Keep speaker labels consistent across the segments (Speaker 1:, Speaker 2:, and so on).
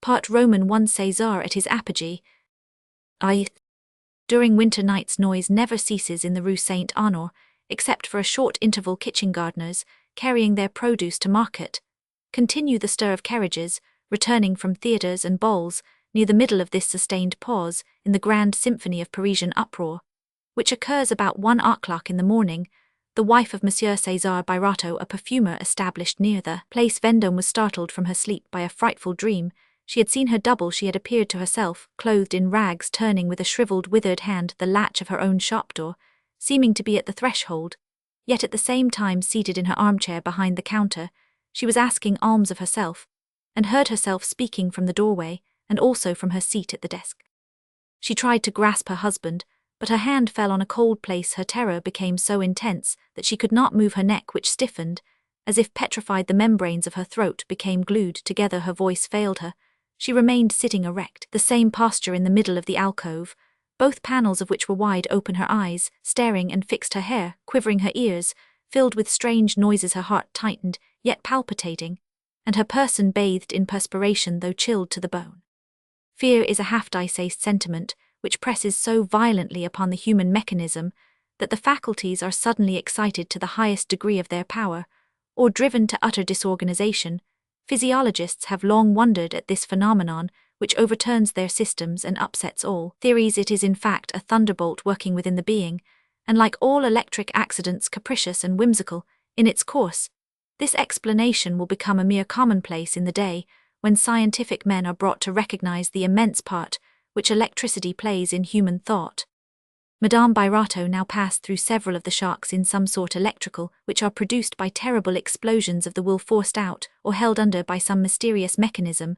Speaker 1: part Roman one Cesar at his apogee. During winter nights noise never ceases in the Rue Saint-Honore, except for a short interval kitchen gardeners, carrying their produce to market. Continue the stir of carriages, returning from theatres and balls, near the middle of this sustained pause, in the grand symphony of Parisian uproar, which occurs about 1 o'clock in the morning. The wife of Monsieur César Birotteau, a perfumer established near the Place Vendôme, was startled from her sleep by a frightful dream. She had seen her double. She had appeared to herself, clothed in rags, turning with a shriveled, withered hand the latch of her own shop door, seeming to be at the threshold, yet at the same time seated in her armchair behind the counter. She was asking alms of herself, and heard herself speaking from the doorway, and also from her seat at the desk. She tried to grasp her husband, but her hand fell on a cold place. Her terror became so intense that she could not move her neck, which stiffened, as if petrified. The membranes of her throat became glued together. Her voice failed her. She remained sitting erect, the same posture in the middle of the alcove, both panels of which were wide open. Her eyes, staring and fixed, her hair, quivering, her ears, filled with strange noises. Her heart tightened, yet palpitating, and her person bathed in perspiration, though chilled to the bone. Fear is a half-diced sentiment, which presses so violently upon the human mechanism that the faculties are suddenly excited to the highest degree of their power, or driven to utter disorganization. Physiologists have long wondered at this phenomenon, which overturns their systems and upsets all theories. It is in fact a thunderbolt working within the being, and like all electric accidents, capricious and whimsical in its course. This explanation will become a mere commonplace in the day when scientific men are brought to recognize the immense part which electricity plays in human thought. Madame Birotteau now passed through several of the shocks in some sort electrical, which are produced by terrible explosions of the will forced out or held under by some mysterious mechanism.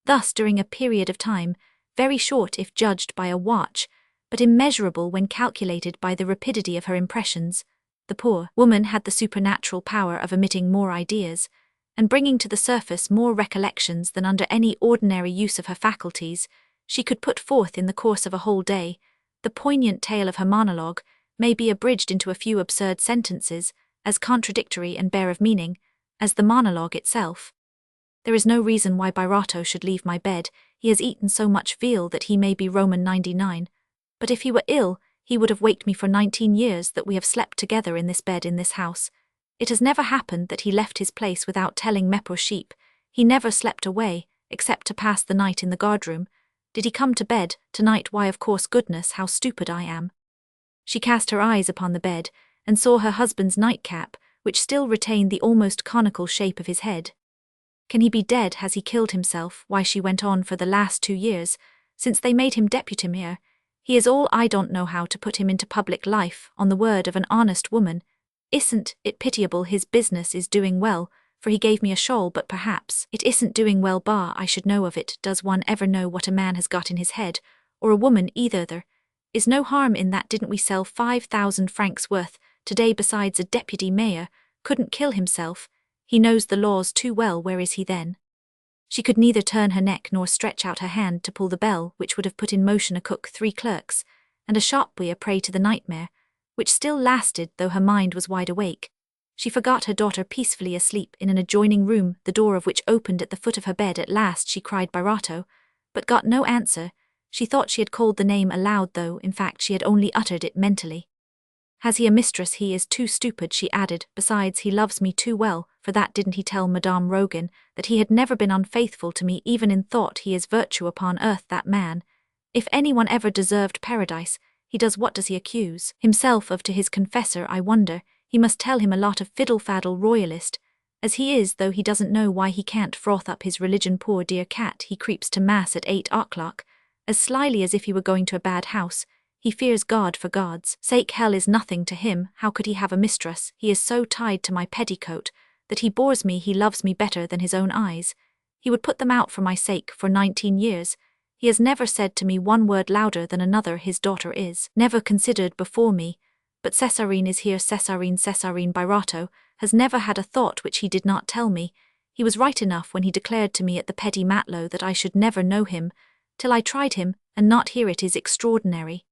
Speaker 1: Thus, during a period of time, very short if judged by a watch, but immeasurable when calculated by the rapidity of her impressions, the poor woman had the supernatural power of emitting more ideas, and bringing to the surface more recollections than under any ordinary use of her faculties she could put forth in the course of a whole day. The poignant tale of her monologue may be abridged into a few absurd sentences, as contradictory and bare of meaning as the monologue itself. There is no reason why Birotteau should leave my bed. He has eaten so much veal that he may be Roman 99. But if he were ill, he would have waked me for 19 years that we have slept together in this bed in this house. It has never happened that he left his place without telling me pour sheep. He never slept away, except to pass the night in the guardroom. Did he come to bed tonight? Why, of course. Goodness, how stupid I am. She cast her eyes upon the bed, and saw her husband's nightcap, which still retained the almost conical shape of his head. Can he be dead? Has he killed himself? Why, she went on, for the last 2 years, since they made him deputy mayor, he is all. I don't know how to put him into public life, on the word of an honest woman. Isn't it pitiable? His business is doing well, for he gave me a shawl, but perhaps it isn't doing well. Bah, I should know of it. Does one ever know what a man has got in his head, or a woman either? There is no harm in that. Didn't we sell 5,000 francs worth today? Besides, a deputy mayor couldn't kill himself. He knows the laws too well. Where is he then? She could neither turn her neck nor stretch out her hand to pull the bell, which would have put in motion a cook, 3 clerks, and a shop boy, a prey to the nightmare, which still lasted though her mind was wide awake. She forgot her daughter peacefully asleep in an adjoining room, the door of which opened at the foot of her bed. At last she cried Birotteau, but got no answer. She thought she had called the name aloud, though in fact she had only uttered it mentally. Has he a mistress? He is too stupid, she added. Besides, he loves me too well for that. Didn't he tell Madame Rogan that he had never been unfaithful to me even in thought? He is virtue upon earth, that man. If anyone ever deserved paradise, he does. What does he accuse himself of to his confessor, I wonder? He must tell him a lot of fiddle-faddle. Royalist as he is, though he doesn't know why he can't froth up his religion. Poor dear cat, he creeps to mass at 8 o'clock, as slyly as if he were going to a bad house. He fears God for God's sake. Hell is nothing to him. How could he have a mistress? He is so tied to my petticoat that he bores me. He loves me better than his own eyes. He would put them out for my sake for 19 years. He has never said to me one word louder than another. His daughter is never considered before me. But Césarine is here. Césarine Birotteau has never had a thought which he did not tell me. He was right enough when he declared to me at the Petit Matelot that I should never know him till I tried him, and not hear it is extraordinary.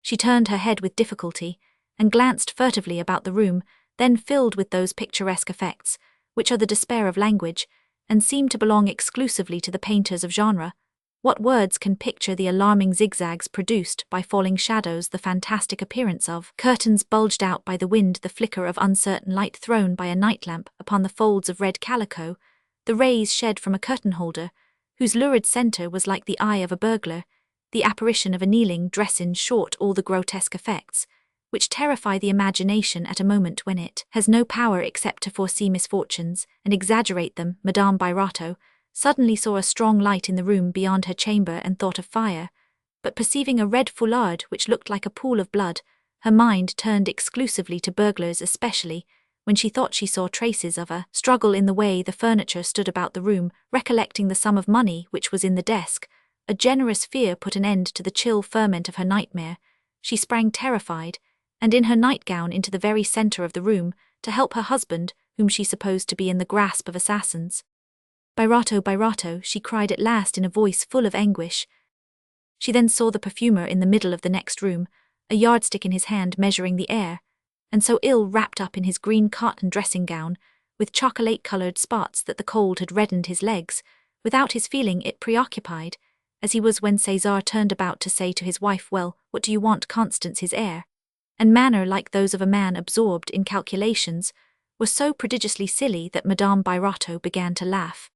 Speaker 1: She turned her head with difficulty, and glanced furtively about the room, then, filled with those picturesque effects, which are the despair of language, and seem to belong exclusively to the painters of genre. What words can picture the alarming zigzags produced by falling shadows, the fantastic appearance of curtains bulged out by the wind, the flicker of uncertain light thrown by a night lamp upon the folds of red calico, the rays shed from a curtain holder, whose lurid centre was like the eye of a burglar, the apparition of a kneeling dress, in short, all the grotesque effects, which terrify the imagination at a moment when it has no power except to foresee misfortunes and exaggerate them. Madame Birotteau suddenly saw a strong light in the room beyond her chamber and thought of fire, but perceiving a red foulard which looked like a pool of blood, her mind turned exclusively to burglars, especially when she thought she saw traces of a struggle in the way the furniture stood about the room. Recollecting the sum of money which was in the desk, a generous fear put an end to the chill ferment of her nightmare. She sprang terrified, and in her nightgown, into the very centre of the room, to help her husband, whom she supposed to be in the grasp of assassins. "Birotteau, Birotteau," she cried at last in a voice full of anguish. She then saw the perfumer in the middle of the next room, a yardstick in his hand measuring the air, and so ill wrapped up in his green cotton dressing-gown, with chocolate-coloured spots that the cold had reddened his legs, without his feeling it preoccupied, as he was when César turned about to say to his wife, "Well, what do you want, Constance?" His air and manner, like those of a man absorbed in calculations, were so prodigiously silly that Madame Birotteau began to laugh.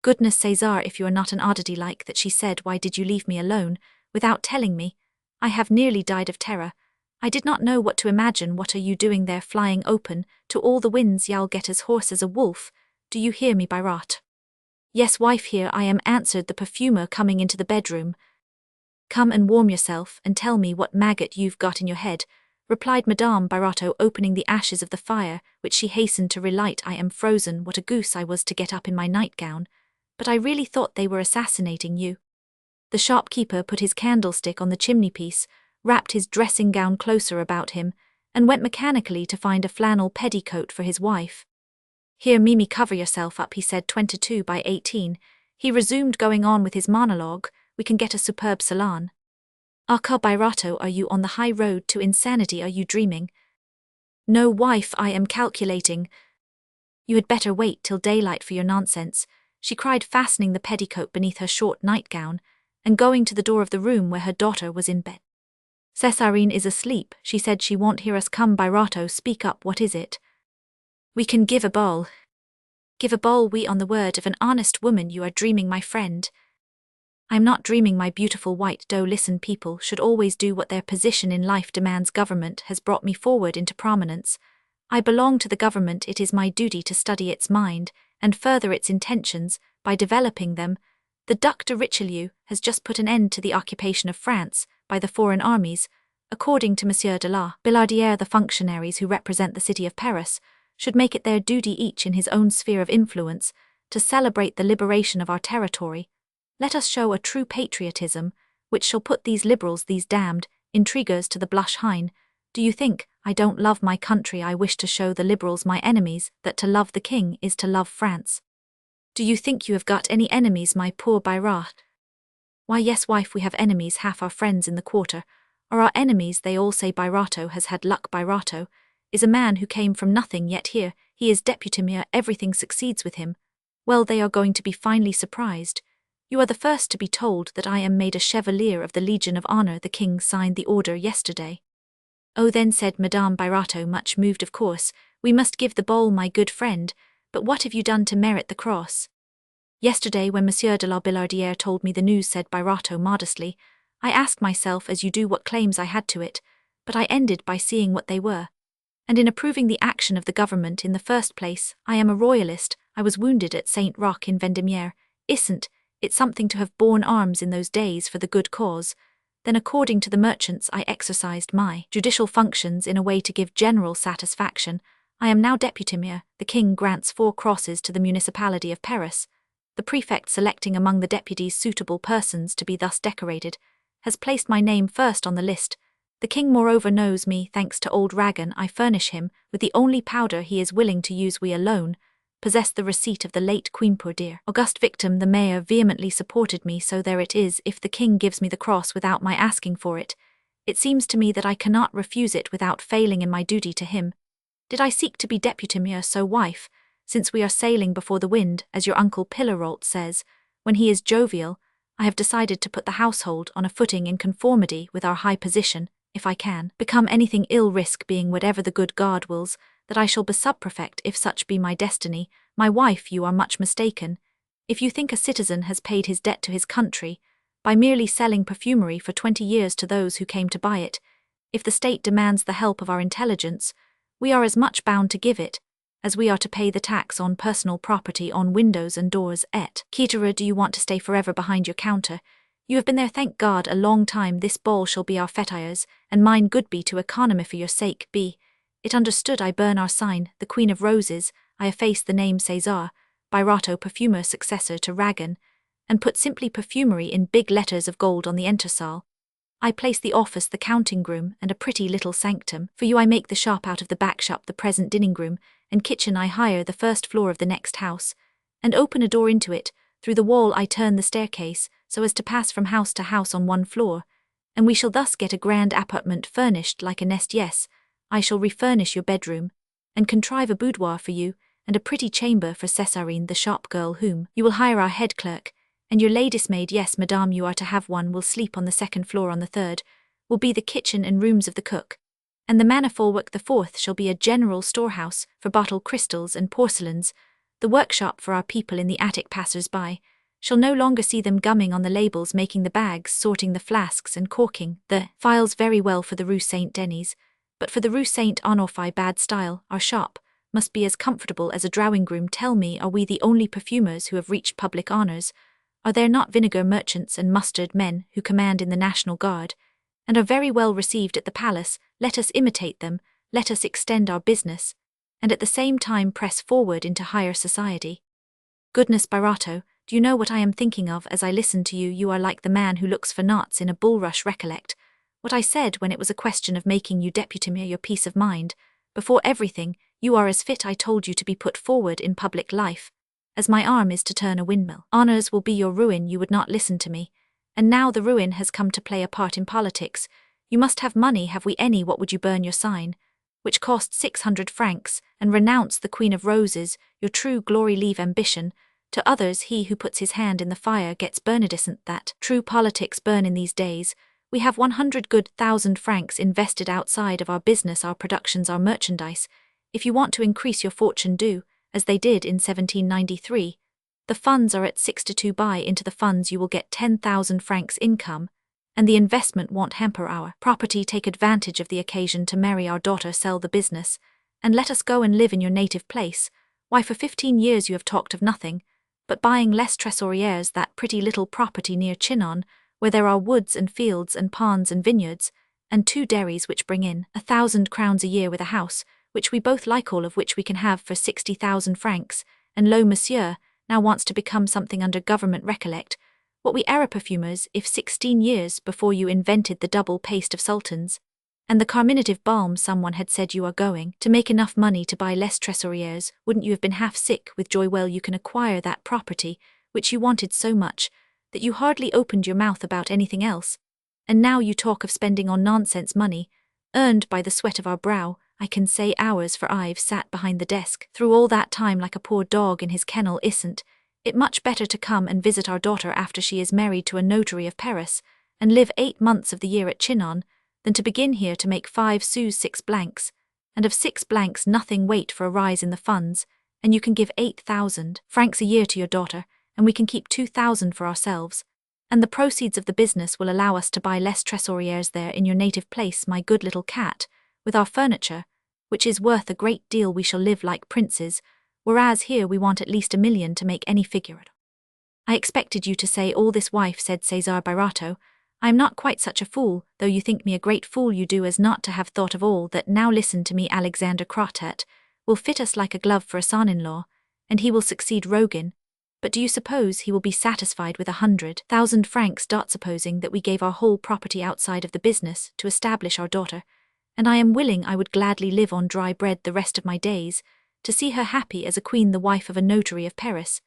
Speaker 1: "Goodness, César, if you are not an oddity like that," she said, "why did you leave me alone, without telling me? I have nearly died of terror. I did not know what to imagine. What are you doing there, flying open to all the winds? You'll get as hoarse as a wolf. Do you hear me, Birotteau?" "Yes, wife, here I am," answered the perfumer, coming into the bedroom. "Come and warm yourself, and tell me what maggot you've got in your head," replied Madame Birotteau, opening the ashes of the fire, which she hastened to relight. "I am frozen. What a goose I was to get up in my nightgown. But I really thought they were assassinating you." The shopkeeper put his candlestick on the chimney-piece, wrapped his dressing-gown closer about him, and went mechanically to find a flannel petticoat for his wife. "Here, Mimi, cover yourself up," he said. 22 by 18. He resumed, going on with his monologue. "We can get a superb salon." "Aka, Birotteau, are you on the high road to insanity? Are you dreaming?" "No, wife, I am calculating." "You had better wait till daylight for your nonsense," she cried, fastening the petticoat beneath her short nightgown, and going to the door of the room where her daughter was in bed. "Césarine is asleep," she said. "She won't hear us. Come, Birotteau, speak up. What is it?" "We can give a ball." "Give a ball? We, on the word of an honest woman, you are dreaming, my friend." "I'm not dreaming, my beautiful white doe. Listen, people should always do what their position in life demands. Government has brought me forward into prominence. I belong to the government. It is my duty to study its mind and further its intentions by developing them. The Duc de Richelieu has just put an end to the occupation of France by the foreign armies. According to Monsieur de la Billardière, the functionaries who represent the city of Paris should make it their duty, each in his own sphere of influence, to celebrate the liberation of our territory. Let us show a true patriotism, which shall put these liberals, these damned intriguers, to the blush. Hein, do you think I don't love my country? I wish to show the liberals, my enemies, that to love the king is to love France. Do you think you have got any enemies, my poor Birotteau?" "Why, yes, wife, we have enemies. Half our friends in the quarter are our enemies. They all say Birotteau has had luck. Birotteau is a man who came from nothing, yet here he is deputy mayor. Everything succeeds with him. Well, they are going to be finely surprised. You are the first to be told that I am made a Chevalier of the Legion of Honor. The king signed the order yesterday." "Oh, then," said Madame Birotteau, much moved, "of course we must give the ball, my good friend. But what have you done to merit the cross?" "Yesterday, when Monsieur de la Billardière told me the news," said Birotteau modestly, "I asked myself, as you do, what claims I had to it, but I ended by seeing what they were. And in approving the action of the government, in the first place, I am a royalist. I was wounded at Saint Roch in Vendémiaire. Isn't it something to have borne arms in those days for the good cause? Then, according to the merchants, I exercised my judicial functions in a way to give general satisfaction. I am now deputy mayor. The king grants 4 crosses to the municipality of Paris. The prefect, selecting among the deputies suitable persons to be thus decorated, has placed my name first on the list. The king moreover knows me. Thanks to old Ragan, I furnish him with the only powder he is willing to use. We alone possess the receipt of the late Queen, poor dear august victim. The mayor vehemently supported me, so there it is. If the king gives me the cross without my asking for it, it seems to me that I cannot refuse it without failing in my duty to him. Did I seek to be deputy mayor so, wife, since we are sailing before the wind, as your uncle Pillarolt says, when he is jovial, I have decided to put the household on a footing in conformity with our high position, if I can become anything ill risk being whatever the good God wills, that I shall be subprefect if such be my destiny. My wife, you are much mistaken, if you think a citizen has paid his debt to his country, by merely selling perfumery for 20 years to those who came to buy it. If the state demands the help of our intelligence, we are as much bound to give it, as we are to pay the tax on personal property on windows and doors, et cetera. Do you want to stay forever behind your counter? You have been there, thank God, a long time. This ball shall be our fetire's, and mine good be to economy for your sake. Be it understood, I burn our sign, the Queen of Roses, I efface the name César Birotteau, perfumer successor to Ragan, and put simply perfumery in big letters of gold on the entresol. I place the office, the counting room, and a pretty little sanctum. For you I make the shop out of the back shop, the present dining room, and kitchen I hire the first floor of the next house, and open a door into it. Through the wall I turn the staircase, so as to pass from house to house on one floor, and we shall thus get a grand apartment furnished like a nest. Yes, I shall refurnish your bedroom, and contrive a boudoir for you, and a pretty chamber for Césarine, the shop girl, whom you will hire our head clerk, and your lady's maid. Yes, madame, you are to have one, will sleep on the second floor. On the third will be the kitchen and rooms of the cook, and the manifolwork. The fourth shall be a general storehouse for bottle crystals and porcelains. The workshop for our people in the attic passers-by shall no longer see them gumming on the labels, making the bags, sorting the flasks and corking the files. Very well for the Rue Saint-Denis, but for the Rue Saint-Honore, bad style. Our shop must be as comfortable as a drawing-room. Tell me, are we the only perfumers who have reached public honors? Are there not vinegar merchants and mustard men who command in the National Guard, and are very well received at the palace? Let us imitate them, let us extend our business, and at the same time press forward into higher society. Goodness, Birotteau, do you know what I am thinking of as I listen to you? You are like the man who looks for knots in a bulrush. Recollect what I said when it was a question of making you deputy your peace of mind. Before everything, you are as fit, I told you, to be put forward in public life as my arm is to turn a windmill. Honors will be your ruin. You would not listen to me, and now the ruin has come to play a part in politics. You must have money. Have we any? What would you burn your sign, which cost 600 francs, and renounce the Queen of Roses, your true glory? Leave ambition to others. He who puts his hand in the fire gets burned. Isn't that true? Politics burn in these days. We have 100,000 francs invested outside of our business, our productions, our merchandise. If you want to increase your fortune, do as they did in 1793. The funds are at 6 to 2. Buy into the funds, you will get 10,000 francs income, and the investment won't hamper our property. Take advantage of the occasion to marry our daughter, sell the business, and let us go and live in your native place. Why, for 15 years you have talked of nothing but buying Les Trésorières, that pretty little property near Chinon, where there are woods and fields and ponds and vineyards, and 2 dairies which bring in 1,000 crowns a year, with a house which we both like, all of which we can have for 60,000 francs, and lo, monsieur now wants to become something under government. Recollect what we era perfumers, if 16 years before you invented the double paste of sultans and the carminative balm, someone had said you are going to make enough money to buy Les Trésorières, wouldn't you have been half sick with joy? Well, you can acquire that property which you wanted so much that you hardly opened your mouth about anything else, and now you talk of spending on nonsense money earned by the sweat of our brow. I can say hours, for I've sat behind the desk through all that time like a poor dog in his kennel. Isn't it much better to come and visit our daughter after she is married to a notary of Paris, and live 8 months of the year at Chinon, than to begin here to make 5 sous 6 blancs, and of 6 blancs nothing? Wait for a rise in the funds, and you can give 8,000 francs a year to your daughter, and we can keep 2,000 for ourselves, and the proceeds of the business will allow us to buy Les Trésorières there in your native place, my good little cat, with our furniture, which is worth a great deal. We shall live like princes, whereas here we want at least 1 million to make any figure. I expected you to say all this, wife, said César Birotteau. I am not quite such a fool, though you think me a great fool, you do, as not to have thought of all that. Now listen to me. Alexander Crotet will fit us like a glove for a son-in-law, and he will succeed Rogan. But do you suppose he will be satisfied with 100,000 francs? Supposing that we gave our whole property outside of the business to establish our daughter, and I am willing, I would gladly live on dry bread the rest of my days, to see her happy as a queen, the wife of a notary of Paris.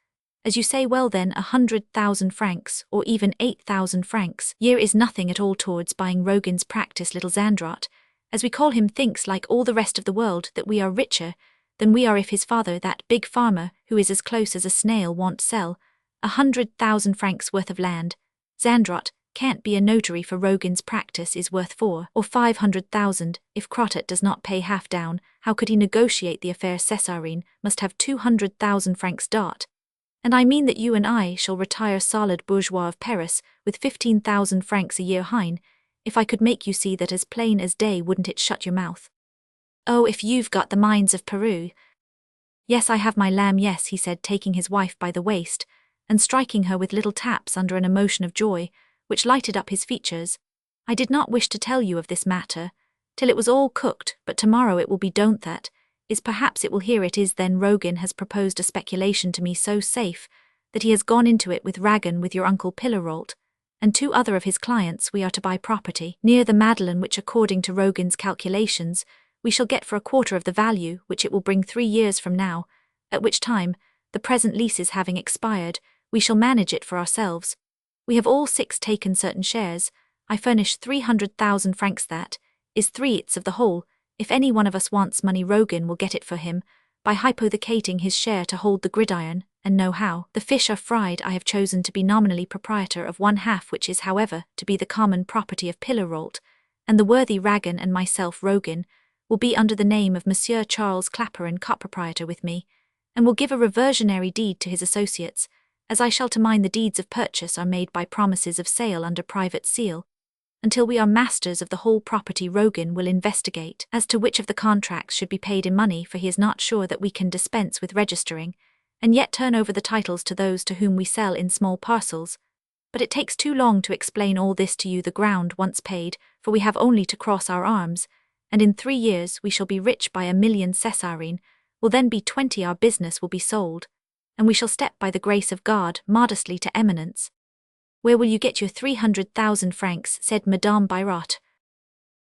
Speaker 1: As you say, well then, 100,000 francs, or even 8,000 francs year, is nothing at all towards buying Rogan's practice. Little Zandrot, as we call him, thinks, like all the rest of the world, that we are richer than we are if his father, that big farmer, who is as close as a snail, won't sell 100,000 francs worth of land. Zandrot can't be a notary, for Rogan's practice is worth 4 or 500,000. If Crottat does not pay half down, how could he negotiate the affair? Césarine must have 200,000 francs dot. And I mean that you and I shall retire solid bourgeois of Paris with 15,000 francs a year. Hein, if I could make you see that as plain as day, wouldn't it shut your mouth? Oh, if you've got the minds of Peru. Yes, I have, my lamb, yes, he said, taking his wife by the waist and striking her with little taps under an emotion of joy which lighted up his features. I did not wish to tell you of this matter till it was all cooked, but tomorrow it will be. Don't that is, perhaps it will hear it is. Then Rogan has proposed a speculation to me so safe that he has gone into it with Ragan, with your uncle Pillarolt, and 2 other of his clients. We are to buy property near the Madeleine, which according to Rogan's calculations we shall get for a quarter of the value, which it will bring 3 years from now, at which time, the present leases having expired, we shall manage it for ourselves. We have all 6 taken certain shares. I furnish 300,000 francs. That is 3/8 of the whole. If any one of us wants money, Rogan will get it for him, by hypothecating his share to hold the gridiron, and know how the fish are fried. I have chosen to be nominally proprietor of 1/2, which is, however, to be the common property of Pillarolt, and the worthy Ragan and myself, Rogan, will be under the name of Monsieur Charles Clapperin, coproprietor with me, and will give a reversionary deed to his associates, as I shall to mine. The deeds of purchase are made by promises of sale under private seal. Until we are masters of the whole property, Rogan will investigate as to which of the contracts should be paid in money, for he is not sure that we can dispense with registering, and yet turn over the titles to those to whom we sell in small parcels. But it takes too long to explain all this to you. The ground once paid, for we have only to cross our arms, and in 3 years we shall be rich by 1,000,000 Césarine, will then be 20. Our business will be sold, and we shall step by the grace of God modestly to eminence. Where will you get your 300,000 francs? Said Madame Birotteau.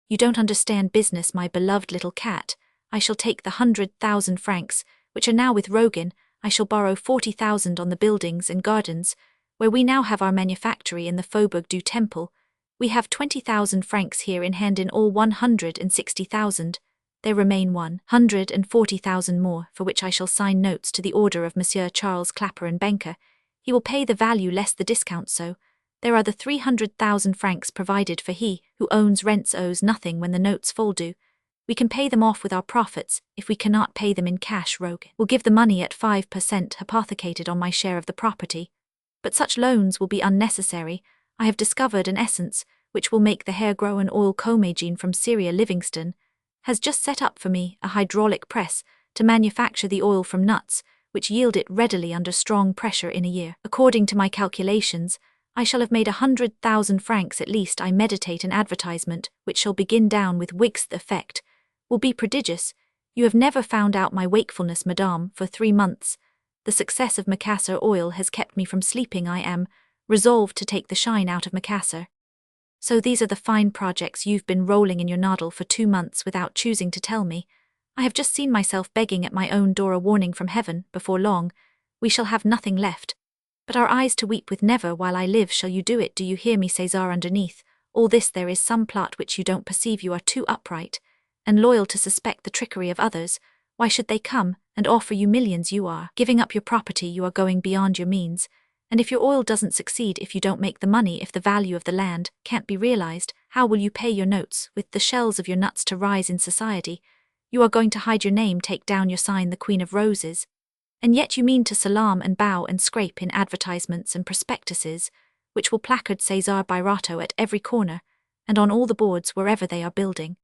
Speaker 1: You don't understand business, my beloved little cat. I shall take the 100,000 francs, which are now with Rogan. I shall borrow 40,000 on the buildings and gardens, where we now have our manufactory in the Faubourg du Temple. We have 20,000 francs here in hand, in all 160,000. There remain 140,000 more, for which I shall sign notes to the order of Monsieur Charles Clapperin, banker. He will pay the value less the discount. So there are the 300,000 francs provided for. He who owns rents owes nothing when the notes fall due. We can pay them off with our profits. If we cannot pay them in cash, Rogan will give the money at 5% hypothecated on my share of the property. But such loans will be unnecessary. I have discovered an essence which will make the hair grow. An oil comagene from Syria. Livingston has just set up for me a hydraulic press to manufacture the oil from nuts, which yield it readily under strong pressure in a year. According to my calculations, I shall have made 100,000 francs at least. I meditate an advertisement which shall begin down with wigs. The effect will be prodigious. You have never found out my wakefulness, madame, for 3 months. The success of Macassar oil has kept me from sleeping. I am resolved to take the shine out of Macassar. So these are the fine projects you've been rolling in your noddle for 2 months without choosing to tell me. I have just seen myself begging at my own door a warning from heaven. Before long, we shall have nothing left but our eyes to weep with. Never while I live shall you do it. Do you hear me, Cesar? Underneath all this there is some plot which you don't perceive. You are too upright and loyal to suspect the trickery of others. Why should they come and offer you millions? You are giving up your property. You are going beyond your means. And if your oil doesn't succeed, if you don't make the money, if the value of the land can't be realized, how will you pay your notes with the shells of your nuts to rise in society? You are going to hide your name, take down your sign, the Queen of Roses. And yet you mean to salaam and bow and scrape in advertisements and prospectuses, which will placard César Birotteau at every corner, and on all the boards wherever they are building.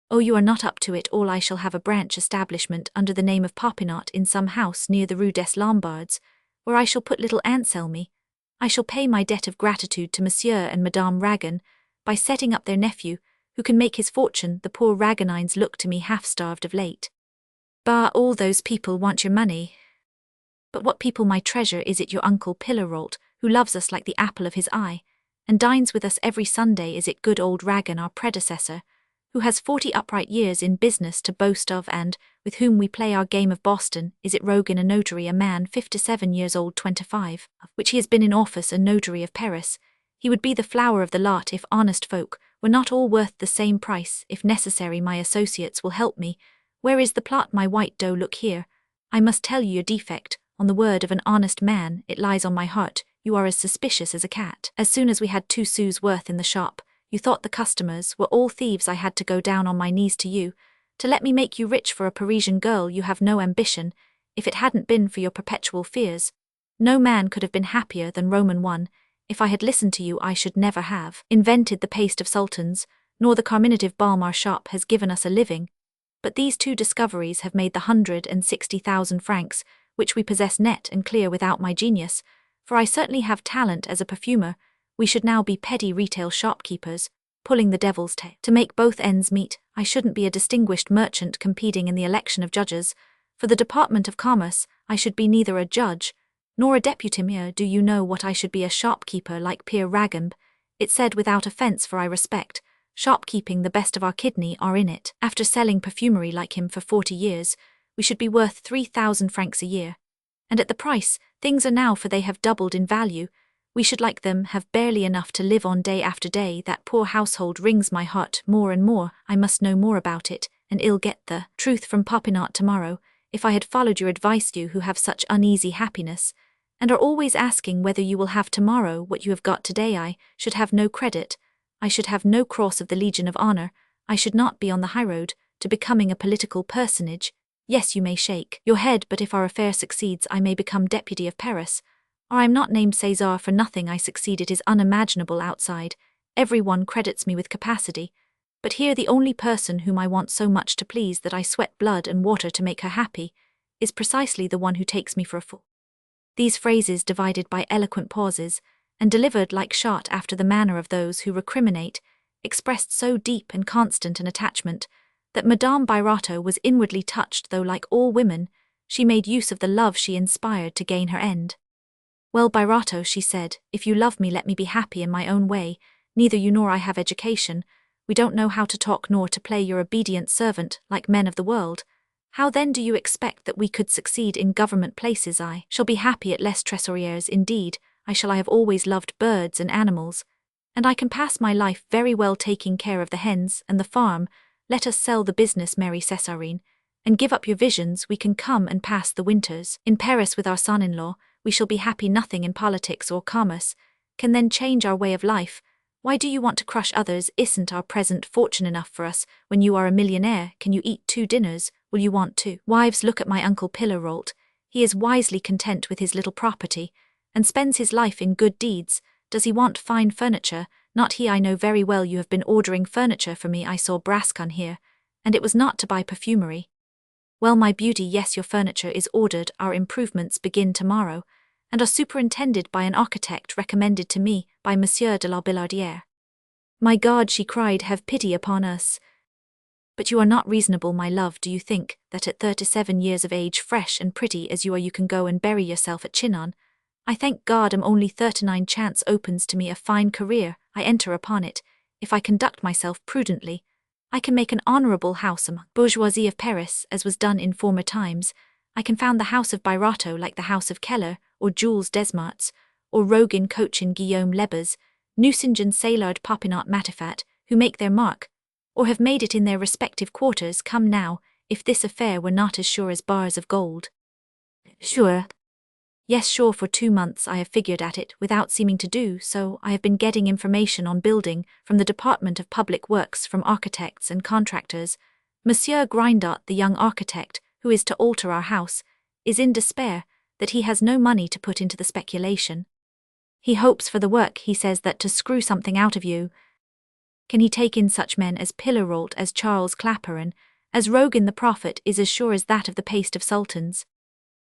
Speaker 1: Oh, you are not up to it all. I shall have a branch establishment under the name of Popinot in some house near the Rue des Lombards, where I shall put little Anselmy. I shall pay my debt of gratitude to Monsieur and Madame Ragan by setting up their nephew, who can make his fortune. The poor Raganines look to me half-starved of late. Bah, all those people want your money. But what people, my treasure? Is it your uncle Pillarolt, who loves us like the apple of his eye, and dines with us every Sunday? Is it good old Ragan, our predecessor, who has 40 upright years in business to boast of, and with whom we play our game of Boston? Is it Rogan, a notary, a man 57 years old, 25, of which he has been in office, a notary of Paris? He would be the flower of the lot if honest folk were not all worth the same price. If necessary, my associates will help me Where is the plot, my white doe? Look here. I must tell you your defect. On the word of an honest man, it lies on my heart. You are as suspicious as a cat. As soon as we had 2 sous worth in the shop, you thought the customers were all thieves. I had to go down on my knees to you, to let me make you rich for a Parisian girl. You have no ambition. If it hadn't been for your perpetual fears, no man could have been happier than Roman I. If I had listened to you, I should never have invented the paste of sultans, nor the carminative balm. Our shop has given us a living, but these 2 discoveries have made the 160,000 francs, which we possess net and clear without my genius, for I certainly have talent as a perfumer. We should now be petty retail shopkeepers, pulling the devil's tail. To make both ends meet, I shouldn't be a distinguished merchant competing in the election of judges. For the Department of Commerce, I should be neither a judge nor a deputy mayor. Do you know what I should be? A shopkeeper like Pierre Ragambe. It said without offence, for I respect shopkeeping. The best of our kidney are in it. After selling perfumery like him for 40 years, we should be worth 3,000 francs a year. And at the price things are now, for they have doubled in value, we should like them have barely enough to live on day after day. That poor household wrings my heart more and more. I must know more about it, and I'll get the truth from Popinot tomorrow. If I had followed your advice, you who have such uneasy happiness, and are always asking whether you will have tomorrow what you have got today, I should have no credit. I should have no cross of the Legion of Honor. I should not be on the highroad to becoming a political personage. Yes, you may shake your head, but if our affair succeeds, I may become deputy of Paris. Or I am not named César for nothing. I succeed. It is unimaginable outside. Every one credits me with capacity. But here the only person whom I want so much to please that I sweat blood and water to make her happy is precisely the one who takes me for a fool. These phrases, divided by eloquent pauses, and delivered like shot after the manner of those who recriminate, expressed so deep and constant an attachment that Madame Birotteau was inwardly touched, though, like all women, she made use of the love she inspired to gain her end. Well, Birotteau, she said, if you love me, let me be happy in my own way. Neither you nor I have education. We don't know how to talk nor to play your obedient servant like men of the world. How then do you expect that we could succeed in government places? I shall be happy at Les Trésoriers. Indeed, I have always loved birds and animals, and I can pass my life very well taking care of the hens and the farm. Let us sell the business, Mary Césarine, and give up your visions. We can come and pass the winters in Paris with our son-in-law. We shall be happy. Nothing in politics or commerce can then change our way of life. Why do you want to crush others? Isn't our present fortune enough for us? When you are a millionaire, can you eat 2 dinners? Will you want 2 wives? Look at my uncle Pillarolt. He is wisely content with his little property, and spends his life in good deeds. Does he want fine furniture? Not he. I know very well you have been ordering furniture for me. I saw brass on here, and it was not to buy perfumery. Well, my beauty, yes, your furniture is ordered. Our improvements begin tomorrow, and are superintended by an architect recommended to me by Monsieur de la Billardière. My God, she cried, have pity upon us. But you are not reasonable, my love. Do you think that at 37 years of age, fresh and pretty as you are, you can go and bury yourself at Chinon? I thank God I'm only 39. Chance opens to me a fine career. I enter upon it. If I conduct myself prudently, I can make an honourable house among bourgeoisie of Paris, as was done in former times. I can found the house of Birotteau like the house of Keller, or Jules Desmarets, or Roguin Cochin Guillaume Lebas, Nucingen Saillard Popinot Matifat, who make their mark, or have made it in their respective quarters. Come now, if this affair were not as sure as bars of gold. Sure. Yes, sure. For 2 months I have figured at it without seeming to do so. I have been getting information on building from the Department of Public Works, from architects and contractors. Monsieur Grindot, the young architect, who is to alter our house, is in despair that he has no money to put into the speculation. He hopes for the work. He says that to screw something out of you, can he take in such men as Pillarolt, as Charles Clapeyron, as Roguin the prophet, is as sure as that of the paste of sultans.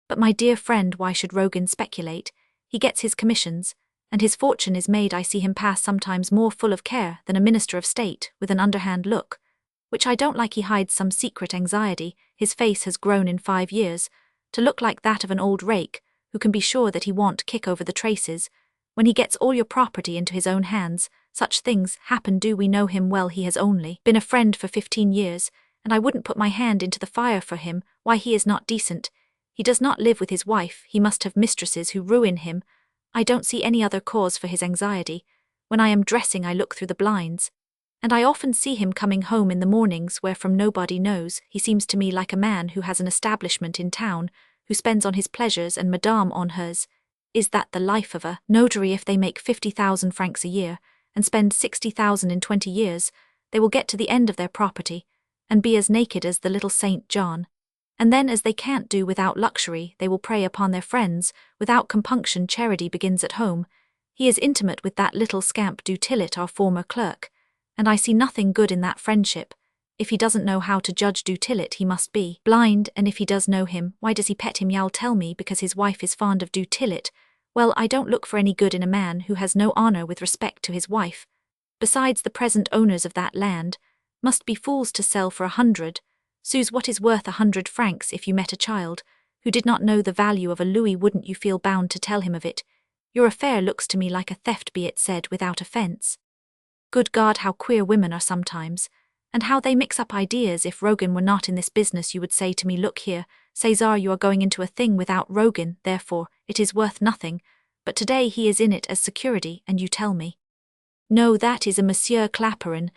Speaker 1: But my dear friend, why should Roguin speculate? He gets his commissions, and his fortune is made. I see him pass sometimes more full of care than a minister of state, with an underhand look, which I don't like. He hides some secret anxiety. His face has grown in 5 years, to look like that of an old rake, who can be sure that he won't kick over the traces. When he gets all your property into his own hands, such things happen. Do we know him well? He has only been a friend for 15 years, and I wouldn't put my hand into the fire for him. Why, he is not decent. He does not live with his wife. He must have mistresses who ruin him. I don't see any other cause for his anxiety. When I am dressing, I look through the blinds. And I often see him coming home in the mornings where from nobody knows. He seems to me like a man who has an establishment in town, who spends on his pleasures and Madame on hers. Is that the life of a notary? If they make 50,000 francs a year, and spend 60,000 in 20 years, they will get to the end of their property, and be as naked as the little Saint John. And then, as they can't do without luxury, they will prey upon their friends. Without compunction, charity begins at home. He is intimate with that little scamp du Tillet, our former clerk, and I see nothing good in that friendship. If he doesn't know how to judge du Tillet, he must be blind, and if he does know him, why does he pet him? You'll tell me because his wife is fond of du Tillet. Well, I don't look for any good in a man who has no honor with respect to his wife. Besides, the present owners of that land must be fools to sell for 100 sous. What is worth 100 francs? If you met a child who did not know the value of a louis, wouldn't you feel bound to tell him of it? Your affair looks to me like a theft, be it said without offense. Good God, how queer women are sometimes, and how they mix up ideas. If Rogan were not in this business, you would say to me, look here, Cesar, you are going into a thing without Rogan, therefore it is worth nothing, but today he is in it as security, and you tell me, no, that is a Monsieur Clapperin.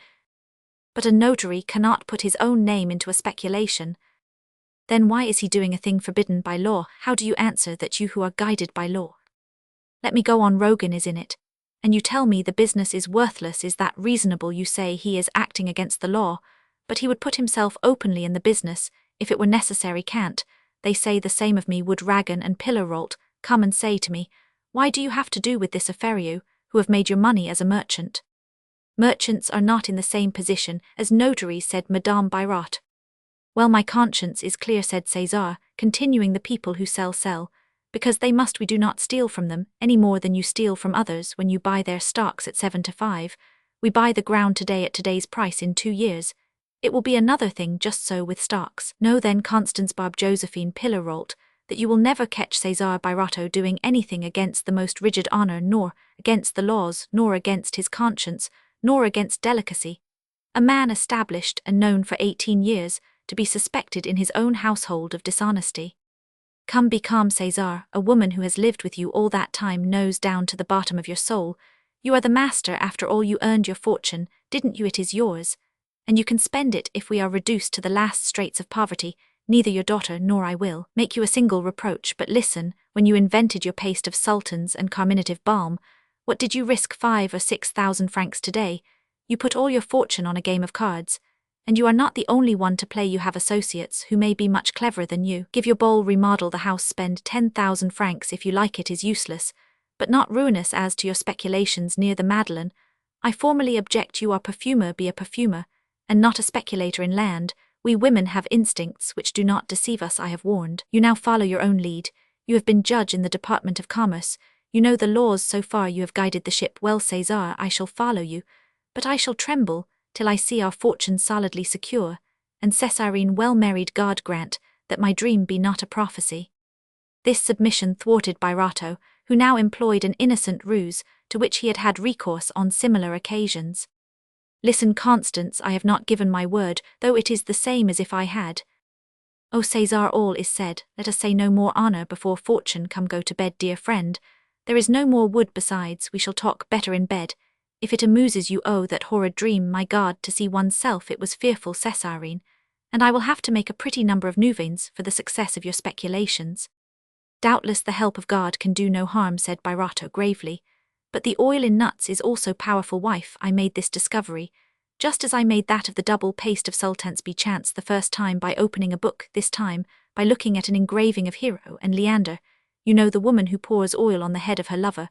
Speaker 1: But a notary cannot put his own name into a speculation. Then why is he doing a thing forbidden by law? How do you answer that, you who are guided by law? Let me go on. Rogan is in it, and you tell me the business is worthless. Is that reasonable? You say he is acting against the law, but he would put himself openly in the business, if it were necessary. Can't they say the same of me? Would Ragan and Pillerrolt come and say to me, why do you have to do with this affair, you, who have made your money as a merchant? Merchants are not in the same position as notaries, said Madame Birotteau. Well, my conscience is clear, said Cesar, continuing. The people who sell, because they must. We do not steal from them, any more than you steal from others when you buy their stocks at 7 to 5. We buy the ground today at today's price. In 2 years, it will be another thing. Just so with stocks. Know then, Constance Barbe Josephine Pillerrolt, that you will never catch César Birotteau doing anything against the most rigid honor, nor against the laws, nor against his conscience, nor against delicacy. A man established and known for 18 years, to be suspected in his own household of dishonesty. Come, be calm, César. A woman who has lived with you all that time knows down to the bottom of your soul. You are the master after all. You earned your fortune, didn't you? It is yours, and you can spend it. If we are reduced to the last straits of poverty, neither your daughter nor I will make you a single reproach. But listen, when you invented your paste of sultans and carminative balm, what did you risk? 5 or 6,000 francs today. You put all your fortune on a game of cards, and you are not the only one to play. You have associates who may be much cleverer than you. Give your ball, remodel the house, spend 10,000 francs if you like. It is useless, but not ruinous. As to your speculations near the Madeleine, I formally object. You are perfumer, be a perfumer, and not a speculator in land. We women have instincts which do not deceive us. I have warned you. Now follow your own lead. You have been judge in the Department of Commerce. You know the laws. So far you have guided the ship well, César. I shall follow you, but I shall tremble till I see our fortune solidly secure, and Césarine well married. God grant that my dream be not a prophecy. This submission thwarted Birotteau, who now employed an innocent ruse to which he had had recourse on similar occasions. Listen, Constance, I have not given my word, though it is the same as if I had. Oh, César, all is said. Let us say no more honor before fortune. Come, go to bed, dear friend. There is no more wood. Besides, we shall talk better in bed, if it amuses you. Oh, that horrid dream, my God, to see oneself. It was fearful, Césarine, and I will have to make a pretty number of nouvelles for the success of your speculations. Doubtless the help of God can do no harm, said Birotteau gravely, but the oil in nuts is also powerful. Wife, I made this discovery, just as I made that of the double paste of sultans. By chance the first time, by opening a book, this time by looking at an engraving of Hero and Leander. You know the woman who pours oil on the head of her lover.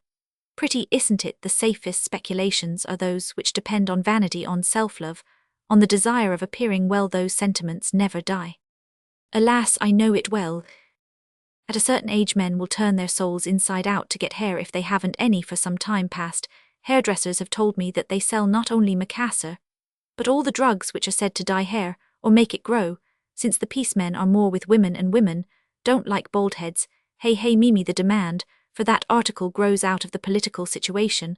Speaker 1: Pretty, isn't it? The safest speculations are those which depend on vanity, on self-love, on the desire of appearing well. Those sentiments never die. Alas, I know it well. At a certain age men will turn their souls inside out to get hair if they haven't any. For some time past, hairdressers have told me that they sell not only macassar, but all the drugs which are said to dye hair, or make it grow, since the peace men are more with women, and women don't like bald heads. Hey, Mimi, the demand for that article grows out of the political situation.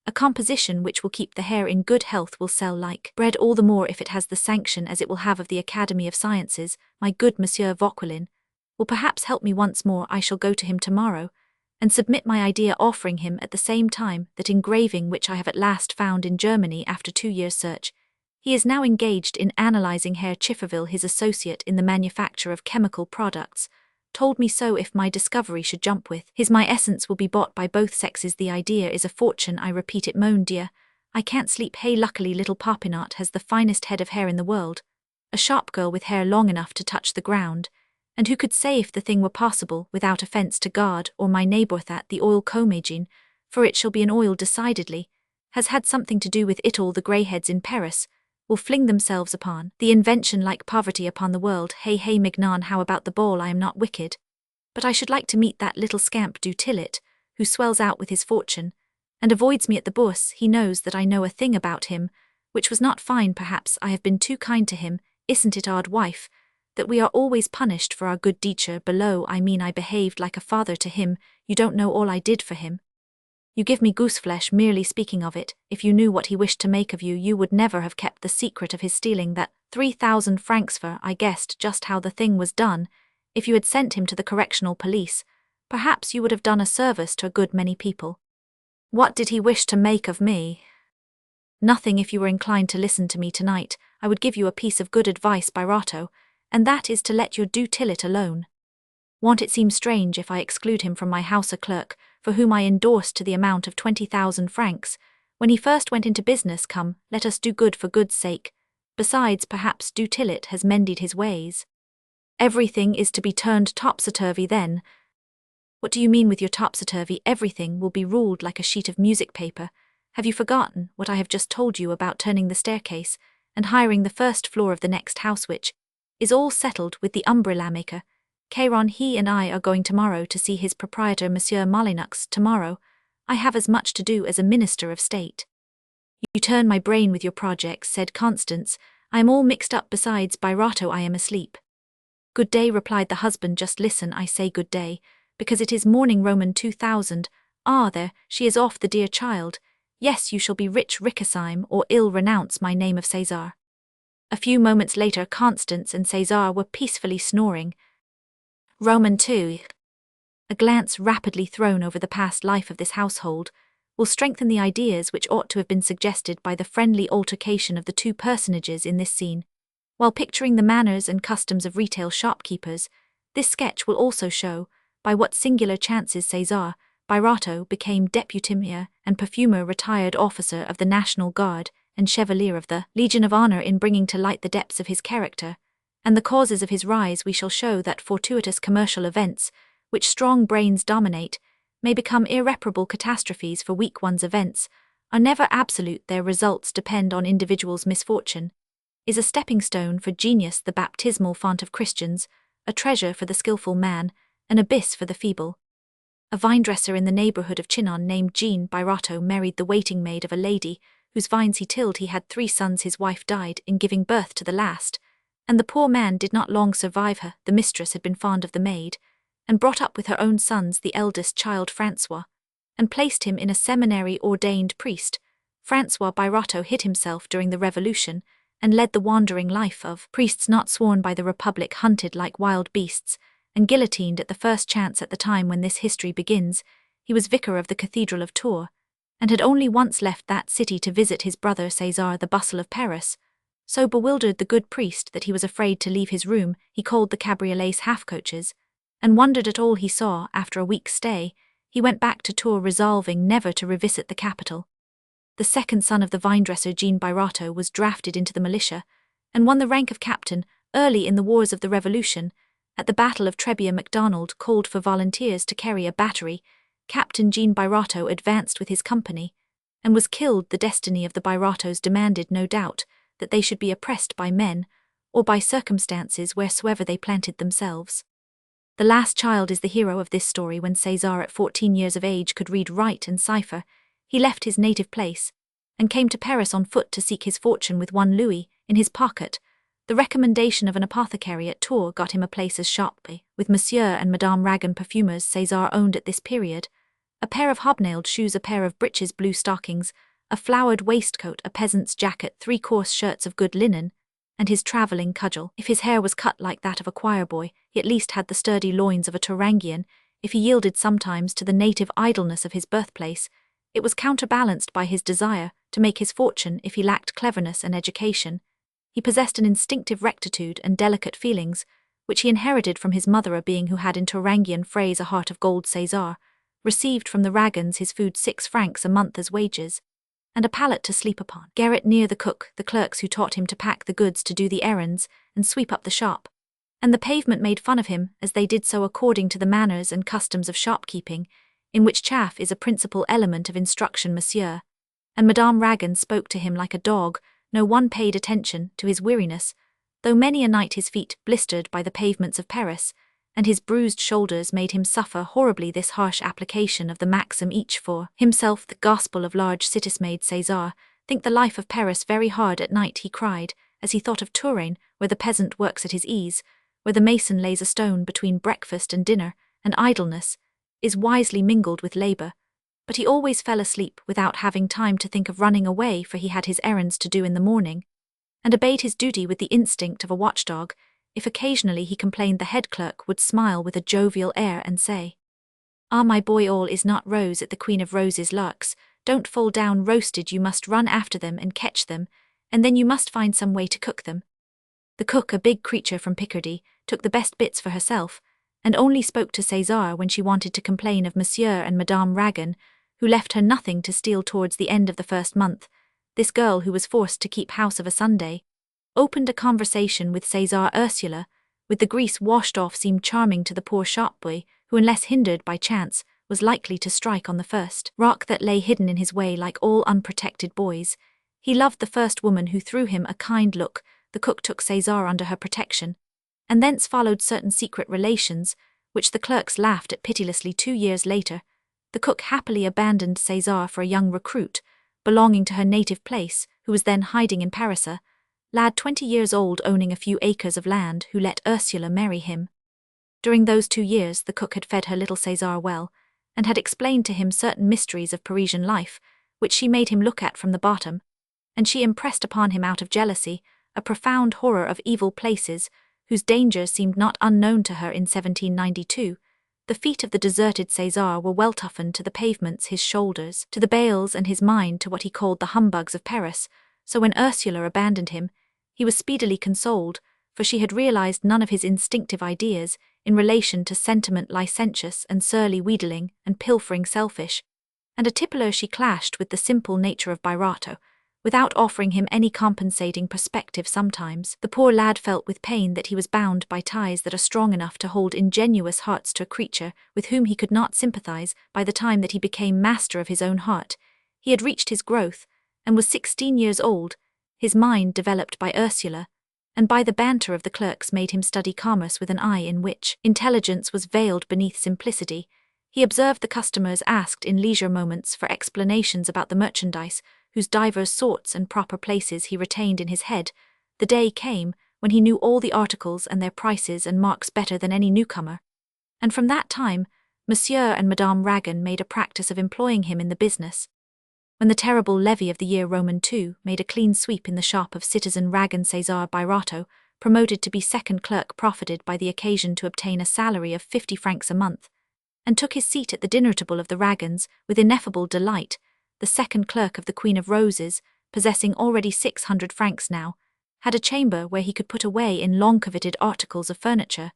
Speaker 1: A composition which will keep the hair in good health will sell like bread, all the more if it has the sanction as it will have of the Academy of Sciences. My good Monsieur Vauquelin will perhaps help me once more. I shall go to him tomorrow, and submit my idea, offering him at the same time that engraving which I have at last found in Germany after 2 years' search. He is now engaged in analyzing Herr Chifferville, his associate in the manufacture of chemical products, told me so if my discovery should jump with his my essence will be bought by both sexes. The idea is a fortune, I repeat it, moan dear. I can't sleep. Hey, luckily little Parpinat has the finest head of hair in the world, a sharp girl with hair long enough to touch the ground, and who could say if the thing were possible without offence to God or my neighbour that the oil comagene, for it shall be an oil decidedly, has had something to do with it. All the greyheads in Paris will fling themselves upon the invention like poverty upon the world. Hey, Mignon, how about the ball? I am not wicked, but I should like to meet that little scamp du Tillet, who swells out with his fortune, and avoids me at the Bourse. He knows that I know a thing about him, which was not fine. Perhaps I have been too kind to him, isn't it odd, wife, that we are always punished for our good deeds below? I mean, I behaved like a father to him. You don't know all I did for him. You give me gooseflesh merely speaking of it. If you knew what he wished to make of you, you would never have kept the secret of his stealing that 3,000 francs. For I guessed just how the thing was done. If you had sent him to the correctional police, perhaps you would have done a service to a good many people. What did he wish to make of me? Nothing. If you were inclined to listen to me tonight, I would give you a piece of good advice, Birotteau, and that is to let your du Tillet alone. Won't it seem strange if I exclude him from my house, a clerk, for whom I endorsed to the amount of 20,000 francs, when he first went into business? Come, let us do good for good's sake. Besides, perhaps du Tillet has mended his ways. Everything is to be turned topsy-turvy then. What do you mean with your topsy-turvy? Everything will be ruled like a sheet of music paper. Have you forgotten what I have just told you about turning the staircase, and hiring the first floor of the next house, which is all settled with the umbrella maker? Caron, he and I are going tomorrow to see his proprietor, Monsieur Molyneux. Tomorrow I have as much to do as a minister of state. You turn my brain with your projects, said Constance. I am all mixed up. Besides, Birotteau, I am asleep. Good day, replied the husband. Just listen, I say good day, because it is morning. Roman 2000. Ah, there, she is off, the dear child. Yes, you shall be rich, Ricasime, or ill renounce my name of César. A few moments later, Constance and César were peacefully snoring. Roman 2. A glance rapidly thrown over the past life of this household will strengthen the ideas which ought to have been suggested by the friendly altercation of the two personages in this scene. While picturing the manners and customs of retail shopkeepers, this sketch will also show by what singular chances César Birotteau became deputy and perfumer, retired officer of the National Guard, and Chevalier of the Legion of Honor. In bringing to light the depths of his character and the causes of his rise, we shall show that fortuitous commercial events, which strong brains dominate, may become irreparable catastrophes for weak ones. Events are never absolute, their results depend on individuals. Misfortune is a stepping stone for genius, the baptismal font of Christians, a treasure for the skillful man, an abyss for the feeble. A vinedresser in the neighbourhood of Chinon named Jean Birotteau married the waiting maid of a lady whose vines he tilled. He had 3 sons. His wife died in giving birth to the last, and the poor man did not long survive her. The mistress had been fond of the maid, and brought up with her own sons the eldest child, Francois, and placed him in a seminary ordained priest. Francois Birotteau hid himself during the Revolution, and led the wandering life of priests not sworn by the Republic, hunted like wild beasts, and guillotined at the first chance. At the time when this history begins, he was vicar of the Cathedral of Tours, and had only once left that city to visit his brother César. The bustle of Paris so bewildered the good priest that he was afraid to leave his room. He called the cabriolets half-coaches, and wondered at all he saw. After a week's stay, he went back to Tours, resolving never to revisit the capital. The second son of the vinedresser, Jean Birotteau, was drafted into the militia, and won the rank of captain early in the wars of the Revolution. At the Battle of Trebia, MacDonald called for volunteers to carry a battery. Captain Jean Birotteau advanced with his company, and was killed. The destiny of the Birotteaus demanded, no doubt, that they should be oppressed by men, or by circumstances wheresoever they planted themselves. The last child is the hero of this story. When César, at 14 years of age, could read, write, and cipher, he left his native place, and came to Paris on foot to seek his fortune with 1 louis in his pocket. The recommendation of an apothecary at Tours got him a place as shopboy with Monsieur and Madame Ragon, perfumers. César owned at this period a pair of hobnailed shoes, a pair of breeches, blue stockings, a flowered waistcoat, a peasant's jacket, 3 coarse shirts of good linen, and his travelling cudgel. If his hair was cut like that of a choir-boy, he at least had the sturdy loins of a Tourangian. If he yielded sometimes to the native idleness of his birthplace, it was counterbalanced by his desire to to make his fortune if he lacked cleverness and education. He possessed an instinctive rectitude and delicate feelings, which he inherited from his mother, a being who had in Tourangian phrase a heart of gold. César received from the Ragans his food 6 francs a month as wages, and a pallet to sleep upon. Garret near the cook, the clerks who taught him to pack the goods, to do the errands, and sweep up the shop. And the pavement made fun of him, as they did so according to the manners and customs of shopkeeping, in which chaff is a principal element of instruction. Monsieur and Madame Ragan spoke to him like a dog. No one paid attention to his weariness, though many a night his feet blistered by the pavements of Paris, and his bruised shoulders made him suffer horribly this harsh application of the maxim, each for himself, the gospel of large cities. Made César think the life of Paris very hard at night, he cried, as he thought of Touraine, where the peasant works at his ease, where the mason lays a stone between breakfast and dinner, and idleness is wisely mingled with labour. But he always fell asleep without having time to think of running away, for he had his errands to do in the morning, and obeyed his duty with the instinct of a watchdog. If occasionally he complained, the head clerk would smile with a jovial air and say, "Ah, my boy, all is not rose at the Queen of Roses' larks. Don't fall down roasted, you must run after them and catch them, and then you must find some way to cook them." The cook, a big creature from Picardy, took the best bits for herself, and only spoke to César when she wanted to complain of Monsieur and Madame Ragan, who left her nothing to steal. Towards the end of the first month, this girl, who was forced to keep house of a Sunday, opened a conversation with César. Ursula, with the grease washed off, seemed charming to the poor shopboy, who, unless hindered by chance, was likely to strike on the first rock that lay hidden in his way. Like all unprotected boys, he loved the first woman who threw him a kind look. The cook took César under her protection, and thence followed certain secret relations, which the clerks laughed at pitilessly. 2 years later, the cook happily abandoned César for a young recruit, belonging to her native place, who was then hiding in Paris, a lad 20 years old, owning a few acres of land, who let Ursula marry him. During those 2 years the cook had fed her little César well, and had explained to him certain mysteries of Parisian life, which she made him look at from the bottom, and she impressed upon him out of jealousy a profound horror of evil places, whose dangers seemed not unknown to her. In 1792, the feet of the deserted César were well toughened to the pavements, his shoulders to the bales, and his mind to what he called the humbugs of Paris. So when Ursula abandoned him, he was speedily consoled, for she had realized none of his instinctive ideas in relation to sentiment, licentious and surly, wheedling and pilfering, selfish and a tippler. She clashed with the simple nature of Birotteau, without offering him any compensating perspective. Sometimes the poor lad felt with pain that he was bound by ties that are strong enough to hold ingenuous hearts to a creature with whom he could not sympathize. By the time that he became master of his own heart, he had reached his growth, and was 16 years old. His mind, developed by Ursula, and by the banter of the clerks, made him study commerce with an eye in which intelligence was veiled beneath simplicity. He observed the customers, asked in leisure moments for explanations about the merchandise, whose divers sorts and proper places he retained in his head. The day came when he knew all the articles and their prices and marks better than any newcomer, and from that time Monsieur and Madame Ragan made a practice of employing him in the business. When the terrible levy of the year Roman II made a clean sweep in the shop of citizen Ragan, César Birotteau, promoted to be second clerk, profited by the occasion to obtain a salary of 50 francs a month, and took his seat at the dinner table of the Ragans with ineffable delight. The second clerk of the Queen of Roses, possessing already 600 francs now, had a chamber where he could put away in long-coveted articles of furniture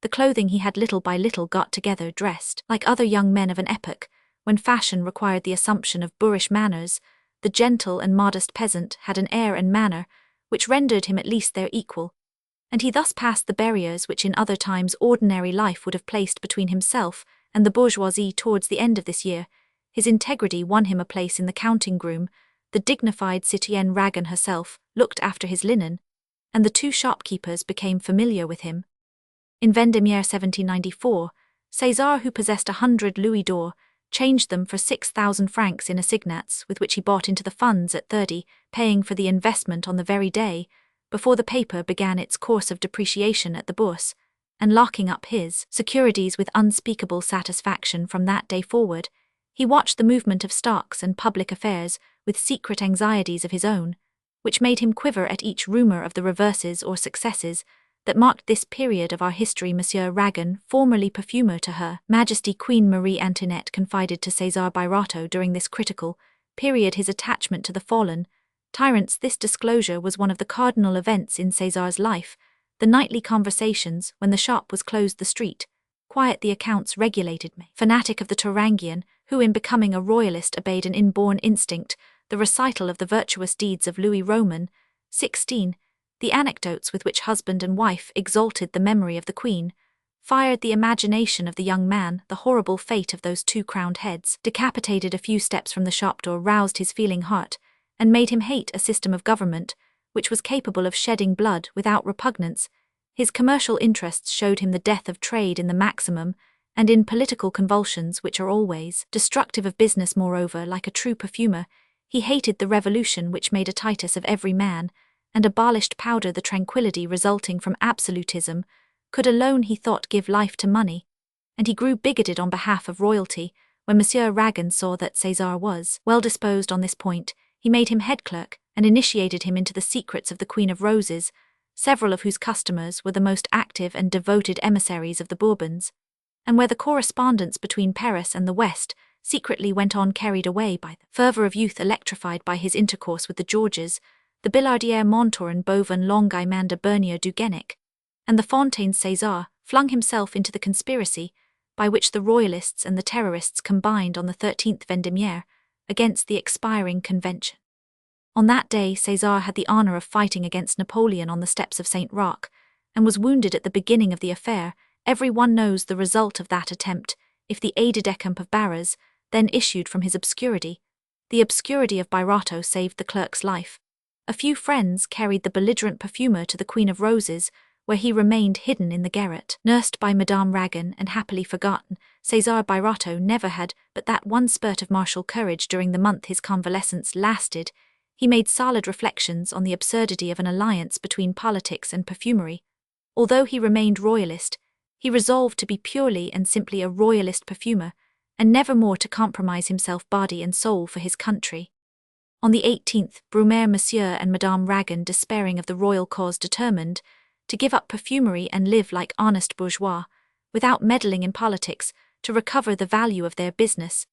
Speaker 1: the clothing he had little by little got together. Dressed like other young men of an epoch when fashion required the assumption of boorish manners, the gentle and modest peasant had an air and manner which rendered him at least their equal, and he thus passed the barriers which in other times ordinary life would have placed between himself and the bourgeoisie. Towards the end of this year, his integrity won him a place in the counting-room. The dignified citoyenne Ragan herself looked after his linen, and the 2 shopkeepers became familiar with him. In Vendémiaire 1794, César, who possessed 100 louis d'or, changed them for 6,000 francs in assignats, with which he bought into the funds at 30, paying for the investment on the very day before the paper began its course of depreciation at the Bourse, and locking up his securities with unspeakable satisfaction. From that day forward, he watched the movement of stocks and public affairs with secret anxieties of his own, which made him quiver at each rumour of the reverses or successes that marked this period of our history. Monsieur Ragan, formerly perfumer to Her Majesty Queen Marie Antoinette, confided to César Birotteau during this critical his attachment to the fallen tyrants. This disclosure was one of the cardinal events in César's life. The nightly conversations, when the shop was closed, the street quiet, the accounts regulated me. Fanatic of the Turangian, who in becoming a royalist obeyed an inborn instinct, the recital of the virtuous deeds of Louis Roman 16, the anecdotes with which husband and wife exalted the memory of the queen, fired the imagination of the young man. The horrible fate of those two crowned heads, decapitated a few steps from the shop door, roused his feeling heart, and made him hate a system of government which was capable of shedding blood without repugnance. His commercial interests showed him the death of trade in the maximum, and in political convulsions which are always destructive of business. Moreover, like a true perfumer, he hated the revolution which made a Titus of every man, and abolished powder. The tranquility resulting from absolutism could alone, he thought, give life to money, and he grew bigoted on behalf of royalty. When Monsieur Ragan saw that César was well disposed on this point, he made him head clerk, and initiated him into the secrets of the Queen of Roses, several of whose customers were the most active and devoted emissaries of the Bourbons, and where the correspondence between Paris and the West secretly went on, carried away by the fervour of youth, electrified by his intercourse with the Georges, the Billardière Montauran, Boven, Longueuil, Bernier du Guénic, and the Fontaine. César flung himself into the conspiracy by which the Royalists and the Terrorists combined on the 13th Vendémiaire against the expiring Convention. On that day César had the honour of fighting against Napoleon on the steps of St. Roch, and was wounded at the beginning of the affair. Every one knows the result of that attempt, if the aide-de-camp of Barras then issued from his obscurity. The obscurity of Birotteau saved the clerk's life. A few friends carried the belligerent perfumer to the Queen of Roses, where he remained hidden in the garret. Nursed by Madame Ragan and happily forgotten, César Birotteau never had but that one spurt of martial courage during the month his convalescence lasted. He made solid reflections on the absurdity of an alliance between politics and perfumery. Although he remained royalist, he resolved to be purely and simply a royalist perfumer, and never more to compromise himself body and soul for his country. On the 18th, Brumaire, Monsieur and Madame Ragan, despairing of the royal cause, determined to give up perfumery and live like honest bourgeois, without meddling in politics, to recover the value of their business.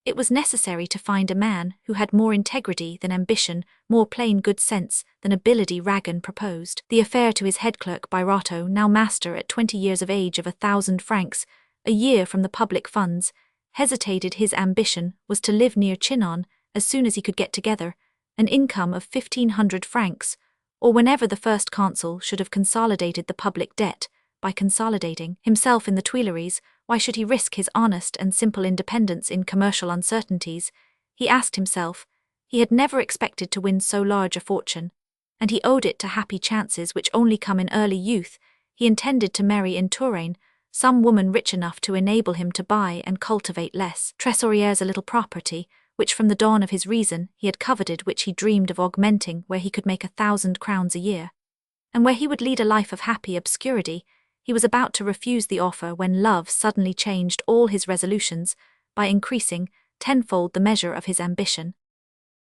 Speaker 1: It was necessary to find a man who had more integrity than ambition, more plain good sense than ability. Ragan proposed the affair to his head clerk Birotteau, now master at 20 years of age of 1,000 francs a year from the public funds. Hesitated. His ambition was to live near Chinon as soon as he could get together an income of 1,500 francs, or whenever the first consul should have consolidated the public debt by consolidating himself in the Tuileries. Why should he risk his honest and simple independence in commercial uncertainties? He asked himself. He had never expected to win so large a fortune, and he owed it to happy chances which only come in early youth. He intended to marry in Touraine some woman rich enough to enable him to buy and cultivate less Trésorières, a little property, which from the dawn of his reason he had coveted, which he dreamed of augmenting, where he could make 1,000 crowns a year, and where he would lead a life of happy obscurity. He was about to refuse the offer when love suddenly changed all his resolutions by increasing tenfold the measure of his ambition.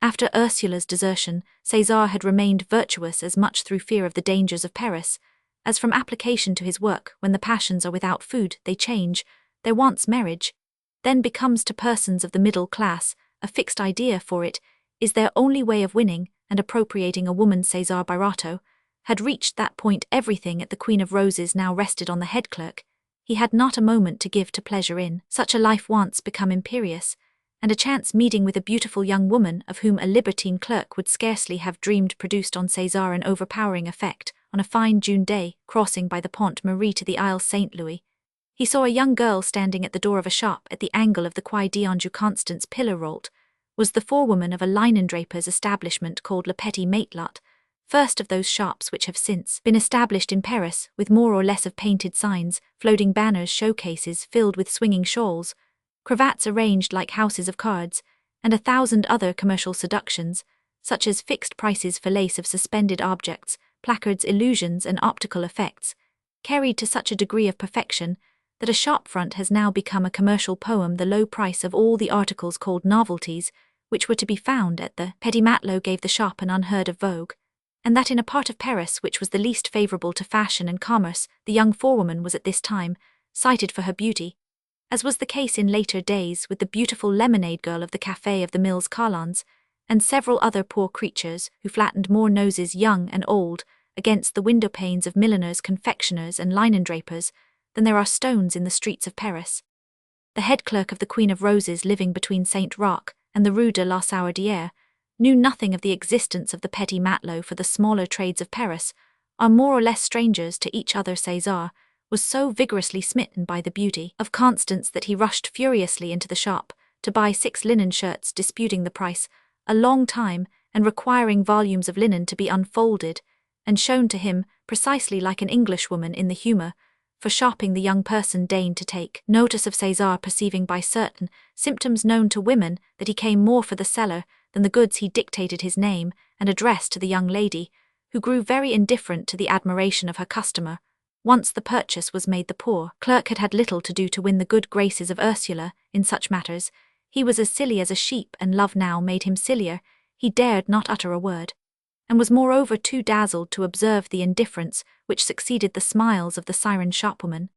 Speaker 1: After Ursula's desertion, César had remained virtuous as much through fear of the dangers of Paris as from application to his work. When the passions are without food, they change. Their wants marriage then becomes to persons of the middle class a fixed idea, for it is their only way of winning and appropriating a woman. César Birotteau had reached that point. Everything at the Queen of Roses now rested on the head clerk. He had not a moment to give to pleasure in such a life once become imperious, and a chance meeting with a beautiful young woman of whom a libertine clerk would scarcely have dreamed produced on César an overpowering effect. On a fine June day, crossing by the Pont Marie to the Isle Saint Louis, he saw a young girl standing at the door of a shop at the angle of the Quai d'Anjou. Constance Pillerot was the forewoman of a linen-draper's establishment called Le Petit Matelot, first of those shops which have since been established in Paris, with more or less of painted signs, floating banners, showcases filled with swinging shawls, cravats arranged like houses of cards, and 1,000 other commercial seductions, such as fixed prices for lace of suspended objects, placards, illusions and optical effects, carried to such a degree of perfection that a shop front has now become a commercial poem. The low price of all the articles called novelties, which were to be found at the Petit Matelot, gave the shop an unheard of vogue, and that in a part of Paris which was the least favourable to fashion and commerce. The young forewoman was at this time cited for her beauty, as was the case in later days with the beautiful lemonade girl of the Café of the Mills Carlans, and several other poor creatures who flattened more noses young and old against the window panes of milliners, confectioners, and linen-drapers than there are stones in the streets of Paris. The head clerk of the Queen of Roses, living between Saint Roch and the Rue de la Saudière, knew nothing of the existence of the petty matelot for the smaller trades of Paris, are more or less strangers to each other. César was so vigorously smitten by the beauty of Constance that he rushed furiously into the shop to buy 6 linen shirts, disputing the price a long time and requiring volumes of linen to be unfolded and shown to him, precisely like an Englishwoman in the humour for shopping. The young person deigned to take notice of César, perceiving by certain symptoms known to women that he came more for the seller than the goods. He dictated his name and address to the young lady, who grew very indifferent to the admiration of her customer. Once the purchase was made, the poor clerk had little to do to win the good graces of Ursula in such matters. He was as silly as a sheep, and love now made him sillier. He dared not utter a word, and was moreover too dazzled to observe the indifference which succeeded the smiles of the siren shopwoman.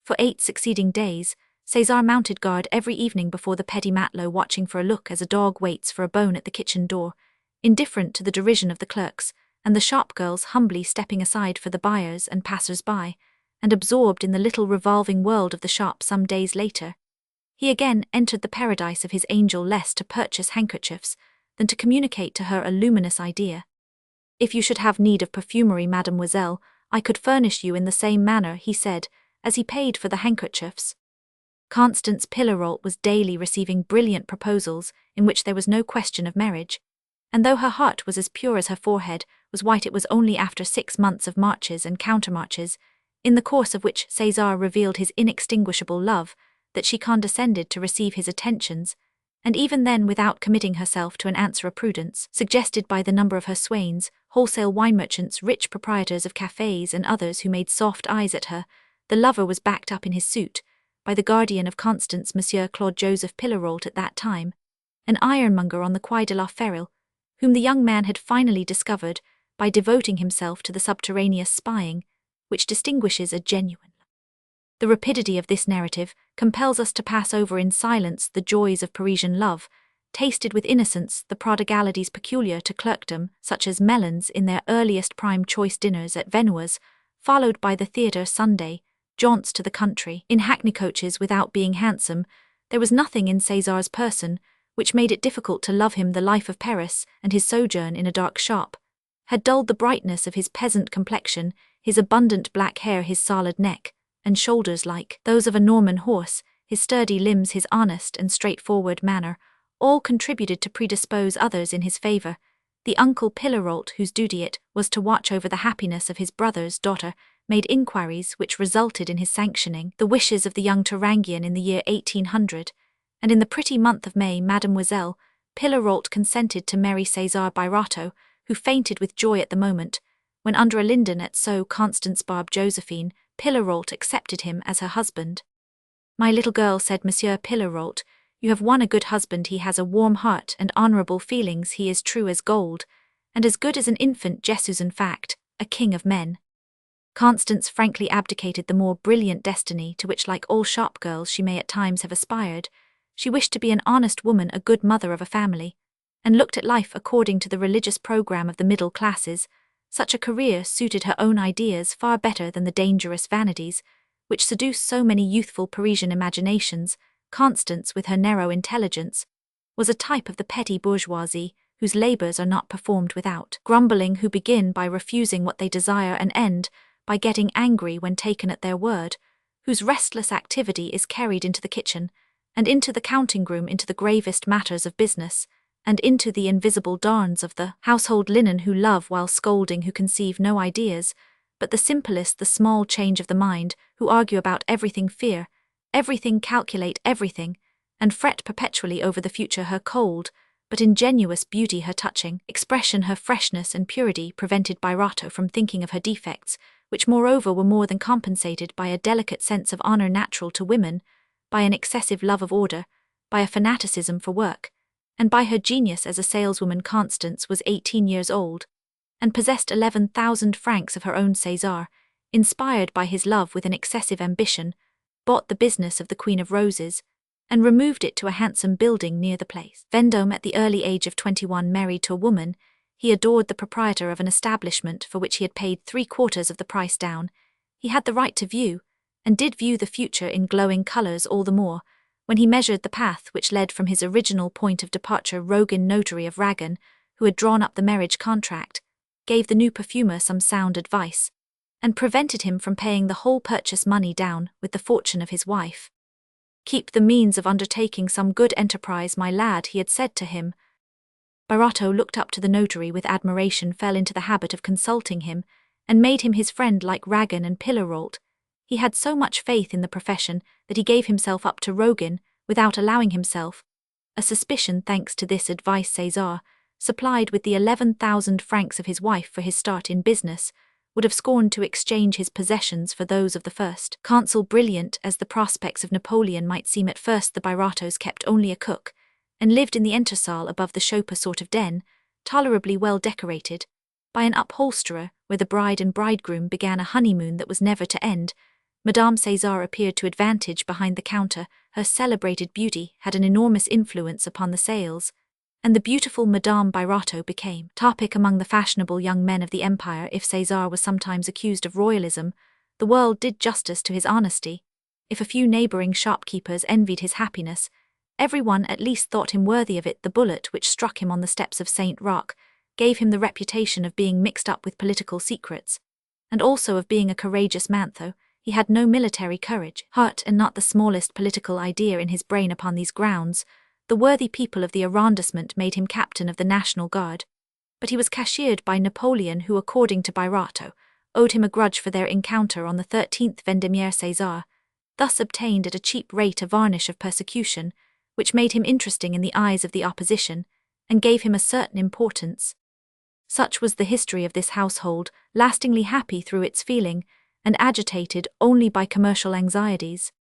Speaker 1: For 8 succeeding days, César mounted guard every evening before the petty matelot, watching for a look as a dog waits for a bone at the kitchen door, indifferent to the derision of the clerks and the shop girls, humbly stepping aside for the buyers and passers-by, and absorbed in the little revolving world of the shop. Some days later, he again entered the paradise of his angel, less to purchase handkerchiefs than to communicate to her a luminous idea. "If you should have need of perfumery, mademoiselle, I could furnish you in the same manner," he said, as he paid for the handkerchiefs. Constance Pillarolt was daily receiving brilliant proposals in which there was no question of marriage, and though her heart was as pure as her forehead was white, it was only after 6 months of marches and countermarches, in the course of which César revealed his inextinguishable love, that she condescended to receive his attentions, and even then without committing herself to an answer. A prudence suggested by the number of her swains, wholesale wine merchants, rich proprietors of cafés, and others who made soft eyes at her. The lover was backed up in his suit by the guardian of Constance, Monsieur Claude Joseph Pillarolt, at that time an ironmonger on the Quai de la Ferrille, whom the young man had finally discovered by devoting himself to the subterraneous spying which distinguishes a genuine. The rapidity of this narrative compels us to pass over in silence the joys of Parisian love, tasted with innocence, the prodigalities peculiar to clerkdom, such as melons in their earliest prime, choice dinners at Venoise, followed by the theatre Sunday, jaunts to the country in hackney coaches without being handsome. There was nothing in César's person which made it difficult to love him. The life of Paris and his sojourn in a dark shop had dulled the brightness of his peasant complexion, his abundant black hair, his solid neck and shoulders like those of a Norman horse, his sturdy limbs, his honest and straightforward manner, all contributed to predispose others in his favour. The uncle Pillarolt, whose duty it was to watch over the happiness of his brother's daughter, made inquiries which resulted in his sanctioning the wishes of the young Thurangian in the year 1800, and in the pretty month of May Mademoiselle Pillarolt consented to marry César Birotteau, who fainted with joy at the moment, when under a linden at Sceaux. Constance Barbe Josephine Pillarolt accepted him as her husband. "My little girl," said Monsieur Pillarolt, "you have won a good husband. He has a warm heart and honourable feelings. He is true as gold, and as good as an infant Jesus, in fact, a king of men." Constance frankly abdicated the more brilliant destiny to which, like all shop girls, she may at times have aspired. She wished to be an honest woman, a good mother of a family, and looked at life according to the religious programme of the middle classes. Such a career suited her own ideas far better than the dangerous vanities which seduce so many youthful Parisian imaginations. Constance, with her narrow intelligence, was a type of the petty bourgeoisie, whose labours are not performed without grumbling, who begin by refusing what they desire and end by getting angry when taken at their word, whose restless activity is carried into the kitchen, and into the counting-room, into the gravest matters of business, and into the invisible darns of the household linen, who love while scolding, who conceive no ideas but the simplest, the small change of the mind, who argue about everything, fear everything, calculate everything, and fret perpetually over the future. Her cold but ingenuous beauty, her touching expression, her freshness and purity prevented Birotteau from thinking of her defects, which moreover were more than compensated by a delicate sense of honour natural to women, by an excessive love of order, by a fanaticism for work, and by her genius as a saleswoman. Constance was 18 years old, and possessed 11,000 francs of her own. César, inspired by his love with an excessive ambition, bought the business of the Queen of Roses, and removed it to a handsome building near the place. Vendôme, at the early age of 21, married to a woman. He adored the proprietor of an establishment for which he had paid 3/4 of the price down. He had the right to view, and did view the future in glowing colours all the more, when he measured the path which led from his original point of departure. Rogan, notary of Ragan, who had drawn up the marriage contract, gave the new perfumer some sound advice, and prevented him from paying the whole purchase money down with the fortune of his wife. "Keep the means of undertaking some good enterprise, my lad," he had said to him. Birotteau looked up to the notary with admiration, fell into the habit of consulting him, and made him his friend like Ragan and Pillarolt. He had so much faith in the profession that he gave himself up to Rogan without allowing himself a suspicion. Thanks to this advice, Cesar, supplied with the 11,000 francs of his wife for his start in business, would have scorned to exchange his possessions for those of the first counsel. Brilliant as the prospects of Napoleon might seem at first, the Birotteaus kept only a cook, and lived in the entresol above the chopper sort of den, tolerably well decorated, by an upholsterer, where the bride and bridegroom began a honeymoon that was never to end. Madame Cesar appeared to advantage behind the counter. Her celebrated beauty had an enormous influence upon the sales, and the beautiful Madame Birotteau became topic among the fashionable young men of the empire. If Cesar was sometimes accused of royalism, the world did justice to his honesty. If a few neighbouring shopkeepers envied his happiness, everyone at least thought him worthy of it. The bullet which struck him on the steps of St. Roch gave him the reputation of being mixed up with political secrets, and also of being a courageous man, though he had no military courage, heart, and not the smallest political idea in his brain. Upon these grounds, the worthy people of the arrondissement made him captain of the National Guard, but he was cashiered by Napoleon, who, according to Birotteau, owed him a grudge for their encounter on the 13th Vendémiaire. César thus obtained at a cheap rate a varnish of persecution, which made him interesting in the eyes of the opposition, and gave him a certain importance. Such was the history of this household, lastingly happy through its feeling, and agitated only by commercial anxieties.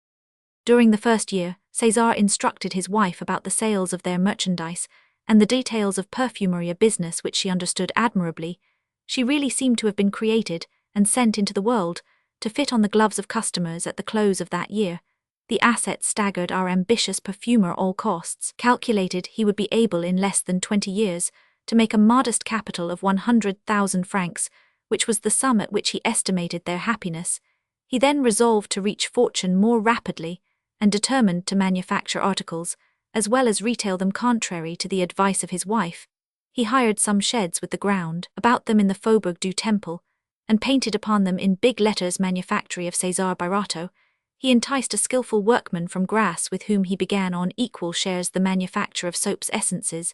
Speaker 1: During the first year, César instructed his wife about the sales of their merchandise and the details of perfumery, a business which she understood admirably. She really seemed to have been created and sent into the world to fit on the gloves of customers. At the close of that year, the assets staggered our ambitious perfumer. All costs calculated, he would be able in less than 20 years to make a modest capital of 100,000 francs, which was the sum at which he estimated their happiness. He then resolved to reach fortune more rapidly, and determined to manufacture articles, as well as retail them. Contrary to the advice of his wife, he hired some sheds with the ground about them in the Faubourg du Temple, and painted upon them in big letters "Manufactory of César Birotteau." He enticed a skilful workman from Grasse, with whom he began on equal shares the manufacture of soaps, essences,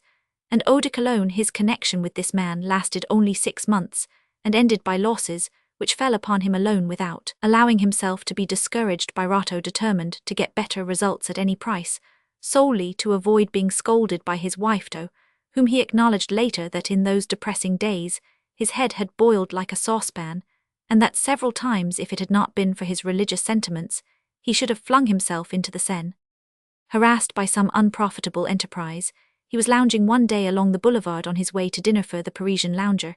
Speaker 1: and eau de cologne. His connection with this man lasted only 6 months, and ended by losses which fell upon him alone. Without allowing himself to be discouraged, Birotteau determined to get better results at any price, solely to avoid being scolded by his wife, whom he acknowledged later that in those depressing days his head had boiled like a saucepan, and that several times, if it had not been for his religious sentiments, he should have flung himself into the Seine. Harassed by some unprofitable enterprise, he was lounging one day along the boulevard on his way to dinner. For the Parisian lounger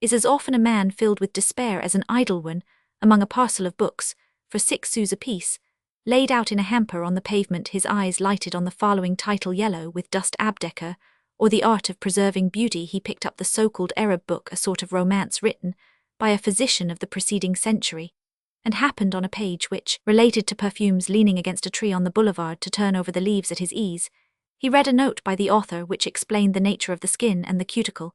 Speaker 1: is as often a man filled with despair as an idle one. Among a parcel of books, for 6 sous apiece, laid out in a hamper on the pavement, his eyes lighted on the following title: Yellow with Dust, Abdeker, or The Art of Preserving Beauty. He picked up the so-called Arab book, a sort of romance written by a physician of the preceding century, and happened on a page which related to perfumes. Leaning against a tree on the boulevard to turn over the leaves at his ease, he read a note by the author which explained the nature of the skin and the cuticle,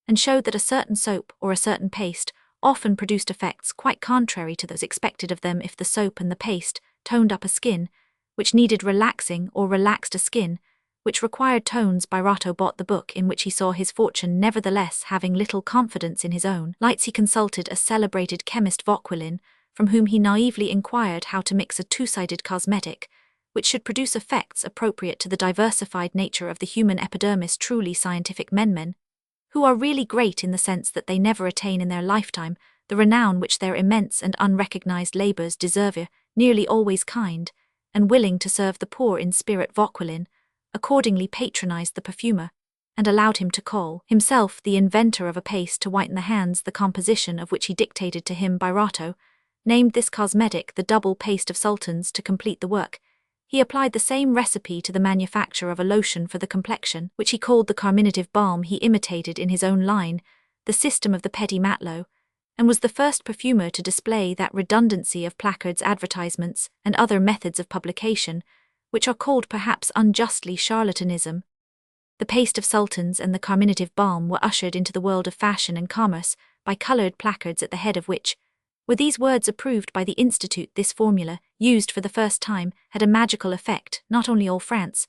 Speaker 1: and showed that a certain soap or a certain paste often produced effects quite contrary to those expected of them. If the soap and the paste toned up a skin which needed relaxing, or relaxed a skin which required tones, Birotteau bought the book, in which he saw his fortune. Nevertheless, having little confidence in his own lights, he consulted a celebrated chemist, Vauquelin, from whom he naively inquired how to mix a two-sided cosmetic which should produce effects appropriate to the diversified nature of the human epidermis. Truly scientific men, who are really great in the sense that they never attain in their lifetime the renown which their immense and unrecognized labors deserve, are nearly always kind and willing to serve the poor in spirit. Vauquelin accordingly patronized the perfumer, and allowed him to call himself the inventor of a paste to whiten the hands, the composition of which he dictated to him. Birotteau named this cosmetic the double paste of sultans to complete the work. He applied the same recipe to the manufacture of a lotion for the complexion, which he called the carminative balm. He imitated in his own line the system of the petit matelot, and was the first perfumer to display that redundancy of placards, advertisements, and other methods of publication, which are called perhaps unjustly charlatanism. The paste of sultans and the carminative balm were ushered into the world of fashion and commerce by coloured placards at the head of which were these words approved by the Institute. This formula, used for the first time, had a magical effect. Not only all France,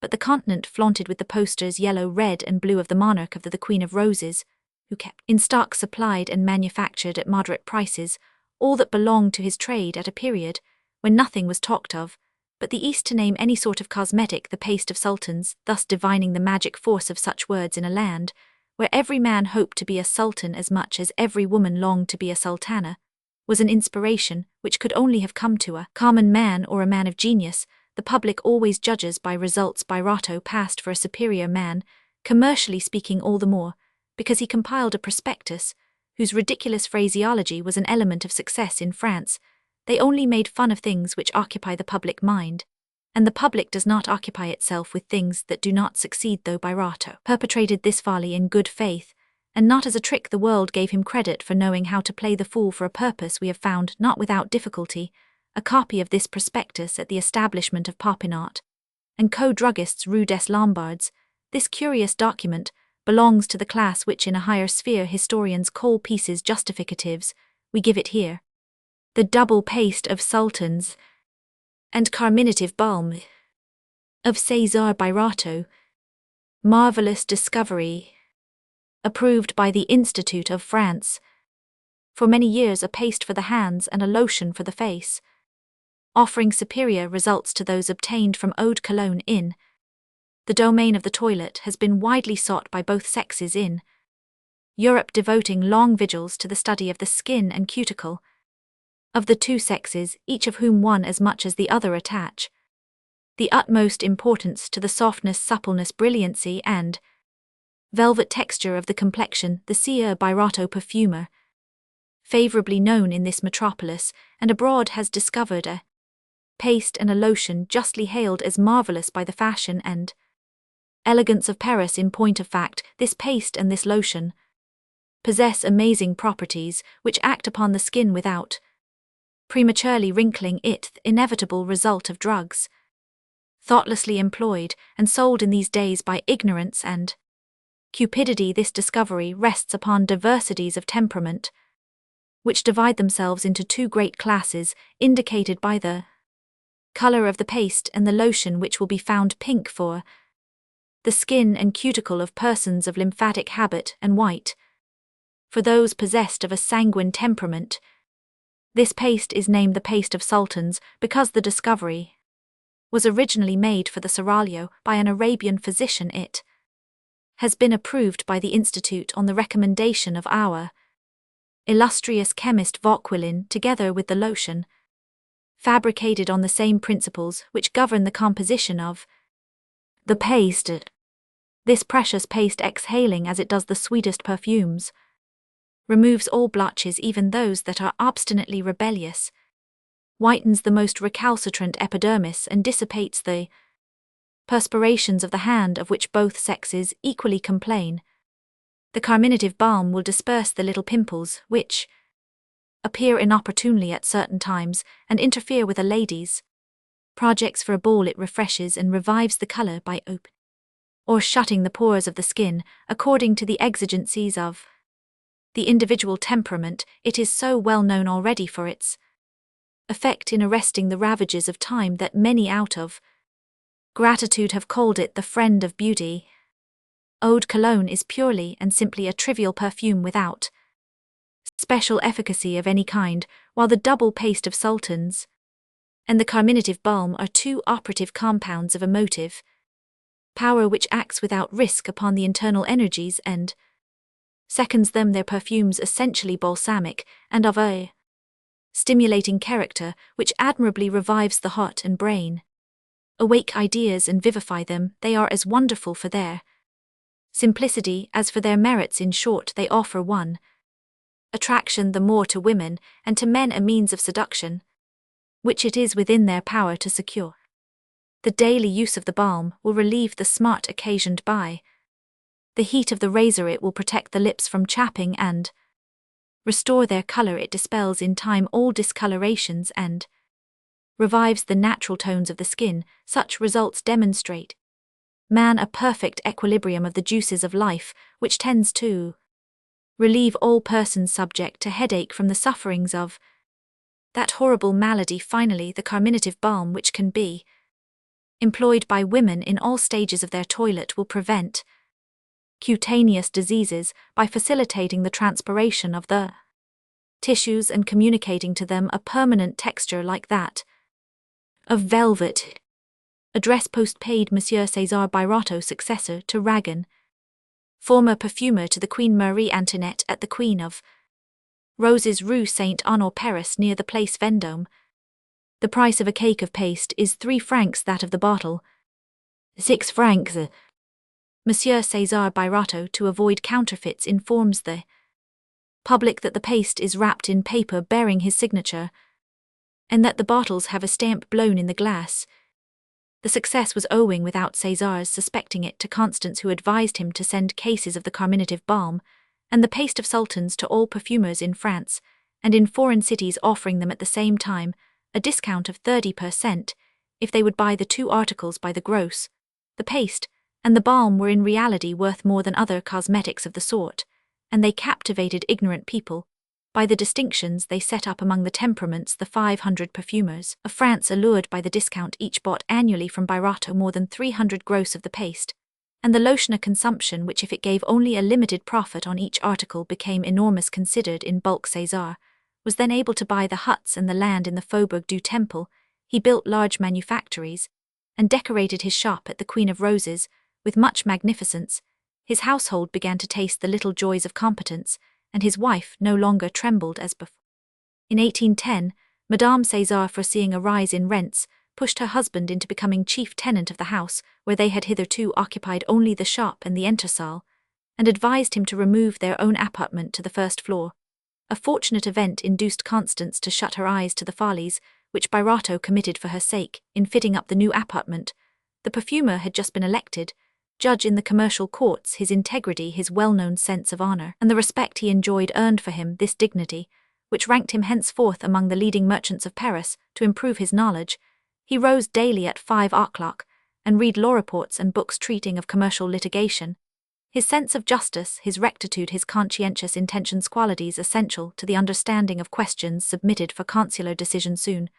Speaker 1: but the continent flaunted with the posters yellow, red, and blue of the monarch of the Queen of Roses, who kept in stock, supplied and manufactured at moderate prices all that belonged to his trade at a period when nothing was talked of but the East to name any sort of cosmetic the paste of sultans, thus divining the magic force of such words in a land where every man hoped to be a sultan as much as every woman longed to be a sultana, was an inspiration which could only have come to a common man or a man of genius. The public always judges by results. Birotteau passed for a superior man, commercially speaking all the more, because he compiled a prospectus, whose ridiculous phraseology was an element of success in France. They only made fun of things which occupy the public mind, and the public does not occupy itself with things that do not succeed. Though Birotteau perpetrated this folly in good faith, and not as a trick, the world gave him credit for knowing how to play the fool for a purpose. We have found, not without difficulty, a copy of this prospectus at the establishment of Popinot and co-druggists Rue des Lombards. This curious document belongs to the class which in a higher sphere historians call pieces justificatives. We give it here. The double paste of sultans and carminative balm of César Birotteau. Marvelous discovery. Approved by the Institute of France. For many years a paste for the hands and a lotion for the face, offering superior results to those obtained from eau de cologne in the domain of the toilet, has been widely sought by both sexes in Europe, devoting long vigils to the study of the skin and cuticle of the two sexes, each of whom one as much as the other attach the utmost importance to the softness, suppleness, brilliancy, and velvet texture of the complexion. The César Birotteau perfumer, favourably known in this metropolis and abroad, has discovered a paste and a lotion justly hailed as marvellous by the fashion and elegance of Paris. In point of fact, this paste and this lotion possess amazing properties which act upon the skin without prematurely wrinkling it, the inevitable result of drugs thoughtlessly employed and sold in these days by ignorance and cupidity. This discovery rests upon diversities of temperament, which divide themselves into two great classes, indicated by the colour of the paste and the lotion, which will be found pink for the skin and cuticle of persons of lymphatic habit, and white for those possessed of a sanguine temperament. This paste is named the paste of sultans because the discovery was originally made for the seraglio by an Arabian physician. It has been approved by the Institute on the recommendation of our illustrious chemist Vauquelin, together with the lotion, fabricated on the same principles which govern the composition of the paste. This precious paste, exhaling as it does the sweetest perfumes, removes all blotches, even those that are obstinately rebellious, whitens the most recalcitrant epidermis, and dissipates the perspirations of the hand, of which both sexes equally complain. The carminative balm will disperse the little pimples which appear inopportunely at certain times and interfere with a lady's projects for a ball. It refreshes and revives the colour by opening or shutting the pores of the skin, according to the exigencies of the individual temperament. It is so well known already for its effect in arresting the ravages of time that many, out of gratitude, have called it the friend of beauty. Eau de cologne is purely and simply a trivial perfume without special efficacy of any kind, while the double paste of sultans and the carminative balm are two operative compounds of emotive power which acts without risk upon the internal energies and seconds them. Their perfumes essentially balsamic and of a stimulating character which admirably revives the heart and brain, awake ideas and vivify them. They are as wonderful for their simplicity as for their merits. In short, they offer one attraction the more to women, and to men a means of seduction, which it is within their power to secure. The daily use of the balm will relieve the smart occasioned by the heat of the razor. It will protect the lips from chapping and restore their color. It dispels in time all discolorations and revives the natural tones of the skin. Such results demonstrate man a perfect equilibrium of the juices of life, which tends to relieve all persons subject to headache from the sufferings of that horrible malady. Finally, the carminative balm, which can be employed by women in all stages of their toilet, will prevent cutaneous diseases by facilitating the transpiration of the tissues and communicating to them a permanent texture like that of velvet. Address post-paid Monsieur César Birotteau, successor to Ragan, former perfumer to the Queen Marie Antoinette, at the Queen of Roses, Rue Saint-Honore, Paris, near the Place Vendôme. The price of a cake of paste is 3 francs, that of the bottle 6 francs. Monsieur César Birotteau, to avoid counterfeits, informs the public that the paste is wrapped in paper bearing his signature, and that the bottles have a stamp blown in the glass. The success was owing, without César's suspecting it, to Constance, who advised him to send cases of the carminative balm and the paste of sultans to all perfumers in France and in foreign cities, offering them at the same time a discount of 30% if they would buy the 2 articles by the gross. The paste and the balm were in reality worth more than other cosmetics of the sort, and they captivated ignorant people by the distinctions they set up among the temperaments. The 500 perfumers of France, allured by the discount, each bought annually from Birotteau more than 300 gross of the paste, and the lotioner consumption, which, if it gave only a limited profit on each article, became enormous considered in bulk. César was then able to buy the huts and the land in the Faubourg du Temple. He built large manufactories and decorated his shop at the Queen of Roses with much magnificence. His household began to taste the little joys of competence, and his wife no longer trembled as before. In 1810, Madame César, foreseeing a rise in rents, pushed her husband into becoming chief tenant of the house, where they had hitherto occupied only the shop and the entresol, and advised him to remove their own apartment to the first floor. A fortunate event induced Constance to shut her eyes to the follies which Birotteau committed for her sake in fitting up the new apartment. The perfumer had just been elected judge in the commercial courts. His integrity, his well-known sense of honor, and the respect he enjoyed earned for him this dignity, which ranked him henceforth among the leading merchants of Paris. To improve his knowledge, he rose daily at 5 o'clock and read law reports and books treating of commercial litigation. His sense of justice, his rectitude, his conscientious intentions, qualities essential to the understanding of questions submitted for consular decision, soon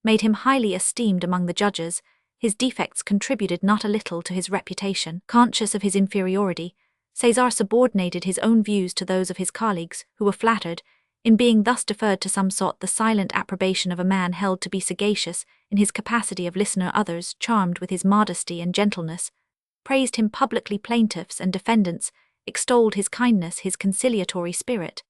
Speaker 1: made him highly esteemed among the judges. His defects contributed not a little to his reputation. Conscious of his inferiority, César subordinated his own views to those of his colleagues, who were flattered, in being thus deferred to some, sought the silent approbation of a man held to be sagacious in his capacity of listener. Others, charmed with his modesty and gentleness, praised him publicly. Plaintiffs and defendants extolled his kindness, his conciliatory spirit,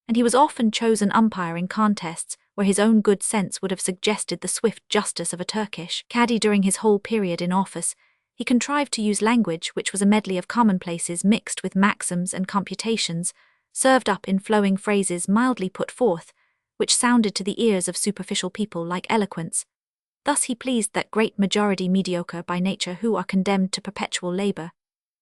Speaker 1: and he was often chosen umpire in contests where his own good sense would have suggested the swift justice of a Turkish caddy. During his whole period in office, he contrived to use language which was a medley of commonplaces mixed with maxims and computations, served up in flowing phrases mildly put forth, which sounded to the ears of superficial people like eloquence. Thus he pleased that great majority mediocre by nature who are condemned to perpetual labor,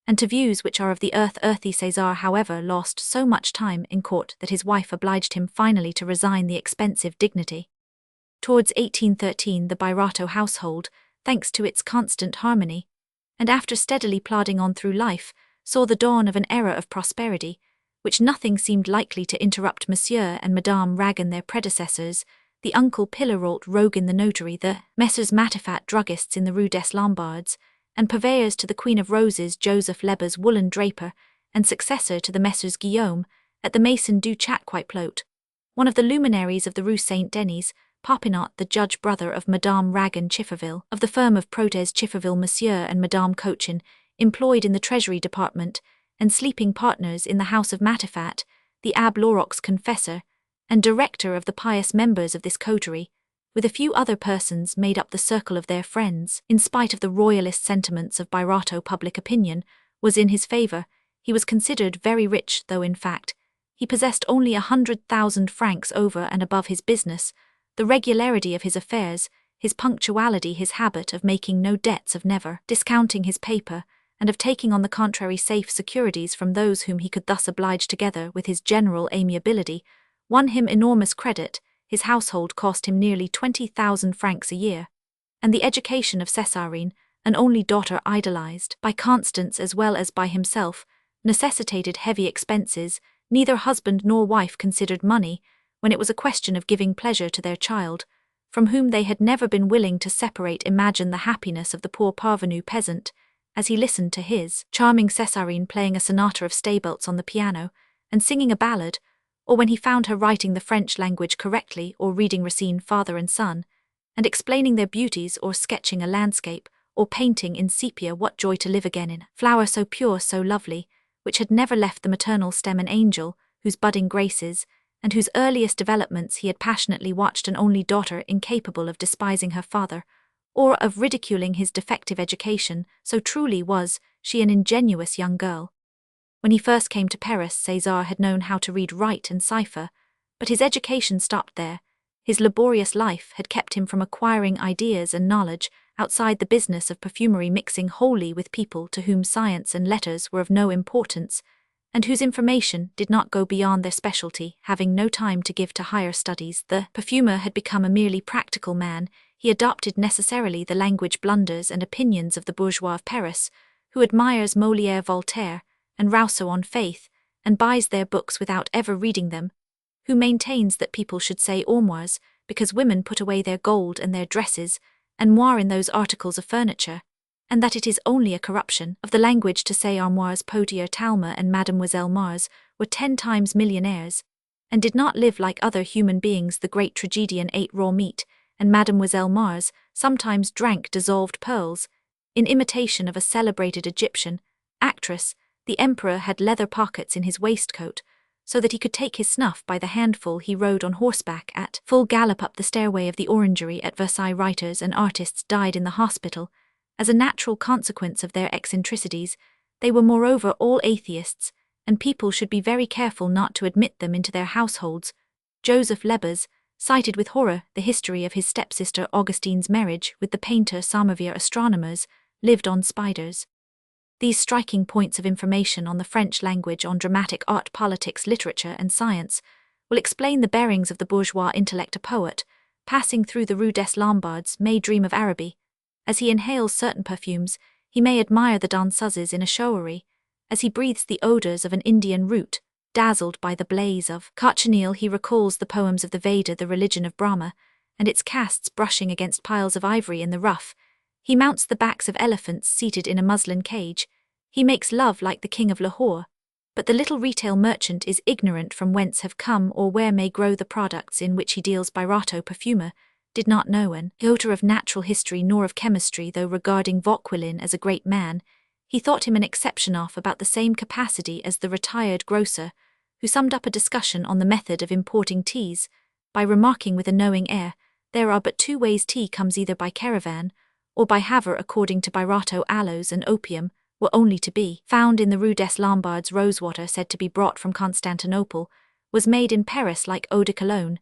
Speaker 1: and to views which are of the earthy. César, however, lost so much time in court that his wife obliged him finally to resign the expensive dignity. Towards 1813, the Birotteau household, thanks to its constant harmony, and after steadily plodding on through life, saw the dawn of an era of prosperity, which nothing seemed likely to interrupt. Monsieur and Madame Ragan, their predecessors, the uncle Pillarolt Rogan the notary, the Messrs. Matifat, druggists in the Rue des Lombards, and purveyors to the Queen of Roses, Joseph Leber's woolen draper, and successor to the Messrs. Guillaume, at the Maison du Chat-Quite-Plot, one of the luminaries of the Rue Saint-Denis, Popinot, the judge brother of Madame Ragan Chifferville, of the firm of Protez Chifferville, Monsieur and Madame Cochin, employed in the Treasury Department, and sleeping partners in the house of Matifat, the Abbé Loroc's confessor, and director of the pious members of this coterie, with a few other persons, made up the circle of their friends. In spite of the royalist sentiments of Birotteau, public opinion was in his favor. He was considered very rich, though in fact He possessed only 100,000 francs over and above his business, the regularity of his affairs, his punctuality, his habit of making no debts, of never discounting his paper, and of taking on the contrary safe securities from those whom he could thus oblige, together with his general amiability, won him enormous credit. His household cost him nearly 20,000 francs a year, and the education of Césarine, an only daughter idolized by Constance as well as by himself, necessitated heavy expenses. Neither husband nor wife considered money when it was a question of giving pleasure to their child, from whom they had never been willing to separate. Imagine the happiness of the poor parvenu peasant as he listened to his charming Césarine playing a sonata of Staubelt's on the piano and singing a ballad, or when he found her writing the French language correctly, or reading Racine father and son, and explaining their beauties, or sketching a landscape, or painting in sepia. What joy to live again in flower so pure, so lovely, which had never left the maternal stem, an angel, whose budding graces, and whose earliest developments he had passionately watched, an only daughter incapable of despising her father, or of ridiculing his defective education. So truly was she an ingenuous young girl. When he first came to Paris, César had known how to read, write, and cipher, but his education stopped there. His laborious life had kept him from acquiring ideas and knowledge outside the business of perfumery, mixing wholly with people to whom science and letters were of no importance, and whose information did not go beyond their specialty. Having no time to give to higher studies, the perfumer had become a merely practical man. He adopted necessarily the language, blunders, and opinions of the bourgeois of Paris, who admires Molière, Voltaire, and Rousseau on faith, and buys their books without ever reading them, who maintains that people should say armoires, because women put away their gold and their dresses, and moire in those articles of furniture, and that it is only a corruption of the language to say armoires. Potier Talma and Mademoiselle Mars were 10 times millionaires, and did not live like other human beings. The great tragedian ate raw meat, and Mademoiselle Mars sometimes drank dissolved pearls. In imitation of a celebrated Egyptian actress, the emperor had leather pockets in his waistcoat, so that he could take his snuff by the handful. He rode on horseback at full gallop up the stairway of the orangery at Versailles. Writers and artists died in the hospital. As a natural consequence of their eccentricities, they were moreover all atheists, and people should be very careful not to admit them into their households. Joseph Lebas cited with horror the history of his stepsister Augustine's marriage with the painter Samovier. Astronomers lived on spiders. These striking points of information on the French language, on dramatic art, politics, literature, and science will explain the bearings of the bourgeois intellect. A poet, passing through the Rue des Lombards, may dream of Araby. As he inhales certain perfumes, he may admire the danseuses in a showery. As he breathes the odors of an Indian root, dazzled by the blaze of cochineal, he recalls the poems of the Veda, the religion of Brahma, and its castes brushing against piles of ivory in the rough. He mounts the backs of elephants seated in a muslin cage. He makes love like the king of Lahore. But the little retail merchant is ignorant from whence have come or where may grow the products in which he deals. Birotteau, perfumer, did not know an iota of natural history nor of chemistry, though regarding Vauquelin as a great man, he thought him an exception, of about the same capacity as the retired grocer, who summed up a discussion on the method of importing teas by remarking with a knowing air, "There are but 2 ways tea comes, either by caravan or by Havre." According to Birotteau, aloes and opium were only to be found in the Rue des Lombards. Rosewater, said to be brought from Constantinople, was made in Paris like eau de Cologne.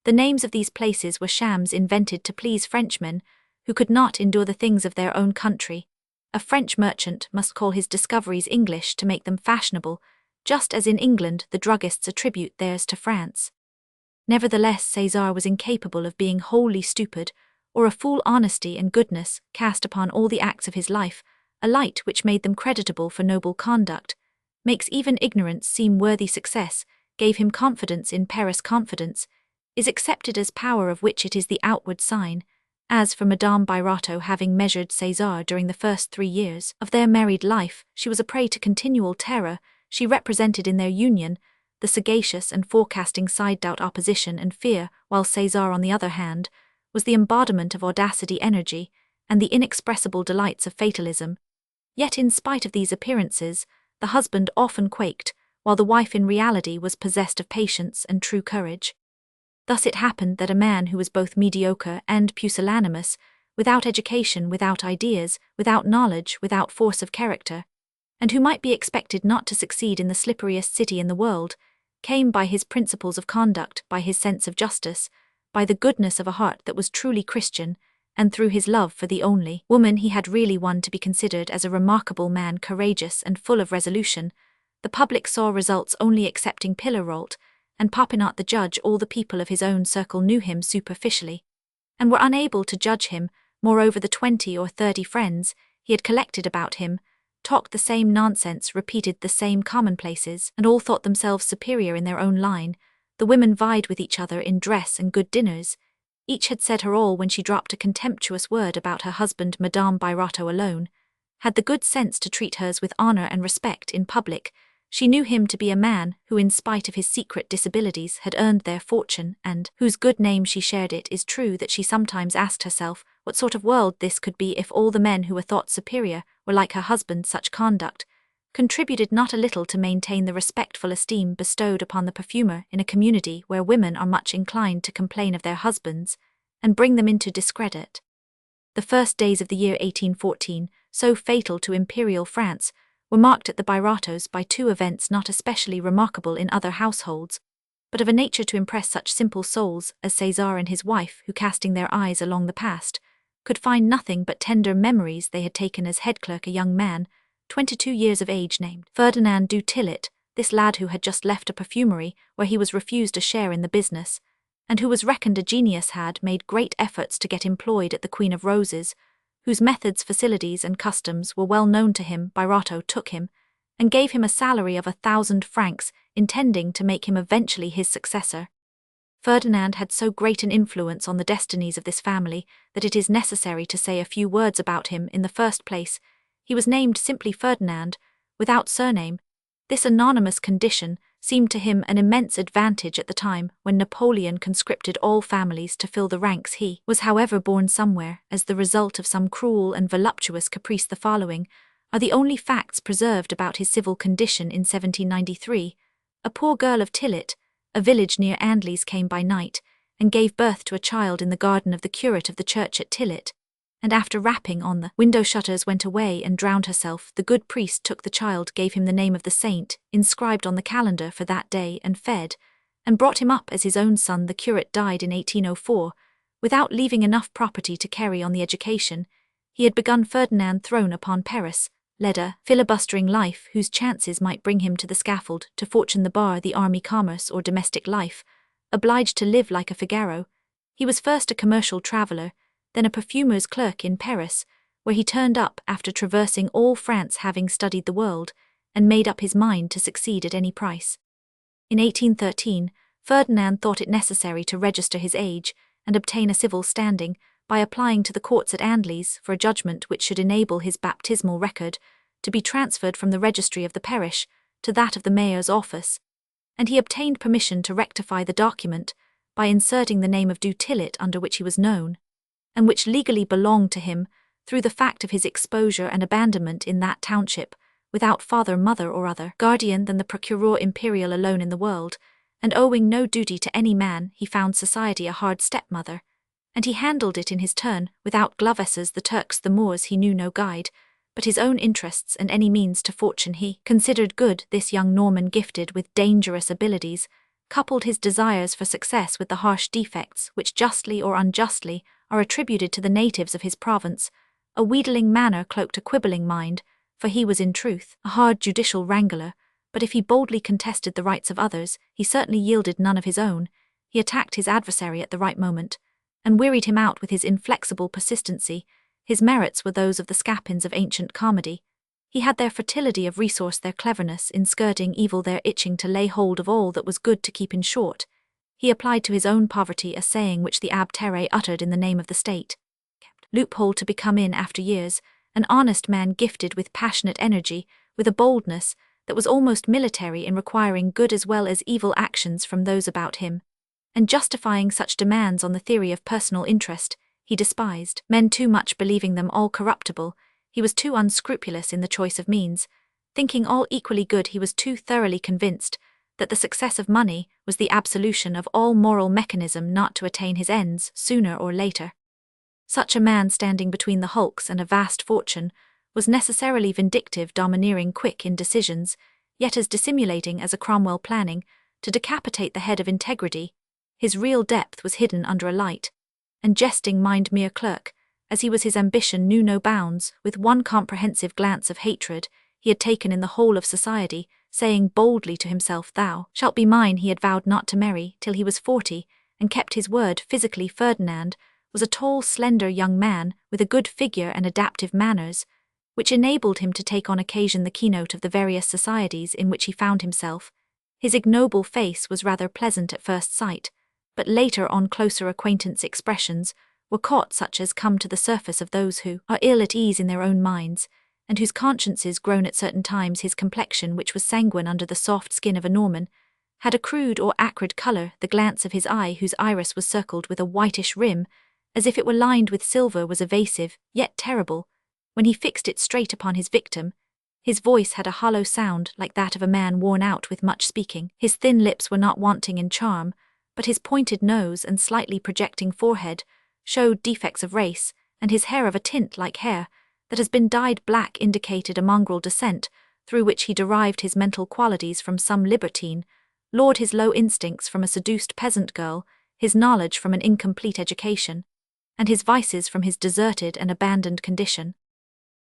Speaker 1: The names of these places were shams invented to please Frenchmen, who could not endure the things of their own country. A French merchant must call his discoveries English to make them fashionable, just as in England the druggists attribute theirs to France. Nevertheless, César was incapable of being wholly stupid, or a fool. Honesty and goodness cast upon all the acts of his life a light which made them creditable for noble conduct, makes even ignorance seem worthy success, gave him confidence in Paris. Confidence is accepted as power of which it is the outward sign. As for Madame Birotteau, having measured César during the first 3 years of their married life, she was a prey to continual terror. She represented in their union the sagacious and forecasting side, doubt, opposition, and fear, while César, on the other hand, was the embodiment of audacity, energy, and the inexpressible delights of fatalism. Yet in spite of these appearances, the husband often quaked, while the wife in reality was possessed of patience and true courage. Thus it happened that a man who was both mediocre and pusillanimous, without education, without ideas, without knowledge, without force of character, and who might be expected not to succeed in the slipperiest city in the world, came by his principles of conduct, by his sense of justice, by the goodness of a heart that was truly Christian, and through his love for the only woman he had really won to be considered as a remarkable man, courageous and full of resolution. The public saw results only accepting Pillarolt, and Popinot the judge. All the people of his own circle knew him superficially, and were unable to judge him. Moreover, the 20 or 30 friends he had collected about him talked the same nonsense, repeated the same commonplaces, and all thought themselves superior in their own line. The women vied with each other in dress and good dinners. Each had said her all when she dropped a contemptuous word about her husband. Madame Birotteau alone had the good sense to treat hers with honor and respect in public. She knew him to be a man who, in spite of his secret disabilities, had earned their fortune, and whose good name she shared. It is true that she sometimes asked herself what sort of world this could be if all the men who were thought superior were like her husband. Such conduct contributed not a little to maintain the respectful esteem bestowed upon the perfumer in a community where women are much inclined to complain of their husbands and bring them into discredit. The first days of the year 1814, so fatal to imperial France, were marked at the Birotteaus by two events not especially remarkable in other households, but of a nature to impress such simple souls as César and his wife, who, casting their eyes along the past, could find nothing but tender memories. They had taken as head clerk a young man, 22 years of age, named Ferdinand du Tillet. This lad, who had just left a perfumery where he was refused a share in the business, and who was reckoned a genius, had made great efforts to get employed at the Queen of Roses, whose methods, facilities, and customs were well known to him. Birotteau took him and gave him a salary of 1,000 francs, intending to make him eventually his successor. Ferdinand had so great an influence on the destinies of this family that it is necessary to say a few words about him. In the first place, he was named simply Ferdinand, without surname. This anonymous condition seemed to him an immense advantage at the time when Napoleon conscripted all families to fill the ranks. He was, however, born somewhere as the result of some cruel and voluptuous caprice. The following are the only facts preserved about his civil condition. In 1793, a poor girl of Tillet, a village near Andlies, came by night and gave birth to a child in the garden of the curate of the church at Tillet, and after rapping on the window shutters went away and drowned herself. The good priest took the child, gave him the name of the saint inscribed on the calendar for that day, and fed and brought him up as his own son. The curate died in 1804, without leaving enough property to carry on the education he had begun. Ferdinand, thrown upon Paris, led a filibustering life whose chances might bring him to the scaffold, to fortune, the bar, the army, commerce, or domestic life. Obliged to live like a Figaro, he was first a commercial traveller, then a perfumer's clerk in Paris, where he turned up after traversing all France, having studied the world and made up his mind to succeed at any price. In 1813, Ferdinand thought it necessary to register his age and obtain a civil standing by applying to the courts at Andlies for a judgment which should enable his baptismal record to be transferred from the registry of the parish to that of the mayor's office, and he obtained permission to rectify the document by inserting the name of du Tillet, under which he was known, and which legally belonged to him through the fact of his exposure and abandonment in that township, without father, mother, or other guardian than the procureur imperial alone in the world, and owing no duty to any man. He found society a hard stepmother, and he handled it in his turn, without Glovesses, the Turks, the Moors. He knew no guide but his own interests, and any means to fortune he considered good. This young Norman, gifted with dangerous abilities, coupled his desires for success with the harsh defects which, justly or unjustly, are attributed to the natives of his province. A wheedling manner cloaked a quibbling mind, for he was in truth a hard judicial wrangler, but if he boldly contested the rights of others, he certainly yielded none of his own. He attacked his adversary at the right moment, and wearied him out with his inflexible persistency. His merits were those of the Scapins of ancient comedy. He had their fertility of resource, their cleverness in skirting evil, their itching to lay hold of all that was good. To keep in short, he applied to his own poverty a saying which the Abbé Terray uttered in the name of the state. Loophole to become in after years, an honest man gifted with passionate energy, with a boldness that was almost military in requiring good as well as evil actions from those about him, and justifying such demands on the theory of personal interest. He despised men too much, believing them all corruptible. He was too unscrupulous in the choice of means. Thinking all equally good, he was too thoroughly convinced that the success of money was the absolution of all moral mechanism not to attain his ends sooner or later. Such a man, standing between the hulks and a vast fortune, was necessarily vindictive, domineering, quick in decisions, yet as dissimulating as a Cromwell, planning to decapitate the head of integrity. His real depth was hidden under a light and jesting mind-mere clerk, as he was his ambition knew no bounds. With one comprehensive glance of hatred, he had taken in the whole of society, saying boldly to himself, "Thou shalt be mine." He had vowed not to marry till he was 40, and kept his word. Physically, Ferdinand was a tall, slender young man with a good figure and adaptive manners, which enabled him to take on occasion the keynote of the various societies in which he found himself. His ignoble face was rather pleasant at first sight, but later on closer acquaintance expressions were caught, such as come to the surface of those who are ill at ease in their own minds, and whose consciences groan at certain times. His complexion, which was sanguine under the soft skin of a Norman, had a crude or acrid colour. The glance of his eye, whose iris was circled with a whitish rim, as if it were lined with silver, was evasive, yet terrible. When he fixed it straight upon his victim, his voice had a hollow sound like that of a man worn out with much speaking. His thin lips were not wanting in charm, but his pointed nose and slightly projecting forehead showed defects of race, and his hair, of a tint like hair that has been dyed black, indicated a mongrel descent, through which he derived his mental qualities from some libertine, lured his low instincts from a seduced peasant girl, his knowledge from an incomplete education, and his vices from his deserted and abandoned condition.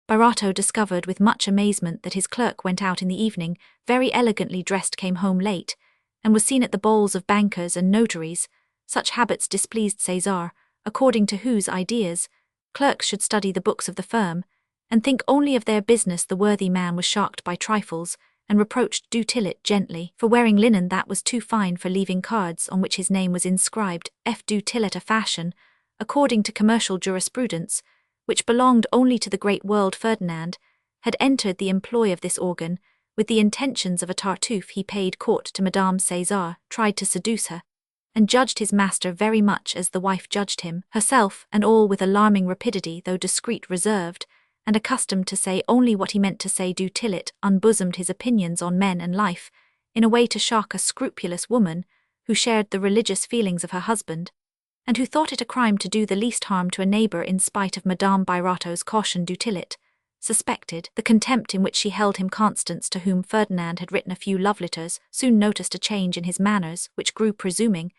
Speaker 1: Birotteau discovered with much amazement that his clerk went out in the evening, very elegantly dressed, came home late, and was seen at the balls of bankers and notaries. Such habits displeased Cesar, according to whose ideas clerks should study the books of the firm, and think only of their business. The worthy man was shocked by trifles, and reproached du Tillet gently for wearing linen that was too fine, for leaving cards on which his name was inscribed F. du Tillet, a fashion, according to commercial jurisprudence, which belonged only to the great world. Ferdinand had entered the employ of this organ with the intentions of a Tartuffe. He paid court to Madame Cesar, tried to seduce her, and judged his master very much as the wife judged him herself, and all with alarming rapidity. Though discreet, reserved, and accustomed to say only what he meant to say, du Tillet unbosomed his opinions on men and life in a way to shock a scrupulous woman who shared the religious feelings of her husband, and who thought it a crime to do the least harm to a neighbour. In spite of Madame Birotteau's caution, du Tillet suspected the contempt in which she held him. Constance, to whom Ferdinand had written a few love letters, soon noticed a change in his manners, which grew presuming,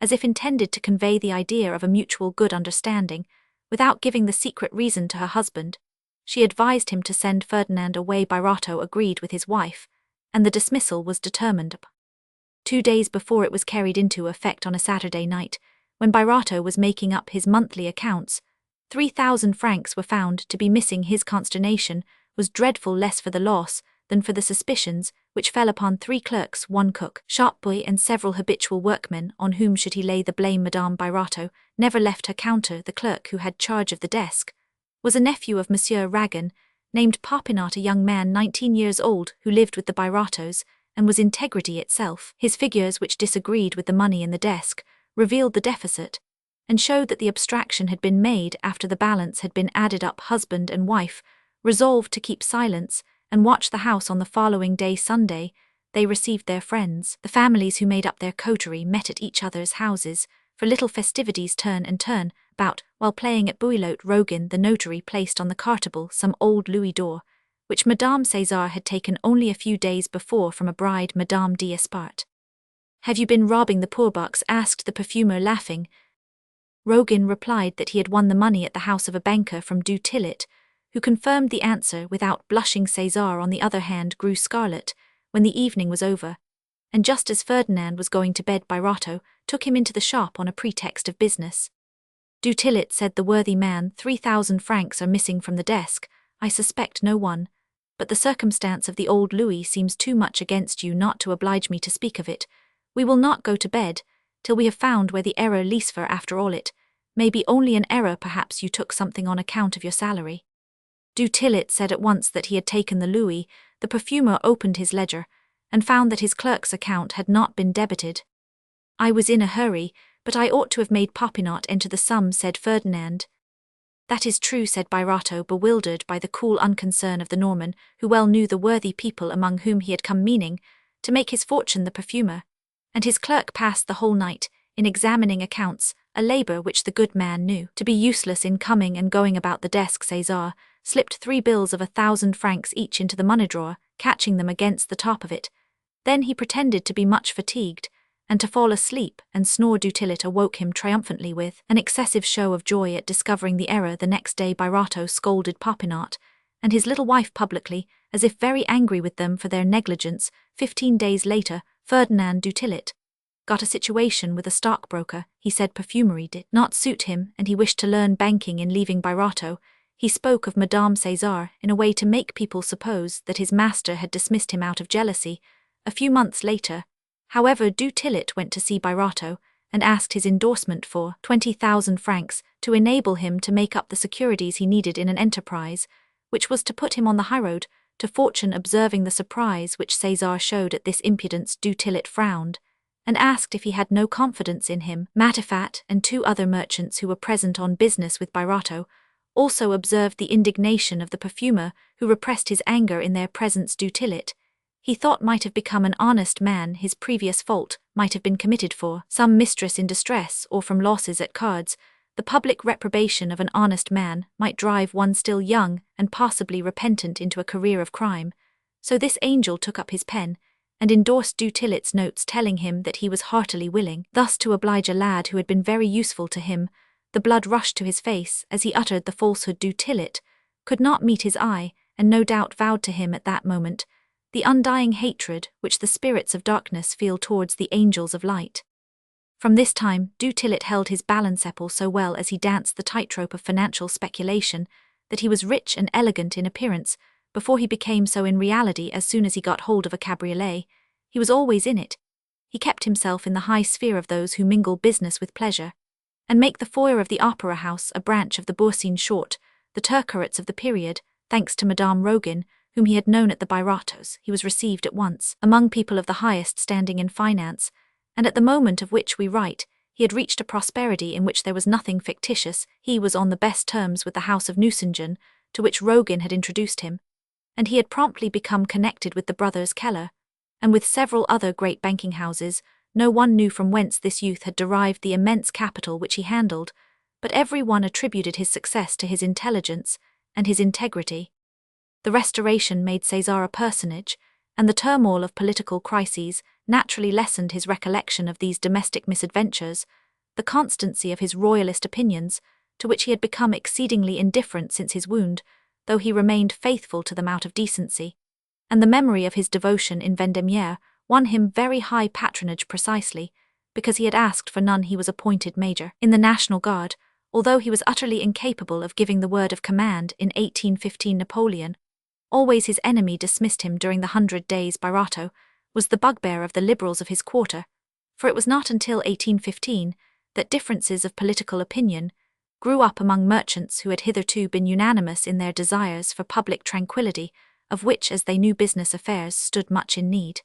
Speaker 1: as if intended to convey the idea of a mutual good understanding, without giving the secret reason to her husband. She advised him to send Ferdinand away. Birotteau agreed with his wife, and the dismissal was determined. 2 days before it was carried into effect, on a Saturday night, when Birotteau was making up his monthly accounts, 3,000 francs were found to be missing. His consternation was dreadful, less for the loss than for the suspicions which fell upon 3 clerks, 1 cook, shop-boy, and several habitual workmen. On whom should he lay the blame? Madame Birotteau never left her counter. The clerk who had charge of the desk was a nephew of Monsieur Ragan, named Popinot, a young man 19 years old who lived with the Birotteaus and was integrity itself. His figures, which disagreed with the money in the desk, revealed the deficit, and showed that the abstraction had been made after the balance had been added up. Husband and wife resolved to keep silence and watch the house. On the following day, Sunday, they received their friends. The families who made up their coterie met at each other's houses for little festivities, turn and turn about, while playing at bouillotte. Rogan, the notary, placed on the cartable some old louis d'or, which Madame Cesar had taken only a few days before from a bride, Madame d'Esparte. "Have you been robbing the poor bucks?" asked the perfumer, laughing. Rogan replied that he had won the money at the house of a banker from du Tillet, who confirmed the answer without blushing. Cesar, on the other hand, grew scarlet when the evening was over, and just as Ferdinand was going to bed, Birotteau took him into the shop on a pretext of business. Du Tillet said, "The worthy man, 3,000 francs are missing from the desk. I suspect no one, but the circumstance of the old louis seems too much against you not to oblige me to speak of it. We will not go to bed till we have found where the error lies, for after all it may be only an error. Perhaps you took something on account of your salary." Du Tillet said at once that he had taken the louis. The perfumer opened his ledger and found that his clerk's account had not been debited. "I was in a hurry, but I ought to have made Popinot enter the sum," said Ferdinand. "That is true," said Birotteau, bewildered by the cool unconcern of the Norman, who well knew the worthy people among whom he had come, meaning to make his fortune. The perfumer and his clerk passed the whole night in examining accounts, a labour which the good man knew to be useless. In coming and going about the desk, Cesar slipped 3 bills of 1,000 francs each into the money drawer, catching them against the top of it. Then he pretended to be much fatigued, and to fall asleep, and snore. Du Tillet awoke him triumphantly with an excessive show of joy at discovering the error. The next day Birotteau scolded Popinot and his little wife publicly, as if very angry with them for their negligence. 15 days later, Ferdinand du Tillet got a situation with a stockbroker. He said perfumery did not suit him, and he wished to learn banking. In leaving Birotteau, he spoke of Madame Cesar in a way to make people suppose that his master had dismissed him out of jealousy. A few months later, however, du Tillet went to see Birotteau and asked his endorsement for 20,000 francs to enable him to make up the securities he needed in an enterprise, which was to put him on the highroad to fortune. Observing the surprise which Cesar showed at this impudence, du Tillet frowned and asked if he had no confidence in him. Matifat and 2 other merchants who were present on business with Birotteau also observed the indignation of the perfumer, who repressed his anger in their presence. Du Tillet, he thought, might have become an honest man. His previous fault might have been committed for some mistress in distress or from losses at cards. The public reprobation of an honest man might drive one still young and possibly repentant into a career of crime. So this angel took up his pen and endorsed du Tillet's notes, telling him that he was heartily willing thus to oblige a lad who had been very useful to him. The blood rushed to his face as he uttered the falsehood. Du Tillet could not meet his eye, and no doubt vowed to him at that moment the undying hatred which the spirits of darkness feel towards the angels of light. From this time, du Tillet held his balanceple so well as he danced the tightrope of financial speculation that he was rich and elegant in appearance before he became so in reality. As soon as he got hold of a cabriolet, he was always in it. He kept himself in the high sphere of those who mingle business with pleasure, and make the foyer of the opera house a branch of the Bourse. Short, the Turcarates of the period. Thanks to Madame Roguin, whom he had known at the Birotteaus, he was received at once among people of the highest standing in finance, and at the moment of which we write, he had reached a prosperity in which there was nothing fictitious. He was on the best terms with the house of Nucingen, to which Roguin had introduced him, and he had promptly become connected with the brothers Keller, and with several other great banking houses. No one knew from whence this youth had derived the immense capital which he handled, but every one attributed his success to his intelligence and his integrity. The Restoration made Cesar a personage, and the turmoil of political crises naturally lessened his recollection of these domestic misadventures. The constancy of his royalist opinions, to which he had become exceedingly indifferent since his wound, though he remained faithful to them out of decency, and the memory of his devotion in Vendemiaire won him very high patronage precisely because he had asked for none. He was appointed major in the National Guard, although he was utterly incapable of giving the word of command. In 1815 Napoleon, always his enemy, dismissed him during the 100 Days. Birotteau was the bugbear of the liberals of his quarter, for it was not until 1815 that differences of political opinion grew up among merchants who had hitherto been unanimous in their desires for public tranquillity, of which, as they knew business affairs, stood much in need.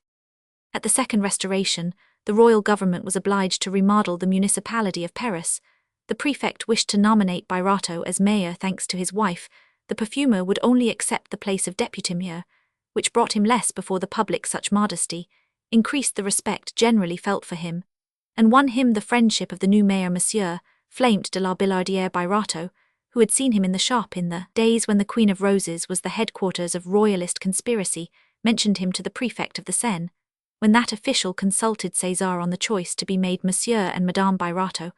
Speaker 1: At the Second Restoration, the royal government was obliged to remodel the municipality of Paris. The prefect wished to nominate Birotteau as mayor. Thanks to his wife, the perfumer would only accept the place of deputy mayor, which brought him less before the public. Such modesty increased the respect generally felt for him, and won him the friendship of the new mayor, Monsieur Flamt de la Billardière. Birotteau, who had seen him in the shop in the days when the Queen of Roses was the headquarters of royalist conspiracy, mentioned him to the prefect of the Seine. When that official consulted Cesar on the choice to be made Monsieur and Madame Birotteau,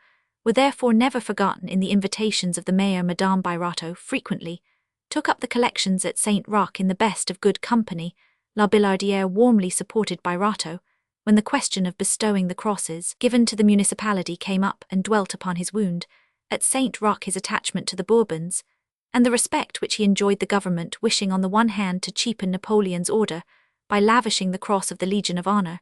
Speaker 1: were therefore never forgotten in the invitations of the mayor. Madame Birotteau frequently took up the collections at Saint Roch in the best of good company. La Billardière warmly supported Birotteau when the question of bestowing the crosses given to the municipality came up, and dwelt upon his wound at Saint Roch, his attachment to the Bourbons, and the respect which he enjoyed the government, wishing on the one hand to cheapen Napoleon's order by lavishing the cross of the Legion of Honor,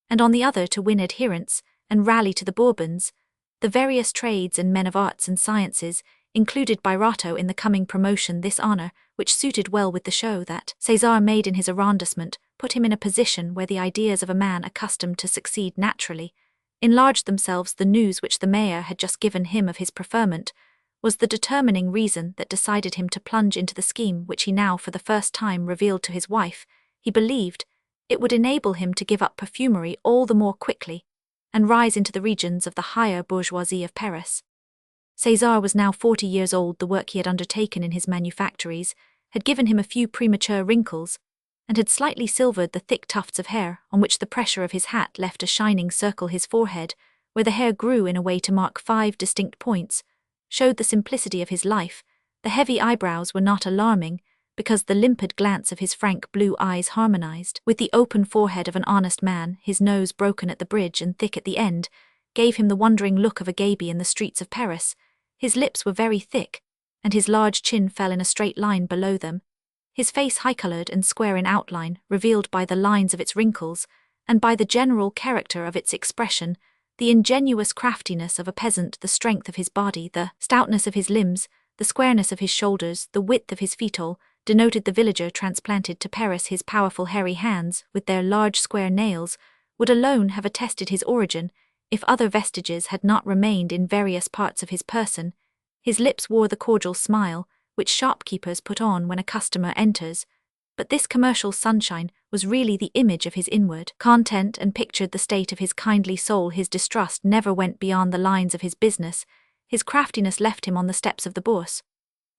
Speaker 1: and on the other to win adherents and rally to the Bourbons. The various trades and men of arts and sciences included Birotteau in the coming promotion. This honor, which suited well with the show that Cesar made in his arrondissement, put him in a position where the ideas of a man accustomed to succeed naturally enlarged themselves. The news which the mayor had just given him of his preferment was the determining reason that decided him to plunge into the scheme which he now for the first time revealed to his wife. He believed it would enable him to give up perfumery all the more quickly and rise into the regions of the higher bourgeoisie of Paris. Cesar was now 40 years old. The work he had undertaken in his manufactories had given him a few premature wrinkles, and had slightly silvered the thick tufts of hair on which the pressure of his hat left a shining circle. His forehead, where the hair grew in a way to mark 5 distinct points, showed the simplicity of his life. The heavy eyebrows were not alarming, because the limpid glance of his frank blue eyes harmonized with the open forehead of an honest man. His nose, broken at the bridge and thick at the end, gave him the wondering look of a gaby in the streets of Paris. His lips were very thick, and his large chin fell in a straight line below them. His face, high-coloured and square in outline, revealed by the lines of its wrinkles, and by the general character of its expression, the ingenuous craftiness of a peasant, the strength of his body, the stoutness of his limbs, the squareness of his shoulders, the width of his feet, all denoted the villager transplanted to Paris. His powerful hairy hands, with their large square nails, would alone have attested his origin, if other vestiges had not remained in various parts of his person. His lips wore the cordial smile, which shopkeepers put on when a customer enters, but this commercial sunshine was really the image of his inward content and pictured the state of his kindly soul. His distrust never went beyond the lines of his business. His craftiness left him on the steps of the Bourse,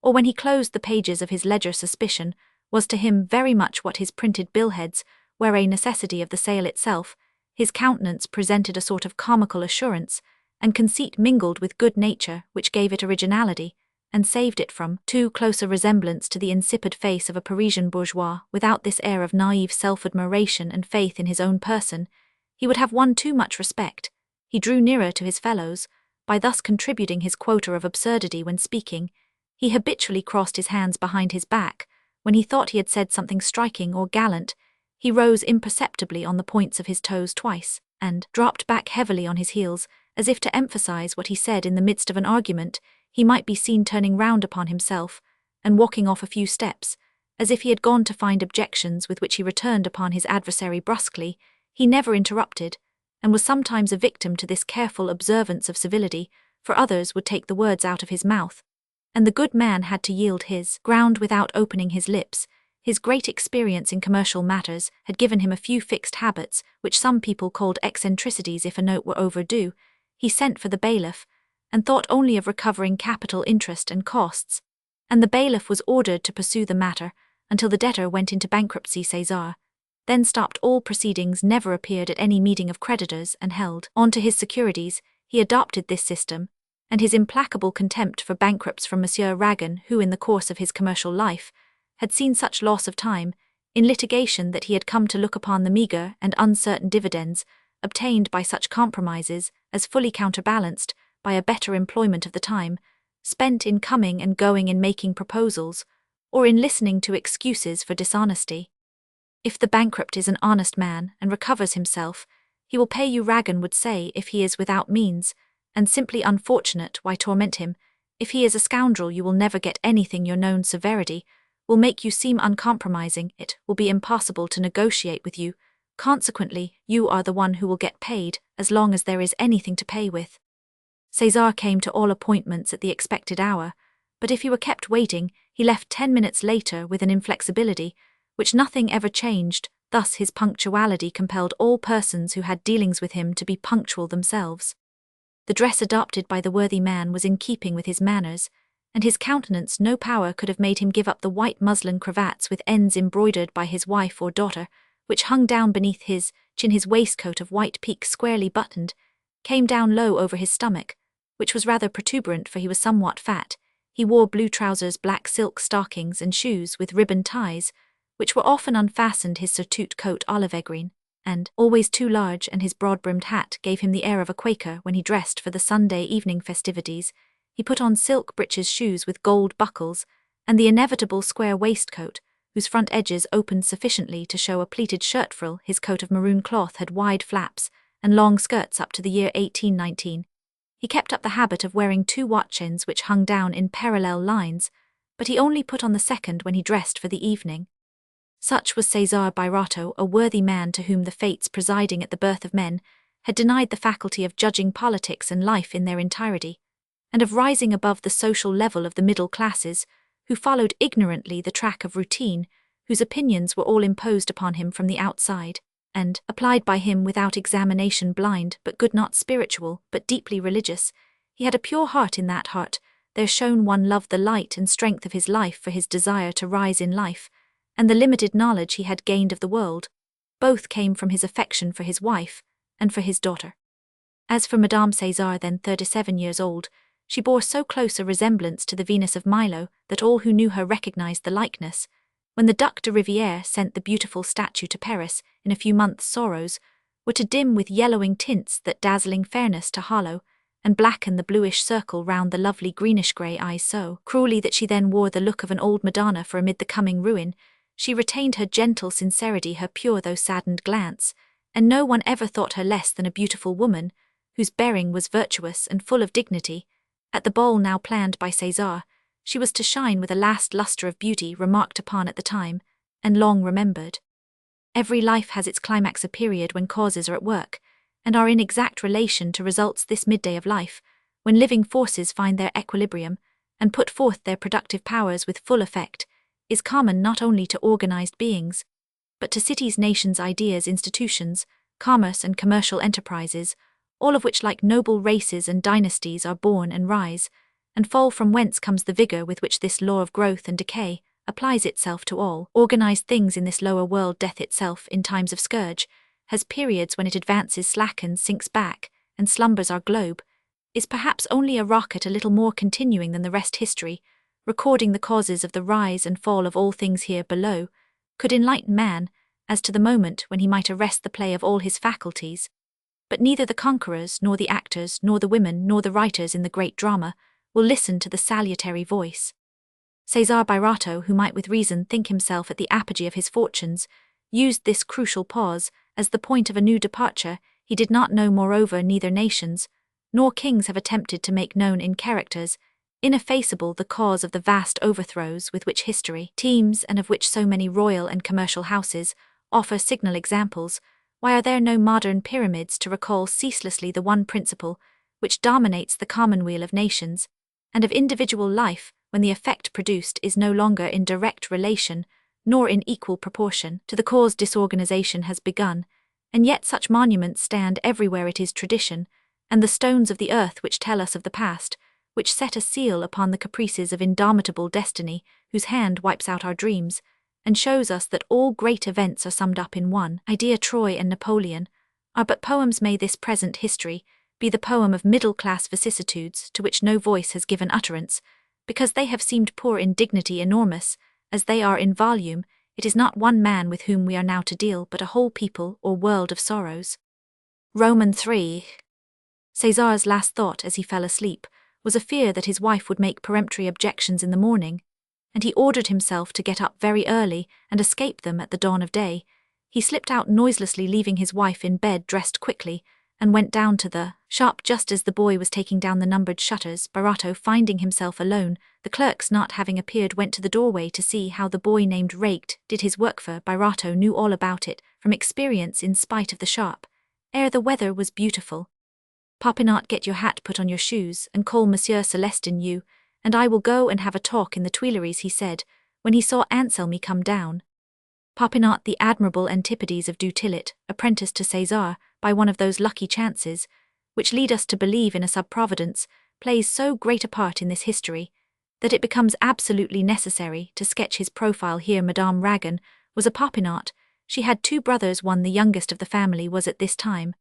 Speaker 1: or when he closed the pages of his ledger. Suspicion was to him very much what his printed billheads were a necessity of the sale itself. His countenance presented a sort of comical assurance, and conceit mingled with good nature, which gave it originality, and saved it from too close a resemblance to the insipid face of a Parisian bourgeois. Without this air of naive self-admiration and faith in his own person, he would have won too much respect. He drew nearer to his fellows, by thus contributing his quota of absurdity when speaking. He habitually crossed his hands behind his back. When he thought he had said something striking or gallant, he rose imperceptibly on the points of his toes twice, and dropped back heavily on his heels, as if to emphasize what he said. In the midst of an argument, he might be seen turning round upon himself, and walking off a few steps, as if he had gone to find objections, with which he returned upon his adversary brusquely. He never interrupted, and was sometimes a victim to this careful observance of civility, for others would take the words out of his mouth, and the good man had to yield his ground without opening his lips. His great experience in commercial matters had given him a few fixed habits, which some people called eccentricities. If a note were overdue, he sent for the bailiff, and thought only of recovering capital, interest, and costs, and the bailiff was ordered to pursue the matter until the debtor went into bankruptcy. César then stopped all proceedings, never appeared at any meeting of creditors, and held on to his securities. He adopted this system, and his implacable contempt for bankrupts from Monsieur Ragon, who in the course of his commercial life had seen such loss of time in litigation that he had come to look upon the meagre and uncertain dividends obtained by such compromises as fully counterbalanced by a better employment of the time spent in coming and going, in making proposals, or in listening to excuses for dishonesty. If the bankrupt is an honest man and recovers himself, he will pay you, Ragon would say. If he is without means and simply unfortunate, why torment him? If he is a scoundrel, you will never get anything. Your known severity will make you seem uncompromising. It will be impossible to negotiate with you. Consequently, you are the one who will get paid, as long as there is anything to pay with. César came to all appointments at the expected hour, but if he were kept waiting, he left 10 minutes later with an inflexibility which nothing ever changed. Thus his punctuality compelled all persons who had dealings with him to be punctual themselves. The dress adopted by the worthy man was in keeping with his manners, and his countenance. No power could have made him give up the white muslin cravats with ends embroidered by his wife or daughter, which hung down beneath his chin. His waistcoat of white pique, squarely buttoned, came down low over his stomach, which was rather protuberant, for he was somewhat fat. He wore blue trousers, black silk stockings, and shoes with ribbon ties, which were often unfastened. His surtout coat, olive green, and always too large, and his broad-brimmed hat gave him the air of a Quaker. When he dressed for the Sunday evening festivities, he put on silk breeches, shoes with gold buckles, and the inevitable square waistcoat, whose front edges opened sufficiently to show a pleated shirt frill. His coat of maroon cloth had wide flaps and long skirts up to the year 1819. He kept up the habit of wearing 2 watch-ends which hung down in parallel lines, but he only put on the second when he dressed for the evening. Such was César Birotteau, a worthy man to whom the fates presiding at the birth of men had denied the faculty of judging politics and life in their entirety, and of rising above the social level of the middle classes, who followed ignorantly the track of routine, whose opinions were all imposed upon him from the outside, and applied by him without examination. Blind but good, not spiritual but deeply religious, he had a pure heart. In that heart there shone one love, the light and strength of his life, for his desire to rise in life, and the limited knowledge he had gained of the world. Both came from his affection for his wife and for his daughter. As for Madame Cesar, then 37 years old, she bore so close a resemblance to the Venus of Milo that all who knew her recognized the likeness. When the Duc de Rivière sent the beautiful statue to Paris in a few months' sorrows, were to dim with yellowing tints that dazzling fairness to hollow, and blacken the bluish circle round the lovely greenish-grey eyes so cruelly that she then wore the look of an old Madonna, for amid the coming ruin, she retained her gentle sincerity, her pure though saddened glance, and no one ever thought her less than a beautiful woman, whose bearing was virtuous and full of dignity. At the ball now planned by César, she was to shine with a last lustre of beauty remarked upon at the time, and long remembered. Every life has its climax, a period when causes are at work, and are in exact relation to results. This midday of life, when living forces find their equilibrium, and put forth their productive powers with full effect, is common not only to organized beings, but to cities, nations, ideas, institutions, commerce and commercial enterprises, all of which, like noble races and dynasties, are born and rise, and fall, from whence comes the vigor with which this law of growth and decay applies itself to all organized things in this lower world. Death itself, in times of scourge, has periods when it advances, slackens, sinks back, and slumbers. Our globe is perhaps only a rocket a little more continuing than the rest. History, recording the causes of the rise and fall of all things here below, could enlighten man as to the moment when he might arrest the play of all his faculties. But neither the conquerors, nor the actors, nor the women, nor the writers in the great drama will listen to the salutary voice. César Birotteau, who might with reason think himself at the apogee of his fortunes, used this crucial pause as the point of a new departure. He did not know, moreover, neither nations nor kings have attempted to make known in characters ineffaceable the cause of the vast overthrows with which history teems, and of which so many royal and commercial houses offer signal examples. Why are there no modern pyramids to recall ceaselessly the one principle which dominates the commonweal of nations and of individual life, when the effect produced is no longer in direct relation, nor in equal proportion, to the cause disorganization has begun, and yet such monuments stand everywhere. It is tradition, and the stones of the earth which tell us of the past, which set a seal upon the caprices of indomitable destiny, whose hand wipes out our dreams, and shows us that all great events are summed up in one idea. Troy and Napoleon are but poems. May this present history be the poem of middle-class vicissitudes to which no voice has given utterance, because they have seemed poor in dignity, enormous as they are in volume. It is not one man with whom we are now to deal, but a whole people or world of sorrows. Roman 3. César's last thought as he fell asleep was a fear that his wife would make peremptory objections in the morning, and he ordered himself to get up very early and escape them at the dawn of day. He slipped out noiselessly, leaving his wife in bed, dressed quickly, and went down to the shop just as the boy was taking down the numbered shutters. Birotteau, finding himself alone, the clerks not having appeared, went to the doorway to see how the boy named Raked did his work, for Birotteau knew all about it from experience in spite of the sharp air. The weather was beautiful. Popinot, get your hat, put on your shoes, and call Monsieur Celestin, you and I will go and have a talk in the Tuileries, he said, when he saw Anselmy come down. Popinot, the admirable Antipodes of du Tillet, apprenticed to César by one of those lucky chances which lead us to believe in a sub-providence, plays so great a part in this history that it becomes absolutely necessary to sketch his profile here. Madame Ragon was a Popinot. She had two brothers. One, the youngest of the family, was at this time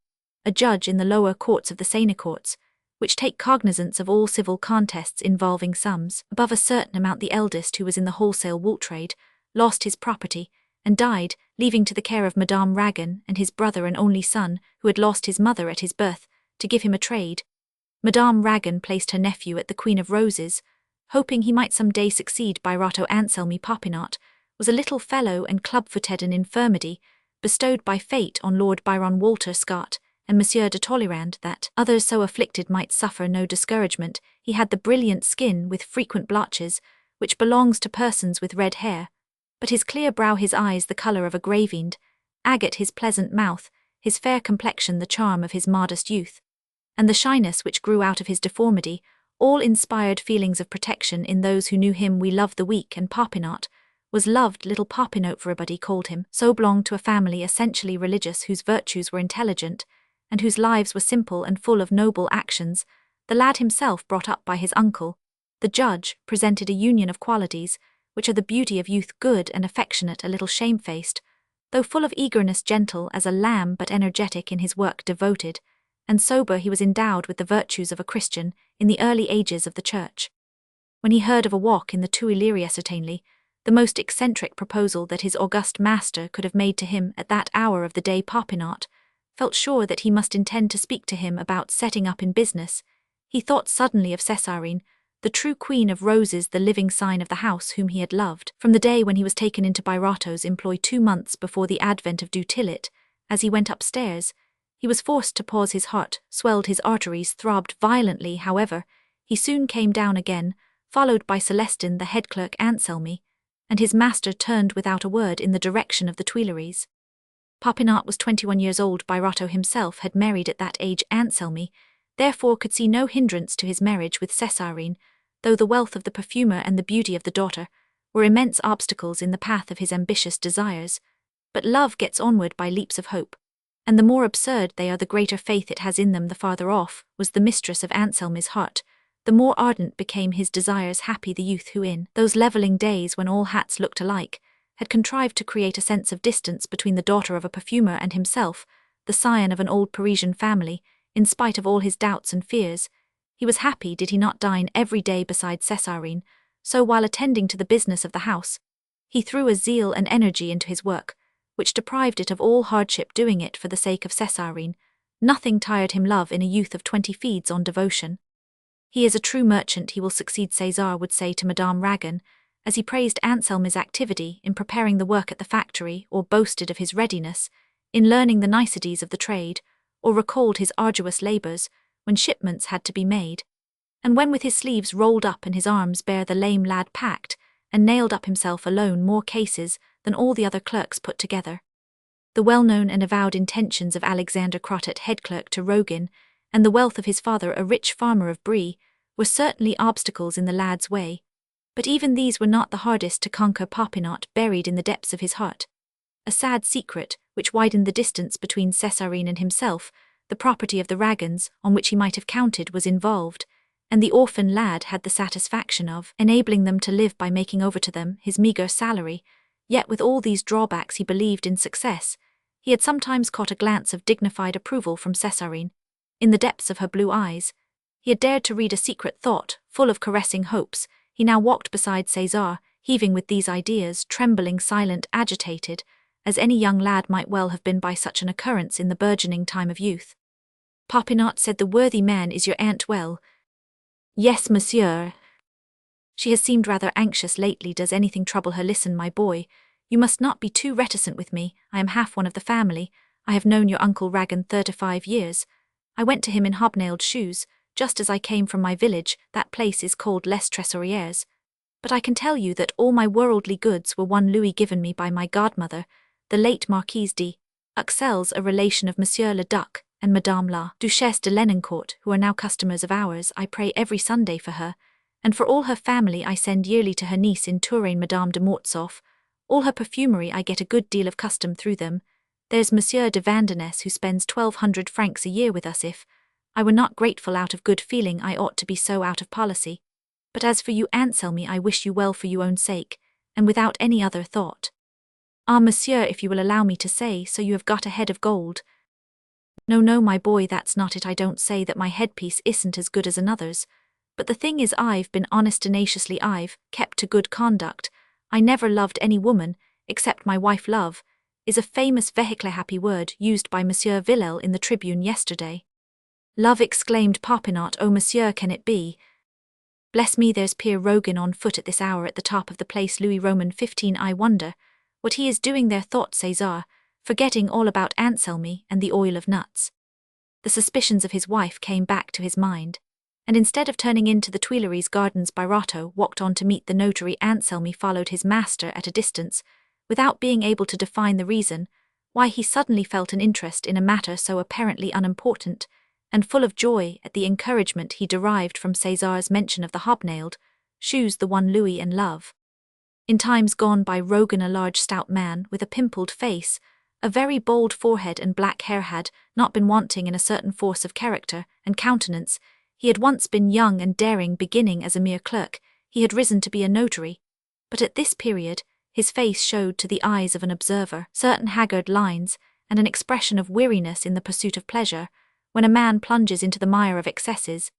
Speaker 1: a judge in the lower courts of the Seine courts, which take cognizance of all civil contests involving sums above a certain amount. The eldest, who was in the wholesale wool trade, lost his property and died, leaving to the care of Madame Ragon and his brother an only son who had lost his mother at his birth, to give him a trade. Madame Ragon placed her nephew at the Queen of Roses, hoping he might some day succeed Birotteau. Anselmy Popinot was a little fellow and club-footed, an infirmity bestowed by fate on Lord Byron Walter Scott and Monsieur de Talleyrand, that others so afflicted might suffer no discouragement. He had the brilliant skin with frequent blotches, which belongs to persons with red hair, but his clear brow, his eyes the colour of a gravened agate, his pleasant mouth, his fair complexion the charm of his modest youth, and the shyness which grew out of his deformity, all inspired feelings of protection in those who knew him. We love the weak, and Popinot was loved. Little Popinot, for everybody called him so, belonged to a family essentially religious, whose virtues were intelligent, and whose lives were simple and full of noble actions. The lad himself, brought up by his uncle, the judge, presented a union of qualities which are the beauty of youth, good and affectionate, a little shamefaced, though full of eagerness, gentle as a lamb but energetic in his work, devoted, and sober, he was endowed with the virtues of a Christian in the early ages of the Church. When he heard of a walk in the Tuileries, certainly, the most eccentric proposal that his august master could have made to him at that hour of the day, Popinot felt sure that he must intend to speak to him about setting up in business. He thought suddenly of Césarine, the true queen of roses, the living sign of the house, whom he had loved from the day when he was taken into Birotteau's employ 2 months before the advent of du Tillet. As he went upstairs, he was forced to pause. His heart swelled, his arteries throbbed violently. However, he soon came down again, followed by Celestin, the head clerk, Anselmi, and his master turned without a word in the direction of the Tuileries. Popinot was 21 years old. Birotteau himself had married at that age. Anselmi therefore could see no hindrance to his marriage with Césarine, though the wealth of the perfumer and the beauty of the daughter were immense obstacles in the path of his ambitious desires. But love gets onward by leaps of hope, and the more absurd they are, the greater faith it has in them. The farther off was the mistress of Anselmi's heart, the more ardent became his desires. Happy the youth who, in those levelling days when all hats looked alike, had contrived to create a sense of distance between the daughter of a perfumer and himself, the scion of an old Parisian family. In spite of all his doubts and fears, he was happy. Did he not dine every day beside Césarine? So while attending to the business of the house, he threw a zeal and energy into his work, which deprived it of all hardship. Doing it for the sake of Césarine, nothing tired him. Love in a youth of 20 feeds on devotion. He is a true merchant, he will succeed, César would say to Madame Ragon, as he praised Anselmi's activity in preparing the work at the factory, or boasted of his readiness in learning the niceties of the trade, or recalled his arduous labours when shipments had to be made, and when with his sleeves rolled up and his arms bare the lame lad packed and nailed up himself alone more cases than all the other clerks put together. The well-known and avowed intentions of Alexander Crottat, head clerk to Rogin, and the wealth of his father, a rich farmer of Brie, were certainly obstacles in the lad's way, but even these were not the hardest to conquer. Popinot buried in the depths of his heart a sad secret which widened the distance between Césarine and himself. The property of the Ragons, on which he might have counted, was involved, and the orphan lad had the satisfaction of enabling them to live by making over to them his meagre salary. Yet with all these drawbacks he believed in success. He had sometimes caught a glance of dignified approval from Césarine in the depths of her blue eyes. He had dared to read a secret thought, full of caressing hopes. He now walked beside César, heaving with these ideas, trembling, silent, agitated, as any young lad might well have been by such an occurrence in the burgeoning time of youth. Popinot, said the worthy man, is your aunt well? Yes, monsieur. She has seemed rather anxious lately. Does anything trouble her? Listen, my boy, you must not be too reticent with me. I am half one of the family. I have known your uncle Ragon 35 years. I went to him in hobnailed shoes, just as I came from my village. That place is called Les Trésoriers. But I can tell you that all my worldly goods were 1 louis given me by my godmother, the late Marquise de Uxelles, a relation of Monsieur le Duc, and Madame la Duchesse de Lenoncourt, who are now customers of ours. I pray every Sunday for her, and for all her family. I send yearly to her niece in Touraine, Madame de Mortsauf. All her perfumery, I get a good deal of custom through them. There's Monsieur de Vandenesse, who spends 1,200 francs a year with us. If I were not grateful out of good feeling, I ought to be so out of policy. But as for you, Anselmi, I wish you well for your own sake, and without any other thought. Ah, monsieur, if you will allow me to say so, you have got a head of gold. No, no, my boy, that's not it. I don't say that my headpiece isn't as good as another's, but the thing is, I've been honest tenaciously. I've kept to good conduct. I never loved any woman, except my wife. Love is a famous vehicle, happy word used by Monsieur Villèle in the Tribune yesterday. Love, exclaimed Popinot. Oh, monsieur, can it be? Bless me, there's Pierre Rogin on foot at this hour at the top of the place Louis Roman 15. I wonder what he is doing there, thought César, forgetting all about Anselmi and the oil of nuts. The suspicions of his wife came back to his mind, and instead of turning into the Tuileries gardens, Birotteau walked on to meet the notary. Anselmi followed his master at a distance, without being able to define the reason why he suddenly felt an interest in a matter so apparently unimportant, and full of joy at the encouragement he derived from César's mention of the hobnailed shoes, the 1 louis, and love. In times gone by, Rogin, a large stout man with a pimpled face, a very bold forehead and black hair, had not been wanting in a certain force of character and countenance. He had once been young and daring. Beginning as a mere clerk, he had risen to be a notary, But at this period, his face showed to the eyes of an observer certain haggard lines and an expression of weariness in the pursuit of pleasure. When a man plunges into the mire of excesses,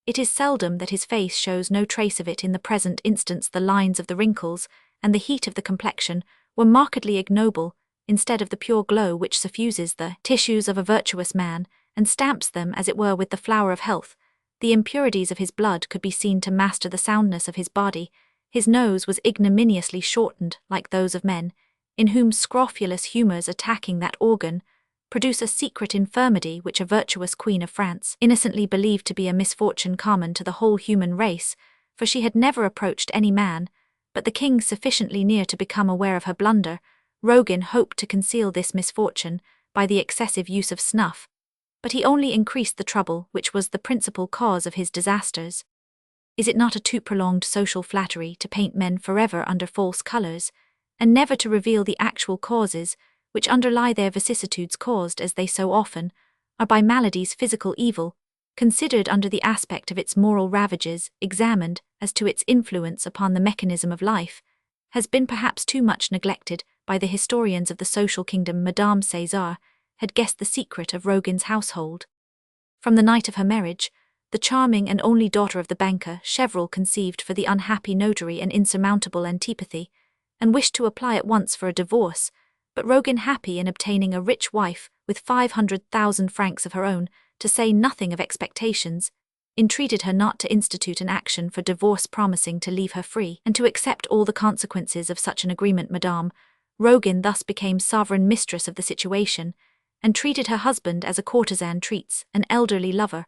Speaker 1: it is seldom that his face shows no trace of it. In the present instance, the lines of the wrinkles and the heat of the complexion were markedly ignoble, instead of the pure glow which suffuses the tissues of a virtuous man, and stamps them, as it were, with the flower of health. The impurities of his blood could be seen to master the soundness of his body. His nose was ignominiously shortened, like those of men, in whom scrofulous humours attacking that organ produce a secret infirmity which a virtuous queen of France innocently believed to be a misfortune common to the whole human race, for she had never approached any man but the king sufficiently near to become aware of her blunder. Rogan hoped to conceal this misfortune by the excessive use of snuff, but he only increased the trouble which was the principal cause of his disasters. Is it not a too prolonged social flattery to paint men forever under false colours, and never to reveal the actual causes which underlie their vicissitudes, caused, as they so often are, by maladies physical evil, considered under the aspect of its moral ravages, examined as to its influence upon the mechanism of life, has been perhaps too much neglected by the historians of the social kingdom. Madame Cesar had guessed the secret of Rogan's household. From the night of her marriage, the charming and only daughter of the banker Chevreul conceived for the unhappy notary an insurmountable antipathy, and wished to apply at once for a divorce, but Rogan, happy in obtaining a rich wife with 500,000 francs of her own, to say nothing of expectations, entreated her not to institute an action for divorce, promising to leave her free and to accept all the consequences of such an agreement. Madame Rogan thus became sovereign mistress of the situation, and treated her husband as a courtesan treats an elderly lover.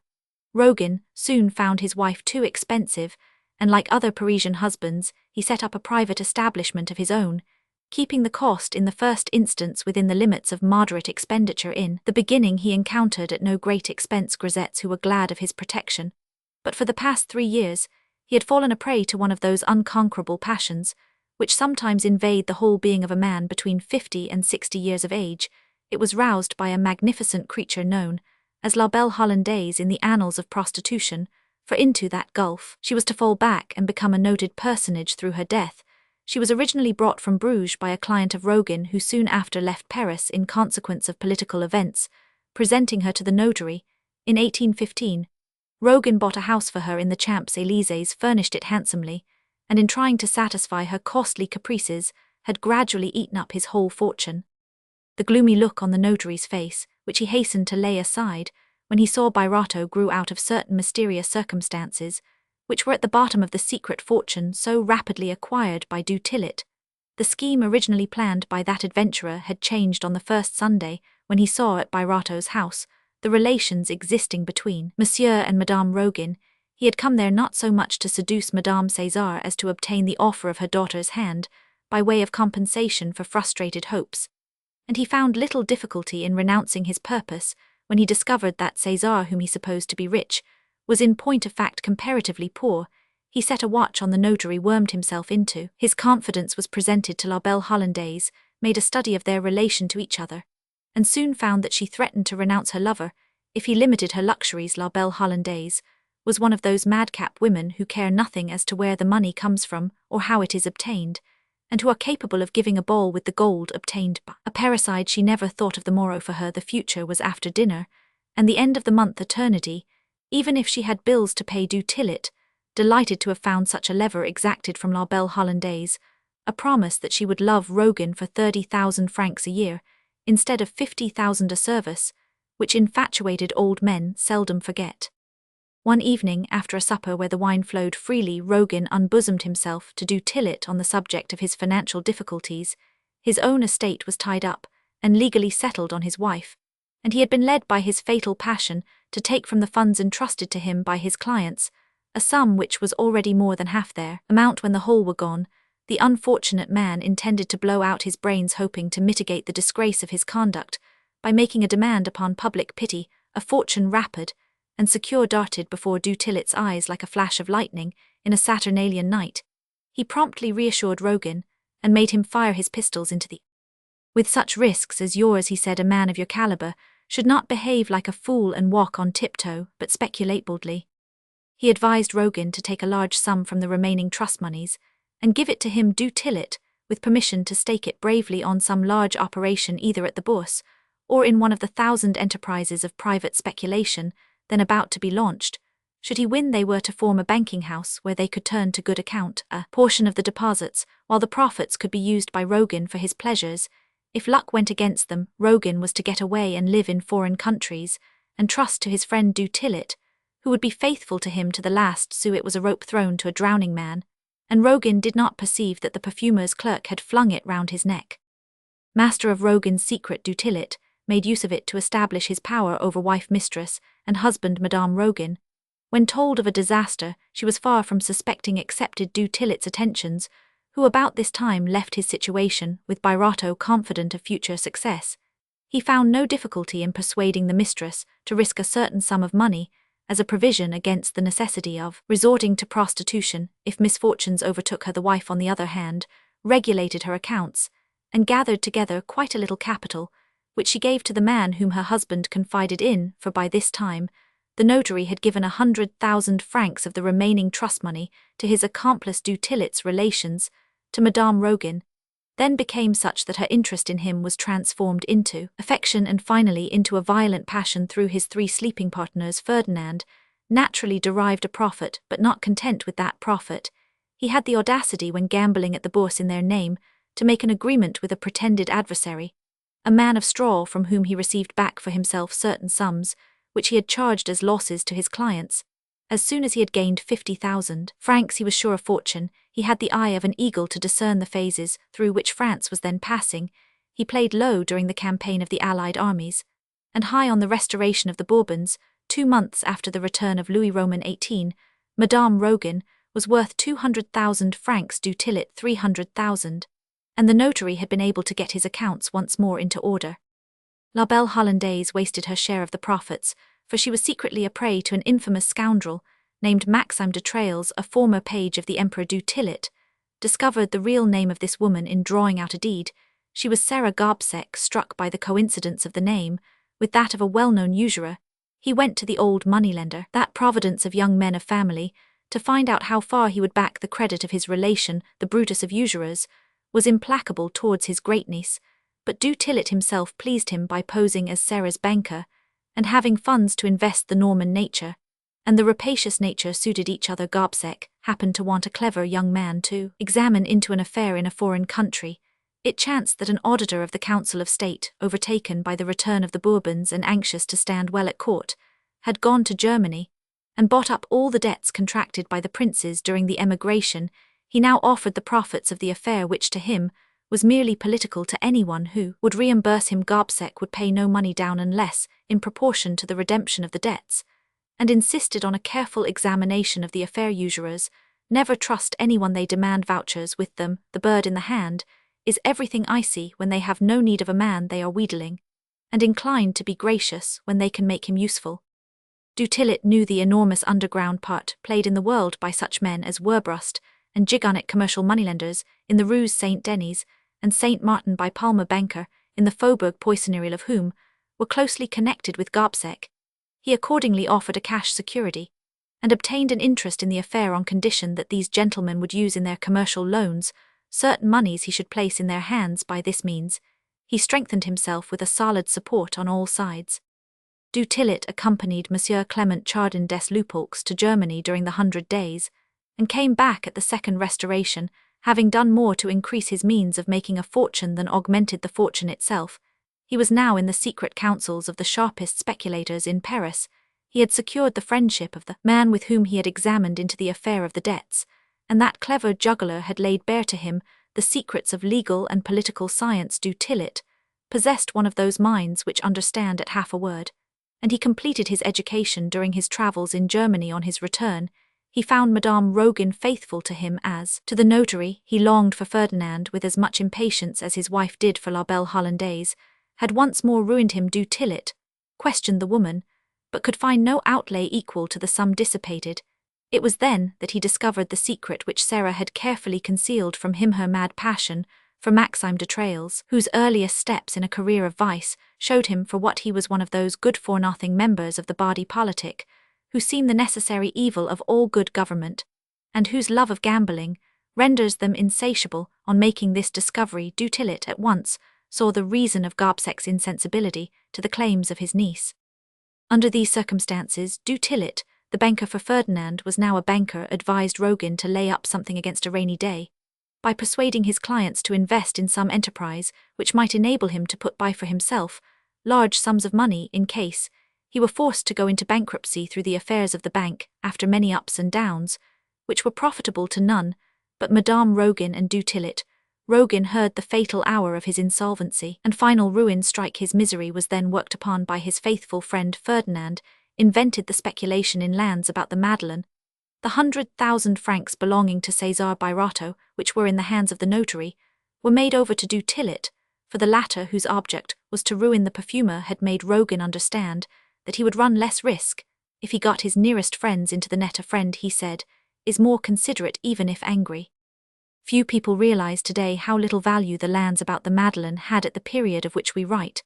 Speaker 1: Rogan soon found his wife too expensive, and like other Parisian husbands, he set up a private establishment of his own, keeping the cost in the first instance within the limits of moderate expenditure. In the beginning he encountered at no great expense grisettes who were glad of his protection, but for the past 3 years he had fallen a prey to one of those unconquerable passions which sometimes invade the whole being of a man between 50 and 60 years of age. It was roused by a magnificent creature known as La Belle Hollandaise in the annals of prostitution, for into that gulf she was to fall back and become a noted personage through her death. She was originally brought from Bruges by a client of Rogan, who soon after left Paris in consequence of political events. Presenting her to the notary in 1815, Rogan bought a house for her in the Champs-Élysées, furnished it handsomely, and in trying to satisfy her costly caprices, had gradually eaten up his whole fortune. The gloomy look on the notary's face, which he hastened to lay aside when he saw Birotteau, grew out of certain mysterious circumstances which were at the bottom of the secret fortune so rapidly acquired by du Tillet. The scheme originally planned by that adventurer had changed on the first Sunday when he saw at Birotteau's house the relations existing between Monsieur and Madame Rogan. He had come there not so much to seduce Madame Cesar as to obtain the offer of her daughter's hand by way of compensation for frustrated hopes, and he found little difficulty in renouncing his purpose when he discovered that Cesar, whom he supposed to be rich, was in point of fact comparatively poor. He set a watch on the notary, wormed himself into his confidence, was presented to La Belle Hollandaise, made a study of their relation to each other, and soon found that she threatened to renounce her lover if he limited her luxuries. La Belle Hollandaise was one of those madcap women who care nothing as to where the money comes from or how it is obtained, and who are capable of giving a ball with the gold obtained by a parricide. She never thought of the morrow. For her the future was after dinner, and the end of the month eternity, even if she had bills to pay. Du Tillet, delighted to have found such a lever, exacted from La Belle Hollandaise a promise that she would love Rogan for 30,000 francs a year, instead of 50,000 a service, which infatuated old men seldom forget. One evening, after a supper where the wine flowed freely, Rogan unbosomed himself to Du Tillet on the subject of his financial difficulties. His own estate was tied up and legally settled on his wife, and he had been led by his fatal passion to take from the funds entrusted to him by his clients a sum which was already more than half their amount when the whole were gone. The unfortunate man intended to blow out his brains, hoping to mitigate the disgrace of his conduct by making a demand upon public pity. A fortune rapid and secure darted before Du Tillet's eyes like a flash of lightning in a Saturnalian night. He promptly reassured Rogan and made him fire his pistols into the "With such risks as yours," he said, "a man of your caliber should not behave like a fool and walk on tiptoe, but speculate boldly." He advised Rogan to take a large sum from the remaining trust moneys and give it to him du tillet, with permission to stake it bravely on some large operation either at the Bourse, or in one of the 1,000 enterprises of private speculation then about to be launched. Should he win, they were to form a banking house where they could turn to good account a portion of the deposits, while the profits could be used by Rogan for his pleasures. If luck went against them, Rogan was to get away and live in foreign countries, and trust to his friend du tillet, who would be faithful to him to the last, so it was a rope thrown to a drowning man, and Rogan did not perceive that the perfumer's clerk had flung it round his neck. Master of Rogan's secret, du tillet made use of it to establish his power over wife-mistress and husband Madame Rogan. When told of a disaster, she was far from suspecting accepted du tillet's attentions, who about this time left his situation, with Birotteau confident of future success. He found no difficulty in persuading the mistress to risk a certain sum of money, as a provision against the necessity of resorting to prostitution if misfortunes overtook her. The wife, on the other hand, regulated her accounts, and gathered together quite a little capital, which she gave to the man whom her husband confided in, for by this time the notary had given 100,000 francs of the remaining trust money to his accomplice du tillet's relations, to Madame Rogan, then became such that her interest in him was transformed into affection and finally into a violent passion through his 3 sleeping partners. Ferdinand naturally derived a profit, but not content with that profit, he had the audacity, when gambling at the Bourse in their name, to make an agreement with a pretended adversary, a man of straw from whom he received back for himself certain sums, which he had charged as losses to his clients. As soon as he had gained 50,000 francs, he was sure of fortune. He had the eye of an eagle to discern the phases through which France was then passing. He played low during the campaign of the Allied armies, and high on the restoration of the Bourbons. 2 months after the return of Louis Roman 18, Madame Rogan was worth 200,000 francs, du tillet 300,000, and the notary had been able to get his accounts once more into order. La Belle Hollandaise wasted her share of the profits, for she was secretly a prey to an infamous scoundrel named Maxime de Trailles, a former page of the Emperor du tillet, discovered the real name of this woman in drawing out a deed. She was Sarah Gobseck. Struck by the coincidence of the name with that of a well-known usurer, he went to the old moneylender, that providence of young men of family, to find out how far he would back the credit of his relation. The Brutus of usurers was implacable towards his great-niece, but du tillet himself pleased him by posing as Sarah's banker, and having funds to invest. The Norman nature and the rapacious nature suited each other. Gobseck happened to want a clever young man to examine into an affair in a foreign country. It chanced that an auditor of the Council of State, overtaken by the return of the Bourbons and anxious to stand well at court, had gone to Germany, and bought up all the debts contracted by the princes during the emigration. He now offered the profits of the affair, which to him was merely political, to anyone who would reimburse him. Gobseck would pay no money down unless in proportion to the redemption of the debts, and insisted on a careful examination of the affair. Usurers never trust anyone, they demand vouchers with them. The bird in the hand is everything icy when they have no need of a man they are wheedling, and inclined to be gracious when they can make him useful. Du tillet knew the enormous underground part played in the world by such men as Werbrust and Gigonnet, commercial moneylenders in the Rues Saint-Denis and Saint-Martin, by Palmer, banker in the Faubourg Poissonnerie, of whom were closely connected with Gobseck. He accordingly offered a cash security, and obtained an interest in the affair on condition that these gentlemen would use in their commercial loans certain moneys he should place in their hands. By this means he strengthened himself with a solid support on all sides. Du tillet accompanied Monsieur Clement Chardin des Lupeaulx to Germany during the 100 Days, and came back at the Second Restoration, having done more to increase his means of making a fortune than augmented the fortune itself. He was now in the secret councils of the sharpest speculators in Paris. He had secured the friendship of the man with whom he had examined into the affair of the debts, and that clever juggler had laid bare to him the secrets of legal and political science. Du tillet possessed one of those minds which understand at half a word, and he completed his education during his travels in Germany. On his return, he found Madame Rogan faithful to him as to the notary. He longed for Ferdinand with as much impatience as his wife did for La Belle Hollandaise, had once more ruined him. Du tillet questioned the woman, but could find no outlay equal to the sum dissipated. It was then that he discovered the secret which Sarah had carefully concealed from him, her mad passion for Maxime de Trailles, whose earliest steps in a career of vice showed him for what he was, one of those good-for-nothing members of the body politic, who seem the necessary evil of all good government, and whose love of gambling renders them insatiable. On making this discovery, du Tillet at once saw the reason of Gobseck's insensibility to the claims of his niece. Under these circumstances, du Tillet, the banker for Ferdinand was now a banker, advised Rogan to lay up something against a rainy day, by persuading his clients to invest in some enterprise which might enable him to put by for himself large sums of money in case he were forced to go into bankruptcy through the affairs of the bank after many ups and downs, which were profitable to none but Madame Rogan and du Tillet. Rogan heard the fatal hour of his insolvency and final ruin strike. His misery was then worked upon by his faithful friend Ferdinand, invented the speculation in lands about the Madeleine. The 100,000 francs belonging to César Birotteau, which were in the hands of the notary, were made over to du Tillet, for the latter, whose object was to ruin the perfumer, had made Rogan understand that he would run less risk if he got his nearest friends into the net. A friend, he said, is more considerate even if angry. Few people realize today how little value the lands about the Madeleine had at the period of which we write,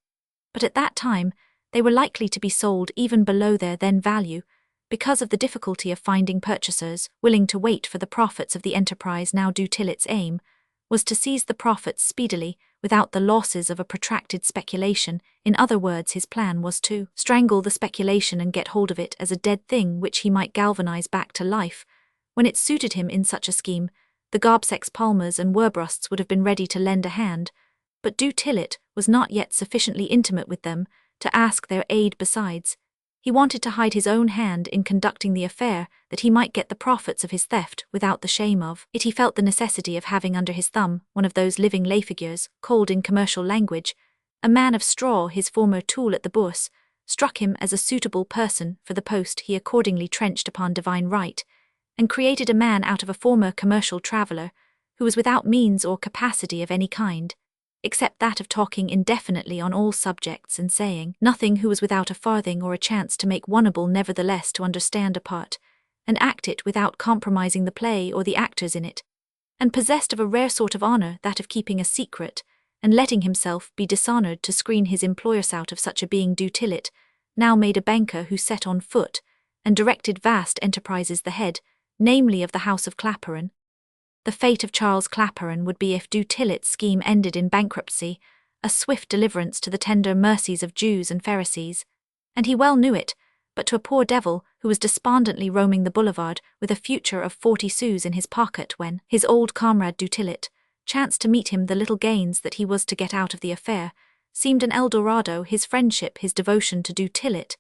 Speaker 1: but at that time they were likely to be sold even below their then value, because of the difficulty of finding purchasers willing to wait for the profits of the enterprise. Now du Tillet's aim was to seize the profits speedily without the losses of a protracted speculation. In other words, his plan was to strangle the speculation and get hold of it as a dead thing which he might galvanize back to life when it suited him. In such a scheme, the Gobsecks, Palmers and Werbrusts would have been ready to lend a hand, but du Tillet was not yet sufficiently intimate with them to ask their aid. Besides, he wanted to hide his own hand in conducting the affair, that he might get the profits of his theft without the shame of it. He felt the necessity of having under his thumb one of those living lay figures, called in commercial language a man of straw. His former tool at the Bourse struck him as a suitable person for the post. He accordingly trenched upon divine right, and created a man out of a former commercial traveller, who was without means or capacity of any kind, except that of talking indefinitely on all subjects and saying nothing, who was without a farthing or a chance to make one able nevertheless to understand a part, and act it without compromising the play or the actors in it, and possessed of a rare sort of honour, that of keeping a secret, and letting himself be dishonoured to screen his employers out of such a being. Du Tillet, now made a banker who set on foot and directed vast enterprises, the head, namely, of the house of Clapeyron. The fate of Charles Clapeyron would be, if du Tillet's scheme ended in bankruptcy, a swift deliverance to the tender mercies of Jews and Pharisees, and he well knew it, but to a poor devil who was despondently roaming the boulevard with a future of 40 sous in his pocket when his old comrade du Tillet chanced to meet him. The little gains that he was to get out of the affair seemed an Eldorado. His friendship, his devotion to du Tillet,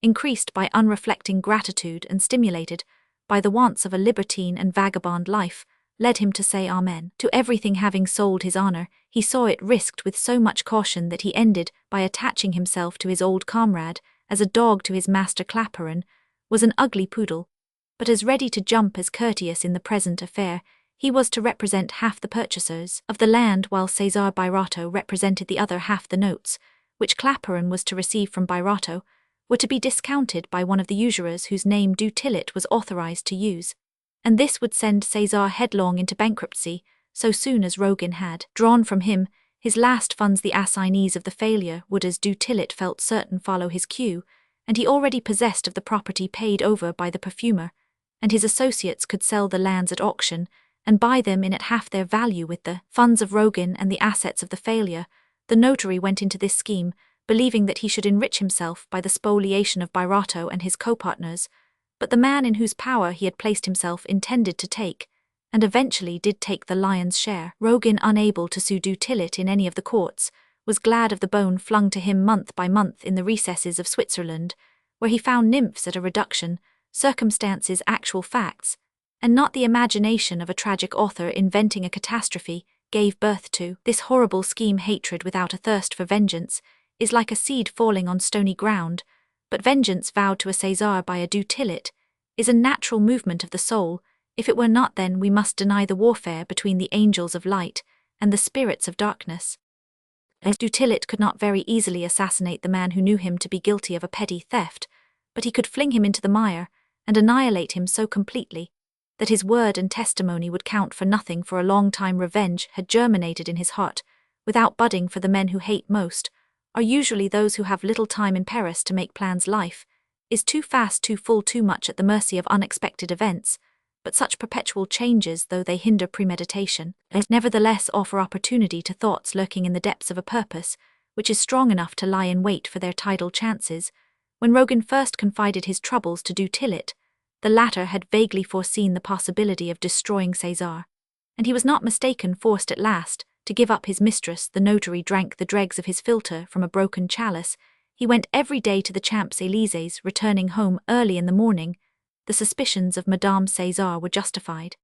Speaker 1: increased by unreflecting gratitude and stimulated by the wants of a libertine and vagabond life, led him to say amen to everything. Having sold his honour, he saw it risked with so much caution that he ended by attaching himself to his old comrade as a dog to his master. Clapeyron was an ugly poodle, but as ready to jump as courteous. In the present affair, he was to represent half the purchasers of the land, while César Birotteau represented the other half. The notes, which Clapeyron was to receive from Birotteau, were to be discounted by one of the usurers whose name du Tillet was authorized to use, and this would send César headlong into bankruptcy so soon as Rogan had drawn from him his last funds. The assignees of the failure would, as du Tillet felt certain, follow his cue, and he already possessed of the property paid over by the perfumer, and his associates could sell the lands at auction and buy them in at half their value with the funds of Rogan and the assets of the failure. The notary went into this scheme, believing that he should enrich himself by the spoliation of Birotteau and his co-partners, but the man in whose power he had placed himself intended to take, and eventually did take, the lion's share. Rogan, unable to sue du Tillet in any of the courts, was glad of the bone flung to him month by month in the recesses of Switzerland, where he found nymphs at a reduction, circumstances actual facts, and not the imagination of a tragic author inventing a catastrophe, gave birth to this horrible scheme. Hatred without a thirst for vengeance is like a seed falling on stony ground, but vengeance vowed to a César by a du Tillet is a natural movement of the soul. If it were not, then we must deny the warfare between the angels of light and the spirits of darkness. As du Tillet could not very easily assassinate the man who knew him to be guilty of a petty theft, but he could fling him into the mire and annihilate him so completely that his word and testimony would count for nothing. For a long time revenge had germinated in his heart, without budding, for the men who hate most are usually those who have little time in Paris to make plans. Life is too fast, too full, too much at the mercy of unexpected events, but such perpetual changes, though they hinder premeditation, nevertheless offer opportunity to thoughts lurking in the depths of a purpose, which is strong enough to lie in wait for their tidal chances. When Rogan first confided his troubles to du Tillet, the latter had vaguely foreseen the possibility of destroying Cesar, and he was not mistaken. Forced at last to give up his mistress, the notary drank the dregs of his philtre from a broken chalice. He went every day to the Champs-Élysées, returning home early in the morning. The suspicions of Madame Cesar were justified.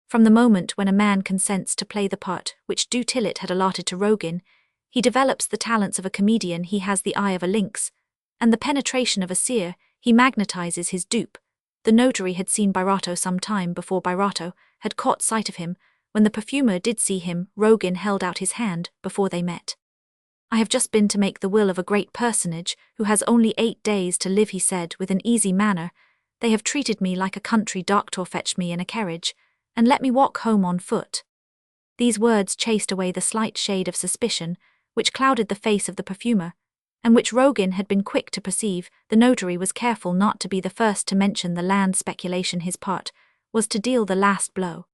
Speaker 1: From the moment when a man consents to play the part which du Tillet had allotted to Rogan, he develops the talents of a comedian, he has the eye of a lynx, and the penetration of a seer. He magnetizes his dupe. The notary had seen Birotteau some time before Birotteau had caught sight of him. When the perfumer did see him, Rogan held out his hand before they met. "I have just been to make the will of a great personage who has only 8 days to live," he said with an easy manner. "They have treated me like a country doctor. Fetch me in a carriage, and let me walk home on foot." These words chased away the slight shade of suspicion which clouded the face of the perfumer, and which Rogan had been quick to perceive. The notary was careful not to be the first to mention the land speculation. His part was to deal the last blow.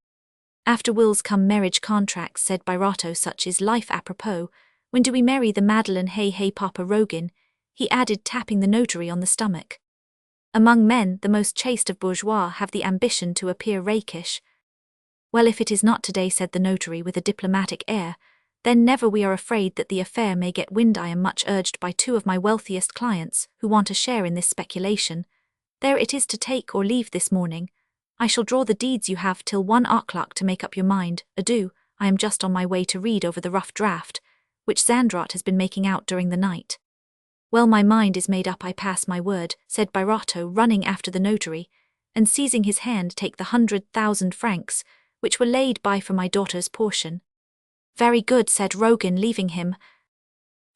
Speaker 1: "After wills come marriage contracts," said Birotteau. "Such is life. Apropos, when do we marry the Madeleine? Hey, hey, Papa Rogan," he added, tapping the notary on the stomach. "Among men, the most chaste of bourgeois have the ambition to appear rakish." "Well, if it is not today," said the notary with a diplomatic air, "then never. We are afraid that the affair may get wind. I am much urged by 2 of my wealthiest clients who want a share in this speculation. There it is to take or leave this morning. I shall draw the deeds. You have till 1 o'clock to make up your mind. Adieu, I am just on my way to read over the rough draft, which Zandrot has been making out during the night." "Well, my mind is made up, I pass my word," said Birotteau, running after the notary, and seizing his hand. "Take the 100,000 francs, which were laid by for my daughter's portion." "Very good," said Rogan, leaving him.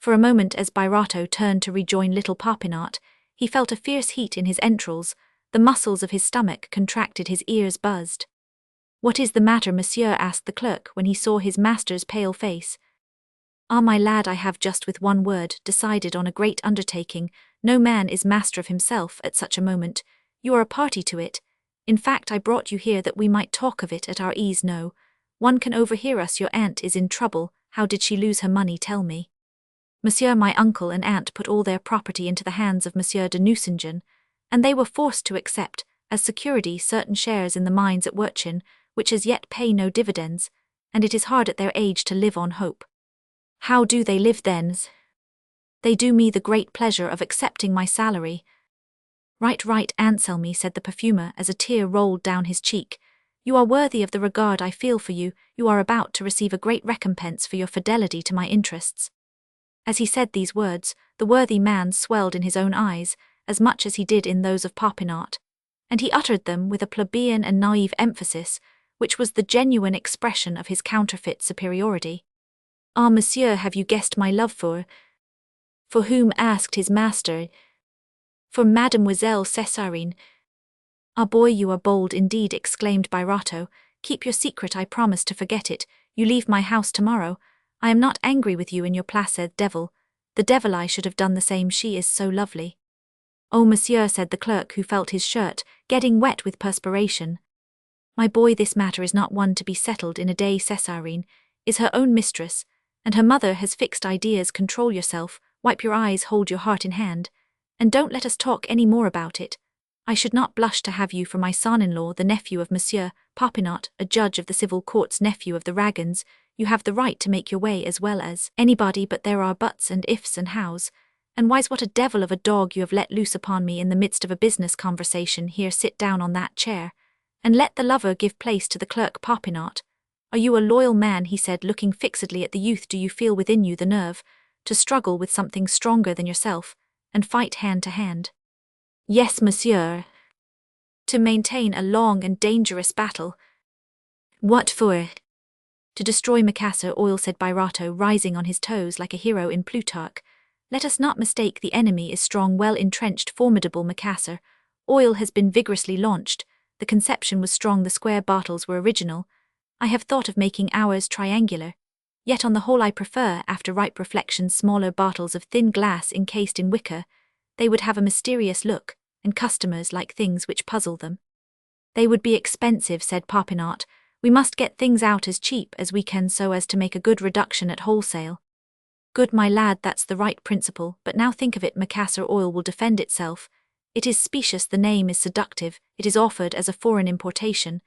Speaker 1: For a moment, as Birotteau turned to rejoin little Popinot, he felt a fierce heat in his entrails. The muscles of his stomach contracted, his ears buzzed. "What is the matter, monsieur?" asked the clerk when he saw his master's pale face. "Ah, my lad, I have just with one word decided on a great undertaking. No man is master of himself at such a moment. You are a party to it. In fact, I brought you here that we might talk of it at our ease. No one can overhear us. Your aunt is in trouble. How did she lose her money? Tell me." "Monsieur, my uncle and aunt put all their property into the hands of Monsieur de Nucingen, and they were forced to accept, as security, certain shares in the mines at Wertchen, which as yet pay no dividends, and it is hard at their age to live on hope." "How do they live then?" "They do me the great pleasure of accepting my salary." Right, Anselmi," said the perfumer as a tear rolled down his cheek. "You are worthy of the regard I feel for you. You are about to receive a great recompense for your fidelity to my interests." As he said these words, the worthy man swelled in his own eyes, as much as he did in those of Popinot, and he uttered them with a plebeian and naive emphasis, which was the genuine expression of his counterfeit superiority. "Ah, monsieur, have you guessed my love for—" "For whom?" asked his master. "For Mademoiselle Césarine." "Ah, boy, you are bold indeed," exclaimed Birotteau. "Keep your secret, I promise to forget it. You leave my house tomorrow. I am not angry with you in your placid devil. The devil I should have done the same. She is so lovely." "Oh, monsieur," said the clerk, who felt his shirt getting wet with perspiration. "My boy, this matter is not one to be settled in a day. Césarine is her own mistress, and her mother has fixed ideas. Control yourself, wipe your eyes, hold your heart in hand, and don't let us talk any more about it. I should not blush to have you for my son-in-law, the nephew of Monsieur Popinot, a judge of the civil courts, nephew of the Ragans. You have the right to make your way as well as anybody, but there are buts and ifs and hows. And why's what a devil of a dog you have let loose upon me in the midst of a business conversation. Here, sit down on that chair, and let the lover give place to the clerk. Popinot, are you a loyal man?" he said, looking fixedly at the youth. "Do you feel within you the nerve to struggle with something stronger than yourself, and fight hand to hand?" "Yes, monsieur." "To maintain a long and dangerous battle." "What for?" "To destroy Macassar oil," said Birotteau, rising on his toes like a hero in Plutarch. "Let us not mistake, the enemy is strong, well entrenched, formidable. Macassar oil has been vigorously launched. The conception was strong, the square bottles were original. I have thought of making ours triangular. Yet on the whole I prefer, after ripe reflection, smaller bottles of thin glass encased in wicker. They would have a mysterious look, and customers like things which puzzle them." They would be expensive, said Popinot. We must get things out as cheap as we can so as to make a good reduction at wholesale. Good, my lad, that's the right principle, but now think of it, Macassar oil will defend itself. It is specious, the name is seductive, it is offered as a foreign importation,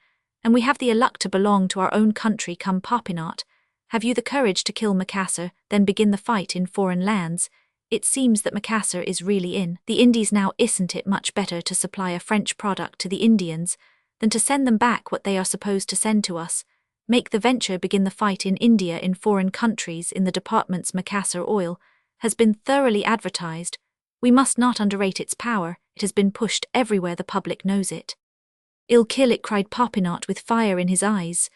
Speaker 1: and we have the luck to belong to our own country. Come, Popinot, have you the courage to kill Macassar, then begin the fight in foreign lands? It seems that Macassar is really in the Indies now. Isn't it much better to supply a French product to the Indians than to send them back what they are supposed to send to us? Make the venture, begin the fight in India, in foreign countries. In the departments, Macassar oil has been thoroughly advertised. We must not underrate its power. It has been pushed everywhere, the public knows it. I'll kill it, cried Popinot with fire in his eyes.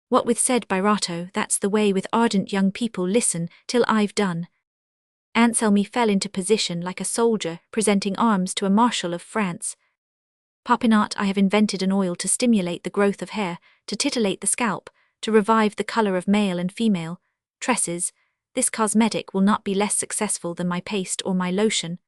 Speaker 1: What with, said Birotteau, that's the way with ardent young people. Listen till I've done. Anselmi fell into position like a soldier presenting arms to a marshal of France. Popinot, I have invented an oil to stimulate the growth of hair, to titillate the scalp, to revive the color of male and female tresses. This cosmetic will not be less successful than my paste or my lotion.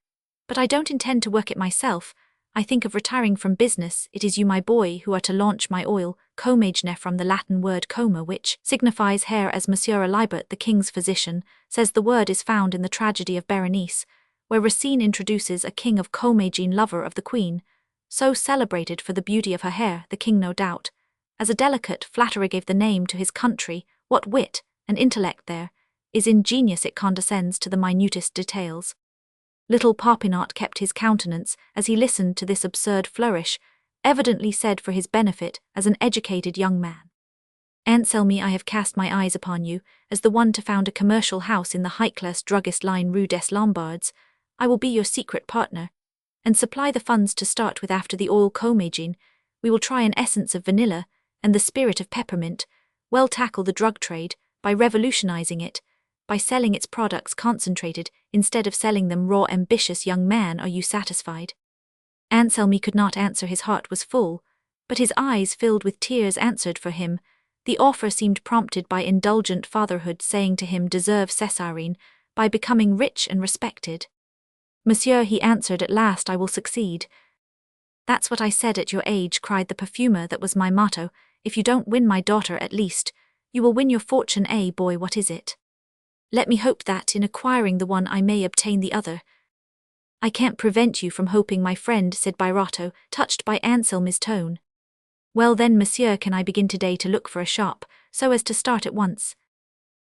Speaker 1: But I don't intend to work it myself. I think of retiring from business. It is you, my boy, who are to launch my oil, comagene, from the Latin word coma, which signifies hair, as Monsieur Alibert, the king's physician, says the word is found in the tragedy of Berenice, where Racine introduces a king of comagene, lover of the queen, so celebrated for the beauty of her hair, the king no doubt, as a delicate flatterer, gave the name to his country. What wit and intellect there is ingenious, it condescends to the minutest details. Little Popinot kept his countenance as he listened to this absurd flourish, evidently said for his benefit as an educated young man. Anselmi, I have cast my eyes upon you as the one to found a commercial house in the high-class druggist line, Rue des Lombards. I will be your secret partner, and supply the funds to start with. After the oil comagene, we will try an essence of vanilla and the spirit of peppermint, well tackle the drug trade by revolutionizing it, by selling its products concentrated instead of selling them raw. Ambitious young man, are you satisfied? Anselmi could not answer, his heart was full, but his eyes filled with tears answered for him. The offer seemed prompted by indulgent fatherhood, saying to him, deserve Césarine by becoming rich and respected. Monsieur, he answered at last, I will succeed. That's what I said at your age, cried the perfumer, that was my motto. If you don't win my daughter, at least you will win your fortune. Boy, what is it? Let me hope that, in acquiring the one, I may obtain the other. I can't prevent you from hoping, my friend, said Birotteau, touched by Anselmi's tone. Well then, monsieur, can I begin today to look for a shop, so as to start at once?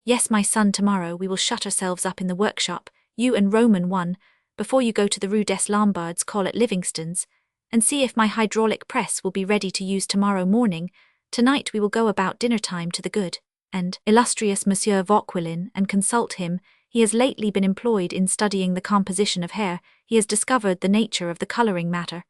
Speaker 1: Yes, my son, tomorrow we will shut ourselves up in the workshop, you and Roman one. Before you go to the Rue des Lombards, call at Livingston's, and see if my hydraulic press will be ready to use tomorrow morning. Tonight we will go about dinner time to the good and illustrious Monsieur Vauquelin and consult him. He has lately been employed in studying the composition of hair. He has discovered the nature of the coloring matter,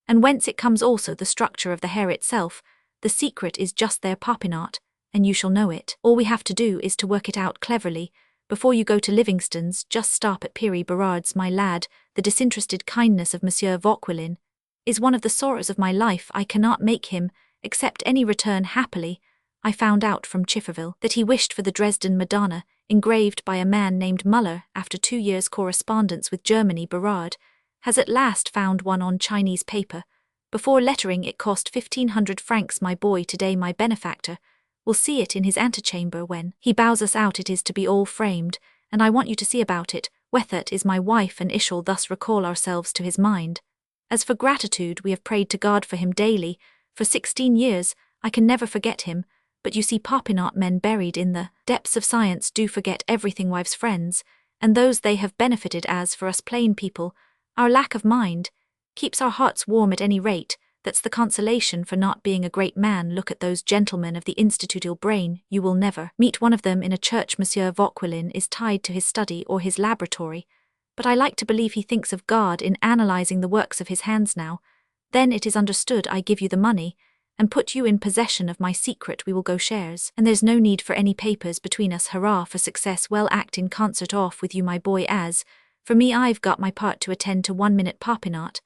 Speaker 1: and whence it comes, also the structure of the hair itself. The secret is just there, Popinot, and you shall know it. All we have to do is to work it out cleverly. Before you go to Livingston's, just stop at Piri Berard's, my lad. The disinterested kindness of Monsieur Vauquelin is one of the sorrows of my life. I cannot make him accept any return happily. I found out from Chifferville that he wished for the Dresden Madonna, engraved by a man named Muller. After 2 years' correspondence with Germany, Berard has at last found one on Chinese paper. Before lettering, it cost 1,500 francs. My boy, today my benefactor will see it in his antechamber. When he bows us out, it is to be all framed, and I want you to see about it. Wethert is my wife, and I shall thus recall ourselves to his mind. As for gratitude, we have prayed to God for him daily for 16 years. I can never forget him. But you see, Popinot, men buried in the depths of science do forget everything, wives' friends, and those they have benefited. As for us plain people, our lack of mind keeps our hearts warm at any rate. That's the consolation for not being a great man. Look at those gentlemen of the institutional brain. You will never meet one of them in a church. Monsieur Vauquelin is tied to his study or his laboratory, but I like to believe he thinks of God in analyzing the works of his hands now. Then it is understood. I give you the money and put you in possession of my secret. We will go shares, and there's no need for any papers between us. Hurrah for success. Well, act in concert. Off with you, my boy. As for me, I've got my part to attend to. 1 minute, Popinot.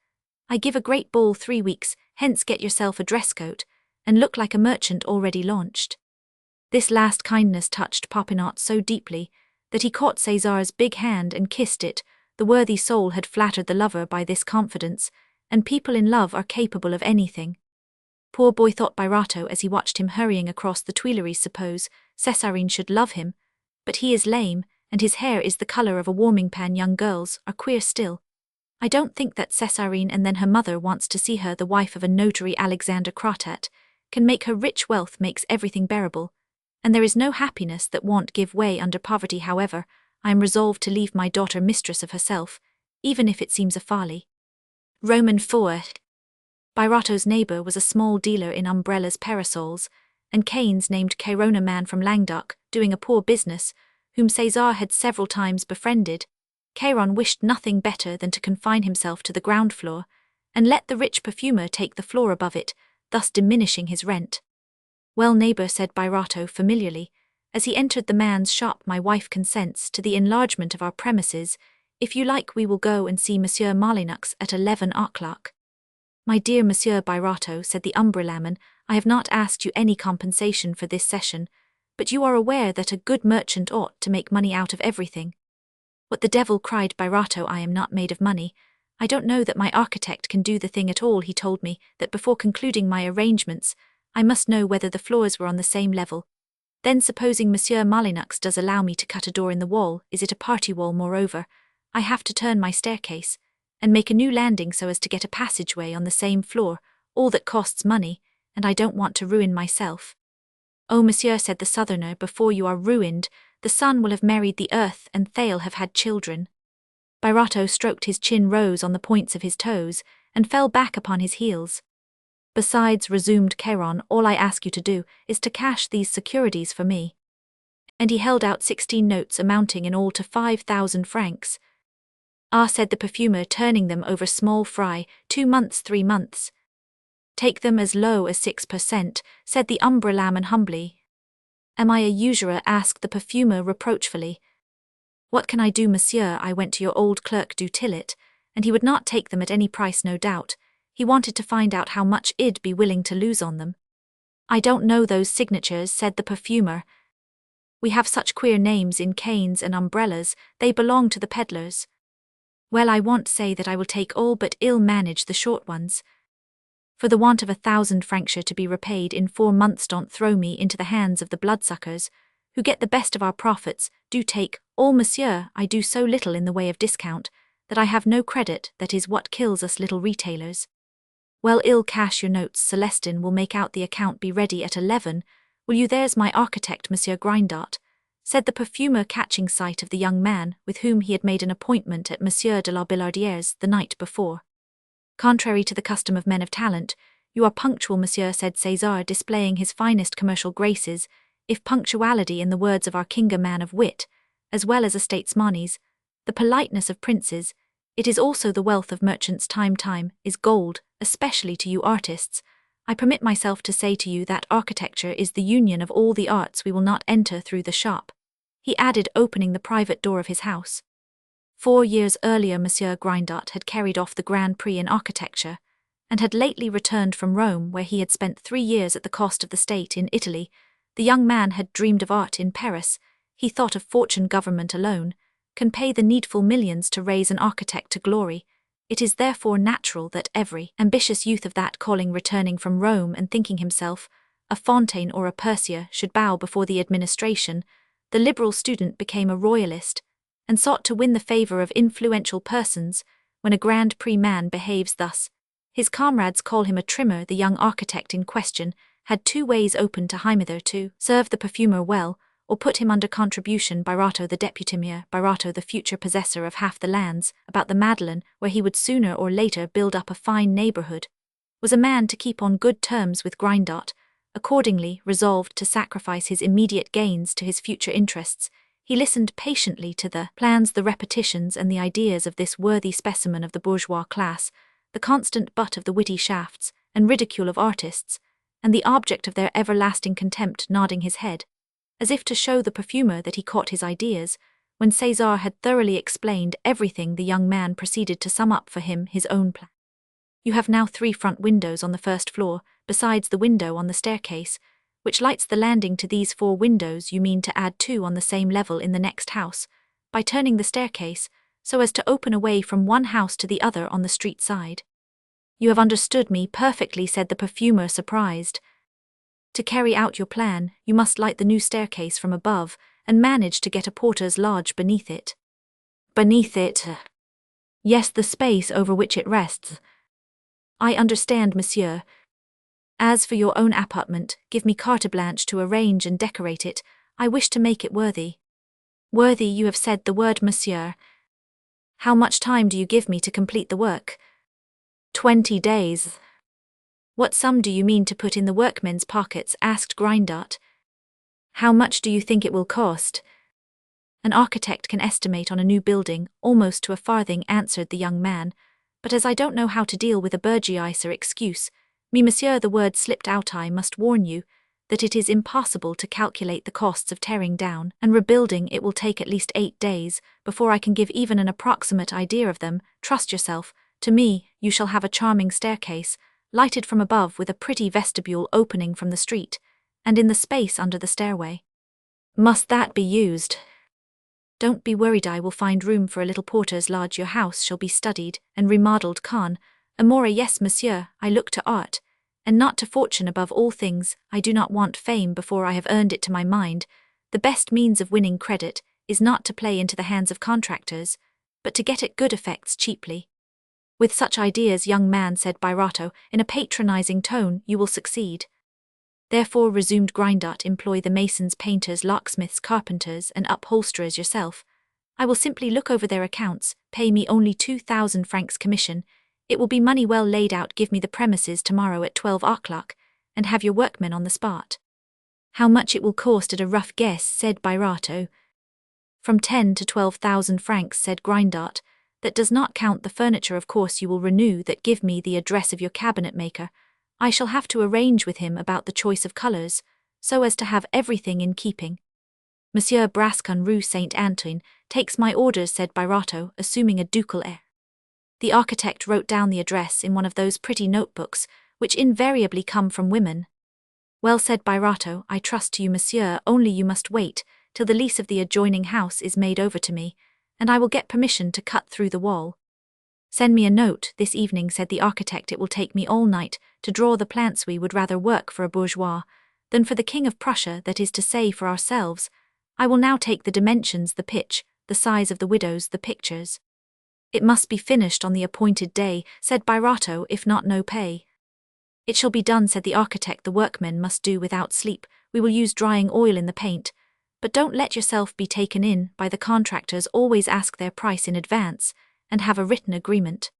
Speaker 1: I give a great ball 3 weeks hence. Get yourself a dress coat and look like a merchant already launched. This last kindness touched Popinot so deeply that he caught César's big hand and kissed it. The worthy soul had flattered the lover by this confidence, and people in love are capable of anything. Poor boy, thought Birotteau as he watched him hurrying across the Tuileries. Suppose Césarine should love him, but he is lame, and his hair is the color of a warming pan. Young girls are queer still. I don't think that Césarine and then her mother wants to see her the wife of a notary. Alexander Crotet can make her rich. Wealth makes everything bearable, and there is no happiness that won't give way under poverty. However, I am resolved to leave my daughter mistress of herself, even if it seems a folly. Roman 4. Birotteau's neighbor was a small dealer in umbrellas, parasols, and canes named Caron, a man from Languedoc, doing a poor business, whom César had several times befriended. Caron wished nothing better than to confine himself to the ground floor, and let the rich perfumer take the floor above it, thus diminishing his rent. Well, neighbor, said Birotteau familiarly, as he entered the man's shop, my wife consents to the enlargement of our premises. If you like, we will go and see Monsieur Malinux at 11 o'clock. My dear Monsieur Birotteau, said the umbrellaman, I have not asked you any compensation for this session, but you are aware that a good merchant ought to make money out of everything. What the devil, cried Birotteau, I am not made of money. I don't know that my architect can do the thing at all. He told me that before concluding my arrangements, I must know whether the floors were on the same level. Then, supposing Monsieur Malinux does allow me to cut a door in the wall, is it a party wall? Moreover, I have to turn my staircase, and make a new landing so as to get a passageway on the same floor, all that costs money, and I don't want to ruin myself. Oh, monsieur, said the southerner, before you are ruined, the sun will have married the earth and they'll have had children. Birotteau stroked his chin, rose on the points of his toes, and fell back upon his heels. Besides, resumed Caron, all I ask you to do is to cash these securities for me. And he held out 16 notes amounting in all to 5,000 francs. Ah, said the perfumer, turning them over small fry, 2 months, 3 months. Take them as low as 6%, said the umbrellaman humbly. Am I a usurer? Asked the perfumer reproachfully. What can I do, monsieur? I went to your old clerk du Tillet, and he would not take them at any price. No doubt he wanted to find out how much I'd be willing to lose on them. I don't know those signatures, said the perfumer. We have such queer names in canes and umbrellas, they belong to the peddlers. Well, I won't say that I will take all, but ill manage the short ones. For the want of 1,000 francs to be repaid in 4 months, don't throw me into the hands of the bloodsuckers, who get the best of our profits. Do take all, monsieur. I do so little in the way of discount, that I have no credit. That is what kills us little retailers. Well, ill cash your notes. Celestin will make out the account. Be ready at 11. Will you? There's my architect, Monsieur Grindot, said the perfumer, catching sight of the young man with whom he had made an appointment at Monsieur de la Billardiere's the night before. Contrary to the custom of men of talent, you are punctual, monsieur, said César, displaying his finest commercial graces, if punctuality, in the words of our king, a man of wit, as well as a statesmanis, the politeness of princes, it is also the wealth of merchants. Time is gold, especially to you artists. I permit myself to say to you that architecture is the union of all the arts. We will not enter through the shop, he added, opening the private door of his house. 4 years earlier, Monsieur Grindot had carried off the Grand Prix in architecture, and had lately returned from Rome, where he had spent 3 years at the cost of the state. In Italy, the young man had dreamed of art. In Paris, he thought of fortune. Government alone can pay the needful millions to raise an architect to glory. It is therefore natural that every ambitious youth of that calling, returning from Rome and thinking himself a Fontaine or a Percier, should bow before the administration. The liberal student became a royalist, and sought to win the favor of influential persons. When a Grand Prix man behaves thus, his comrades call him a trimmer. The young architect in question had 2 ways open to him: either to serve the perfumer well, or put him under contribution. Birotteau, the deputy-mayor, Birotteau, the future possessor of half the lands about the Madeleine, where he would sooner or later build up a fine neighborhood, was a man to keep on good terms with Grindot. Accordingly, resolved to sacrifice his immediate gains to his future interests, he listened patiently to the plans, the repetitions, and the ideas of this worthy specimen of the bourgeois class, the constant butt of the witty shafts and ridicule of artists, and the object of their everlasting contempt. Nodding his head, as if to show the perfumer that he caught his ideas, when César had thoroughly explained everything, the young man proceeded to sum up for him his own plan. You have now 3 front windows on the first floor, besides the window on the staircase, which lights the landing. To these 4 windows you mean to add 2 on the same level in the next house, by turning the staircase so as to open away from one house to the other on the street side. You have understood me perfectly, said the perfumer, surprised. To carry out your plan, you must light the new staircase from above, and manage to get a porter's lodge beneath it. Beneath it? Yes, the space over which it rests. I understand, monsieur. As for your own apartment, give me carte blanche to arrange and decorate it. I wish to make it worthy. Worthy, you have said the word, monsieur. How much time do you give me to complete the work? 20 days. What sum do you mean to put in the workmen's pockets? Asked Grindart. How much do you think it will cost? An architect can estimate on a new building almost to a farthing, answered the young man, but as I don't know how to deal with a burgeiser excuse, me monsieur, the word slipped out, I must warn you that it is impossible to calculate the costs of tearing down and rebuilding. It will take at least 8 days before I can give even an approximate idea of them. Trust yourself to me. You shall have a charming staircase, lighted from above with a pretty vestibule opening from the street, and in the space under the stairway. Must that be used? Don't be worried, I will find room for a little porter's lodge. Your house shall be studied and remodeled con amore. Yes, monsieur, I look to art, and not to fortune above all things. I do not want fame before I have earned it to my mind. The best means of winning credit is not to play into the hands of contractors, but to get at good effects cheaply. With such ideas, young man, said Birotteau in a patronizing tone, you will succeed. Therefore, resumed Grindart, employ the masons, painters, locksmiths, carpenters, and upholsterers yourself. I will simply look over their accounts, pay me only 2,000 francs commission. It will be money well laid out. Give me the premises tomorrow at 12 o'clock, and have your workmen on the spot. How much it will cost at a rough guess, said Birotteau. From 10 to 12,000 francs, said Grindart. That does not count the furniture. Of course you will renew that. Give me the address of your cabinet maker. I shall have to arrange with him about the choice of colours, so as to have everything in keeping. Monsieur Brascon, Rue Saint-Antoine, takes my orders, said Birotteau, assuming a ducal air. The architect wrote down the address in one of those pretty notebooks, which invariably come from women. Well, said Birotteau, I trust to you, monsieur, only you must wait till the lease of the adjoining house is made over to me, and I will get permission to cut through the wall. Send me a note this evening, said the architect. It will take me all night to draw the plans. We would rather work for a bourgeois than for the King of Prussia, that is to say, for ourselves. I will now take the dimensions, the pitch, the size of the windows, the pictures. It must be finished on the appointed day, said Birotteau, if not, no pay. It shall be done, said the architect. The workmen must do without sleep. We will use drying oil in the paint. But don't let yourself be taken in by the contractors. Always ask their price in advance, and have a written agreement.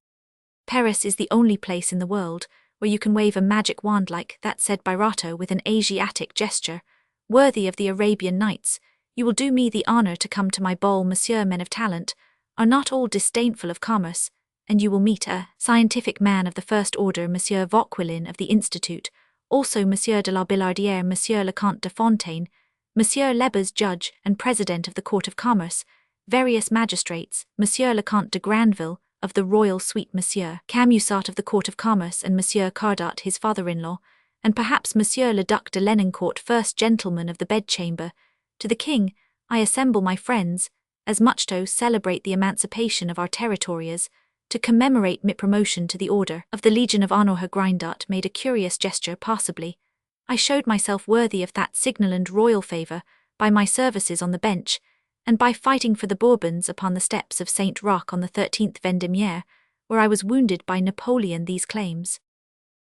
Speaker 1: Paris is the only place in the world where you can wave a magic wand like that, said Birotteau with an Asiatic gesture, worthy of the Arabian Nights. You will do me the honour to come to my ball, monsieur. Men of talent are not all disdainful of commerce, and you will meet a scientific man of the first order, Monsieur Vauquelin of the Institute, also Monsieur de la Billardière, Monsieur le Comte de Fontaine, Monsieur Lebas, judge and president of the Court of Commerce, various magistrates, Monsieur le Comte de Granville of the royal suite, Monsieur Camusat of the Court of Commerce, and Monsieur Cardat, his father-in-law, and perhaps Monsieur le Duc de Lenoncourt, first gentleman of the bedchamber. To the king I assemble my friends, as much to celebrate the emancipation of our territories, to commemorate my promotion to the order of the Legion of Honore. Grindart made a curious gesture. Possibly I showed myself worthy of that signal and royal favour by my services on the bench, and by fighting for the Bourbons upon the steps of Saint Roch on the 13th Vendémiaire, where I was wounded by Napoleon. These claims.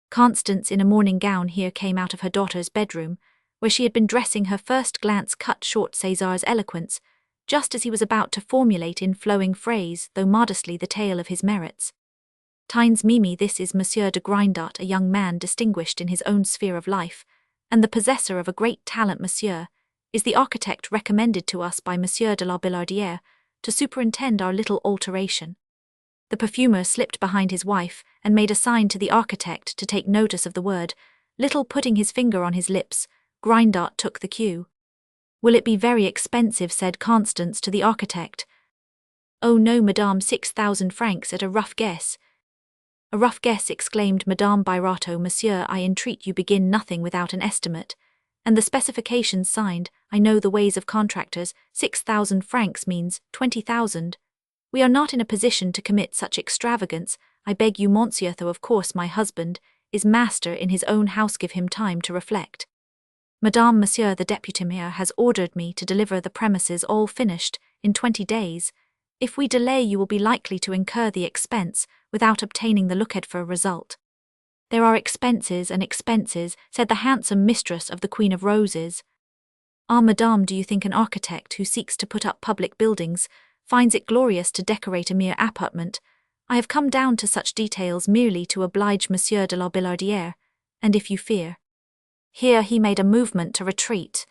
Speaker 1: Constance, in a morning gown, here came out of her daughter's bedroom, where she had been dressing. Her first glance cut short César's eloquence, just as he was about to formulate in flowing phrase, though modestly, the tale of his merits. Tines Mimi, this is Monsieur de Grindart, a young man distinguished in his own sphere of life, and the possessor of a great talent. Monsieur is the architect recommended to us by Monsieur de la Billardière to superintend our little alteration. The perfumer slipped behind his wife and made a sign to the architect to take notice of the word little. Putting his finger on his lips, Grindart took the cue. Will it be very expensive, said Constance to the architect. Oh no, madame, 6,000 francs at a rough guess. A rough guess, exclaimed Madame Birotteau. Monsieur, I entreat you, begin nothing without an estimate, and the specifications signed. I know the ways of contractors. 6,000 francs means 20,000. We are not in a position to commit such extravagance. I beg you, monsieur, though of course my husband is master in his own house, give him time to reflect. Madame, monsieur the deputy mayor has ordered me to deliver the premises all finished in 20 days. If we delay, you will be likely to incur the expense without obtaining the looked-for result. There are expenses and expenses, said the handsome mistress of the Queen of Roses. Ah, madame, do you think an architect who seeks to put up public buildings finds it glorious to decorate a mere apartment? I have come down to such details merely to oblige Monsieur de la Billardière, and if you fear. Here he made a movement to retreat.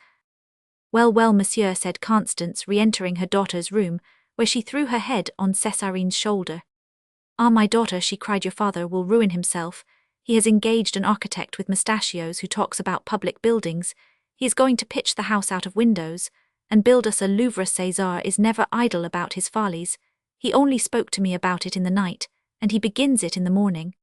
Speaker 1: Well, well, monsieur, said Constance, re-entering her daughter's room, where she threw her head on Césarine's shoulder. Ah, my daughter, she cried, your father will ruin himself. He has engaged an architect with mustachios who talks about public buildings. He is going to pitch the house out of windows, and build us a Louvre. César is never idle about his follies. He only spoke to me about it in the night, and he begins it in the morning.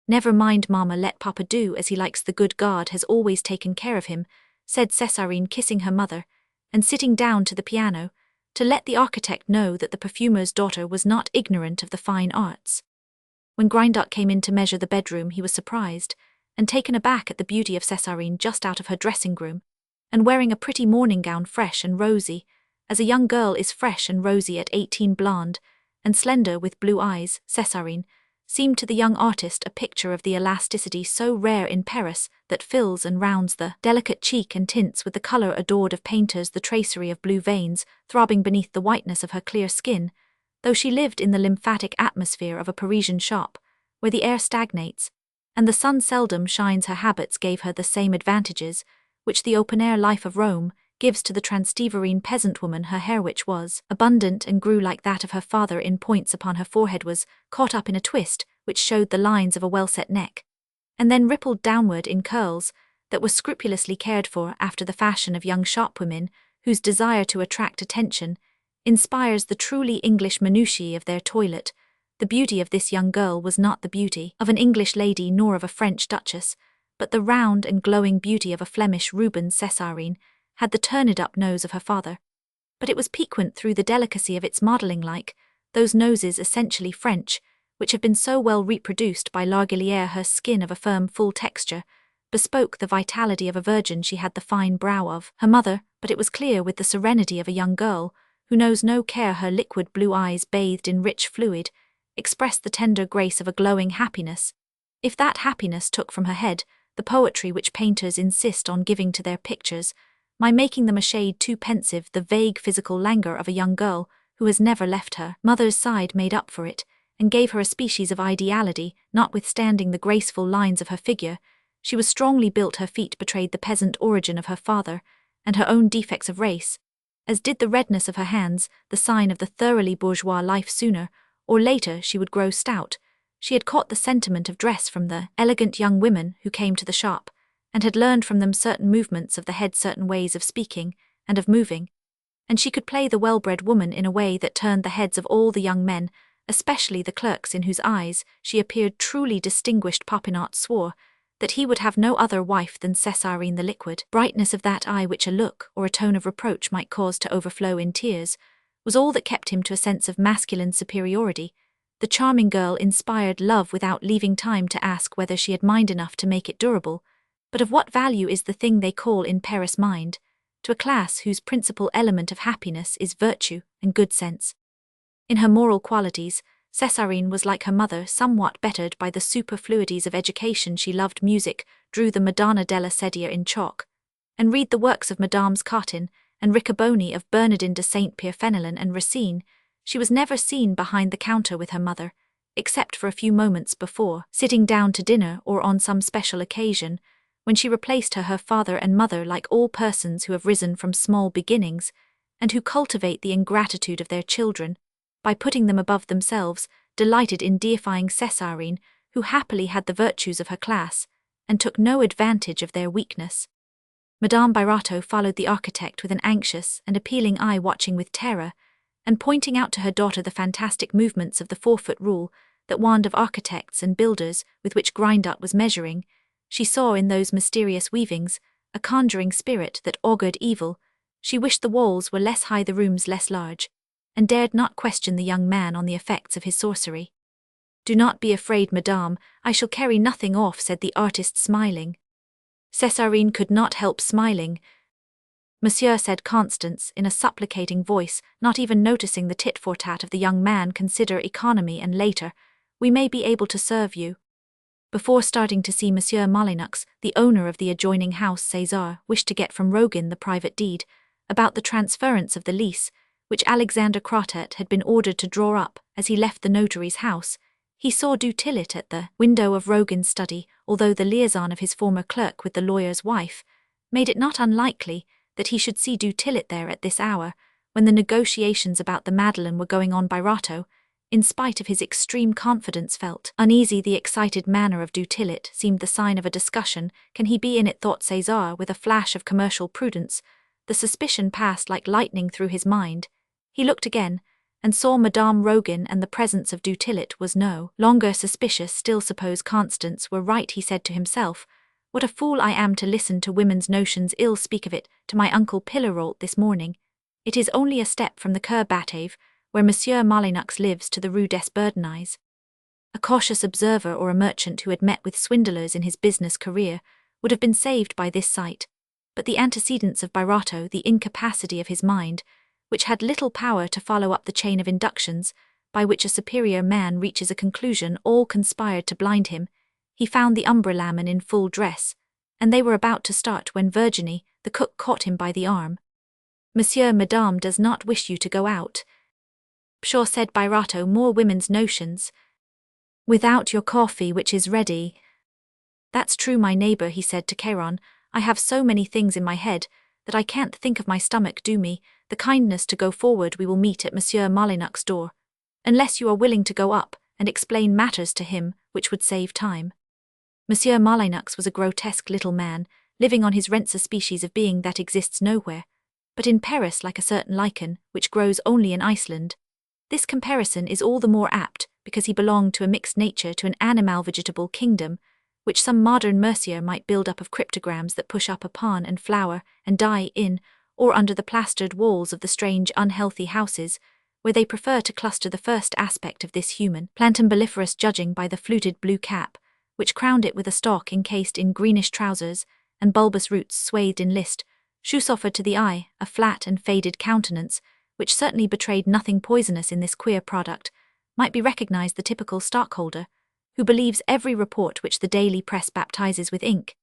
Speaker 1: Never mind, mamma, let papa do as he likes. The good God has always taken care of him, said Césarine, kissing her mother, and sitting down to the piano, to let the architect know that the perfumer's daughter was not ignorant of the fine arts. When Grindot came in to measure the bedroom, he was surprised and taken aback at the beauty of Césarine just out of her dressing-room, and wearing a pretty morning gown, fresh and rosy, as a young girl is fresh and rosy at 18, blonde and slender with blue eyes. Césarine seemed to the young artist a picture of the elasticity so rare in Paris that fills and rounds the delicate cheek and tints with the colour adored of painters the tracery of blue veins throbbing beneath the whiteness of her clear skin, though she lived in the lymphatic atmosphere of a Parisian shop, where the air stagnates, and the sun seldom shines. Her habits gave her the same advantages which the open-air life of Rome gives to the Transteverine peasant woman. Her hair, which was abundant and grew like that of her father in points upon her forehead, was caught up in a twist which showed the lines of a well-set neck, and then rippled downward in curls that were scrupulously cared for after the fashion of young shopwomen whose desire to attract attention inspires the truly English minutiae of their toilet. The beauty of this young girl was not the beauty of an English lady nor of a French duchess, but the round and glowing beauty of a Flemish Rubens. Césarine had the turned-up nose of her father, but it was piquant through the delicacy of its modelling, like those noses essentially French, which have been so well reproduced by Largillière. Her skin, of a firm, full texture, bespoke the vitality of a virgin. She had the fine brow of her mother, but it was clear with the serenity of a young girl who knows no care. Her liquid blue eyes, bathed in rich fluid, expressed the tender grace of a glowing happiness. If that happiness took from her head the poetry which painters insist on giving to their pictures, by making them a shade too pensive, the vague physical languor of a young girl who has never left her mother's side made up for it, and gave her a species of ideality. Notwithstanding the graceful lines of her figure, she was strongly built. Her feet betrayed the peasant origin of her father, and her own defects of race, as did the redness of her hands, the sign of the thoroughly bourgeois life. Sooner or later she would grow stout. She had caught the sentiment of dress from the elegant young women who came to the shop, and had learned from them certain movements of the head, certain ways of speaking and of moving, and she could play the well-bred woman in a way that turned the heads of all the young men, especially the clerks, in whose eyes she appeared truly distinguished. Popinot swore that he would have no other wife than Césarine. The liquid brightness of that eye, which a look or a tone of reproach might cause to overflow in tears, was all that kept him to a sense of masculine superiority. The charming girl inspired love without leaving time to ask whether she had mind enough to make it durable. But of what value is the thing they call in Paris mind, to a class whose principal element of happiness is virtue and good sense? In her moral qualities, Césarine was like her mother, somewhat bettered by the superfluities of education. She loved music, drew the Madonna della Sedia in chalk, and read the works of Mesdames Cartin and Riccoboni, of Bernardin de Saint-Pierre, Fenelon and Racine. She was never seen behind the counter with her mother, except for a few moments before sitting down to dinner or on some special occasion, when she replaced her father and mother. Like all persons who have risen from small beginnings, and who cultivate the ingratitude of their children by putting them above themselves, delighted in deifying Césarine, who happily had the virtues of her class, and took no advantage of their weakness. Madame Birotteau followed the architect with an anxious and appealing eye, watching with terror, and pointing out to her daughter the fantastic movements of the 4-foot rule, that wand of architects and builders with which Grindot was measuring. She saw in those mysterious weavings a conjuring spirit that augured evil. She wished the walls were less high, the rooms less large, and dared not question the young man on the effects of his sorcery. "Do not be afraid, madame, I shall carry nothing off," said the artist, smiling. Césarine could not help smiling. "Monsieur," said Constance in a supplicating voice, not even noticing the tit-for-tat of the young man, "consider economy, and later, we may be able to serve you." Before starting to see Monsieur Molyneux, the owner of the adjoining house, César wished to get from Rogan the private deed about the transference of the lease, which Alexander Crotet had been ordered to draw up as he left the notary's house. He saw du Tillet at the window of Rogan's study, although the liaison of his former clerk with the lawyer's wife made it not unlikely that he should see du Tillet there at this hour, when the negotiations about the Madeleine were going on. Birotteau, in spite of his extreme confidence, felt uneasy. The excited manner of du Tillet seemed the sign of a discussion. "Can he be in it?" thought César with a flash of commercial prudence. The suspicion passed like lightning through his mind. He looked again, and saw Madame Rogan, and the presence of du Tillet was no longer suspicious. "Still, suppose Constance were right," he said to himself. "What a fool I am to listen to women's notions. Ill speak of it to my uncle Pillerolt this morning. It is only a step from the Cour Batave, where Monsieur Molyneux lives, to the Rue des Bourdonnais." A cautious observer or a merchant who had met with swindlers in his business career would have been saved by this sight, but the antecedents of Birotteau, the incapacity of his mind, which had little power to follow up the chain of inductions by which a superior man reaches a conclusion, all conspired to blind him. He found the umbrella-man in full dress, and they were about to start when Virginie, the cook, caught him by the arm. "Monsieur, madame does not wish you to go out." "Pshaw," said Birotteau, "more women's notions. Without your coffee, which is ready." "That's true, my neighbor," he said to Caron. "I have so many things in my head that I can't think of my stomach. Do me the kindness to go forward. We will meet at Monsieur Molyneux's door, unless you are willing to go up and explain matters to him, which would save time." Monsieur Molyneux was a grotesque little man, living on his rents, a species of being that exists nowhere but in Paris, like a certain lichen which grows only in Iceland. This comparison is all the more apt because he belonged to a mixed nature, to an animal-vegetable kingdom, which some modern Mercier might build up of cryptograms that push up upon and flower and die in or under the plastered walls of the strange unhealthy houses, where they prefer to cluster the first aspect of this human plant umbelliferous, judging by the fluted blue cap, which crowned it with a stalk encased in greenish trousers, and bulbous roots swathed in list. Shoes offered to the eye a flat and faded countenance, which certainly betrayed nothing poisonous in this queer product. Might be recognized the typical stockholder, who believes every report which the daily press baptizes with ink,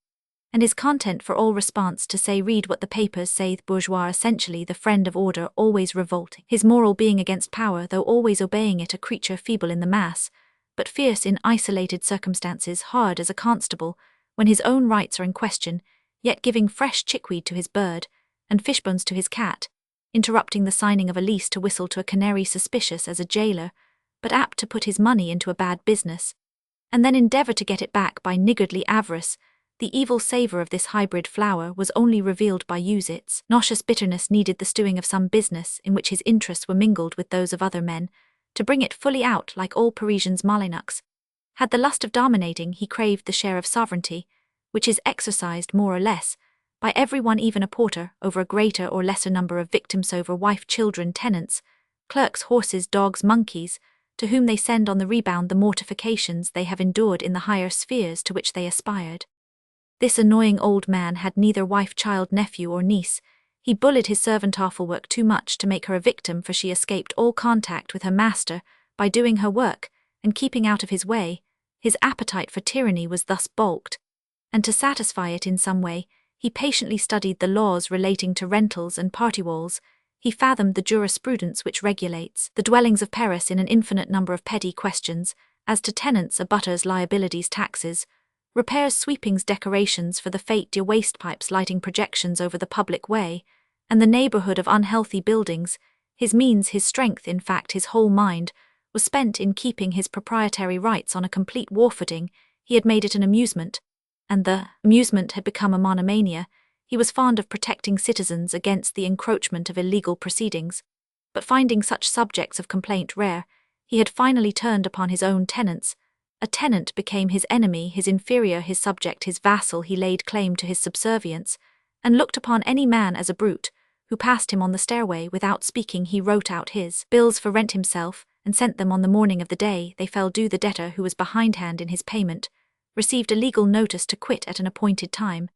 Speaker 1: and is content for all response to say, "Read what the papers say." The bourgeois, essentially the friend of order, always revolting his moral being against power, though always obeying it, a creature feeble in the mass, but fierce in isolated circumstances, hard as a constable when his own rights are in question, yet giving fresh chickweed to his bird and fishbones to his cat, interrupting the signing of a lease to whistle to a canary, suspicious as a jailer, but apt to put his money into a bad business, and then endeavor to get it back by niggardly avarice. The evil savor of this hybrid flower was only revealed by use. Its nauseous bitterness needed the stewing of some business in which his interests were mingled with those of other men, to bring it fully out. Like all Parisians, Molyneux had the lust of dominating. He craved the share of sovereignty, which is exercised more or less by everyone, even a porter, over a greater or lesser number of victims, over wife, children, tenants, clerks, horses, dogs, monkeys, to whom they send on the rebound the mortifications they have endured in the higher spheres to which they aspired. This annoying old man had neither wife, child, nephew, or niece. He bullied his servant Affelwork too much to make her a victim, for she escaped all contact with her master by doing her work and keeping out of his way. His appetite for tyranny was thus balked, and to satisfy it in some way, he patiently studied the laws relating to rentals and party walls. He fathomed the jurisprudence which regulates the dwellings of Paris in an infinite number of petty questions, as to tenants, abutters, liabilities, taxes, repairs, sweepings, decorations for the fête de waste pipes, lighting projections over the public way, and the neighborhood of unhealthy buildings. His means, his strength, in fact his whole mind, was spent in keeping his proprietary rights on a complete war footing. He had made it an amusement, and the amusement had become a monomania. He was fond of protecting citizens against the encroachment of illegal proceedings, but finding such subjects of complaint rare, he had finally turned upon his own tenants. A tenant became his enemy, his inferior, his subject, his vassal. He laid claim to his subservience, and looked upon any man as a brute who passed him on the stairway without speaking. He wrote out his bills for rent himself, and sent them on the morning of the day they fell due. The debtor, who was behindhand in his payment, received a legal notice to quit at an appointed time.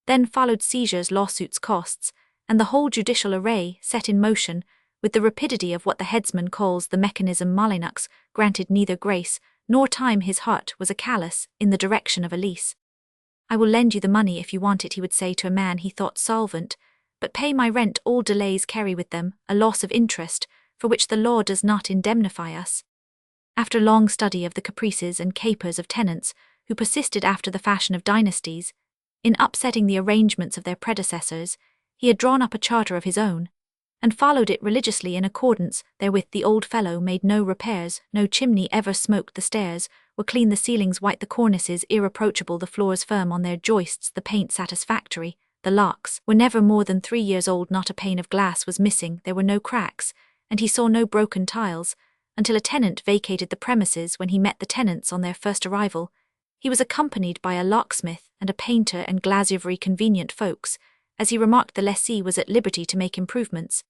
Speaker 1: Then followed seizures, lawsuits, costs, and the whole judicial array set in motion, with the rapidity of what the headsman calls the mechanism. Molyneux granted neither grace nor time. His heart was a callous in the direction of a lease. "I will lend you the money if you want it," he would say to a man he thought solvent, "but pay my rent. All delays carry with them a loss of interest, for which the law does not indemnify us." After long study of the caprices and capers of tenants, who persisted after the fashion of dynasties, in upsetting the arrangements of their predecessors, he had drawn up a charter of his own, and followed it religiously in accordance therewith. The old fellow made no repairs, no chimney ever smoked. The stairs were clean, the ceilings white, the cornices irreproachable, the floors firm on their joists, the paint satisfactory. The locks were never more than 3 years old, not a pane of glass was missing, there were no cracks, and he saw no broken tiles, until a tenant vacated the premises. When he met the tenants on their first arrival, he was accompanied by a locksmith and a painter and glazier, very convenient folks. As he remarked, the lessee was at liberty to make improvements,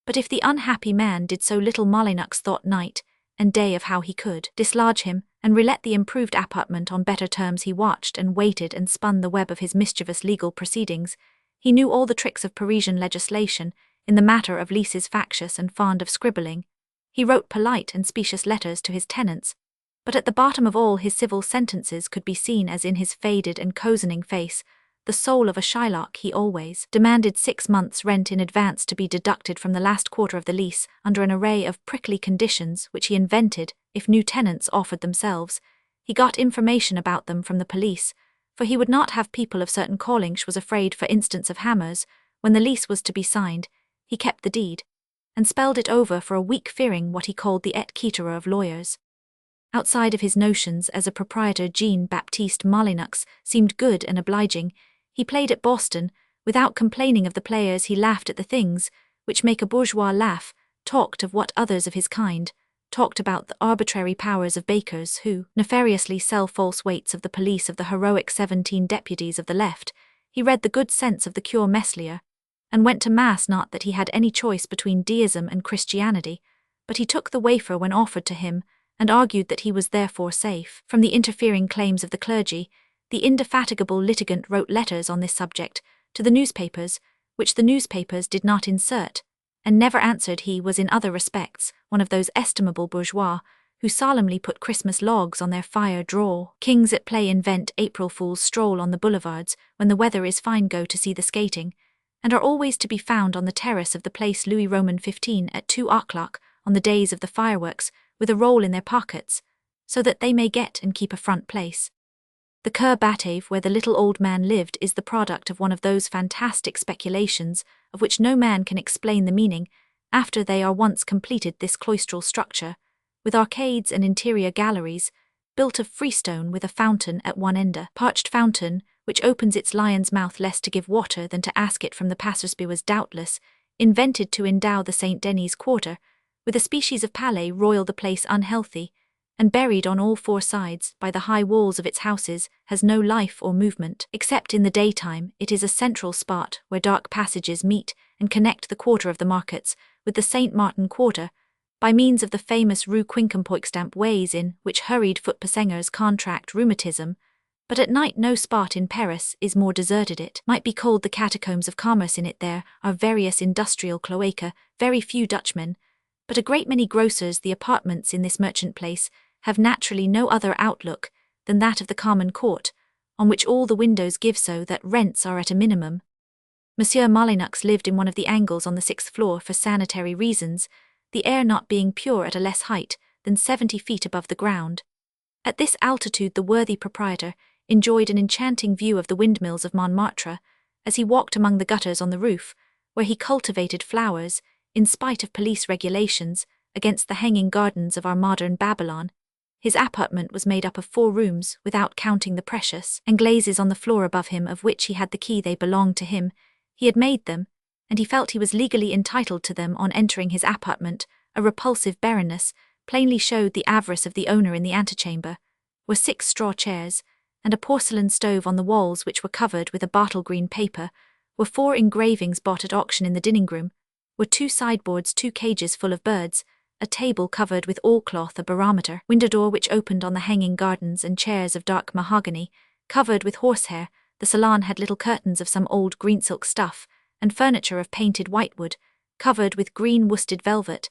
Speaker 1: but if the unhappy man did so little, Molyneux thought night and day of how he could dislodge him and relet the improved apartment on better terms. He watched and waited and spun the web of his mischievous legal proceedings. He knew all the tricks of Parisian legislation in the matter of leases. Factious and fond of scribbling, he wrote polite and specious letters to his tenants, but at the bottom of all his civil sentences could be seen, as in his faded and cozening face, the soul of a Shylock. He always demanded 6 months' rent in advance, to be deducted from the last quarter of the lease, under an array of prickly conditions which he invented if new tenants offered themselves. He got information about them from the police, for he would not have people of certain callings. Was afraid, for instance, of hammers. When the lease was to be signed, he kept the deed, and spelled it over for a week, fearing what he called the et cetera of lawyers. Outside of his notions as a proprietor, Jean-Baptiste Molyneux seemed good and obliging. He played at Boston, without complaining of the players. He laughed at the things which make a bourgeois laugh, talked of what others of his kind talked about, the arbitrary powers of bakers who nefariously sell false weights, of the police, of the heroic 17 deputies of the left. He read the good sense of the Cure Meslier, and went to mass. Not that he had any choice between deism and Christianity, but he took the wafer when offered to him, and argued that he was therefore safe from the interfering claims of the clergy. The indefatigable litigant wrote letters on this subject to the newspapers, which the newspapers did not insert, and never answered. He was in other respects one of those estimable bourgeois who solemnly put Christmas logs on their fire, draw kings at play, invent April fools, stroll on the boulevards when the weather is fine, go to see the skating, and are always to be found on the terrace of the Place Louis Roman 15 at 2 o'clock on the days of the fireworks, with a roll in their pockets, so that they may get and keep a front place. The Cour Batave, where the little old man lived, is the product of one of those fantastic speculations of which no man can explain the meaning after they are once completed. This cloistral structure, with arcades and interior galleries, built of freestone, with a fountain at one end, a parched fountain which opens its lion's mouth less to give water than to ask it from the passers-by, was doubtless invented to endow the St. Denis quarter with a species of palais royal. The place, unhealthy, and buried on all 4 sides by the high walls of its houses, has no life or movement, except in the daytime. It is a central spot where dark passages meet and connect the quarter of the markets with the St. Martin quarter, by means of the famous Rue Quincampoix ways, in which hurried foot-passengers contract rheumatism. But at night no spot in Paris is more deserted. It might be called the catacombs of commerce. In it there are various industrial cloaca, very few Dutchmen, but a great many grocers. The apartments in this merchant place have naturally no other outlook than that of the common court, on which all the windows give, so that rents are at a minimum. Monsieur Molyneux lived in one of the angles on the 6th floor for sanitary reasons, the air not being pure at a less height than 70 feet above the ground. At this altitude the worthy proprietor enjoyed an enchanting view of the windmills of Montmartre, as he walked among the gutters on the roof, where he cultivated flowers, in spite of police regulations, against the hanging gardens of our modern Babylon. His apartment was made up of 4 rooms, without counting the precious Anglaises on the floor above him, of which he had the key. They belonged to him, he had made them, and he felt he was legally entitled to them. On entering his apartment, a repulsive barrenness plainly showed the avarice of the owner. In the antechamber were 6 straw chairs, and a porcelain stove. On the walls, which were covered with a bottle green paper, were 4 engravings bought at auction. In the dining room were 2 sideboards, 2 cages full of birds, a table covered with oilcloth, a barometer, window door which opened on the hanging gardens, and chairs of dark mahogany, covered with horsehair. The salon had little curtains of some old green silk stuff, and furniture of painted whitewood, covered with green worsted velvet.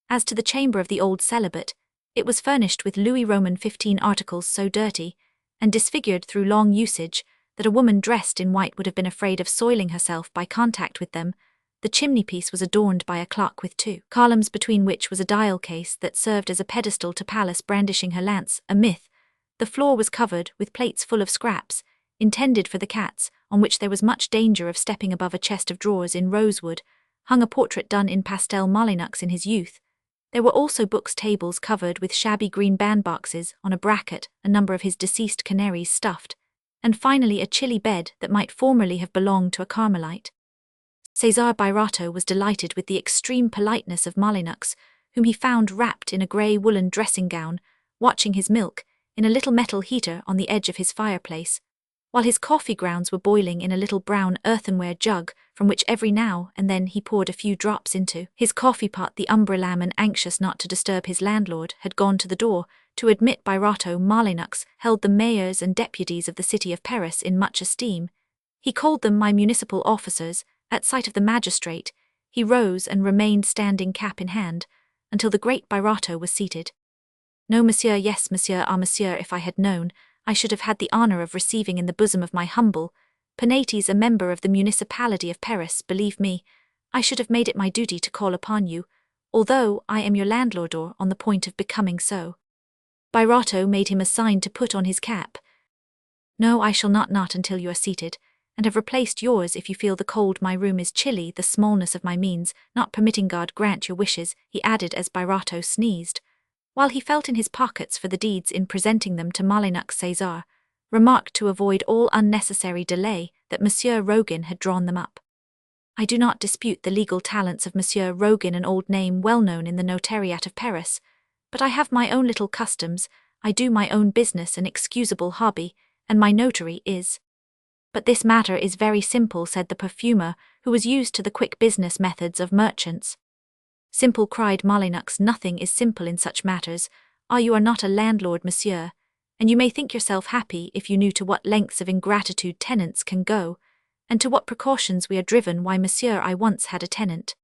Speaker 1: As to the chamber of the old celibate, it was furnished with Louis Roman 15 articles so dirty, and disfigured through long usage, that a woman dressed in white would have been afraid of soiling herself by contact with them. The chimney-piece was adorned by a clock with 2 columns, between which was a dial case that served as a pedestal to Pallas brandishing her lance, a myth. The floor was covered with plates full of scraps, intended for the cats, on which there was much danger of stepping. Above a chest of drawers in rosewood hung a portrait done in pastel Molyneux in his youth. There were also books, tables covered with shabby green bandboxes, on a bracket a number of his deceased canaries stuffed, and finally a chilly bed that might formerly have belonged to a Carmelite. César Birotteau was delighted with the extreme politeness of Molyneux, whom he found wrapped in a grey woolen dressing-gown, watching his milk in a little metal heater on the edge of his fireplace, while his coffee grounds were boiling in a little brown earthenware jug, from which every now and then he poured a few drops into his coffee-pot. The umbrellam, anxious not to disturb his landlord, had gone to the door to admit Birotteau. Molyneux held the mayors and deputies of the city of Paris in much esteem. He called them my municipal officers. At sight of the magistrate, he rose and remained standing cap in hand, until the great Birotteau was seated. No, monsieur, yes, monsieur, ah, monsieur, if I had known, I should have had the honour of receiving in the bosom of my humble Penates a member of the municipality of Paris. Believe me, I should have made it my duty to call upon you, although I am your landlord or on the point of becoming so. Birotteau made him a sign to put on his cap. No, I shall not until you are seated, and have replaced yours. If you feel the cold, my room is chilly, the smallness of my means not permitting. God grant your wishes, he added as Birotteau sneezed, while he felt in his pockets for the deeds. In presenting them to Molyneux, César remarked, to avoid all unnecessary delay, that Monsieur Rogan had drawn them up. I do not dispute the legal talents of Monsieur Rogan, an old name well known in the notariat of Paris, but I have my own little customs, I do my own business, an excusable hobby, and my notary is. But this matter is very simple, said the perfumer, who was used to the quick business methods of merchants. Simple, cried Molyneux, nothing is simple in such matters. Ah, you are not a landlord, monsieur, and you may think yourself happy if you knew to what lengths of ingratitude tenants can go, and to what precautions we are driven. Why, monsieur, I once had a tenant.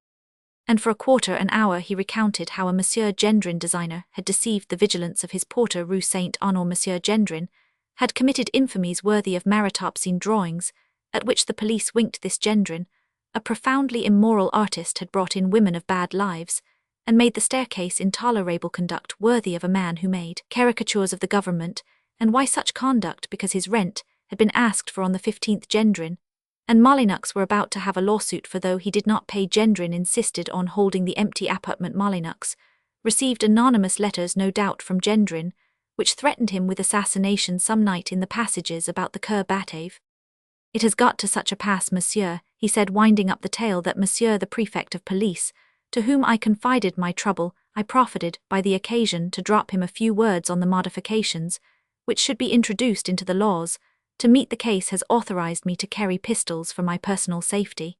Speaker 1: And for a quarter an hour he recounted how a Monsieur Gendrin, designer, had deceived the vigilance of his porter Rue Saint-Honore. Monsieur Gendrin had committed infamies worthy of maritopsine drawings, at which the police winked. This Gendrin, a profoundly immoral artist, had brought in women of bad lives, and made the staircase intolerable conduct worthy of a man who made caricatures of the government. And why such conduct? Because his rent had been asked for on the 15th. Gendrin and Molyneux were about to have a lawsuit, for though he did not pay, Gendrin insisted on holding the empty apartment. Molyneux received anonymous letters, no doubt from Gendrin, which threatened him with assassination some night in the passages about the Cour Batave. It has got to such a pass, monsieur, he said, winding up the tale, that monsieur the prefect of police, to whom I confided my trouble, I profited by the occasion to drop him a few words on the modifications which should be introduced into the laws to meet the case, has authorized me to carry pistols for my personal safety.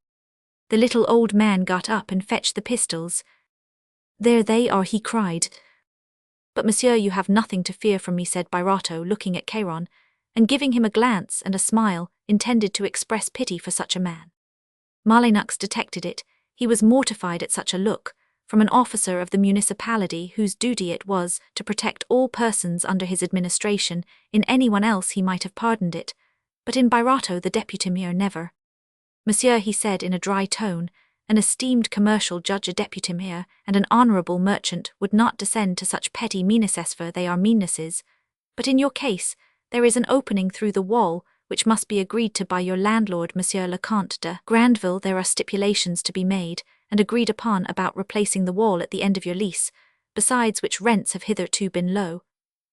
Speaker 1: The little old man got up and fetched the pistols. There they are, he cried. But monsieur, you have nothing to fear from me, said Birotteau, looking at Chéron, and giving him a glance and a smile intended to express pity for such a man. Molyneux detected it. He was mortified at such a look from an officer of the municipality whose duty it was to protect all persons under his administration. In anyone else he might have pardoned it, but in Birotteau the deputy-mayor never. Monsieur, he said in a dry tone, an esteemed commercial judge, a deputy-mayor, and an honourable merchant would not descend to such petty meannesses, for they are meannesses. But in your case there is an opening through the wall which must be agreed to by your landlord, Monsieur le Comte de Grandville. There are stipulations to be made and agreed upon about replacing the wall at the end of your lease, besides which rents have hitherto been low,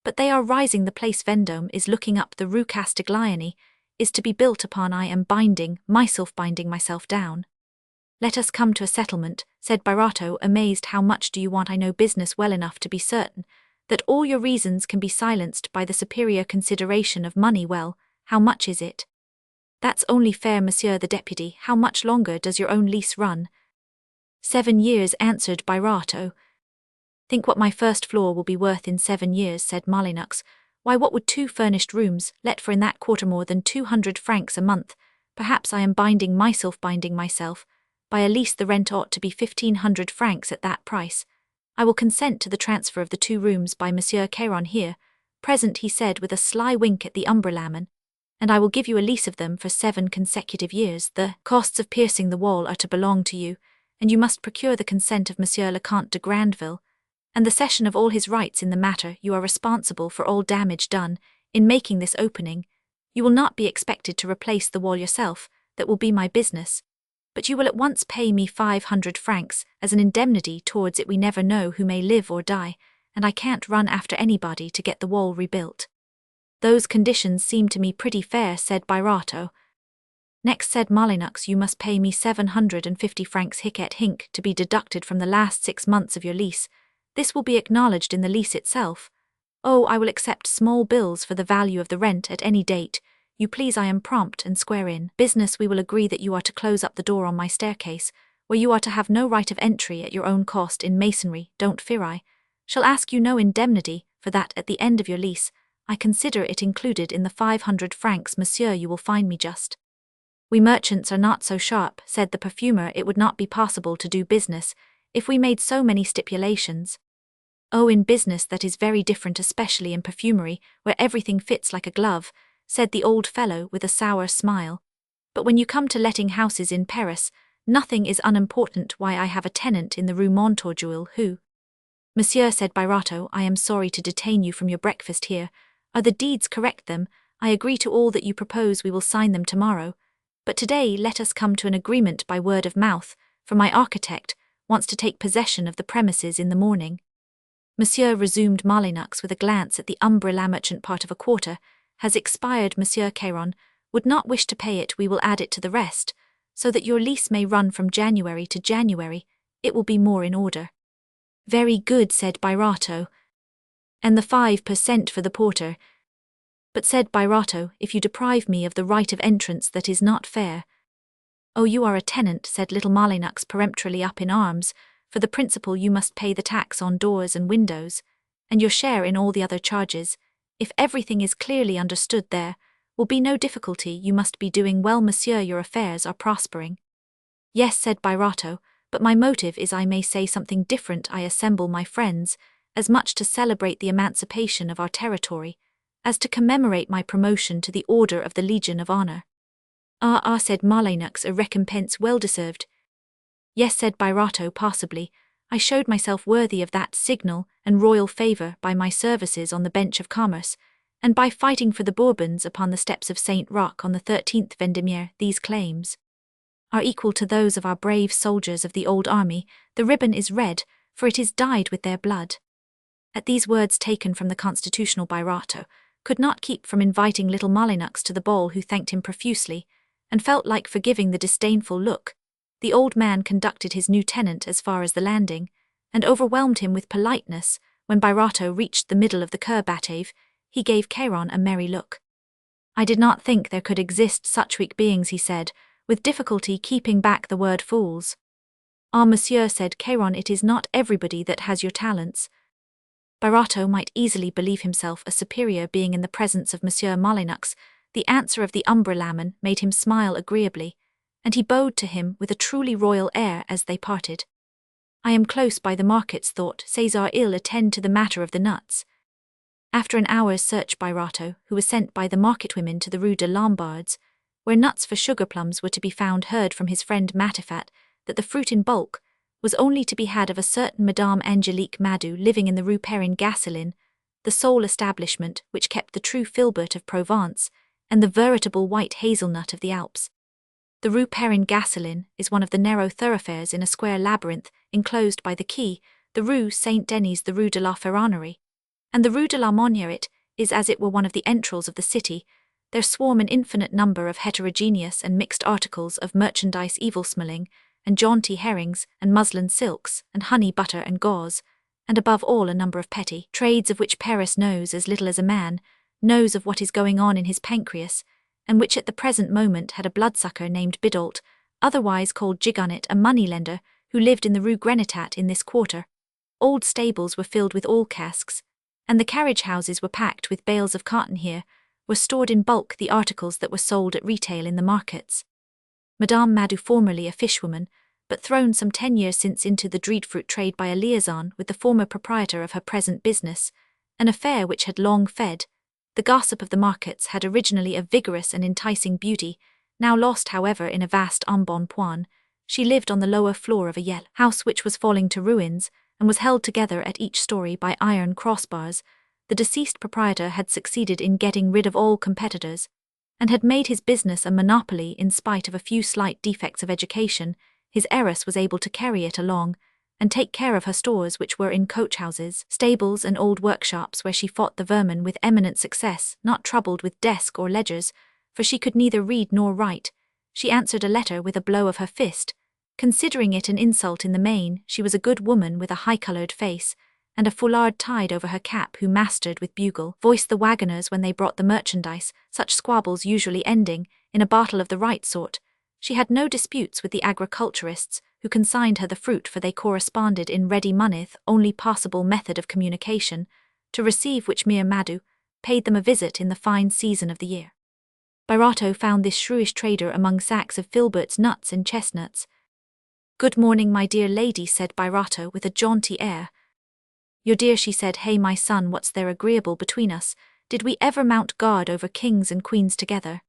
Speaker 1: but they are rising. The place Vendôme is looking up the Rue Castiglione is to be built upon. I am binding myself down. Let us come to a settlement, said Birotteau, amazed. How much do you want? I know business well enough to be certain that all your reasons can be silenced by the superior consideration of money. Well, how much is it? That's only fair, monsieur the deputy. How much longer does your own lease run? 7 years, answered Birotteau. Think what my first floor will be worth in 7 years, said Molyneux. Why, what would 2 furnished rooms, let for in that quarter more than 200 francs a month? Perhaps I am binding myself. By a lease the rent ought to be 1,500 francs at that price. I will consent to the transfer of the 2 rooms by Monsieur Chéron here, present, he said with a sly wink at the umbrelaman, and I will give you a lease of them for 7 consecutive years. The costs of piercing the wall are to belong to you, and you must procure the consent of Monsieur le Comte de Grandville, and the cession of all his rights in the matter. You are responsible for all damage done in making this opening. You will not be expected to replace the wall yourself, that will be my business, but you will at once pay me 500 francs as an indemnity towards it. We never know who may live or die, and I can't run after anybody to get the wall rebuilt. Those conditions seem to me pretty fair, said Birotteau. Next, said Molyneux, you must pay me 750 francs hic et hinc to be deducted from the last 6 months of your lease. This will be acknowledged in the lease itself. Oh, I will accept small bills for the value of the rent at any date. You please, I am prompt and square in business. We will agree that you are to close up the door on my staircase, where you are to have no right of entry at your own cost in masonry. Don't fear, I shall ask you no indemnity for that at the end of your lease. I consider it included in the 500 francs, monsieur. You will find me just. We merchants are not so sharp, said the perfumer. It would not be possible to do business if we made so many stipulations. Oh, in business that is very different, especially in perfumery, where everything fits like a glove, said the old fellow with a sour smile. But when you come to letting houses in Paris, nothing is unimportant. Why, I have a tenant in the Rue Montorgueil who— Monsieur, said Birotteau, I am sorry to detain you from your breakfast here. Are the deeds correct? Them, I agree to all that you propose. We will sign them tomorrow. But today let us come to an agreement by word of mouth, for my architect wants to take possession of the premises in the morning. Monsieur, resumed Molyneux with a glance at the umbrella merchant, part of a quarter has expired. Monsieur Chéron would not wish to pay it. We will add it to the rest, so that your lease may run from January to January. It will be more in order. Very good, said Birotteau. And the 5% for the porter. But, said Birotteau, if you deprive me of the right of entrance, that is not fair. Oh, you are a tenant, said little Molyneux peremptorily, up in arms. For the principal you must pay the tax on doors and windows, and your share in all the other charges. If everything is clearly understood, there will be no difficulty. You must be doing well, monsieur. Your affairs are prospering. Yes, said Birotteau, but my motive is, I may say, something different. I assemble my friends, as much to celebrate the emancipation of our territory, as to commemorate my promotion to the Order of the Legion of Honor. Ah, said Molyneux, a recompense well deserved. Yes, said Birotteau, possibly. I showed myself worthy of that signal and royal favour by my services on the bench of commerce, and by fighting for the Bourbons upon the steps of Saint Roch on the 13th Vendémiaire. These claims are equal to those of our brave soldiers of the old army. The ribbon is red, for it is dyed with their blood. At these words taken from the constitutional, Birotteau could not keep from inviting little Molyneux to the ball, who thanked him profusely, and felt like forgiving the disdainful look. The old man conducted his new tenant as far as the landing, and overwhelmed him with politeness. When Birotteau reached the middle of the Cour Batave, he gave Chéron a merry look. I did not think there could exist such weak beings, he said, with difficulty keeping back the word fools. Ah, monsieur, said Chéron, it is not everybody that has your talents. Birotteau might easily believe himself a superior being in the presence of Monsieur Molyneux. The answer of the umbrelaman made him smile agreeably, and he bowed to him with a truly royal air as they parted. I am close by the markets, thought César. I'll attend to the matter of the nuts. After an hour's search, Birotteau, who was sent by the marketwomen to the Rue de Lombards, where nuts for sugar plums were to be found, heard from his friend Matifat that the fruit in bulk was only to be had of a certain Madame Angélique Madou living in the Rue Perrin-Gasselin, the sole establishment which kept the true filbert of Provence and the veritable white hazelnut of the Alps. The Rue Perrin-Gasselin is one of the narrow thoroughfares in a square labyrinth enclosed by the quay, the Rue Saint-Denis, the Rue de la Ferronnerie, and the Rue de la Monnière is as it were one of the entrails of the city. There swarm an infinite number of heterogeneous and mixed articles of merchandise, evil-smelling, and jaunty herrings, and muslin silks, and honey, butter, and gauze, and above all a number of petty trades of which Paris knows as little as a man knows of what is going on in his pancreas, and which at the present moment had a bloodsucker named Bidault, otherwise called Gigonnet, a money-lender, who lived in the Rue Grenetat in this quarter. Old stables were filled with oil casks, and the carriage houses were packed with bales of cotton. Here were stored in bulk the articles that were sold at retail in the markets. Madame Madou, formerly a fishwoman, but thrown some 10 years since into the breadfruit trade by a liaison with the former proprietor of her present business, an affair which had long fed the gossip of the markets, had originally a vigorous and enticing beauty, now lost however in a vast embonpoint. She lived on the lower floor of a yellow house which was falling to ruins, and was held together at each story by iron crossbars. The deceased proprietor had succeeded in getting rid of all competitors, and had made his business a monopoly in spite of a few slight defects of education. His heiress was able to carry it along, and take care of her stores, which were in coach-houses, stables and old workshops, where she fought the vermin with eminent success, not troubled with desk or ledgers, for she could neither read nor write. She answered a letter with a blow of her fist. Considering it an insult in the main, she was a good woman with a high-coloured face, and a foulard tied over her cap, who mastered with bugle voice the waggoners when they brought the merchandise, such squabbles usually ending in a battle of the right sort. She had no disputes with the agriculturists, who consigned her the fruit, for they corresponded in ready money, only possible method of communication, to receive which mere Madou paid them a visit in the fine season of the year. Birotteau found this shrewish trader among sacks of filberts, nuts and chestnuts. "Good morning, my dear lady," said Birotteau with a jaunty air. "Your dear," she said. "Hey, my son, what's there agreeable between us? Did we ever mount guard over kings and queens together?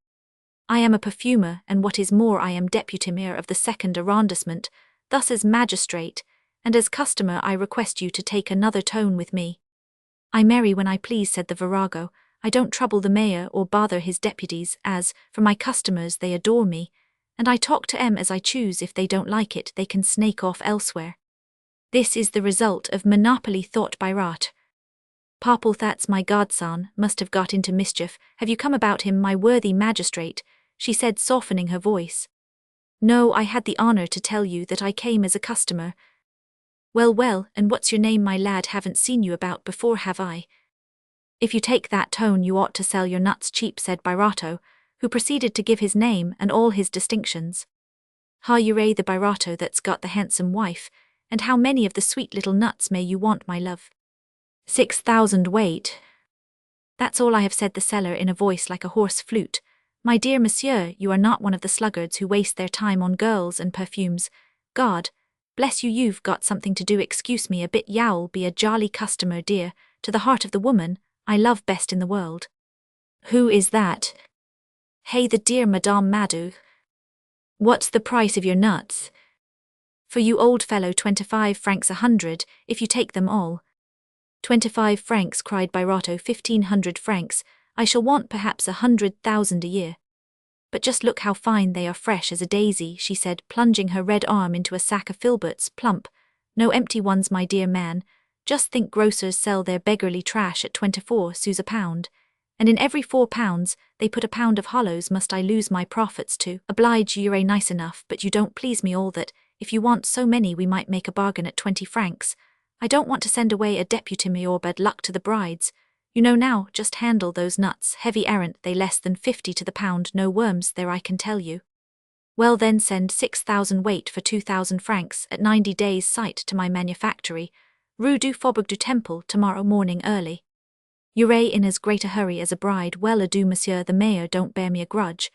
Speaker 1: I am a perfumer, and what is more, I am deputy mayor of the 2nd arrondissement, thus as magistrate, and as customer I request you to take another tone with me." "I marry when I please," said the virago. "I don't trouble the mayor or bother his deputies, as, for my customers, they adore me, and I talk to 'em as I choose. If they don't like it, they can snake off elsewhere." This is the result of monopoly, thought Birotteau. "Popple, that's my godson, must have got into mischief. Have you come about him, my worthy magistrate?" she said, softening her voice. "No, I had the honour to tell you that I came as a customer." "Well, well, and what's your name, my lad? Haven't seen you about before, have I?" "If you take that tone, you ought to sell your nuts cheap," said Birotteau, who proceeded to give his name and all his distinctions. "Ha, you're the Birotteau that's got the handsome wife, and how many of the sweet little nuts may you want, my love?" 6,000 weight. "That's all I have," said the seller in a voice like a hoarse flute. "My dear monsieur, you are not one of the sluggards who waste their time on girls and perfumes. God bless you, you've got something to do. Excuse me a bit, you'll be a jolly customer, dear, to the heart of the woman I love best in the world." "Who is that?" "Hey, the dear Madame Madou." "What's the price of your nuts?" "For you, old fellow, 25 francs 100, if you take them all." 25 francs, cried Birotteau. 1,500 francs. I shall want perhaps 100,000 a year. "But just look how fine they are, fresh as a daisy," she said, plunging her red arm into a sack of filberts, plump. "No empty ones, my dear man. Just think, grocers sell their beggarly trash at 24 sous a pound, and in every 4 pounds they put a pound of hollows. Must I lose my profits to oblige you? You're nice enough, but you don't please me all that. If you want so many, we might make a bargain at 20 francs. I don't want to send away a deputy mayor. Bad luck to the brides. You know now, just handle those nuts, heavy aren't they? Less than 50 to the pound, no worms there, I can tell you." "Well then, send 6,000 weight for 2,000 francs at 90 days' sight to my manufactory, Rue du Faubourg du Temple, tomorrow morning early." "You're in as great a hurry as a bride. Well, adieu, monsieur the mayor, don't bear me a grudge.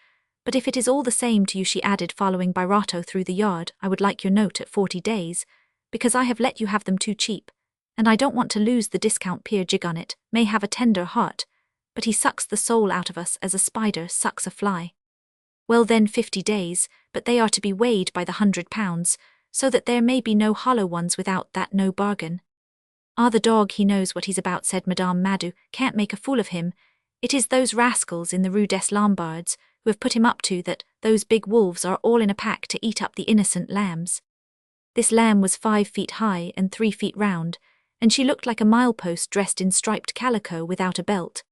Speaker 1: But if it is all the same to you," she added, following Birotteau through the yard, "I would like your note at 40 days, because I have let you have them too cheap, and I don't want to lose the discount. Pierre Gigonnet may have a tender heart, but he sucks the soul out of us as a spider sucks a fly." "Well then, 50 days, but they are to be weighed by the 100 pounds, so that there may be no hollow ones. Without that, no bargain." "Ah, the dog, he knows what he's about," said Madame Madou. "Can't make a fool of him. It is those rascals in the Rue des Lombards who have put him up to that. Those big wolves are all in a pack to eat up the innocent lambs." This lamb was 5 feet high and 3 feet round, and she looked like a milepost dressed in striped calico without a belt.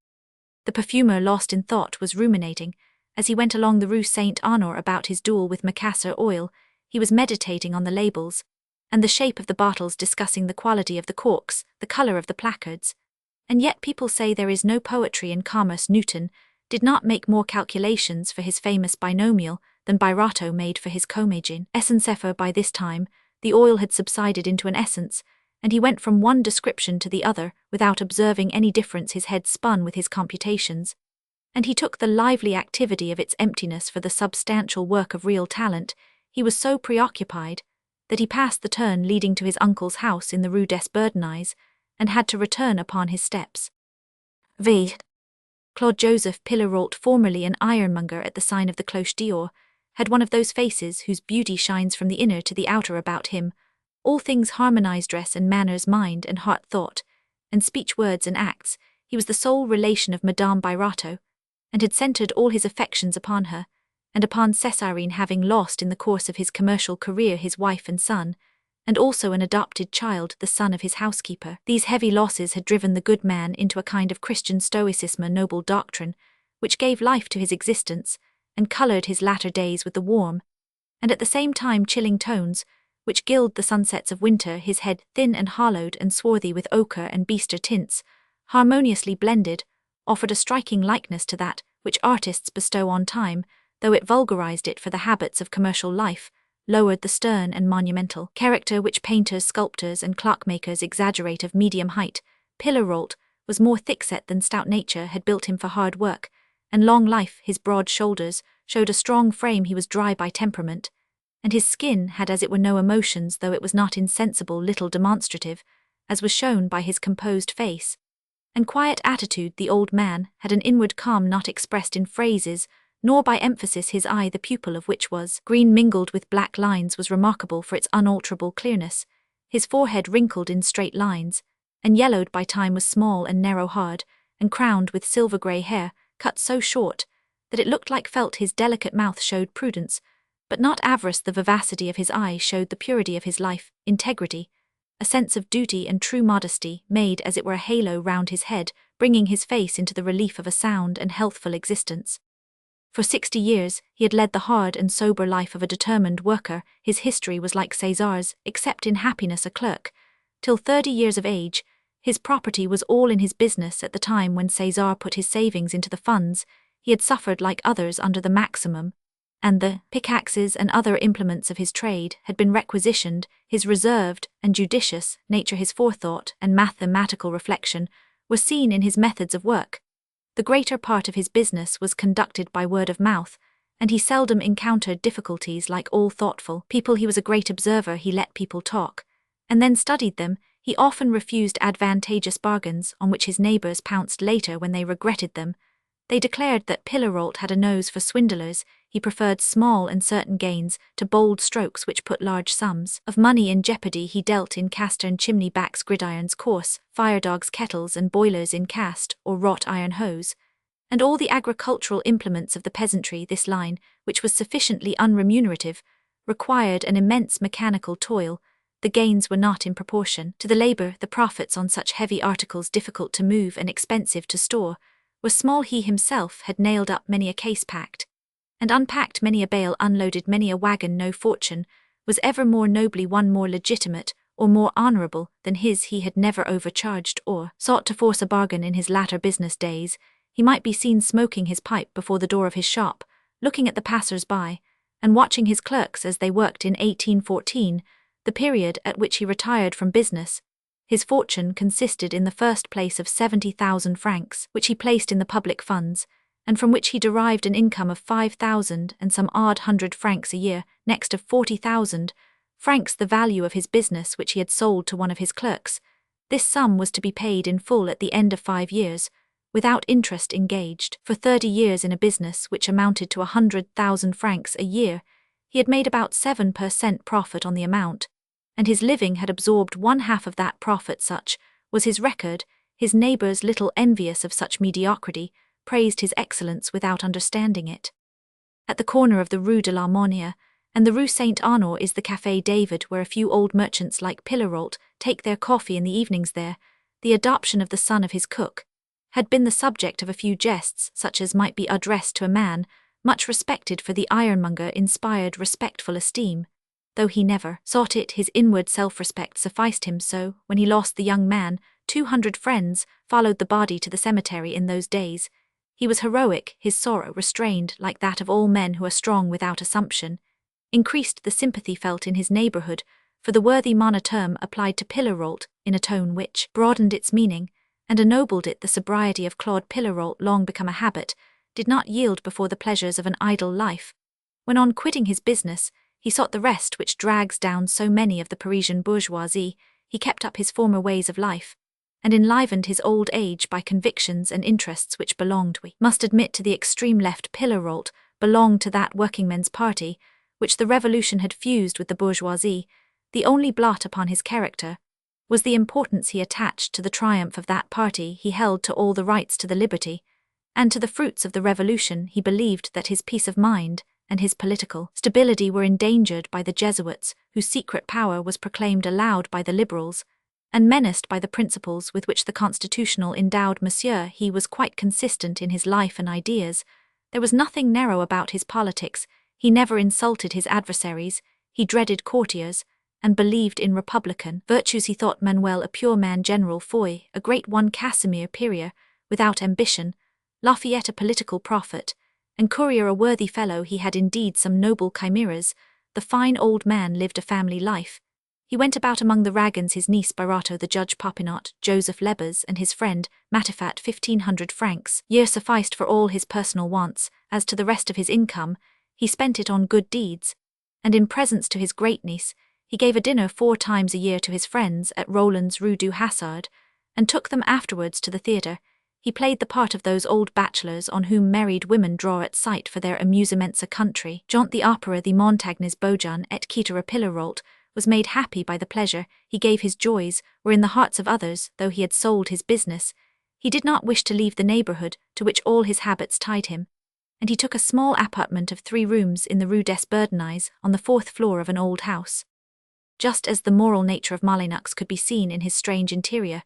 Speaker 1: The perfumer, lost in thought, was ruminating. As he went along the Rue Saint-Honore about his duel with Macassar oil, he was meditating on the labels and the shape of the bottles, discussing the quality of the corks, the colour of the placards. And yet people say there is no poetry in commerce. Newton did not make more calculations for his famous binomial than Birotteau made for his comagene essence. By this time, the oil had subsided into an essence, and he went from one description to the other without observing any difference. His head spun with his computations, and he took the lively activity of its emptiness for the substantial work of real talent. He was so preoccupied that he passed the turn leading to his uncle's house in the Rue des Bourdonnais, and had to return upon his steps. V. Claude Joseph Pillerault, formerly an ironmonger at the sign of the Cloche d'Or, had one of those faces whose beauty shines from the inner to the outer about him. All things harmonized: dress and manners, mind and heart, thought and speech, words and acts. He was the sole relation of Madame Birotteau, and had centered all his affections upon her, and upon Césarine, having lost in the course of his commercial career his wife and son, and also an adopted child, the son of his housekeeper. These heavy losses had driven the good man into a kind of Christian stoicism, a noble doctrine, which gave life to his existence, and coloured his latter days with the warm, and at the same time chilling tones, which gild the sunsets of winter. His head, thin and hollowed and swarthy with ochre and beaster tints, harmoniously blended, offered a striking likeness to that which artists bestow on time, though it vulgarized it for the habits of commercial life, lowered the stern and monumental character which painters, sculptors, and clockmakers exaggerate of medium height. Pillerault was more thick-set than stout. Nature had built him for hard work and long life. His broad shoulders showed a strong frame. He was dry by temperament, and his skin had as it were no emotions, though it was not insensible, little demonstrative, as was shown by his composed face and quiet attitude. The old man had an inward calm not expressed in phrases, nor by emphasis. His eye, the pupil of which was green mingled with black lines, was remarkable for its unalterable clearness. His forehead, wrinkled in straight lines, and yellowed by time, was small and narrow, hard, and crowned with silver-grey hair, cut so short that it looked like felt. His delicate mouth showed prudence, but not avarice. The vivacity of his eyes showed the purity of his life, integrity, a sense of duty and true modesty, made as it were a halo round his head, bringing his face into the relief of a sound and healthful existence. For 60 years he had led the hard and sober life of a determined worker. His history was like César's, except in happiness a clerk. Till 30 years of age, his property was all in his business. At the time when César put his savings into the funds, he had suffered like others under the maximum, and the pickaxes and other implements of his trade had been requisitioned. His reserved and judicious nature, his forethought and mathematical reflection, were seen in his methods of work. The greater part of his business was conducted by word of mouth, and he seldom encountered difficulties. Like all thoughtful people, he was a great observer. He let people talk, and then studied them. He often refused advantageous bargains, on which his neighbours pounced later when they regretted them. They declared that Pillerault had a nose for swindlers. He preferred small and certain gains to bold strokes which put large sums of money in jeopardy. He dealt in castern chimney backs, gridirons, coarse firedogs, kettles and boilers in cast or wrought iron hose, and all the agricultural implements of the peasantry. This line, which was sufficiently unremunerative, required an immense mechanical toil. The gains were not in proportion to the labour. The profits on such heavy articles, difficult to move and expensive to store, were small. He himself had nailed up many a case, packed and unpacked many a bale, unloaded many a wagon. No fortune was ever more nobly won, more legitimate or more honourable than his. He had never overcharged or sought to force a bargain. In his latter business days, he might be seen smoking his pipe before the door of his shop, looking at the passers-by, and watching his clerks as they worked. In 1814, the period at which he retired from business, his fortune consisted in the first place of 70,000 francs, which he placed in the public funds, and from which he derived an income of 5,000 and some odd hundred francs a year, next of 40,000 francs the value of his business which he had sold to one of his clerks. This sum was to be paid in full at the end of 5 years, without interest engaged. For 30 years in a business which amounted to 100,000 francs a year, he had made about 7% profit on the amount, and his living had absorbed one half of that profit. Such was his record. His neighbours, little envious of such mediocrity, praised his excellence without understanding it. At the corner of the Rue de l'Harmonie and the Rue Saint-Honore is the Café David, where a few old merchants like Pillerault take their coffee in the evenings. There, the adoption of the son of his cook had been the subject of a few jests, such as might be addressed to a man much respected. For the ironmonger inspired respectful esteem, though he never sought it. His inward self-respect sufficed him. So, when he lost the young man, 200 friends followed the body to the cemetery. In those days, he was heroic. His sorrow, restrained like that of all men who are strong without assumption, increased the sympathy felt in his neighbourhood, for the worthy monoterm applied to Pillarolt in a tone which broadened its meaning and ennobled it. The sobriety of Claude Pillarolt, long become a habit, did not yield before the pleasures of an idle life. When on quitting his business, he sought the rest which drags down so many of the Parisian bourgeoisie, he kept up his former ways of life, and enlivened his old age by convictions and interests which belonged, we must admit, to the extreme left. Pillarolt belonged to that workingmen's party which the revolution had fused with the bourgeoisie. The only blot upon his character was the importance he attached to the triumph of that party. He held to all the rights to the liberty, and to the fruits of the revolution. He believed that his peace of mind and his political stability were endangered by the Jesuits, whose secret power was proclaimed aloud by the liberals, and menaced by the principles with which the Constitutional endowed Monsieur. He was quite consistent in his life and ideas. There was nothing narrow about his politics. He never insulted his adversaries, he dreaded courtiers, and believed in republican virtues. He thought Manuel a pure man, General Foy a great one, Casimir Perier without ambition, Lafayette a political prophet, and Courier a worthy fellow. He had indeed some noble chimeras. The fine old man lived a family life. He went about among the Ragans, his niece Barato, the Judge Popinot, Joseph Lebas, and his friend Matifat. 1,500 francs year sufficed for all his personal wants. As to the rest of his income, he spent it on good deeds, and in presents to his great-niece. He gave a dinner 4 times a year to his friends at Roland's Rue du Hasard, and took them afterwards to the theatre. He played the part of those old bachelors on whom married women draw at sight for their amusements. A country jaunt, the opera, the Montagnes Beaujon et Quittera. Pillarolt was made happy by the pleasure he gave. His joys were in the hearts of others. Though he had sold his business, he did not wish to leave the neighbourhood to which all his habits tied him, and he took a small apartment of 3 rooms in the Rue des Bourdonnais on the 4th floor of an old house. Just as the moral nature of Malinux could be seen in his strange interior,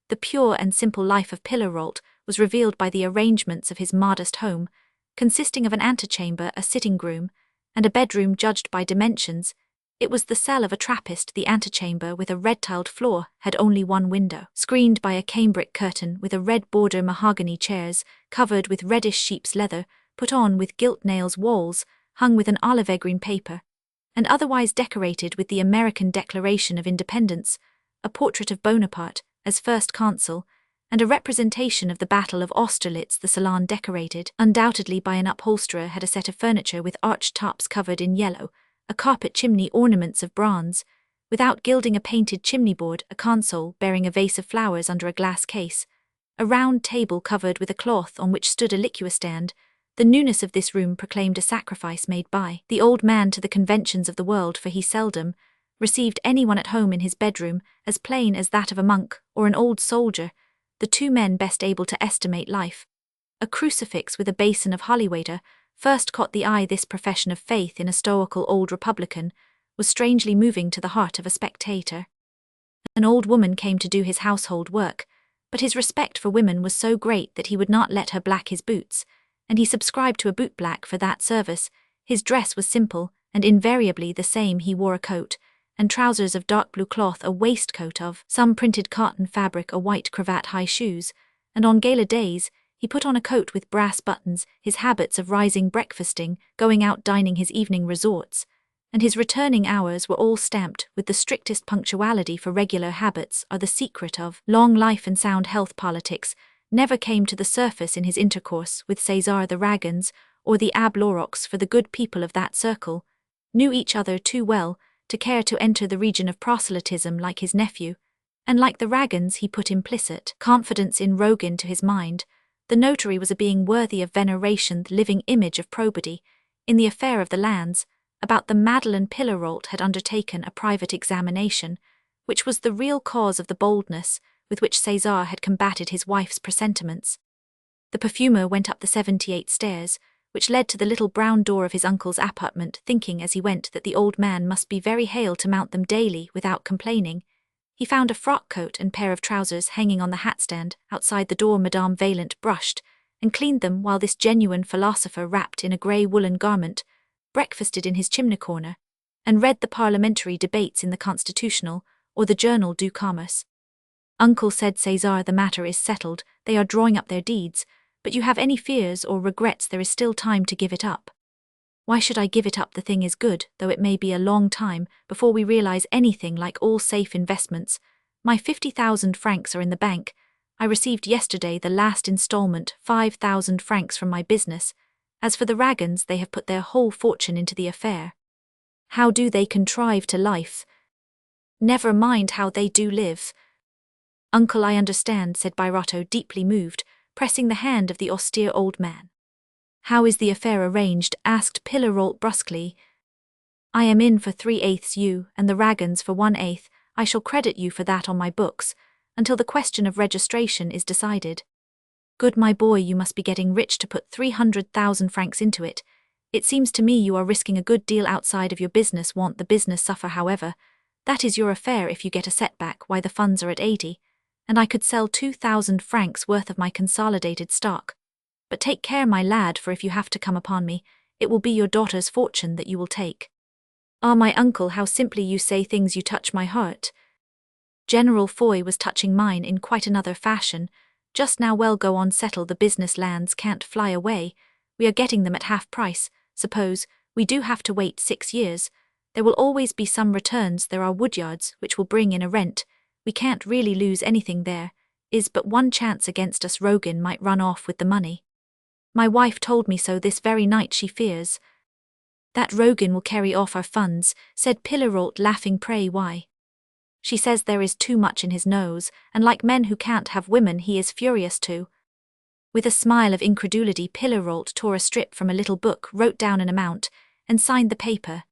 Speaker 1: the pure and simple life of Pillarolt was revealed by the arrangements of his modest home, consisting of an antechamber, a sitting-room, and a bedroom judged by dimensions. It was the cell of a Trappist. The antechamber, with a red-tiled floor, had only one window, screened by a cambric curtain with a red border, mahogany chairs, covered with reddish sheep's leather, put on with gilt nails, walls hung with an olive-green paper, and otherwise decorated with the American Declaration of Independence, a portrait of Bonaparte as first consul, and a representation of the Battle of Austerlitz. The salon, decorated undoubtedly by an upholsterer, had a set of furniture with arched tops covered in yellow, a carpet chimney, ornaments of bronze, without gilding, a painted chimney board, a console bearing a vase of flowers under a glass case, a round table covered with a cloth on which stood a liqueur stand. The newness of this room proclaimed a sacrifice made by the old man to the conventions of the world, for he seldom received anyone at home in his bedroom as plain as that of a monk or an old soldier, the 2 men best able to estimate life. A crucifix with a basin of holy water first caught the eye. This profession of faith in a stoical old republican was strangely moving to the heart of a spectator. An old woman came to do his household work, but his respect for women was so great that he would not let her black his boots, and he subscribed to a bootblack for that service. His dress was simple, and invariably the same. He wore a coat and trousers of dark blue cloth, a waistcoat of some printed cotton fabric, a white cravat, high shoes, and on gala days he put on a coat with brass buttons. His habits of rising, breakfasting, going out dining, his evening resorts, and his returning hours were all stamped with the strictest punctuality, for regular habits are the secret of long life and sound health. Politics never came to the surface in his intercourse with César. The Ragans, or the Abbé Lorox, for the good people of that circle knew each other too well to care to enter the region of proselytism like his nephew, and like the Ragans he put implicit confidence in Rogan. To his mind, the notary was a being worthy of veneration, the living image of probity. In the affair of the lands, about the Madeleine, Pillarolt had undertaken a private examination, which was the real cause of the boldness with which César had combated his wife's presentiments. The perfumer went up the 78 stairs, which led to the little brown door of his uncle's apartment, thinking as he went that the old man must be very hale to mount them daily without complaining. He found a frock coat and pair of trousers hanging on the hat-stand outside the door. Madame Vaillant brushed and cleaned them, while this genuine philosopher, wrapped in a grey woolen garment, breakfasted in his chimney corner, and read the parliamentary debates in the Constitutional or the Journal du Commerce. Uncle, said César, the matter is settled, they are drawing up their deeds, but you have any fears or regrets, there is still time to give it up. Why should I give it up? The thing is good, though it may be a long time before we realize anything. Like all safe investments, my 50,000 francs are in the bank. I received yesterday the last installment, 5,000 francs from my business. As for the Ragans, they have put their whole fortune into the affair. How do they contrive to life? Never mind how they do live. Uncle, I understand, said Birotteau, deeply moved, pressing the hand of the austere old man. How is the affair arranged? Asked Pillarolt brusquely. I am in for 3/8 you, and the Ragans for 1/8. I shall credit you for that on my books, until the question of registration is decided. Good, my boy, you must be getting rich to put 300,000 francs into it. It seems to me you are risking a good deal outside of your business. Won't the business suffer, however? That is your affair. If you get a setback, why, the funds are at 80, and I could sell 2,000 francs worth of my consolidated stock. But take care, my lad, for if you have to come upon me, it will be your daughter's fortune that you will take. Ah, my uncle, how simply you say things, you touch my heart. General Foy was touching mine in quite another fashion. Just now, well, go on, settle the business. Lands can't fly away. We are getting them at half price. Suppose we do have to wait 6 years. There will always be some returns. There are woodyards, which will bring in a rent. We can't really lose anything. There is but one chance against us. Rogan might run off with the money. My wife told me so this very night. She fears that Rogan will carry off our funds, said Pillarolt, laughing. Pray, why? She says there is too much in his nose, and like men who can't have women, he is furious too. With a smile of incredulity, Pillarolt tore a strip from a little book, wrote down an amount, and signed the paper.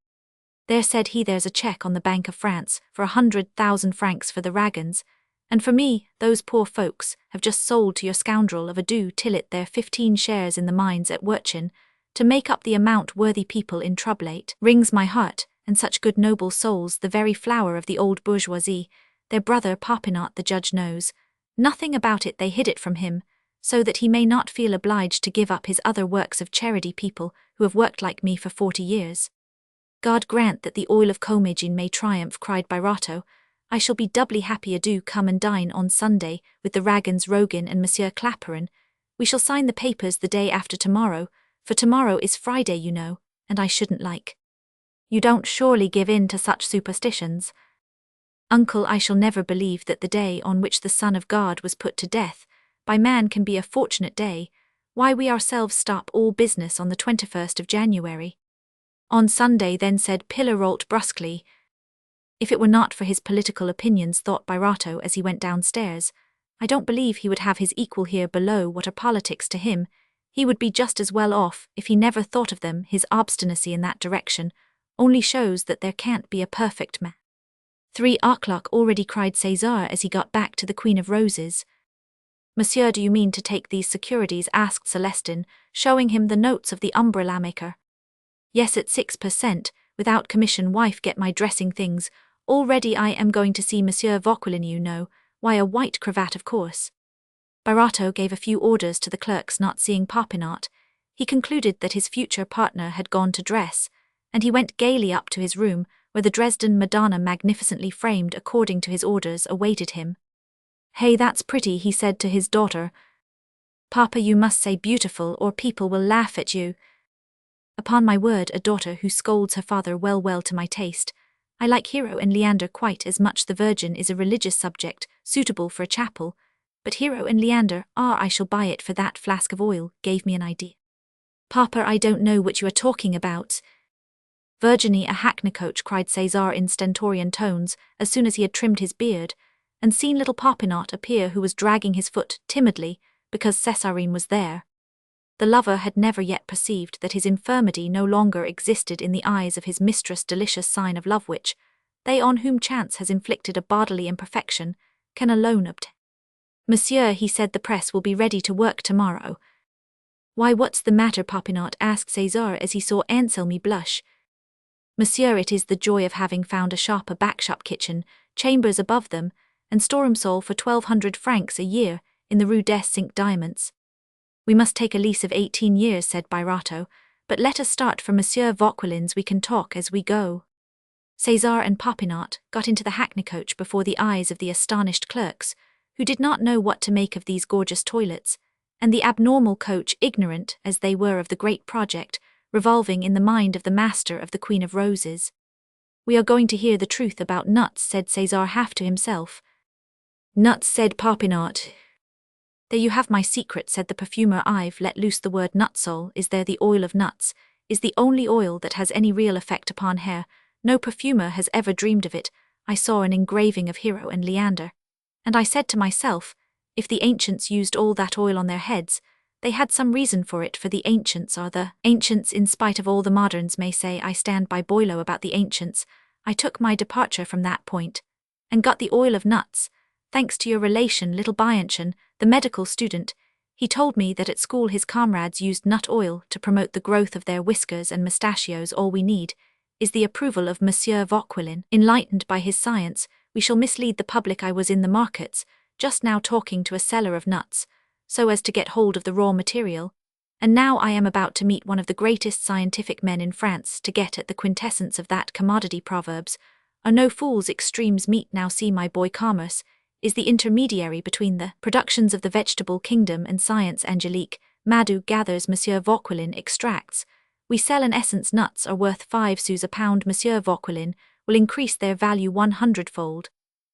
Speaker 1: There, said he, there's a cheque on the Bank of France for 100,000 francs for the Ragans, and for me, those poor folks have just sold to your scoundrel of a do Tillet their 15 shares in the mines at Werchin, to make up the amount. Worthy people in troublate wrings my heart, and such good noble souls, the very flower of the old bourgeoisie. Their brother Popinot, the judge, knows nothing about it. They hid it from him, so that he may not feel obliged to give up his other works of charity. People who have worked like me for 40 years. God grant that the oil of Commagene may triumph, cried Birotteau. I shall be doubly happy. Do come and dine on Sunday with the Ragans, Rogan and Monsieur Clapeyron. We shall sign the papers the day after tomorrow, for tomorrow is Friday, you know, and I shouldn't like. You don't surely give in to such superstitions? Uncle, I shall never believe that the day on which the Son of God was put to death by man can be a fortunate day. Why, we ourselves stop all business on the 21st of January. On Sunday, then, said Pillarolt brusquely. If it were not for his political opinions, thought Birotteau as he went downstairs, I don't believe he would have his equal here below. What are politics to him? He would be just as well off if he never thought of them. His obstinacy in that direction only shows that there can't be a perfect man. 3 o'clock already, cried Cesar as he got back to the Queen of Roses. Monsieur, do you mean to take these securities? Asked Celestin, showing him the notes of the umbrella maker. Yes, at 6%, without commission. Wife, get my dressing things. Already I am going to see Monsieur Vauquelin, you know. Why, a white cravat, of course. Birotteau gave a few orders to the clerks. Not seeing Popinot, he concluded that his future partner had gone to dress, and he went gaily up to his room, where the Dresden Madonna, magnificently framed according to his orders, awaited him. Hey, that's pretty, he said to his daughter. Papa, you must say beautiful, or people will laugh at you. Upon my word, a daughter who scolds her father well to my taste. I like Hero and Leander quite as much. The Virgin is a religious subject, suitable for a chapel, but Hero and Leander, I shall buy it for that flask of oil, gave me an idea. Papa, I don't know what you are talking about. Virginie, a hackney coach, cried Cesar in stentorian tones, as soon as he had trimmed his beard, and seen little Popinot appear, who was dragging his foot timidly, because Césarine was there. The lover had never yet perceived that his infirmity no longer existed in the eyes of his mistress. Delicious sign of love which they on whom chance has inflicted a bodily imperfection can alone obtain. Monsieur, he said, the press will be ready to work tomorrow. Why, what's the matter, Popinot? Asked Cesar as he saw Anselme blush. Monsieur, it is the joy of having found a shop, a back-shop kitchen, chambers above them, and storeroom sole for 1,200 francs a year in the Rue des Cinq Diamants. We must take a lease of 18 years, said Birotteau, but let us start from Monsieur Vauquelin's. We can talk as we go. Cesar and Popinot got into the hackney coach before the eyes of the astonished clerks, who did not know what to make of these gorgeous toilets, and the abnormal coach, ignorant as they were of the great project, revolving in the mind of the master of the Queen of Roses. "We are going to hear the truth about nuts," said César half to himself. "Nuts," said Popinot. "There you have my secret," said the perfumer. "I've let loose the word nutsol. Is there the oil of nuts? Is the only oil that has any real effect upon hair. No perfumer has ever dreamed of it. I saw an engraving of Hero and Leander. And I said to myself, if the ancients used all that oil on their heads, they had some reason for it, for the ancients are the ancients. In spite of all the moderns may say, I stand by Boileau about the ancients. I took my departure from that point, and got the oil of nuts, thanks to your relation little Bianchon, the medical student. He told me that at school his comrades used nut oil to promote the growth of their whiskers and mustachios. All we need is the approval of Monsieur Vauquelin. Enlightened by his science, we shall mislead the public. I was in the markets, just now talking to a seller of nuts, so as to get hold of the raw material, and now I am about to meet one of the greatest scientific men in France to get at the quintessence of that commodity. Proverbs are no fools' extremes meet. Now see, my boy, commerce is the intermediary between the productions of the vegetable kingdom and science. Angelique Madou gathers, Monsieur Vauquelin extracts. We sell an essence. Nuts are worth 5 sous a pound. Monsieur Vauquelin will increase their value 100-fold,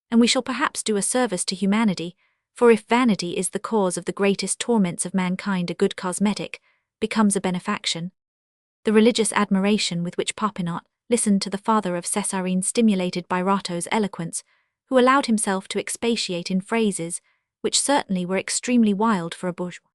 Speaker 1: and we shall perhaps do a service to humanity, for if vanity is the cause of the greatest torments of mankind, a good cosmetic becomes a benefaction. The religious admiration with which Popinot listened to the father of Césarine stimulated Birotteau's eloquence, who allowed himself to expatiate in phrases which certainly were extremely wild for a bourgeois.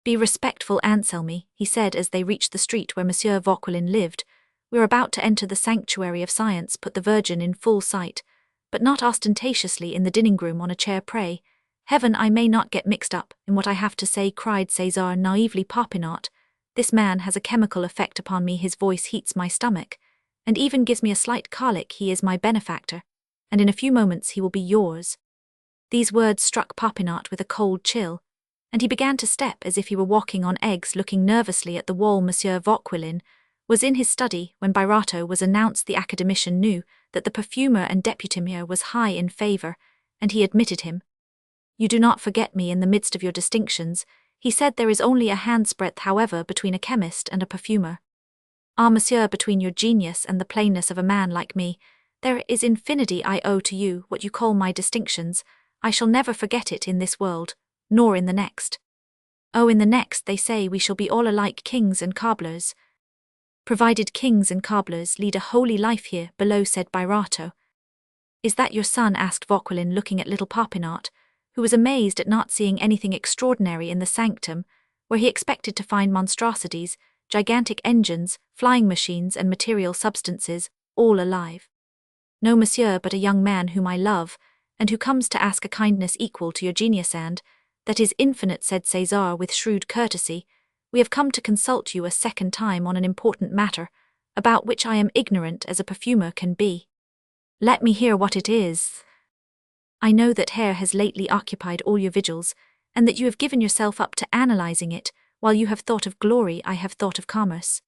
Speaker 1: "Be respectful, Anselme," he said as they reached the street where Monsieur Vauquelin lived. "We are about to enter the sanctuary of science. Put the Virgin in full sight, but not ostentatiously in the dining-room on a chair. Pray Heaven I may not get mixed up in what I have to say," cried César naively. "Popinot, this man has a chemical effect upon me. His voice heats my stomach, and even gives me a slight colic. He is my benefactor, and in a few moments he will be yours." These words struck Popinot with a cold chill, and he began to step as if he were walking on eggs, looking nervously at the wall. Monsieur Vauquelin was in his study when Birotteau was announced. The academician knew that the perfumer and deputy-mayor was high in favor, and he admitted him. "You do not forget me in the midst of your distinctions," he said. "There is only a hand's breadth, however, between a chemist and a perfumer. Ah, monsieur, between your genius and the plainness of a man like me, there is infinity. I owe to you what you call my distinctions. I shall never forget it in this world, nor in the next. Oh, in the next, they say, we shall be all alike, kings and cobblers." "Provided kings and cobblers lead a holy life here below," said Birotteau. "Is that your son?" asked Vauquelin, looking at little Popinot, who was amazed at not seeing anything extraordinary in the sanctum, where he expected to find monstrosities, gigantic engines, flying machines and material substances, all alive. "No, monsieur, but a young man whom I love, and who comes to ask a kindness equal to your genius, and that is infinite," said César with shrewd courtesy. "We have come to consult you a second time on an important matter, about which I am ignorant as a perfumer can be." "Let me hear what it is." "I know that hair has lately occupied all your vigils, and that you have given yourself up to analyzing it. While you have thought of glory, I have thought of commerce.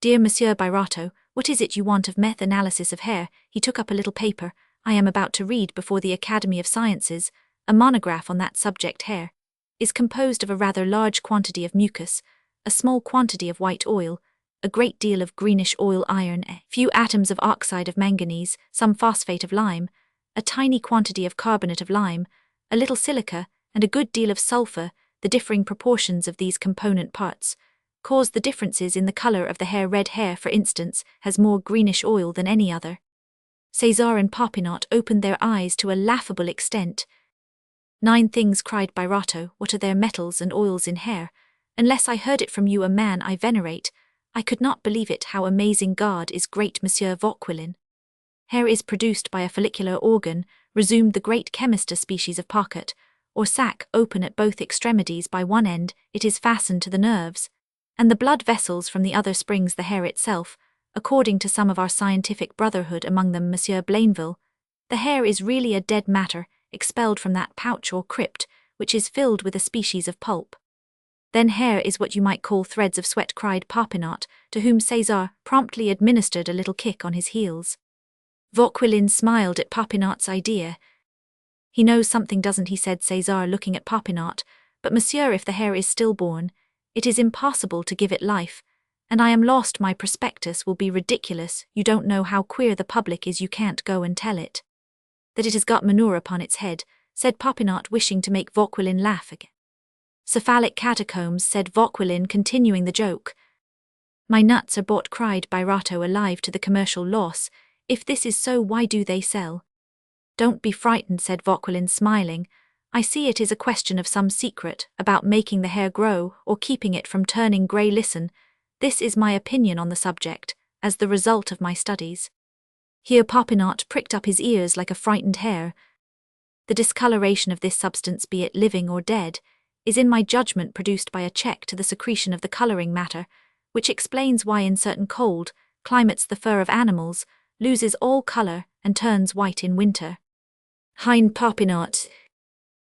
Speaker 1: Dear Monsieur Birotteau, what is it you want of analysis of hair?" He took up a little paper. "I am about to read before the Academy of Sciences a monograph on that subject. Hair is composed of a rather large quantity of mucus, a small quantity of white oil, a great deal of greenish oil, iron, a few atoms of oxide of manganese, some phosphate of lime, a tiny quantity of carbonate of lime, a little silica, and a good deal of sulfur. The differing proportions of these component parts cause the differences in the color of the hair. Red hair, for instance, has more greenish oil than any other." César and Popinot opened their eyes to a laughable extent. "9 things," cried Birotteau. "What are their metals and oils in hair? Unless I heard it from you, a man I venerate, I could not believe it. How amazing! God is great, Monsieur Vauquelin." "Hair is produced by a follicular organ," resumed the great chemist, "a species of pocket, or sac, open at both extremities. By one end, it is fastened to the nerves, and the blood vessels from the other springs the hair itself. According to some of our scientific brotherhood, among them Monsieur Blainville, the hair is really a dead matter, expelled from that pouch or crypt, which is filled with a species of pulp." "Then hair is what you might call threads of sweat," cried Popinot, to whom César promptly administered a little kick on his heels. Vauquelin smiled at Popinot's idea. "He knows something, doesn't he?" said César, looking at Popinot. "But monsieur, if the hair is stillborn, it is impossible to give it life, And I am lost, my prospectus will be ridiculous, you don't know how queer the public is, you can't go and tell it. That it has got manure upon its head, said Popinot, wishing to make Vauquelin laugh again. Cephalic catacombs, said Vauquelin, continuing the joke. My nuts are bought, cried Birotteau, alive to the commercial loss. If this is so, why do they sell? Don't be frightened, said Vauquelin, smiling. I see it is a question of some secret, about making the hair grow, or keeping it from turning grey. Listen, this is my opinion on the subject, as the result of my studies. Here Popinot pricked up his ears like a frightened hare. The discoloration of this substance, be it living or dead, is in my judgment produced by a check to the secretion of the colouring matter, which explains why in certain cold climates the fur of animals loses all colour and turns white in winter. Hein Popinot.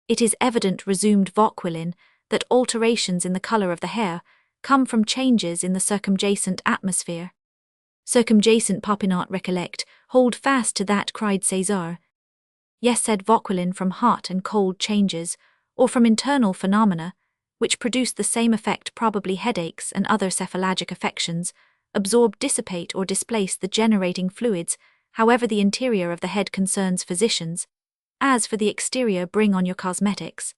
Speaker 1: It is evident, resumed Vauquelin, that alterations in the colour of the hair come from changes in the circumjacent atmosphere. Circumjacent, Popinot, recollect, hold fast to that, cried Cesar. Yes, said Vauquelin, from hot and cold changes, or from internal phenomena, which produce the same effect, probably headaches and other cephalagic affections, absorb, dissipate or displace the generating fluids, however the interior of the head concerns physicians. As for the exterior, bring on your cosmetics.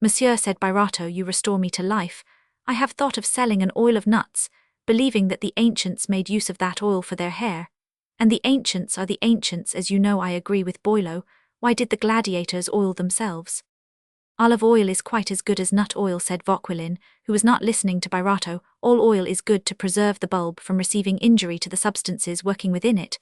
Speaker 1: Monsieur, said Birotteau, you restore me to life. I have thought of selling an oil of nuts, believing that the ancients made use of that oil for their hair. And the ancients are the ancients, as you know. I agree with Boileau. Why did the gladiators oil themselves? Olive oil is quite as good as nut oil, said Vauquelin, who was not listening to Birotteau. All oil is good to preserve the bulb from receiving injury to the substances working within it,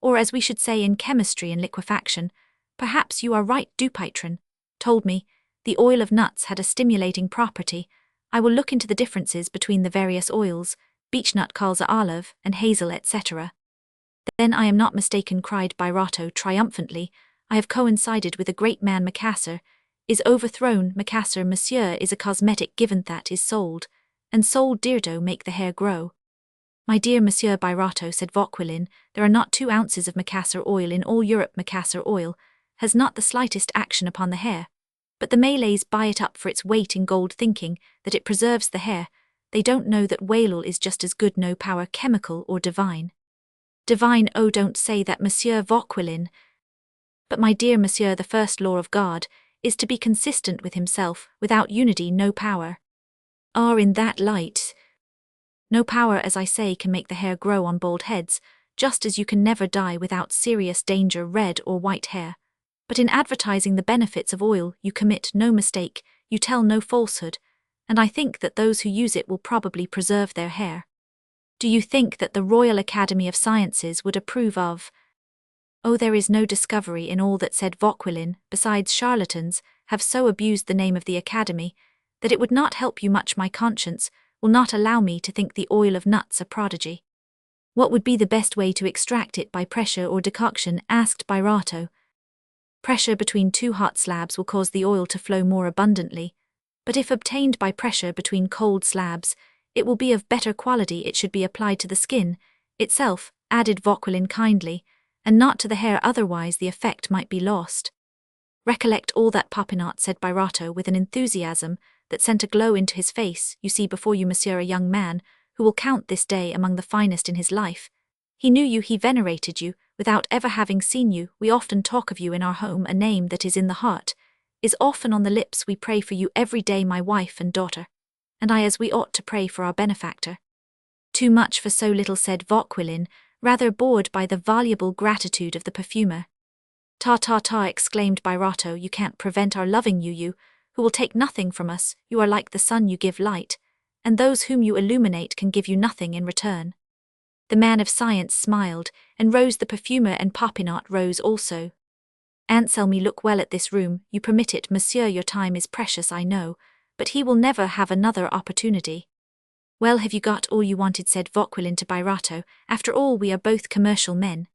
Speaker 1: or as we should say in chemistry and liquefaction. Perhaps you are right. Dupuytren told me the oil of nuts had a stimulating property. I will look into the differences between the various oils, beechnut, colza, olive, and hazel, etc. Then I am not mistaken, cried Birotteau triumphantly. I have coincided with a great man. Macassar is overthrown. Macassar, monsieur, is a cosmetic given that is sold, and sold deardo make the hair grow. My dear Monsieur Birotteau, said Vauquelin, there are not 2 ounces of Macassar oil in all Europe. Macassar oil has not the slightest action upon the hair, but the Malays buy it up for its weight in gold, thinking that it preserves the hair. They don't know that whale oil is just as good, no power chemical or divine. Divine? Oh, don't say that, Monsieur Vauquelin. But my dear Monsieur, the first law of God is to be consistent with himself. Without unity, no power. Ah, in that light, no power, as I say, can make the hair grow on bald heads, just as you can never die without serious danger red or white hair. But in advertising the benefits of oil, you commit no mistake, you tell no falsehood, and I think that those who use it will probably preserve their hair. Do you think that the Royal Academy of Sciences would approve of? Oh, there is no discovery in all that, said Vauquelin. Besides, charlatans have so abused the name of the Academy that it would not help you much. My conscience will not allow me to think the oil of nuts a prodigy. What would be the best way to extract it, by pressure or decoction? Asked Birotteau. Pressure between 2 hot slabs will cause the oil to flow more abundantly, but if obtained by pressure between cold slabs, it will be of better quality. It should be applied to the skin itself, added Vauquelin kindly, and not to the hair, otherwise the effect might be lost. Recollect all that, Popinot, said Birotteau with an enthusiasm that sent a glow into his face. You see before you, monsieur, a young man who will count this day among the finest in his life. He knew you, he venerated you, without ever having seen you. We often talk of you in our home. A name that is in the heart is often on the lips. We pray for you every day, my wife and daughter, and I, as we ought to pray for our benefactor. Too much for so little, said Vauquelin, rather bored by the voluble gratitude of the perfumer. Ta ta ta, exclaimed Birotteau, you can't prevent our loving you, you, who will take nothing from us. You are like the sun, you give light, and those whom you illuminate can give you nothing in return. The man of science smiled, and rose. The perfumer and Popinot rose also. Anselme, look well at this room. You permit it, monsieur. Your time is precious, I know, but he will never have another opportunity. Well, have you got all you wanted, said Vauquelin to Birotteau. After all, we are both commercial men.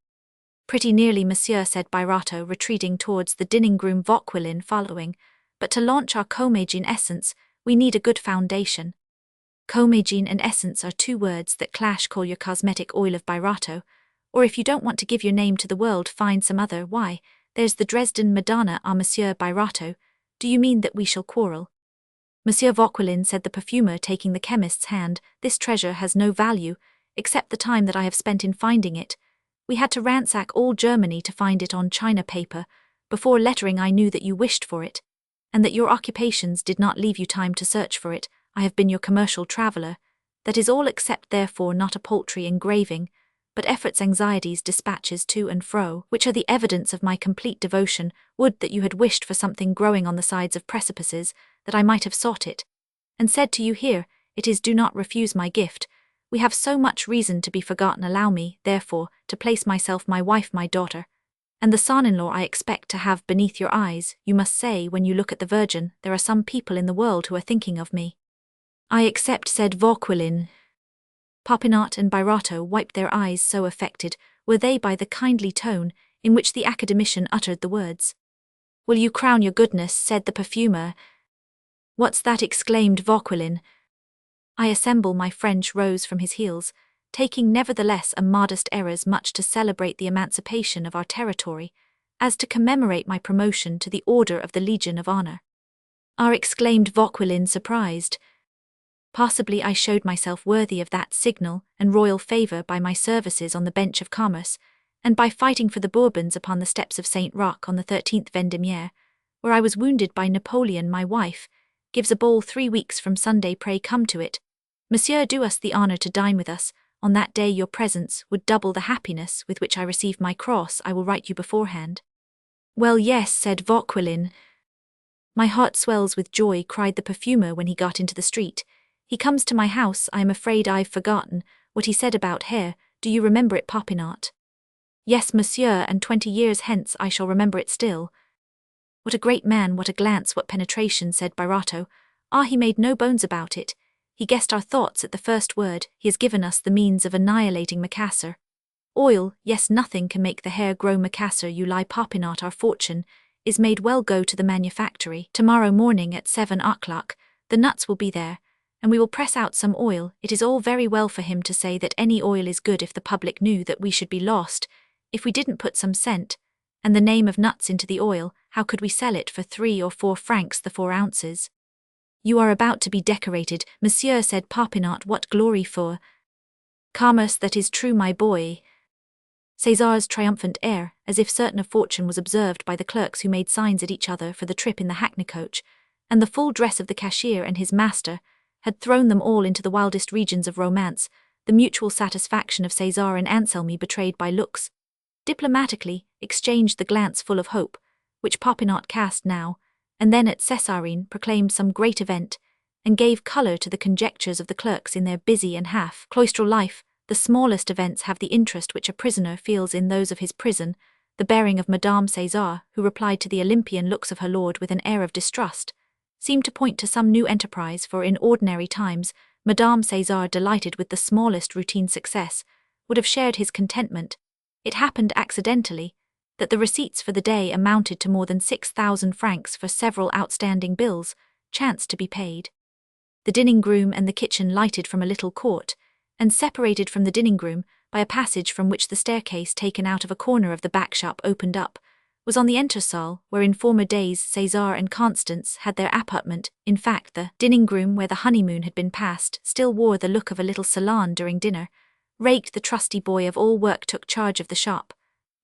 Speaker 1: Pretty nearly, monsieur, said Birotteau, retreating towards the dining-room, Vauquelin following. But to launch our comagene essence, we need a good foundation. Comagene and essence are 2 words that clash. Call your cosmetic oil of Birotteau, or if you don't want to give your name to the world, find some other. Why, there's the Dresden Madonna. Ah, Monsieur Birotteau, do you mean that we shall quarrel? Monsieur Vauquelin, said the perfumer, taking the chemist's hand, this treasure has no value, except the time that I have spent in finding it. We had to ransack all Germany to find it on china paper. Before lettering I knew that you wished for it, and that your occupations did not leave you time to search for it. I have been your commercial traveller. That is all, except therefore not a paltry engraving, but efforts, anxieties, dispatches to and fro, which are the evidence of my complete devotion. Would that you had wished for something growing on the sides of precipices, that I might have sought it, and said to you, here it is, do not refuse my gift. We have so much reason to be forgotten. Allow me, therefore, to place myself, my wife, my daughter, and the son-in-law I expect to have beneath your eyes. You must say, when you look at the Virgin, there are some people in the world who are thinking of me. I accept, said Vauquelin. Popinot and Birotteau wiped their eyes, so affected were they by the kindly tone in which the academician uttered the words. Will you crown your goodness, said the perfumer. What's that, exclaimed Vauquelin. I assemble. My French rose from his heels, taking nevertheless a modest air, as much to celebrate the emancipation of our territory, as to commemorate my promotion to the Order of the Legion of Honor. Exclaimed Vauquelin, surprised. Possibly I showed myself worthy of that signal and royal favour by my services on the bench of commerce, and by fighting for the Bourbons upon the steps of Saint Roch on the 13th Vendémiaire, where I was wounded by Napoleon. My wife gives a ball 3 weeks from Sunday. Pray come to it. Monsieur, do us the honour to dine with us. On that day your presence would double the happiness with which I receive my cross. I will write you beforehand. Well, yes, said Vauquelin. My heart swells with joy, cried the perfumer when he got into the street. He comes to my house. I am afraid I've forgotten what he said about hair. Do you remember it, Popinot? Yes, monsieur, and 20 years hence I shall remember it still. What a great man, what a glance, what penetration, said Birotteau. He made no bones about it. He guessed our thoughts at the first word. He has given us the means of annihilating Macassar. Oil, yes, nothing can make the hair grow. Macassar, you lie, Popinot. Our fortune is made. Well, go to the manufactory. Tomorrow morning at 7 o'clock, the nuts will be there, and we will press out some oil. It is all very well for him to say that any oil is good if the public knew that we should be lost if we didn't put some scent and the name of nuts into the oil. How could we sell it for 3 or 4 francs the 4 ounces? You are about to be decorated, monsieur, said Popinot. What glory for commerce, that is true, my boy. César's triumphant air, as if certain of fortune, was observed by the clerks, who made signs at each other for the trip in the hackney coach, and the full dress of the cashier and his master had thrown them all into the wildest regions of romance. The mutual satisfaction of César and Anselme, betrayed by looks, diplomatically exchanged the glance full of hope, which Popinot cast now and then at Césarine, proclaimed some great event, and gave colour to the conjectures of the clerks in their busy and half-cloistral life. The smallest events have the interest which a prisoner feels in those of his prison. The bearing of Madame César, who replied to the Olympian looks of her lord with an air of distrust, seemed to point to some new enterprise, for in ordinary times Madame César, delighted with the smallest routine success, would have shared his contentment. It happened accidentally that the receipts for the day amounted to more than 6,000 francs, for several outstanding bills chanced to be paid. The dinning-room and the kitchen, lighted from a little court, and separated from the dinning-room by a passage from which the staircase, taken out of a corner of the back shop, opened up, was on the entresol, where in former days César and Constance had their apartment. In fact, the dinning-room, where the honeymoon had been passed, still wore the look of a little salon. During dinner, Rake, the trusty boy of all work, took charge of the shop,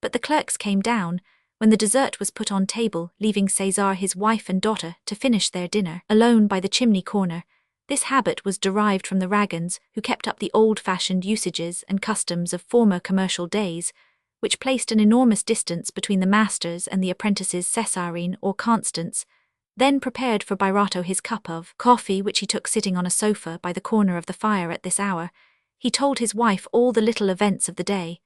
Speaker 1: but the clerks came down when the dessert was put on table, leaving César, his wife and daughter to finish their dinner alone by the chimney corner. This habit was derived from the Ragans, who kept up the old-fashioned usages and customs of former commercial days, which placed an enormous distance between the masters and the apprentices. Césarine, or Constance, then prepared for Birotteau his cup of coffee, which he took sitting on a sofa by the corner of the fire at this hour. He told his wife all the little events of the day,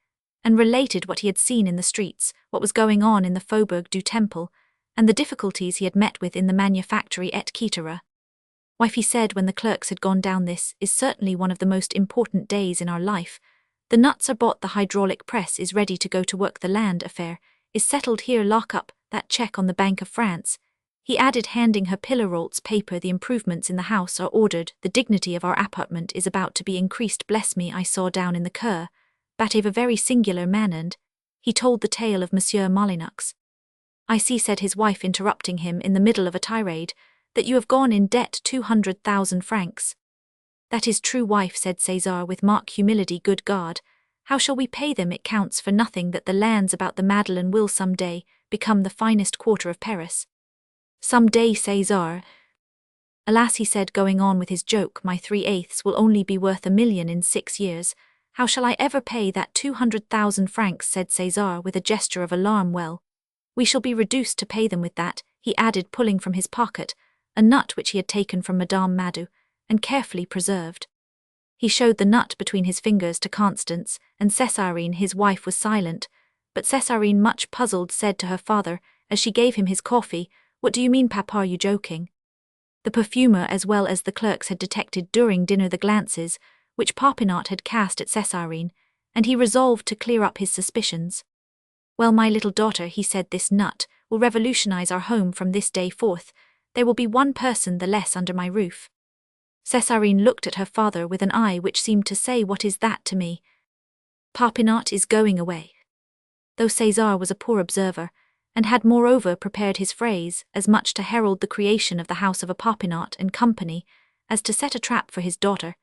Speaker 1: and related what he had seen in the streets, what was going on in the Faubourg du Temple, and the difficulties he had met with in the manufactory et cetera. Wife, he said when the clerks had gone down, this is certainly one of the most important days in our life. The nuts are bought, the hydraulic press is ready to go to work, the land affair is settled here, lock up that cheque on the Bank of France. He added, handing her Pillarolt's paper, the improvements in the house are ordered, the dignity of our apartment is about to be increased. Bless me, I saw down in the Cour Batave a very singular man, and he told the tale of Monsieur Molyneux. I see, said his wife, interrupting him in the middle of a tirade, that you have gone in debt 200,000 francs. That is true, wife, said Cesar with mock humility. Good God, how shall we pay them? It counts for nothing that the lands about the Madeleine will some day become the finest quarter of Paris. Some day, Cesar. Alas, he said, going on with his joke, my 3/8 will only be worth 1,000,000 in 6 years. How shall I ever pay that 200,000 francs? Said Cesar with a gesture of alarm. Well, we shall be reduced to pay them with that, he added, pulling from his pocket a nut which he had taken from Madame Madou, and carefully preserved. He showed the nut between his fingers to Constance, and Césarine, his wife, was silent, but Césarine, much puzzled, said to her father, as she gave him his coffee, What do you mean, Papa? Are you joking? The perfumer as well as the clerks had detected during dinner the glances which Popinot had cast at Césarine, and he resolved to clear up his suspicions. Well, my little daughter, he said, this nut will revolutionize our home from this day forth. There will be one person the less under my roof. Césarine looked at her father with an eye which seemed to say, What is that to me? Popinot is going away. Though César was a poor observer, and had moreover prepared his phrase as much to herald the creation of the house of a Popinot and company as to set a trap for his daughter,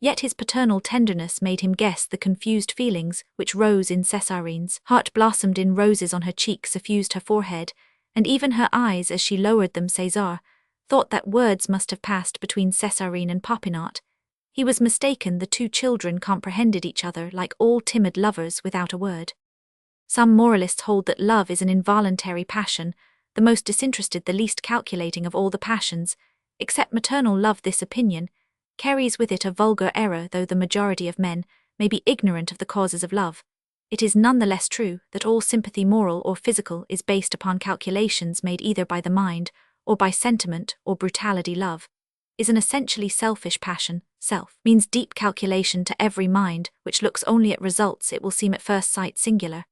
Speaker 1: yet his paternal tenderness made him guess the confused feelings which rose in Césarine's heart, blossomed in roses on her cheek, suffused her forehead, and even her eyes as she lowered them. César thought that words must have passed between Césarine and Popinot. He was mistaken. The two children comprehended each other like all timid lovers without a word. Some moralists hold that love is an involuntary passion, the most disinterested, the least calculating of all the passions, except maternal love. This opinion carries with it a vulgar error. Though the majority of men may be ignorant of the causes of love, it is none the less true that all sympathy, moral or physical, is based upon calculations made either by the mind or by sentiment or brutality. Love is an essentially selfish passion. Self means deep calculation to every mind which looks only at results. It will seem at first sight singular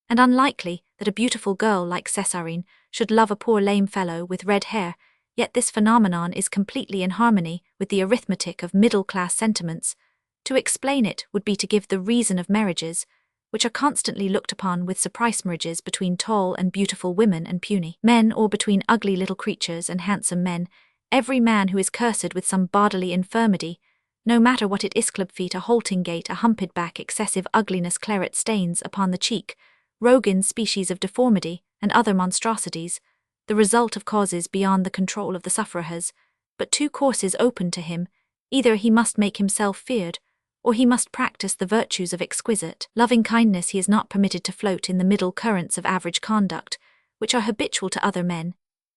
Speaker 1: and unlikely that a beautiful girl like Césarine should love a poor lame fellow with red hair, yet this phenomenon is completely in harmony with the arithmetic of middle-class sentiments. To explain it would be to give the reason of marriages, which are constantly looked upon with surprise, marriages between tall and beautiful women and puny men, or between ugly little creatures and handsome men. Every man who is cursed with some bodily infirmity, no matter what it is, club feet, a halting gait, a humped back, excessive ugliness, claret stains upon the cheek, Rogan's species of deformity, and other monstrosities, the result of causes beyond the control of the sufferer, has but two courses open to him. Either he must make himself feared, or he must practice the virtues of exquisite loving kindness. He is not permitted to float in the middle currents of average conduct, which are habitual to other men.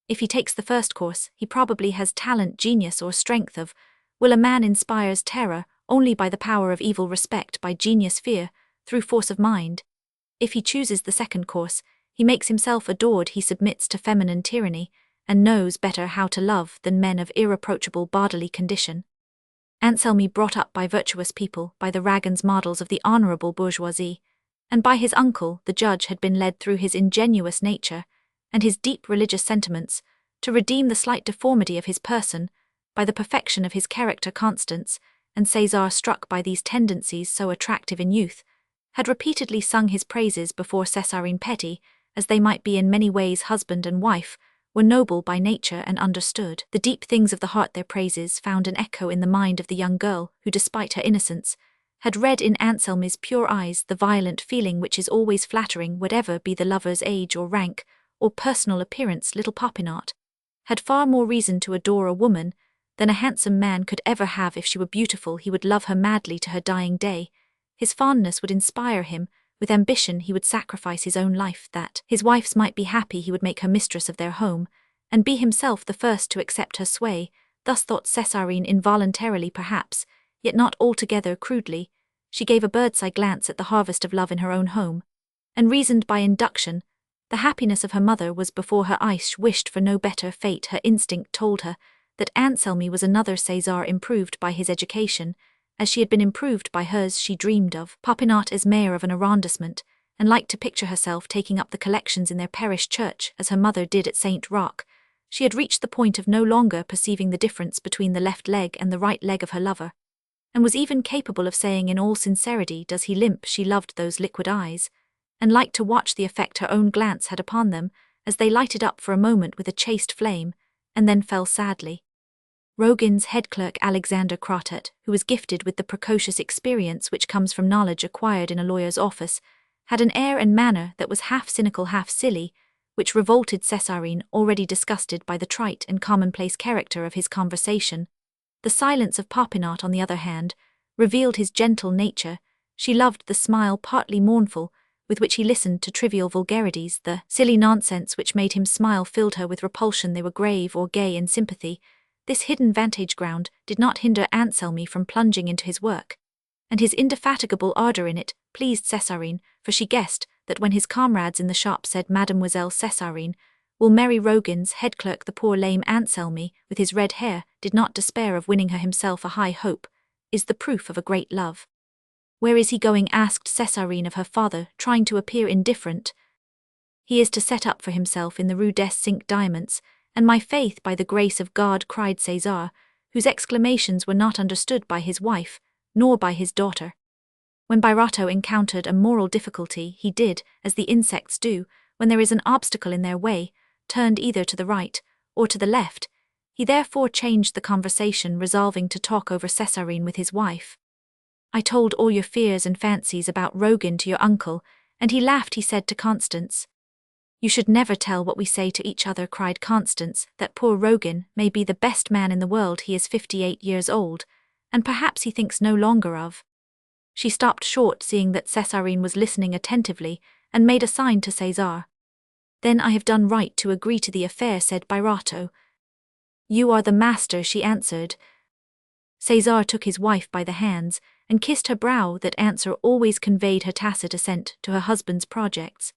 Speaker 1: If he takes the first course, he probably has talent, genius, or strength of will. A man inspires terror only by the power of evil, respect by genius, fear through force of mind. If he chooses the second course, he makes himself adored. He submits to feminine tyranny, and knows better how to love than men of irreproachable bodily condition. Anselme, brought up by virtuous people, by the Ragans models of the honourable bourgeoisie, and by his uncle, the judge, had been led through his ingenuous nature and his deep religious sentiments to redeem the slight deformity of his person by the perfection of his character. Constance and César, struck by these tendencies so attractive in youth, had repeatedly sung his praises before Césarine. Petty as they might be in many ways, husband and wife were noble by nature and understood the deep things of the heart. Their praises found an echo in the mind of the young girl who, despite her innocence, had read in Anselme's pure eyes the violent feeling which is always flattering, whatever be the lover's age or rank or personal appearance. Little Popinot had far more reason to adore a woman than a handsome man could ever have. If she were beautiful, he would love her madly to her dying day. His fondness would inspire him with ambition. He would sacrifice his own life that his wife's might be happy. He would make her mistress of their home, and be himself the first to accept her sway. Thus thought Césarine, involuntarily perhaps, yet not altogether crudely. She gave a bird's-eye glance at the harvest of love in her own home, and reasoned by induction. The happiness of her mother was before her eyes. She wished for no better fate. Her instinct told her that Anselme was another César, improved by his education, as she had been improved by hers. She dreamed of Popinot as mayor of an arrondissement, and liked to picture herself taking up the collections in their parish church as her mother did at St. Roch. She had reached the point of no longer perceiving the difference between the left leg and the right leg of her lover, and was even capable of saying in all sincerity, "Does he limp?" She loved those liquid eyes, and liked to watch the effect her own glance had upon them as they lighted up for a moment with a chaste flame, and then fell sadly. Rogin's head clerk Alexander Crotet, who was gifted with the precocious experience which comes from knowledge acquired in a lawyer's office, had an air and manner that was half cynical, half silly, which revolted Césarine, already disgusted by the trite and commonplace character of his conversation. The silence of Popinot, on the other hand, revealed his gentle nature. She loved the smile, partly mournful, with which he listened to trivial vulgarities. The silly nonsense which made him smile filled her with repulsion. They were grave or gay in sympathy. This hidden vantage ground did not hinder Anselmi from plunging into his work, and his indefatigable ardour in it pleased Césarine, for she guessed that when his comrades in the shop said Mademoiselle Césarine will marry Rogin's head clerk, the poor lame Anselmi, with his red hair, did not despair of winning her himself. A high hope is the proof of a great love. Where is he going? Asked Césarine of her father, trying to appear indifferent. He is to set up for himself in the Rue des Cinq Diamants, and my faith, by the grace of God, cried César, whose exclamations were not understood by his wife, nor by his daughter. When Birotteau encountered a moral difficulty, he did, as the insects do, when there is an obstacle in their way, turned either to the right or to the left. He therefore changed the conversation, resolving to talk over Césarine with his wife. I told all your fears and fancies about Rogin to your uncle, and he laughed. He said to Constance, "You should never tell what we say to each other," cried Constance, "that poor Rogin may be the best man in the world. He is 58 years old, and perhaps he thinks no longer of—" She stopped short, seeing that Césarine was listening attentively, and made a sign to César. "Then I have done right to agree to the affair," said Birotteau. "You are the master," she answered. César took his wife by the hands, and kissed her brow. That answer always conveyed her tacit assent to her husband's projects.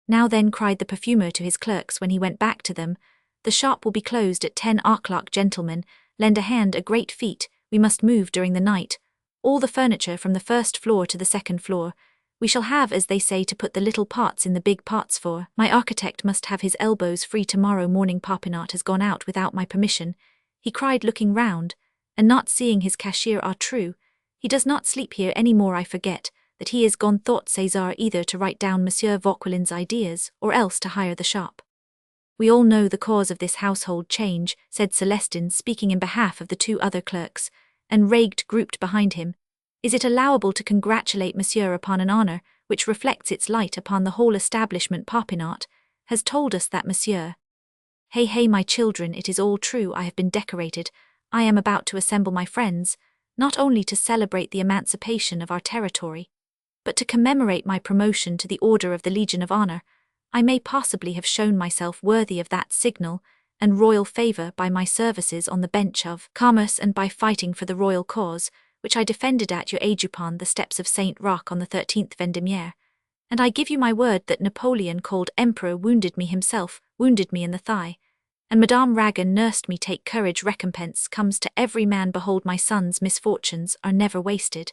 Speaker 1: "Now then," cried the perfumer to his clerks when he went back to them, "the shop will be closed at 10 o'clock. Gentlemen, lend a hand. A great feat. We must move during the night. All the furniture from the first floor to the second floor. We shall have, as they say, to put the little pots in the big pots, for my architect must have his elbows free tomorrow morning. Popinot has gone out without my permission," he cried, looking round, and not seeing his cashier. "Ah, true. He does not sleep here any more. I forget that he is gone," thought César, "either to write down Monsieur Vauquelin's ideas, or else to hire the shop." "We all know the cause of this household change," said Celestin, speaking in behalf of the two other clerks, and Ragued grouped behind him. "Is it allowable to congratulate Monsieur upon an honour which reflects its light upon the whole establishment? Popinot has told us that Monsieur—" Hey, my children, it is all true. I have been decorated. I am about to assemble my friends, not only to celebrate the emancipation of our territory, but to commemorate my promotion to the Order of the Legion of Honor. I may possibly have shown myself worthy of that signal and royal favor by my services on the bench of commerce and by fighting for the royal cause, which I defended at your age upon the steps of Saint Roch on the 13th Vendémiaire. And I give you my word that Napoleon, called Emperor, wounded me himself, wounded me in the thigh. And Madame Ragan nursed me. Take courage, recompense comes to every man. Behold, my son's misfortunes are never wasted."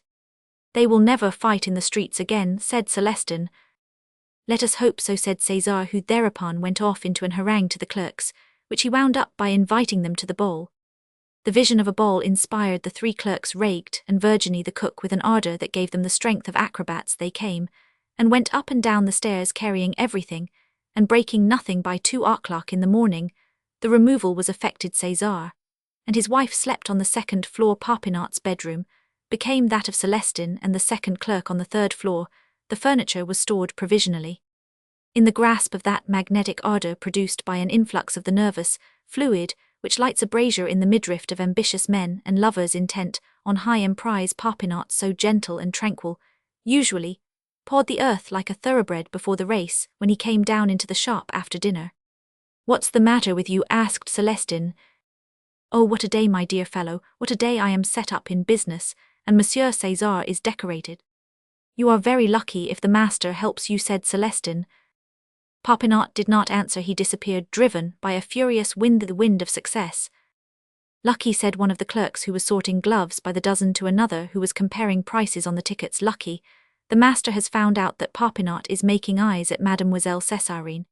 Speaker 1: "They will never fight in the streets again," said Celestin. "Let us hope so," said César, who thereupon went off into an harangue to the clerks, which he wound up by inviting them to the ball. The vision of a ball inspired the three clerks, Ragued and Virginie the cook, with an ardour that gave them the strength of acrobats. They came and went up and down the stairs, carrying everything, and breaking nothing. By 2 o'clock in the morning, the removal was effected. César and his wife slept on the second floor. Popinot's bedroom became that of Celestin and the second clerk on the third floor. The furniture was stored provisionally. In the grasp of that magnetic ardour produced by an influx of the nervous fluid which lights a brazier in the midriff of ambitious men and lovers intent on high emprise, Popinot, so gentle and tranquil, usually pawed the earth like a thoroughbred before the race when he came down into the shop after dinner. "What's the matter with you?" asked Celestin. "Oh, what a day, my dear fellow, what a day! I am set up in business, and Monsieur César is decorated." "You are very lucky if the master helps you," said Celestin. Popinot did not answer. He disappeared, driven by a furious wind, the wind of success. "Lucky," said one of the clerks who was sorting gloves by the dozen to another who was comparing prices on the tickets. "Lucky. The master has found out that Popinot is making eyes at Mademoiselle Césarine,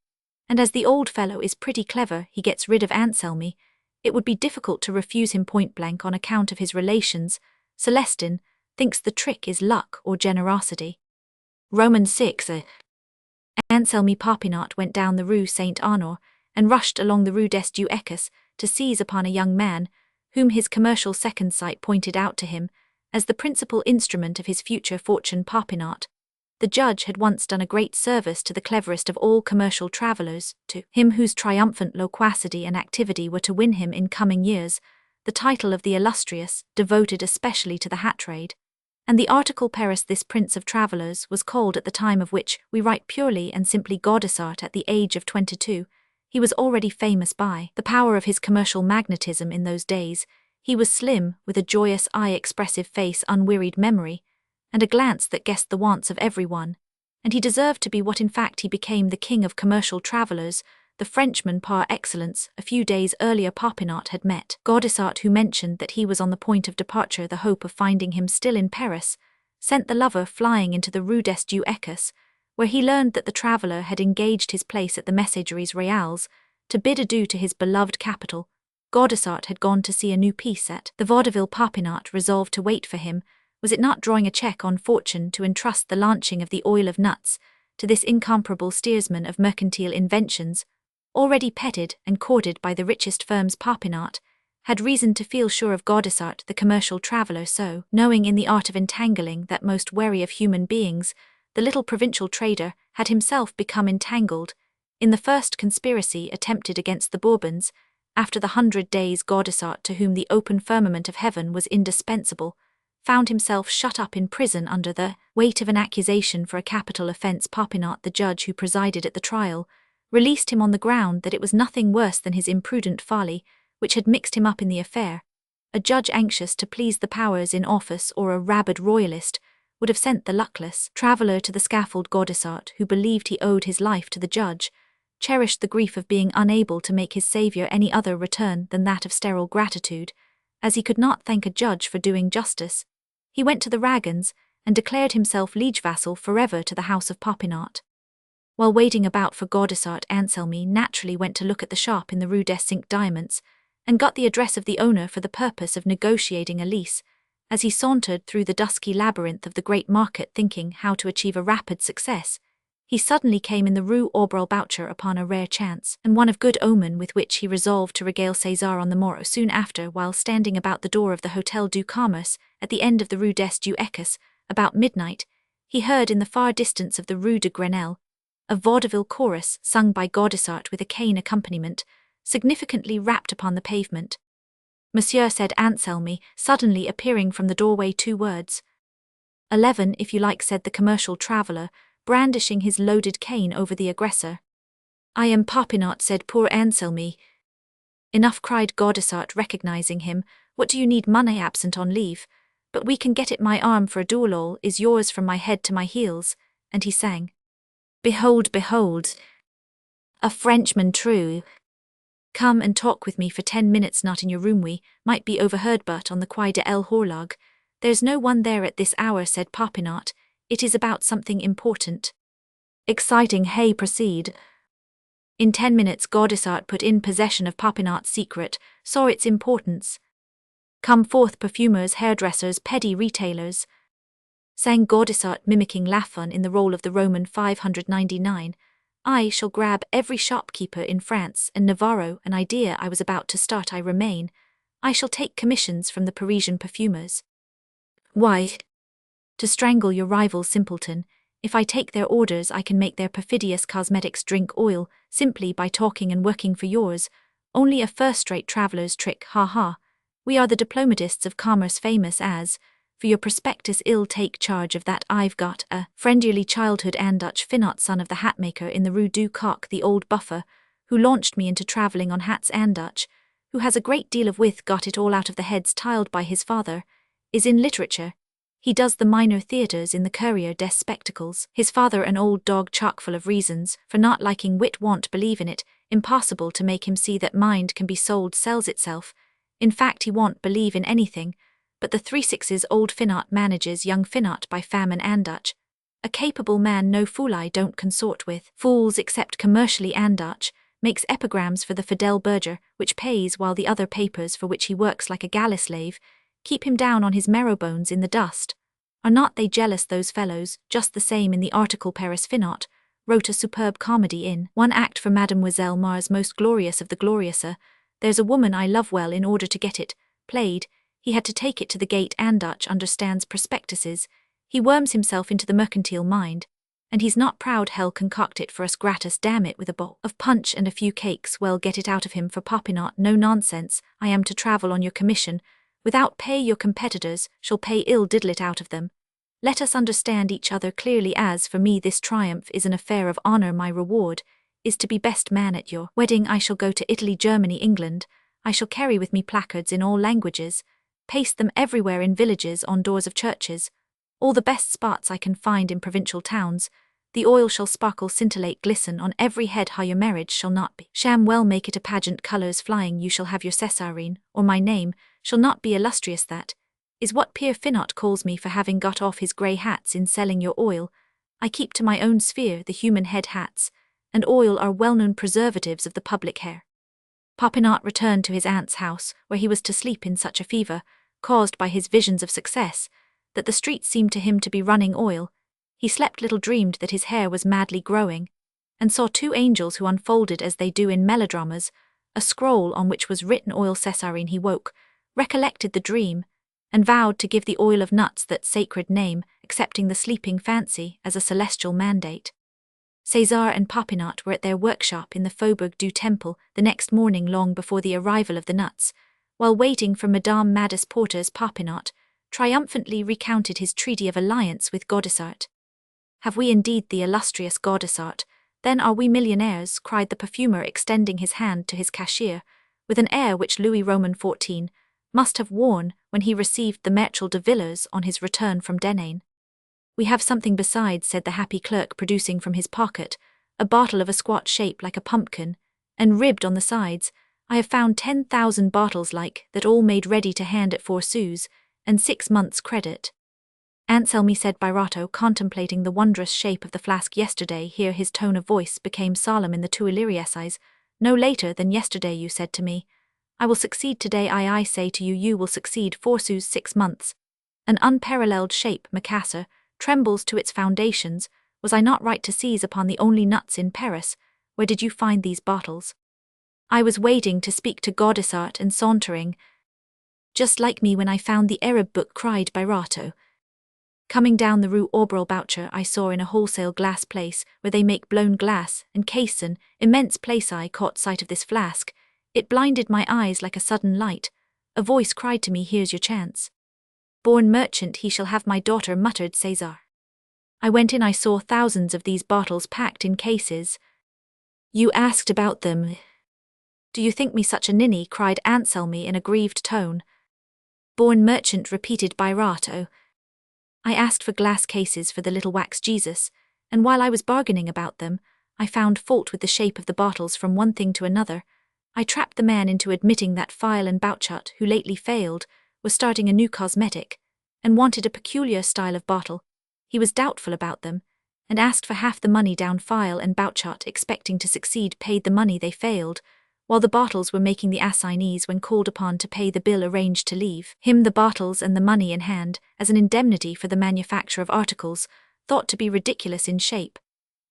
Speaker 1: and as the old fellow is pretty clever, he gets rid of Anselmi. It would be difficult to refuse him point blank on account of his relations. Celestin thinks the trick is luck or generosity." Romans 6. Anselmi Popinot went down the Rue Saint Honore and rushed along the Rue des Duecs to seize upon a young man, whom his commercial second sight pointed out to him, as the principal instrument of his future fortune. Popinot, the judge, had once done a great service to the cleverest of all commercial travellers, to him whose triumphant loquacity and activity were to win him in coming years the title of the illustrious, devoted especially to the hat trade. And the article Paris, this prince of travellers, was called at the time of which we write purely and simply Gaudissart. At the age of 22, he was already famous by the power of his commercial magnetism. In those days, he was slim, with a joyous eye, expressive face, unwearied memory, and a glance that guessed the wants of everyone, and he deserved to be what in fact he became, the king of commercial travellers, the Frenchman par excellence. A few days earlier Popinot had met Gaudissart, who mentioned that he was on the point of departure. The hope of finding him still in Paris sent the lover flying into the Rue des Deux Écus, where he learned that the traveller had engaged his place at the Messageries Royales to bid adieu to his beloved capital. Gaudissart had gone to see a new piece at the Vaudeville. Popinot resolved to wait for him. Was it not drawing a cheque on fortune to entrust the launching of the Oil of Nuts to this incomparable steersman of mercantile inventions, already petted and courted by the richest firms? Popinot had reason to feel sure of Gaudissart, the commercial traveller, so, knowing in the art of entangling that most wary of human beings, the little provincial trader had himself become entangled in the first conspiracy attempted against the Bourbons. After the 100 days, Gaudissart, to whom the open firmament of heaven was indispensable, found himself shut up in prison under the weight of an accusation for a capital offence. Popinot, the judge who presided at the trial, released him on the ground that it was nothing worse than his imprudent folly which had mixed him up in the affair. A judge anxious to please the powers in office, or a rabid royalist, would have sent the luckless traveller to the scaffold. Gaudissart, who believed he owed his life to the judge, cherished the grief of being unable to make his saviour any other return than that of sterile gratitude. As he could not thank a judge for doing justice, he went to the Ragans and declared himself liege vassal forever to the house of Popinot. While waiting about for Gaudissart, Anselmy naturally went to look at the shop in the Rue des Cinq Diamants, and got the address of the owner for the purpose of negotiating a lease. As he sauntered through the dusky labyrinth of the great market thinking how to achieve a rapid success, he suddenly came in the Rue Aubrel Boucher upon a rare chance, and one of good omen, with which he resolved to regale César on the morrow. Soon after, while standing about the door of the Hôtel du Commerce at the end of the Rue des Deux Écus, about midnight, he heard in the far distance of the Rue de Grenelle a vaudeville chorus sung by Gaudissart with a cane accompaniment, significantly rapped upon the pavement. "Monsieur," said Anselmy, suddenly appearing from the doorway. 2 words. 11, if you like, said the commercial traveller, brandishing his loaded cane over the aggressor. "I am Popinot," said poor Anselmy. "Enough," cried Gaudissart, recognizing him. "What do you need? Money, absent on leave. But we can get it. My arm for a duel all is yours from my head to my heels." And he sang, "Behold, behold, a Frenchman true. Come and talk with me for 10 minutes, not in your room. We might be overheard, but on the Quai de l'Horloge. There's no one there at this hour," said Popinot. "It is about something important." "Exciting, hey, proceed." In 10 minutes Gaudissart put in possession of Popinot's secret, saw its importance. "Come forth, perfumers, hairdressers, petty retailers," sang Gaudissart, mimicking Lafon in the role of the Roman 599. "I shall grab every shopkeeper in France and Navarro. An idea I was about to start. I remain. I shall take commissions from the Parisian perfumers." "Why?" "To strangle your rival, simpleton. If I take their orders, I can make their perfidious cosmetics drink oil, simply by talking and working for yours. Only a first-rate traveller's trick, ha ha. We are the diplomatists of commerce, famous as, for your prospectus, ill take charge of that. I've got a friendly childhood Dutch Finot, son of the hatmaker in the Rue du Coq, the old buffer, who launched me into travelling on hats Dutch, who has a great deal of wit, got it all out of the heads tiled by his father, is in literature. He does the minor theatres in the Courrier des Spectacles. His father, an old dog chock full of reasons for not liking wit, won't believe in it. Impossible to make him see that mind can be sold, sells itself. In fact, he won't believe in anything. But the 3/6's old Finot manages young Finot by famine Dutch. A capable man, no fool. I don't consort with fools except commercially. Dutch makes epigrams for the Fidèle Berger, which pays, while the other papers, for which he works like a galley slave, keep him down on his marrow bones in the dust. Are not they jealous, those fellows? Just the same in the article Paris. Finot wrote a superb comedy in 1 act for Mademoiselle Mars, most glorious of the gloriouser, There's a woman I love well in order to get it played, he had to take it to the gate and Dutch understands prospectuses, he worms himself into the mercantile mind, and he's not proud hell concoct it for us gratis damn it with a bowl of punch and a few cakes well get it out of him for Popinot no nonsense I am to travel on your commission, without pay your competitors shall pay ill diddle it out of them. Let us understand each other clearly as for me this triumph is an affair of honour my reward is to be best man at your wedding I shall go to Italy Germany England, I shall carry with me placards in all languages, paste them everywhere in villages on doors of churches, all the best spots I can find in provincial towns, the oil shall sparkle scintillate glisten on every head how your marriage shall not be sham well make it a pageant colours flying you shall have your Cesarine, or my name, shall not be illustrious that is what Pierre Finot calls me for having got off his grey hats in selling your oil, I keep to my own sphere the human head hats, and oil are well-known preservatives of the public hair. Popinot returned to his aunt's house where he was to sleep in such a fever, caused by his visions of success, that the streets seemed to him to be running oil. He slept little dreamed that his hair was madly growing, and saw two angels who unfolded as they do in melodramas, a scroll on which was written oil Cesarine. He woke, recollected the dream, and vowed to give the oil of nuts that sacred name, accepting the sleeping fancy as a celestial mandate. Cesar and Popinot were at their workshop in the Faubourg du Temple the next morning long before the arrival of the nuts. While waiting for Madame Madis Porter's Popinot triumphantly recounted his treaty of alliance with Gaudissart. Have we indeed the illustrious Gaudissart? Then are we millionaires, cried the perfumer extending his hand to his cashier, with an air which Louis Roman XIV must have worn when he received the Marechal de Villars on his return from Denain. We have something besides, said the happy clerk producing from his pocket a bottle of a squat shape like a pumpkin, and ribbed on the sides. I have found 10,000 bottles like that all made ready to hand at 4 sous, and 6 months' credit. Anselmi, said Birotteau, contemplating the wondrous shape of the flask yesterday. Here his tone of voice became solemn in the Tuileries. No later than yesterday you said to me, I will succeed today. I say to you, you will succeed 4 sous 6 months. An unparalleled shape, Macassar, trembles to its foundations. Was I not right to seize upon the only nuts in Paris? Where did you find these bottles? I was waiting to speak to Gaudissart and sauntering. Just like me when I found the Arab book, cried Birotteau. Coming down the Rue Aubrel Boucher I saw in a wholesale glass place where they make blown glass and caisson, immense place I caught sight of this flask. It blinded my eyes like a sudden light. A voice cried to me, here's your chance. Born merchant he shall have my daughter, muttered Cesar. I went in, I saw thousands of these bottles packed in cases. You asked about them. Do you think me such a ninny, cried Anselmi in a grieved tone. Born merchant, repeated Birotteau. I asked for glass cases for the little wax Jesus, and while I was bargaining about them, I found fault with the shape of the bottles from one thing to another. I trapped the man into admitting that File and Bouchat, who lately failed, was starting a new cosmetic, and wanted a peculiar style of bottle. He was doubtful about them, and asked for half the money down. File and Bouchat, expecting to succeed, paid the money. They failed, while the bottles were making the assignees when called upon to pay the bill, arranged to leave him the bottles and the money in hand as an indemnity for the manufacture of articles thought to be ridiculous in shape,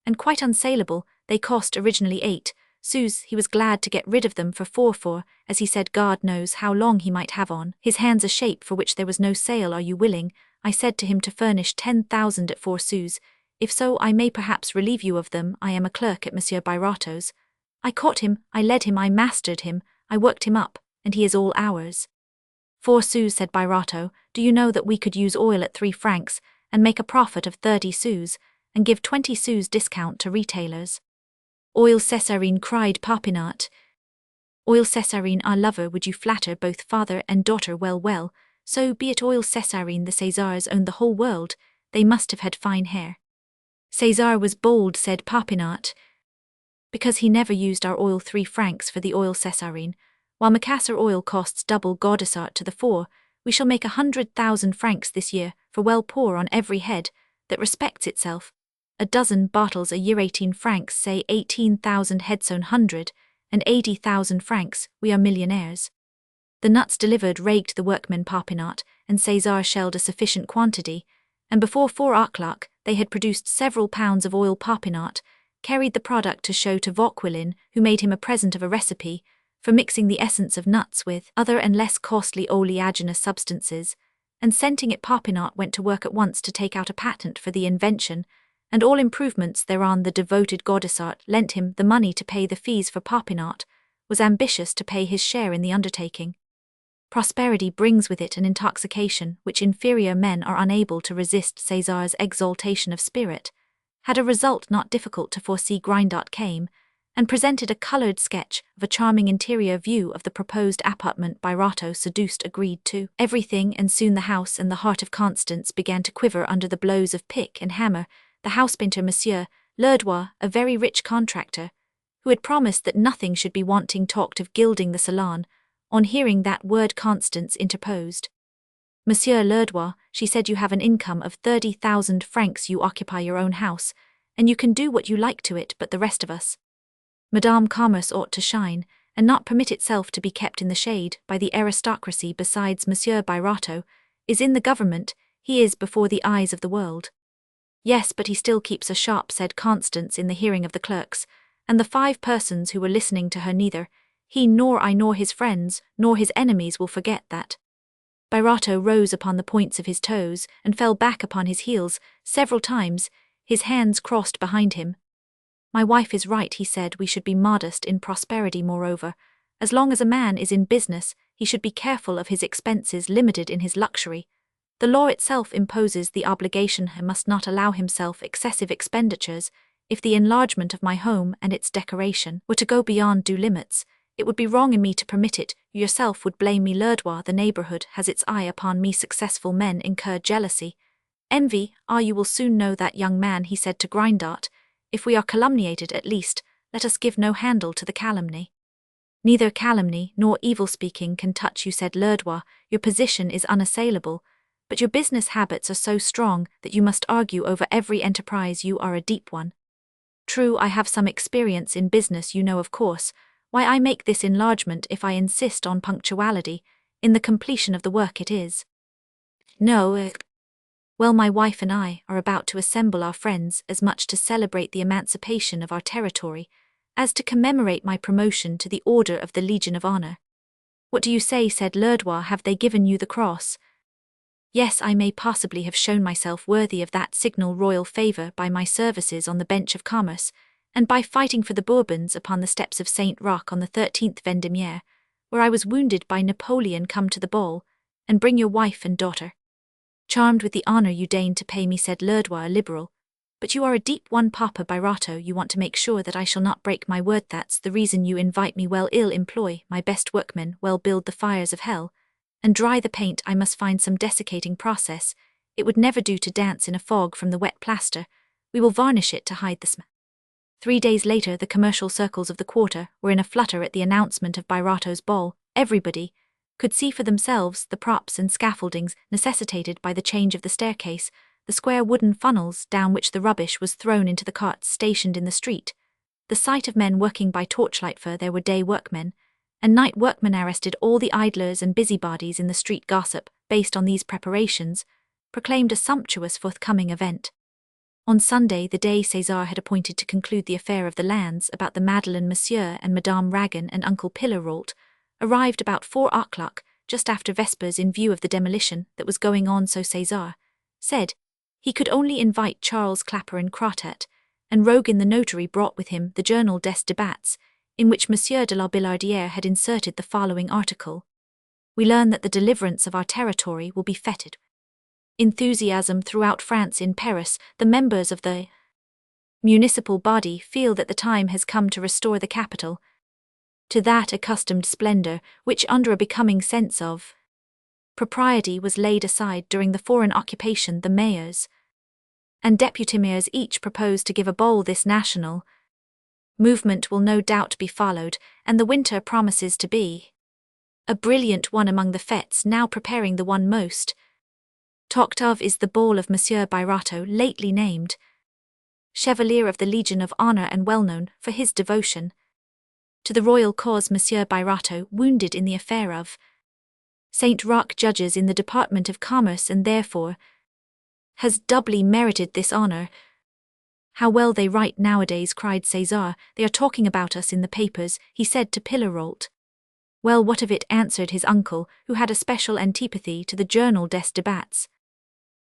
Speaker 1: and quite unsaleable. They cost originally 8 sous. He was glad to get rid of them for 4, as he said God knows how long he might have on his hands a shape for which there was no sale. Are you willing, I said to him, to furnish 10,000 at 4 sous? If so, I may perhaps relieve you of them. I am a clerk at Monsieur Birotteau's. I caught him, I led him, I mastered him, I worked him up, and he is all ours. 4 sous, said Birotteau. Do you know that we could use oil at 3 francs, and make a profit of 30 sous, and give 20 sous discount to retailers? Oil Cesarine, cried Popinot. Oil Cesarine, our lover, would you flatter both father and daughter? Well, so be it. Oil Cesarine, the Cesars owned the whole world, they must have had fine hair. Cesar was bold, said Popinot, because he never used our oil. 3 francs for the oil Cesarine, while Macassar oil costs double Gaudissart to the 4, we shall make 100,000 francs this year, for well pour on every head that respects itself. A dozen bottles a year, 18 francs, say 18,000 heads, 180,000 francs, we are millionaires. The nuts delivered raked the workmen Popinot, and Cesar shelled a sufficient quantity, and before 4 o'clock they had produced several pounds of oil. Popinot carried the product to show to Vauquelin, who made him a present of a recipe, for mixing the essence of nuts with other and less costly oleaginous substances, and scenting it Papinat went to work at once to take out a patent for the invention, and all improvements thereon. The devoted Gaudissart lent him the money to pay the fees for Papinat, was ambitious to pay his share in the undertaking. Prosperity brings with it an intoxication which inferior men are unable to resist. César's exaltation of spirit had a result not difficult to foresee. Grindot came and presented a coloured sketch of a charming interior view of the proposed apartment. Birotteau, seduced, agreed to everything, and soon the house and the heart of Constance began to quiver under the blows of pick and hammer. The house painter, Monsieur Lerdois, a very rich contractor, who had promised that nothing should be wanting, talked of gilding the salon. On hearing that word, Constance interposed. Monsieur Lerdois, she said, you have an income of 30,000 francs, you occupy your own house, and you can do what you like to it, but the rest of us. Madame Commerce ought to shine, and not permit itself to be kept in the shade by the aristocracy. Besides, Monsieur Birotteau is in the government, he is before the eyes of the world. Yes, but he still keeps a shop, said Constance in the hearing of the clerks, and the 5 persons who were listening to her. Neither he nor I nor his friends nor his enemies will forget that. Birotteau rose upon the points of his toes and fell back upon his heels several times, his hands crossed behind him. My wife is right, he said, we should be modest in prosperity. Moreover, as long as a man is in business, he should be careful of his expenses, limited in his luxury. The law itself imposes the obligation. He must not allow himself excessive expenditures. If the enlargement of my home and its decoration were to go beyond due limits, it would be wrong in me to permit it. You yourself would blame me. Lerdois, the neighbourhood has its eye upon me. Successful men incur jealousy, envy. You will soon know that, young man, he said to Grindot. If we are calumniated, at least, let us give no handle to the calumny. Neither calumny nor evil-speaking can touch you, said Lerdois. Your position is unassailable, but your business habits are so strong that you must argue over every enterprise. You are a deep one. True, I have some experience in business. You know, of course, why I make this enlargement. If I insist on punctuality in the completion of the work, it is. No, well, my wife and I are about to assemble our friends as much to celebrate the emancipation of our territory as to commemorate my promotion to the Order of the Legion of Honor. What do you say, said Lerdois, have they given you the cross? Yes, I may possibly have shown myself worthy of that signal royal favour by my services on the bench of commerce, and by fighting for the Bourbons upon the steps of Saint Roch on the 13th Vendemiaire, where I was wounded by Napoleon. Come to the ball, and bring your wife and daughter. Charmed with the honour you deign to pay me, said Lerdois, a liberal. But you are a deep one, Papa Birotteau. You want to make sure that I shall not break my word. That's the reason you invite me. Well, ill employ my best workmen, well build the fires of hell, and dry the paint. I must find some desiccating process. It would never do to dance in a fog from the wet plaster. We will varnish it to hide the smell. 3 days later, the commercial circles of the quarter were in a flutter at the announcement of Birotteau's ball. Everybody could see for themselves the props and scaffoldings necessitated by the change of the staircase, the square wooden funnels down which the rubbish was thrown into the carts stationed in the street, the sight of men working by torchlight, for there were day workmen and night workmen arrested. All the idlers and busybodies in the street. Gossip, based on these preparations, proclaimed a sumptuous forthcoming event. On Sunday, the day César had appointed to conclude the affair of the lands about the Madeleine, Monsieur and Madame Ragan and Uncle Pillerault arrived about 4 o'clock, just after vespers, in view of the demolition that was going on. So César said he could only invite Charles Clapper and Crottet, and Rogan the notary brought with him the Journal des Débats, in which Monsieur de la Billardière had inserted the following article: We learn that the deliverance of our territory will be fêted. Enthusiasm throughout France. In Paris, the members of the municipal body feel that the time has come to restore the capital to that accustomed splendour which, under a becoming sense of propriety, was laid aside during the foreign occupation. The mayors and deputy mayors each propose to give a ball. This national movement will no doubt be followed, and the winter promises to be a brilliant one. Among the fêtes now preparing, the one most talked of is the ball of Monsieur Birotteau, lately named Chevalier of the Legion of Honor and well known for his devotion to the royal cause. Monsieur Birotteau, wounded in the affair of Saint Roch, judges in the Department of Commerce, and therefore has doubly merited this honor. How well they write nowadays, cried César. They are talking about us in the papers, he said to Pillerault. Well, what of it, answered his uncle, who had a special antipathy to the Journal des Débats.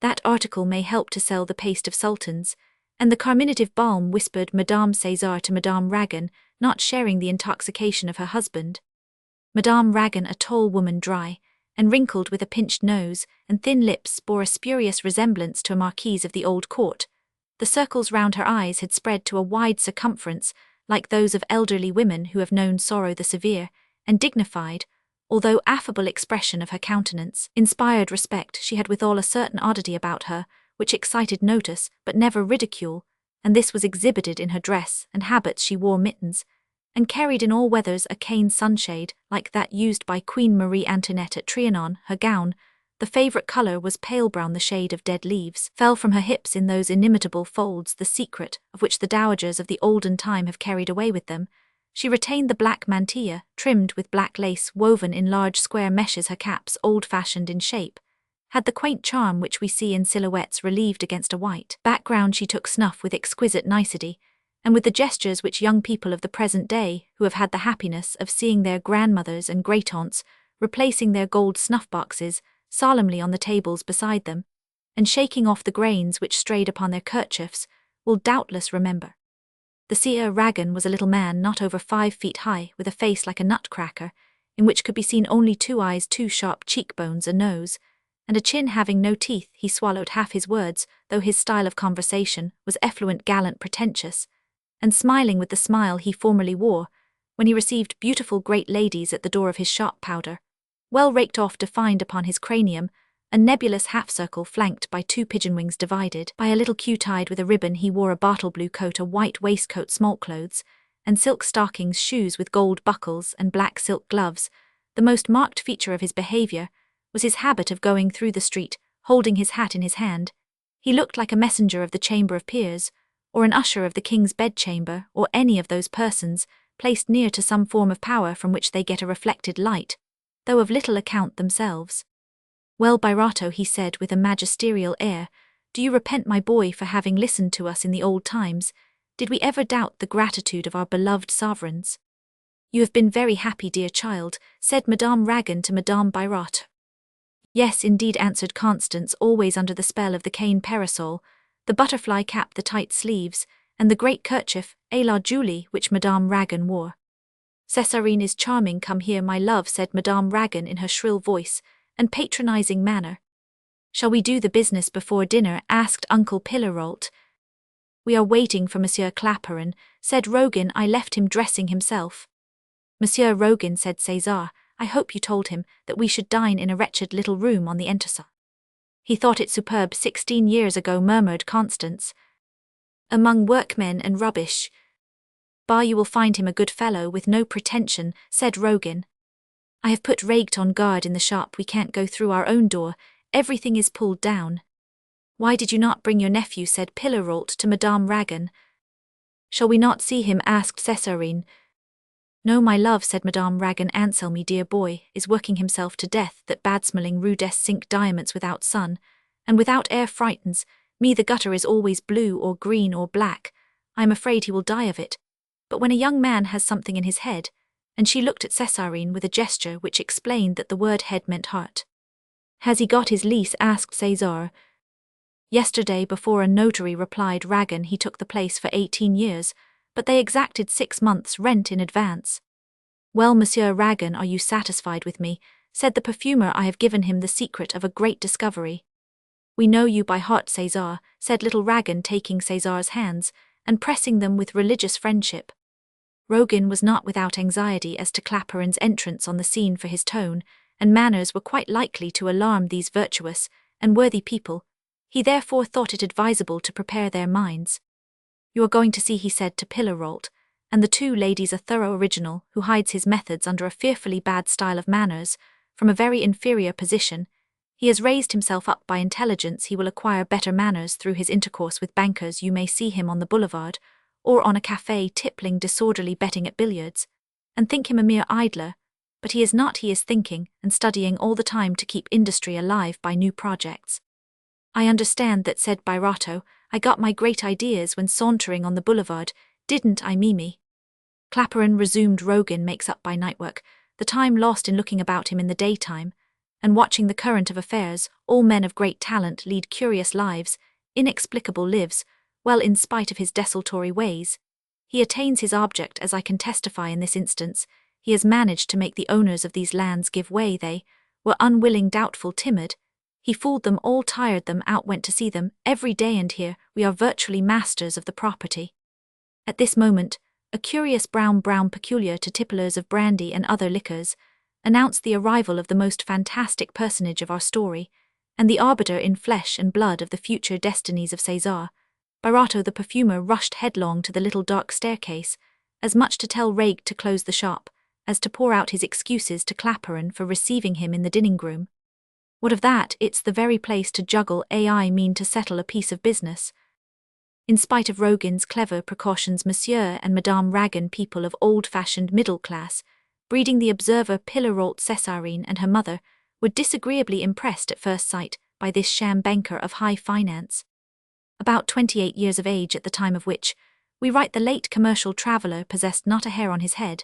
Speaker 1: That article may help to sell the paste of sultans, and the carminative balm, whispered Madame Cesar to Madame Ragan, not sharing the intoxication of her husband. Madame Ragan, a tall woman, dry and wrinkled with a pinched nose and thin lips, bore a spurious resemblance to a marquise of the old court. The circles round her eyes had spread to a wide circumference, like those of elderly women who have known sorrow. The severe and dignified, although affable expression of her countenance inspired respect. She had withal a certain oddity about her, which excited notice but never ridicule, and this was exhibited in her dress and habits. She wore mittens, and carried in all weathers a cane sunshade, like that used by Queen Marie Antoinette at Trianon. Her gown, the favourite colour, was pale brown. The shade of dead leaves fell from her hips in those inimitable folds, the secret of which the dowagers of the olden time have carried away with them. She retained the black mantilla, trimmed with black lace woven in large square meshes. Her caps, old-fashioned in shape, had the quaint charm which we see in silhouettes relieved against a white background. She took snuff with exquisite nicety, and with the gestures which young people of the present day, who have had the happiness of seeing their grandmothers and great-aunts replacing their gold snuff-boxes solemnly on the tables beside them, and shaking off the grains which strayed upon their kerchiefs, will doubtless remember. The Cesar Ragan was a little man not over 5 feet high, with a face like a nutcracker, in which could be seen only 2 eyes, 2 sharp cheekbones, a nose, and a chin having no teeth. He swallowed half his words, though his style of conversation was effluent, gallant, pretentious, and smiling with the smile he formerly wore when he received beautiful great ladies at the door of his shop. Powder, well raked off, defined upon his cranium a nebulous half-circle flanked by 2 pigeon wings divided by a little queue tied with a ribbon. He wore a bottle blue coat, a white waistcoat, small clothes, and silk stockings, shoes with gold buckles, and black silk gloves. The most marked feature of his behaviour was his habit of going through the street, holding his hat in his hand. He looked like a messenger of the Chamber of Peers, or an usher of the King's bedchamber, or any of those persons placed near to some form of power from which they get a reflected light, though of little account themselves. Well, Birotteau, he said with a magisterial air, do you repent, my boy, for having listened to us in the old times? Did we ever doubt the gratitude of our beloved sovereigns? You have been very happy, dear child, said Madame Ragan to Madame Birotteau. Yes, indeed, answered Constance, always under the spell of the cane parasol, the butterfly cap, the tight sleeves, and the great kerchief, à la Julie, which Madame Ragan wore. Césarine is charming. Come here, my love, said Madame Ragan in her shrill voice and patronizing manner. Shall we do the business before dinner? Asked Uncle Pillarolt. We are waiting for Monsieur Claparon, said Rogan. I left him dressing himself. Monsieur Rogan, said César, I hope you told him that we should dine in a wretched little room on the entresol. He thought it superb 16 years ago, murmured Constance. Among workmen and rubbish. Bah, you will find him a good fellow with no pretension, said Rogan. I have put Ragt on guard in the shop. We can't go through our own door, everything is pulled down. Why did you not bring your nephew? Said Pillarolt to Madame Ragan. Shall we not see him? Asked Césarine. No, my love, said Madame Ragan. Anselmy, dear boy, is working himself to death. That bad-smelling Rue des Cinq Diamonds without sun and without air frightens me. The gutter is always blue or green or black. I am afraid he will die of it. But when a young man has something in his head, and she looked at Césarine with a gesture which explained that the word head meant heart. Has he got his lease? Asked César. Yesterday, before a notary, replied Ragan. He took the place for 18 years, but they exacted 6 months' rent in advance. Well, Monsieur Ragan, are you satisfied with me? Said the perfumer. I have given him the secret of a great discovery. We know you by heart, César, said little Ragan, taking César's hands and pressing them with religious friendship. Rogan was not without anxiety as to Claparon's entrance on the scene, for his tone and manners were quite likely to alarm these virtuous and worthy people. He therefore thought it advisable to prepare their minds. You are going to see, he said to Pillarolt, and the 2 ladies, a thorough original who hides his methods under a fearfully bad style of manners from a very inferior position. He has raised himself up by intelligence. He will acquire better manners through his intercourse with bankers. You may see him on the boulevard or on a café tippling disorderly betting at billiards, and think him a mere idler, but he is not. He is thinking and studying all the time to keep industry alive by new projects. I understand that, said Birotteau. I got my great ideas when sauntering on the boulevard, didn't I, Mimi? Claparon, resumed Rogan, makes up by nightwork the time lost in looking about him in the daytime, and watching the current of affairs. All men of great talent lead curious lives, inexplicable lives, well, in spite of his desultory ways. He attains his object, as I can testify in this instance. He has managed to make the owners of these lands give way. They were unwilling, doubtful, timid. He fooled them all, tired them out, went to see them every day, and here we are virtually masters of the property. At this moment, a curious brown peculiar to tipplers of brandy and other liquors, announced the arrival of the most fantastic personage of our story, and the arbiter in flesh and blood of the future destinies of César. Birotteau the perfumer rushed headlong to the little dark staircase, as much to tell Rague to close the shop, as to pour out his excuses to Claparon for receiving him in the dining-room. What of that? It's the very place to juggle. I mean to settle a piece of business. In spite of Rogin's clever precautions, Monsieur and Madame Ragan, people of old-fashioned middle class, breeding the observer Pillarolt Césarine and her mother, were disagreeably impressed at first sight by this sham banker of high finance. About 28 years of age at the time of which we write, the late commercial traveller possessed not a hair on his head,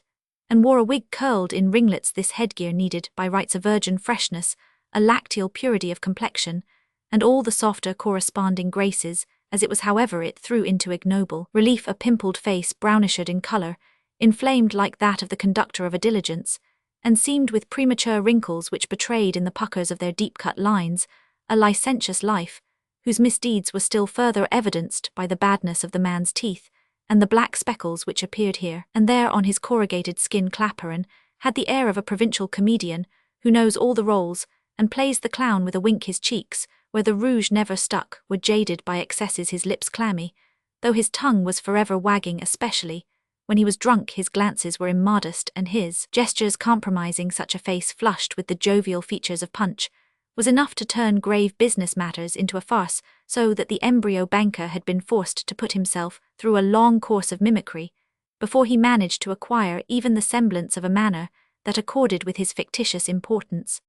Speaker 1: and wore a wig curled in ringlets. This headgear needed, by rights, a virgin freshness, a lacteal purity of complexion, and all the softer corresponding graces, as it was, however, it threw into ignoble relief a pimpled face, brownished in colour, inflamed like that of the conductor of a diligence, and seamed with premature wrinkles which betrayed in the puckers of their deep-cut lines a licentious life, whose misdeeds were still further evidenced by the badness of the man's teeth, and the black speckles which appeared here and there on his corrugated skin. Claparon had the air of a provincial comedian who knows all the roles, and plays the clown with a wink. His cheeks, where the rouge never stuck, were jaded by excesses, his lips clammy, though his tongue was forever wagging. Especially when he was drunk, his glances were immodest, and his gestures compromising. Such a face, flushed with the jovial features of Punch, was enough to turn grave business matters into a farce, so that the embryo banker had been forced to put himself through a long course of mimicry before he managed to acquire even the semblance of a manner that accorded with his fictitious importance.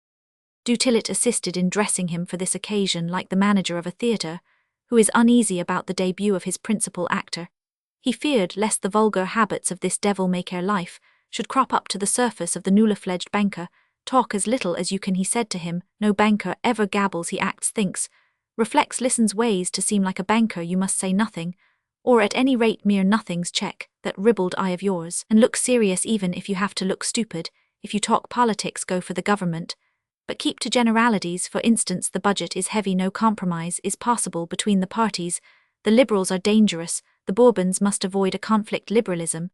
Speaker 1: Dutillot assisted in dressing him for this occasion like the manager of a theatre, who is uneasy about the debut of his principal actor. He feared lest the vulgar habits of this devil-may-care life should crop up to the surface of the newly-fledged banker. Talk as little as you can, he said to him. No banker ever gabbles. He acts, thinks, reflects, listens. Ways to seem like a banker, you must say nothing, or at any rate mere nothings. Check that ribald eye of yours, and look serious even if you have to look stupid. If you talk politics, go for the government, but keep to generalities. For instance, the budget is heavy, no compromise is possible between the parties. The Liberals are dangerous, the Bourbons must avoid a conflict. Liberalism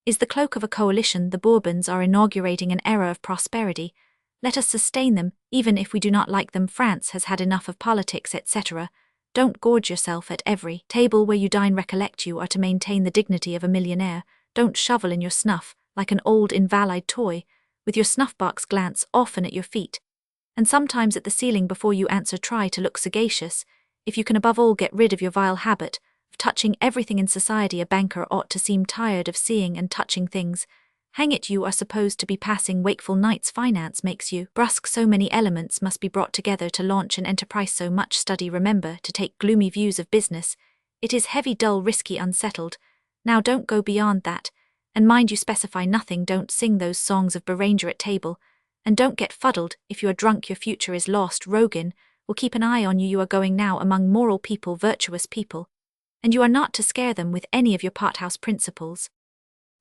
Speaker 1: is the cloak of a coalition. The Bourbons are inaugurating an era of prosperity. Let us sustain them, even if we do not like them. France has had enough of politics, etc. Don't gorge yourself at every table where you dine. Recollect, you are to maintain the dignity of a millionaire. Don't shovel in your snuff like an old invalid toy, with your snuff-box. Glance often at your feet, and sometimes at the ceiling before you answer. Try to look sagacious. If you can, above all, get rid of your vile habit of touching everything in society. A banker ought to seem tired of seeing and touching things. Hang it, you are supposed to be passing wakeful nights. Finance makes you brusque. So many elements must be brought together to launch an enterprise. So much study. Remember to take gloomy views of business. It is heavy, dull, risky, unsettled. Now don't go beyond that, and mind you specify nothing. Don't sing those songs of Beranger at table, and don't get fuddled. If you are drunk, your future is lost. Rogan will keep an eye on you. You are going now among moral people, virtuous people, and you are not to scare them with any of your pothouse principles.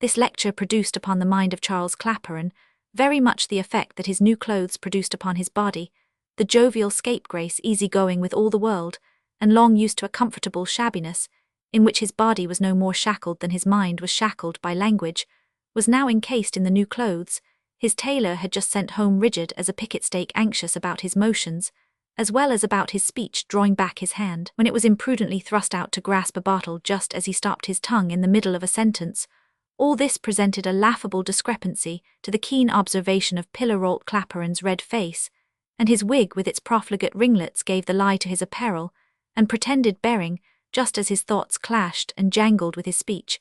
Speaker 1: This lecture produced upon the mind of Charles Claparon very much the effect that his new clothes produced upon his body. The jovial scapegrace, easy-going with all the world, and long used to a comfortable shabbiness, in which his body was no more shackled than his mind was shackled by language, was now encased in the new clothes. His tailor had just sent home rigid as a picket stake, anxious about his motions, as well as about his speech, drawing back his hand when it was imprudently thrust out to grasp a bottle just as he stopped his tongue in the middle of a sentence. All this presented a laughable discrepancy to the keen observation of Pillarolt Claparon's red face, and his wig with its profligate ringlets gave the lie to his apparel and pretended bearing, just as his thoughts clashed and jangled with his speech.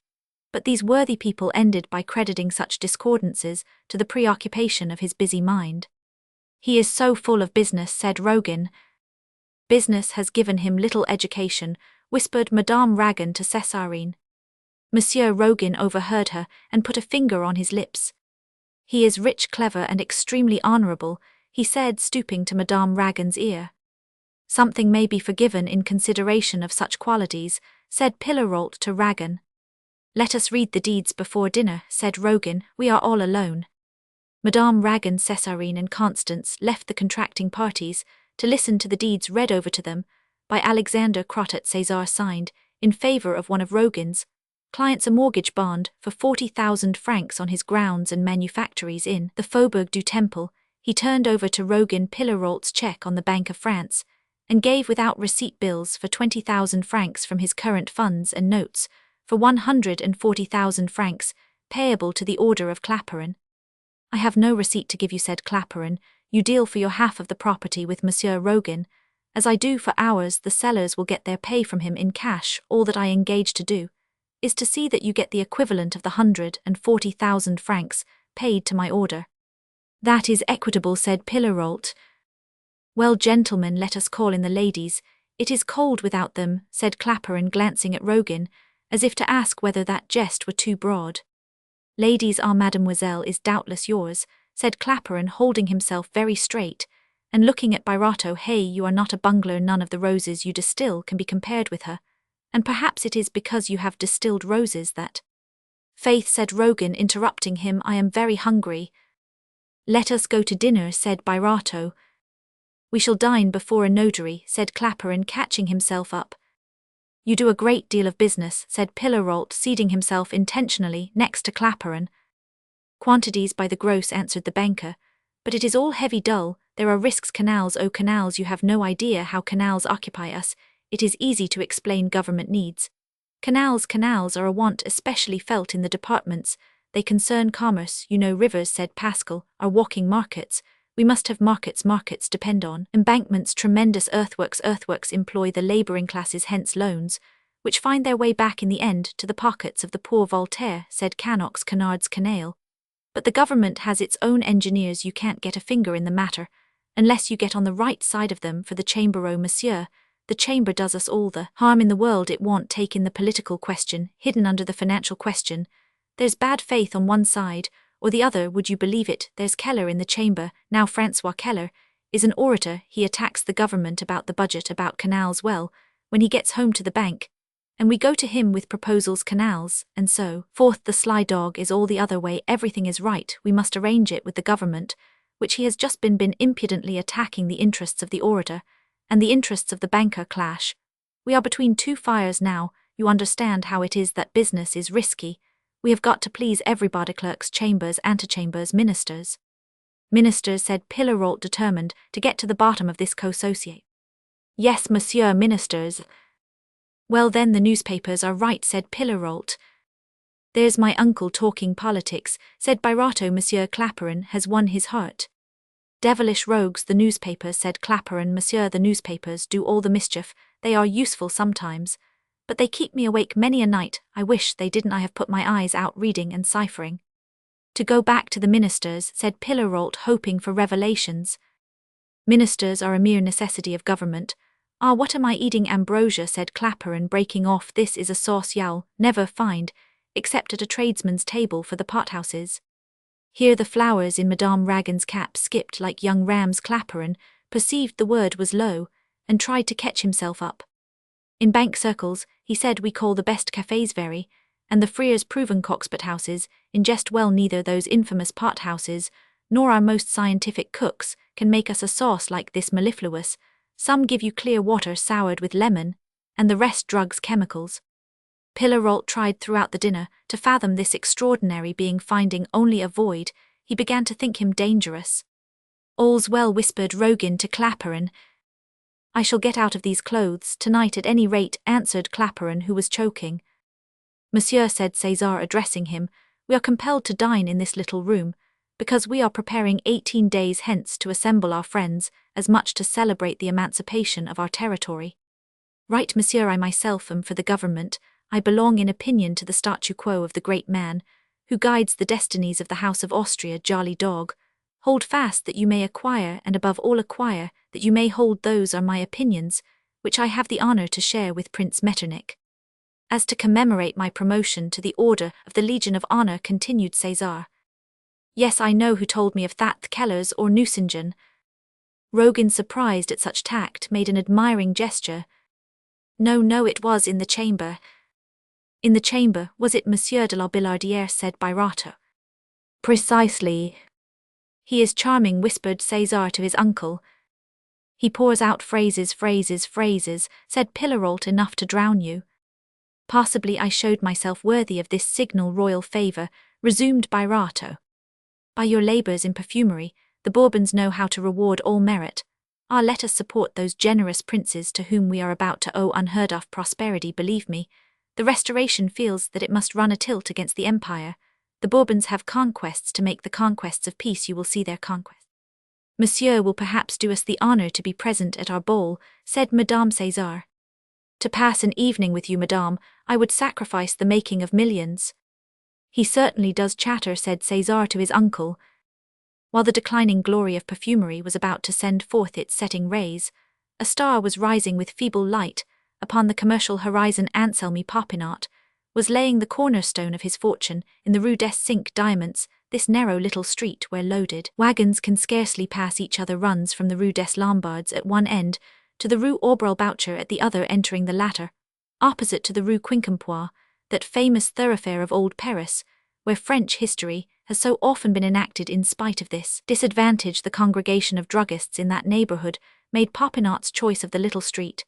Speaker 1: But these worthy people ended by crediting such discordances to the preoccupation of his busy mind. He is so full of business, said Rogan. Business has given him little education, whispered Madame Ragan to Césarine. Monsieur Rogan overheard her and put a finger on his lips. He is rich, clever, and extremely honourable, he said, stooping to Madame Ragon's ear. Something may be forgiven in consideration of such qualities, said Pillarolt to Ragon. Let us read the deeds before dinner, said Rogan, we are all alone. Madame Ragon, Césarine, and Constance left the contracting parties to listen to the deeds read over to them by Alexander Crottat. César signed, in favour of one of Rogan's clients, a mortgage bond for 40,000 francs on his grounds and manufactories in the Faubourg du Temple. He turned over to Rogan Pillarolt's cheque on the Bank of France, and gave without receipt bills for 20,000 francs from his current funds and notes for 140,000 francs, payable to the order of Claparon. I have no receipt to give you, said Claparon. You deal for your half of the property with Monsieur Rogan. As I do for ours, the sellers will get their pay from him in cash. All that I engage to do is to see that you get the equivalent of the 140,000 francs paid to my order. That is equitable, said Pillarolt. Well, gentlemen, let us call in the ladies. It is cold without them, said Claparon, glancing at Rogan, as if to ask whether that jest were too broad. Ladies, our mademoiselle is doubtless yours, said Claparon, holding himself very straight, and looking at Birotteau. Hey, you are not a bungler. None of the roses you distill can be compared with her, and perhaps it is because you have distilled roses that— Faith, said Rogan, interrupting him, I am very hungry. Let us go to dinner, said Birotteau. We shall dine before a notary, said Claparon, catching himself up. You do a great deal of business, said Pillarolt, seating himself intentionally next to Claparon. Quantities by the gross, answered the banker, but it is all heavy dull. There are risks. Canals, oh canals, you have no idea how canals occupy us. It is easy to explain government needs. Canals are a want especially felt in the departments. They concern commerce. You know, rivers, said Pascal, are walking markets. We must have markets. Markets depend on embankments. Tremendous earthworks. Earthworks employ the labouring classes, hence loans, which find their way back in the end to the pockets of the poor. Voltaire, said Canox. Canards, canal. But the government has its own engineers. You can't get a finger in the matter unless you get on the right side of them. For the chamber, oh monsieur, the chamber does us all the harm in the world. It won't take in the political question, hidden under the financial question. There's bad faith on one side or the other. Would you believe it? There's Keller in the chamber. Now Francois Keller is an orator. He attacks the government about the budget, about canals. Well, when he gets home to the bank, and we go to him with proposals, canals, and so forth. The sly dog is all the other way. Everything is right. We must arrange it with the government, which he has just been impudently attacking. The interests of the orator and the interests of the banker clash. We are between two fires now. You understand how it is that business is risky. We have got to please everybody. Clerks, chambers, antechambers, ministers. Ministers, said Pillarolt, determined to get to the bottom of this co-associate. Yes, monsieur, ministers. Well then, the newspapers are right, said Pillarolt. There's my uncle talking politics, said Birotteau. Monsieur Claparon has won his heart. Devilish rogues, the newspapers, said Claparon. Monsieur, the newspapers do all the mischief. They are useful sometimes, but they keep me awake many a night. I wish they didn't. I have put my eyes out reading and ciphering. To go back to the ministers, said Pillarolt, hoping for revelations. Ministers are a mere necessity of government. Ah, what am I eating? Ambrosia, said Claparon, breaking off. This is a sauce you'll never find, except at a tradesman's table for the pothouses. Here the flowers in Madame Ragon's cap skipped like young rams. Claparon perceived the word was low, and tried to catch himself up. In bank circles, he said, we call the best cafés very, and the freers proven coxpot houses, ingest well. Neither those infamous pot houses, nor our most scientific cooks, can make us a sauce like this mellifluous. Some give you clear water soured with lemon, and the rest drugs, chemicals. Pillarolt tried throughout the dinner to fathom this extraordinary being. Finding only a void, he began to think him dangerous. All's well, whispered Rogan to Claparon. I shall get out of these clothes tonight at any rate, answered Claparon, who was choking. Monsieur, said Cesar, addressing him, we are compelled to dine in this little room, because we are preparing 18 days hence to assemble our friends, as much to celebrate the emancipation of our territory. Right, monsieur, I myself am for the government. I belong in opinion to the statu quo of the great man, who guides the destinies of the House of Austria. Jolly dog. Hold fast that you may acquire, and above all acquire, that you may hold. Those are my opinions, which I have the honour to share with Prince Metternich. As to commemorate my promotion to the Order of the Legion of Honour, continued Cesar, Yes, I know who told me of that, Kellers or Nucingen. Rogan, surprised at such tact, made an admiring gesture. No, it was in the chamber. In the chamber, was it, Monsieur de la Billardière, said Birotteau. Precisely. He is charming, whispered César to his uncle. He pours out phrases, said Pillarolt, enough to drown you. Possibly I showed myself worthy of this signal royal favour, resumed Birotteau. By your labours in perfumery, the Bourbons know how to reward all merit. Ah, let us support those generous princes to whom we are about to owe unheard-of prosperity. Believe me, the Restoration feels that it must run a tilt against the Empire. The Bourbons have conquests to make the conquests of peace. You will see their conquests. Monsieur will perhaps do us the honour to be present at our ball, said Madame César. To pass an evening with you, Madame, I would sacrifice the making of millions. He certainly does chatter, said César to his uncle. While the declining glory of perfumery was about to send forth its setting rays, a star was rising with feeble light upon the commercial horizon. Anselme Popinot was laying the cornerstone of his fortune in the Rue des Cinq Diamants. This narrow little street where loaded wagons can scarcely pass each other runs from the Rue des Lombards at one end to the Rue Aubrel-Boucher at the other, entering the latter, opposite to the Rue Quincampoix, that famous thoroughfare of old Paris, where French history has so often been enacted. In spite of this disadvantage, the congregation of druggists in that neighbourhood made Popinot's choice of the little street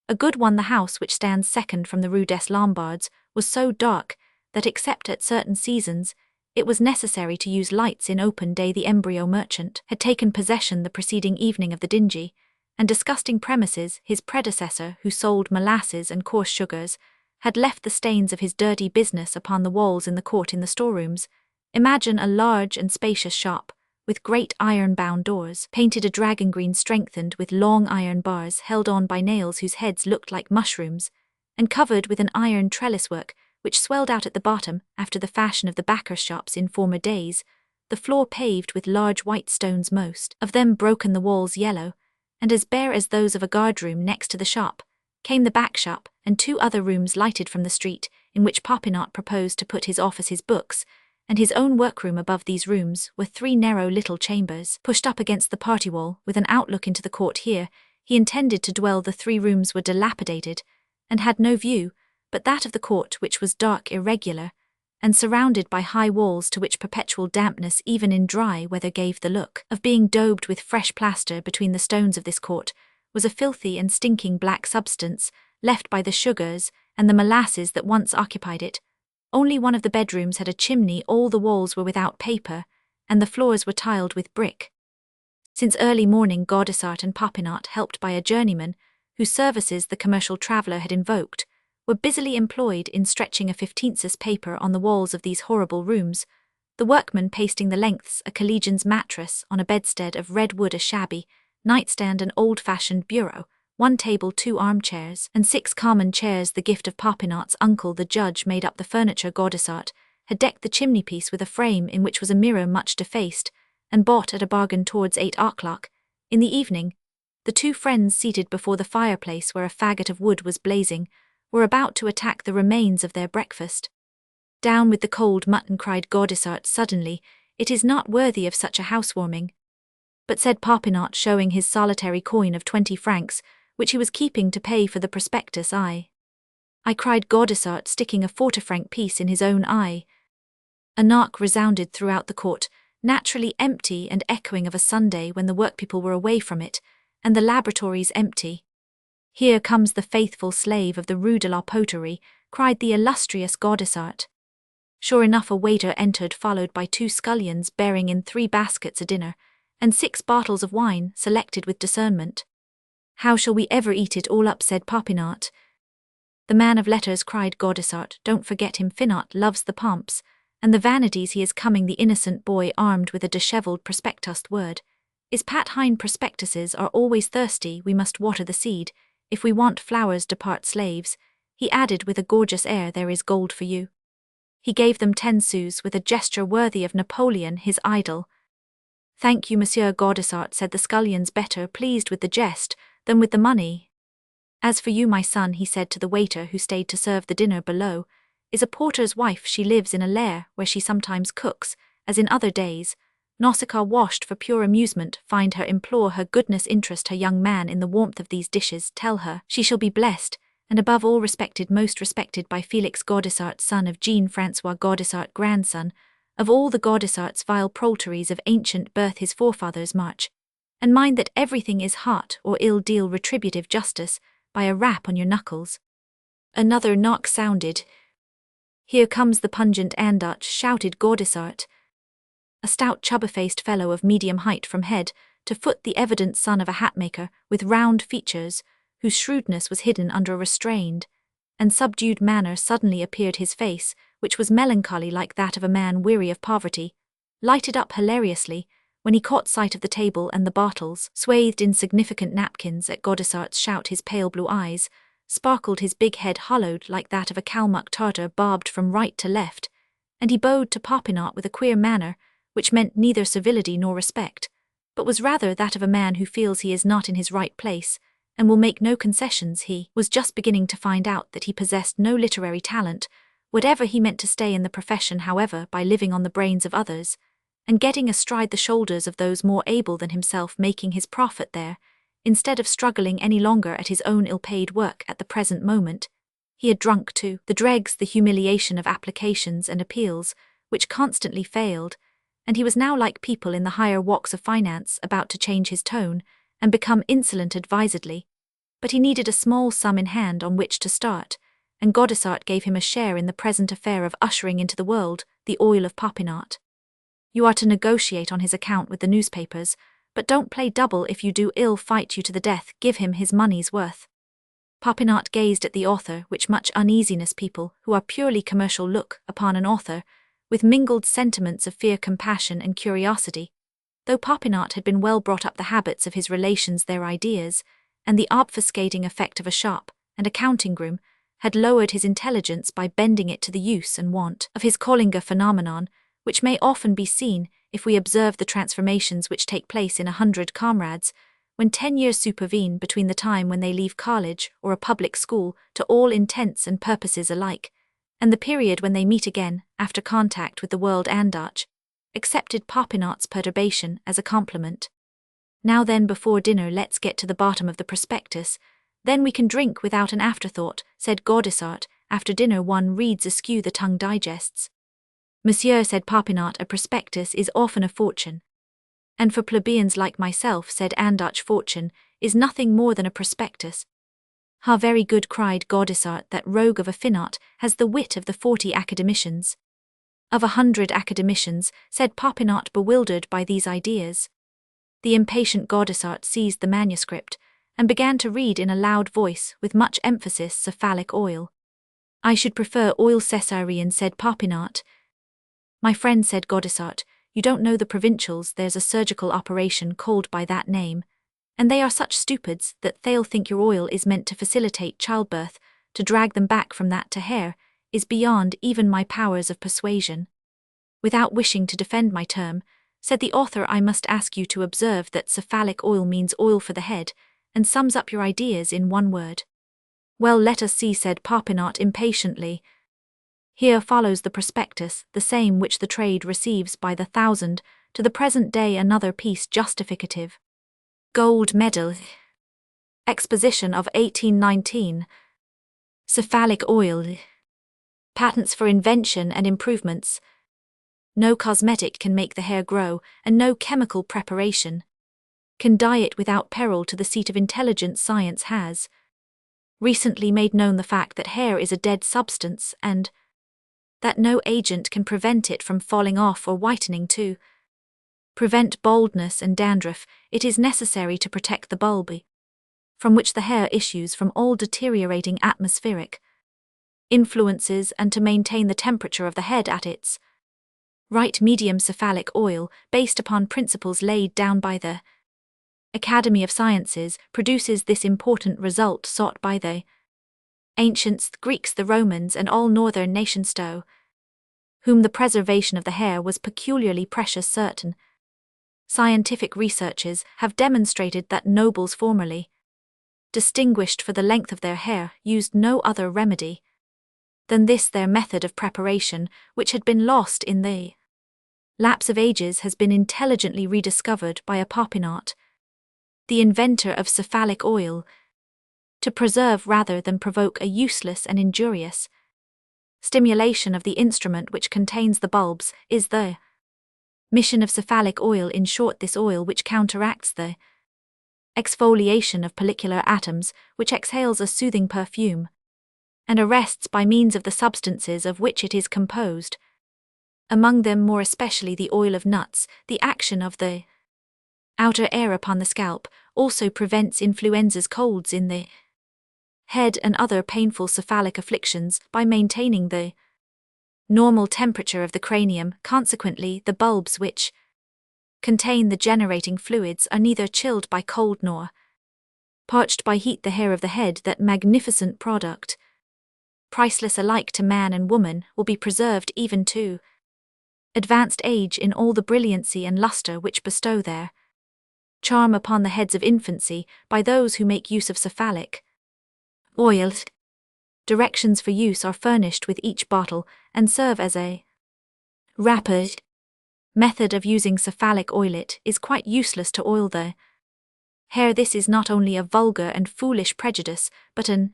Speaker 1: a good one. The house, which stands second from the Rue des Lombards, was so dark that, except at certain seasons, it was necessary to use lights in open day. The embryo merchant had taken possession the preceding evening of the dingy and disgusting premises. His predecessor, who sold molasses and coarse sugars, had left the stains of his dirty business upon the walls in the court. In the storerooms, imagine a large and spacious shop, with great iron-bound doors, painted a dragon green, strengthened with long iron bars held on by nails whose heads looked like mushrooms, and covered with an iron trellis-work which swelled out at the bottom after the fashion of the baker's shops in former days, the floor paved with large white stones, most of them broken, the walls yellow, and as bare as those of a guard-room. Next to the shop came the back shop and two other rooms lighted from the street, in which Popinot proposed to put his office, his books, and his own workroom. Above these rooms were three narrow little chambers pushed up against the party wall with an outlook into the court. Here he intended to dwell. The three rooms were dilapidated and had no view but that of the court, which was dark, irregular, and surrounded by high walls to which perpetual dampness, even in dry weather, gave the look of being daubed with fresh plaster. Between the stones of this court was a filthy and stinking black substance left by the sugars and the molasses that once occupied it. Only one of the bedrooms had a chimney. All the walls were without paper, and the floors were tiled with brick. Since early morning, Gaudissart and Popinot, helped by a journeyman, whose services the commercial traveller had invoked, were busily employed in stretching a 15th paper on the walls of these horrible rooms, the workman pasting the lengths a collegian's mattress on a bedstead of red wood, a shabby nightstand, an old-fashioned bureau, one table, two armchairs, and six common chairs, the gift of Popinot's uncle the judge, made up the furniture. Gaudissart had decked the chimney-piece with a frame in which was a mirror much defaced, and bought at a bargain towards 8 o'clock. In the evening, the two friends, seated before the fireplace where a faggot of wood was blazing, were about to attack the remains of their breakfast. Down with the cold mutton, cried Gaudissart suddenly, it is not worthy of such a housewarming. But, said Popinot, showing his solitary coin of 20 francs, which he was keeping to pay for the prospectus. I, cried Gaudissart, sticking a 40-franc piece in his own eye. A knock resounded throughout the court, naturally empty and echoing of a Sunday when the workpeople were away from it, and the laboratories empty. Here comes the faithful slave of the Rue de la Poterie, cried the illustrious Gaudissart. Sure enough, a waiter entered, followed by two scullions bearing in 3 baskets a dinner, and 6 bottles of wine, selected with discernment. How shall we ever eat it all up, said Popinot. The man of letters, cried Gaudissart, don't forget him. Finot loves the pomps and the vanities. He is coming, the innocent boy, armed with a dishevelled prospectus. Word is Pat Hine, prospectuses are always thirsty. We must water the seed. If we want flowers, depart slaves. He added with a gorgeous air, there is gold for you. He gave them 10 sous with a gesture worthy of Napoleon, his idol. Thank you, Monsieur Gaudissart, said the scullions, better pleased with the jest than with the money. As for you, my son, he said to the waiter who stayed to serve the dinner below, is a porter's wife. She lives in a lair where she sometimes cooks, as in other days, Nausicaa washed for pure amusement, find her, implore her, goodness interest her young man in the warmth of these dishes, tell her she shall be blessed, and above all respected, most respected by Felix Gaudissart, son of Jean-François Gaudissart, grandson of all the Gaudissarts, vile proletaries of ancient birth, his forefathers march, and mind that everything is hot or ill, deal retributive justice by a rap on your knuckles. Another knock sounded. Here comes the pungent Andach, shouted Gaudissart, a stout chubber-faced fellow of medium height from head to foot, the evident son of a hatmaker, with round features, whose shrewdness was hidden under a restrained and subdued manner. Suddenly appeared his face, which was melancholy like that of a man weary of poverty, lighted up hilariously when he caught sight of the table and the bottles, swathed in significant napkins. At Gaudissart's shout his pale blue eyes sparkled, his big head hollowed like that of a Kalmuck Tartar, barbed from right to left, and he bowed to Popinot with a queer manner, which meant neither civility nor respect, but was rather that of a man who feels he is not in his right place, and will make no concessions. He was just beginning to find out that he possessed no literary talent, whatever he meant to stay in the profession, however, by living on the brains of others, and getting astride the shoulders of those more able than himself, making his profit there, instead of struggling any longer at his own ill-paid work at the present moment. He had drunk to the dregs the humiliation of applications and appeals, which constantly failed, and he was now like people in the higher walks of finance, about to change his tone and become insolent advisedly. But he needed a small sum in hand on which to start, and Gaudissart gave him a share in the present affair of ushering into the world the oil of Popinot. You are to negotiate on his account with the newspapers, but don't play double. If you do, ill fight you to the death. Give him his money's worth. Popinot gazed at the author, which much uneasiness people who are purely commercial look upon an author, with mingled sentiments of fear, compassion, and curiosity. Though Popinot had been well brought up, the habits of his relations, their ideas, and the obfuscating effect of a shop and a counting-room had lowered his intelligence by bending it to the use and want of his Collinger phenomenon, which may often be seen if we observe the transformations which take place in 100 comrades when 10 years supervene between the time when they leave college or a public school to all intents and purposes alike, and the period when they meet again after contact with the world. Andach accepted Popinot's perturbation as a compliment. Now then, before dinner let's get to the bottom of the prospectus, then we can drink without an afterthought, said Gaudissart. After dinner one reads askew, the tongue digests. Monsieur, said Popinot, a prospectus is often a fortune. And for plebeians like myself, said Andach, fortune is nothing more than a prospectus. Ha, very good, cried Gaudissart, that rogue of a Finot has the wit of the 40 academicians. Of 100 academicians, said Popinot, bewildered by these ideas. The impatient Gaudissart seized the manuscript, and began to read in a loud voice, with much emphasis, cephalic oil. I should prefer oil Caesarian, said Popinot. My friend, said Gaudissart, you don't know the provincials, there's a surgical operation called by that name, and they are such stupids that they'll think your oil is meant to facilitate childbirth. To drag them back from that to hair is beyond even my powers of persuasion. Without wishing to defend my term, said the author, I must ask you to observe that cephalic oil means oil for the head, and sums up your ideas in one word. Well, let us see, said Popinot impatiently. Here follows the prospectus, the same which the trade receives by the thousand, to the present day. Another piece justificative. Gold medal. Exposition of 1819. Cephalic oil. Patents for invention and improvements. No cosmetic can make the hair grow, and no chemical preparation can dye it without peril to the seat of intelligent science has recently made known the fact that hair is a dead substance, and that no agent can prevent it from falling off or whitening. To prevent baldness and dandruff, it is necessary to protect the bulb, from which the hair issues, from all deteriorating atmospheric influences, and to maintain the temperature of the head at its right medium. Cephalic oil, based upon principles laid down by the Academy of Sciences, produces this important result sought by the ancients, the Greeks, the Romans, and all northern nations, to whom the preservation of the hair was peculiarly precious. Certain scientific researches have demonstrated that nobles formerly, distinguished for the length of their hair, used no other remedy than this their method of preparation, which had been lost in the lapse of ages has been intelligently rediscovered by a Popinot, the inventor of cephalic oil, to preserve rather than provoke a useless and injurious stimulation of the instrument which contains the bulbs, is the mission of cephalic oil. In short, this oil which counteracts the exfoliation of follicular atoms, which exhales a soothing perfume, and arrests by means of the substances of which it is composed, among them more especially the oil of nuts, the action of the outer air upon the scalp, also prevents influenzas, colds in the head and other painful cephalic afflictions by maintaining the normal temperature of the cranium. Consequently, the bulbs which contain the generating fluids are neither chilled by cold nor parched by heat. The hair of the head, that magnificent product, priceless alike to man and woman, will be preserved even to advanced age in all the brilliancy and lustre which bestow their charm upon the heads of infancy by those who make use of cephalic oils. Directions for use are furnished with each bottle and serve as a rapid method of using cephalic oil. It is quite useless to oil the hair. This is not only a vulgar and foolish prejudice, but an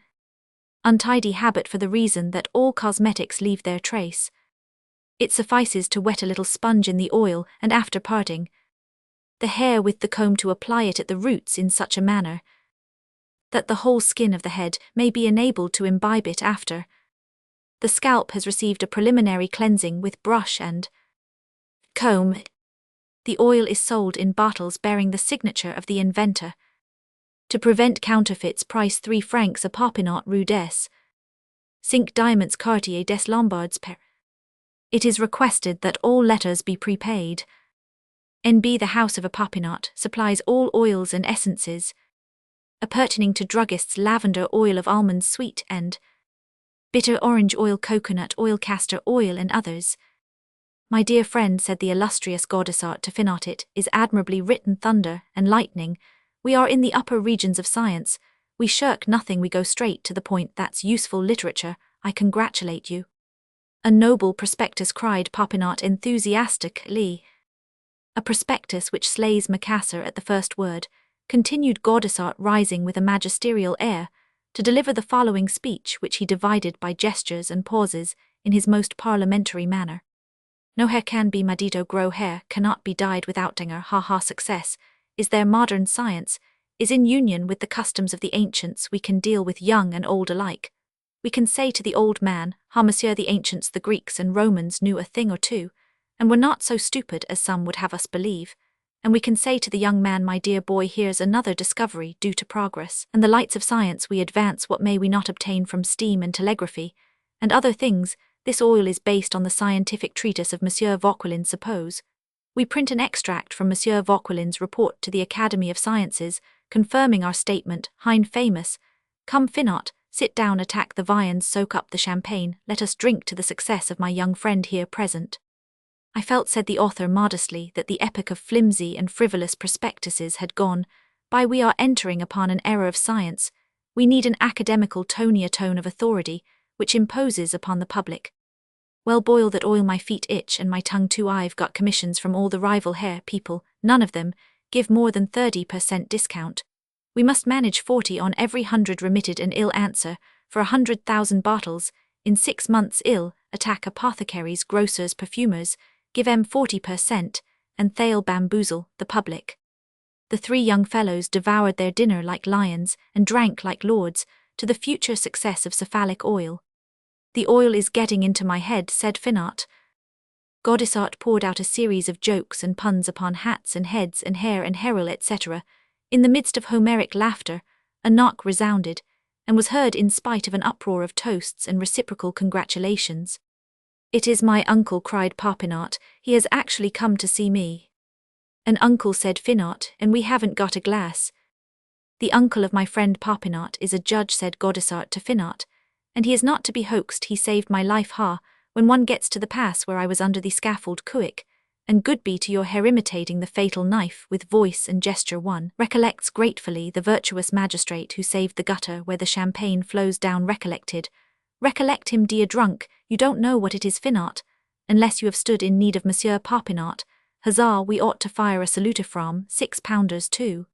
Speaker 1: untidy habit, for the reason that all cosmetics leave their trace. It suffices to wet a little sponge in the oil, and after parting the hair with the comb, to apply it at the roots in such a manner that the whole skin of the head may be enabled to imbibe it after the scalp has received a preliminary cleansing with brush and comb. The oil is sold in bottles bearing the signature of the inventor. To prevent counterfeits, price 3 francs a Popinot, Rue des 5 Diamants, Quartier des Lombards, Paris. It is requested that all letters be prepaid. N.B. The house of a Popinot supplies all oils and essences appertaining to druggists: lavender oil of almonds, sweet and bitter orange oil, coconut oil, castor oil, and others. My dear friend, said the illustrious Gaudissart to Finot, it is admirably written. Thunder and lightning. We are in the upper regions of science. We shirk nothing, we go straight to the point. That's useful literature. I congratulate you. A noble prospectus, cried Popinot enthusiastically. A prospectus which slays Macassar at the first word, continued Gaudissart, rising with a magisterial air, to deliver the following speech, which he divided by gestures and pauses in his most parliamentary manner. No hair can be madito, grow hair cannot be dyed without dinger. Ha ha. Success is their modern science, is in union with the customs of the ancients. We can deal with young and old alike. We can say to the old man, ha monsieur, the ancients, the Greeks and Romans knew a thing or two, and were not so stupid as some would have us believe. And we can say to the young man, my dear boy, here's another discovery due to progress and the lights of science. We advance what may we not obtain from steam and telegraphy and other things. This oil is based on the scientific treatise of Monsieur Vauquelin. Suppose we print an extract from Monsieur Vauquelin's report to the Academy of Sciences, confirming our statement. Hein famous. Come Finot, sit down, attack the viands, soak up the champagne, let us drink to the success of my young friend here present. I felt, said the author modestly, that the epoch of flimsy and frivolous prospectuses had gone by. We are entering upon an era of science. We need an academical tone, a tone of authority, which imposes upon the public. Well, boil that oil, my feet itch and my tongue too. I've got commissions from all the rival hair people, none of them give more than 30% discount. We must manage 40 on every 100 remitted, and ill answer for 100,000 bottles in 6 months. Ill attack apothecaries, grocers, perfumers, give 40%, and they'll bamboozle the public. The 3 young fellows devoured their dinner like lions and drank like lords to the future success of cephalic oil. The oil is getting into my head, said Finot. Gaudissart poured out a series of jokes and puns upon hats and heads and hair and herald, etc. In the midst of Homeric laughter, a knock resounded, and was heard in spite of an uproar of toasts and reciprocal congratulations. It is my uncle, cried Popinot. He has actually come to see me. An uncle, said Finot, and we haven't got a glass. The uncle of my friend Popinot is a judge, said Gaudissart to Finot, and he is not to be hoaxed. He saved my life, ha, when one gets to the pass where I was under the scaffold. Quick, and good be to your hair, imitating the fatal knife with voice and gesture. One recollects gratefully the virtuous magistrate who saved the gutter where the champagne flows down. Recollect him, dear drunk, you don't know what it is. Finot, unless you have stood in need of Monsieur Popinot. Huzzah, we ought to fire a salutafrom, 6-pounders too.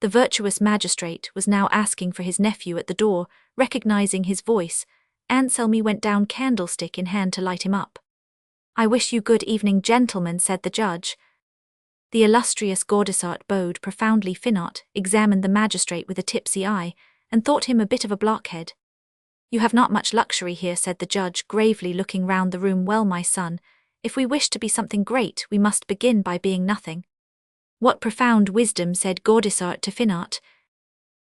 Speaker 1: The virtuous magistrate was now asking for his nephew at the door. Recognizing his voice, Anselmi went down candlestick in hand to light him up. "I wish you good evening, gentlemen," said the judge. The illustrious Gaudissart bowed profoundly. Finot examined the magistrate with a tipsy eye, and thought him a bit of a blockhead. "You have not much luxury here," said the judge, gravely looking round the room. "Well, my son, if we wish to be something great, we must begin by being nothing." "What profound wisdom," said Gaudissart to Finot.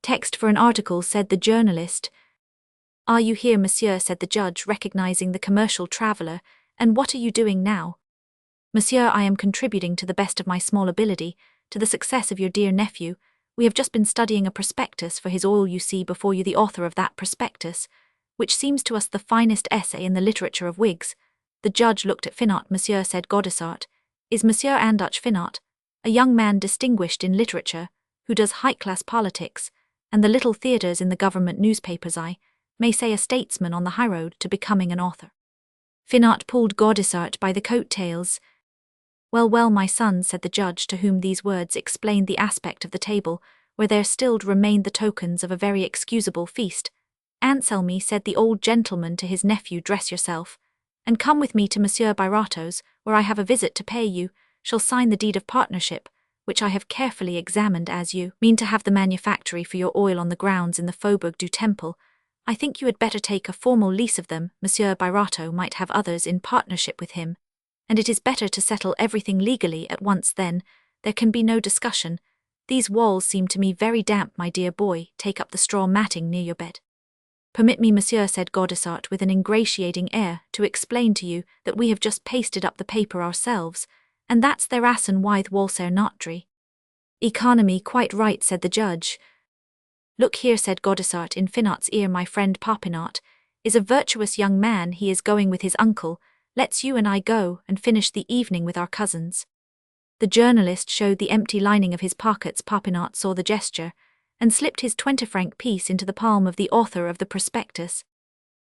Speaker 1: "Text for an article," said the journalist. "Are you here, monsieur?" said the judge, recognizing the commercial traveller. "And what are you doing now?" "Monsieur, I am contributing to the best of my small ability to the success of your dear nephew. We have just been studying a prospectus for his oil. You see before you the author of that prospectus, which seems to us the finest essay in the literature of Whigs." The judge looked at Finot. "Monsieur," said Gaudissart, "is Monsieur Andutch Finot, a young man distinguished in literature, who does high-class politics, and the little theatres in the government newspapers. I may say a statesman on the highroad to becoming an author." Finot pulled Gaudissart by the coat-tails. "Well, well, my son," said the judge, to whom these words explained the aspect of the table, where there still remained the tokens of a very excusable feast. "Anselmi," said the old gentleman to his nephew, "dress yourself, and come with me to Monsieur Birotteau's, where I have a visit to pay. You shall sign the deed of partnership, which I have carefully examined. As you mean to have the manufactory for your oil on the grounds in the Faubourg du Temple, I think you had better take a formal lease of them. Monsieur Birotteau might have others in partnership with him, and it is better to settle everything legally at once. Then there can be no discussion. These walls seem to me very damp, my dear boy. Take up the straw matting near your bed." "Permit me, monsieur," said Gaudissart with an ingratiating air, "to explain to you that we have just pasted up the paper ourselves, and that's their assen wythe walser notdry." "Economy, quite right," said the judge. "Look here," said Gaudissart in Finot's ear, "my friend Popinot is a virtuous young man. He is going with his uncle. Let's you and I go and finish the evening with our cousins." The journalist showed the empty lining of his pockets. Popinot saw the gesture, and slipped his 20-franc piece into the palm of the author of the prospectus.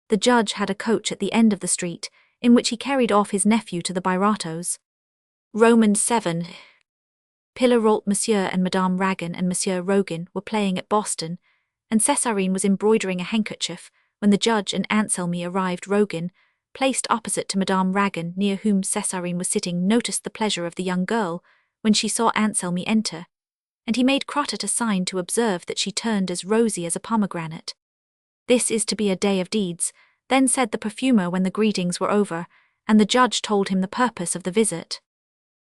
Speaker 1: The judge had a coach at the end of the street, in which he carried off his nephew to the Birotteaus. Romans 7. Pillarolt. Monsieur and Madame Ragan and Monsieur Rogan were playing at Boston, and Césarine was embroidering a handkerchief when the judge and Anselmi arrived. Rogan, placed opposite to Madame Ragan, near whom Césarine was sitting, noticed the pleasure of the young girl when she saw Anselmi enter, and he made Crottat a sign to observe that she turned as rosy as a pomegranate. "This is to be a day of deeds," then said the perfumer when the greetings were over, and the judge told him the purpose of the visit.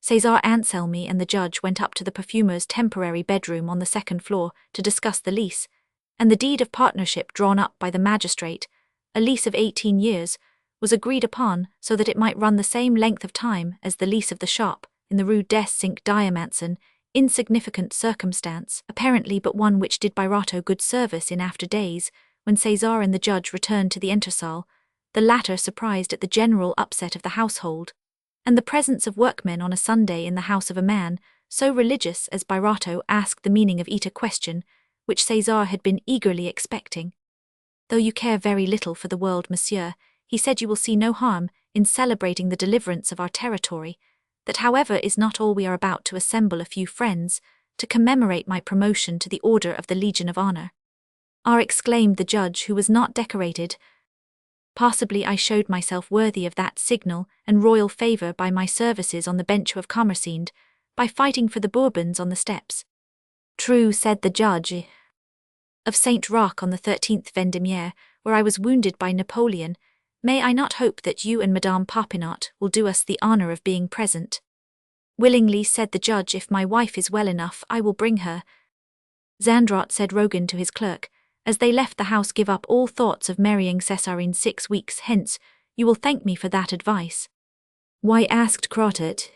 Speaker 1: César, Anselmi and the judge went up to the perfumer's temporary bedroom on the second floor to discuss the lease, and the deed of partnership drawn up by the magistrate, a lease of 18 years, was agreed upon so that it might run the same length of time as the lease of the shop in the Rue des Cinq Diamants, an insignificant circumstance, apparently, but one which did Birotteau good service in after days. When César and the judge returned to the entresol, the latter, surprised at the general upset of the household, and the presence of workmen on a Sunday in the house of a man so religious as Birotteau, asked the meaning of each question, which César had been eagerly expecting. "Though you care very little for the world, monsieur," he said, "you will see no harm in celebrating the deliverance of our territory. That, however, is not all. We are about to assemble a few friends to commemorate my promotion to the Order of the Legion of Honor." "Ah!" exclaimed the judge, who was not decorated. "Possibly I showed myself worthy of that signal and royal favor by my services on the bench of Commercind, by fighting for the Bourbons on the steps." "True," said the judge. "Of Saint Roch on the 13th Vendemiaire, where I was wounded by Napoleon. May I not hope that you and Madame Popinot will do us the honor of being present?" "Willingly," said the judge. "If my wife is well enough, I will bring her." "Zandrot," said Rogan to his clerk, as they left the house, "give up all thoughts of marrying Césarine 6 weeks hence. You will thank me for that advice." "Why?" asked Crottat.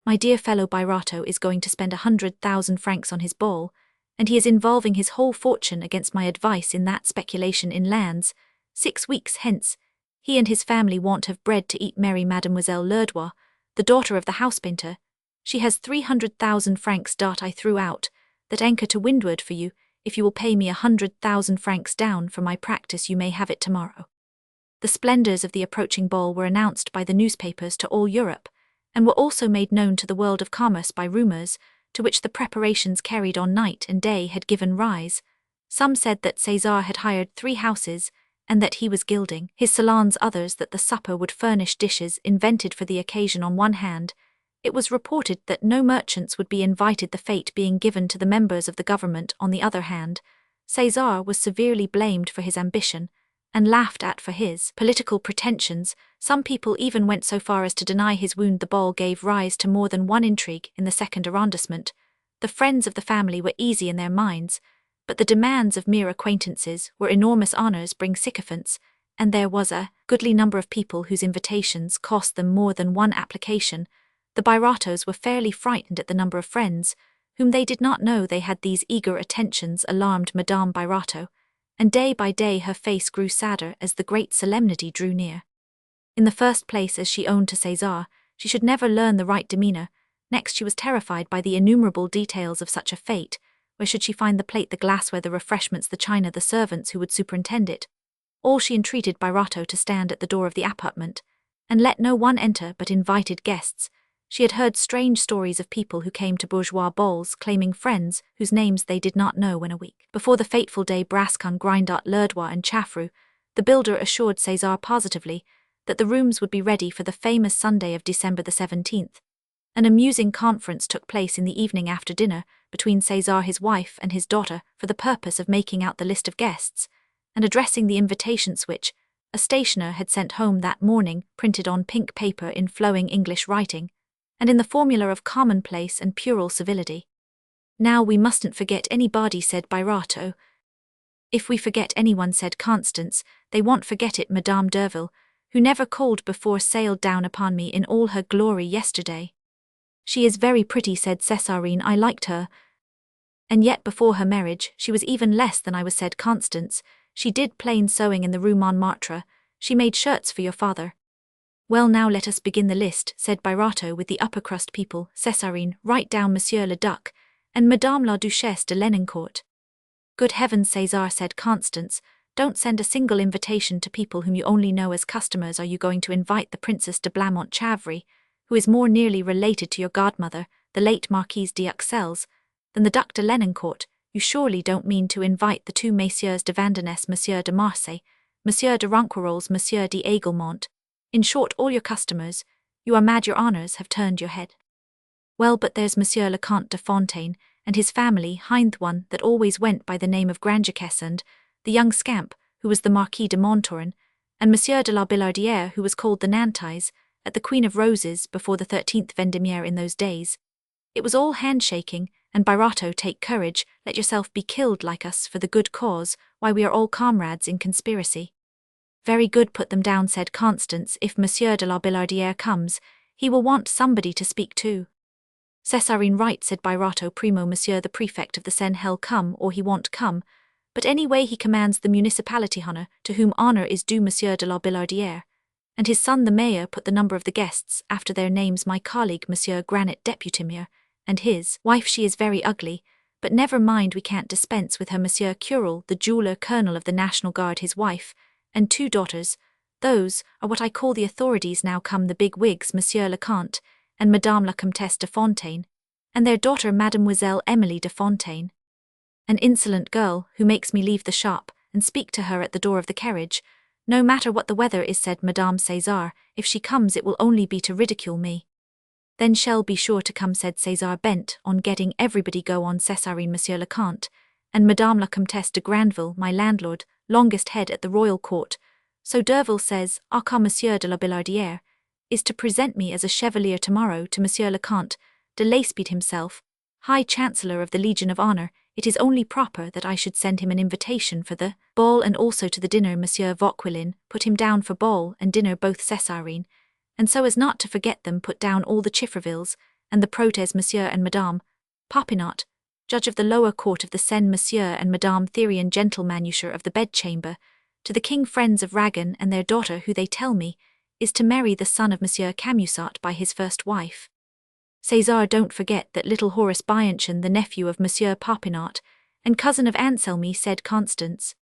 Speaker 1: "My dear fellow Birotteau is going to spend 100,000 francs on his ball, and he is involving his whole fortune against my advice in that speculation in lands. 6 weeks hence, he and his family won't have bread to eat. Marry Mademoiselle Lerdois, the daughter of the house painter. She has 300,000 francs. I threw out that anchor to windward for you. If you will pay me 100,000 francs down for my practice, you may have it tomorrow." The splendors of the approaching ball were announced by the newspapers to all Europe, and were also made known to the world of commerce by rumors, to which the preparations carried on night and day had given rise. Some said that César had hired 3 houses, and that he was gilding his salons, others that the supper would furnish dishes invented for the occasion on one hand. It was reported that no merchants would be invited, the fete being given to the members of the government on the other hand. César was severely blamed for his ambition, and laughed at for his political pretensions. Some people even went so far as to deny his wound. The ball gave rise to more than one intrigue in the second arrondissement. The friends of the family were easy in their minds, but the demands of mere acquaintances were enormous. Honors bring sycophants, and there was a goodly number of people whose invitations cost them more than one application. The Birotteaus were fairly frightened at the number of friends, whom they did not know they had. These eager attentions alarmed Madame Birotteau, and day by day her face grew sadder as the great solemnity drew near. In the first place, as she owned to César, she should never learn the right demeanour. Next, she was terrified by the innumerable details of such a fete. Where should she find the plate, the glassware, the refreshments, the china, the servants who would superintend it? All she entreated Birotteau to stand at the door of the apartment, and let no one enter but invited guests. She had heard strange stories of people who came to bourgeois balls claiming friends whose names they did not know. When a week before the fateful day Brascon grindot Lerdois and Chaffrou, the builder assured César positively that the rooms would be ready for the famous Sunday of December the 17th. An amusing conference took place in the evening after dinner between César, his wife, and his daughter for the purpose of making out the list of guests, and addressing the invitations which a stationer had sent home that morning, printed on pink paper in flowing English writing, and in the formula of commonplace and puerile civility. "Now we mustn't forget anybody," said Birotteau. "If we forget anyone," said Constance, "they won't forget it. Madame Derville, who never called before, sailed down upon me in all her glory yesterday." "She is very pretty," said Césarine. "I liked her. And yet before her marriage she was even less than I was," said Constance. "She did plain sewing in the Rue Montmartre. She made shirts for your father." "Well, now let us begin the list," said Birotteau, "with the upper crust people. Césarine, write down Monsieur le Duc, and Madame la Duchesse de Lenoncourt." "Good heavens, César," said Constance, "don't send a single invitation to people whom you only know as customers. Are you going to invite the Princess de Blamont-Chavry, who is more nearly related to your godmother, the late Marquise d'Uxelles, than the Duc de Lenoncourt? You surely don't mean to invite the 2 Messieurs de Vandenesse, Monsieur de Marseille, Monsieur de Ronquerolles, Monsieur d'Aiglemont, in short all your customers? You are mad. Your honours have turned your head." "Well, but there's Monsieur le Comte de Fontaine, and his family, hind one that always went by the name of Grandjaquesse, and the young scamp, who was the Marquis de Montauran, and Monsieur de la Billardière, who was called the Nantais, at the Queen of Roses before the 13th Vendémiaire in those days. It was all handshaking, and Birotteau, take courage, let yourself be killed like us for the good cause, why we are all comrades in conspiracy." "Very good, put them down," said Constance. "If Monsieur de la Billardière comes, he will want somebody to speak to." "Césarine, right," said Birotteau. "Primo, Monsieur the Prefect of the Seine, he'll come or he won't come, but anyway he commands the municipality, honor, to whom honor is due, Monsieur de la Billardière. And his son the mayor put the number of the guests after their names. My colleague Monsieur Granit Deputimir, and his wife, she is very ugly, but never mind, we can't dispense with her. Monsieur Curel, the jeweler, colonel of the National Guard, his wife, and 2 daughters. Those are what I call the authorities. Now come the big wigs, Monsieur le Comte, and Madame la Comtesse de Fontaine, and their daughter Mademoiselle Emily de Fontaine. An insolent girl, who makes me leave the shop and speak to her at the door of the carriage. No matter what the weather is," said Madame César, "if she comes it will only be to ridicule me." "Then she'll be sure to come," said César, bent on getting everybody go on. "Césarine, Monsieur le Comte, and Madame la Comtesse de Granville, my landlord, longest head at the royal court, so Derville says, quand Monsieur de la Billardière, is to present me as a chevalier tomorrow to Monsieur le Comte de Lespeed himself, High Chancellor of the Legion of Honor. It is only proper that I should send him an invitation for the ball and also to the dinner. Monsieur Vauquelin, put him down for ball and dinner both, Césarine, and so as not to forget them put down all the Chiffervilles, and the Protes, Monsieur and Madame Popinot, Judge of the lower court of the Seine, Monsieur and Madame Therion, gentlemanusher of the bedchamber, to the king friends of Ragan and their daughter, who they tell me is to marry the son of Monsieur Camusot by his first wife. César, don't forget that little Horace Bianchon, the nephew of Monsieur Popinot, and cousin of Anselmy," said Constance.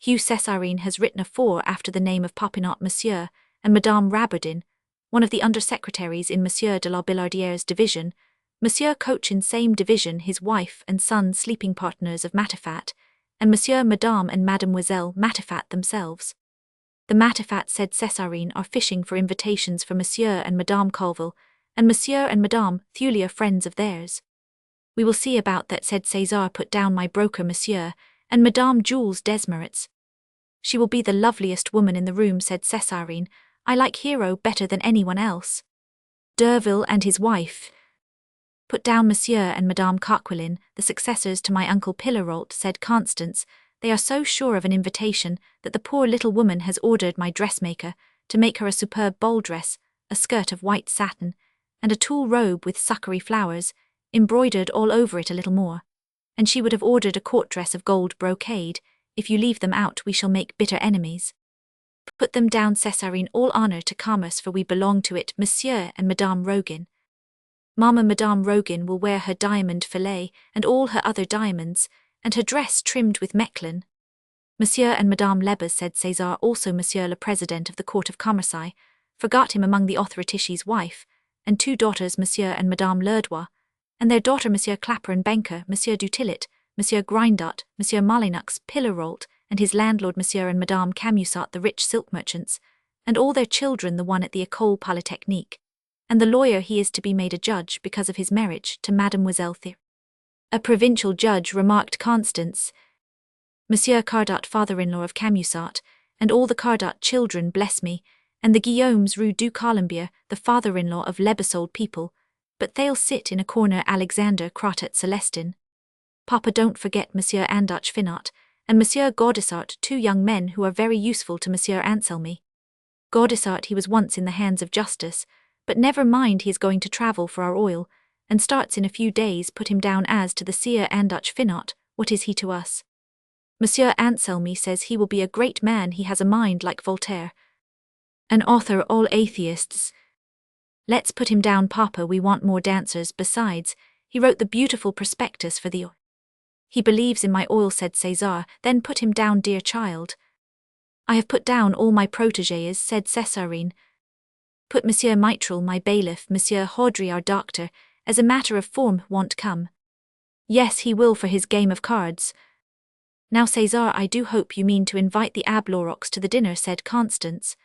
Speaker 1: Hugh Césarine has written a 4 after the name of Popinot Monsieur and Madame Rabardin, one of the under-secretaries in Monsieur de la Billardiere's division, Monsieur Coach in same division his wife and son sleeping partners of Matifat, and Monsieur, Madame and Mademoiselle Matifat themselves. The Matifat, said Césarine, are fishing for invitations for Monsieur and Madame Colville, and Monsieur and Madame Thulia friends of theirs. We will see about that, said César. Put down my broker Monsieur, and Madame Jules Desmarets. She will be the loveliest woman in the room, said Césarine. I like Hero better than anyone else. Derville and his wife. Put down Monsieur and Madame Coquelin, the successors to my uncle Pillarolt, said Constance. They are so sure of an invitation that the poor little woman has ordered my dressmaker to make her a superb ball dress, a skirt of white satin, and a tulle robe with succory flowers, embroidered all over it a little more. And she would have ordered a court dress of gold brocade. If you leave them out, we shall make bitter enemies. Put them down, Césarine. All honour to commerce, for we belong to it, Monsieur and Madame Rogan. Mamma, Madame Rogan will wear her diamond fillet and all her other diamonds, and her dress trimmed with Mechlin. Monsieur and Madame Lebas, said César. Also Monsieur le Président of the Court of Commerce, forgot him among the authority's wife, and 2 daughters, Monsieur and Madame Lerdois, and their daughter Monsieur Clapper and Banker, Monsieur Dutillet, Monsieur Grindot, Monsieur Molyneux, Pillarolt, and his landlord Monsieur and Madame Camusat, the rich silk merchants, and all their children, the one at the École Polytechnique, and the lawyer he is to be made a judge because of his marriage to Mademoiselle Thiers. A provincial judge, remarked Constance. Monsieur Cardot, father-in-law of Camusat, and all the Cardot children, bless me, and the Guillaumes Rue du Colombier, the father-in-law of Lebesold people, but they'll sit in a corner. Alexander Crotet Celestin. Papa, don't forget Monsieur Andoch Finot, and Monsieur Gaudissart, 2 young men who are very useful to Monsieur Anselmy. Gaudissart, he was once in the hands of justice, but never mind, he is going to travel for our oil, and starts in a few days. Put him down as to the Sieur Andoch Finot. What is he to us? Monsieur Anselmy says he will be a great man. He has a mind like Voltaire. An author, all atheists. Let's put him down, Papa. We want more dancers. Besides, he wrote the beautiful prospectus for the oil. He believes in my oil, said César. Then put him down, dear child. I have put down all my protégés, said Césarine. Put Monsieur Mitral, my bailiff, Monsieur Haudry, our doctor, as a matter of form, won't come. Yes, he will, for his game of cards. Now, César, I do hope you mean to invite the Abbé Lorox to the dinner, said Constance.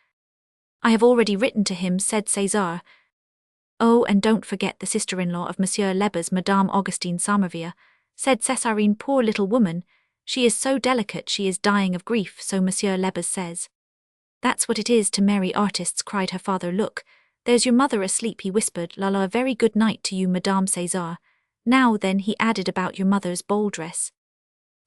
Speaker 1: I have already written to him, said César. Oh, and don't forget the sister-in-law of Monsieur Lebas, Madame Augustine Somerville, said Césarine. Poor little woman, she is so delicate, she is dying of grief, so Monsieur Lebas says. That's what it is to marry artists, cried her father. Look, there's your mother asleep, he whispered. La a very good night to you, Madame César. Now then, he added, about your mother's ball dress.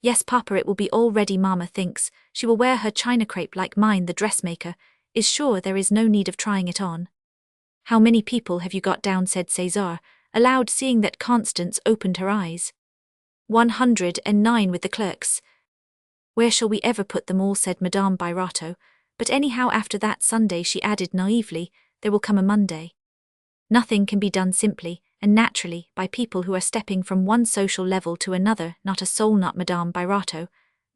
Speaker 1: Yes, Papa, it will be all ready. Mamma thinks she will wear her china crepe like mine. The dressmaker is sure there is no need of trying it on. How many people have you got down, said César, aloud, seeing that Constance opened her eyes. 109 with the clerks. Where shall we ever put them all, said Madame Birotteau. But anyhow, after that Sunday, she added naively, there will come a Monday. Nothing can be done simply and naturally by people who are stepping from one social level to another. Not a soul, not Madame Birotteau,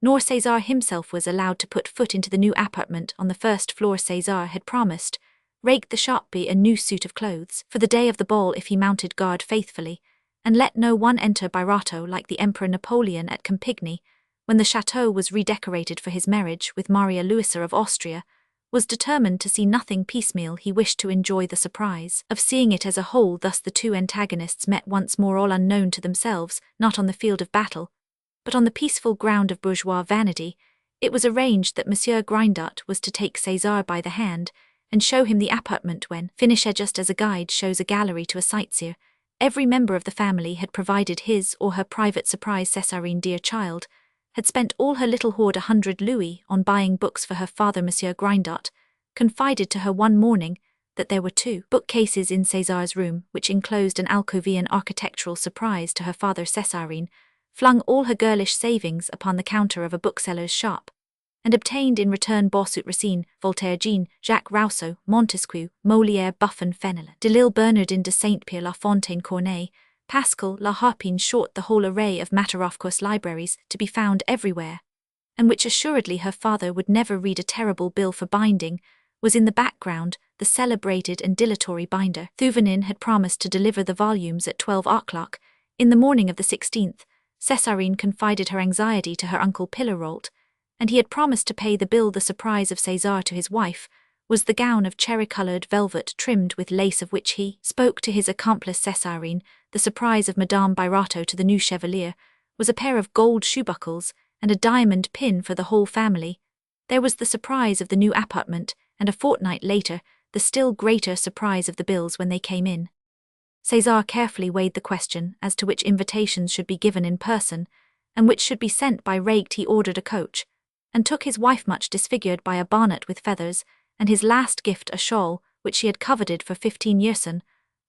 Speaker 1: nor César himself was allowed to put foot into the new apartment on the first floor. César had promised Rake the Shopby a new suit of clothes for the day of the ball if he mounted guard faithfully, and let no one enter Birotteau like the Emperor Napoleon at Campigny, when the chateau was redecorated for his marriage with Maria Louisa of Austria, was determined to see nothing piecemeal. He wished to enjoy the surprise of seeing it as a whole. Thus the 2 antagonists met once more, all unknown to themselves, not on the field of battle, but on the peaceful ground of bourgeois vanity. It was arranged that Monsieur Grindot was to take César by the hand and show him the apartment when finished, just as a guide shows a gallery to a sightseer. Every member of the family had provided his or her private surprise. Césarine, dear child, had spent all her little hoard 100 louis on buying books for her father. Monsieur Grindot confided to her one morning that there were 2 bookcases in César's room which enclosed an Alcovian architectural surprise to her father. Césarine flung all her girlish savings upon the counter of a bookseller's shop, and obtained in return Bossuet, Racine, Voltaire, Jean, Jacques Rousseau, Montesquieu, Molière, Buffon, Fenelon, Delille, Bernardin de Saint-Pierre, La Fontaine, Corneille, Pascal, La Harpine, short, the whole array of Matarovkos libraries to be found everywhere. and which assuredly her father would never read a terrible bill for binding, was in the background, the celebrated and dilatory binder. Thuvanin had promised to deliver the volumes at 12 o'clock. In the morning of the 16th, Césarine confided her anxiety to her uncle Pillarolt, and he had promised to pay the bill. The surprise of César to his wife was the gown of cherry-coloured velvet trimmed with lace of which he spoke to his accomplice Césarine. The surprise of Madame Birotteau to the new chevalier was a pair of gold shoe-buckles and a diamond pin for the whole family. There was the surprise of the new apartment, and a fortnight later, the still greater surprise of the bills when they came in. César carefully weighed the question as to which invitations should be given in person, and which should be sent by raked. He ordered a coach, and took his wife, much disfigured by a bonnet with feathers, and his last gift a shawl, which she had coveted for 15 years.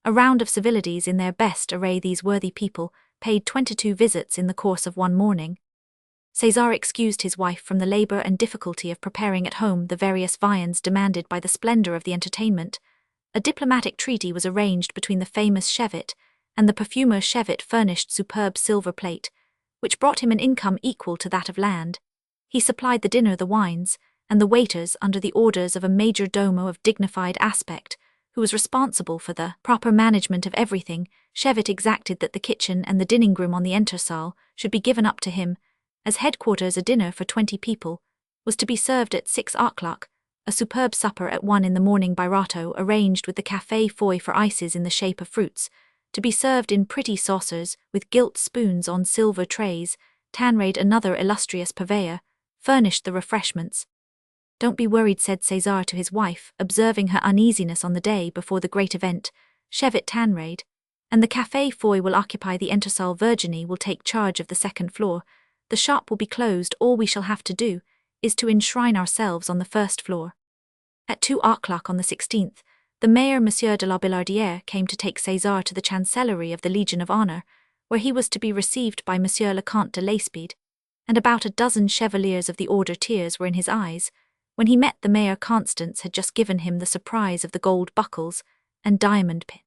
Speaker 1: A round of civilities in their best array. These worthy people paid 22 visits in the course of one morning. César excused his wife from the labour and difficulty of preparing at home the various viands demanded by the splendour of the entertainment. A diplomatic treaty was arranged between the famous Chevet, and the perfumer Chevet furnished superb silver plate, which brought him an income equal to that of land. He supplied the dinner, the wines, and the waiters under the orders of a major domo of dignified aspect, who was responsible for the proper management of everything. Chevet exacted that the kitchen and the dining-room on the entresol should be given up to him. As headquarters, a dinner for 20 people was to be served at 6 o'clock, a superb supper at 1 in the morning. Birotteau arranged with the café foy for ices in the shape of fruits, to be served in pretty saucers with gilt spoons on silver trays. Tanraid, another illustrious purveyor, furnished the refreshments. "Don't be worried," said César to his wife, observing her uneasiness on the day before the great event. "Chevet Tanraid and the café foy will occupy the entresol. Virginie will take charge of the second floor. The shop will be closed. All we shall have to do is to enshrine ourselves on the first floor." At 2 o'clock on the 16th, the mayor Monsieur de la Billardière came to take César to the chancellery of the Legion of Honor, where he was to be received by Monsieur le Comte de Lespide, and about a dozen chevaliers of the order. Tears were in his eyes when he met the mayor. Constance had just given him the surprise of the gold buckles and diamond pin.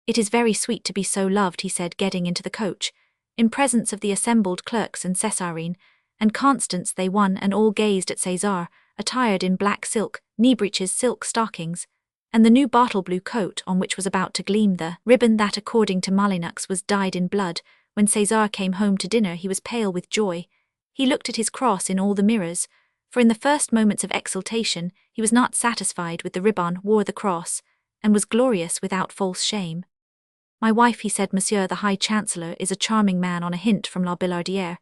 Speaker 1: "It is very sweet to be so loved," he said, getting into the coach, in presence of the assembled clerks and Césarine and Constance. They one and all gazed at César, attired in black silk, knee-breeches, silk stockings, and the new bottle-blue coat on which was about to gleam the ribbon that, according to Malinux, was dyed in blood. When César came home to dinner he was pale with joy. He looked at his cross in all the mirrors, for in the first moments of exultation he was not satisfied with the ribbon, wore the cross, and was glorious without false shame. "My wife," he said, "Monsieur the High Chancellor is a charming man." On a hint from La Billardière,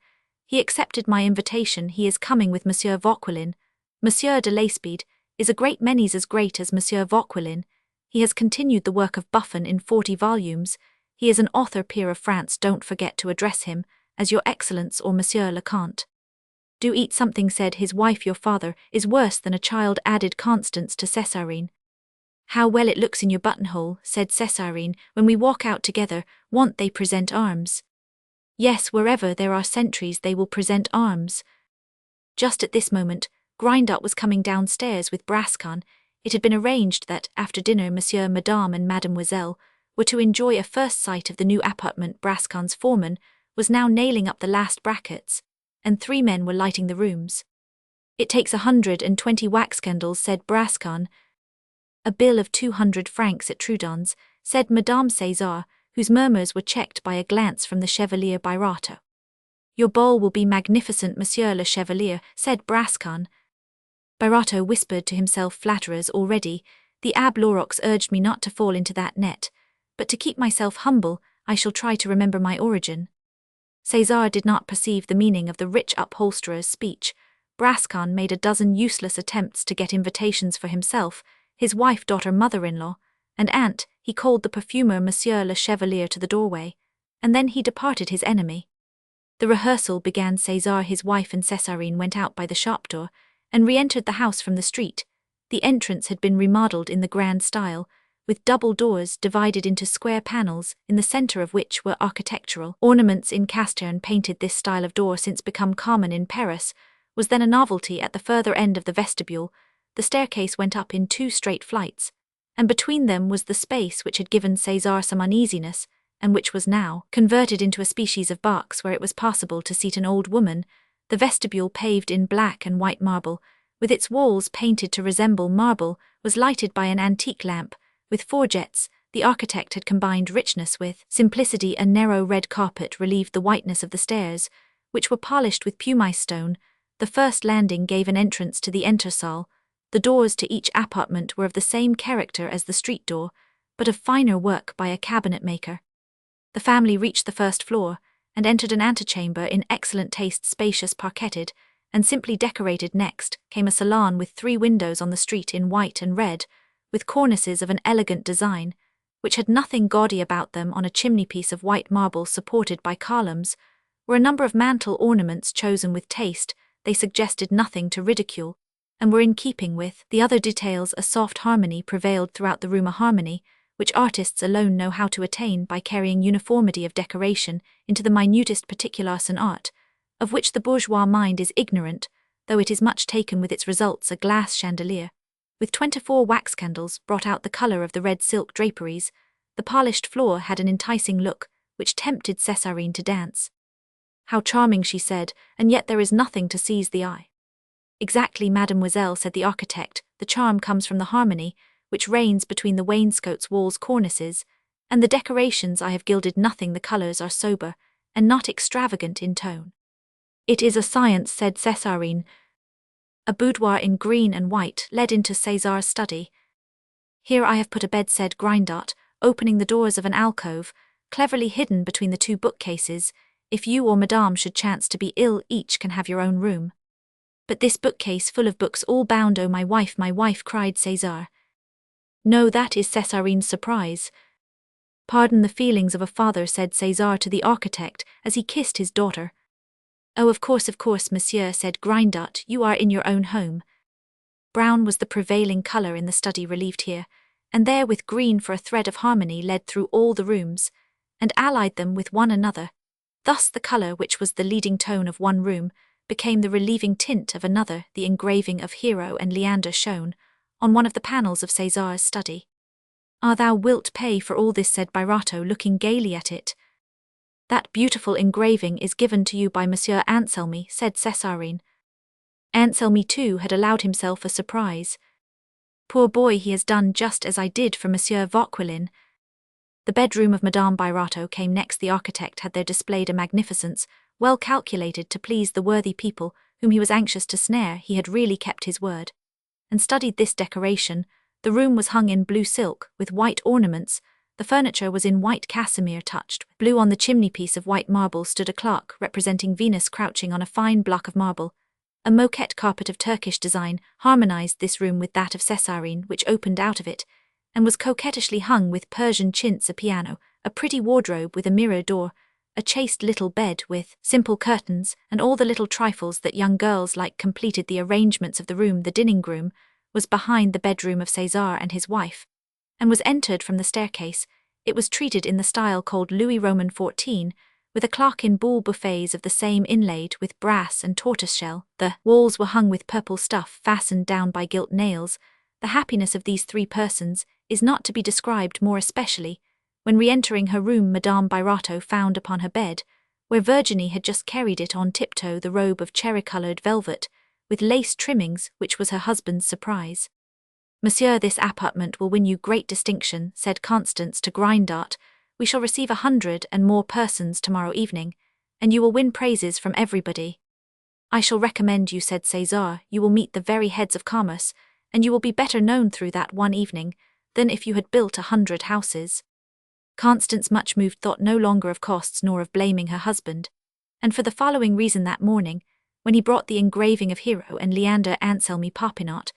Speaker 1: he accepted my invitation. He is coming with Monsieur Vauquelin. Monsieur de Lespide is a great many as great as Monsieur Vauquelin. He has continued the work of Buffon in 40 volumes. He is an author, peer of France. Don't forget to address him as Your Excellence or Monsieur le Comte. "Do eat something," said his wife. "Your father is worse than a child," added Constance to Césarine. "How well it looks in your buttonhole," said Césarine, "when we walk out together. Won't they present arms?" "Yes, wherever there are sentries they will present arms." Just at this moment, Grindup was coming downstairs with Brascon. It had been arranged that, after dinner, Monsieur, Madame and Mademoiselle were to enjoy a first sight of the new apartment. Brascon's foreman was now nailing up the last brackets, and 3 men were lighting the rooms. "It takes 120 wax candles," said Brascon. "A bill of 200 francs at Trudon's," said Madame César, whose murmurs were checked by a glance from the Chevalier Birotteau. "Your ball will be magnificent, Monsieur le Chevalier," said Brascon. Birotteau whispered to himself, "Flatterers already. The Abbé Lauroux urged me not to fall into that net, but to keep myself humble. I shall try to remember my origin." César did not perceive the meaning of the rich upholsterer's speech. Brascon made a dozen useless attempts to get invitations for himself, his wife, daughter, mother-in-law, and aunt. He called the perfumer Monsieur le Chevalier to the doorway, and then he departed his enemy. The rehearsal began. César, his wife and Césarine went out by the shop door, and re-entered the house from the street. The entrance had been remodelled in the grand style, with double doors divided into square panels, in the centre of which were architectural ornaments in castern painted. This style of door, since become common in Paris, was then a novelty. At the further end of the vestibule, the staircase went up in 2 straight flights, and between them was the space which had given César some uneasiness, and which was now converted into a species of box where it was possible to seat an old woman. The vestibule, paved in black and white marble, with its walls painted to resemble marble, was lighted by an antique lamp, with 4 jets. The architect had combined richness with simplicity. A narrow red carpet relieved the whiteness of the stairs, which were polished with pumice stone. The first landing gave an entrance to the entresol. The doors to each apartment were of the same character as the street door, but of finer work by a cabinet maker. The family reached the first floor, and entered an antechamber in excellent taste, spacious, parquetted, and simply decorated. Next came a salon with 3 windows on the street in white and red, with cornices of an elegant design, which had nothing gaudy about them. On a chimney-piece of white marble supported by columns were a number of mantel ornaments chosen with taste. They suggested nothing to ridicule, and were in keeping with the other details. A soft harmony prevailed throughout the room, a harmony which artists alone know how to attain by carrying uniformity of decoration into the minutest particulars, an art of which the bourgeois mind is ignorant, though it is much taken with its results. A glass chandelier, with 24 wax candles, brought out the color of the red silk draperies. The polished floor had an enticing look, which tempted Césarine to dance. "How charming," she said, "and yet there is nothing to seize the eye." "Exactly, mademoiselle," said the architect, "the charm comes from the harmony which reigns between the wainscots, walls, cornices, and the decorations I have gilded nothing. The colors are sober, and not extravagant in tone." "It is a science," said Césarine. A boudoir in green and white led into César's study. "Here I have put a bed," said Grindot, opening the doors of an alcove, cleverly hidden between the 2 bookcases. "If you or Madame should chance to be ill, each can have your own room." "But this bookcase full of books all bound, oh my wife, cried César. "No, that is Césarine's surprise." "Pardon the feelings of a father," said César to the architect as he kissed his daughter. "Oh, of course, monsieur," said Grindot, "you are in your own home." Brown was the prevailing color in the study, relieved here and there with green, for a thread of harmony led through all the rooms, and allied them with one another. Thus the color, which was the leading tone of one room, became the relieving tint of another. The engraving of Hero and Leander shone on one of the panels of César's study. "Ah, thou wilt pay for all this," said Birotteau, looking gaily at it. "That beautiful engraving is given to you by Monsieur Anselmi," said Césarine. Anselmi too had allowed himself a surprise. "Poor boy, he has done just as I did for Monsieur Vauquelin." The bedroom of Madame Birotteau came next. The architect had there displayed a magnificence well calculated to please the worthy people whom he was anxious to snare. He had really kept his word, and studied this decoration. The room was hung in blue silk, with white ornaments. The furniture was in white casimere touched with blue. On the chimney-piece of white marble stood a clock representing Venus crouching on a fine block of marble. A moquette carpet of Turkish design harmonized this room with that of Césarine, which opened out of it, and was coquettishly hung with Persian chintz. A piano, a pretty wardrobe with a mirror door, a chaste little bed with simple curtains, and all the little trifles that young girls like completed the arrangements of the room. The dining room was behind the bedroom of César and his wife, and was entered from the staircase. It was treated in the style called Louis Roman XIV, with a clock in buhl buffets of the same inlaid with brass and tortoiseshell. The walls were hung with purple stuff fastened down by gilt nails. The happiness of these 3 persons is not to be described more especially when re-entering her room Madame Birotteau found upon her bed, where Virginie had just carried it on tiptoe, the robe of cherry-coloured velvet with lace trimmings which was her husband's surprise. "Monsieur, this apartment will win you great distinction," said Constance to Grindot. "We shall receive 100 and more persons tomorrow evening, and you will win praises from everybody." "I shall recommend you," said César. "You will meet the very heads of commerce, and you will be better known through that one evening than if you had built 100 houses." Constance, much moved, thought no longer of costs nor of blaming her husband, and for the following reason: that morning, when he brought the engraving of Hero and Leander, Anselmi Popinot,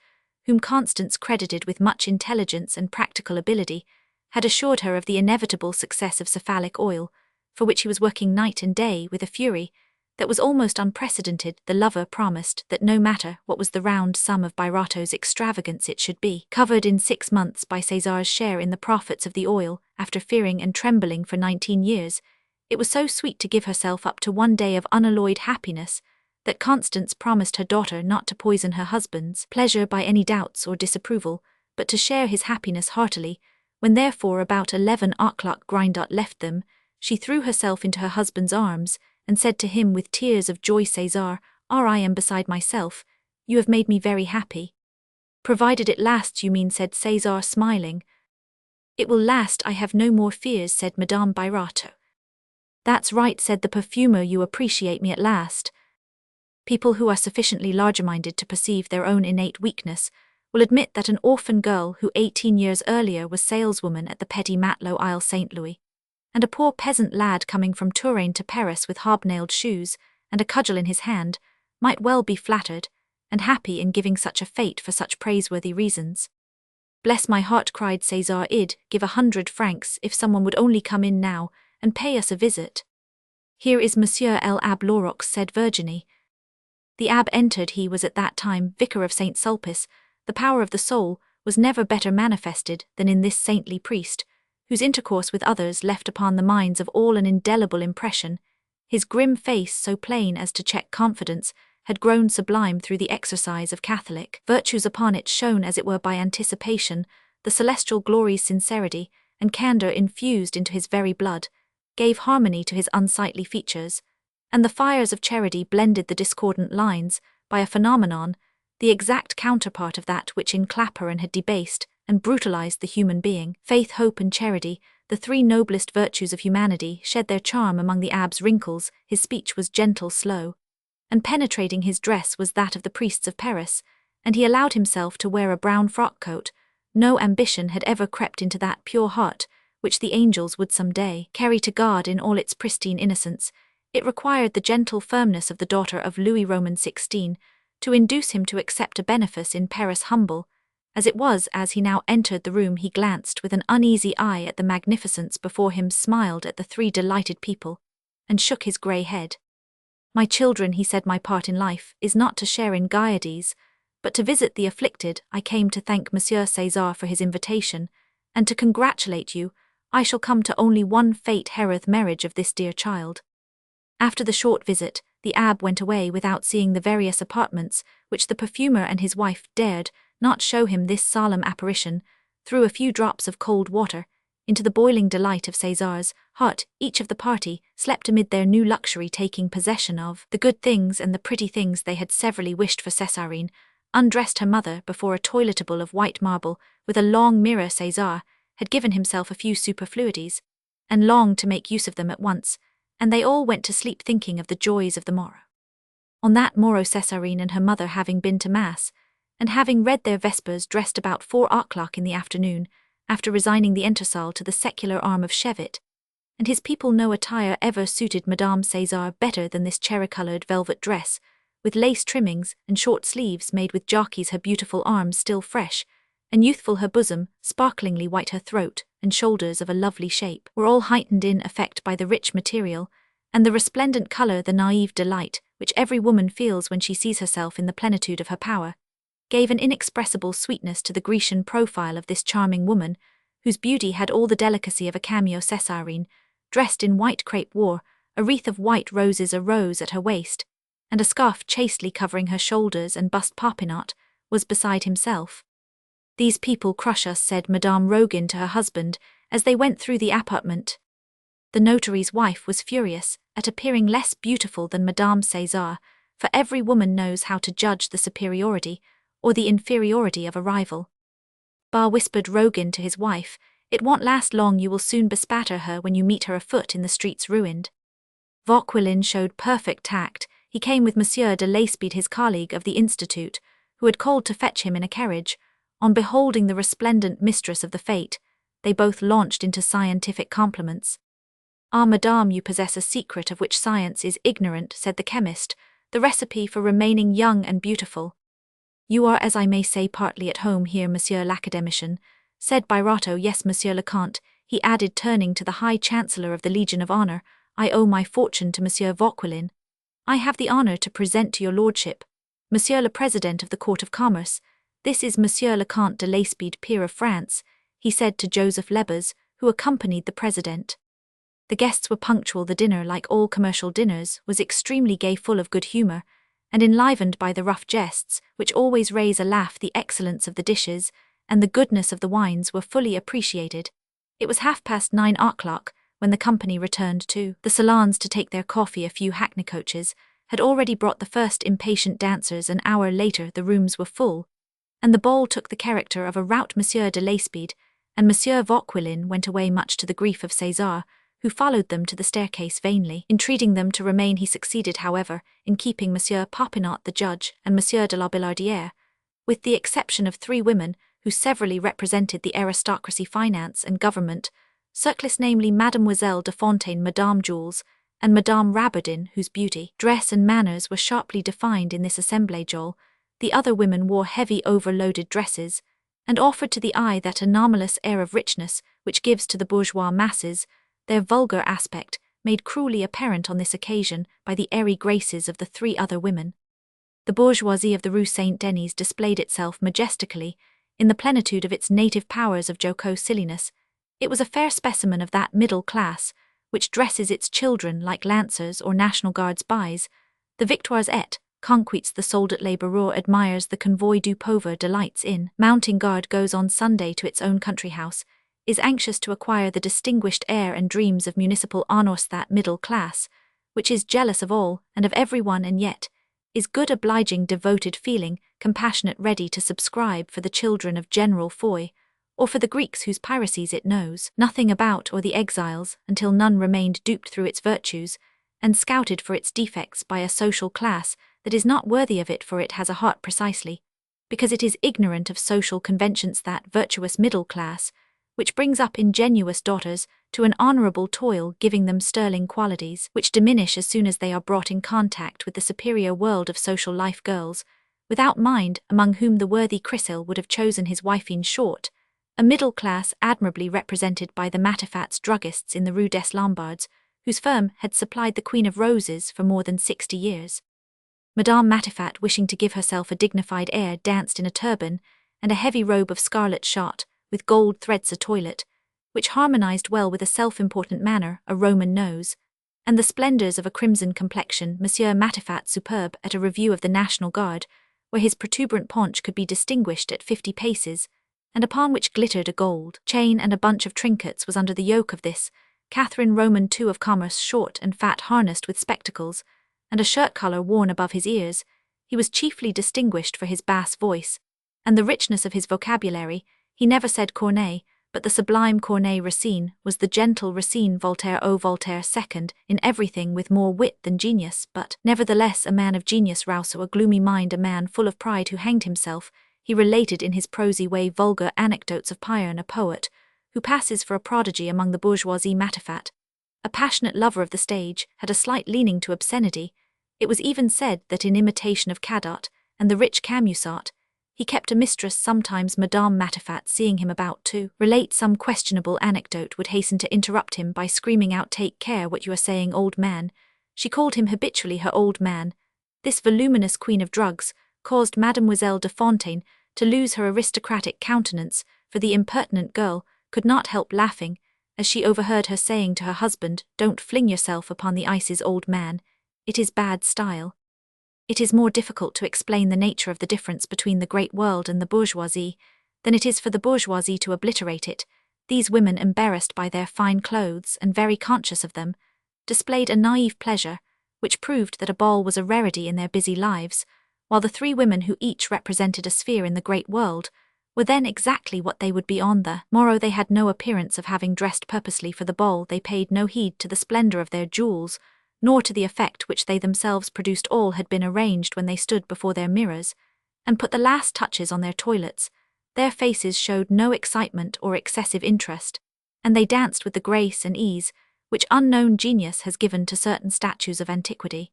Speaker 1: whom Constance credited with much intelligence and practical ability, had assured her of the inevitable success of cephalic oil, for which he was working night and day with a fury that was almost unprecedented. The lover promised that no matter what was the round sum of Birotteau's extravagance, it should be covered in 6 months by César's share in the profits of the oil. After fearing and trembling for 19 years, it was so sweet to give herself up to one day of unalloyed happiness that Constance promised her daughter not to poison her husband's pleasure by any doubts or disapproval, but to share his happiness heartily. When therefore about 11 o'clock Grindot left them, she threw herself into her husband's arms, and said to him with tears of joy, "César, I am beside myself. You have made me very happy." "Provided it lasts, you mean," said César, smiling. "It will last, I have no more fears," said Madame Birotteau. "That's right," said the perfumer, "you appreciate me at last." People who are sufficiently larger-minded to perceive their own innate weakness will admit that an orphan girl who 18 years earlier was saleswoman at the petty Matelot Isle St. Louis, and a poor peasant lad coming from Touraine to Paris with hobnailed shoes and a cudgel in his hand, might well be flattered and happy in giving such a fate for such praiseworthy reasons. "Bless my heart," cried César, "I'd give 100 francs if someone would only come in now and pay us a visit." "Here is Monsieur l'Abbé Lorox," said Virginie. The abbé entered. He was at that time vicar of St. Sulpice. The power of the soul was never better manifested than in this saintly priest, whose intercourse with others left upon the minds of all an indelible impression. His grim face, so plain as to check confidence, had grown sublime through the exercise of Catholic virtues. Upon it shone, as it were by anticipation, the celestial glories. Sincerity and candor infused into his very blood gave harmony to his unsightly features, and the fires of charity blended the discordant lines by a phenomenon, the exact counterpart of that which in Clapeyron had debased and brutalized the human being. Faith, hope, and charity, the three noblest virtues of humanity, shed their charm among the abbé's wrinkles. His speech was gentle, slow, and penetrating. His dress was that of the priests of Paris, and he allowed himself to wear a brown frock coat. No ambition had ever crept into that pure heart which the angels would some day carry to God in all its pristine innocence. It required the gentle firmness of the daughter of Louis Roman XVI to induce him to accept a benefice in Paris, humble as it was. As he now entered the room, he glanced with an uneasy eye at the magnificence before him, smiled at the three delighted people, and shook his grey head. "My children," he said, "my part in life is not to share in gaieties, but to visit the afflicted. I came to thank Monsieur César for his invitation, and to congratulate you. I shall come to only one fate hereth marriage of this dear child." After the short visit, the abbé went away without seeing the various apartments which the perfumer and his wife dared not show him. This solemn apparition threw a few drops of cold water into the boiling delight of César's heart. Each of the party slept amid their new luxury, taking possession of the good things and the pretty things they had severally wished for. Césarine undressed her mother before a toiletable of white marble with a long mirror. César had given himself a few superfluities, and longed to make use of them at once, and they all went to sleep thinking of the joys of the morrow. On that morrow, Césarine and her mother, having been to Mass, and having read their vespers, dressed about 4 o'clock in the afternoon, after resigning the entresol to the secular arm of Chevet, and his people. No attire ever suited Madame César better than this cherry-coloured velvet dress, with lace trimmings and short sleeves made with jockeys. Her beautiful arms still fresh and youthful, her bosom sparklingly white, her throat and shoulders of a lovely shape, were all heightened in effect by the rich material and the resplendent colour. The naïve delight which every woman feels when she sees herself in the plenitude of her power gave an inexpressible sweetness to the Grecian profile of this charming woman, whose beauty had all the delicacy of a cameo. Césarine, dressed in white crape, wore a wreath of white roses arose at her waist, and a scarf chastely covering her shoulders and bust. Popinot was beside himself. "These people crush us," said Madame Roguin to her husband as they went through the apartment. The notary's wife was furious at appearing less beautiful than Madame César, for every woman knows how to judge the superiority or the inferiority of a rival. "Bah," whispered Roguin to his wife, "it won't last long. You will soon bespatter her when you meet her afoot in the streets ruined." Vauquelin showed perfect tact. He came with Monsieur de Lacebede, his colleague of the Institute, who had called to fetch him in a carriage. On beholding the resplendent mistress of the fete, they both launched into scientific compliments. "Ah, madame, you possess a secret of which science is ignorant," said the chemist, "the recipe for remaining young and beautiful." "You are, as I may say, partly at home here, Monsieur l'Academician," said Birotteau. "Yes, Monsieur le Comte," he added, turning to the High Chancellor of the Legion of Honor, "I owe my fortune to Monsieur Vauquelin. I have the honor to present to your lordship, Monsieur le President of the Court of Commerce. This is Monsieur le Comte de Lacebede, peer of France," he said to Joseph Lebas, who accompanied the president. The guests were punctual. The dinner, like all commercial dinners, was extremely gay, full of good humor, and enlivened by the rough jests which always raise a laugh. The excellence of the dishes and the goodness of the wines were fully appreciated. It was 9:30 when the company returned to the salons to take their coffee. A few hackney coaches had already brought the first impatient dancers. An hour later the rooms were full, and the ball took the character of a rout. Monsieur de Lespide and Monsieur Vauquelin went away much to the grief of César, who followed them to the staircase vainly, entreating them to remain. He succeeded, however, in keeping Monsieur Popinot the judge and Monsieur de la Billardière, with the exception of 3 women who severally represented the aristocracy, finance and government, circles, namely Mademoiselle de Fontaine, Madame Jules, and Madame Rabardin, whose beauty, dress and manners were sharply defined in this assemblage. The other women wore heavy overloaded dresses, and offered to the eye that anomalous air of richness which gives to the bourgeois masses their vulgar aspect, made cruelly apparent on this occasion by the airy graces of the 3 other women. The bourgeoisie of the Rue Saint-Denis displayed itself majestically, in the plenitude of its native powers of jocose silliness. It was a fair specimen of that middle class which dresses its children like lancers or National Guards buys the victoires et conquêtes. The soldat laboureur admires the convoy du pauvre, delights in mounting guard, goes on Sunday to its own country house, is anxious to acquire the distinguished air, and dreams of municipal honours. That middle class which is jealous of all and of everyone, and yet is good, obliging, devoted, feeling, compassionate, ready to subscribe for the children of General Foy, or for the Greeks whose piracies it knows nothing about, or the exiles, until none remained, duped through its virtues, and scouted for its defects by a social class that is not worthy of it, for it has a heart precisely because it is ignorant of social conventions. That virtuous middle class which brings up ingenuous daughters to an honourable toil, giving them sterling qualities which diminish as soon as they are brought in contact with the superior world of social life. Girls without mind, among whom the worthy Chrysil would have chosen his wife. In short, a middle class admirably represented by the Matifats, druggists in the Rue des Lombards, whose firm had supplied the Queen of Roses for more than 60 years. Madame Matifat, wishing to give herself a dignified air, danced in a turban and a heavy robe of scarlet shot, with gold threads, a toilet which harmonized well with a self-important manner, a Roman nose, and the splendors of a crimson complexion. Monsieur Matifat, superb at a review of the National Guard, where his protuberant paunch could be distinguished at 50 paces, and upon which glittered a gold chain and a bunch of trinkets, was under the yoke of this Catherine Roman II of commerce, short and fat, harnessed with spectacles, and a shirt-collar worn above his ears. He was chiefly distinguished for his bass voice, and the richness of his vocabulary. He never said Corneille, but the sublime Corneille. Racine was the gentle Racine. Voltaire, Voltaire second in everything, with more wit than genius, but nevertheless a man of genius. Rousseau, a gloomy mind, a man full of pride, who hanged himself. He related in his prosy way vulgar anecdotes of Pyrrhon, a poet who passes for a prodigy among the bourgeoisie. Matifat, a passionate lover of the stage, had a slight leaning to obscenity. It was even said that, in imitation of Cadot and the rich Camusat, he kept a mistress. Sometimes Madame Matifat, seeing him about to relate some questionable anecdote, would hasten to interrupt him by screaming out, "Take care what you are saying, old man." She called him habitually her old man. This voluminous queen of drugs caused Mademoiselle de Fontaine to lose her aristocratic countenance, for the impertinent girl could not help laughing as she overheard her saying to her husband, "Don't fling yourself upon the ices, old man. It is bad style." It is more difficult to explain the nature of the difference between the great world and the bourgeoisie than it is for the bourgeoisie to obliterate it. These women, embarrassed by their fine clothes and very conscious of them, displayed a naive pleasure, which proved that a ball was a rarity in their busy lives, while the 3 women, who each represented a sphere in the great world, were then exactly what they would be on the morrow. They had no appearance of having dressed purposely for the ball. They paid no heed to the splendour of their jewels, nor to the effect which they themselves produced. All had been arranged when they stood before their mirrors and put the last touches on their toilets. Their faces showed no excitement or excessive interest, and they danced with the grace and ease which unknown genius has given to certain statues of antiquity.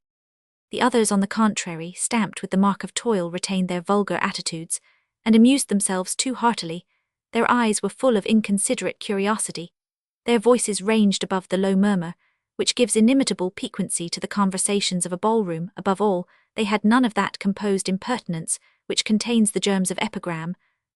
Speaker 1: The others, on the contrary, stamped with the mark of toil, retained their vulgar attitudes, and amused themselves too heartily. Their eyes were full of inconsiderate curiosity. Their voices ranged above the low murmur, which gives inimitable piquancy to the conversations of a ballroom. Above all, they had none of that composed impertinence which contains the germs of epigram,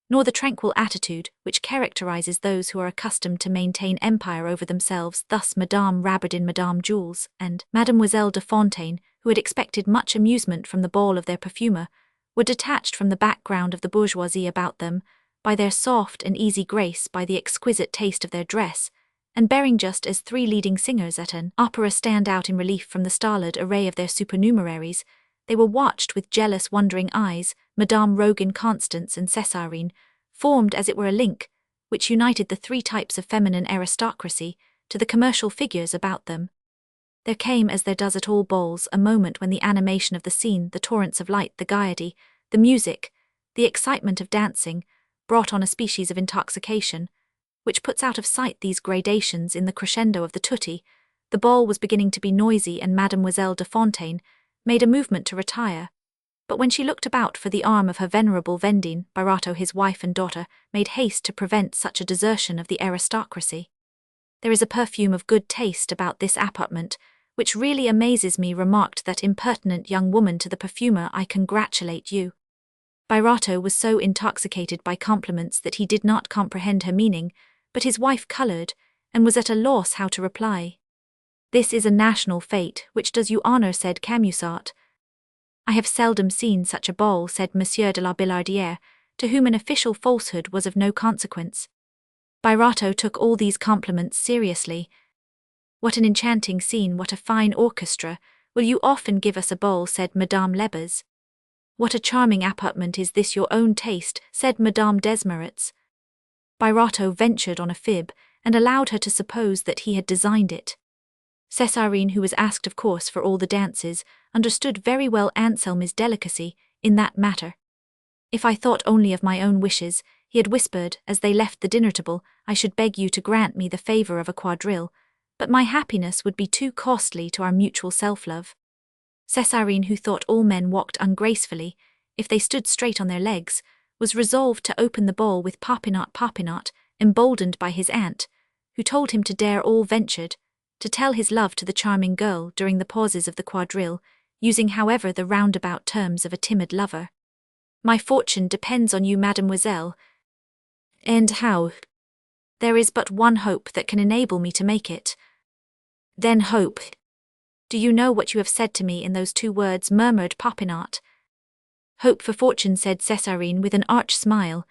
Speaker 1: nor the tranquil attitude which characterizes those who are accustomed to maintain empire over themselves. Thus Madame Rabardin, Madame Jules, and Mademoiselle de Fontaine, who had expected much amusement from the ball of their perfumer, were detached from the background of the bourgeoisie about them by their soft and easy grace, by the exquisite taste of their dress, and bearing just as three leading singers at an opera stand out in relief from the starled array of their supernumeraries, they were watched with jealous, wondering eyes. Madame Rogan, Constance, and Césarine formed as it were a link, which united the three types of feminine aristocracy to the commercial figures about them. There came, as there does at all balls, a moment when the animation of the scene, the torrents of light, the gaiety, the music, the excitement of dancing, brought on a species of intoxication, which puts out of sight these gradations in the crescendo of the tutti. The ball was beginning to be noisy, and Mademoiselle de Fontaine made a movement to retire. But when she looked about for the arm of her venerable Vendine, Birotteau, his wife and daughter, made haste to prevent such a desertion of the aristocracy. "There is a perfume of good taste about this apartment, which really amazes me," remarked that impertinent young woman to the perfumer. "I congratulate you." Birotteau was so intoxicated by compliments that he did not comprehend her meaning, but his wife coloured, and was at a loss how to reply. "This is a national fete, which does you honour," said Camusat. "I have seldom seen such a ball," said Monsieur de la Billardière, to whom an official falsehood was of no consequence. Birotteau took all these compliments seriously. "What an enchanting scene, what a fine orchestra! Will you often give us a ball?" said Madame Lebas. "What a charming apartment! Is this your own taste?" said Madame Desmarets. Birotteau ventured on a fib, and allowed her to suppose that he had designed it. Césarine, who was asked of course for all the dances, understood very well Anselme's delicacy in that matter. "If I thought only of my own wishes," he had whispered as they left the dinner table, "I should beg you to grant me the favour of a quadrille, but my happiness would be too costly to our mutual self-love." Césarine, who thought all men walked ungracefully if they stood straight on their legs, was resolved to open the ball with Popinot, emboldened by his aunt, who told him to dare all, ventured to tell his love to the charming girl during the pauses of the quadrille, using however the roundabout terms of a timid lover. "My fortune depends on you, mademoiselle." "And how?" "There is but one hope that can enable me to make it." "Then hope." "Do you know what you have said to me in those two words?" murmured Popinot. "Hope for fortune," said Césarine with an arch smile.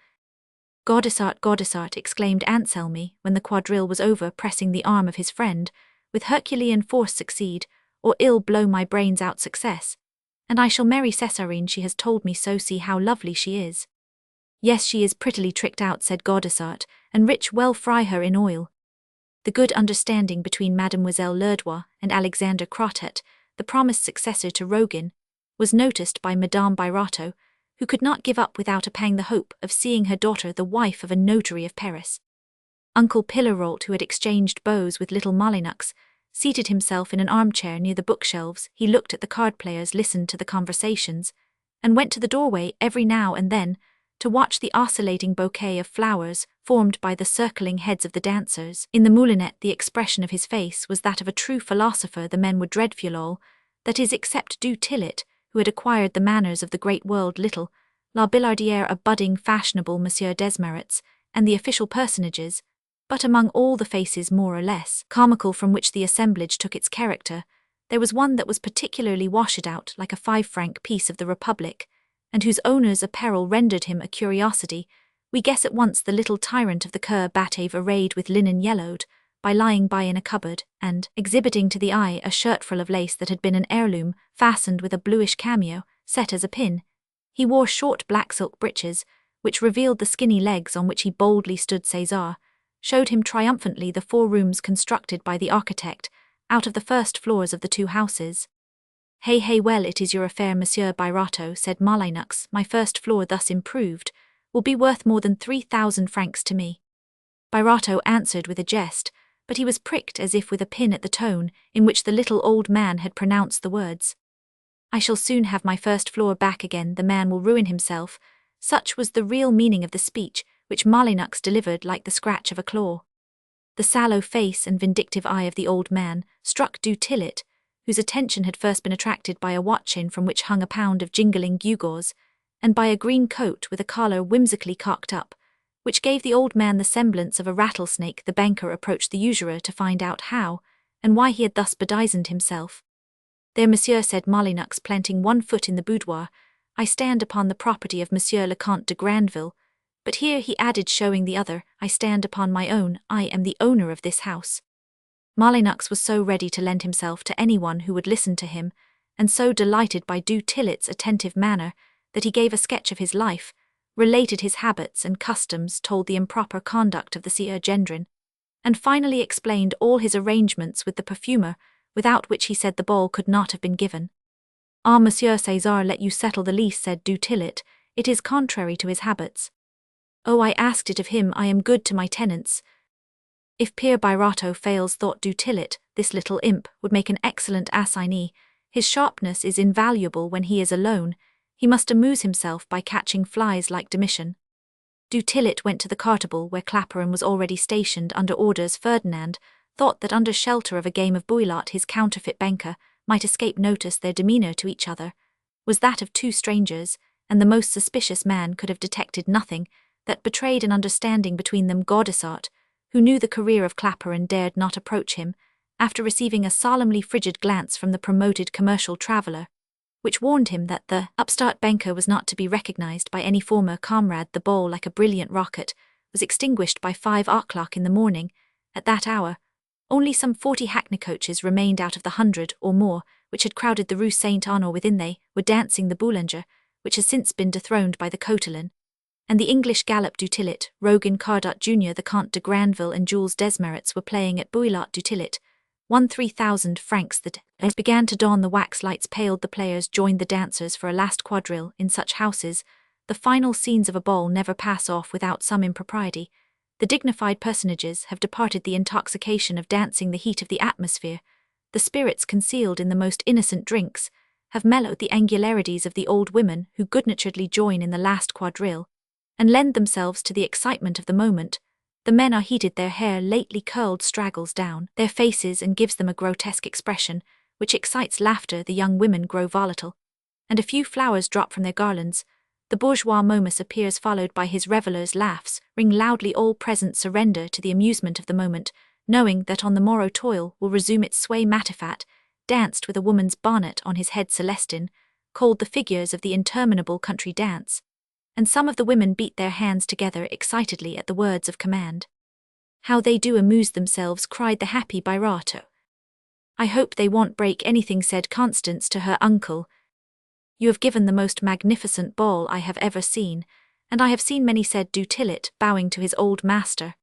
Speaker 1: Goddessart," exclaimed Anselme, when the quadrille was over, pressing the arm of his friend. "With Herculean force succeed, or ill blow my brains out success. And I shall marry Césarine, she has told me so. See how lovely she is." "Yes, she is prettily tricked out," said Gaudissart, "and rich well fry her in oil." The good understanding between Mademoiselle Lerdois and Alexander Crottet, the promised successor to Rogan, was noticed by Madame Birotteau, who could not give up without a pang the hope of seeing her daughter the wife of a notary of Paris. Uncle Pillerault, who had exchanged bows with little Molyneux, seated himself in an armchair near the bookshelves. He looked at the card-players, listened to the conversations, and went to the doorway every now and then to watch the oscillating bouquet of flowers formed by the circling heads of the dancers. In the moulinette the expression of his face was that of a true philosopher. The men were dreadful, that is, except Du Tillet, who had acquired the manners of the great world, little La Billardière, a budding, fashionable Monsieur Desmarets, and the official personages. But among all the faces more or less comical from which the assemblage took its character, there was one that was particularly washed out like a 5-franc piece of the Republic, and whose owner's apparel rendered him a curiosity. We guess at once the little tyrant of the Cour Batave, arrayed with linen yellowed, by lying by in a cupboard, and exhibiting to the eye a shirtful of lace that had been an heirloom, fastened with a bluish cameo, set as a pin. He wore short black silk breeches, which revealed the skinny legs on which he boldly stood. César showed him triumphantly the 4 rooms constructed by the architect out of the first floors of the 2 houses. Hey, well, it is your affair, Monsieur Birotteau," said Molyneux. "My first floor thus improved will be worth more than 3,000 francs to me." Birotteau answered with a jest, but he was pricked as if with a pin at the tone in which the little old man had pronounced the words. "I shall soon have my first floor back again. The man will ruin himself." Such was the real meaning of the speech, which Molyneux delivered like the scratch of a claw. The sallow face and vindictive eye of the old man struck Du Tillet, whose attention had first been attracted by a watch-chain from which hung a pound of jingling gewgaws, and by a green coat with a collar whimsically cocked up, which gave the old man the semblance of a rattlesnake. The banker approached the usurer to find out how and why he had thus bedizened himself. "There, monsieur," said Molyneux, planting one foot in the boudoir, "I stand upon the property of Monsieur le Comte de Granville, But here he added, showing the other, I stand upon my own, I am the owner of this house. Malenux was so ready to lend himself to anyone who would listen to him, and so delighted by Du Tillet's attentive manner, that he gave a sketch of his life, related his habits and customs, told the improper conduct of the Sieur Gendron, and finally explained all his arrangements with the perfumer, without which he said the ball could not have been given. Ah, Monsieur Cesar, let you settle the lease, said Du Tillet, it is contrary to his habits. Oh, I asked it of him, I am good to my tenants. If Pierre Birotteau fails, thought Du Tillet, this little imp would make an excellent assignee. His sharpness is invaluable when he is alone. He must amuse himself by catching flies like Domitian. Du Tillet went to the cartable where Claparon was already stationed under orders. Ferdinand thought that under shelter of a game of bouillotte his counterfeit banker might escape notice. Their demeanour to each other was that of two strangers, and the most suspicious man could have detected nothing that betrayed an understanding between them. Gaudissart, who knew the career of Claparon, dared not approach him, after receiving a solemnly frigid glance from the promoted commercial traveller, which warned him that the upstart banker was not to be recognized by any former comrade. The ball, like a brilliant rocket, was extinguished by 5 o'clock in the morning. At that hour, only some 40 hackney coaches remained out of the 100 or more which had crowded the Rue Saint-Honore. Within they were dancing the Boulanger, which has since been dethroned by the Cotelin, and the English gallop. Du Tillet, Rogan Cardot Jr., the Comte de Granville and Jules Desmarets were playing at bouillotte. Du Tillet won 3,000 francs. That as began to dawn, the wax lights paled. The players joined the dancers for a last quadrille. In such houses, the final scenes of a ball never pass off without some impropriety. The dignified personages have departed. The intoxication of dancing, the heat of the atmosphere, the spirits concealed in the most innocent drinks, have mellowed the angularities of the old women who good-naturedly join in the last quadrille, and lend themselves to the excitement of the moment. The men are heated, their hair, lately curled, straggles down their faces and gives them a grotesque expression, which excites laughter. The young women grow volatile, and a few flowers drop from their garlands. The bourgeois Momus appears, followed by his revellers. Laughs ring loudly. All present surrender to the amusement of the moment, knowing that on the morrow toil will resume its sway. Matifat danced with a woman's bonnet on his head. Celestin called the figures of the interminable country dance, and some of the women beat their hands together excitedly at the words of command. How they do amuse themselves, cried the happy Birotteau. I hope they won't break anything, said Constance to her uncle. You have given the most magnificent ball I have ever seen, and I have seen many, said Du Tillet, bowing to his old master.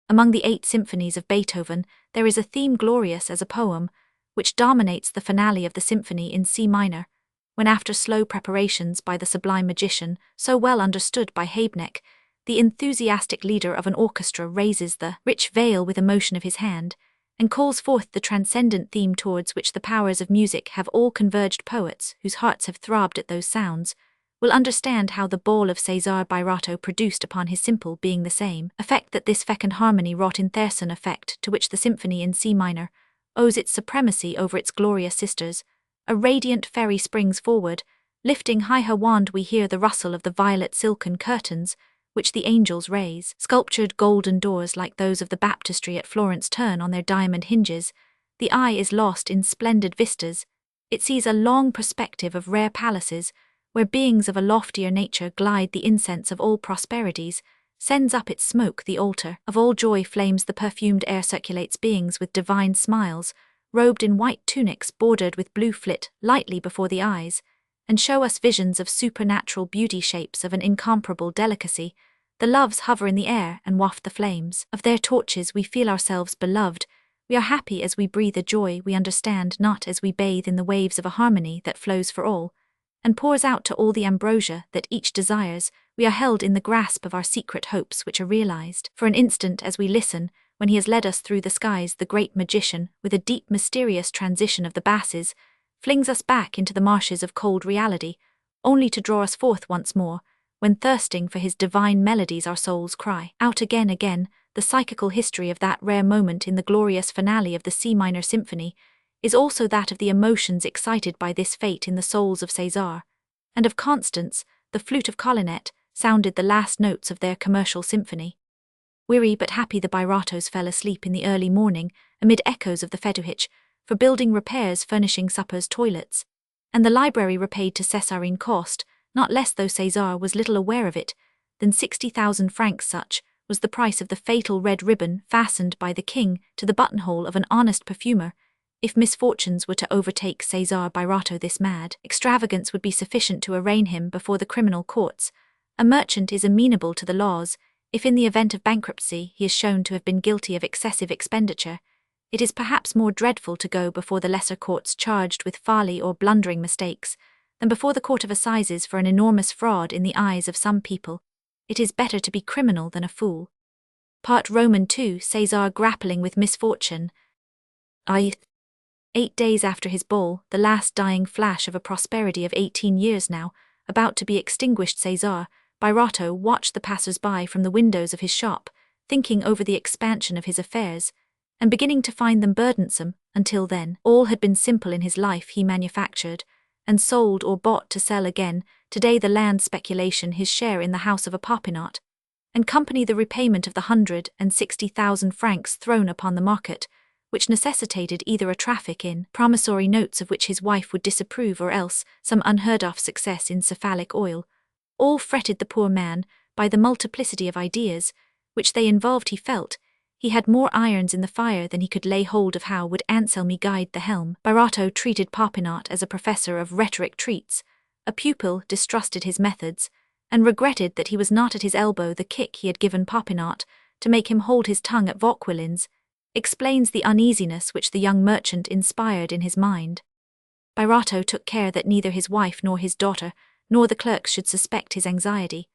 Speaker 1: Among the 8 symphonies of Beethoven, there is a theme glorious as a poem, which dominates the finale of the symphony in C minor, when after slow preparations by the sublime magician, so well understood by Habeneck, the enthusiastic leader of an orchestra raises the rich veil with a motion of his hand, and calls forth the transcendent theme towards which the powers of music have all converged. Poets, whose hearts have throbbed at those sounds, will understand how the ball of César Birotteau produced upon his simple being the same effect that this fecund harmony wrought in Therson, effect to which the symphony in C minor owes its supremacy over its glorious sisters. A radiant fairy springs forward, lifting high her wand. We hear the rustle of the violet silken curtains, which the angels raise. Sculptured golden doors like those of the baptistry at Florence turn on their diamond hinges. The eye is lost in splendid vistas. It sees a long perspective of rare palaces, where beings of a loftier nature glide. The incense of all prosperities sends up its smoke. The altar of all joy flames. The perfumed air circulates. Beings with divine smiles, robed in white tunics bordered with blue, flit lightly before the eyes, and show us visions of supernatural beauty, shapes of an incomparable delicacy. The loves hover in the air and waft the flames of their torches. We feel ourselves beloved. We are happy as we breathe a joy we understand not, as we bathe in the waves of a harmony that flows for all, and pours out to all the ambrosia that each desires. We are held in the grasp of our secret hopes, which are realized for an instant as we listen, when he has led us through the skies. The great magician, with a deep mysterious transition of the basses, flings us back into the marshes of cold reality, only to draw us forth once more, when thirsting for his divine melodies our souls cry out again. Again, the psychical history of that rare moment in the glorious finale of the C minor symphony is also that of the emotions excited by this fate in the souls of César and of Constance. The flute of Collinet sounded the last notes of their commercial symphony. Weary but happy, the Birotteaus fell asleep in the early morning, amid echoes of the Feduhich, for building repairs, furnishing suppers, toilets, and the library repaid to Césarine cost, not less, though César was little aware of it. than 60,000 francs. Such was the price of the fatal red ribbon fastened by the king to the buttonhole of an honest perfumer. If misfortunes were to overtake César Birotteau, this mad extravagance would be sufficient to arraign him before the criminal courts. A merchant is amenable to the laws, if in the event of bankruptcy he is shown to have been guilty of excessive expenditure. It is perhaps more dreadful to go before the lesser courts charged with folly or blundering mistakes, than before the court of assizes for an enormous fraud. In the eyes of some people, it is better to be criminal than a fool. Part Roman 2. César grappling with misfortune. 8 days after his ball, the last dying flash of a prosperity of 18 years now, about to be extinguished, César Birotteau watched the passers-by from the windows of his shop, thinking over the expansion of his affairs, and beginning to find them burdensome. Until then, all had been simple in his life. He manufactured, and sold or bought to sell again. Today the land speculation, his share in the house of a Popinot, and company the repayment of the 160,000 francs thrown upon the market, which necessitated either a traffic in promissory notes of which his wife would disapprove, or else some unheard-of success in cephalic oil. All fretted the poor man by the multiplicity of ideas which they involved. He felt he had more irons in the fire than he could lay hold of. How would Anselmi guide the helm? Birotteau treated Popinot as a professor of rhetoric treats. A pupil distrusted his methods, and regretted that he was not at his elbow. The kick he had given Popinot to make him hold his tongue at Vauquelin's explains the uneasiness which the young merchant inspired in his mind. Birotteau took care that neither his wife nor his daughter nor the clerks should suspect his anxiety,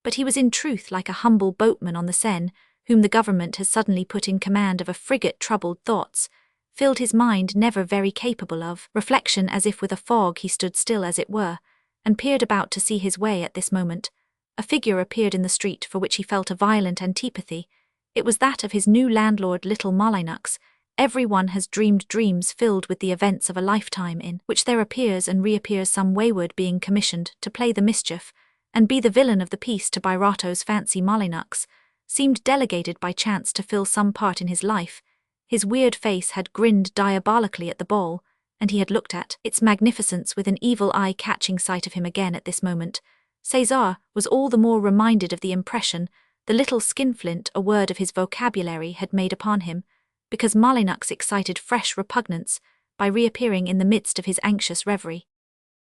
Speaker 1: but he was in truth like a humble boatman on the Seine, whom the government has suddenly put in command of a frigate. Troubled thoughts filled his mind, never very capable of reflection. As if with a fog he stood still, as it were, and peered about to see his way. At this moment, a figure appeared in the street for which he felt a violent antipathy. It was that of his new landlord, little Molyneux. Every one has dreamed dreams filled with the events of a lifetime, in which there appears and reappears some wayward being commissioned to play the mischief and be the villain of the piece. To Birotteau's fancy, Molyneux seemed delegated by chance to fill some part in his life. His weird face had grinned diabolically at the ball, and he had looked at its magnificence with an evil eye. Catching sight of him again at this moment, César was all the more reminded of the impression the little skinflint, a word of his vocabulary, had made upon him, because Molyneux excited fresh repugnance by reappearing in the midst of his anxious reverie.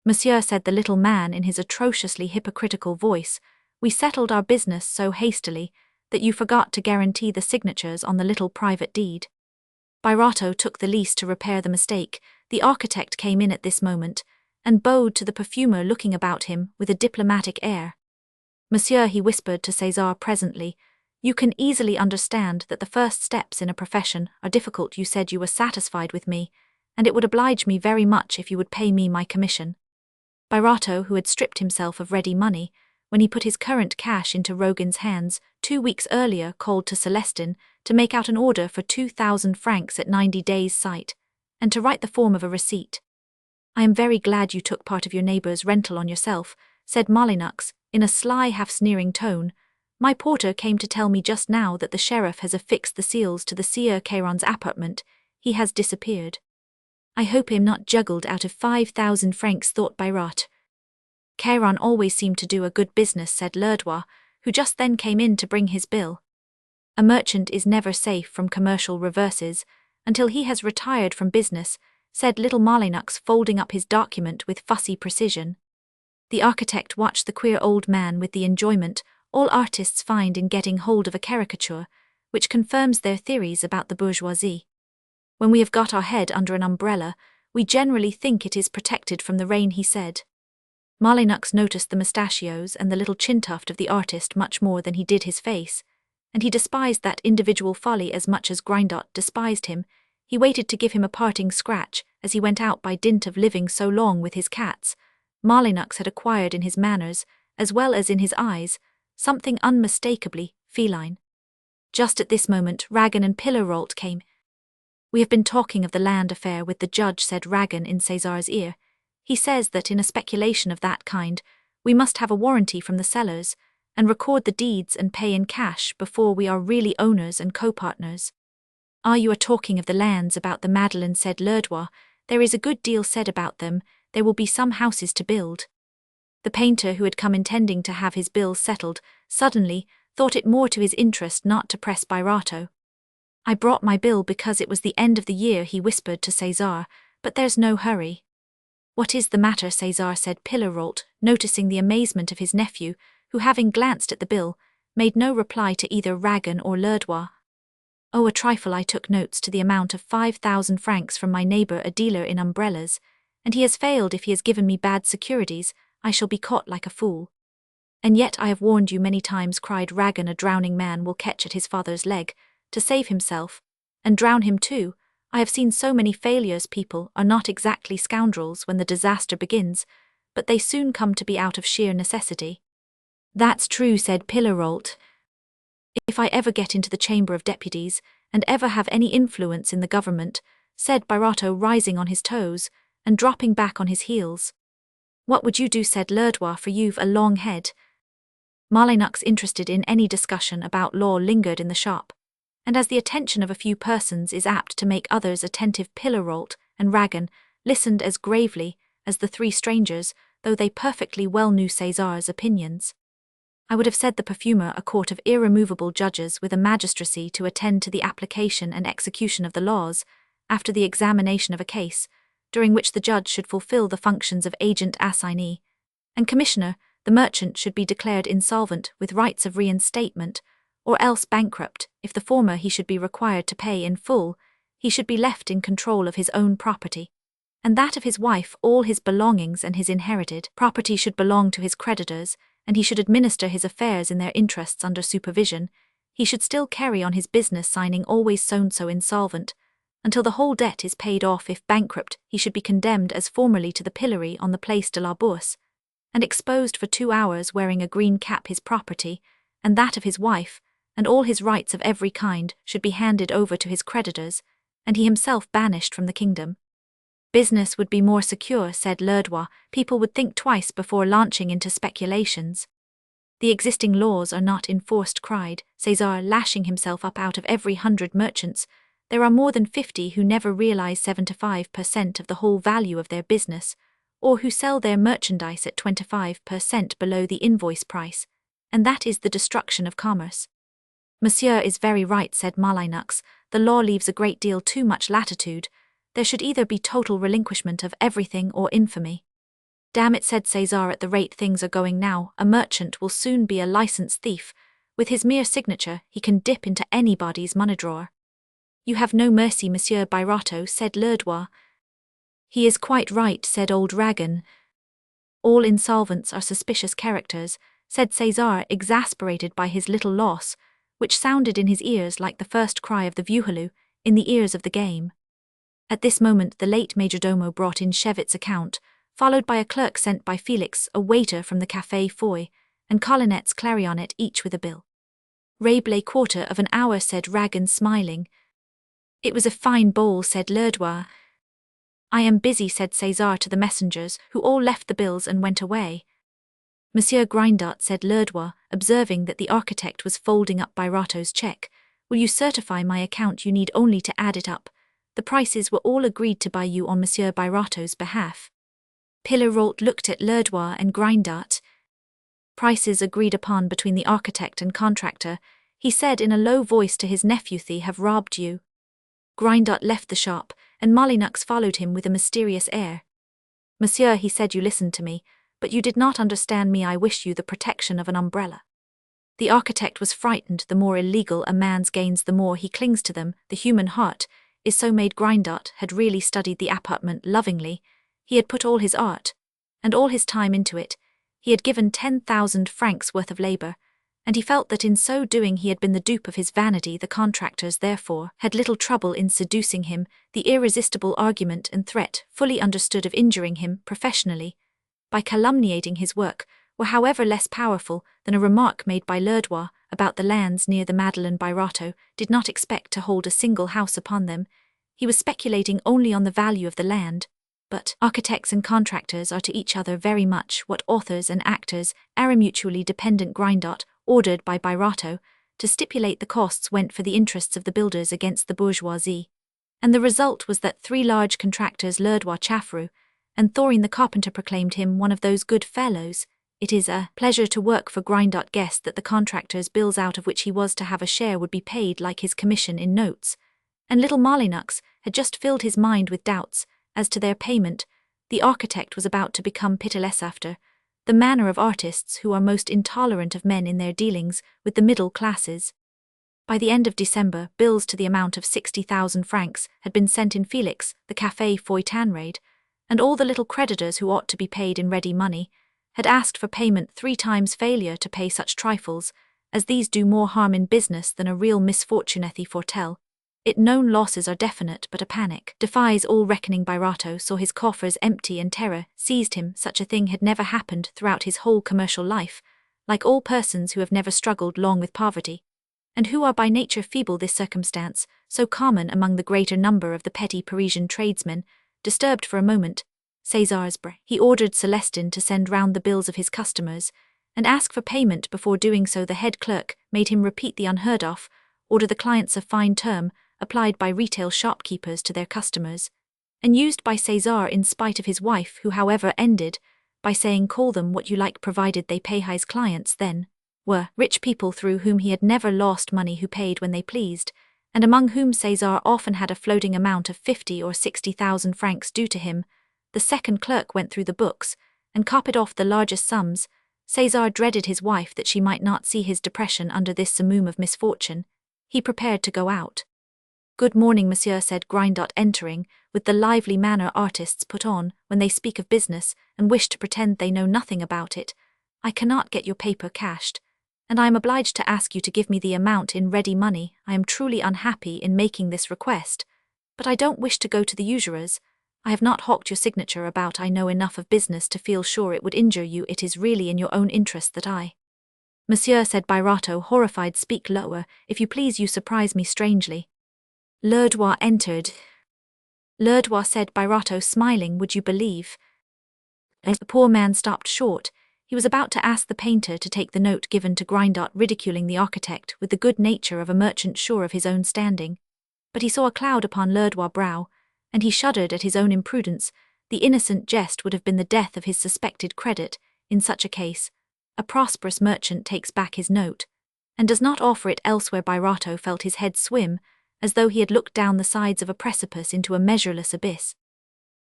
Speaker 1: "Monsieur," said the little man in his atrociously hypocritical voice, "we settled our business so hastily that you forgot to guarantee the signatures on the little private deed." Birotteau took the lease to repair the mistake. The architect came in at this moment, and bowed to the perfumer, looking about him with a diplomatic air. "Monsieur," he whispered to César presently, "you can easily understand that the first steps in a profession are difficult. You said you were satisfied with me, and it would oblige me very much if you would pay me my commission." Birotteau, who had stripped himself of ready money when he put his current cash into Rogan's hands 2 weeks earlier, called to Celestin to make out an order for 2,000 francs at 90 days' sight, and to write the form of a receipt. "I am very glad you took part of your neighbour's rental on yourself," said Molyneux, in a sly, half-sneering tone. "My porter came to tell me just now that the sheriff has affixed the seals to the Sieur Caron's apartment. He has disappeared." "I hope him not juggled out of 5,000 francs," thought Birotteau. "Caron always seemed to do a good business," said Lerdois, who just then came in to bring his bill. "A merchant is never safe from commercial reverses until he has retired from business," said little Molyneux, folding up his document with fussy precision. The architect watched the queer old man with the enjoyment all artists find in getting hold of a caricature which confirms their theories about the bourgeoisie. "When we have got our head under an umbrella, we generally think it is protected from the rain," he said. Molyneux noticed the mustachios and the little chin tuft of the artist much more than he did his face, and he despised that individual folly as much as Grindot despised him. He waited to give him a parting scratch as he went out. By dint of living so long with his cats, Molyneux had acquired in his manners, as well as in his eyes, something unmistakably feline. Just at this moment Ragan and Pillarolt came. "We have been talking of the land affair with the judge," said Ragan in César's ear. "He says that in a speculation of that kind we must have a warranty from the sellers, and record the deeds and pay in cash before we are really owners and co-partners." "Ah, you are talking of the lands about the Madeleine," said Lerdois. "There is a good deal said about them. There will be some houses to build." The painter, who had come intending to have his bills settled, suddenly, thought it more to his interest not to press Birotteau. "I brought my bill because it was the end of the year," he whispered to César, "but there's no hurry." "What is the matter, César?" said Pillarolt, noticing the amazement of his nephew, who, having glanced at the bill, made no reply to either Ragan or Lerdois. "Oh, a trifle. I took notes to the amount of 5,000 francs from my neighbour, a dealer in umbrellas, and he has failed. If he has given me bad securities, I shall be caught like a fool." "And yet I have warned you many times," cried Ragan. "A drowning man will catch at his father's leg, to save himself, and drown him too. I have seen so many failures. People are not exactly scoundrels when the disaster begins, but they soon come to be out of sheer necessity." "That's true," said Pillarolt. "If I ever get into the Chamber of Deputies, and ever have any influence in the government," said Birotteau, rising on his toes, and dropping back on his heels. "What would you do?" said Lerdois, "for you've a long head." Malinux, interested in any discussion about law, lingered in the shop, and as the attention of a few persons is apt to make others attentive, Pillarolt and Ragan listened as gravely as the three strangers, though they perfectly well knew César's opinions. "I would have said the perfumer a court of irremovable judges with a magistracy to attend to the application and execution of the laws, after the examination of a case, during which the judge should fulfill the functions of agent assignee, and commissioner. The merchant should be declared insolvent with rights of reinstatement, or else bankrupt. If the former, he should be required to pay in full. He should be left in control of his own property, and that of his wife. All his belongings and his inherited property should belong to his creditors, and he should administer his affairs in their interests under supervision. He should still carry on his business, signing always so-and-so insolvent, until the whole debt is paid off. If bankrupt, he should be condemned as formerly to the pillory on the Place de la Bourse, and exposed for 2 hours, wearing a green cap. His property, and that of his wife, and all his rights of every kind, should be handed over to his creditors, and he himself banished from the kingdom." "Business would be more secure," said Lerdois. "People would think twice before launching into speculations." "The existing laws are not enforced," cried César, lashing himself up. "Out of every 100 merchants, there are more than 50 who never realize 75% of the whole value of their business, or who sell their merchandise at 25% below the invoice price, and that is the destruction of commerce." "Monsieur is very right," said Malinux. "The law leaves a great deal too much latitude. There should either be total relinquishment of everything or infamy." "Damn it," said César, "at the rate things are going now, a merchant will soon be a licensed thief. With his mere signature, he can dip into anybody's money drawer." "You have no mercy, Monsieur Birotteau," said Lerdois. "He is quite right," said old Ragan. "All insolvents are suspicious characters," said César, exasperated by his little loss, which sounded in his ears like the first cry of the veuillot in the ears of the game. At this moment the late majordomo brought in Chevet's account, followed by a clerk sent by Felix, a waiter from the Café Foy, and Colinette's clarionet, each with a bill. "Rabelais, quarter of an hour," said Ragan, smiling. "It was a fine bowl," said Lerdois. "I am busy," said César to the messengers, who all left the bills and went away. "Monsieur Grindot," said Lerdois, observing that the architect was folding up Birotteau's cheque, "will you certify my account? You need only to add it up. The prices were all agreed to by you on Monsieur Birotteau's behalf." Pillarolt looked at Lerdois and Grindot. "Prices agreed upon between the architect and contractor," he said in a low voice to his nephew. "They have robbed you." Grindot left the shop, and Malinux followed him with a mysterious air. "Monsieur," he said, "you listened to me, but you did not understand me. I wish you the protection of an umbrella." The architect was frightened. The more illegal a man's gains, the more he clings to them. The human heart is so made. Grindot had really studied the apartment lovingly. He had put all his art and all his time into it. He had given 10,000 francs worth of labor, and he felt that in so doing he had been the dupe of his vanity. The contractors, therefore, had little trouble in seducing him. The irresistible argument and threat, fully understood, of injuring him professionally by calumniating his work, were however less powerful than a remark made by Lerdois about the lands near the Madeleine. Birotteau did not expect to hold a single house upon them. He was speculating only on the value of the land. But architects and contractors are to each other very much what authors and actors are mutually dependent. Grindot, ordered by Birotteau to stipulate the costs, went for the interests of the builders against the bourgeoisie, and the result was that 3 large contractors, Lerdois, Chaffrou, and Thorine the carpenter, proclaimed him one of those good fellows It is a pleasure to work for Grindot guessed that the contractor's bills out of which he was to have a share would be paid like his commission in notes. And little Marlinux had just filled his mind with doubts as to their payment. The architect was about to become pitiless after the manner of artists who are most intolerant of men in their dealings with the middle classes. By the end of December, bills to the amount of 60,000 francs had been sent in Felix, the Café Foitanraid, and all the little creditors who ought to be paid in ready money had asked for payment 3 times. Failure to pay such trifles as these do more harm in business than a real misfortunethy foretell. It known losses are definite, but a panic defies all reckoning. Birotteau saw his coffers empty and terror seized him. Such a thing had never happened throughout his whole commercial life, like all persons who have never struggled long with poverty, and who are by nature feeble. This circumstance, so common among the greater number of the petty Parisian tradesmen, disturbed for a moment César's brain. He ordered Celestin to send round the bills of his customers, and ask for payment. Before doing so, the head clerk made him repeat the unheard of order, the clients a fine term, applied by retail shopkeepers to their customers, and used by César in spite of his wife, who however ended by saying, "Call them what you like provided they pay." His clients then were rich people through whom he had never lost money, who paid when they pleased, and among whom César often had a floating amount of 50 or 60,000 francs due to him. The second clerk went through the books and copied off the largest sums. César dreaded his wife that she might not see his depression under this simoom of misfortune. He prepared to go out. "Good morning, monsieur," said Grindot, entering with the lively manner artists put on when they speak of business and wish to pretend they know nothing about it. "I cannot get your paper cashed, and I am obliged to ask you to give me the amount in ready money. I am truly unhappy in making this request, but I don't wish to go to the usurers. I have not hawked your signature about. I know enough of business to feel sure it would injure you. It is really in your own interest that I—" "Monsieur," said Birotteau, horrified, "speak lower, if you please. You surprise me strangely." Lerdois entered. "Lerdois," said Birotteau, smiling, "would you believe—" As the poor man stopped short, he was about to ask the painter to take the note given to Grindot, ridiculing the architect with the good nature of a merchant sure of his own standing. But he saw a cloud upon Lerdois' brow, and he shuddered at his own imprudence. The innocent jest would have been the death of his suspected credit. In such a case, a prosperous merchant takes back his note, and does not offer it elsewhere. Birotteau felt his head swim, as though he had looked down the sides of a precipice into a measureless abyss.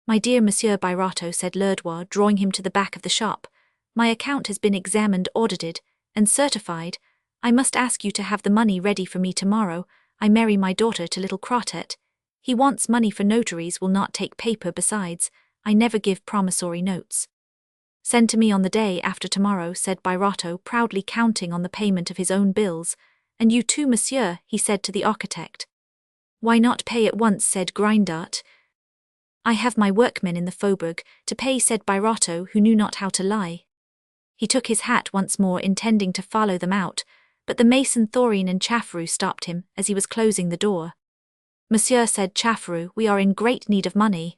Speaker 1: "My dear Monsieur Birotteau," said Lerdois, drawing him to the back of the shop, "my account has been examined, audited, and certified. I must ask you to have the money ready for me tomorrow. I marry my daughter to little Crottet. He wants money for notaries, will not take paper. Besides, I never give promissory notes." "Send to me on the day after tomorrow," said Birotteau, proudly counting on the payment of his own bills. "And you too, monsieur," he said to the architect. "Why not pay at once?" said Grindot. "I have my workmen in the Faubourg to pay," said Birotteau, who knew not how to lie. He took his hat once more, intending to follow them out, but the mason Thorine and Chafferou stopped him as he was closing the door. "Monsieur," said Chafferou, "we are in great need of money."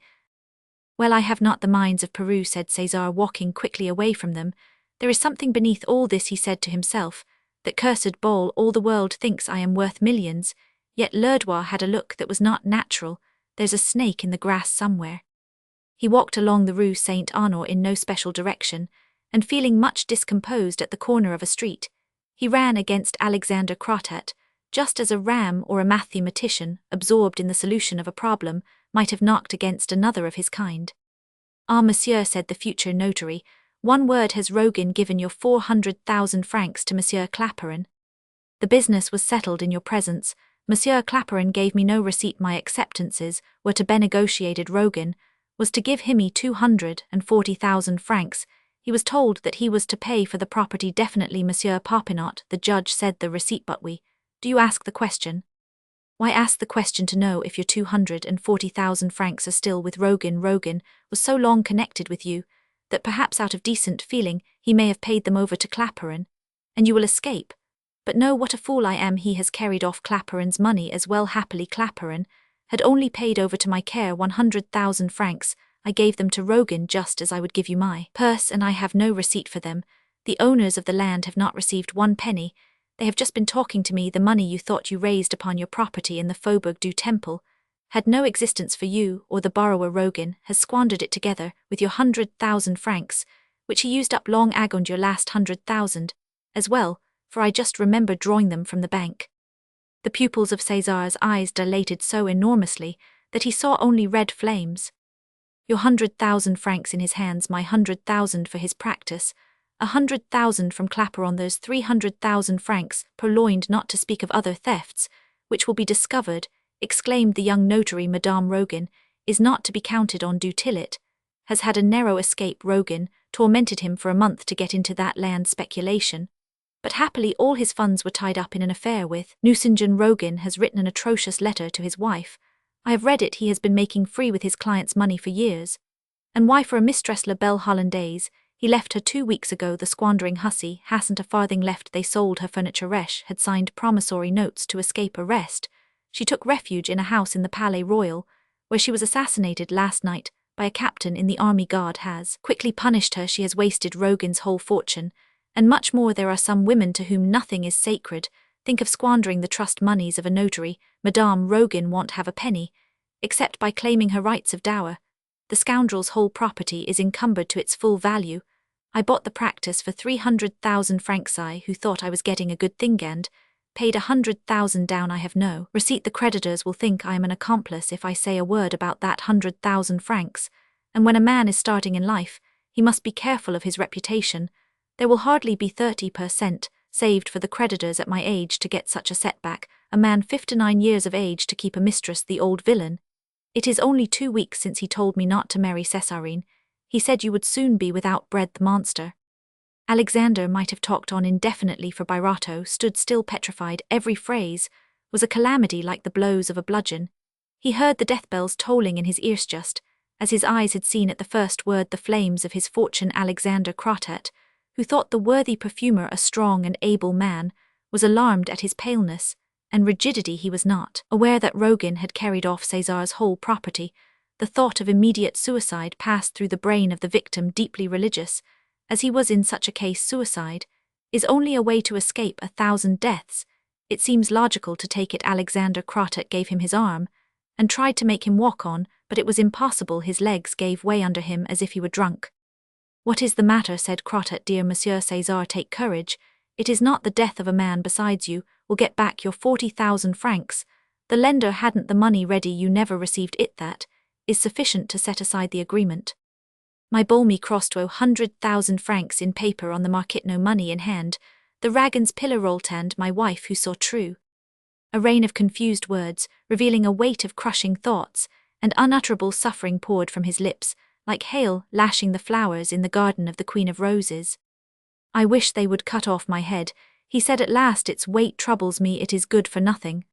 Speaker 1: "Well, I have not the mines of Peru," said César, walking quickly away from them. "There is something beneath all this," he said to himself. "That cursed ball, all the world thinks I am worth millions." Yet Lerdois had a look that was not natural. "There's a snake in the grass somewhere." He walked along the Rue Saint-Honore in no special direction, and feeling much discomposed at the corner of a street, he ran against Alexander Crottet, just as a ram or a mathematician, absorbed in the solution of a problem, might have knocked against another of his kind. "Ah, monsieur," said the future notary, "one word. Has Rogan given your 400,000 francs to Monsieur Clapeyron? The business was settled in your presence. Monsieur Clapeyron gave me no receipt. My acceptances were to be negotiated. Rogan was to give him 240,000 francs. He was told that he was to pay for the property definitely. Monsieur Popinot, the judge, said the receipt. But do you ask the question?" "Why ask the question? To know if your 240,000 francs are still with Rogan. Rogan was so long connected with you that perhaps out of decent feeling he may have paid them over to Clapeyron, and you will escape. But no, what a fool I am. He has carried off Clapeyron's money as well. Happily Clapeyron had only paid over to my care 100,000 francs. I gave them to Rogan just as I would give you my purse, and I have no receipt for them. The owners of the land have not received 1 penny. They have just been talking to me. The money you thought you raised upon your property in the Faubourg du Temple had no existence for you or the borrower. Rogan has squandered it together with your 100,000 francs, which he used up long agoned your last 100,000, as well, for I just remember drawing them from the bank. The pupils of César's eyes dilated so enormously that he saw only red flames. Your 100,000 francs in his hands, my 100,000 for his practice, 100,000 from Clapper on those 300,000 francs purloined, not to speak of other thefts, which will be discovered, exclaimed the young notary. Madame Rogan is not to be counted on. Du Tillet has had a narrow escape. Rogan tormented him for a month to get into that land speculation, but happily all his funds were tied up in an affair with Nucingen. Rogan has written an atrocious letter to his wife. I have read it. He has been making free with his client's money for years. And why, for a Mistress La Belle Hollandaise, he left her 2 weeks ago. The squandering hussy hasn't a farthing left. They sold her furniture. Reche had signed promissory notes to escape arrest. She took refuge in a house in the Palais Royal, where she was assassinated last night by a captain in the army. God has quickly punished her. She has wasted Rogan's whole fortune, and much more. There are some women to whom nothing is sacred. Think of squandering the trust moneys of a notary. Madame Rogan won't have a penny, except by claiming her rights of dower. The scoundrel's whole property is encumbered to its full value. I bought the practice for 300,000 francs. I, who thought I was getting a good thing, and paid 100,000 down. I have no receipt. The creditors will think I am an accomplice if I say a word about that 100,000 francs, and when a man is starting in life, he must be careful of his reputation. There will hardly be 30% saved for the creditors at my age to get such a setback. A man 59 years of age to keep a mistress, the old villain. It is only 2 weeks since he told me not to marry Césarine. He said you would soon be without bread. The monster. Alexander might have talked on indefinitely, for Birotteau stood still petrified. Every phrase was a calamity like the blows of a bludgeon. He heard the death bells tolling in his ears just as his eyes had seen at the first word the flames of his fortune. Alexander Crottat, who thought the worthy perfumer a strong and able man, was alarmed at his paleness and rigidity. He was not aware that Rogan had carried off César's whole property. The thought of immediate suicide passed through the brain of the victim. Deeply religious as he was in such a case, suicide is only a way to escape 1,000 deaths. It seems logical to take it. Alexander Crottat gave him his arm and tried to make him walk on, but it was impossible. His legs gave way under him as if he were drunk. What is the matter? Said Crottat. Dear Monsieur César, take courage. It is not the death of a man. Besides, you will get back your 40,000 francs. The lender hadn't the money ready. You never received it. That is sufficient to set aside the agreement. My Bolmy crossed 100,000 francs in paper on the market. No money in hand. The Ragan's pillar rolled, and my wife who saw true. A rain of confused words, revealing a weight of crushing thoughts, and unutterable suffering poured from his lips, like hail lashing the flowers in the garden of the Queen of Roses. I wish they would cut off my head, he said at last. Its weight troubles me. It is good for nothing.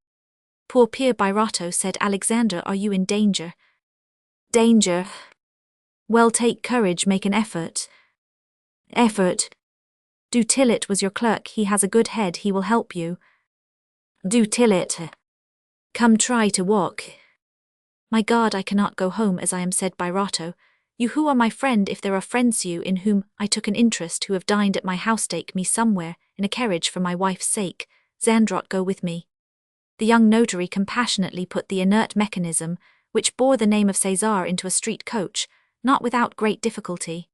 Speaker 1: Poor Pierre Birotteau, said Alexander. Are you in danger? Danger? Well, take courage. Make an effort. Effort? Du Tillet was your clerk. He has a good head. He will help you. Du Tillet. Come, try to walk. My God, I cannot go home as I am, said Birotteau. You who are my friend, if there are friends you in whom I took an interest, who have dined at my house, take me somewhere in a carriage for my wife's sake. Zandrot, go with me. The young notary compassionately put the inert mechanism, which bore the name of César, into a street coach, not without great difficulty.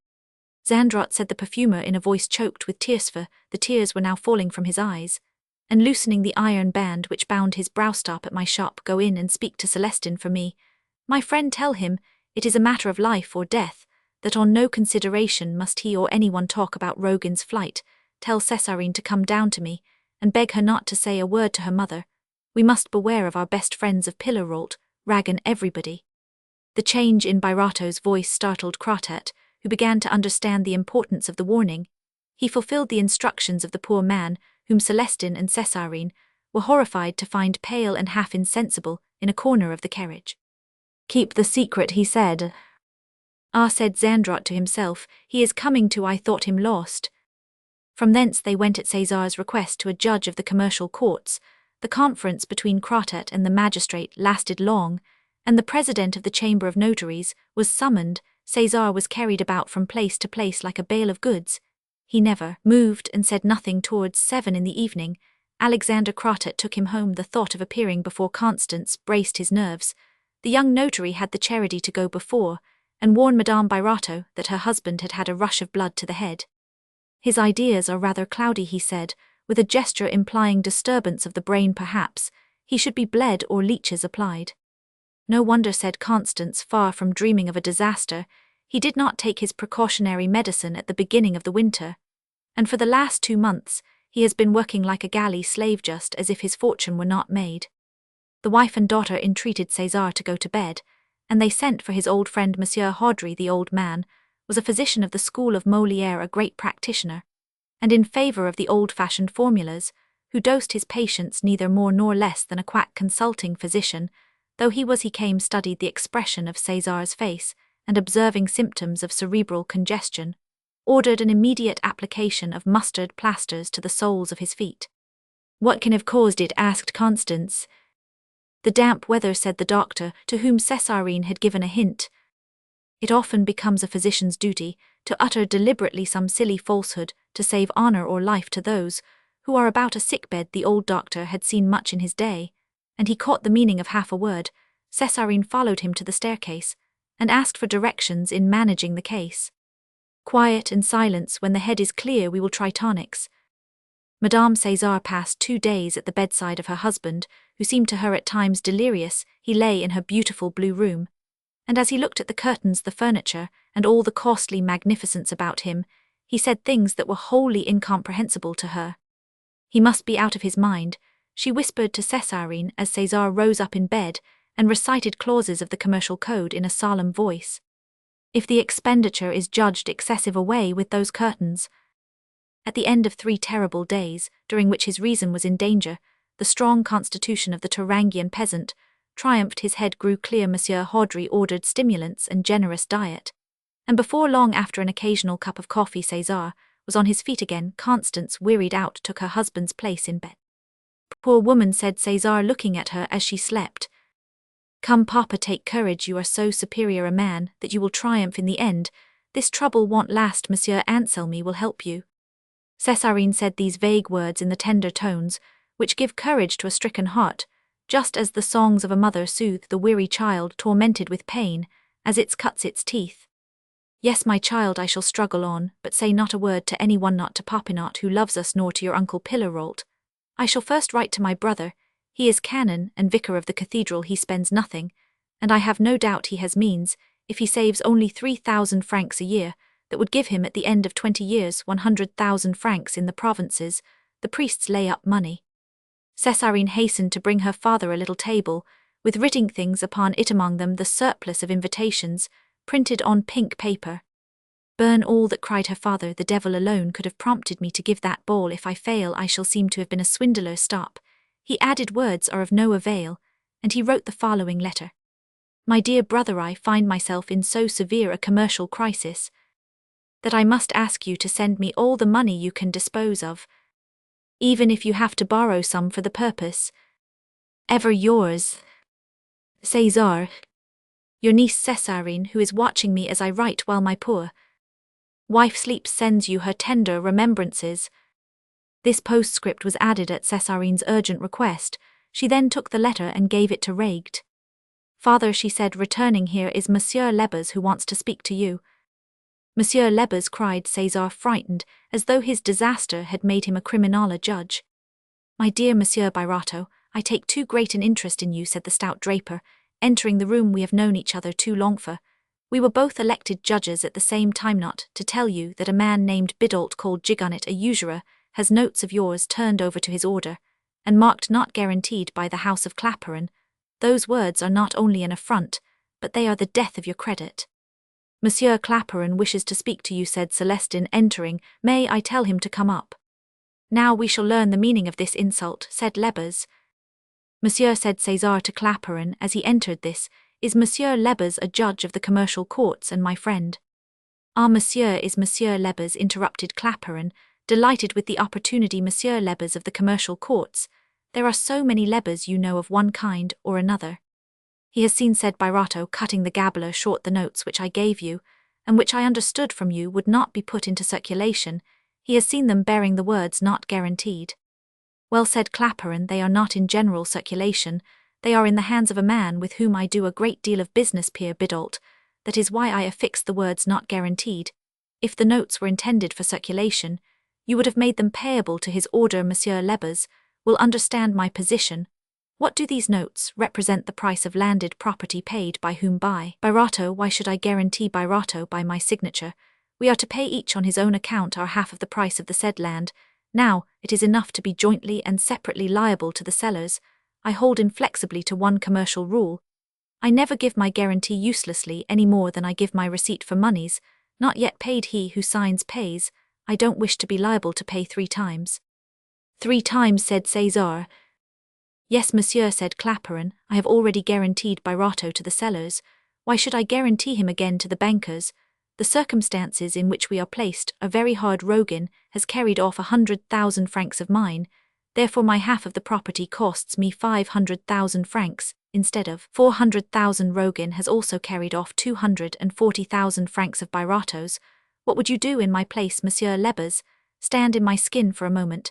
Speaker 1: Zandrot, said the perfumer in a voice choked with tears, for the tears were now falling from his eyes, and loosening the iron band which bound his brow. Stop at my shop. Go in and speak to Celestine for me. My friend, tell him it is a matter of life or death, that on no consideration must he or anyone talk about Rogan's flight. Tell Césarine to come down to me, and beg her not to say a word to her mother. We must beware of our best friends of Pilleralt, Ragan, everybody. The change in Birotteau's voice startled Crottat, who began to understand the importance of the warning. He fulfilled the instructions of the poor man, whom Celestine and Césarine were horrified to find pale and half insensible in a corner of the carriage. Keep the secret, he said. Ah, said Zandrot to himself, he is coming to. I thought him lost. From thence they went at César's request to a judge of the commercial courts. The conference between Crottat and the magistrate lasted long, and the president of the Chamber of Notaries was summoned. César was carried about from place to place like a bale of goods. He never moved and said nothing. Towards 7 in the evening, Alexander Crottat took him home. The thought of appearing before Constance braced his nerves. The young notary had the charity to go before, and warn Madame Birotteau that her husband had had a rush of blood to the head. His ideas are rather cloudy, he said, with a gesture implying disturbance of the brain perhaps. He should be bled or leeches applied. No wonder, said Constance, far from dreaming of a disaster, he did not take his precautionary medicine at the beginning of the winter, and for the last 2 months he has been working like a galley slave just as if his fortune were not made. The wife and daughter entreated César to go to bed, and they sent for his old friend Monsieur Hodry. The old man was a physician of the school of Molière, a great practitioner, and in favour of the old-fashioned formulas, who dosed his patients neither more nor less than a quack consulting physician, though he came studied the expression of César's face, and observing symptoms of cerebral congestion, ordered an immediate application of mustard plasters to the soles of his feet. What can have caused it? Asked Constance. The damp weather, said the doctor, to whom Césarine had given a hint. It often becomes a physician's duty to utter deliberately some silly falsehood to save honour or life to those who are about a sickbed. The old doctor had seen much in his day, and he caught the meaning of half a word. Césarine followed him to the staircase, and asked for directions in managing the case. Quiet and silence. When the head is clear we will try tonics. Madame César passed 2 days at the bedside of her husband, who seemed to her at times delirious. He lay in her beautiful blue room, and as he looked at the curtains, the furniture, and all the costly magnificence about him, he said things that were wholly incomprehensible to her. He must be out of his mind, she whispered to Césarine as César rose up in bed and recited clauses of the commercial code in a solemn voice. If the expenditure is judged excessive, away with those curtains. At the end of 3 terrible days, during which his reason was in danger, the strong constitution of the Thuringian peasant triumphed. His head grew clear. Monsieur Hodry ordered stimulants and generous diet, and before long, after an occasional cup of coffee, César was on his feet again. Constance, wearied out, took her husband's place in bed. Poor woman, said César, looking at her as she slept. Come, Papa, take courage. You are so superior a man that you will triumph in the end. This trouble won't last. Monsieur Anselmi will help you. Césarine said these vague words in the tender tones which give courage to a stricken heart, just as the songs of a mother soothe the weary child tormented with pain as it cuts its teeth. Yes, my child, I shall struggle on, but say not a word to anyone, not to Popinot, who loves us, nor to your uncle Pillarolt. I shall first write to my brother. He is canon and vicar of the cathedral. He spends nothing, and I have no doubt he has means, if he saves only 3,000 francs a year, that would give him at the end of 20 years 100,000 francs in the provinces. The priests lay up money. Césarine hastened to bring her father a little table, with written things upon it, among them the surplus of invitations, printed on pink paper. Burn all that, cried her father. The devil alone could have prompted me to give that ball. If I fail, I shall seem to have been a swindler. Stop. He added, words are of no avail, and he wrote the following letter. My dear brother, I find myself in so severe a commercial crisis that I must ask you to send me all the money you can dispose of, even if you have to borrow some for the purpose. Ever yours, César. Your niece Césarine, who is watching me as I write while my poor wife sleeps, sends you her tender remembrances. This postscript was added at Césarine's urgent request. She then took the letter and gave it to Raigt. Father, she said, returning, here is Monsieur Lebas, who wants to speak to you. Monsieur Lebas, cried César, frightened, as though his disaster had made him a criminal judge. My dear Monsieur Birotteau, I take too great an interest in you, said the stout draper, entering the room. We have known each other too long for. We were both elected judges at the same time, not to tell you that a man named Bidolt, called Gigonnet, a usurer, has notes of yours turned over to his order, and marked not guaranteed by the house of Clapeyron. Those words are not only an affront, but they are the death of your credit. Monsieur Clapeyron wishes to speak to you, said Celestine, entering. May I tell him to come up? Now we shall learn the meaning of this insult, said Lebas. Monsieur, said César to Clapeyron as he entered, this is Monsieur Lebas, a judge of the commercial courts and my friend. Ah, Monsieur is Monsieur Lebas, interrupted Clapeyron, delighted with the opportunity. Monsieur Lebas of the commercial courts. There are so many Lebas, you know, of one kind or another. He has seen, said Birotteau, cutting the gabbler short, the notes which I gave you, and which I understood from you would not be put into circulation. He has seen them bearing the words not guaranteed. Well, said Clapeyron, they are not in general circulation. They are in the hands of a man with whom I do a great deal of business, Pierre Bidolt. That is why I affixed the words not guaranteed. If the notes were intended for circulation, you would have made them payable to his order. Monsieur Lebas will understand my position. What do these notes represent? The price of landed property paid by whom? By Birotteau. Why should I guarantee Birotteau by my signature? We are to pay each on his own account our half of the price of the said land. Now, it is enough to be jointly and separately liable to the sellers. I hold inflexibly to one commercial rule. I never give my guarantee uselessly any more than I give my receipt for monies, not yet paid. He who signs pays. I don't wish to be liable to pay 3 times. 3 times, said César. Yes, monsieur, said Claparon, I have already guaranteed Birotteau to the sellers. Why should I guarantee him again to the bankers? The circumstances in which we are placed are very hard. Rogan has carried off 100,000 francs of mine, therefore my half of the property costs me 500,000 francs, instead of 400,000. Rogan has also carried off 240,000 francs of Birotteau's. What would you do in my place, Monsieur Lebas? Stand in my skin for a moment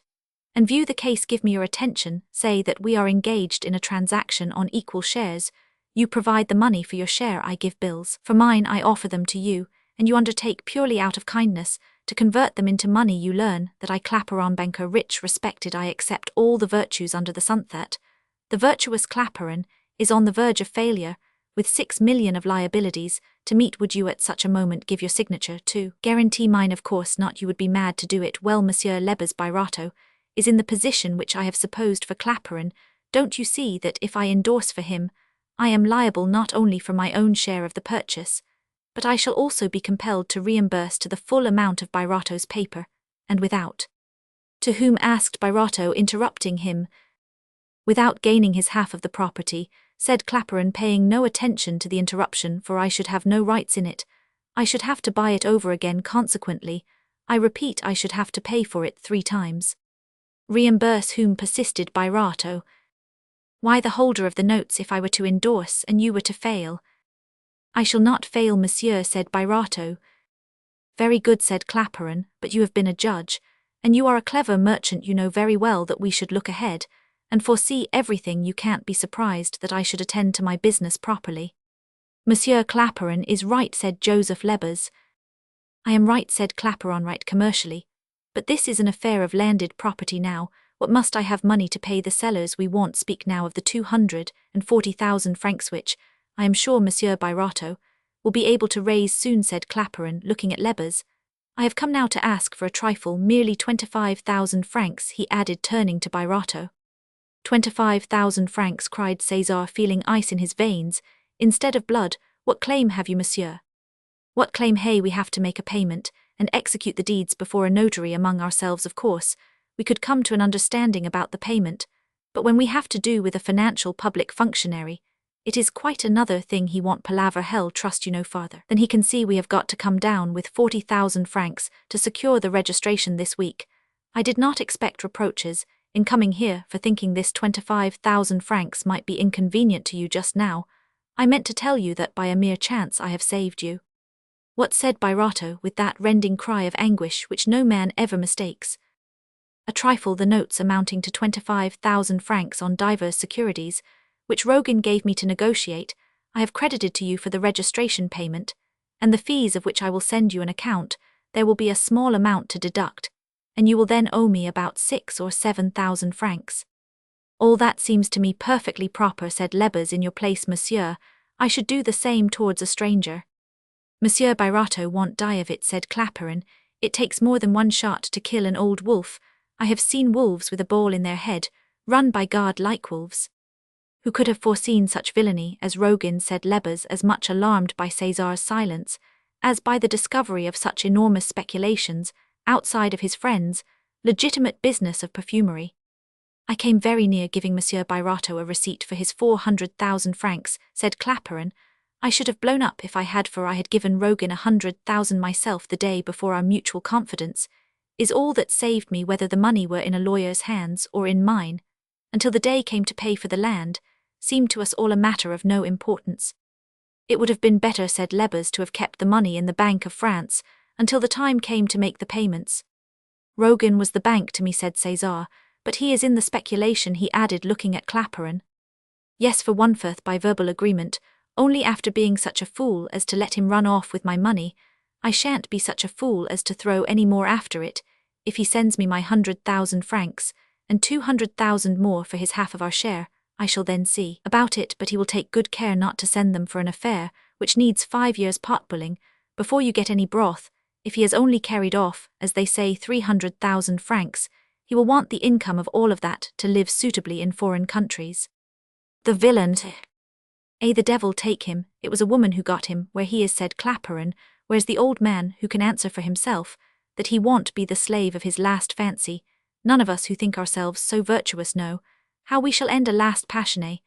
Speaker 1: and view the case. Give me your attention. Say that we are engaged in a transaction on equal shares. You provide the money for your share, I give bills for mine, I offer them to you, and you undertake purely out of kindness to convert them into money. You learn that I Claparon, banker, rich, respected, I accept all the virtues under the sun. That the virtuous Claparon is on the verge of failure, with 6 million of liabilities to meet. Would you at such a moment give your signature to guarantee mine? Of course not, you would be mad to do it. Well, Monsieur Lebas, Birotteau is in the position which I have supposed for Claparon. Don't you see that if I endorse for him, I am liable not only for my own share of the purchase, but I shall also be compelled to reimburse to the full amount of Birotteau's paper, and without. To whom? asked Birotteau, interrupting him. Without gaining his half of the property, said Claparon, paying no attention to the interruption, for I should have no rights in it. I should have to buy it over again. Consequently, I repeat, I should have to pay for it 3 times. Reimburse whom? persisted Birotteau. Why, the holder of the notes, if I were to endorse and you were to fail. I shall not fail, monsieur, said Birotteau. Very good, said Claparon, but you have been a judge, and you are a clever merchant. You know very well that we should look ahead and foresee everything. You can't be surprised that I should attend to my business properly. Monsieur Claparon is right, said Joseph Lebas. I am right, said Claparon, right commercially. But this is an affair of landed property now. What must I have money to pay the sellers? We won't speak now of the 240,000 francs which, I am sure Monsieur Birotteau will be able to raise soon, said Claparon, looking at Lebas. I have come now to ask for a trifle, merely 25,000 francs, he added, turning to Birotteau. 25,000 francs, cried César, feeling ice in his veins, instead of blood. What claim have you, monsieur? What claim? Hey, we have to make a payment and execute the deeds before a notary. Among ourselves, of course, we could come to an understanding about the payment, but when we have to do with a financial public functionary, it is quite another thing. He won't palaver. Hell, trust you no farther than he can see. We have got to come down with 40,000 francs to secure the registration this week. I did not expect reproaches in coming here for thinking this 25,000 francs might be inconvenient to you just now. I meant to tell you that by a mere chance I have saved you. What? said Birotteau, with that rending cry of anguish which no man ever mistakes. A trifle, the notes amounting to 25,000 francs on divers securities, which Rogan gave me to negotiate, I have credited to you for the registration payment, and the fees of which I will send you an account. There will be a small amount to deduct, and you will then owe me about 6,000 or 7,000 francs. All that seems to me perfectly proper, said Lebas. In your place, monsieur, I should do the same towards a stranger. Monsieur Birotteau won't die of it, said Claparon. It takes more than one shot to kill an old wolf. I have seen wolves with a ball in their head, run by God like wolves. Who could have foreseen such villainy as Rogan, said Lebas, as much alarmed by César's silence as by the discovery of such enormous speculations, outside of his friends' legitimate business of perfumery. I came very near giving Monsieur Birotteau a receipt for his 400,000 francs, said Claparon. I should have blown up if I had, for I had given Rogan 100,000 myself the day before. Our mutual confidence is all that saved me, whether the money were in a lawyer's hands or in mine, until the day came to pay for the land, seemed to us all a matter of no importance. It would have been better, said Lebas, to have kept the money in the Bank of France until the time came to make the payments. Rogan was the bank to me, said César, but he is in the speculation, he added, looking at Claparon. Yes, for 1/4 by verbal agreement, Only after being such a fool as to let him run off with my money, I shan't be such a fool as to throw any more after it. If he sends me my 100,000 francs, and 200,000 more for his half of our share, I shall then see about it, but he will take good care not to send them for an affair which needs 5 years pot-bulling before you get any broth. If he has only carried off, as they say, 300,000 francs, he will want the income of all of that to live suitably in foreign countries. The villain! The devil take him, it was a woman who got him where he is, said Claparon, whereas the old man who can answer for himself, that he won't be the slave of his last fancy. None of us who think ourselves so virtuous know how we shall end a last passioné.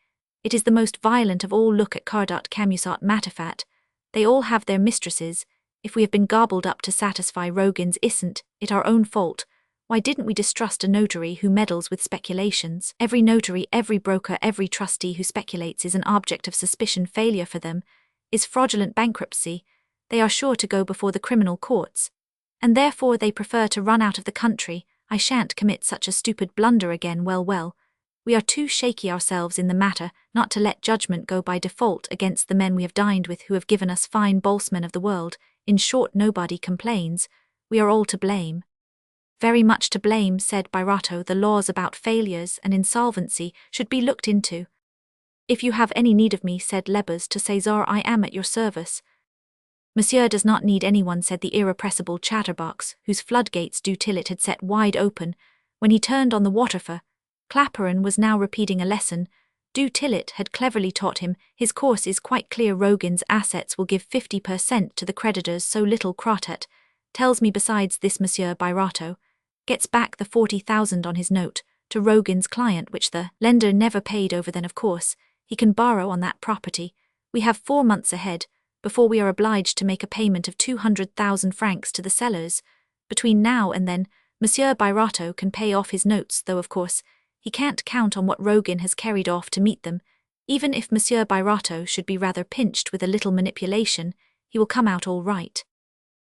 Speaker 1: It is the most violent of all. Look at Cardot Camusot Matafat. They all have their mistresses. If we have been gobbled up to satisfy Rogan's, isn't it our own fault? Why didn't we distrust a notary who meddles with speculations? Every notary, every broker, every trustee who speculates is an object of suspicion. Failure for them is fraudulent bankruptcy. They are sure to go before the criminal courts, and therefore they prefer to run out of the country. I shan't commit such a stupid blunder again. Well, we are too shaky ourselves in the matter not to let judgment go by default against the men we have dined with, who have given us fine boltsmen of the world. In short, nobody complains. We are all to blame. Very much to blame, said Birotteau. The laws about failures and insolvency should be looked into. If you have any need of me, said Lebas to César, I am at your service. Monsieur does not need anyone, said the irrepressible chatterbox, whose floodgates du Tillet had set wide open when he turned on the waterfur. Claparon was now repeating a lesson du Tillet had cleverly taught him. His course is quite clear. Rogan's assets will give 50% to the creditors. So little Crotet tells me. Besides this, Monsieur Birotteau gets back the 40,000 on his note to Rogan's client, which the lender never paid over. Then, of course, he can borrow on that property. We have 4 months ahead before we are obliged to make a payment of 200,000 francs to the sellers. Between now and then, Monsieur Birotteau can pay off his notes, though of course he can't count on what Rogan has carried off to meet them. Even if Monsieur Birotteau should be rather pinched, with a little manipulation, he will come out all right.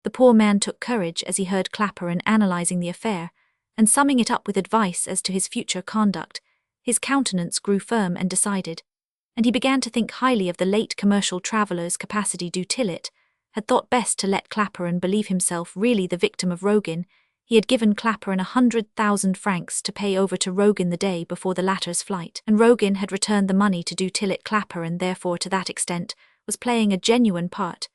Speaker 1: The poor man took courage as he heard Claparon analysing the affair, and summing it up with advice as to his future conduct. His countenance grew firm and decided, and he began to think highly of the late commercial traveller's capacity. Du Tillet had thought best to let Claparon believe himself really the victim of Rogan. He had given Claparon 100,000 francs to pay over to Rogan the day before the latter's flight, and Rogan had returned the money to Du Tillet. Claparon, therefore, to that extent, was playing a genuine part,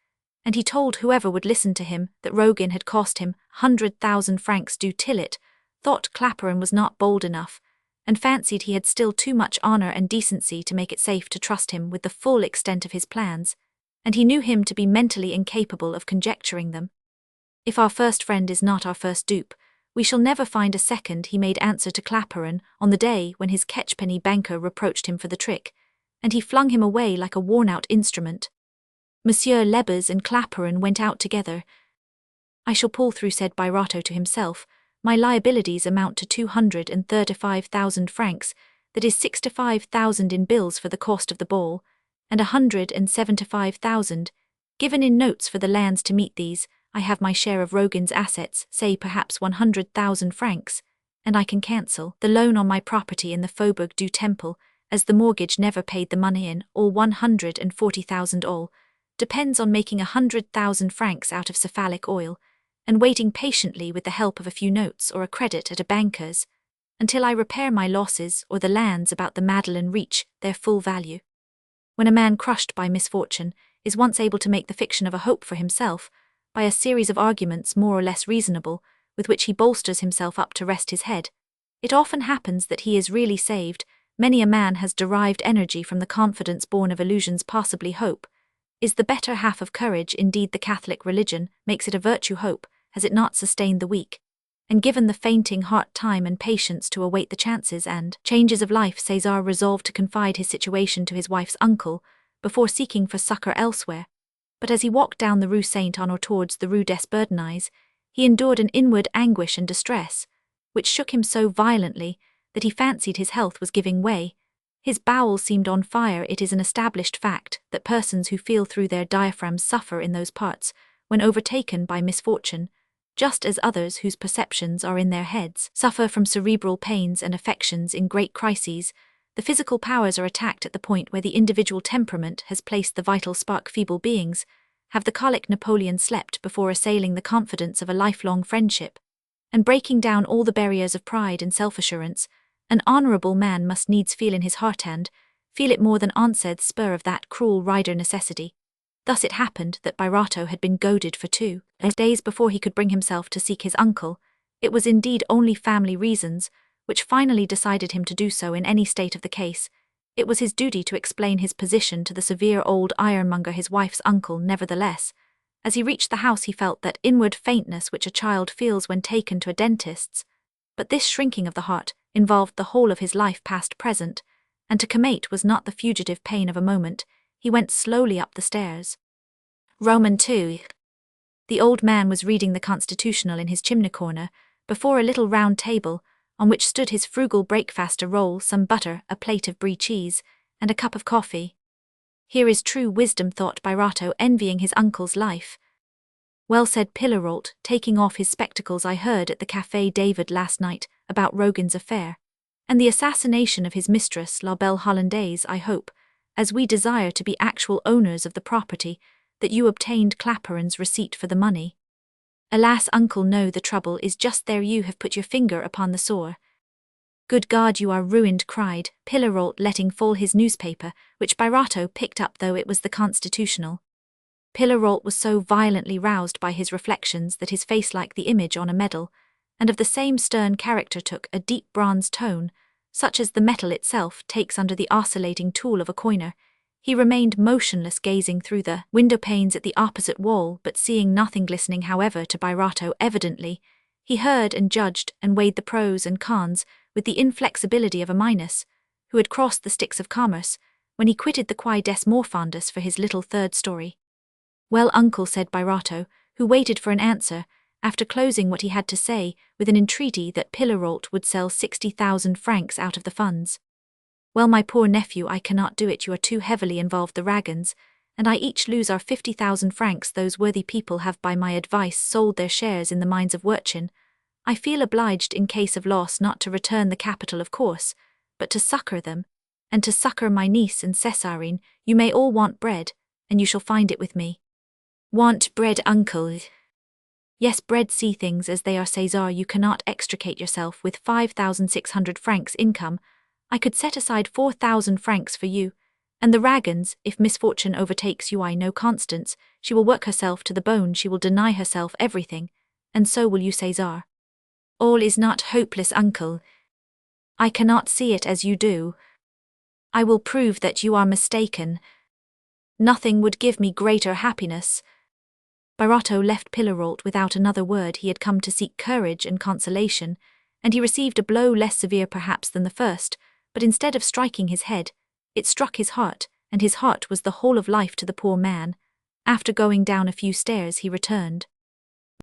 Speaker 1: and he told whoever would listen to him that Rogan had cost him 100,000 francs. Du Tillet thought Claparon was not bold enough, and fancied he had still too much honour and decency to make it safe to trust him with the full extent of his plans, and he knew him to be mentally incapable of conjecturing them. If our first friend is not our first dupe, we shall never find a second, he made answer to Claparon on the day when his catchpenny banker reproached him for the trick, and he flung him away like a worn-out instrument. Monsieur Lebas and Claparon went out together. I shall pull through, said Birotteau to himself. My liabilities amount to 235,000 francs, that is 65,000 in bills for the cost of the ball, and 175,000 given in notes for the lands to meet these. I have my share of Rogan's assets, say perhaps 100,000 francs, and I can cancel the loan on my property in the Faubourg du Temple, as the mortgage never paid the money in. All 140,000 all depends on making 100,000 francs out of cephalic oil, and waiting patiently with the help of a few notes or a credit at a banker's, until I repair my losses or the lands about the Madeleine reach their full value. When a man crushed by misfortune is once able to make the fiction of a hope for himself, by a series of arguments more or less reasonable, with which he bolsters himself up to rest his head, it often happens that he is really saved. Many a man has derived energy from the confidence born of illusions. Possibly hope is the better half of courage. Indeed, the Catholic religion makes it a virtue. Hope, has it not sustained the weak, and given the fainting heart time and patience to await the chances and changes of life? César resolved to confide his situation to his wife's uncle before seeking for succour elsewhere. But as he walked down the Rue Saint-Honore towards the Rue des Bourdonnais, he endured an inward anguish and distress, which shook him so violently that he fancied his health was giving way. His bowels seemed on fire. It is an established fact that persons who feel through their diaphragms suffer in those parts when overtaken by misfortune, just as others whose perceptions are in their heads suffer from cerebral pains and affections in great crises. The physical powers are attacked at the point where the individual temperament has placed the vital spark. Feeble beings have the colic. Napoleon slept before assailing the confidence of a lifelong friendship, and breaking down all the barriers of pride and self-assurance. An honourable man must needs feel in his heart, and feel it more than answered spur of that cruel rider necessity. Thus it happened that Birotteau had been goaded for 2 days before he could bring himself to seek his uncle. It was indeed only family reasons which finally decided him to do so in any state of the case. It was his duty to explain his position to the severe old ironmonger, his wife's uncle. Nevertheless, as he reached the house he felt that inward faintness which a child feels when taken to a dentist's. But this shrinking of the heart involved the whole of his life past, present, and to commate was not the fugitive pain of a moment. He went slowly up the stairs. Roman 2. The old man was reading the Constitutional in his chimney corner, before a little round table, on which stood his frugal breakfast: a roll, some butter, a plate of brie cheese, and a cup of coffee. Here is true wisdom, thought Birotteau, envying his uncle's life. Well, said Pillarolt, taking off his spectacles, I heard at the Café David last night about Rogan's affair, and the assassination of his mistress, La Belle Hollandaise. I hope, as we desire to be actual owners of the property, that you obtained Claparon's receipt for the money. Alas, uncle, no, the trouble is just there. You have put your finger upon the sore. Good God, you are ruined, cried Pillarolt, letting fall his newspaper, which Birotteau picked up, though it was the Constitutional. Pillarolt was so violently roused by his reflections that his face, like the image on a medal, and of the same stern character, took a deep bronze tone, such as the metal itself takes under the oscillating tool of a coiner. He remained motionless, gazing through the window panes at the opposite wall, but seeing nothing. Glistening, however, to Birotteau evidently, he heard and judged and weighed the pros and cons with the inflexibility of a Minos, who had crossed the Styx of commerce, when he quitted the Quai des Morfondus for his little third story. Well, uncle, said Birotteau, who waited for an answer, after closing what he had to say with an entreaty that Pillarolt would sell 60,000 francs out of the funds. Well, my poor nephew, I cannot do it. You are too heavily involved. The Ragans and I each lose our 50,000 francs. Those worthy people have by my advice sold their shares in the mines of Werchen. I feel obliged in case of loss not to return the capital, of course, but to succour them, and to succour my niece and Césarine. You may all want bread, and you shall find it with me. Want bread, uncle? Yes, bread. See things as they are, César. You cannot extricate yourself with 5,600 francs income. I could set aside 4,000 francs for you, and the Ragans, if misfortune overtakes you, I know Constance, she will work herself to the bone, she will deny herself everything, and so will you, César. All is not hopeless, uncle. I cannot see it as you do. I will prove that you are mistaken. Nothing would give me greater happiness. Birotteau left Pillarolt without another word. He had come to seek courage and consolation, and he received a blow less severe perhaps than the first, but instead of striking his head, it struck his heart, and his heart was the whole of life to the poor man. After going down a few stairs he returned.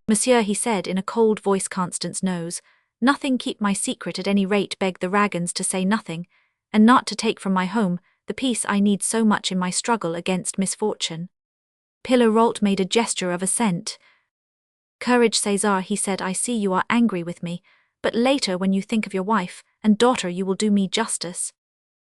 Speaker 1: Monsieur, he said in a cold voice, Constance knows nothing. Keep my secret, at any rate. Beg the Ragans to say nothing, and not to take from my home the peace I need so much in my struggle against misfortune. Pillarolt made a gesture of assent. Courage, César, he said. I see you are angry with me, but later when you think of your wife and daughter you will do me justice.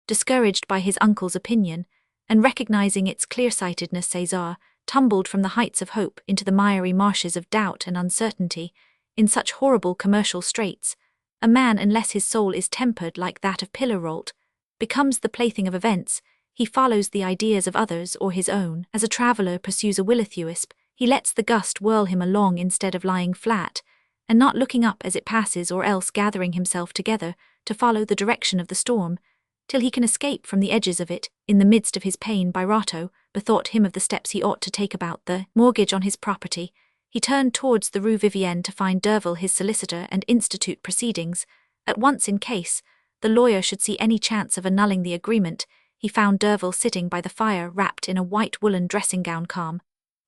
Speaker 1: Discouraged by his uncle's opinion, and recognizing its clear-sightedness, César tumbled from the heights of hope into the miry marshes of doubt and uncertainty. In such horrible commercial straits, a man, unless his soul is tempered like that of Pillarolt, becomes the plaything of events. He follows the ideas of others or his own. As a traveller pursues a will-o'-the-wisp, he lets the gust whirl him along instead of lying flat, and not looking up as it passes, or else gathering himself together to follow the direction of the storm, till he can escape from the edges of it. In the midst of his pain, Birotteau bethought him of the steps he ought to take about the mortgage on his property. He turned towards the Rue Vivienne to find Derville, his solicitor, and institute proceedings at once in case the lawyer should see any chance of annulling the agreement. He found Derville sitting by the fire, wrapped in a white woolen dressing-gown, calm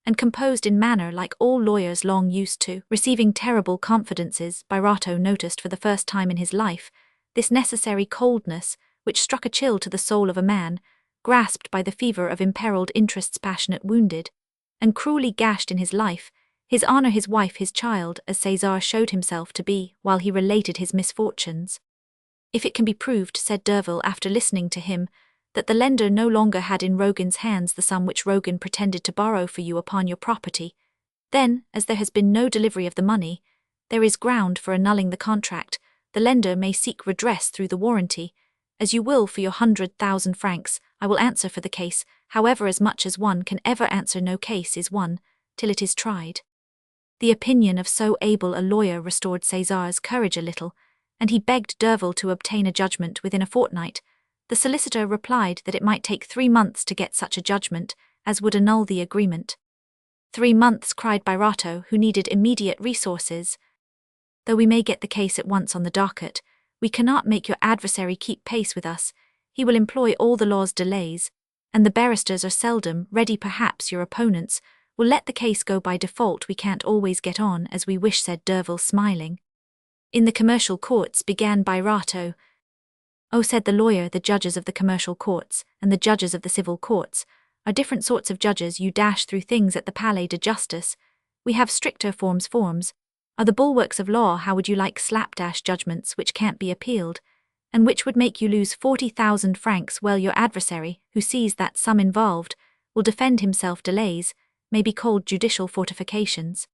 Speaker 1: and composed in manner like all lawyers long used to receiving terrible confidences. Birotteau noticed for the first time in his life this necessary coldness which struck a chill to the soul of a man, grasped by the fever of imperiled interests, passionate, wounded, and cruelly gashed in his life, his honour, his wife, his child, as César showed himself to be while he related his misfortunes. If it can be proved, said Derville after listening to him, that the lender no longer had in Rogan's hands the sum which Rogan pretended to borrow for you upon your property, then, as there has been no delivery of the money, there is ground for annulling the contract. The lender may seek redress through the warranty. As you will for your 100,000 francs, I will answer for the case, however as much as one can ever answer. No case is won, till it is tried. The opinion of so able a lawyer restored César's courage a little, and he begged Derville to obtain a judgment within a fortnight. The solicitor replied that it might take 3 months to get such a judgment as would annul the agreement. 3 months, cried Birotteau, who needed immediate resources. Though we may get the case at once on the docket, we cannot make your adversary keep pace with us. He will employ all the law's delays, and the barristers are seldom ready. Perhaps your opponents will let the case go by default. We can't always get on as we wish, said Derville, smiling. In the commercial courts, began Birotteau. Oh, said the lawyer, the judges of the commercial courts and the judges of the civil courts are different sorts of judges. You dash through things at the Palais de Justice. We have stricter forms are the bulwarks of law. How would you like slapdash judgments which can't be appealed, and which would make you lose 40,000 francs? Well, your adversary, who sees that sum involved, will defend himself. Delays may be called judicial fortifications.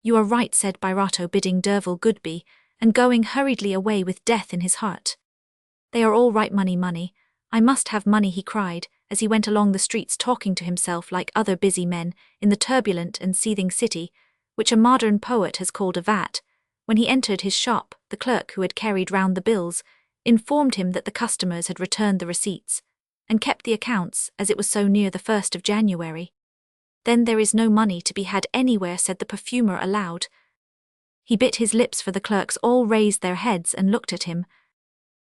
Speaker 1: You are right, said Birotteau, bidding Derville goodbye, and going hurriedly away with death in his heart. They are all right. Money. I must have money, he cried, as he went along the streets talking to himself like other busy men in the turbulent and seething city, which a modern poet has called a vat. When he entered his shop, the clerk who had carried round the bills informed him that the customers had returned the receipts and kept the accounts, as it was so near the 1st of January. Then there is no money to be had anywhere, said the perfumer aloud. He bit his lips, for the clerks all raised their heads and looked at him.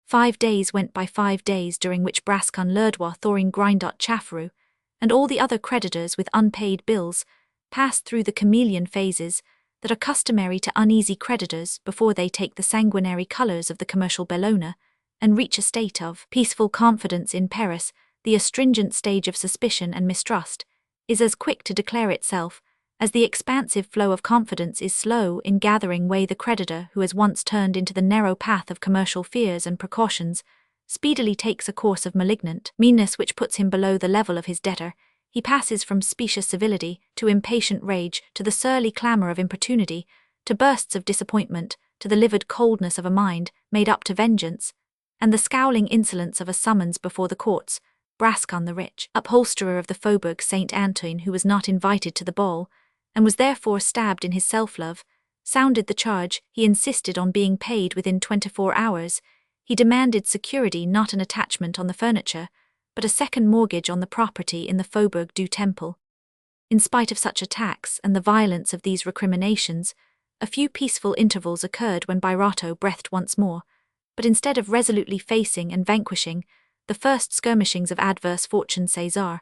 Speaker 1: 5 days went by, 5 days during which Brascon, Lerdois, Thorin, Grindot, Chafferou, and all the other creditors with unpaid bills passed through the chameleon phases that are customary to uneasy creditors before they take the sanguinary colours of the commercial Bellona and reach a state of peaceful confidence. In Paris, the astringent stage of suspicion and mistrust is as quick to declare itself as the expansive flow of confidence is slow in gathering way. The creditor who has once turned into the narrow path of commercial fears and precautions speedily takes a course of malignant meanness which puts him below the level of his debtor. He passes from specious civility to impatient rage, to the surly clamour of importunity, to bursts of disappointment, to the livid coldness of a mind made up to vengeance, and the scowling insolence of a summons before the courts. Brascon, the rich upholsterer of the Faubourg Saint-Antoine, who was not invited to the ball, and was therefore stabbed in his self-love, sounded the charge. He insisted on being paid within 24 hours. He demanded security, not an attachment on the furniture, but a second mortgage on the property in the Faubourg du Temple. In spite of such attacks and the violence of these recriminations, a few peaceful intervals occurred when Birotteau breathed once more, but instead of resolutely facing and vanquishing the first skirmishings of adverse fortune, César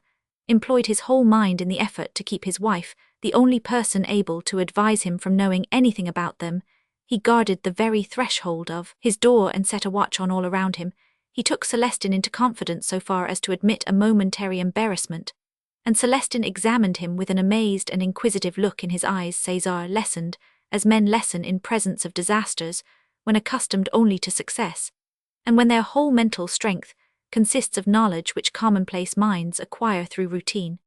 Speaker 1: employed his whole mind in the effort to keep his wife, the only person able to advise him, from knowing anything about them. He guarded the very threshold of his door and set a watch on all around him. He took Celestine into confidence so far as to admit a momentary embarrassment, and Celestine examined him with an amazed and inquisitive look in his eyes. César lessened, as men lessen in presence of disasters, when accustomed only to success, and when their whole mental strength consists of knowledge which commonplace minds acquire through routine.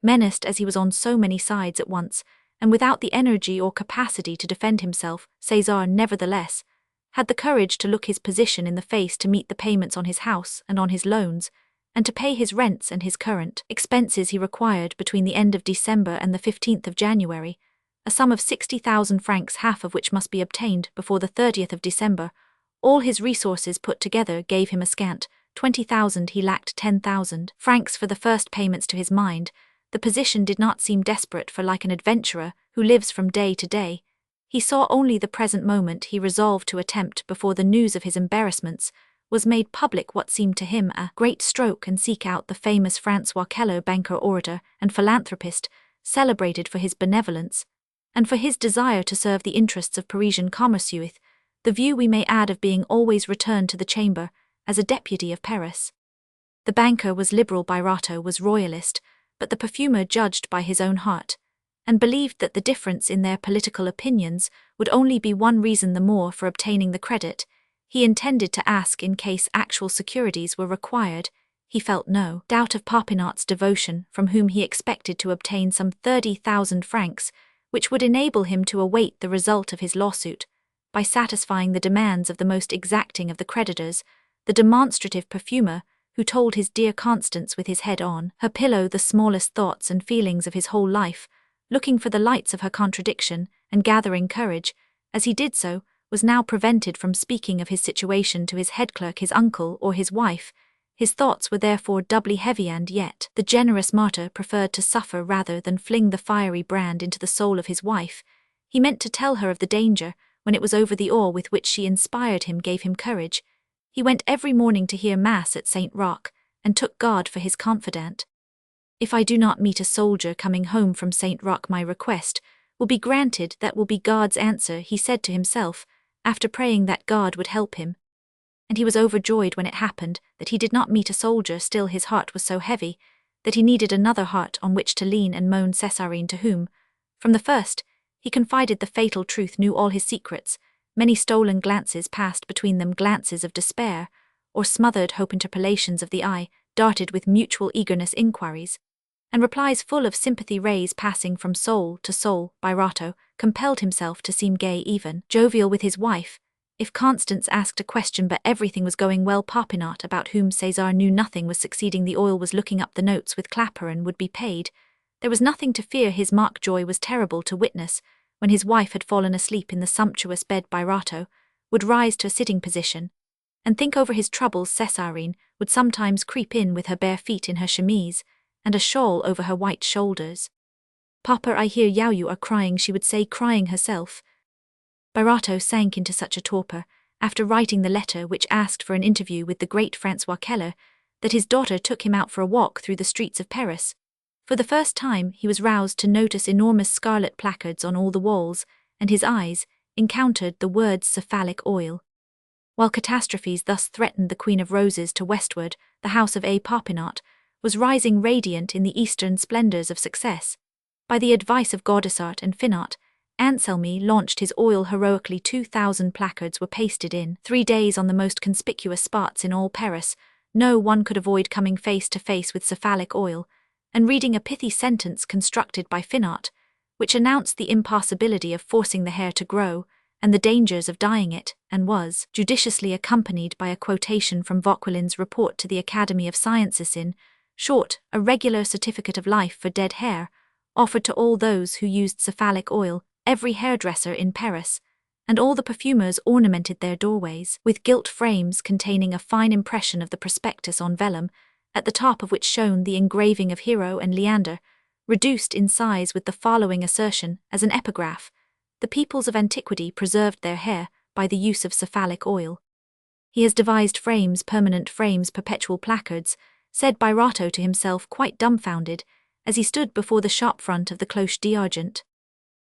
Speaker 1: Menaced as he was on so many sides at once, and without the energy or capacity to defend himself, César nevertheless had the courage to look his position in the face, to meet the payments on his house and on his loans, and to pay his rents and his current expenses. He required, between the end of December and the 15th of January, a sum of 60,000 francs, half of which must be obtained before the 30th of December. All his resources put together gave him a scant 20,000. He lacked 10,000 francs for the first payments. To his mind, the position did not seem desperate, for like an adventurer who lives from day to day, he saw only the present moment. He resolved to attempt, before the news of his embarrassments was made public, what seemed to him a great stroke, and seek out the famous Francois Keller, banker, orator, and philanthropist, celebrated for his benevolence and for his desire to serve the interests of Parisian commerce, with the view, we may add, of being always returned to the chamber as a deputy of Paris. The banker was liberal, Birotteau was royalist, but the perfumer judged by his own heart, and believed that the difference in their political opinions would only be one reason the more for obtaining the credit. He intended to ask in case actual securities were required. He felt no doubt of Popinot's devotion, from whom he expected to obtain some 30,000 francs, which would enable him to await the result of his lawsuit, by satisfying the demands of the most exacting of the creditors, the demonstrative perfumer, who told his dear Constance with his head on her pillow the smallest thoughts and feelings of his whole life, looking for the lights of her contradiction, and gathering courage, as he did so, was now prevented from speaking of his situation to his head clerk, his uncle, or his wife. His thoughts were therefore doubly heavy, and yet the generous martyr preferred to suffer rather than fling the fiery brand into the soul of his wife. He meant to tell her of the danger, when it was over. The awe with which she inspired him gave him courage. He went every morning to hear Mass at St. Roch, and took God for his confidant. If I do not meet a soldier coming home from St. Roch, my request will be granted. That will be God's answer, he said to himself, after praying that God would help him. And he was overjoyed when it happened that he did not meet a soldier. Still his heart was so heavy that he needed another heart on which to lean and moan. Césarine, to whom, from the first, he confided the fatal truth, knew all his secrets. Many stolen glances passed between them, glances of despair, or smothered hope, interpellations of the eye, darted with mutual eagerness inquiries, and replies full of sympathy, rays passing from soul to soul. Birotteau compelled himself to seem gay, even jovial with his wife, if Constance asked a question, but everything was going well. Popinot, about whom César knew nothing, was succeeding. The oil was looking up the notes with clapper and would be paid. There was nothing to fear. His mock joy was terrible to witness. When his wife had fallen asleep in the sumptuous bed, Birotteau would rise to a sitting position and think over his troubles. Césarine would sometimes creep in with her bare feet in her chemise and a shawl over her white shoulders. "Papa, I hear you are crying," she would say, crying herself. Birotteau sank into such a torpor, after writing the letter which asked for an interview with the great François Keller, that his daughter took him out for a walk through the streets of Paris. For the first time he was roused to notice enormous scarlet placards on all the walls, and his eyes encountered the words cephalic oil. While catastrophes thus threatened the Queen of Roses to westward, the house of A. Popinot was rising radiant in the eastern splendors of success. By the advice of Gaudissart and Finot, Anselmy launched his oil heroically. 2,000 placards were pasted in 3 days on the most conspicuous spots in all Paris. No one could avoid coming face to face with cephalic oil, and reading a pithy sentence constructed by Finot, which announced the impossibility of forcing the hair to grow, and the dangers of dyeing it, and was judiciously accompanied by a quotation from Vauquelin's report to the Academy of Sciences, in short, a regular certificate of life for dead hair, offered to all those who used cephalic oil. Every hairdresser in Paris, and all the perfumers, ornamented their doorways with gilt frames containing a fine impression of the prospectus on vellum, at the top of which shone the engraving of Hero and Leander, reduced in size with the following assertion as an epigraph: "The peoples of antiquity preserved their hair by the use of cephalic oil." "He has devised frames, permanent frames, perpetual placards," said Birotteau to himself, quite dumbfounded, as he stood before the shop front of the Cloche d'Argent.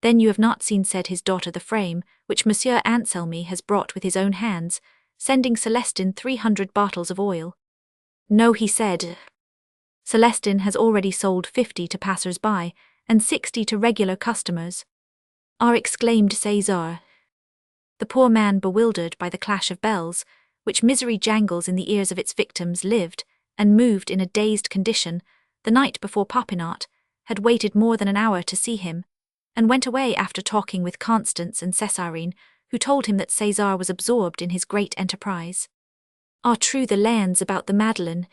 Speaker 1: "Then you have not seen," said his daughter, "the frame which Monsieur Anselmy has brought with his own hands, sending Celestin 300 bottles of oil?" "No," he said. "Celestin has already sold 50 to passers-by, and 60 to regular customers." "Ah!" exclaimed César. The poor man, bewildered by the clash of bells, which misery jangles in the ears of its victims, lived and moved in a dazed condition. The night before Popinot had waited more than an hour to see him, and went away after talking with Constance and Césarine, who told him that César was absorbed in his great enterprise. Ah, true, the lands about the Madeleine.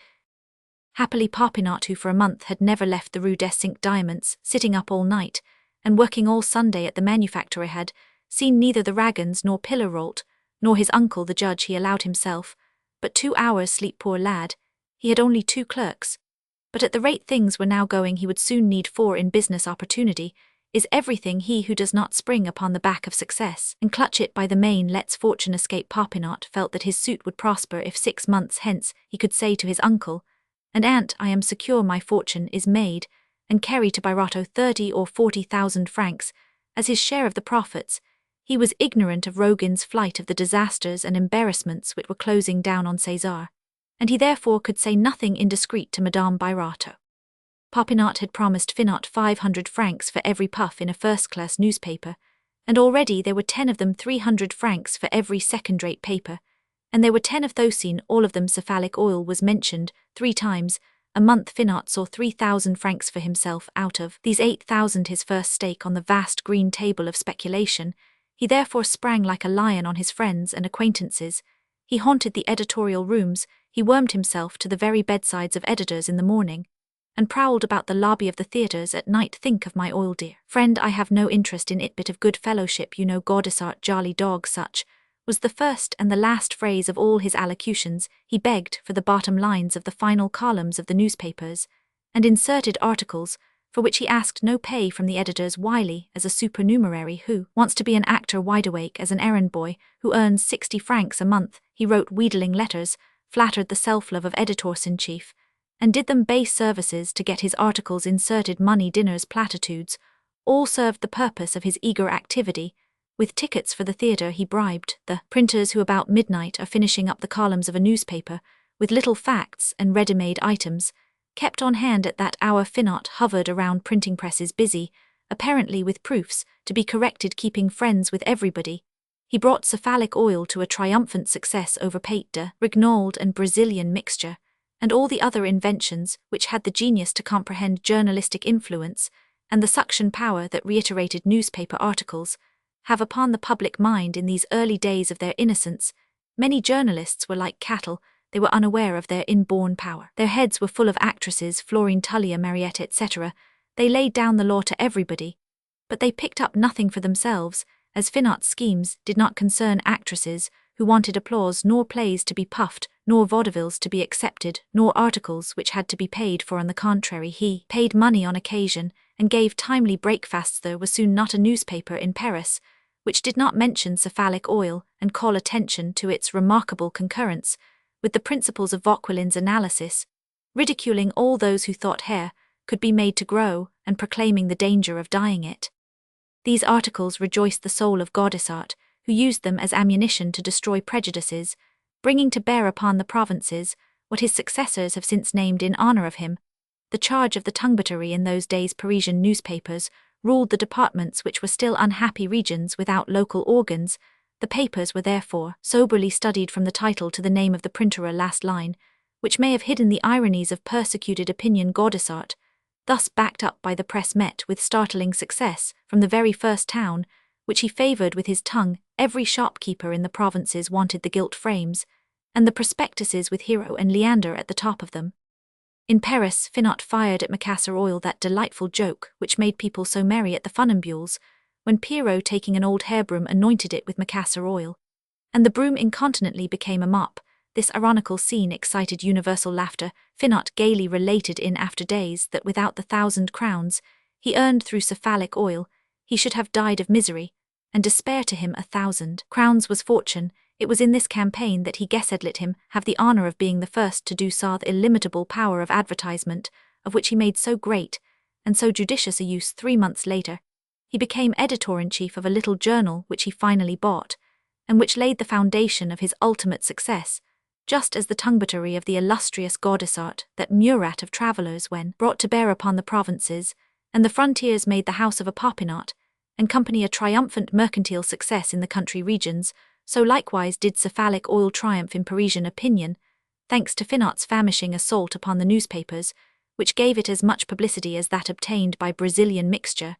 Speaker 1: Happily Popinot, who for a month had never left the Rue des Cinq Diamants, sitting up all night, and working all Sunday at the manufactory, had seen neither the Ragans nor Pillarolt, nor his uncle the judge. He allowed himself but 2 hours' sleep, poor lad. He had only 2 clerks, but at the rate things were now going he would soon need 4 in business. Opportunity is everything. He who does not spring upon the back of success and clutch it by the mane lets fortune escape. Popinot felt that his suit would prosper if 6 months hence he could say to his uncle and aunt, "I am secure, my fortune is made," and carry to Birotteau 30 or 40,000 francs as his share of the profits. He was ignorant of Rogin's flight, of the disasters and embarrassments which were closing down on César, and he therefore could say nothing indiscreet to Madame Birotteau. Popinot had promised Finot 500 francs for every puff in a first-class newspaper, and already there were 10 of them, 300 francs for every second-rate paper. And there were 10 of those seen, all of them cephalic oil was mentioned 3 times. A month Finot saw 3,000 francs for himself out of these 8,000 his first stake on the vast green table of speculation. He therefore sprang like a lion on his friends and acquaintances. He haunted the editorial rooms, he wormed himself to the very bedsides of editors in the morning, and prowled about the lobby of the theatres at night. Think of my oil, dear friend, I have no interest in it, bit of good fellowship, you know, Gaudissart, jolly dog, such was the first and the last phrase of all his allocutions. He begged for the bottom lines of the final columns of the newspapers, and inserted articles, for which he asked no pay from the editors, wily as a supernumerary who wants to be an actor, wideawake as an errand boy who earns 60 francs a month. He wrote wheedling letters, flattered the self-love of editors-in-chief, and did them base services to get his articles inserted. Money, dinners, platitudes, all served the purpose of his eager activity. With tickets for the theatre he bribed the printers who about midnight are finishing up the columns of a newspaper with little facts and ready-made items. Kept on hand at that hour, Finot hovered around printing presses, busy, apparently with proofs, to be corrected, keeping friends with everybody. He brought cephalic oil to a triumphant success over pate de Rignold and Brazilian mixture, and all the other inventions which had the genius to comprehend journalistic influence and the suction power that reiterated newspaper articles have upon the public mind in these early days of their innocence. Many journalists were like cattle, they were unaware of their inborn power. Their heads were full of actresses, Florine Tullia, Mariette, etc. They laid down the law to everybody, but they picked up nothing for themselves, as Finot's schemes did not concern actresses who wanted applause, nor plays to be puffed, nor vaudevilles to be accepted, nor articles which had to be paid for. On the contrary, he paid money on occasion, and gave timely breakfasts. There was soon not a newspaper in Paris which did not mention cephalic oil and call attention to its remarkable concurrence with the principles of Vauquelin's analysis, ridiculing all those who thought hair could be made to grow and proclaiming the danger of dyeing it. These articles rejoiced the soul of Gaudissart, who used them as ammunition to destroy prejudices, bringing to bear upon the provinces what his successors have since named in honor of him, the charge of the tongue battery. In those days Parisian newspapers ruled the departments which were still unhappy regions without local organs. The papers were therefore soberly studied from the title to the name of the printer, a last line, which may have hidden the ironies of persecuted opinion. Gaudissart, thus backed up by the press, met with startling success from the very first town which he favoured with his tongue. Every shopkeeper in the provinces wanted the gilt frames, and the prospectuses with Hero and Leander at the top of them. In Paris, Finot fired at Macassar oil, that delightful joke which made people so merry at the funambules, when Pierrot, taking an old hairbroom, anointed it with Macassar oil, and the broom incontinently became a mop. This ironical scene excited universal laughter. Finot gaily related in after days that without the 1,000 crowns he earned through cephalic oil, he should have died of misery, and despair. To him 1,000 crowns was fortune. It was in this campaign that he guessed let him have the honor of being the first to do saw the illimitable power of advertisement, of which he made so great and so judicious a use. 3 months later, he became editor-in-chief of a little journal which he finally bought, and which laid the foundation of his ultimate success, just as the tongue battery of the illustrious Gaudissart, that Murat of travellers, when brought to bear upon the provinces and the frontiers, made the house of a Popinot and company a triumphant mercantile success in the country regions. So likewise did cephalic oil triumph in Parisian opinion, thanks to Finot's famishing assault upon the newspapers, which gave it as much publicity as that obtained by Brazilian mixture,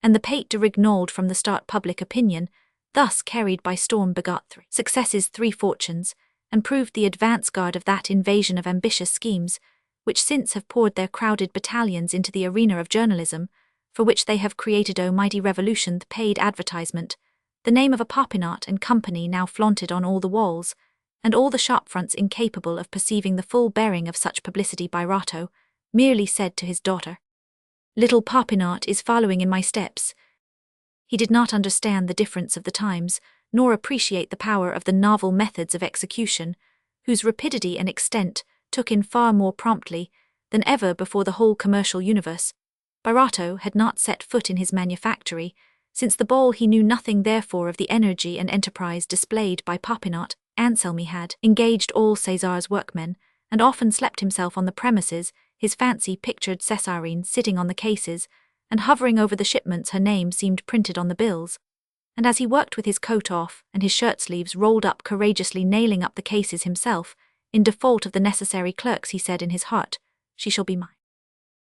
Speaker 1: and the pate de Rignold from the start. Public opinion, thus carried by storm, begot 3 successes, 3 fortunes, and proved the advance guard of that invasion of ambitious schemes, which since have poured their crowded battalions into the arena of journalism, for which they have created a mighty revolution. The paid advertisement, the name of a Popinot and company now flaunted on all the walls, and all the shop-fronts incapable of perceiving the full bearing of such publicity. Birotteau merely said to his daughter, "Little Popinot is following in my steps." He did not understand the difference of the times, nor appreciate the power of the novel methods of execution, whose rapidity and extent took in far more promptly than ever before the whole commercial universe. Birotteau had not set foot in his manufactory since the ball. He knew nothing therefore of the energy and enterprise displayed by Popinot. Anselmy had engaged all César's workmen, and often slept himself on the premises. His fancy pictured Césarine sitting on the cases, and hovering over the shipments. Her name seemed printed on the bills, And as he worked with his coat off and his shirt sleeves rolled up, courageously nailing up the cases himself, in default of the necessary clerks, he said in his heart, "She shall be mine."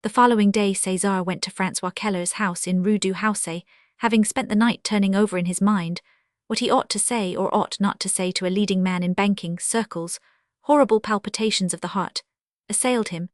Speaker 1: The following day César went to François Keller's house in Rue du Haussay, having spent the night turning over in his mind what he ought to say or ought not to say to a leading man in banking circles. Horrible palpitations of the heart assailed him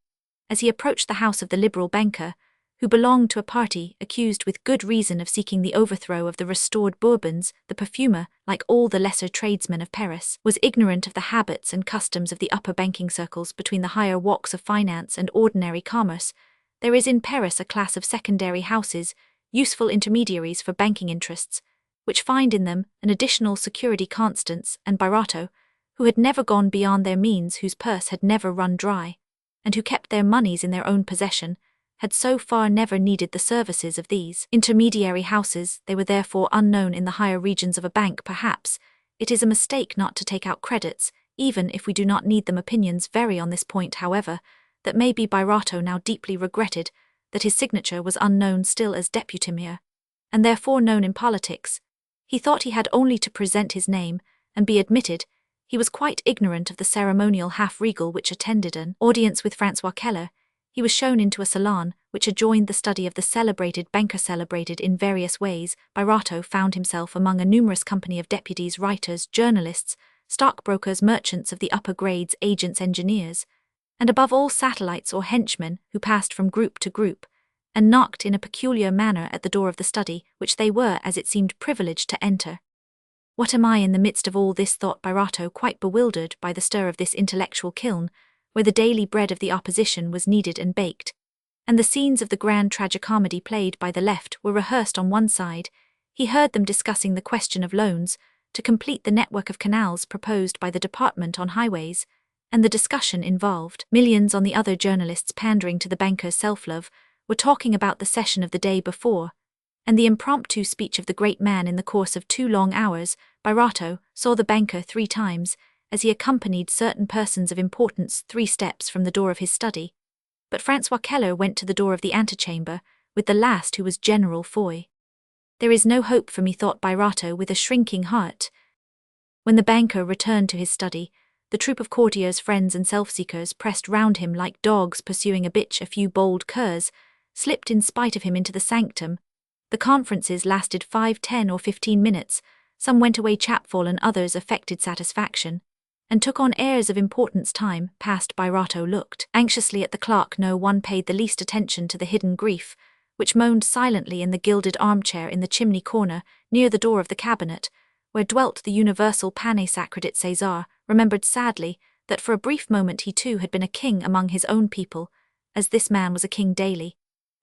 Speaker 1: as he approached the house of the liberal banker, who belonged to a party accused with good reason of seeking the overthrow of the restored Bourbons. The perfumer, like all the lesser tradesmen of Paris, was ignorant of the habits and customs of the upper banking circles. Between the higher walks of finance and ordinary commerce, there is in Paris a class of secondary houses, useful intermediaries for banking interests, which find in them an additional security. Constance and Birotteau, who had never gone beyond their means, whose purse had never run dry, and who kept their moneys in their own possession, had so far never needed the services of these intermediary houses. They were therefore unknown in the higher regions of a bank. Perhaps it is a mistake not to take out credits, even if we do not need them. Opinions vary on this point, however. That may be. Birotteau now deeply regretted that his signature was unknown still as deputy mayor, and therefore known in politics. He thought he had only to present his name and be admitted. He was quite ignorant of the ceremonial half-regal which attended an audience with François Keller. He was shown into a salon which adjoined the study of the celebrated banker. Celebrated in various ways, Birotteau found himself among a numerous company of deputies, writers, journalists, stockbrokers, merchants of the upper grades, agents, engineers, and above all satellites or henchmen who passed from group to group and knocked in a peculiar manner at the door of the study, which they were, as it seemed, privileged to enter. What am I in the midst of all this, thought Birotteau, quite bewildered by the stir of this intellectual kiln, where the daily bread of the opposition was kneaded and baked, and the scenes of the grand tragicomedy played by the left were rehearsed on one side. He heard them discussing the question of loans to complete the network of canals proposed by the Department on Highways, and the discussion involved millions on the other. Journalists, pandering to the banker's self-love, were talking about the session of the day before, and the impromptu speech of the great man. In the course of 2 long hours, Birotteau saw the banker 3 times, as he accompanied certain persons of importance 3 steps from the door of his study. But François Keller went to the door of the antechamber, with the last, who was General Foy. There is no hope for me, thought Birotteau with a shrinking heart. When the banker returned to his study, the troop of courtiers, friends and self-seekers pressed round him like dogs pursuing a bitch. A few bold curs slipped in spite of him into the sanctum. The conferences lasted 5, 10 or 15 minutes. Some went away chapfallen, others affected satisfaction, and took on airs of importance. Time passed. Birotteau looked anxiously at the clock. No one paid the least attention to the hidden grief, which moaned silently in the gilded armchair in the chimney corner, near the door of the cabinet, where dwelt the universal pane sacradet. César remembered sadly that for a brief moment he too had been a king among his own people, as this man was a king daily,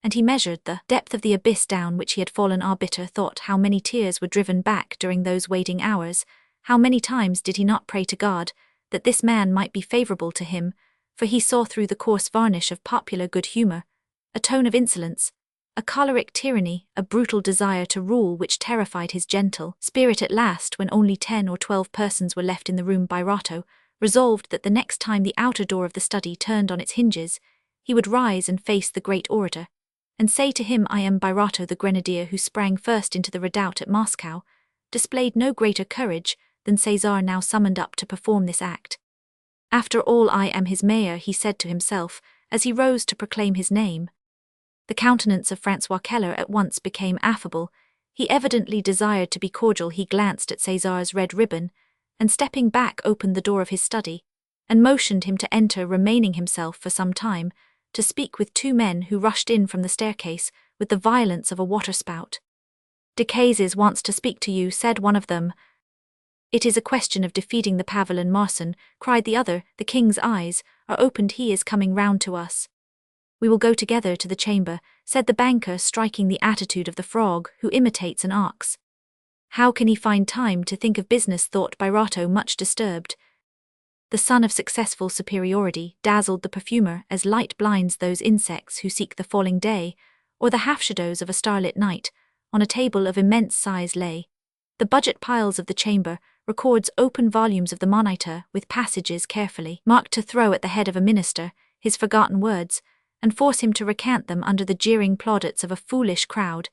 Speaker 1: and he measured the depth of the abyss down which he had fallen. Arbiter thought how many tears were driven back during those waiting hours. How many times did he not pray to God that this man might be favorable to him, for he saw through the coarse varnish of popular good humor a tone of insolence, a choleric tyranny, a brutal desire to rule which terrified his gentle spirit. At last, when only 10 or 12 persons were left in the room, Birotteau resolved that the next time the outer door of the study turned on its hinges, he would rise and face the great orator, and say to him, "I am Birotteau." The grenadier who sprang first into the redoubt at Moscow displayed no greater courage than César now summoned up to perform this act. "After all, I am his mayor," he said to himself, as he rose to proclaim his name. The countenance of François Keller at once became affable. He evidently desired to be cordial. He glanced at César's red ribbon, and stepping back opened the door of his study, and motioned him to enter, remaining himself for some time to speak with 2 men who rushed in from the staircase with the violence of a waterspout. "Decazes wants to speak to you," said one of them. "It is a question of defeating the Pavillon Marsan," cried the other. "The king's eyes are opened. He is coming round to us." "We will go together to the chamber," said the banker, striking the attitude of the frog who imitates an ox. "How can he find time to think of business?" thought Birotteau, much disturbed. The sun of successful superiority dazzled the perfumer as light blinds those insects who seek the falling day, or the half-shadows of a starlit night. On a table of immense size lay the budget piles of the chamber, records, open volumes of the Moniteur, with passages carefully marked to throw at the head of a minister his forgotten words, and force him to recant them under the jeering plaudits of a foolish crowd.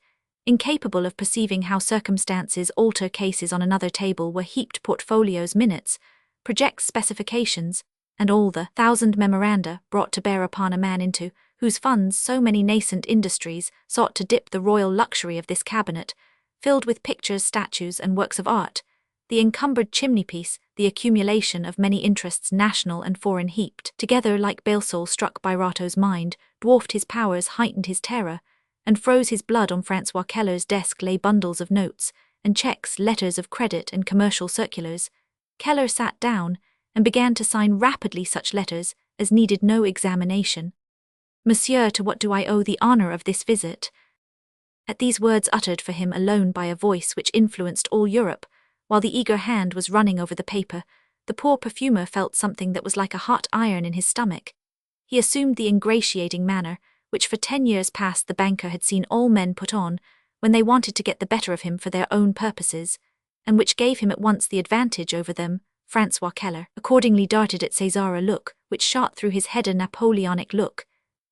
Speaker 1: Incapable of perceiving how circumstances alter cases, on another table were heaped portfolios, minutes, projects, specifications, and all the 1,000 memoranda brought to bear upon a man into whose funds so many nascent industries sought to dip the royal luxury of this cabinet, filled with pictures, statues, and works of art, the encumbered chimney-piece, the accumulation of many interests, national and foreign, heaped together like Balzac, struck Birotteau's mind, dwarfed his powers, heightened his terror, and froze his blood. On Francois Keller's desk lay bundles of notes and checks, letters of credit and commercial circulars. Keller sat down and began to sign rapidly such letters as needed no examination. "Monsieur, to what do I owe the honor of this visit?" At these words, uttered for him alone by a voice which influenced all Europe, while the eager hand was running over the paper, the poor perfumer felt something that was like a hot iron in his stomach. He assumed the ingratiating manner which for 10 years past the banker had seen all men put on when they wanted to get the better of him for their own purposes, and which gave him at once the advantage over them. Francois Keller accordingly darted at César a look which shot through his head, a Napoleonic look.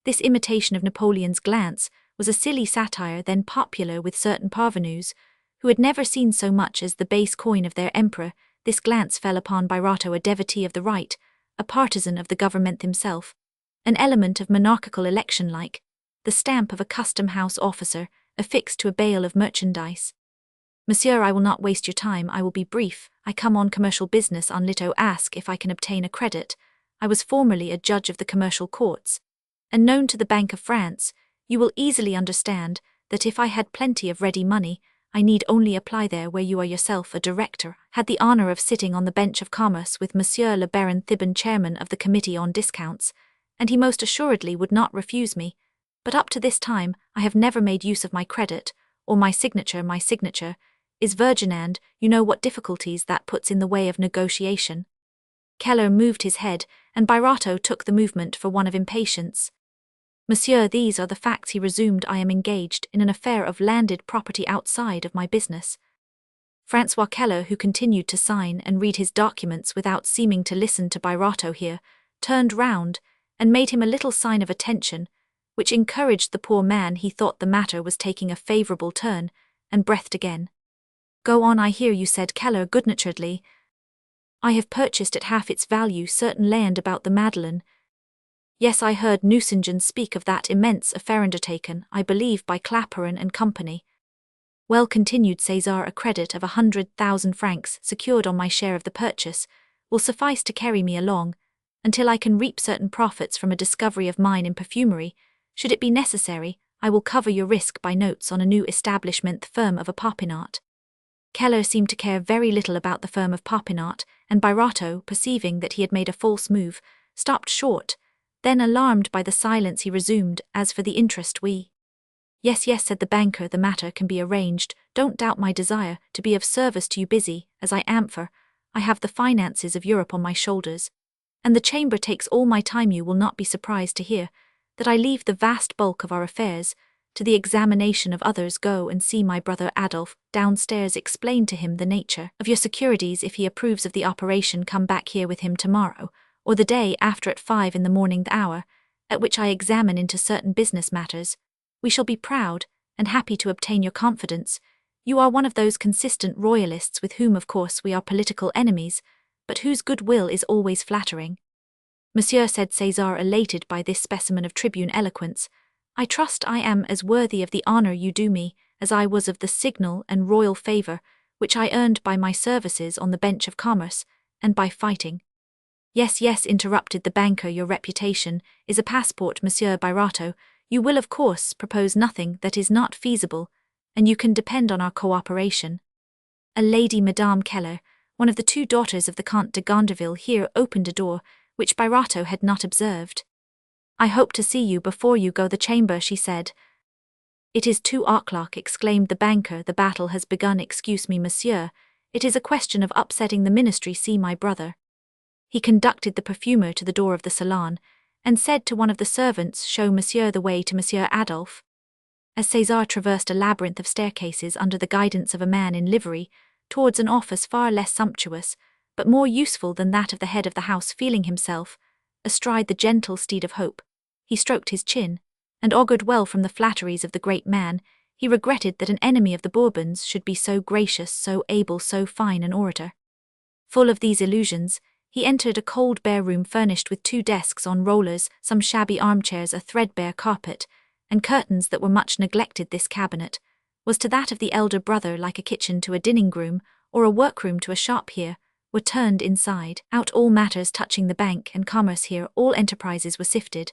Speaker 1: This imitation of Napoleon's glance was a silly satire then popular with certain parvenus, who had never seen so much as the base coin of their emperor. This glance fell upon Birotteau, a devotee of the right, a partisan of the government himself, an element of monarchical election, like the stamp of a custom-house officer affixed to a bale of merchandise. "Monsieur, I will not waste your time, I will be brief. I come on commercial business on Lito. Ask if I can obtain a credit. I was formerly a judge of the commercial courts, and known to the Bank of France. You will easily understand that if I had plenty of ready money, I need only apply there, where you are yourself a director. Had the honor of sitting on the bench of commerce with Monsieur le Baron Thibon, chairman of the Committee on Discounts, and he most assuredly would not refuse me. But up to this time I have never made use of my credit, or my signature. My signature is virgin, and you know what difficulties that puts in the way of negotiation." Keller moved his head, and Birotteau took the movement for one of impatience. "Monsieur, these are the facts," he resumed. "I am engaged in an affair of landed property outside of my business." Francois Keller, who continued to sign and read his documents without seeming to listen to Birotteau here, turned round and made him a little sign of attention, which encouraged the poor man. He thought the matter was taking a favourable turn, and breathed again. "Go on, I hear you," said Keller good-naturedly. "I have purchased at half its value certain land about the Madeleine. Yes, I heard Nucingen speak of that immense affair undertaken, I believe, by Clapeyron and Company." "Well," continued César, "a credit of 100,000 francs, secured on my share of the purchase, will suffice to carry me along, until I can reap certain profits from a discovery of mine in perfumery. Should it be necessary, I will cover your risk by notes on a new establishment, the firm of a Popinot." Keller seemed to care very little about the firm of Popinot, and Birotteau, perceiving that he had made a false move, stopped short. Then, alarmed by the silence, he resumed, "As for the interest, we—" "Yes, yes," said the banker, "the matter can be arranged. Don't doubt my desire to be of service to you, busy as I am, for I have the finances of Europe on my shoulders, and the chamber takes all my time. You will not be surprised to hear that I leave the vast bulk of our affairs to the examination of others. Go and see my brother Adolphe downstairs. Explain to him the nature of your securities. If he approves of the operation, come back here with him tomorrow, or the day after at 5 in the morning, the hour at which I examine into certain business matters. We shall be proud and happy to obtain your confidence. You are one of those consistent royalists with whom, of course, we are political enemies, but whose goodwill is always flattering." "Monsieur," said César, elated by this specimen of tribune eloquence, "I trust I am as worthy of the honor you do me as I was of the signal and royal favor which I earned by my services on the bench of commerce and by fighting." "Yes, yes," interrupted the banker, "your reputation is a passport, Monsieur Birotteau. You will, of course, propose nothing that is not feasible, and you can depend on our cooperation." A lady, Madame Keller, one of the 2 daughters of the Comte de Gonderville, here opened a door which Birotteau had not observed. "I hope to see you before you go the chamber," she said. "It is 2 o'clock," exclaimed the banker. "The battle has begun. Excuse me, monsieur, it is a question of upsetting the ministry. See my brother." He conducted the perfumer to the door of the salon, and said to one of the servants, "Show monsieur the way to Monsieur Adolphe." As César traversed a labyrinth of staircases under the guidance of a man in livery, towards an office far less sumptuous, but more useful than that of the head of the house, feeling himself astride the gentle steed of hope, he stroked his chin, and augured well from the flatteries of the great man. He regretted that an enemy of the Bourbons should be so gracious, so able, so fine an orator. Full of these illusions, he entered a cold bare room furnished with 2 desks on rollers, some shabby armchairs, a threadbare carpet, and curtains that were much neglected. This cabinet was to that of the elder brother like a kitchen to a dining-room, or a workroom to a shop. Here were turned inside out all matters touching the bank and commerce. Here all enterprises were sifted,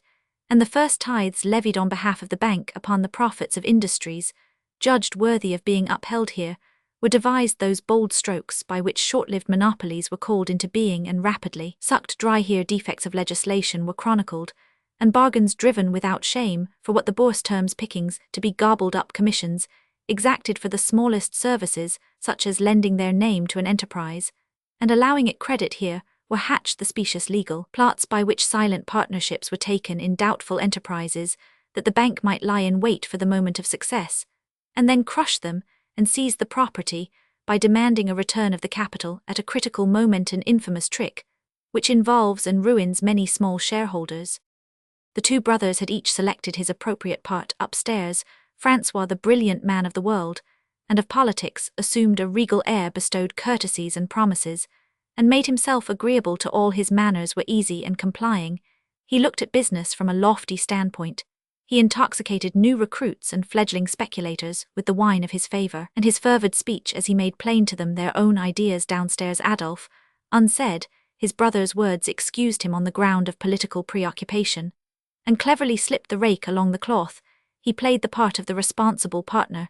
Speaker 1: and the first tithes levied on behalf of the bank upon the profits of industries, judged worthy of being upheld here, were devised those bold strokes by which short-lived monopolies were called into being and rapidly sucked dry. Here defects of legislation were chronicled, and bargains driven without shame for what the Bourse terms pickings, to be gobbled up commissions, exacted for the smallest services, such as lending their name to an enterprise, and allowing it credit. Here were hatched the specious legal plots by which silent partnerships were taken in doubtful enterprises, that the bank might lie in wait for the moment of success, and then crush them and seize the property by demanding a return of the capital at a critical moment. An infamous trick, which involves and ruins many small shareholders. The 2 brothers had each selected his appropriate part. Upstairs, Francois, the brilliant man of the world and of politics, assumed a regal air, bestowed courtesies and promises, and made himself agreeable to all. His manners were easy and complying. He looked at business from a lofty standpoint. He intoxicated new recruits and fledgling speculators with the wine of his favor and his fervid speech as he made plain to them their own ideas. Downstairs, Adolphe, unsaid, his brother's words excused him on the ground of political preoccupation, and cleverly slipped the rake along the cloth. He played the part of the responsible partner,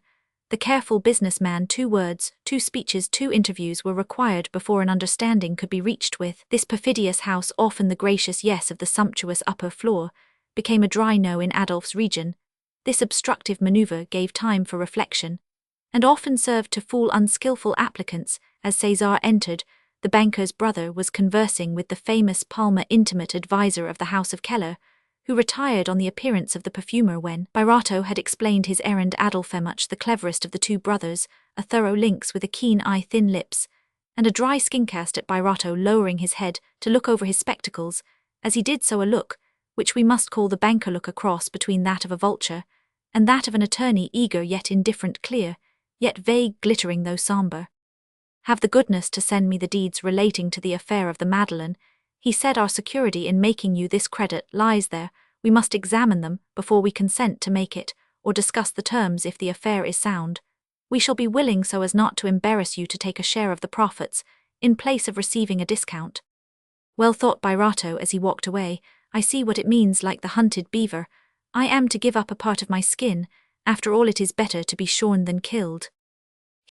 Speaker 1: the careful businessman. 2 words, 2 speeches, 2 interviews were required before an understanding could be reached with this perfidious house. Often the gracious yes of the sumptuous upper floor became a dry no in Adolphe's region. This obstructive maneuver gave time for reflection, and often served to fool unskillful applicants. As César entered, the banker's brother was conversing with the famous Palmer, intimate adviser of the House of Keller, who retired on the appearance of the perfumer when Birotteau had explained his errand. Adolphe, much the cleverest of the 2 brothers, a thorough lynx with a keen eye, thin lips, and a dry skin, cast at Birotteau, lowering his head to look over his spectacles. As he did so, a look, which we must call the banker look, a cross between that of a vulture and that of an attorney, eager yet indifferent, clear yet vague, glittering though sombre. "Have the goodness to send me the deeds relating to the affair of the Madeleine," he said. "Our security in making you this credit lies there. We must examine them before we consent to make it, or discuss the terms. If the affair is sound, we shall be willing so as not to embarrass you to take a share of the profits, in place of receiving a discount." "Well thought," Birotteau as he walked away. "I see what it means, like the hunted beaver. I am to give up a part of my skin. After all, it is better to be shorn than killed."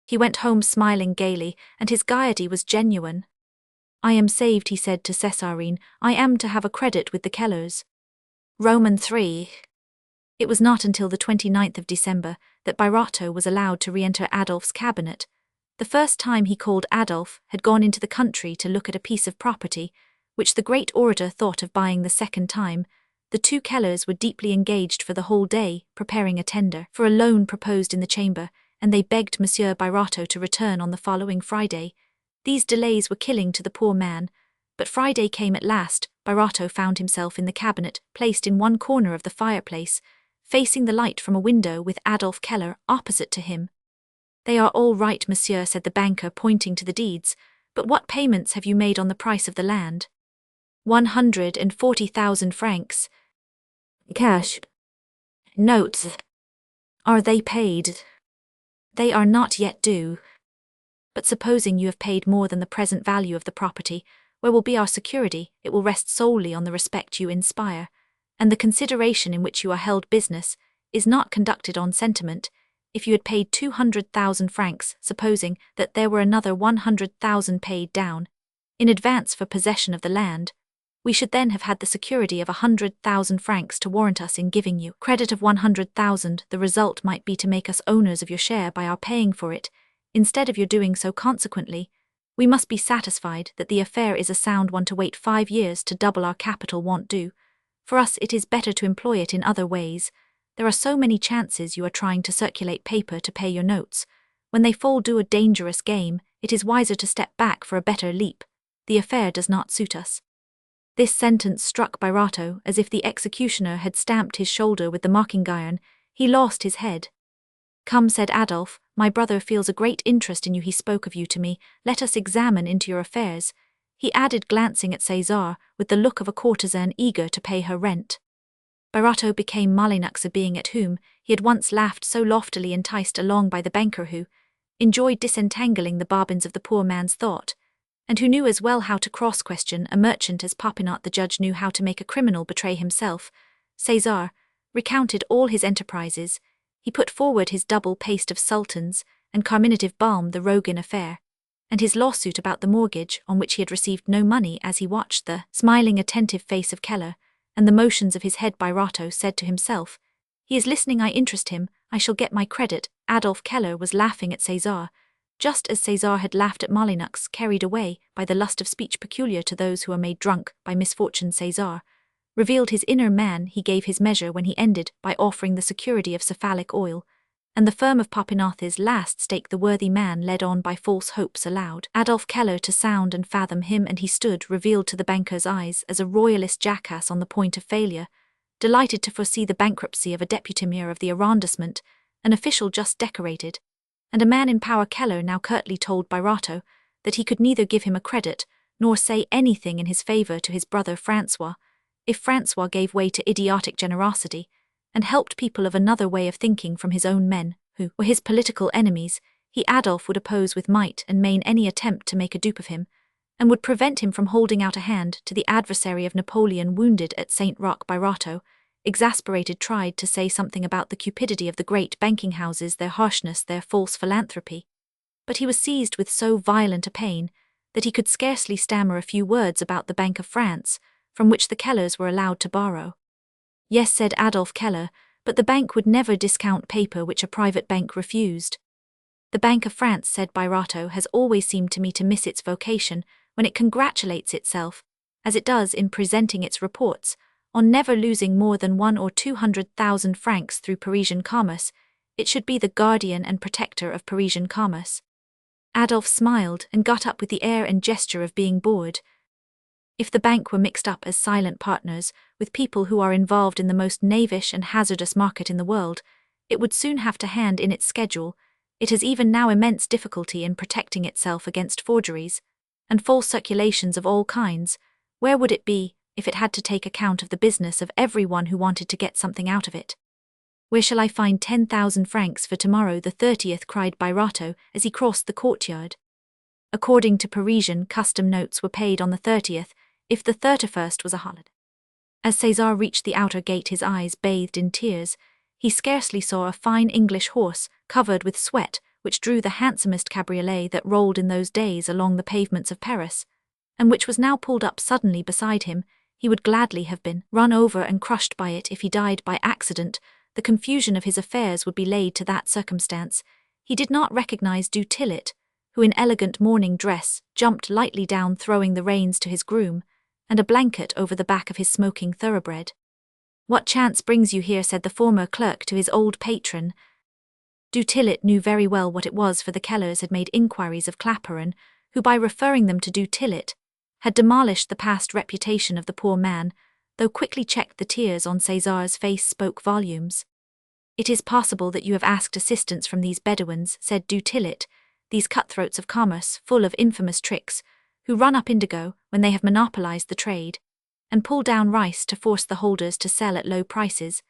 Speaker 1: He went home smiling gaily, and his gaiety was genuine. "I am saved," he said to Césarine. "I am to have a credit with the Kellers." Roman 3. It was not until the 29th of December that Birotteau was allowed to re-enter Adolphe's cabinet. The first time he called, Adolphe had gone into the country to look at a piece of property, which the great orator thought of buying the second time. The 2 Kellers were deeply engaged for the whole day, preparing a tender for a loan proposed in the chamber, and they begged Monsieur Birotteau to return on the following Friday. These delays were killing to the poor man, but Friday came at last. Birotteau found himself in the cabinet, placed in one corner of the fireplace, facing the light from a window, with Adolphe Keller opposite to him. "They are all right, monsieur," said the banker, pointing to the deeds. "But what payments have you made on the price of the land?" 140,000 francs. "Cash? Notes? Are they paid?" "They are not yet due." "But supposing you have paid more than the present value of the property, where will be our security? It will rest solely on the respect you inspire, and the consideration in which you are held. Business is not conducted on sentiment. If you had paid 200,000 francs, supposing that there were another 100,000 paid down in advance for possession of the land, we should then have had the security of 100,000 francs to warrant us in giving you credit of 100,000. The result might be to make us owners of your share by our paying for it, instead of your doing so. Consequently, we must be satisfied that the affair is a sound one. To wait 5 years to double our capital won't do. For us it is better to employ it in other ways. There are so many chances. You are trying to circulate paper to pay your notes. When they fall due, a dangerous game, it is wiser to step back for a better leap. The affair does not suit us." This sentence struck Birotteau as if the executioner had stamped his shoulder with the mocking iron. He lost his head. Come, said Adolphe, my brother feels a great interest in you. He spoke of you to me. Let us examine into your affairs, he added, glancing at César with the look of a courtesan eager to pay her rent. Birotteau became Malinux, a being at whom he had once laughed, so loftily enticed along by the banker who enjoyed disentangling the barbins of the poor man's thought, and who knew as well how to cross-question a merchant as Popinot the judge knew how to make a criminal betray himself. César recounted all his enterprises. He put forward his double paste of sultans and carminative balm, the Rogan affair, and his lawsuit about the mortgage on which he had received no money. As he watched the smiling, attentive face of Keller and the motions of his head, Birotteau said to himself, he is listening, I interest him, I shall get my credit. Adolphe Keller was laughing at César, just as César had laughed at Malinux, carried away by the lust of speech peculiar to those who are made drunk by misfortune. César revealed his inner man. He gave his measure when he ended by offering the security of cephalic oil, and the firm of Popinot's last stake. The worthy man, led on by false hopes, allowed Adolphe Keller to sound and fathom him, and he stood revealed to the banker's eyes as a royalist jackass on the point of failure, delighted to foresee the bankruptcy of a deputy mayor of the arrondissement, an official just decorated, and a man in power. Keller now curtly told Birotteau that he could neither give him a credit nor say anything in his favor to his brother Francois. If Francois gave way to idiotic generosity and helped people of another way of thinking from his own men, who were his political enemies, he, Adolphe, would oppose with might and main any attempt to make a dupe of him, and would prevent him from holding out a hand to the adversary of Napoleon wounded at St. Roch. Birotteau, exasperated, tried to say something about the cupidity of the great banking houses, their harshness, their false philanthropy, but he was seized with so violent a pain that he could scarcely stammer a few words about the Bank of France, from which the Kellers were allowed to borrow. Yes, said Adolphe Keller, but the bank would never discount paper which a private bank refused. The Bank of France, said Birotteau, has always seemed to me to miss its vocation when it congratulates itself, as it does in presenting its reports, on never losing more than 100,000 or 200,000 francs through Parisian commerce. It should be the guardian and protector of Parisian commerce. Adolphe smiled and got up with the air and gesture of being bored. If the bank were mixed up as silent partners with people who are involved in the most knavish and hazardous market in the world, it would soon have to hand in its schedule. It has even now immense difficulty in protecting itself against forgeries and false circulations of all kinds. Where would it be if it had to take account of the business of everyone who wanted to get something out of it? Where shall I find 10,000 francs for tomorrow the 30th? Cried Birotteau as he crossed the courtyard. According to Parisian custom, notes were paid on the 30th, if the 31st was a holiday. As César reached the outer gate, his eyes bathed in tears. He scarcely saw a fine English horse, covered with sweat, which drew the handsomest cabriolet that rolled in those days along the pavements of Paris, and which was now pulled up suddenly beside him. He would gladly have been run over and crushed by it if he died by accident. The confusion of his affairs would be laid to that circumstance. He did not recognize du Tillet, who in elegant morning dress jumped lightly down, throwing the reins to his groom, and a blanket over the back of his smoking thoroughbred. What chance brings you here? Said the former clerk to his old patron. Du Tillet knew very well what it was, for the Kellers had made inquiries of Clapeyron, who by referring them to du Tillet had demolished the past reputation of the poor man, though quickly checked. The tears on César's face spoke volumes. It is possible that you have asked assistance from these Bedouins, said du Tillet, these cutthroats of commerce, full of infamous tricks, who run up indigo when they have monopolized the trade, and pull down rice to force the holders to sell at low prices,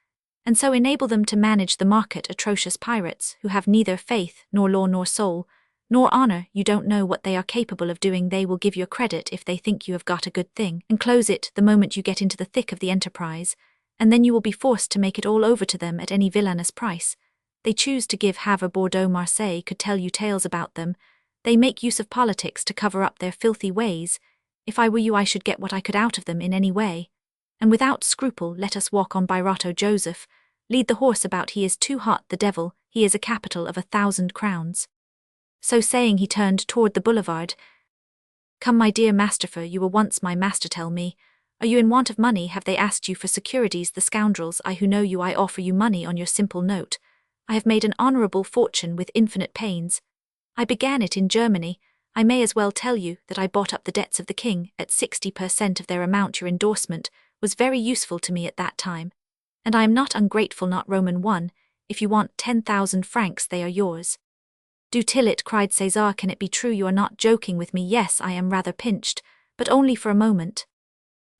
Speaker 1: and so enable them to manage the market. Atrocious pirates who have neither faith nor law nor soul nor honor. You don't know what they are capable of doing. They will give you a credit if they think you have got a good thing, and close it the moment you get into the thick of the enterprise, and then you will be forced to make it all over to them at any villainous price. They choose to give Havre, Bordeaux, Marseille could tell you tales about them. They make use of politics to cover up their filthy ways. If I were you, I should get what I could out of them in any way. And without scruple let us walk on. Birotteau Joseph, lead the horse about. He is too hot, the devil, he is a capital of 1,000 crowns. So saying, he turned toward the boulevard. Come, my dear Masterfor, you were once my master. Tell me, are you in want of money? Have they asked you for securities? The scoundrels, I who know you, I offer you money on your simple note. I have made an honorable fortune with infinite pains. I began it in Germany. I may as well tell you that I bought up the debts of the king at 60% of their amount. Your endorsement was very useful to me at that time, and I am not ungrateful. Not Roman 1, If you want 10,000 francs, they are yours. Du Tillet, cried César, can it be true you are not joking with me? Yes, I am rather pinched, but only for a moment.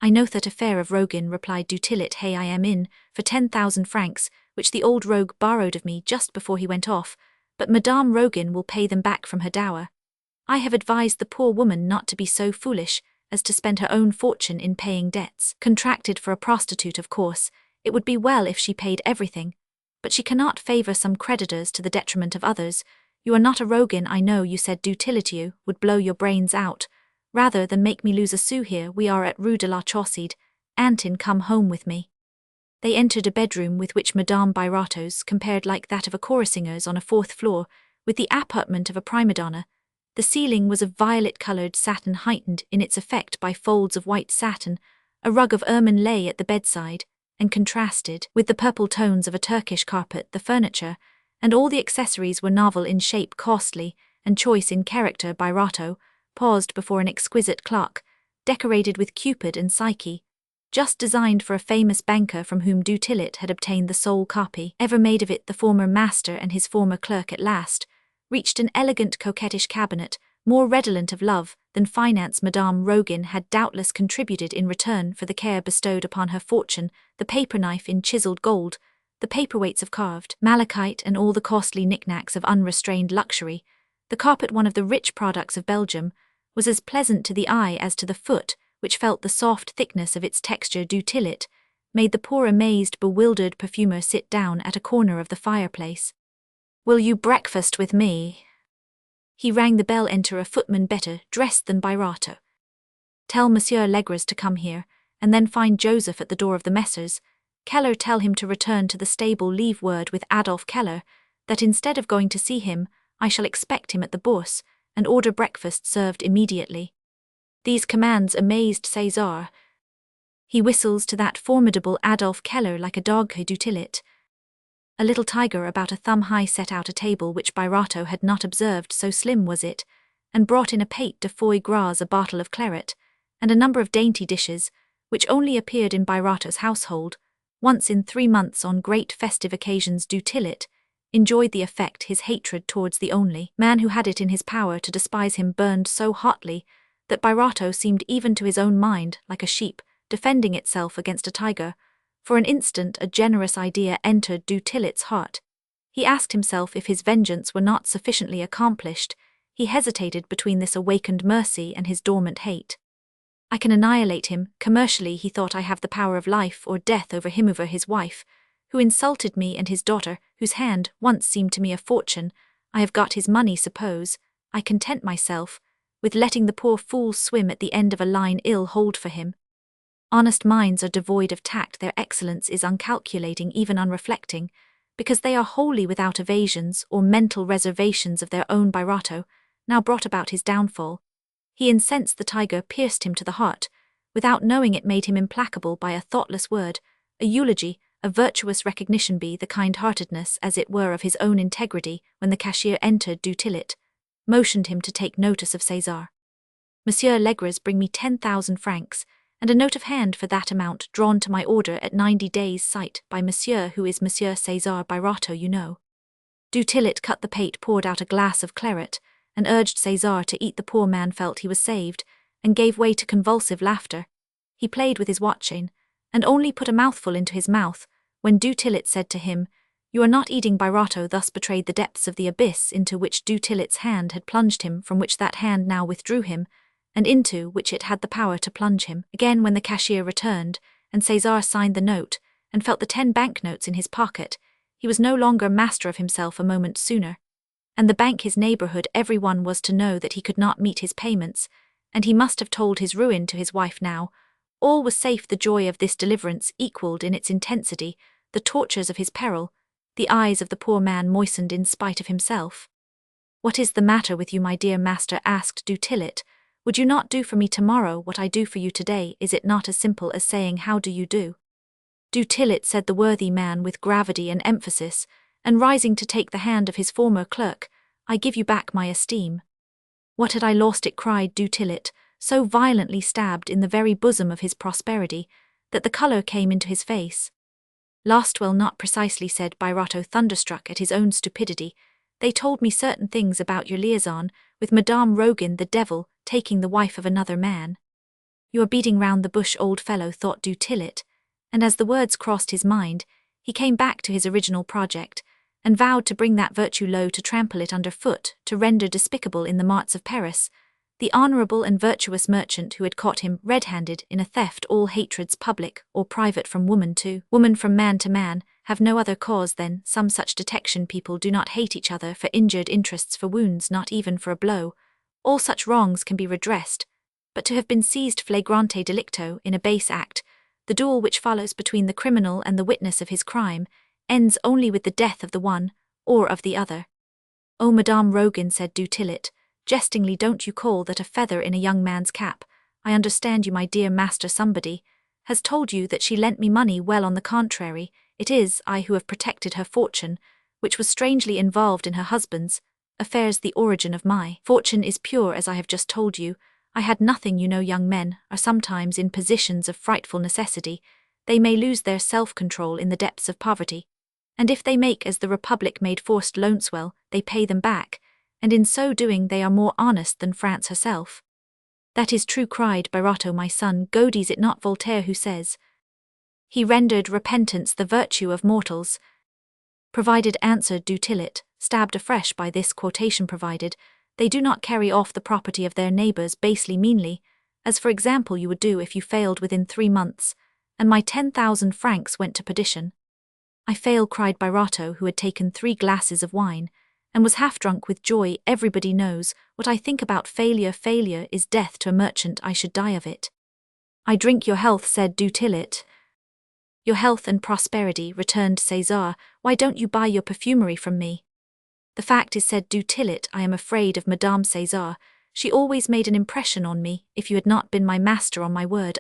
Speaker 1: I know that affair of Rogan, replied Du Tillet. Hey, I am in, for 10,000 francs, which the old rogue borrowed of me just before he went off, but Madame Rogan will pay them back from her dower. I have advised the poor woman not to be so foolish as to spend her own fortune in paying debts contracted for a prostitute. Of course, it would be well if she paid everything, but she cannot favor some creditors to the detriment of others. You are not a Rogan, I know. You said Du Tillet you would blow your brains out. Rather than make me lose a sou here, we are at Rue de la Chaussade. Antin, come home with me. They entered a bedroom with which Madame Birotteau's compared like that of a chorasinger's on a fourth floor, with the apartment of a prima donna. The ceiling was of violet-coloured satin, heightened in its effect by folds of white satin. A rug of ermine lay at the bedside, and contrasted with the purple tones of a Turkish carpet. The furniture and all the accessories were novel in shape, costly, and choice in character. Birotteau paused before an exquisite clock, decorated with Cupid and Psyche, just designed for a famous banker from whom Du Tillet had obtained the sole copy ever made of it. The former master and his former clerk at last reached an elegant coquettish cabinet, more redolent of love than finance. Madame Rogan had doubtless contributed in return for the care bestowed upon her fortune, the paper knife in chiseled gold, the paperweights of carved malachite, and all the costly knickknacks of unrestrained luxury. The carpet, one of the rich products of Belgium, was as pleasant to the eye as to the foot, which felt the soft thickness of its texture. Du Tillet made the poor, amazed, bewildered perfumer sit down at a corner of the fireplace. Will you breakfast with me? He rang the bell. Enter a footman better dressed than Birotteau. Tell Monsieur Legras to come here, and then find Joseph at the door of the Messrs. Keller. Tell him to return to the stable. Leave word with Adolphe Keller that instead of going to see him, I shall expect him at the Bourse, and order breakfast served immediately. These commands amazed César. He whistles to that formidable Adolphe Keller like a dog. Du Tillet. A little tiger about a thumb high set out a table which Birotteau had not observed, so slim was it, and brought in a pate de foie gras, a bottle of claret, and a number of dainty dishes, which only appeared in Birotteau's household once in 3 months on great festive occasions. Du Tillet enjoyed the effect his hatred towards the only man who had it in his power to despise him burned so hotly that Birotteau seemed even to his own mind like a sheep defending itself against a tiger. For an instant a generous idea entered Du Tillet's heart. He asked himself if his vengeance were not sufficiently accomplished. He hesitated between this awakened mercy and his dormant hate. I can annihilate him. Commercially, he thought, I have the power of life or death over him, over his wife, who insulted me, and his daughter, whose hand once seemed to me a fortune. I have got his money. Suppose I content myself with letting the poor fool swim at the end of a line ill hold for him. Honest minds are devoid of tact. Their excellence is uncalculating, even unreflecting, because they are wholly without evasions or mental reservations of their own. Birotteau now brought about his downfall. He incensed the tiger, pierced him to the heart. Without knowing it, made him implacable by a thoughtless word, a eulogy, a virtuous recognition, be the kind-heartedness, as it were, of his own integrity. When the cashier entered, Du Tillet motioned him to take notice of César. Monsieur Legras, bring me 10,000 francs, and a note of hand for that amount drawn to my order at 90 days' sight by Monsieur, who is Monsieur César Birotteau, you know. Du Tillet cut the pate, poured out a glass of claret, and urged César to eat. The poor man felt he was saved, and gave way to convulsive laughter. He played with his watch chain, and only put a mouthful into his mouth, when Du Tillet said to him, You are not eating. Birotteau thus betrayed the depths of the abyss into which Du Tillet's hand had plunged him, from which that hand now withdrew him, and into which it had the power to plunge him again. When the cashier returned, and César signed the note, and felt the 10 banknotes in his pocket, he was no longer master of himself a moment sooner. And the bank, his neighbourhood, everyone was to know that he could not meet his payments, and he must have told his ruin to his wife now. All was safe. The joy of this deliverance equalled in its intensity the tortures of his peril. The eyes of the poor man moistened in spite of himself. What is the matter with you, my dear master? Asked Du Tillet. Would you not do for me tomorrow what I do for you today? Is it not as simple as saying, How do you do? Du Tillet, said the worthy man with gravity and emphasis, and rising to take the hand of his former clerk, I give you back my esteem. What had I lost? It cried Du Tillet, so violently stabbed in the very bosom of his prosperity, that the colour came into his face. Last well, not precisely, said Birotteau, thunderstruck at his own stupidity. They told me certain things about your liaison with Madame Rogan, the devil, taking the wife of another man. You are beating round the bush, old fellow, thought du Tillet, and as the words crossed his mind, he came back to his original project, and vowed to bring that virtue low, to trample it under foot, to render despicable in the marts of Paris the honourable and virtuous merchant who had caught him red-handed in a theft. All hatreds, public or private, from woman to woman, from man to man, have no other cause than some such detection. People do not hate each other for injured interests, for wounds, not even for a blow. All such wrongs can be redressed, but to have been seized flagrante delicto in a base act, the duel which follows between the criminal and the witness of his crime ends only with the death of the one or of the other. Oh, Madame Rogan, said du Tillet, jestingly, don't you call that a feather in a young man's cap? I understand you, my dear master somebody has told you that she lent me money. Well, on the contrary, it is I who have protected her fortune, which was strangely involved in her husband's affairs. The origin of my fortune is pure, as I have just told you. I had nothing. You know, young men are sometimes in positions of frightful necessity. They may lose their self-control in the depths of poverty, and if they make as the Republic made forced loans, well, they pay them back, and in so doing they are more honest than France herself. That is true, cried Birotteau, my son. Godey, is it not Voltaire who says, he rendered repentance the virtue of mortals? Provided, answered du Tillet, stabbed afresh by this quotation, provided they do not carry off the property of their neighbours basely, meanly, as for example you would do if you failed within 3 months, and my 10,000 francs went to perdition. I fail, cried Birotteau, who had taken 3 glasses of wine, and was half drunk with joy. Everybody knows what I think about failure. Failure is death to a merchant. I should die of it. I drink your health, said du Tillet. Your health and prosperity, returned Cesar. Why don't you buy your perfumery from me? The fact is, said du Tillet, I am afraid of Madame Cesar. She always made an impression on me. If you had not been my master, on my word,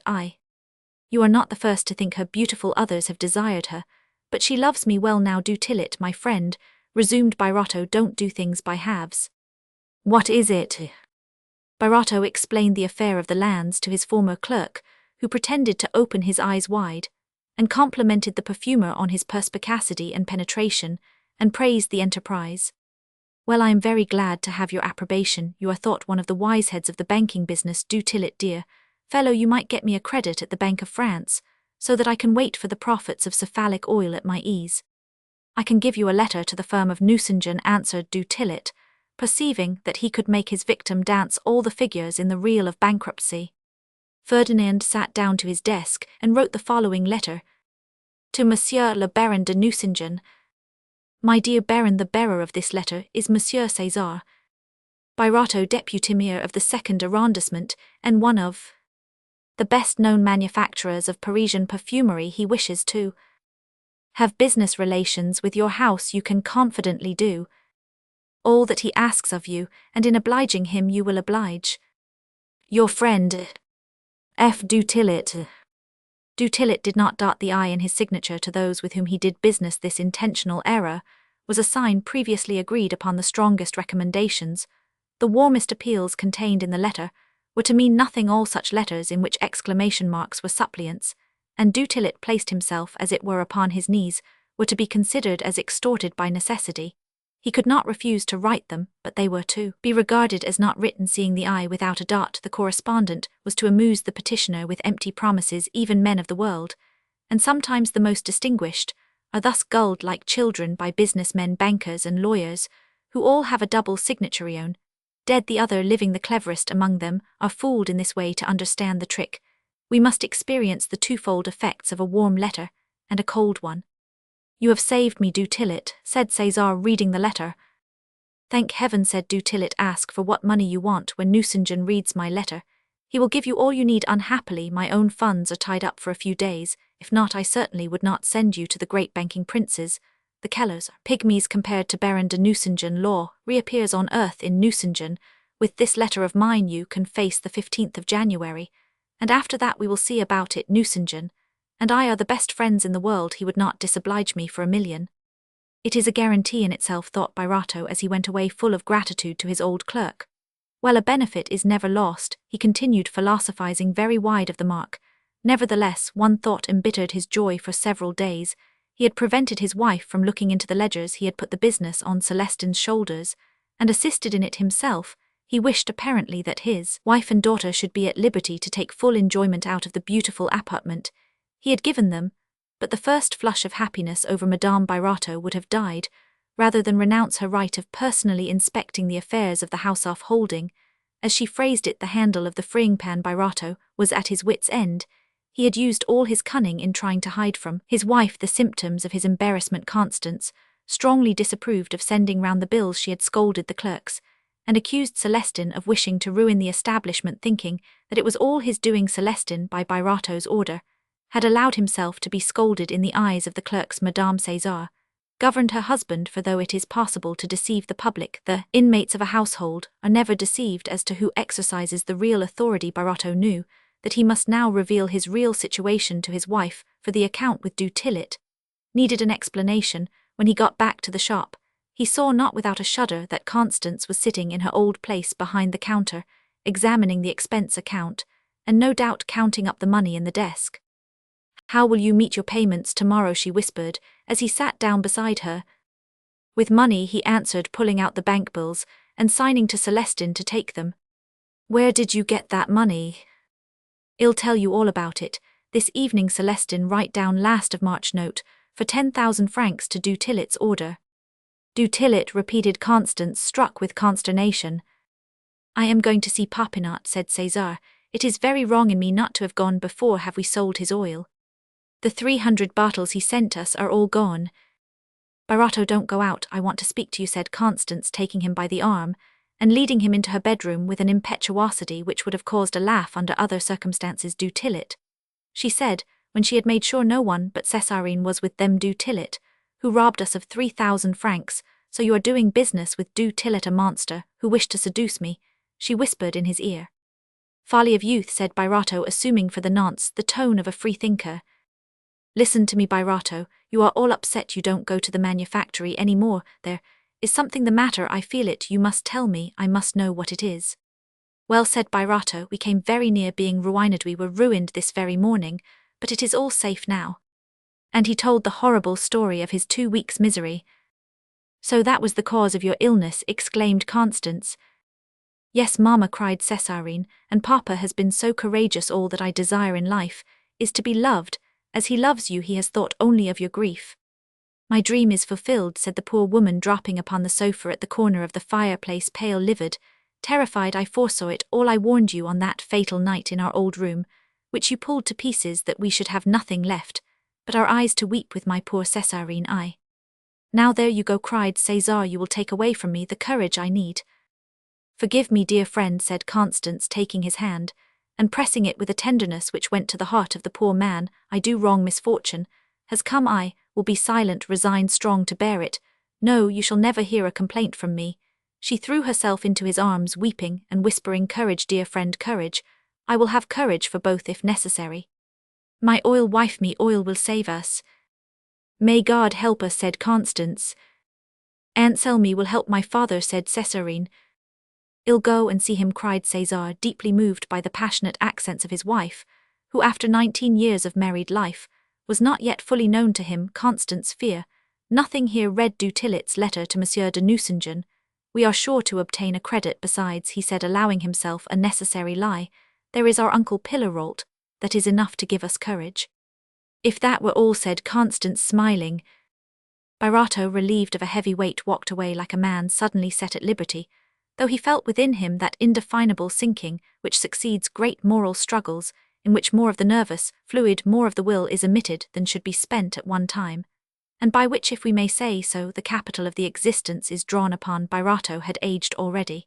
Speaker 1: You are not the first to think her beautiful. Others have desired her, but she loves me well. Now, du Tillet, my friend, resumed Birotteau, don't do things by halves. What is it? Birotteau explained the affair of the lands to his former clerk, who pretended to open his eyes wide, and complimented the perfumer on his perspicacity and penetration, and praised the enterprise. Well, I am very glad to have your approbation. You are thought one of the wise heads of the banking business. Du Tillet, dear fellow, you might get me a credit at the Bank of France, so that I can wait for the profits of cephalic oil at my ease. I can give you a letter to the firm of Nucingen, answered du Tillet, perceiving that he could make his victim dance all the figures in the reel of bankruptcy. Ferdinand sat down to his desk and wrote the following letter. To Monsieur le Baron de Nucingen. My dear Baron, the bearer of this letter is Monsieur César Birotteau, deputy mayor of the 2nd arrondissement, and one of the best-known manufacturers of Parisian perfumery. He wishes to have business relations with your house. You can confidently do all that he asks of you, and in obliging him you will oblige your friend F. du Tillet. Du Tillet did not dot the I in his signature to those with whom he did business. This intentional error was a sign previously agreed upon. The strongest recommendations, the warmest appeals contained in the letter, were to mean nothing. All such letters in which exclamation marks were suppliants, and du Tillet placed himself as it were upon his knees, were to be considered as extorted by necessity. He could not refuse to write them, but they were to be regarded as not written. Seeing the I without a dot, the correspondent was to amuse the petitioner with empty promises. Even men of the world, and sometimes the most distinguished, are thus gulled like children by businessmen, bankers and lawyers, who all have a double signature, dead the other living. The cleverest among them are fooled in this way. To understand the trick, we must experience the twofold effects of a warm letter and a cold one. You have saved me, du Tillet, said César, reading the letter. Thank heaven, said du Tillet. Ask for what money you want when Nucingen reads my letter. He will give you all you need. Unhappily, my own funds are tied up for a few days. If not, I certainly would not send you to the great banking princes. The Kellers are pygmies compared to Baron de Nucingen. Law reappears on earth in Nucingen. With this letter of mine you can face the 15th of January, and after that we will see about it. Nucingen and I are the best friends in the world. He would not disoblige me for a million. It is a guarantee in itself, thought Birotteau as he went away full of gratitude to his old clerk. Well, a benefit is never lost, he continued, philosophizing very wide of the mark. Nevertheless, one thought embittered his joy for several days. He had prevented his wife from looking into the ledgers, he had put the business on Celestine's shoulders, and assisted in it himself. He wished apparently that his wife and daughter should be at liberty to take full enjoyment out of the beautiful apartment he had given them, but the first flush of happiness over Madame Birotteau would have died, rather than renounce her right of personally inspecting the affairs of the house off holding. As she phrased it, the handle of the frying pan Birotteau was at his wits' end. He had used all his cunning in trying to hide from his wife the symptoms of his embarrassment. Constance strongly disapproved of sending round the bills. She had scolded the clerks, and accused Celestine of wishing to ruin the establishment, thinking that it was all his doing. Celestine, by Birotteau's order, had allowed himself to be scolded in the eyes of the clerks. Madame Cesar governed her husband, for though it is possible to deceive the public, the inmates of a household are never deceived as to who exercises the real authority. Birotteau knew that he must now reveal his real situation to his wife, for the account with du Tillet needed an explanation. When he got back to the shop, he saw not without a shudder that Constance was sitting in her old place behind the counter, examining the expense account, and no doubt counting up the money in the desk. "How will you meet your payments tomorrow?" she whispered, as he sat down beside her. "With money," he answered, pulling out the bank bills and signing to Celestine to take them. "Where did you get that money?" "I'll tell you all about it. This evening." Celestine write down last of March note, for 10,000 francs to du Tillet's order. "Du Tillet," repeated Constance, struck with consternation. "I am going to see Popinot," said César. "It is very wrong in me not to have gone before. Have we sold his oil? The 300 bottles he sent us are all gone." "Birotteau, don't go out, I want to speak to you," said Constance, taking him by the arm, and leading him into her bedroom with an impetuosity which would have caused a laugh under other circumstances. "Du Tillet," she said, when she had made sure no one but Césarine was with them. "Du Tillet, who robbed us of 3,000 francs, so you are doing business with Du Tillet, a monster, who wished to seduce me," she whispered in his ear. "Folly of youth," said Birotteau, assuming for the nonce the tone of a freethinker. "Listen to me, Birotteau, you are all upset. You don't go to the manufactory any more. There is something the matter, I feel it. You must tell me, I must know what it is." "Well," said Birotteau, "we came very near being ruined. We were ruined this very morning, but it is all safe now." And he told the horrible story of his 2 weeks' misery. "So that was the cause of your illness?" exclaimed Constance. "Yes, mamma," cried Césarine, "and papa has been so courageous. All that I desire in life is to be loved. As he loves you, he has thought only of your grief." "My dream is fulfilled," said the poor woman, dropping upon the sofa at the corner of the fireplace, pale, livid, terrified. "I foresaw it all. I warned you on that fatal night in our old room, which you pulled to pieces, that we should have nothing left but our eyes to weep with. My poor Césarine, I—" "Now there you go," cried César, "you will take away from me the courage I need." "Forgive me, dear friend," said Constance, taking his hand, and pressing it with a tenderness which went to the heart of the poor man. "I do wrong. Misfortune has come. I will be silent, resigned, strong to bear it. No, you shall never hear a complaint from me." She threw herself into his arms, weeping and whispering, "Courage, dear friend, courage. I will have courage for both if necessary. My oil wife, me oil will save us." "May God help us," said Constance. "Anselme will help my father," said Césarine. "I'll go and see him," cried César, deeply moved by the passionate accents of his wife, who after 19 years of married life was not yet fully known to him. Constance fear nothing here. Read du Tillet's letter to Monsieur de Nucingen. "We are sure to obtain a credit. Besides," he said, allowing himself a necessary lie, "there is our Uncle Pillerault. That is enough to give us courage." "If that were all," said Constance, smiling. Birotteau, relieved of a heavy weight, walked away like a man suddenly set at liberty, though he felt within him that indefinable sinking which succeeds great moral struggles, in which more of the nervous fluid, more of the will, is emitted than should be spent at one time, and by which, if we may say so, the capital of the existence is drawn upon. Birotteau had aged already.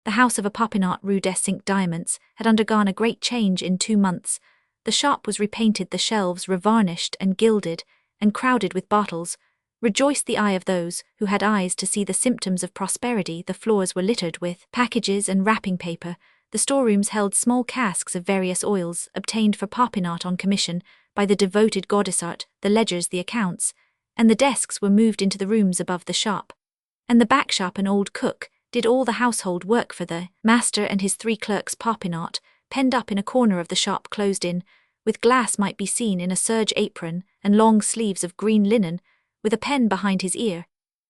Speaker 1: The house of a Popinot, Rue des Cinq Diamants, had undergone a great change in 2 months. The shop was repainted, the shelves revarnished and gilded, and crowded with bottles. Rejoiced the eye of those who had eyes to see the symptoms of prosperity. The floors were littered with packages and wrapping paper. The storerooms held small casks of various oils, obtained for Popinot on commission by the devoted Gaudissart, the ledgers, the accounts, and the desks were moved into the rooms above the shop. And the back shop, an old cook, did all the household work for the master and his 3 clerks. Popinot, penned up in a corner of the shop, closed in, with glass, might be seen in a serge apron and long sleeves of green linen, with a pen behind his ear,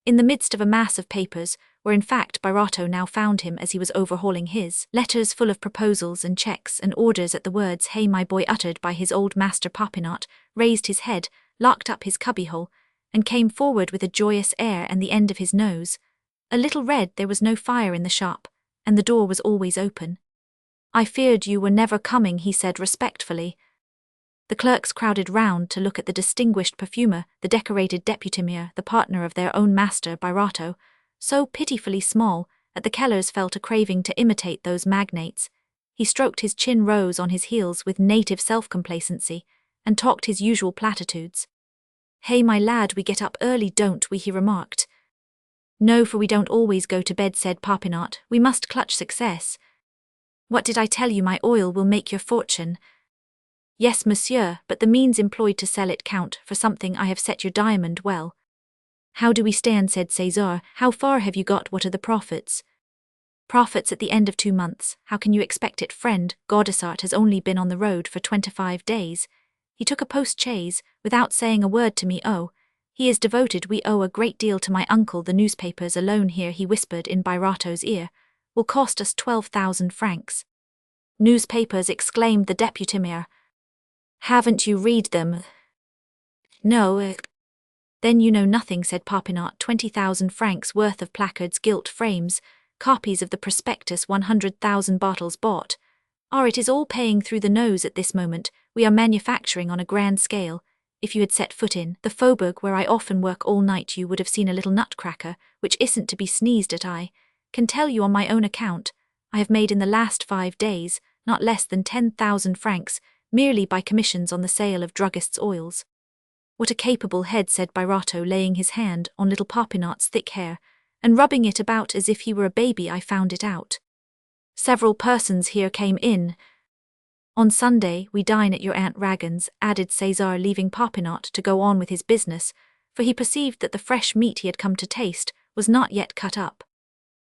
Speaker 1: in the midst of a mass of papers, where in fact Birotteau now found him as he was overhauling his letters full of proposals and checks and orders at the words "Hey my boy" uttered by his old master Popinot, raised his head, locked up his cubbyhole, and came forward with a joyous air and the end of his nose. A little red. There was no fire in the shop, and the door was always open. "I feared you were never coming," he said respectfully. The clerks crowded round to look at the distinguished perfumer, the decorated deputy mayor, the partner of their own master, Birotteau, so pitifully small, that the Kellers felt a craving to imitate those magnates. He stroked his chin, rose on his heels with native self-complacency, and talked his usual platitudes. "Hey, my lad, we get up early, don't we?" he remarked. "No, for we don't always go to bed," said Popinot. "We must clutch success." "What did I tell you? My oil will make your fortune." "Yes, monsieur, but the means employed to sell it count for something. I have set your diamond well." "How do we stand?" said César. "How far have you got? What are the profits?" "Profits at the end of 2 months. How can you expect it, friend? Gaudissart has only been on the road for 25 days. He took a post-chaise, without saying a word to me. Oh, he is devoted. We owe a great deal to my uncle. The newspapers alone here," he whispered in Birotteau's ear, "will cost us 12,000 francs. "Newspapers!" exclaimed the deputy mayor. "Haven't you read them?" "No." "Then you know nothing," said Popinot. 20,000 francs worth of placards, gilt frames, copies of the prospectus, 100,000 bottles bought. It is all paying through the nose at this moment. We are manufacturing on a grand scale. If you had set foot in the Faubourg, where I often work all night, you would have seen a little nutcracker, which isn't to be sneezed at. I can tell you on my own account, I have made in the last 5 days not less than 10,000 francs, merely by commissions on the sale of druggists' oils." "What a capable head," said Birotteau, laying his hand on little Popinot's thick hair, and rubbing it about as if he were a baby. "I found it out. Several persons here came in." "On Sunday we dine at your Aunt Ragan's," added César, leaving Popinot to go on with his business, for he perceived that the fresh meat he had come to taste was not yet cut up.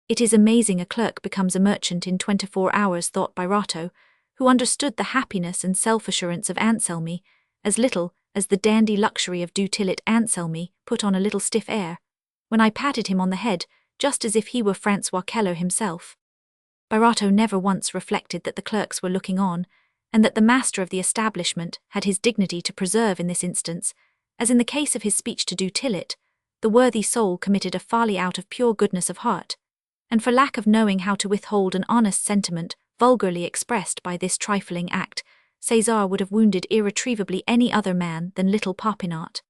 Speaker 1: "It is amazing a clerk becomes a merchant in 24 hours, thought Birotteau, who understood the happiness and self-assurance of Anselmi as little as the dandy luxury of do till it. Anselmi put on a little stiff air when I patted him on the head, just as if he were Francois Keller himself. Birotteau never once reflected that the clerks were looking on, and that the master of the establishment had his dignity to preserve in this instance, as in the case of his speech to do till it. The worthy soul committed a folly out of pure goodness of heart, and for lack of knowing how to withhold an honest sentiment vulgarly expressed by this trifling act, César would have wounded irretrievably any other man than little Popinot.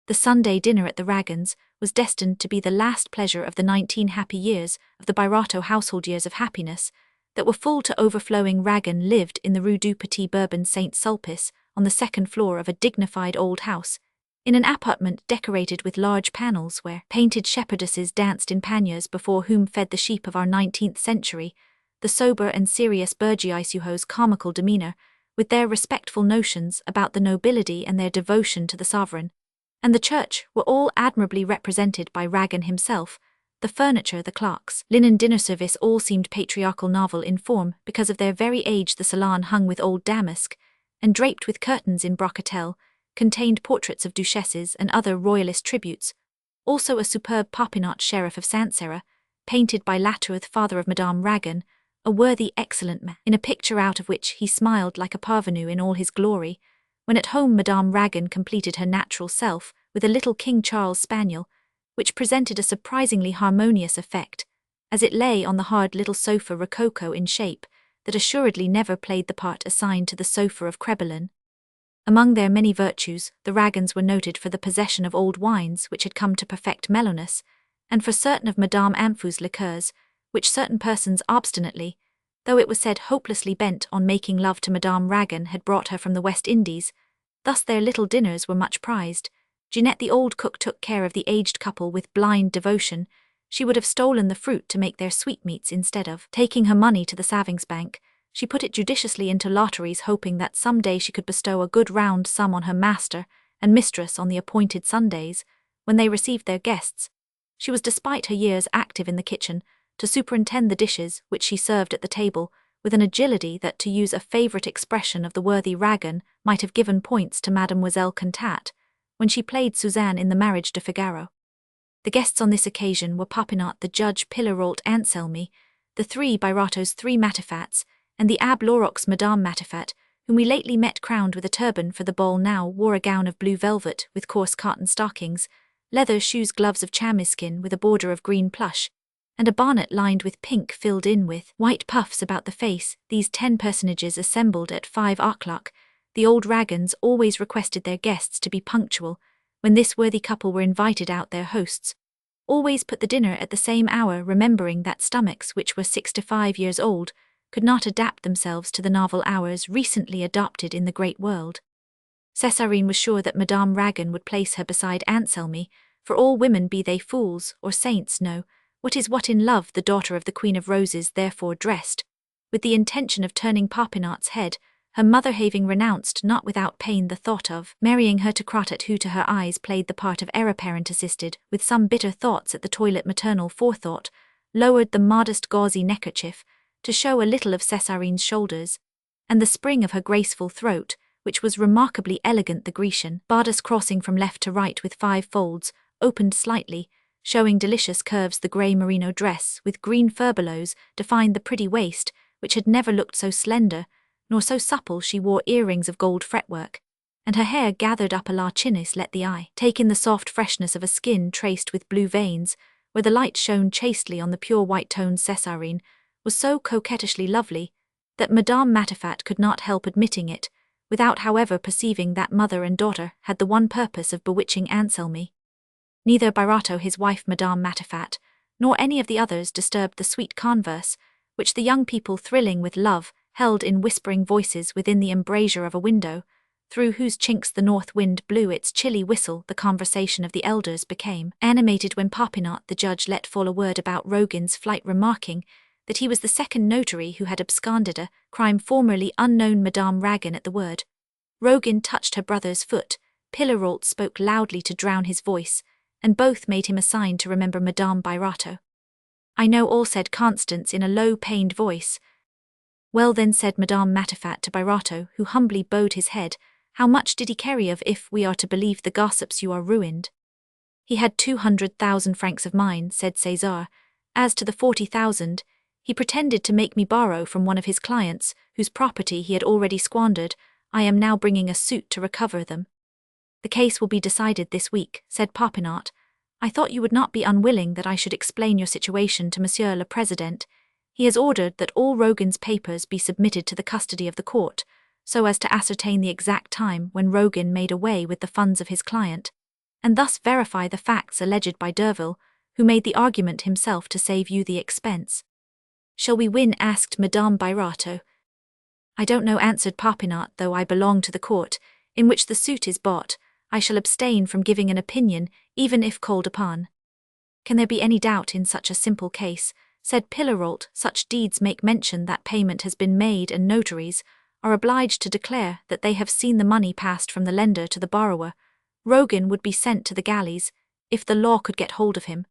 Speaker 1: The Sunday dinner at the Ragans was destined to be the last pleasure of the 19 happy years of the Birotteau household, years of happiness that were full to overflowing. Ragan lived in the Rue du Petit Bourbon Saint-Sulpice, on the second floor of a dignified old house, in an apartment decorated with large panels where painted shepherdesses danced in panniers before whom fed the sheep of our 19th century, the sober and serious bourgeois comical demeanour, with their respectful notions about the nobility and their devotion to the sovereign, and the church were all admirably represented by Ragan himself. The furniture, the clocks, linen, dinner service, all seemed patriarchal, novel in form because of their very age. The salon, hung with old damask and draped with curtains in brocatelle, contained portraits of duchesses and other royalist tributes, also a superb Popinot sheriff of Sancerre, painted by Latour, the father of Madame Ragan, a worthy, excellent man, in a picture out of which he smiled like a parvenu in all his glory. When at home, Madame Ragan completed her natural self with a little King Charles spaniel, which presented a surprisingly harmonious effect, as it lay on the hard little sofa rococo in shape, that assuredly never played the part assigned to the sofa of Crebillon. Among their many virtues, the Ragans were noted for the possession of old wines which had come to perfect mellowness, and for certain of Madame Amphous's liqueurs, which certain persons obstinately, though it was said hopelessly bent on making love to Madame Ragan, had brought her from the West Indies. Thus their little dinners were much prized. Jeanette, the old cook, took care of the aged couple with blind devotion. She would have stolen the fruit to make their sweetmeats instead of taking her money to the savings bank. She put it judiciously into lotteries, hoping that some day she could bestow a good round sum on her master and mistress on the appointed Sundays, when they received their guests. She was, despite her years, active in the kitchen, to superintend the dishes which she served at the table, with an agility that, to use a favourite expression of the worthy Ragan, might have given points to Mademoiselle Cantat. when she played Suzanne in the Marriage de Figaro. The guests on this occasion were Popinot, the judge, Pillarolt, Anselmi, the three Birotteau's three Matifats, and the Abbe Lauroc's Madame Matifat, whom we lately met crowned with a turban for the ball, now wore a gown of blue velvet with coarse cotton stockings, leather shoes, gloves of chamois skin with a border of green plush, and a bonnet lined with pink filled in with white puffs about the face. These 10 personages assembled at 5 o'clock. The old Ragans always requested their guests to be punctual. When this worthy couple were invited out, their hosts always put the dinner at the same hour, remembering that stomachs which were 6 to 5 years old could not adapt themselves to the novel hours recently adopted in the great world. Césarine was sure that Madame Ragan would place her beside Anselmi, for all women, be they fools or saints, know what is what in love. The daughter of the Queen of Roses therefore dressed, with the intention of turning Popinot's head, her mother having renounced not without pain the thought of marrying her to Crotet, who to her eyes played the part of heir apparent, assisted with some bitter thoughts at the toilet maternal forethought, lowered the modest gauzy neckerchief to show a little of Césarine's shoulders, and the spring of her graceful throat, which was remarkably elegant. The Grecian bodice, crossing from left to right with 5 folds, opened slightly, showing delicious curves. The grey merino dress with green furbelows defined the pretty waist, which had never looked so slender nor so supple. She wore earrings of gold fretwork, and her hair, gathered up a la chinis, let the eye take in the soft freshness of a skin traced with blue veins, where the light shone chastely on the pure white tones. Césarine was so coquettishly lovely that Madame Matifat could not help admitting it, without however perceiving that mother and daughter had the one purpose of bewitching Anselmi. Neither Birotteau, his wife Madame Matifat, nor any of the others disturbed the sweet converse, which the young people, thrilling with love, held in whispering voices within the embrasure of a window, through whose chinks the north wind blew its chilly whistle. The conversation of the elders became animated when Popinot, the judge, let fall a word about Rogan's flight, remarking that he was the second notary who had absconded a crime formerly unknown. Madame Ragan, at the word Rogan, touched her brother's foot. Pillarolt spoke loudly to drown his voice, and both made him a sign to remember Madame Birotteau. "I know all," said Constance in a low, pained voice. "Well then," said Madame Matifat to Birotteau, who humbly bowed his head, "how much did he carry of? If we are to believe the gossips, you are ruined." "He had 200,000 francs of mine," said César. "As to the 40,000, he pretended to make me borrow from one of his clients, whose property he had already squandered. I am now bringing a suit to recover them." "The case will be decided this week," said Popinot. "I thought you would not be unwilling that I should explain your situation to Monsieur le Président. He has ordered that all Rogan's papers be submitted to the custody of the court, so as to ascertain the exact time when Rogan made away with the funds of his client, and thus verify the facts alleged by Derville, who made the argument himself to save you the expense." "Shall we win?" asked Madame Birotteau. "I don't know," answered Popinot. "Though I belong to the court in which the suit is bought, I shall abstain from giving an opinion, even if called upon." "Can there be any doubt in such a simple case?" said Pillarolt. "Such deeds make mention that payment has been made, and notaries are obliged to declare that they have seen the money passed from the lender to the borrower. Rogan would be sent to the galleys, if the law could get hold of him."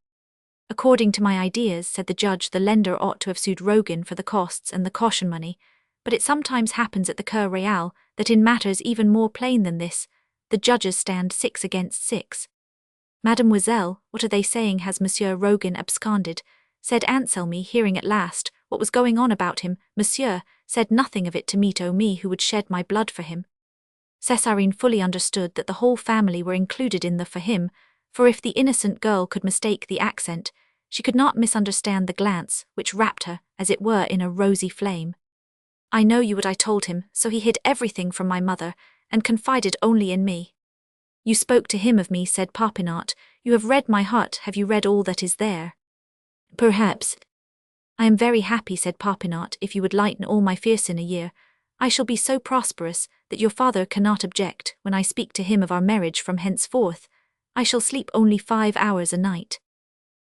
Speaker 1: "According to my ideas," said the judge, "the lender ought to have sued Rogan for the costs and the caution money, but it sometimes happens at the Cour Royale that in matters even more plain than this, the judges stand 6 against 6. "Mademoiselle, what are they saying? Has Monsieur Rogan absconded?" said Anselmi, hearing at last what was going on about him. "Monsieur said nothing of it to me, oh me who would shed my blood for him." Césarine fully understood that the whole family were included in the "for him," for if the innocent girl could mistake the accent, she could not misunderstand the glance, which wrapped her, as it were, in a rosy flame. "I know you what I told him, so he hid everything from my mother, and confided only in me." "You spoke to him of me," said Popinot. "You have read my heart. Have you read all that is there?" "Perhaps." "I am very happy," said Popinot. "If you would lighten all my fears in a year, I shall be so prosperous that your father cannot object when I speak to him of our marriage. From henceforth, I shall sleep only 5 hours a night."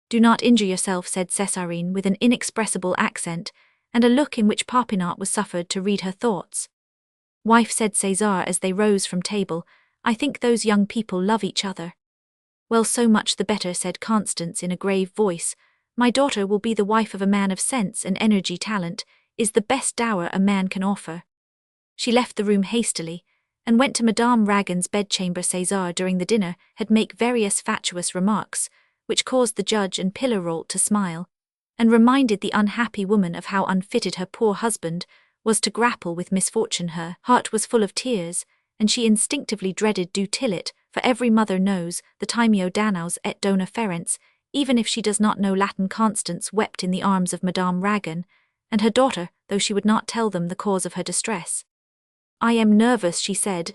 Speaker 1: "Do not injure yourself," said Césarine with an inexpressible accent, and a look in which Popinot was suffered to read her thoughts. "Wife," said César as they rose from table, "I think those young people love each other." "Well, so much the better," said Constance in a grave voice. "My daughter will be the wife of a man of sense and energy. Talent is the best dower a man can offer." She left the room hastily, and went to Madame Ragon's bedchamber. César during the dinner had made various fatuous remarks, which caused the judge and Pillerot to smile, and reminded the unhappy woman of how unfitted her poor husband was to grapple with misfortune. Her heart was full of tears, and she instinctively dreaded du tillit, for every mother knows the timeo danaus et dona ferens, even if she does not know Latin. Constance wept in the arms of Madame Ragon and her daughter, though she would not tell them the cause of her distress. "I am nervous," she said.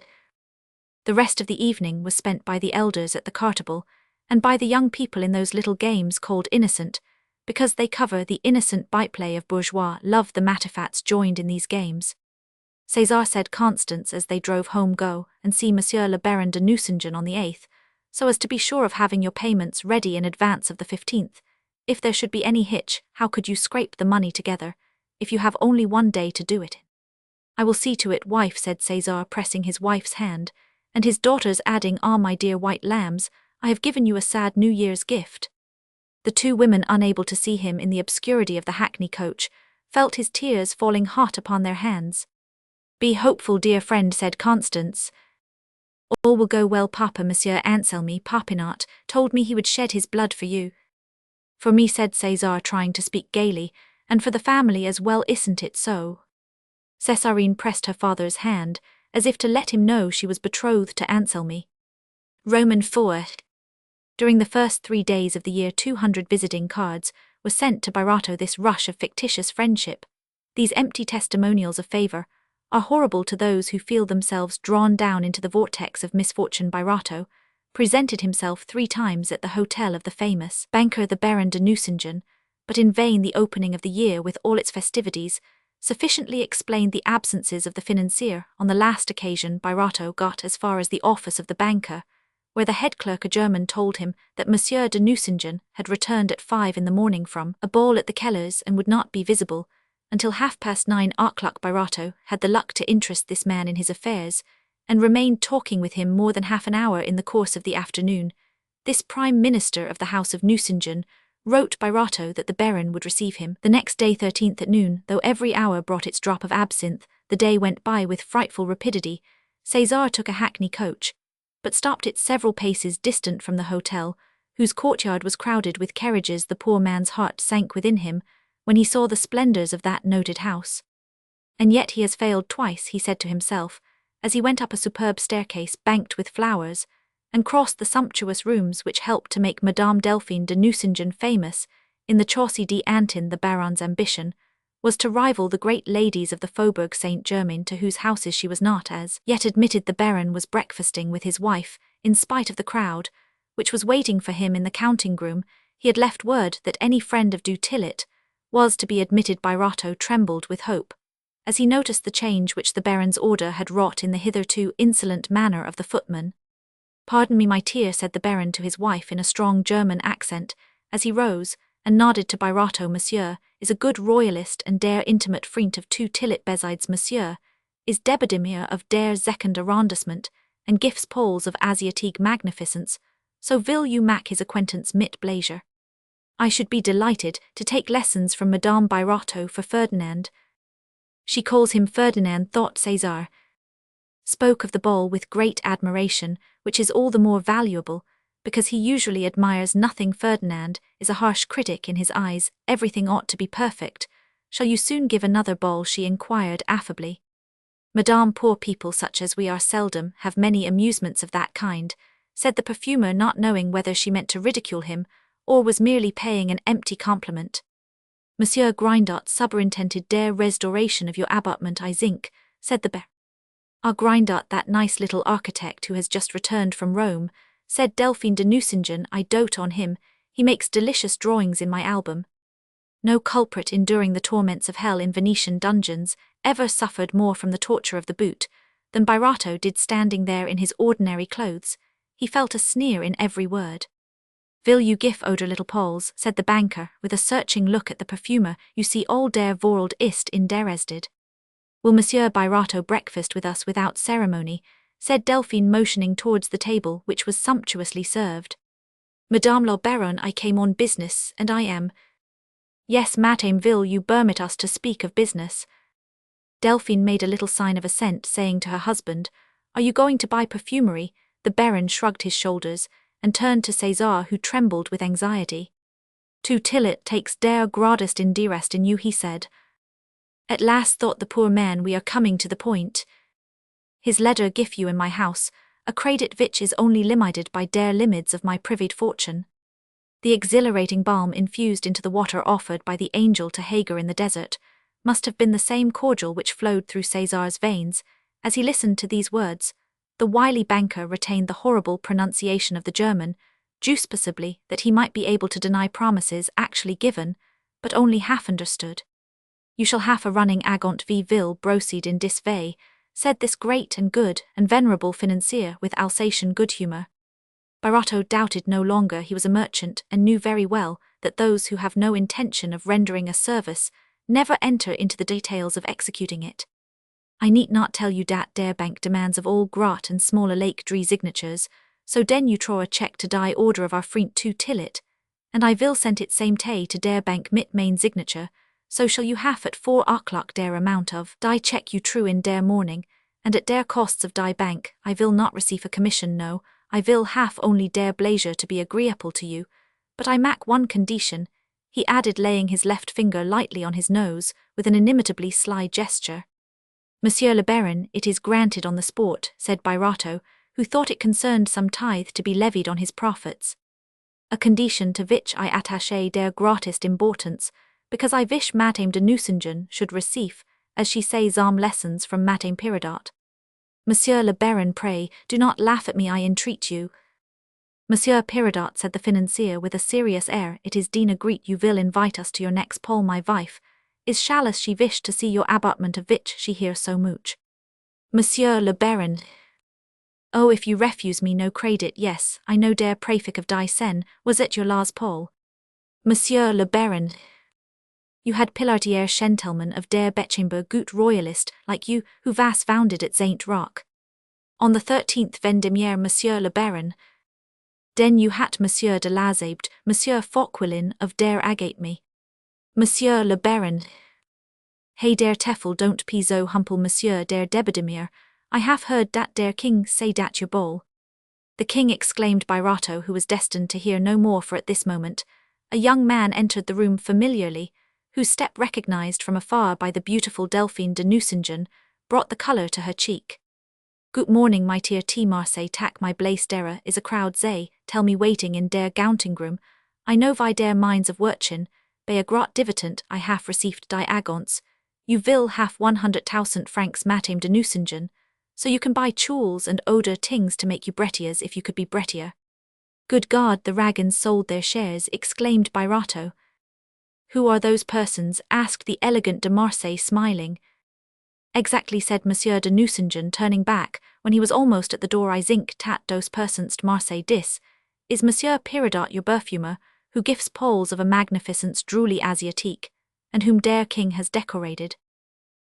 Speaker 1: The rest of the evening was spent by the elders at the cartable, and by the young people in those little games called innocent, because they cover the innocent byplay of bourgeois love. The Matifats joined in these games. César said Constance as they drove home, "Go and see Monsieur le Baron de Nucingen on the 8th, so as to be sure of having your payments ready in advance of the 15th. If there should be any hitch, how could you scrape the money together, if you have only one day to do it?" "I will see to it, wife," said César, pressing his wife's hand, and his daughters adding, "Ah, my dear white lambs, I have given you a sad New Year's gift." The two women, unable to see him in the obscurity of the hackney coach, felt his tears falling hot upon their hands. "Be hopeful, dear friend," said Constance. "All will go well, Papa. Monsieur Anselme Papinot told me he would shed his blood for you." "For me," said César, trying to speak gaily, "and for the family as well, isn't it so?" Césarine pressed her father's hand, as if to let him know she was betrothed to Anselme. Roman 4. During the first 3 days of the year 200 visiting cards were sent to Birotteau. This rush of fictitious friendship, these empty testimonials of favour, are horrible to those who feel themselves drawn down into the vortex of misfortune. Birotteau presented himself 3 times at the hotel of the famous banker the Baron de Nucingen, but in vain. The opening of the year, with all its festivities, sufficiently explained the absences of the financier. On the last occasion Birotteau got as far as the office of the banker, where the head clerk, a German, told him that Monsieur de Nucingen had returned at 5 in the morning from a ball at the Kellers and would not be visible until 9:30. O'clock. Birotteau had the luck to interest this man in his affairs, and remained talking with him more than half an hour in the course of the afternoon. This prime minister of the house of Nucingen wrote Birotteau that the Baron would receive him the next day, 13th, at noon. Though every hour brought its drop of absinthe, the day went by with frightful rapidity. César took a hackney coach, but stopped it several paces distant from the hotel, whose courtyard was crowded with carriages. The poor man's heart sank within him when he saw the splendours of that noted house. "And yet he has failed twice," he said to himself, as he went up a superb staircase banked with flowers, and crossed the sumptuous rooms which helped to make Madame Delphine de Nucingen famous. In the Chaussée d'Antin, the Baron's ambition was to rival the great ladies of the Faubourg Saint-Germain, to whose houses she was not as yet admitted. The Baron was breakfasting with his wife, in spite of the crowd, which was waiting for him in the counting-room. He had left word that any friend of du tillit was to be admitted. Birotteau trembled with hope, as he noticed the change which the Baron's order had wrought in the hitherto insolent manner of the footman. "Pardon me, my dear," said the Baron to his wife in a strong German accent, as he rose and nodded to Birotteau. "Monsieur is a good royalist and der intimate friend of du tillit, besides Monsieur is Debademir of der second arrondissement, and gifts Poles of Asiatique magnificence, so will you make his acquaintance mit pleasure. I should be delighted to take lessons from Madame Birotteau for Ferdinand." "She calls him Ferdinand," thought César. Spoke of the ball with great admiration, which is all the more valuable, because he usually admires nothing. Ferdinand is a harsh critic in his eyes. "Everything ought to be perfect. Shall you soon give another ball?" she inquired affably. "Madame, poor people such as we are seldom have many amusements of that kind," said the perfumer, not knowing whether she meant to ridicule him or was merely paying an empty compliment. "Monsieur Grindot superintended der restoration of your abutment, I think," said the Baron. "Ah, Grindot, that nice little architect who has just returned from Rome," said Delphine de Nucingen. "I dote on him. He makes delicious drawings in my album." No culprit enduring the torments of hell in Venetian dungeons ever suffered more from the torture of the boot than Birotteau did standing there in his ordinary clothes. He felt a sneer in every word. "Will you gif oder little Poles," said the banker, with a searching look at the perfumer. "You see all der world ist interested." "Will Monsieur Birotteau breakfast with us without ceremony?" said Delphine, motioning towards the table, which was sumptuously served. "Madame la Baronne, I came on business, and I am—" "Yes, Madame, will you permit us to speak of business?" Delphine made a little sign of assent, saying to her husband, Are you going to buy perfumery? The Baron shrugged his shoulders and turned to Cesar, who trembled with anxiety. Tu tillet takes der gradest inderest in you, he said. At last, thought the poor man, we are coming to the point. His ledder gif you in my house, a credit which is only limited by der limits of my private fortune. The exhilarating balm infused into the water offered by the angel to Hagar in the desert must have been the same cordial which flowed through Cesar's veins. As he listened to these words, the wily banker retained the horrible pronunciation of the German, jus possibly that he might be able to deny promises actually given, but only half understood. You shall have a running agont v vil proceed in dis way, said this great and good and venerable financier with Alsatian good humour. Birotteau doubted no longer. He was a merchant and knew very well that those who have no intention of rendering a service never enter into the details of executing it. I need not tell you dat der bank demands of all grot and smaller lake dree signatures, so den you draw a check to die order of our frient tu tillet, and I will send it same day to der bank mit main signature, so shall you have at 4 o'clock der amount of die check you true in der morning, and at der costs of die bank I will not receive a commission, no, I will have only der pleasure to be agreeable to you, but I mak one condition, he added, laying his left finger lightly on his nose with an inimitably sly gesture. Monsieur le Baron, it is granted on the spot, said Birotteau, who thought it concerned some tithe to be levied on his profits. A condition to which I attache der greatest importance, because I wish Madame de Nucingen should receive, as she says, some lessons from Madame Pirardot. Monsieur le Baron, pray, do not laugh at me, I entreat you. Monsieur Pirardot, said the financier with a serious air, it is Dina Greet you will invite us to your next poll, my wife. Is shallows she wish to see your abattement of which she hear so much. Monsieur le Baron. Oh, if you refuse me no credit, yes, I know der prefix of die sen was at your last poll. Monsieur le Baron. You had Pillardier Gentleman of der Betchamber gut royalist like you, who vas founded at Saint Roch. On the 13th Vendemiaire, Monsieur le Baron. Den you hat Monsieur de Lazabt, Monsieur Fauquelin of der Agate. Monsieur le Baron. Hey der Teffel don't piso humple Monsieur der Debedemir, I have heard dat der king say dat your bowl. The king, exclaimed Birotteau, who was destined to hear no more, for at this moment a young man entered the room familiarly, whose step, recognized from afar by the beautiful Delphine de Nucingen, brought the colour to her cheek. Good morning, my dear T. Marseille, tak my blace dera is a crowd zay, tell me waiting in der counting room, I know vi der minds of Wirchin, bei a grot dividend I have received die agons, you will have 100,000 francs Madame de Nucingen, so you can buy jewels and oder tings to make you brettiers if you could be brettier. Good God, the Ragans sold their shares, exclaimed Birotteau. Who are those persons? Asked the elegant de Marseille, smiling. Exactly, said Monsieur de Nucingen, turning back when he was almost at the door. I think tat dos persons de Marseille dis. Is Monsieur Pirardot your perfumer, who gifts poles of a magnificence truly Asiatique, and whom der king has decorated?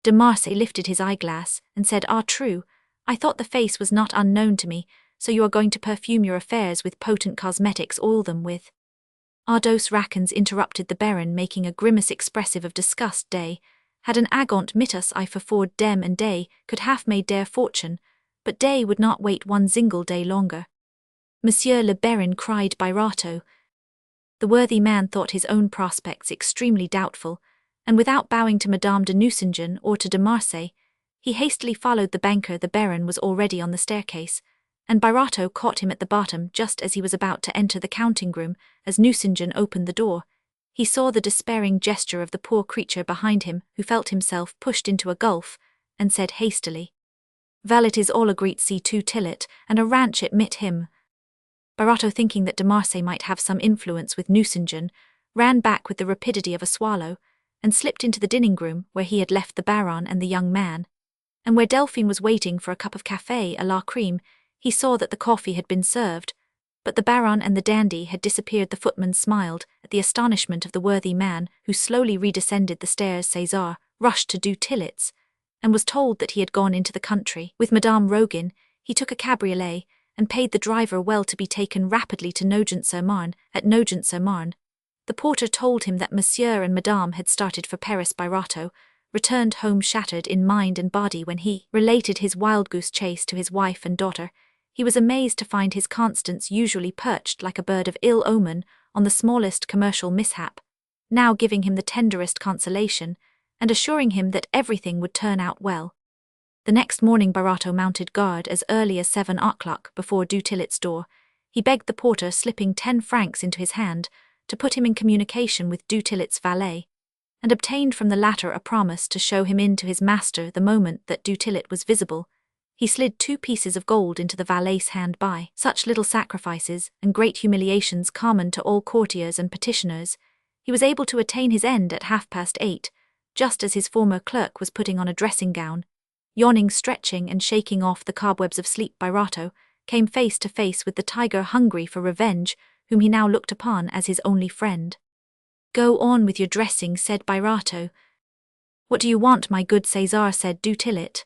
Speaker 1: De Marseille lifted his eyeglass and said, Ah, true, I thought the face was not unknown to me, so you are going to perfume your affairs with potent cosmetics, oil them with. Ardos Rackens, interrupted the Baron, making a grimace expressive of disgust. Day, had an agont mittus I for dem and day could have made der fortune, but day would not wait one single day longer. Monsieur le Baron, cried Birotteau. The worthy man thought his own prospects extremely doubtful, and without bowing to Madame de Nucingen or to de Marseille, he hastily followed the banker. The Baron was already on the staircase, and Birotteau caught him at the bottom just as he was about to enter the counting room. As Nucingen opened the door, he saw the despairing gesture of the poor creature behind him, who felt himself pushed into a gulf, and said hastily, Val, it is all agreed, see tu tillet, and a ranch it mit him. Birotteau, thinking that de Marseille might have some influence with Nucingen, ran back with the rapidity of a swallow, and slipped into the dining-room where he had left the Baron and the young man, and where Delphine was waiting for a cup of café à la crème. He saw that the coffee had been served, but the Baron and the dandy had disappeared. The footman smiled at the astonishment of the worthy man, who slowly redescended the stairs. César rushed to du Tillets, and was told that he had gone into the country with Madame Rogan. He took a cabriolet, and paid the driver well to be taken rapidly to Nogent-sur-Marne. At Nogent-sur-Marne, the porter told him that Monsieur and Madame had started for Paris. Birotteau returned home shattered in mind and body. When he related his wild goose chase to his wife and daughter, he was amazed to find his Constance usually perched like a bird of ill omen on the smallest commercial mishap, now giving him the tenderest consolation, and assuring him that everything would turn out well. The next morning Birotteau mounted guard as early as 7 o'clock before du Tillet's door. He begged the porter, slipping 10 francs into his hand, to put him in communication with du Tillet's valet, and obtained from the latter a promise to show him in to his master the moment that du Tillet was visible. He slid 2 pieces of gold into the valet's hand. By such little sacrifices and great humiliations common to all courtiers and petitioners, he was able to attain his end at 8:30, just as his former clerk was putting on a dressing gown. Yawning, stretching, and shaking off the cobwebs of sleep, Birotteau came face to face with the tiger hungry for revenge, whom he now looked upon as his only friend. "Go on with your dressing," said Birotteau. "What do you want, my good César?" said du Tillet.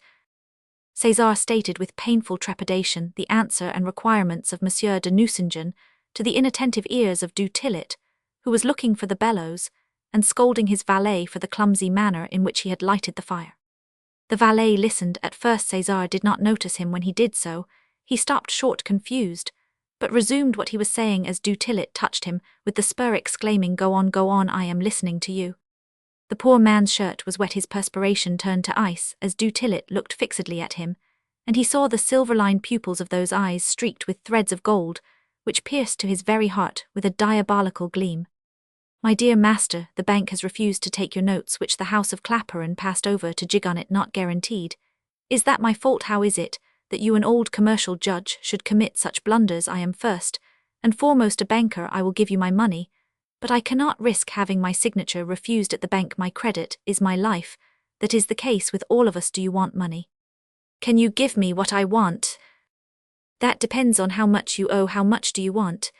Speaker 1: César stated with painful trepidation the answer and requirements of Monsieur de Nucingen to the inattentive ears of du Tillet, who was looking for the bellows, and scolding his valet for the clumsy manner in which he had lighted the fire. The valet listened. At first César did not notice him. When he did so, he stopped short, confused, but resumed what he was saying as du Tillet touched him with the spur, exclaiming, go on, I am listening to you." The poor man's shirt was wet, his perspiration turned to ice as du Tillet looked fixedly at him, and he saw the silver-lined pupils of those eyes streaked with threads of gold, which pierced to his very heart with a diabolical gleam. "My dear master, the bank has refused to take your notes which the house of Clapeyron passed over to Gigonnet, not guaranteed. Is that my fault? How is it that you, an old commercial judge, should commit such blunders? I am first and foremost a banker. I will give you my money, but I cannot risk having my signature refused at the bank. My credit is my life. That is the case with all of us. Do you want money? Can you give me what I want?" "That depends on how much you owe. How much do you want?"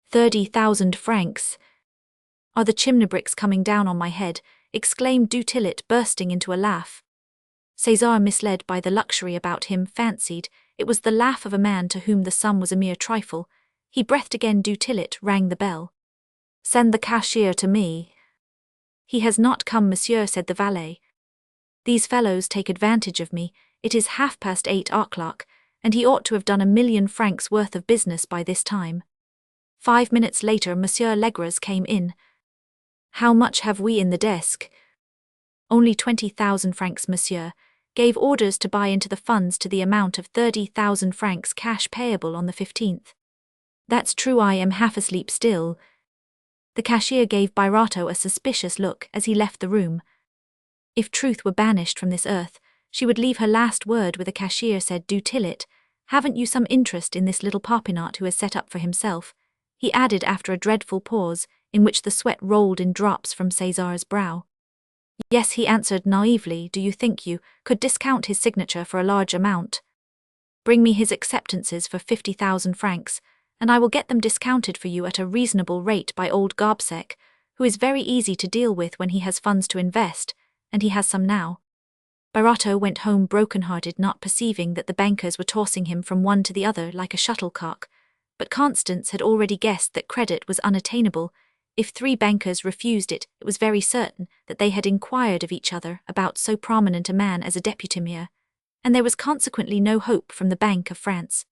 Speaker 1: 30,000 francs. "Are the chimney bricks coming down on my head?" exclaimed du Tillet, bursting into a laugh. César, misled by the luxury about him, fancied it was the laugh of a man to whom the sum was a mere trifle. He breathed again. Du Tillet rang the bell. "Send the cashier to me." "He has not come, monsieur," said the valet. "These fellows take advantage of me. It is 8:30 o'clock, and he ought to have done 1,000,000 francs worth of business by this time." 5 minutes later Monsieur Legras came in. "How much have we in the desk?" "Only 20,000 francs, monsieur. Gave orders to buy into the funds to the amount of 30,000 francs, cash payable on the 15th. "That's true. I am half asleep still." The cashier gave Birotteau a suspicious look as he left the room. "If truth were banished from this earth, she would leave her last word with a cashier," said du Tillet. "Haven't you some interest in this little Popinot who has set up for himself?" he added after a dreadful pause, in which the sweat rolled in drops from César's brow. "Yes," he answered naively. "Do you think you could discount his signature for a large amount? Bring me his acceptances for 50,000 francs, and I will get them discounted for you at a reasonable rate by old Balzac, who is very easy to deal with when he has funds to invest, and he has some now." Birotteau went home broken-hearted, not perceiving that the bankers were tossing him from one to the other like a shuttlecock, but Constance had already guessed that credit was unattainable. If 3 bankers refused it, it was very certain that they had inquired of each other about so prominent a man as a député-maire, and there was consequently no hope from the Bank of France.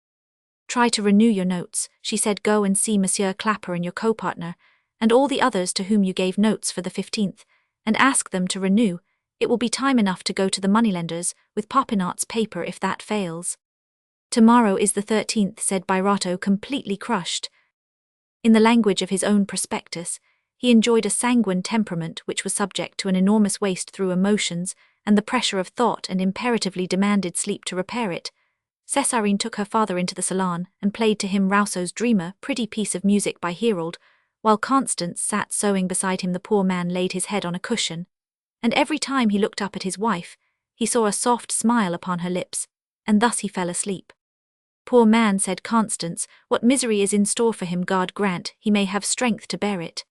Speaker 1: "Try to renew your notes," she said. "Go and see Monsieur Clapeyron, your co-partner, and all the others to whom you gave notes for the 15th, and ask them to renew. It will be time enough to go to the moneylenders with Popinot's paper if that fails." "Tomorrow is the 13th, said Birotteau, completely crushed. In the language of his own prospectus, he enjoyed a sanguine temperament which was subject to an enormous waste through emotions and the pressure of thought, and imperatively demanded sleep to repair it. Césarine took her father into the salon and played to him Rousseau's Dreamer, pretty piece of music by Herold, while Constance sat sewing beside him. The poor man laid his head on a cushion, and every time he looked up at his wife, he saw a soft smile upon her lips, and thus he fell asleep. "Poor man," said Constance, "what misery is in store for him! God grant he may have strength to bear it."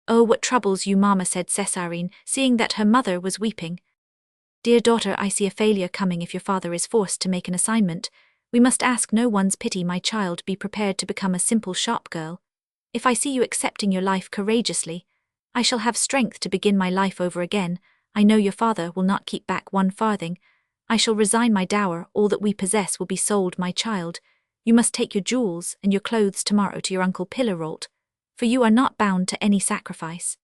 Speaker 1: "Oh, what troubles you, mamma," said Césarine, seeing that her mother was weeping. "Dear daughter, I see a failure coming if your father is forced to make an assignment. We must ask no one's pity, my child. Be prepared to become a simple shop girl. If I see you accepting your life courageously, I shall have strength to begin my life over again. I know your father will not keep back 1 farthing. I shall resign my dower, all that we possess will be sold, my child. You must take your jewels and your clothes tomorrow to your uncle Pillarolt, for you are not bound to any sacrifice.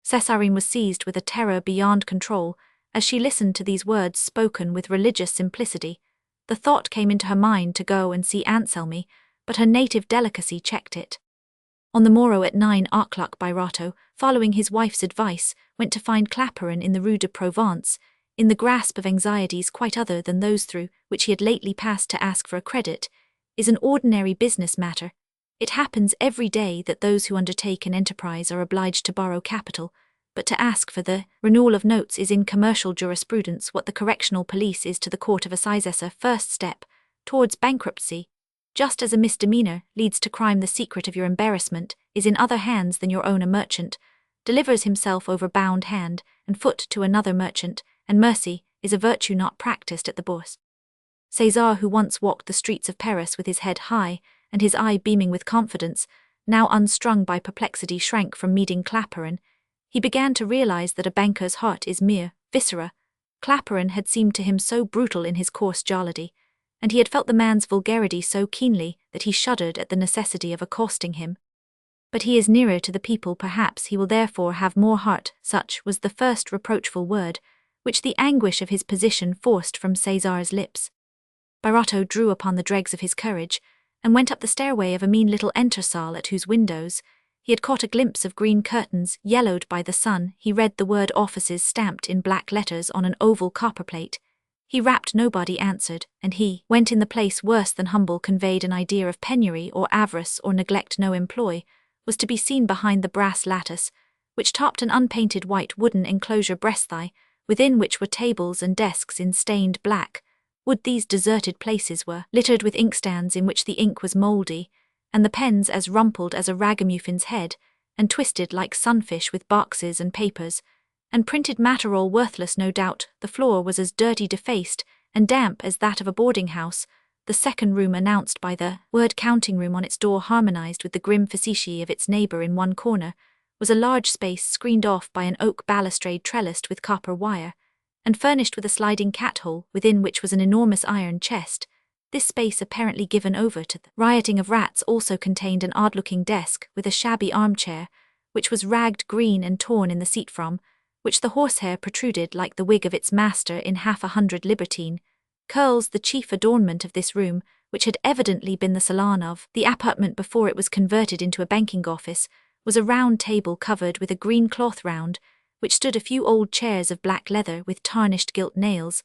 Speaker 1: Césarine was seized with a terror beyond control as she listened to these words spoken with religious simplicity. The thought came into her mind to go and see Anselmi, but her native delicacy checked it. On the morrow at 9 o'clock Birotteau, following his wife's advice, went to find Claparon in the Rue de Provence, in the grasp of anxieties quite other than those through which he had lately passed to ask for a credit, is an ordinary business matter. It happens every day that those who undertake an enterprise are obliged to borrow capital, but to ask for the renewal of notes is in commercial jurisprudence what the correctional police is to the court of assizes, a first step towards bankruptcy. Just as a misdemeanor leads to crime, the secret of your embarrassment is in other hands than your own. A merchant delivers himself over bound hand and foot to another merchant, and mercy is a virtue not practiced at the bourse. César, who once walked the streets of Paris with his head high and his eye beaming with confidence, now unstrung by perplexity, shrank from meeting Claparon. He began to realize that a banker's heart is mere viscera. Claparon had seemed to him so brutal in his coarse jollity, and he had felt the man's vulgarity so keenly that he shuddered at the necessity of accosting him. But he is nearer to the people, perhaps he will therefore have more heart. Such was the first reproachful word which the anguish of his position forced from César's lips. Birotteau drew upon the dregs of his courage, and went up the stairway of a mean little entresol at whose windows he had caught a glimpse of green curtains yellowed by the sun. He read the word offices stamped in black letters on an oval copperplate. He rapped, nobody answered, and he went in the place worse than humble conveyed an idea of penury or avarice or neglect. No employ was to be seen behind the brass lattice, which topped an unpainted white wooden enclosure breasthigh, within which were tables and desks in stained black wood. These deserted places were littered with inkstands in which the ink was mouldy, and the pens as rumpled as a ragamuffin's head, and twisted like sunfish with boxes and papers, and printed matter all worthless no doubt. The floor was as dirty, defaced, and damp as that of a boarding-house. The second room, announced by the word counting room on its door, harmonized with the grim facetiae of its neighbor in one corner, was a large space screened off by an oak balustrade trellised with copper wire, and furnished with a sliding cat-hole, within which was an enormous iron chest. This space, apparently given over to the rioting of rats, also contained an odd-looking desk with a shabby armchair, which was ragged green and torn in the seat from which the horsehair protruded like the wig of its master in 100 libertine curls. The chief adornment of this room, which had evidently been the salon of the apartment before it was converted into a banking office, was a round table covered with a green cloth round, which stood a few old chairs of black leather with tarnished gilt nails.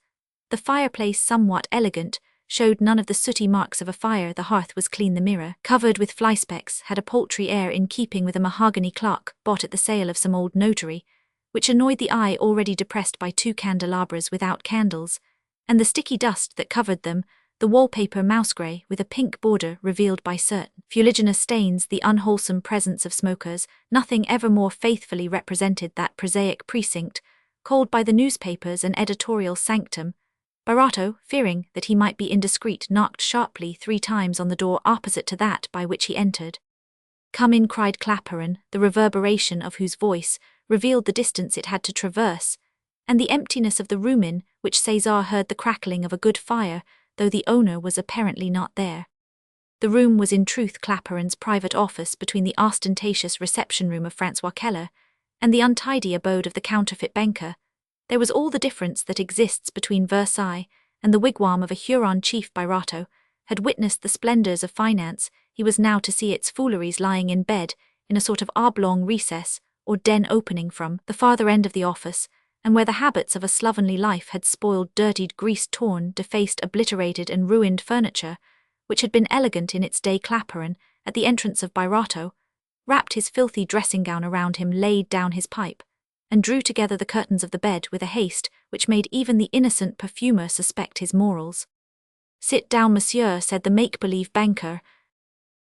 Speaker 1: The fireplace, somewhat elegant, showed none of the sooty marks of a fire. The hearth was clean. The mirror, covered with fly specks, had a paltry air in keeping with a mahogany clock bought at the sale of some old notary, which annoyed the eye already depressed by 2 candelabras without candles, and the sticky dust that covered them. The wallpaper, mouse grey with a pink border, revealed by certain fuliginous stains the unwholesome presence of smokers. Nothing ever more faithfully represented that prosaic precinct, called by the newspapers an editorial sanctum. Birotteau, fearing that he might be indiscreet, knocked sharply 3 times on the door opposite to that by which he entered. "Come in," cried Claparon, the reverberation of whose voice revealed the distance it had to traverse, and the emptiness of the room, in which César heard the crackling of a good fire, though the owner was apparently not there. The room was in truth Claparon's private office, between the ostentatious reception-room of François Keller and the untidy abode of the counterfeit banker. There was all the difference that exists between Versailles and the wigwam of a Huron chief. Birotteau had witnessed the splendors of finance. He was now to see its fooleries lying in bed in a sort of oblong recess or den opening from the farther end of the office, and where the habits of a slovenly life had spoiled dirtied, grease-torn, defaced, obliterated and ruined furniture, which had been elegant in its day. Claparon, at the entrance of Birotteau, wrapped his filthy dressing-gown around him, laid down his pipe, and drew together the curtains of the bed with a haste which made even the innocent perfumer suspect his morals. "Sit down, monsieur," said the make-believe banker.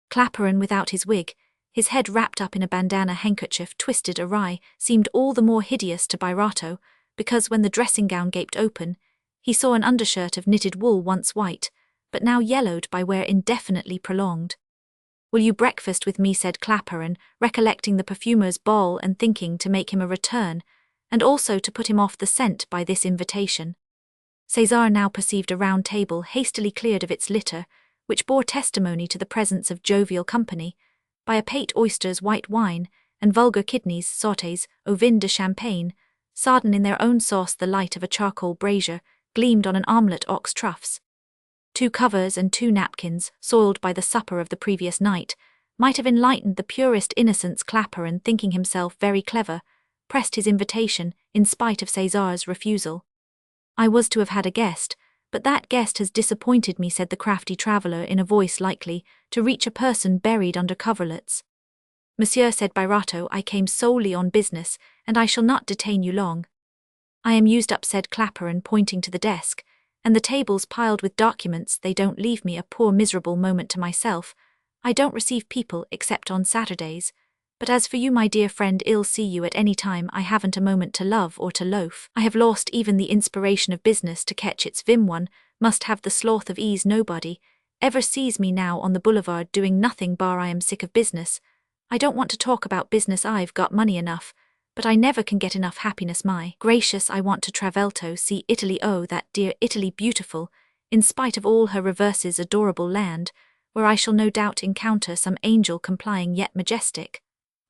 Speaker 1: Claparon, without his wig, his head wrapped up in a bandana handkerchief twisted awry, seemed all the more hideous to Birotteau, because when the dressing-gown gaped open, he saw an undershirt of knitted wool, once white, but now yellowed by wear indefinitely prolonged. "Will you breakfast with me?" said Claparon, recollecting the perfumer's ball and thinking to make him a return, and also to put him off the scent by this invitation. Cesar now perceived a round table hastily cleared of its litter, which bore testimony to the presence of jovial company, by a pate oysters, white wine, and vulgar kidneys, sautés, au vin de champagne, sardine in their own sauce. The light of a charcoal brazier gleamed on an omelette ox troughs. 2 covers and 2 napkins, soiled by the supper of the previous night, might have enlightened the purest innocence. Claparon, thinking himself very clever, pressed his invitation, in spite of Cesar's refusal. "I was to have had a guest, but that guest has disappointed me," said the crafty traveller in a voice likely to reach a person buried under coverlets. "Monsieur," said Birotteau, "I came solely on business, and I shall not detain you long." "I am used up," said Claparon, pointing to the desk, "and the tables piled with documents. They don't leave me a poor miserable moment to myself. I don't receive people except on Saturdays. But as for you, my dear friend, I'll see you at any time. I haven't a moment to love or to loaf. I have lost even the inspiration of business to catch its vim. One must have the sloth of ease. Nobody ever sees me now on the boulevard doing nothing bar I am sick of business. I don't want to talk about business. I've got money enough, but I never can get enough happiness. My gracious, I want to travelto, see Italy. Oh, that dear Italy, beautiful, in spite of all her reverses, adorable land, where I shall no doubt encounter some angel complying yet majestic.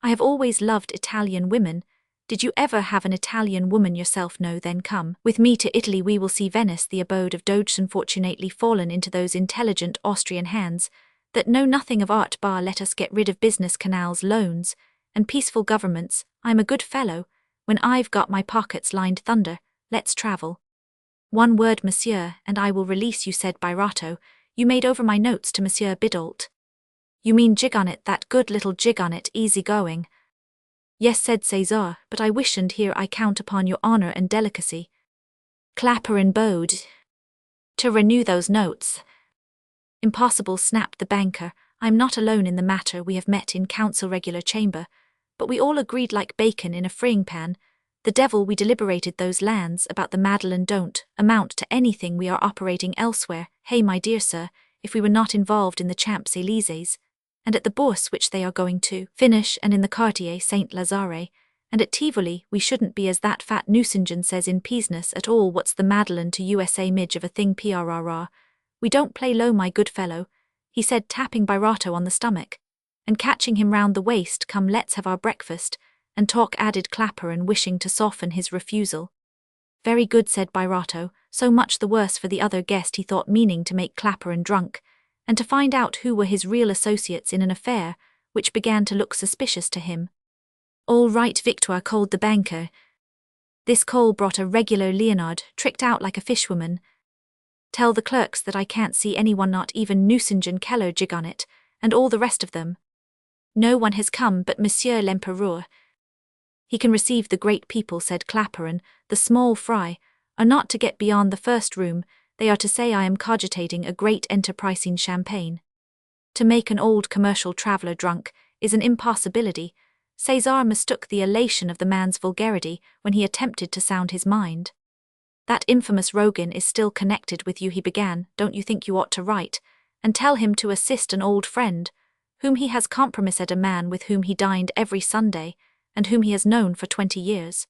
Speaker 1: I have always loved Italian women. Did you ever have an Italian woman yourself? No, then come with me to Italy. We will see Venice, the abode of doges, unfortunately fallen into those intelligent Austrian hands that know nothing of art. Bar, let us get rid of business, canals, loans, and peaceful governments. I'm a good fellow when I've got my pockets lined. Thunder, let's travel." "One word, monsieur, and I will release you," said Birotteau. "You made over my notes to Monsieur Bidault." "You mean Gigonnet, that good little Gigonnet, easy going?" "Yes," said Cesar, "but I wish, and here I count upon your honor and delicacy." Claparon bowed. "To renew those notes." "Impossible," snapped the banker. "I'm not alone in the matter. We have met in council, regular chamber, but we all agreed like bacon in a frying pan. The devil, we deliberated those lands about the Madeleine don't amount to anything. We are operating elsewhere. Hey, my dear sir, if we were not involved in the Champs-Élysées, and at the Bourse, which they are going to finish, and in the Quartier Saint-Lazare, and at Tivoli, we shouldn't be, as that fat Nucingen says in Pisnes, at all. What's the Madeleine to USA midge of a thing? Prrr. We don't play low, my good fellow," he said, tapping Birotteau on the stomach, and catching him round the waist. "Come, let's have our breakfast and talk," added Claparon, wishing to soften his refusal. "Very good," said Birotteau, "so much the worse for the other guest," he thought, meaning to make Claparon drunk, and to find out who were his real associates in an affair which began to look suspicious to him. "All right, Victoire," called the banker. This call brought a regular Leonard, tricked out like a fishwoman. "Tell the clerks that I can't see anyone, not even Nucingen, Keller, Gigonnet, and all the rest of them. No one has come but Monsieur l'Empereur." "He can receive the great people," said Claparon. "The small fry are not to get beyond the first room. They are to say I am cogitating a great enterprising champagne. To make an old commercial traveller drunk is an impossibility." Cesar mistook the elation of the man's vulgarity when he attempted to sound his mind. "That infamous Rogan is still connected with you," he began. "Don't you think you ought to write and tell him to assist an old friend whom he has compromised, a man with whom he dined every Sunday and whom he has known for 20 years.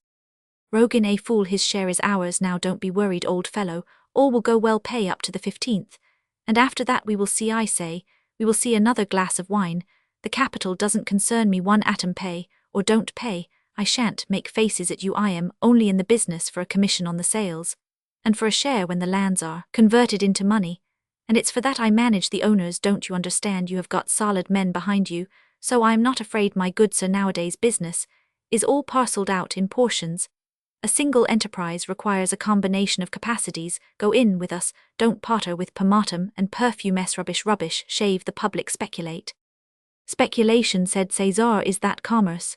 Speaker 1: Rogan, a fool, his share is ours. Now don't be worried, old fellow. All will go well. Pay up to the 15th, and after that we will see. I say, we will see. Another glass of wine. The capital doesn't concern me one atom. Pay or don't pay, I shan't make faces at you. I am only in the business for a commission on the sales, and for a share when the lands are converted into money, and it's for that I manage the owners. Don't you understand? You have got solid men behind you, so I am not afraid, my good sir. Nowadays business is all parcelled out in portions. A single enterprise requires a combination of capacities. Go in with us, don't potter with pomatum and perfume. Rubbish, shave the public. Speculate." "Speculation," said Cesar, "is that commerce?"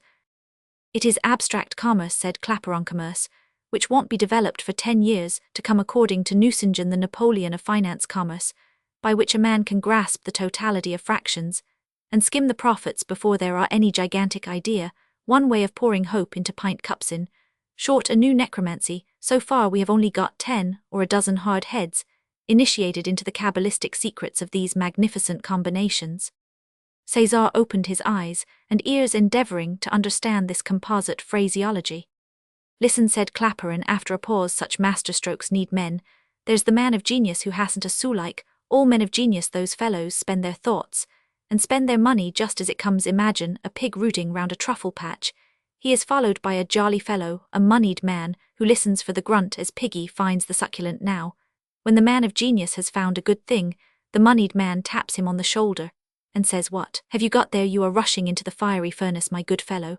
Speaker 1: "It is abstract commerce," said Claparon. "Commerce which won't be developed for 10 years to come, according to Nucingen, the Napoleon of finance. Commerce by which a man can grasp the totality of fractions and skim the profits before there are any. Gigantic idea, one way of pouring hope into pint cups. In short, a new necromancy. So far we have only got 10 or a dozen hard heads initiated into the cabalistic secrets of these magnificent combinations." Cesar opened his eyes and ears, endeavoring to understand this composite phraseology. Listen, said Clapperin after a pause. Such masterstrokes need men. There's the man of genius who hasn't a sou. Like all men of genius, those fellows spend their thoughts and spend their money just as it comes. Imagine a pig rooting round a truffle patch. He is followed by a jolly fellow, a moneyed man, who listens for the grunt as piggy finds the succulent. Now, when the man of genius has found a good thing, the moneyed man taps him on the shoulder and says, "What have you got there? You are rushing into the fiery furnace, my good fellow,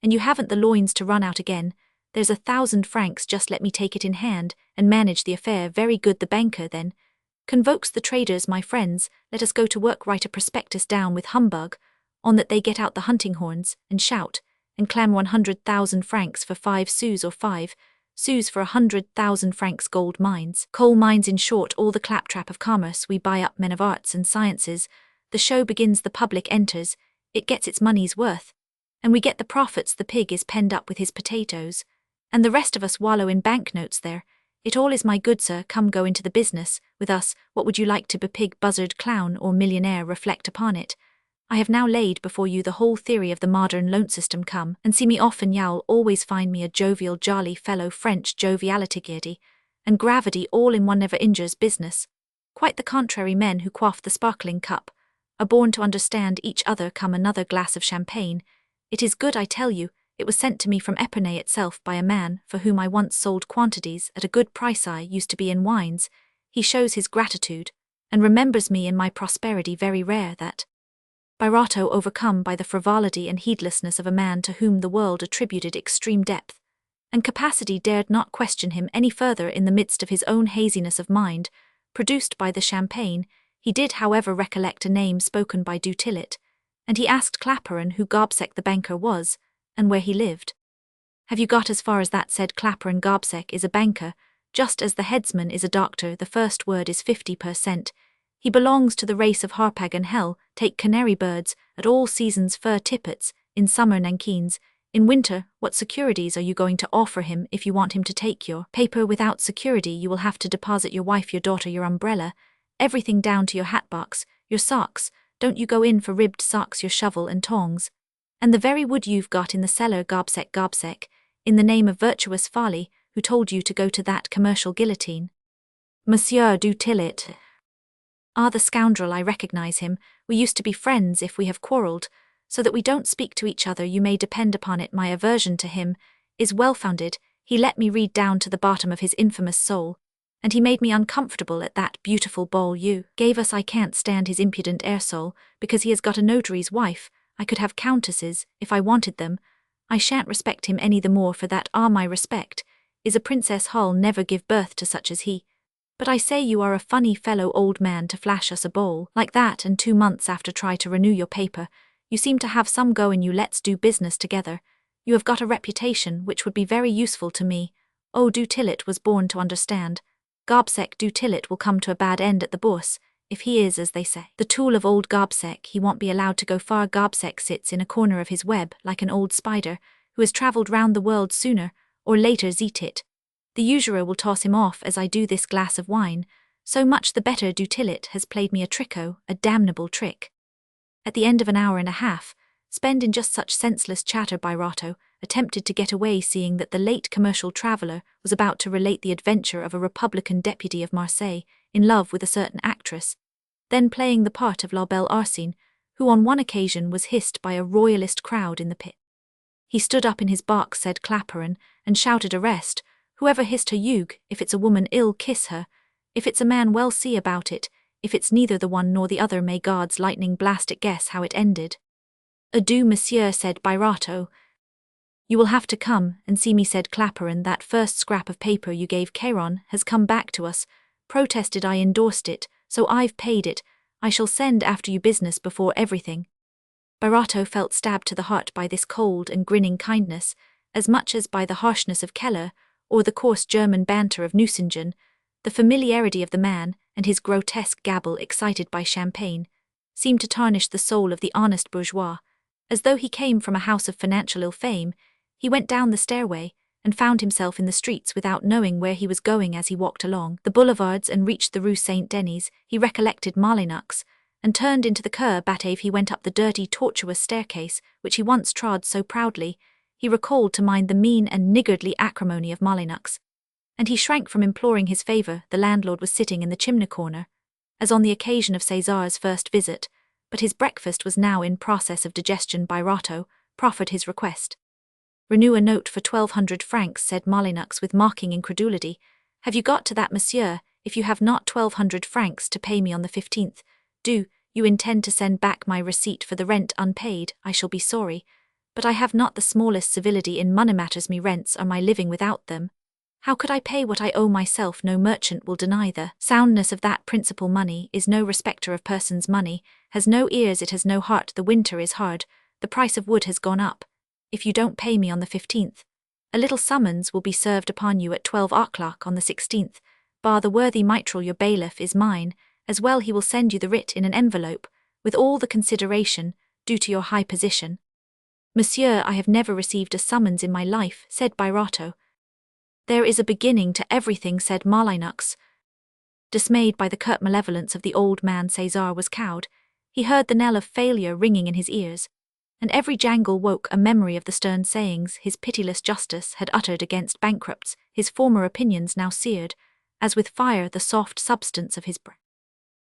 Speaker 1: and you haven't the loins to run out again. There's 1,000 francs, just let me take it in hand and manage the affair." Very good. The banker then convokes the traders. "My friends, let us go to work. Write a prospectus down with humbug on that. They get out the hunting horns and shout and clam 100,000 francs for 5 sous, or 5 sous for 100,000 francs. Gold mines, coal mines, in short, all the claptrap of commerce. We buy up men of arts and sciences. The show begins, the public enters, it gets its money's worth, and we get the profits. The pig is penned up with his potatoes, and the rest of us wallow in banknotes there. It all is, my good sir. Come, go into the business with us. What would you like to be, pig, buzzard, clown, or millionaire? Reflect upon it. I have now laid before you the whole theory of the modern loan system. Come and see me often. You'll always find me a jovial, jolly fellow. French joviality and gravity all in one never injures business. Quite the contrary. Men who quaff the sparkling cup are born to understand each other. Come, another glass of champagne. It is good, I tell you. It was sent to me from Epernay itself by a man for whom I once sold quantities at a good price. I used to be in wines. He shows his gratitude and remembers me in my prosperity. Very rare that. Birotteau, overcome by the frivolity and heedlessness of a man to whom the world attributed extreme depth and capacity, dared not question him any further in the midst of his own haziness of mind, produced by the champagne. He did, however, recollect a name spoken by du Tillet, and he asked Clapperin who Gobseck the banker was, and where he lived. "Have you got as far as that?" said Clapperin. "Gobseck is a banker, just as the headsman is a doctor. The first word is 50%. He belongs to the race of Harpagon Hell. Take canary birds, at all seasons fur tippets, in summer nankeens, in winter. What securities are you going to offer him if you want him to take your paper? Without security you will have to deposit your wife, your daughter, your umbrella, everything down to your hatbox, your socks. Don't you go in for ribbed socks, your shovel and tongs, and the very wood you've got in the cellar. Gobseck, in the name of virtuous folly, who told you to go to that commercial guillotine?" "Monsieur du Tillet." "Ah, the scoundrel, I recognize him. We used to be friends. If we have quarrelled, so that we don't speak to each other, you may depend upon it my aversion to him is well-founded. He let me read down to the bottom of his infamous soul, and he made me uncomfortable at that beautiful ball you gave us. I can't stand his impudent air soul, because he has got a notary's wife. I could have countesses, if I wanted them. I shan't respect him any the more for that. Ah, my respect is a Princess Hull never give birth to such as he. But I say, you are a funny fellow, old man, to flash us a bowl like that, and 2 months after try to renew your paper. You seem to have some go in you. Let's do business together. You have got a reputation which would be very useful to me. Oh, du Tillet was born to understand. Gobseck du Tillet will come to a bad end at the Bourse, if he is, as they say, the tool of old Gobseck. He won't be allowed to go far. Gobseck sits in a corner of his web like an old spider who has travelled round the world. Sooner or later zit it. The usurer will toss him off as I do this glass of wine. So much the better. Du Tillet has played me a tricko, a damnable trick. At the end of an hour and a half, spent in just such senseless chatter, Birotteau attempted to get away, seeing that the late commercial traveller was about to relate the adventure of a Republican deputy of Marseille in love with a certain actress, then playing the part of La Belle Arsine, who on one occasion was hissed by a royalist crowd in the pit. He stood up in his box, said Clapperin, and shouted, "Arrest! Whoever hissed her Hugh, if it's a woman ill, kiss her. If it's a man, well, see about it. If it's neither the one nor the other, may God's lightning blast it." Guess how it ended. "Adieu, monsieur," said Birotteau. "You will have to come and see me," said Clapperin. "That first scrap of paper you gave Caron has come back to us. Protested I endorsed it, so I've paid it. I shall send after you business before everything." Birotteau felt stabbed to the heart by this cold and grinning kindness, as much as by the harshness of Keller, or the coarse German banter of Nucingen. The familiarity of the man, and his grotesque gabble excited by champagne, seemed to tarnish the soul of the honest bourgeois. As though he came from a house of financial ill fame, he went down the stairway, and found himself in the streets without knowing where he was going. As he walked along the boulevards and reached the Rue Saint-Denis, he recollected Molineux, and turned into the Cour Batave. He went up the dirty, tortuous staircase which he once trod so proudly. he recalled to mind the mean and niggardly acrimony of Molyneux, and he shrank from imploring his favour. The landlord was sitting in the chimney corner, as on the occasion of César's first visit, but his breakfast was now in process of digestion. Birotteau proffered his request. "Renew a note for 1,200 francs, said Molyneux with mocking incredulity. "Have you got to that, monsieur? If you have not 1,200 francs to pay me on the 15th, do you intend to send back my receipt for the rent unpaid? I shall be sorry, but I have not the smallest civility in money matters. Me rents are my living without them. How could I pay what I owe myself? No merchant will deny the soundness of that principal. Money is no respecter of persons. Money has no ears, it has no heart. The winter is hard, the price of wood has gone up. If you don't pay me on the 15th, a little summons will be served upon you at 12 o'clock on the 16th. Bar the worthy Mitral, your bailiff, is mine. As well he will send you the writ in an envelope, with all the consideration due to your high position." "Monsieur, I have never received a summons in my life," said Birotteau. "There is a beginning to everything," said Molyneux. Dismayed by the curt malevolence of the old man, César was cowed. He heard the knell of failure ringing in his ears, and every jangle woke a memory of the stern sayings his pitiless justice had uttered against bankrupts, his former opinions now seared, as with fire, the soft substance of his brain.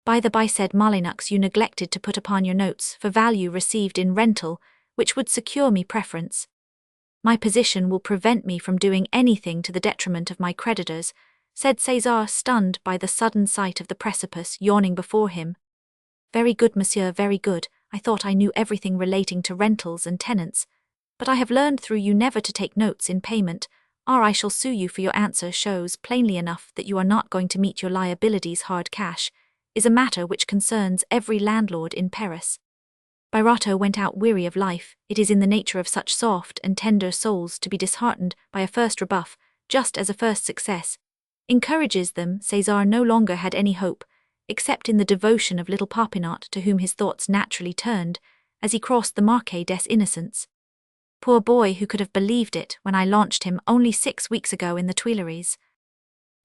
Speaker 1: "By the by," said Molyneux, "you neglected to put upon your notes for value received in rental, which would secure me preference. My position will prevent me from doing anything to the detriment of my creditors," said César, stunned by the sudden sight of the precipice yawning before him. "Very good, monsieur, very good. I thought I knew everything relating to rentals and tenants, but I have learned through you never to take notes in payment, or I shall sue you, for your answer shows plainly enough that you are not going to meet your liabilities. Hard cash is a matter which concerns every landlord in Paris." Birotteau went out weary of life. It is in the nature of such soft and tender souls to be disheartened by a first rebuff, just as a first success encourages them. César no longer had any hope, except in the devotion of little Popinot, to whom his thoughts naturally turned as he crossed the Marquis des Innocents. "Poor boy, who could have believed it when I launched him only 6 weeks ago in the Tuileries?"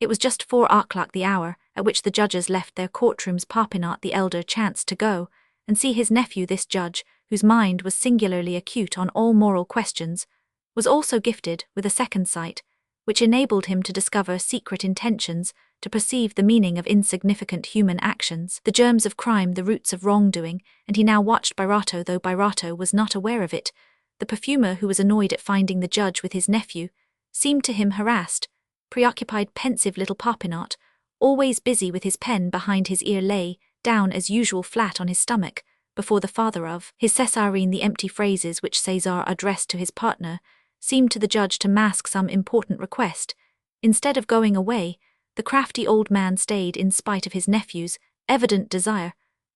Speaker 1: It was just 4 o'clock, the hour at which the judges left their courtrooms. Popinot the elder chanced to go and see his nephew. This judge, whose mind was singularly acute on all moral questions, was also gifted with a second sight, which enabled him to discover secret intentions, to perceive the meaning of insignificant human actions, the germs of crime, the roots of wrongdoing, and he now watched Birotteau, though Birotteau was not aware of it. The perfumer, who was annoyed at finding the judge with his nephew, seemed to him harassed, preoccupied. Pensive little Popinot, always busy with his pen behind his ear, lay down as usual flat on his stomach before the father of his Césarine. The empty phrases which César addressed to his partner seemed to the judge to mask some important request. Instead of going away, the crafty old man stayed in spite of his nephew's evident desire,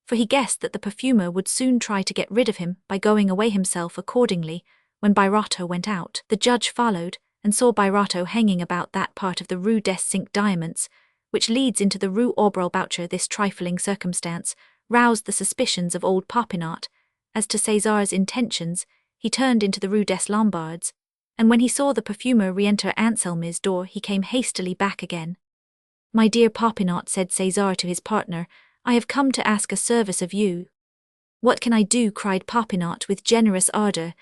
Speaker 1: for he guessed that the perfumer would soon try to get rid of him by going away himself. Accordingly, when Birotteau went out, the judge followed and saw Birotteau hanging about that part of the Rue des Cinq Diamants which leads into the Rue Aubrey-Boucher. This trifling circumstance roused the suspicions of old Popinot. As to César's intentions, he turned into the Rue des Lombards, and when he saw the perfumer re-enter Anselme's door, he came hastily back again. "My dear Popinot," said César to his partner, "I have come to ask a service of you." "What can I do?" cried Popinot with generous ardour.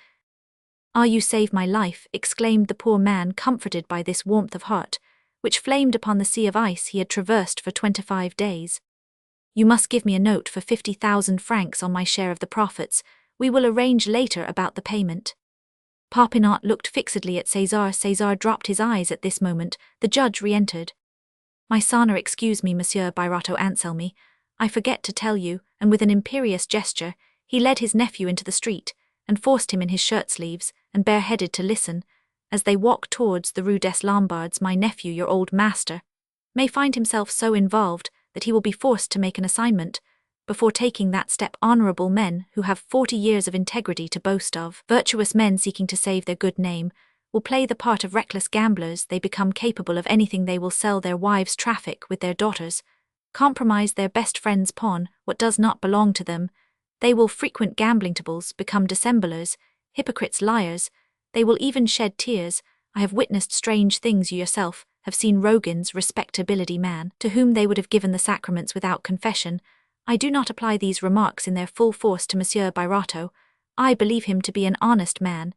Speaker 1: "Ah, you save my life," exclaimed the poor man, comforted by this warmth of heart, which flamed upon the sea of ice he had traversed for 25 days. "You must give me a note for 50,000 francs on my share of the profits. We will arrange later about the payment." Popinot looked fixedly at César. César dropped his eyes at this moment. The judge re-entered. "My sonner, excuse me, Monsieur Birotteau Anselme, I forget to tell you," and with an imperious gesture, he led his nephew into the street, and forced him in his shirt-sleeves and bareheaded to listen. As they walked towards the Rue des Lombards, "My nephew, your old master, may find himself so involved that he will be forced to make an assignment before taking that step. Honourable men who have 40 years of integrity to boast of, virtuous men seeking to save their good name, will play the part of reckless gamblers. They become capable of anything. They will sell their wives, traffic with their daughters, compromise their best friends, pawn what does not belong to them. They will frequent gambling tables, become dissemblers, hypocrites, liars. They will even shed tears. I have witnessed strange things. You yourself have seen Rogan's respectability man, to whom they would have given the sacraments without confession. I do not apply these remarks in their full force to Monsieur Birotteau. I believe him to be an honest man,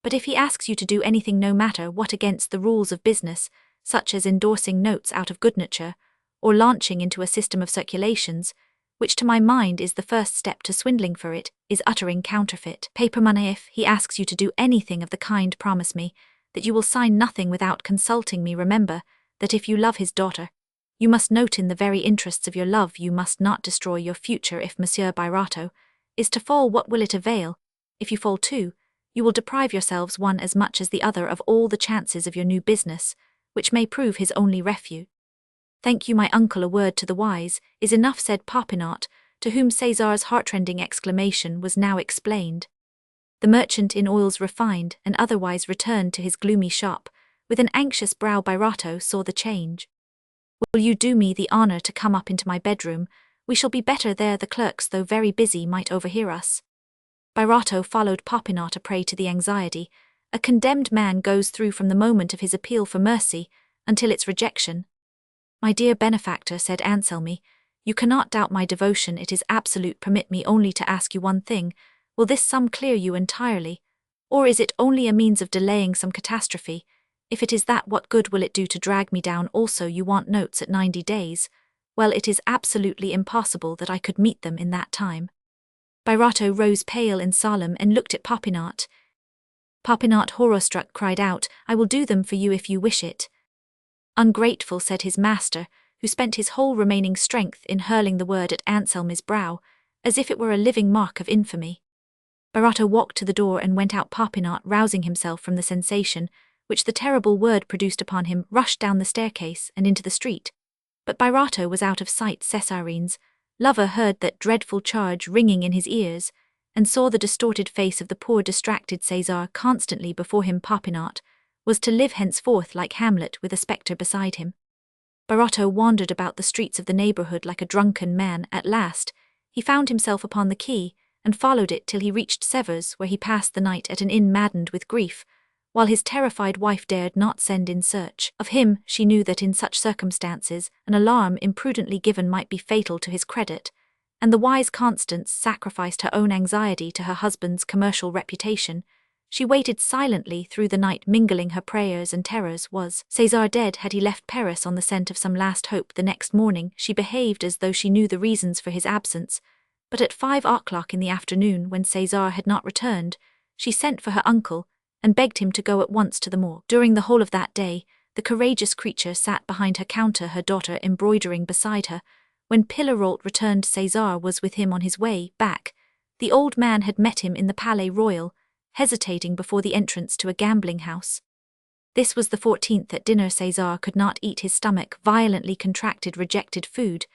Speaker 1: But if he asks you to do anything no matter what against the rules of business, such as endorsing notes out of good nature, or launching into a system of circulations, which to my mind is the first step to swindling, for it is uttering counterfeit paper money. If he asks you to do anything of the kind, promise me that you will sign nothing without consulting me. Remember that if you love his daughter, you must note in the very interests of your love you must not destroy your future. If Monsieur Birotteau is to fall, what will it avail? If you fall too, you will deprive yourselves one as much as the other of all the chances of your new business, which may prove his only refuge. Thank you, my uncle, a word to the wise is enough, said Popinot, to whom César's heartrending exclamation was now explained. The merchant in oils refined and otherwise returned to his gloomy shop. With an anxious brow Birotteau saw the change. Will you do me the honour to come up into my bedroom? We shall be better there. The clerks, though very busy, might overhear us. Birotteau followed Popinot, a prey to the anxiety a condemned man goes through from the moment of his appeal for mercy until its rejection. My dear benefactor, said Anselmi, you cannot doubt my devotion, it is absolute. Permit me only to ask you one thing. Will this sum clear you entirely? Or is it only a means of delaying some catastrophe? If it is that, what good will it do to drag me down? Also, you want notes at 90 days. Well, it is absolutely impossible that I could meet them in that time. Birotteau rose pale and solemn and looked at Popinot. Popinot, horror-struck, cried out, I will do them for you if you wish it. Ungrateful, said his master, who spent his whole remaining strength in hurling the word at Anselmi's brow, as if it were a living mark of infamy. Birotteau walked to the door and went out. Popinot, rousing himself from the sensation which the terrible word produced upon him, rushed down the staircase and into the street. But Birotteau was out of sight. Césarine's lover heard that dreadful charge ringing in his ears, and saw the distorted face of the poor distracted César constantly before him. Popinot was to live henceforth like Hamlet with a spectre beside him. Birotteau wandered about the streets of the neighbourhood like a drunken man. At last he found himself upon the quay, and followed it till he reached Sevres, where he passed the night at an inn maddened with grief, while his terrified wife dared not send in search of him. She knew that in such circumstances an alarm imprudently given might be fatal to his credit, and the wise Constance sacrificed her own anxiety to her husband's commercial reputation. She waited silently through the night, mingling her prayers and terrors. Was César dead? Had he left Paris on the scent of some last hope? The next morning she behaved as though she knew the reasons for his absence, but at 5 o'clock in the afternoon, when César had not returned, she sent for her uncle and begged him to go at once to the morgue. During the whole of that day, the courageous creature sat behind her counter, her daughter embroidering beside her. When Pillarolt returned, César was with him on his way back. The old man had met him in the Palais Royal, hesitating before the entrance to a gambling house. This was the 14th. At dinner César could not eat. His stomach violently contracted, rejected food.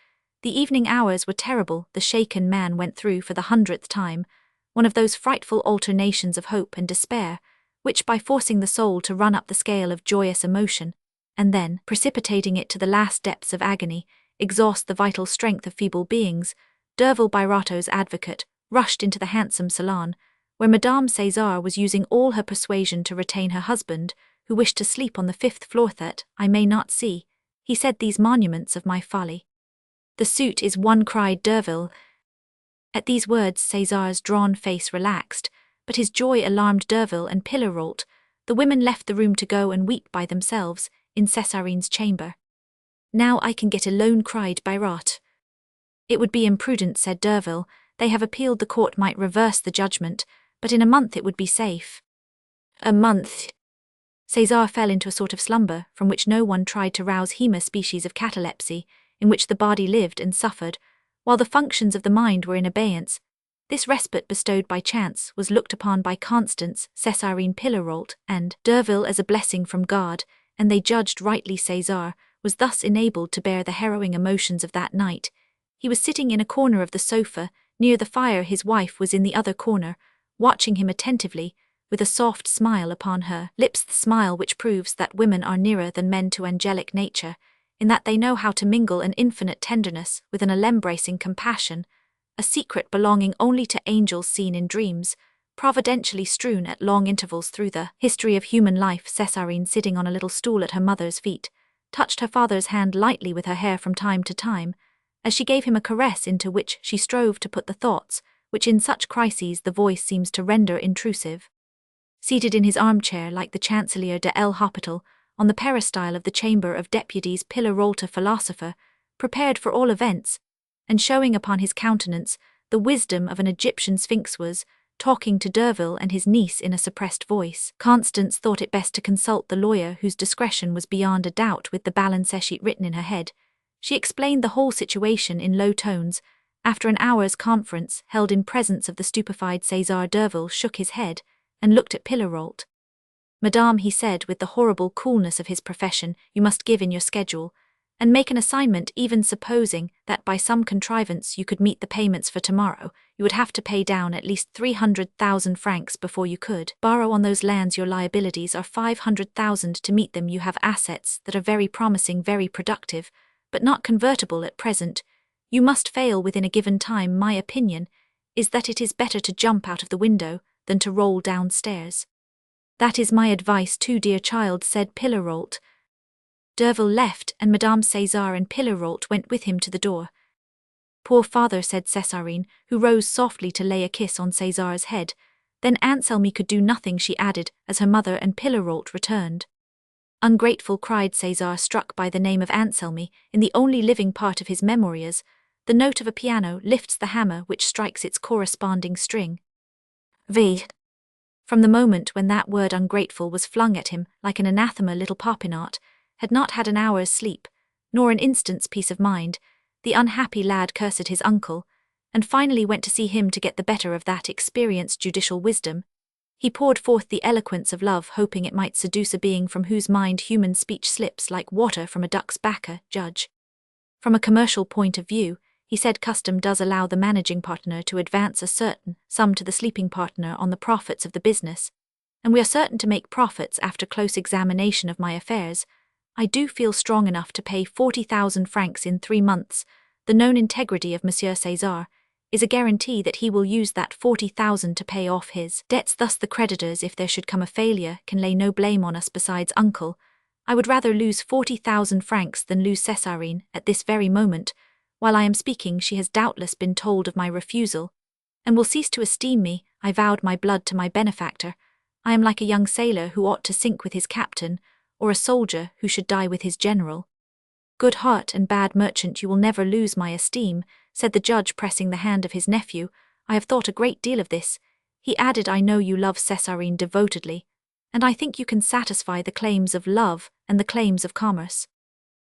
Speaker 1: The evening hours were terrible. The shaken man went through for the 100th time one of those frightful alternations of hope and despair, which, by forcing the soul to run up the scale of joyous emotion, and then, precipitating it to the last depths of agony, exhaust the vital strength of feeble beings, Derville, Birotteau's advocate, rushed into the handsome salon, where Madame César was using all her persuasion to retain her husband, who wished to sleep on the 5th floor. That I may not see, he said, these monuments of my folly. The suit is won, cried Derville. At these words César's drawn face relaxed, but his joy alarmed Derville and Pillarolt. The women left the room to go and weep by themselves in Césarine's chamber. Now I can get alone, cried Birotteau. It would be imprudent, said Derville. They have appealed. The court might reverse the judgment, but in a month it would be safe. A month? César fell into a sort of slumber, from which no one tried to rouse him, a species of catalepsy, in which the body lived and suffered, while the functions of the mind were in abeyance. This respite bestowed by chance was looked upon by Constance, Césarine, Pillarolt, and Derville as a blessing from God, and they judged rightly. César was thus enabled to bear the harrowing emotions of that night. He was sitting in a corner of the sofa, near the fire. His wife was in the other corner, watching him attentively, with a soft smile upon her lips, the smile which proves that women are nearer than men to angelic nature, in that they know how to mingle an infinite tenderness with an all-embracing compassion, a secret belonging only to angels seen in dreams, providentially strewn at long intervals through the history of human life. Césarine, sitting on a little stool at her mother's feet, touched her father's hand lightly with her hair from time to time, as she gave him a caress into which she strove to put the thoughts which in such crises the voice seems to render intrusive. Seated in his armchair like the Chancellor de l'Hôpital, on the peristyle of the Chamber of Deputies, Pillarolta philosopher, prepared for all events, and showing upon his countenance the wisdom of an Egyptian sphinx, was talking to Derville and his niece in a suppressed voice. Constance thought it best to consult the lawyer, whose discretion was beyond a doubt. With the balance sheet written in her head, she explained the whole situation in low tones. After an hour's conference held in presence of the stupefied César, Derville shook his head and looked at Pillarolt. "Madame," he said with the horrible coolness of his profession, "you must give in your schedule, and make an assignment. Even supposing that by some contrivance you could meet the payments for tomorrow, you would have to pay down at least 300,000 francs before you could borrow on those lands. Your liabilities are 500,000. To meet them you have assets that are very promising, very productive, but not convertible at present. You must fail within a given time. My opinion is that it is better to jump out of the window than to roll downstairs." "That is my advice too, dear child," said Pillarolt. Derville left, and Madame César and Pillarolt went with him to the door. "Poor father," said Césarine, who rose softly to lay a kiss on César's head. "Then Anselmi could do nothing," she added, as her mother and Pillarolt returned. "Ungrateful," cried César, struck by the name of Anselmi in the only living part of his Memorias. The note of a piano lifts the hammer which strikes its corresponding string. V. From the moment when that word ungrateful was flung at him like an anathema, little Popinot had not had an hour's sleep, nor an instant's peace of mind. The unhappy lad cursed his uncle, and finally went to see him to get the better of that experienced judicial wisdom. He poured forth the eloquence of love, hoping it might seduce a being from whose mind human speech slips like water from a duck's backer. Judge. From a commercial point of view, he said, custom does allow the managing partner to advance a certain sum to the sleeping partner on the profits of the business, and we are certain to make profits after close examination of my affairs. I do feel strong enough to pay 40,000 francs in 3 months. The known integrity of Monsieur César is a guarantee that he will use that 40,000 to pay off his debts. Thus the creditors, if there should come a failure, can lay no blame on us. Besides, uncle, I would rather lose 40,000 francs than lose Césarine. At this very moment, while I am speaking, she has doubtless been told of my refusal, and will cease to esteem me. I vowed my blood to my benefactor. I am like a young sailor who ought to sink with his captain, or a soldier who should die with his general. Good heart and bad merchant, you will never lose my esteem, said the judge, pressing the hand of his nephew. I have thought a great deal of this. He added, I know you love Césarine devotedly, and I think you can satisfy the claims of love and the claims of commerce.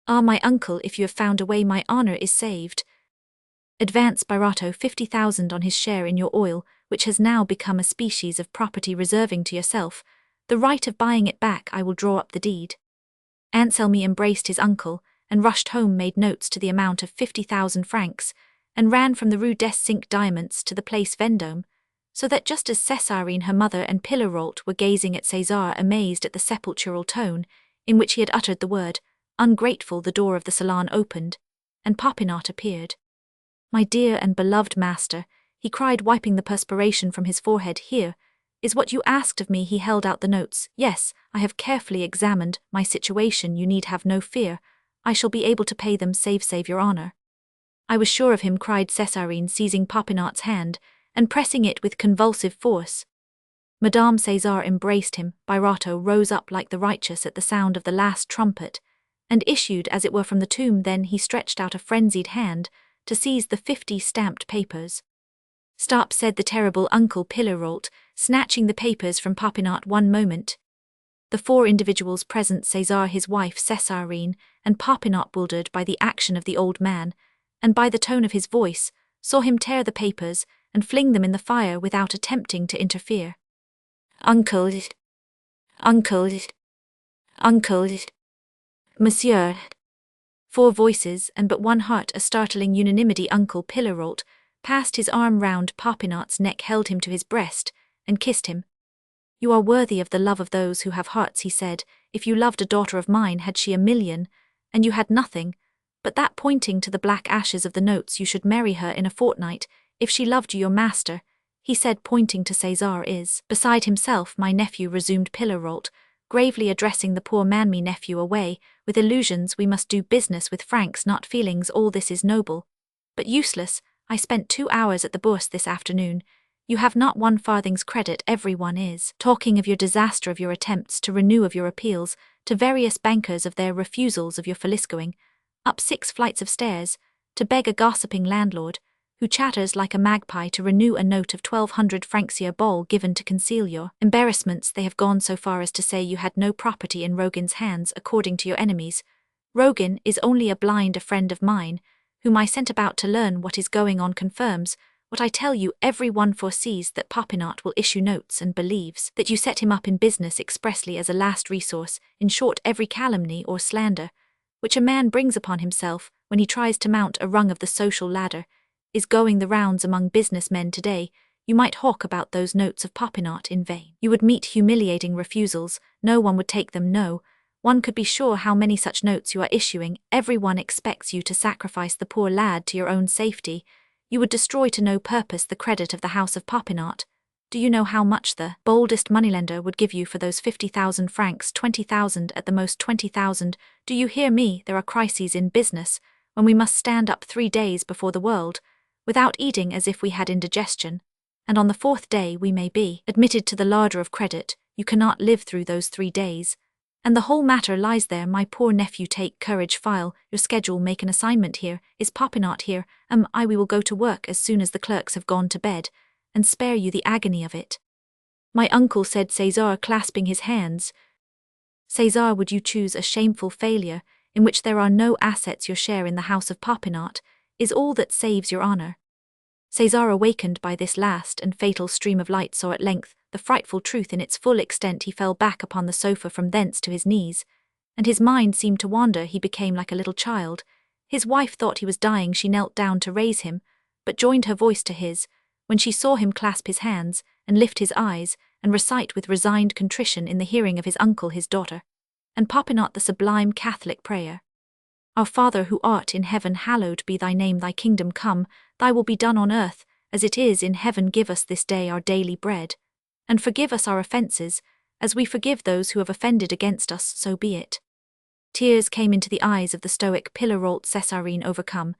Speaker 1: Ah, my uncle, if you have found a way, my honor is saved. Advance Birotteau 50,000 on his share in your oil, which has now become a species of property, reserving to yourself the right of buying it back. I will draw up the deed. Anselmi embraced his uncle, and rushed home, made notes to the amount of 50,000 francs, and ran from the Rue des Cinq Diamants to the Place Vendôme, so that just as Césarine, her mother, and Pillarolt were gazing at César, amazed at the sepulchral tone in which he had uttered the word ungrateful, the door of the salon opened, and Popinot appeared. My dear and beloved master, he cried, wiping the perspiration from his forehead, here is what you asked of me. He held out the notes. Yes, I have carefully examined my situation. You need have no fear. I shall be able to pay them, save your honor. I was sure of him, cried Césarine, seizing Popinot's hand and pressing it with convulsive force. Madame César embraced him. Birotteau rose up like the righteous at the sound of the last trumpet, and issued as it were from the tomb. Then he stretched out a frenzied hand to seize the 50 stamped papers. Stop, said the terrible uncle Pillarolt, snatching the papers from Popinot. One moment. The 4 individuals present, César, his wife Césarine, and Popinot, bewildered by the action of the old man, and by the tone of his voice, saw him tear the papers and fling them in the fire without attempting to interfere. Uncle, Monsieur. 4 voices and but one heart, a startling unanimity. Uncle Pillarolt passed his arm round Popinot's neck, held him to his breast, and kissed him. You are worthy of the love of those who have hearts, he said. If you loved a daughter of mine, had she 1,000,000, and you had nothing, but that, pointing to the black ashes of the notes, you should marry her in a fortnight. If she loved you, your master, he said, pointing to César, is beside himself. My nephew, resumed Pillarolt, gravely addressing the poor man, me nephew, away with illusions. We must do business with francs, not feelings. All this is noble, but useless. I spent 2 hours at the Bourse this afternoon. You have not 1 farthing's credit, everyone is talking of your disaster, of your attempts to renew, of your appeals to various bankers, of their refusals, of your going up 6 flights of stairs, to beg a gossiping landlord, who chatters like a magpie, to renew a note of 1,200 francs a ball given to conceal your embarrassments. They have gone so far as to say you had no property in Rogan's hands, according to your enemies. Rogan is only a friend of mine, whom I sent about to learn what is going on, confirms what I tell you. Every one foresees that Popinot will issue notes, and believes that you set him up in business expressly as a last resource. In short, every calumny or slander which a man brings upon himself when he tries to mount a rung of the social ladder is going the rounds among business men today. You might hawk about those notes of Popinot in vain. You would meet humiliating refusals. No one would take them. No one could be sure how many such notes you are issuing. Every one expects you to sacrifice the poor lad to your own safety. You would destroy to no purpose the credit of the house of Popinot. Do you know how much the boldest moneylender would give you for those 50,000 francs? 20,000 at the most, 20,000. Do you hear me? There are crises in business when we must stand up 3 days before the world, without eating, as if we had indigestion, and on the 4th day we may be admitted to the larder of credit. You cannot live through those 3 days. And the whole matter lies there. My poor nephew, take courage, file your schedule, make an assignment. Here is Popinot, here am I. We will go to work as soon as the clerks have gone to bed, and spare you the agony of it. My uncle, said Cesar, clasping his hands. Cesar, would you choose a shameful failure, in which there are no assets? Your share in the house of Popinot is all that saves your honor. Cesar, awakened by this last and fatal stream of light, saw at length the frightful truth in its full extent. He fell back upon the sofa from thence to his knees, and his mind seemed to wander. He became like a little child. His wife thought he was dying. She knelt down to raise him, but joined her voice to his, when she saw him clasp his hands, and lift his eyes, and recite with resigned contrition in the hearing of his uncle, his daughter, and Popinot, the sublime Catholic prayer: Our Father who art in heaven, hallowed be thy name. Thy kingdom come, thy will be done on earth as it is in heaven. Give us this day our daily bread, and forgive us our offences, as we forgive those who have offended against us. So be it. Tears came into the eyes of the stoic, pillar-wrought Cesarine, overcome,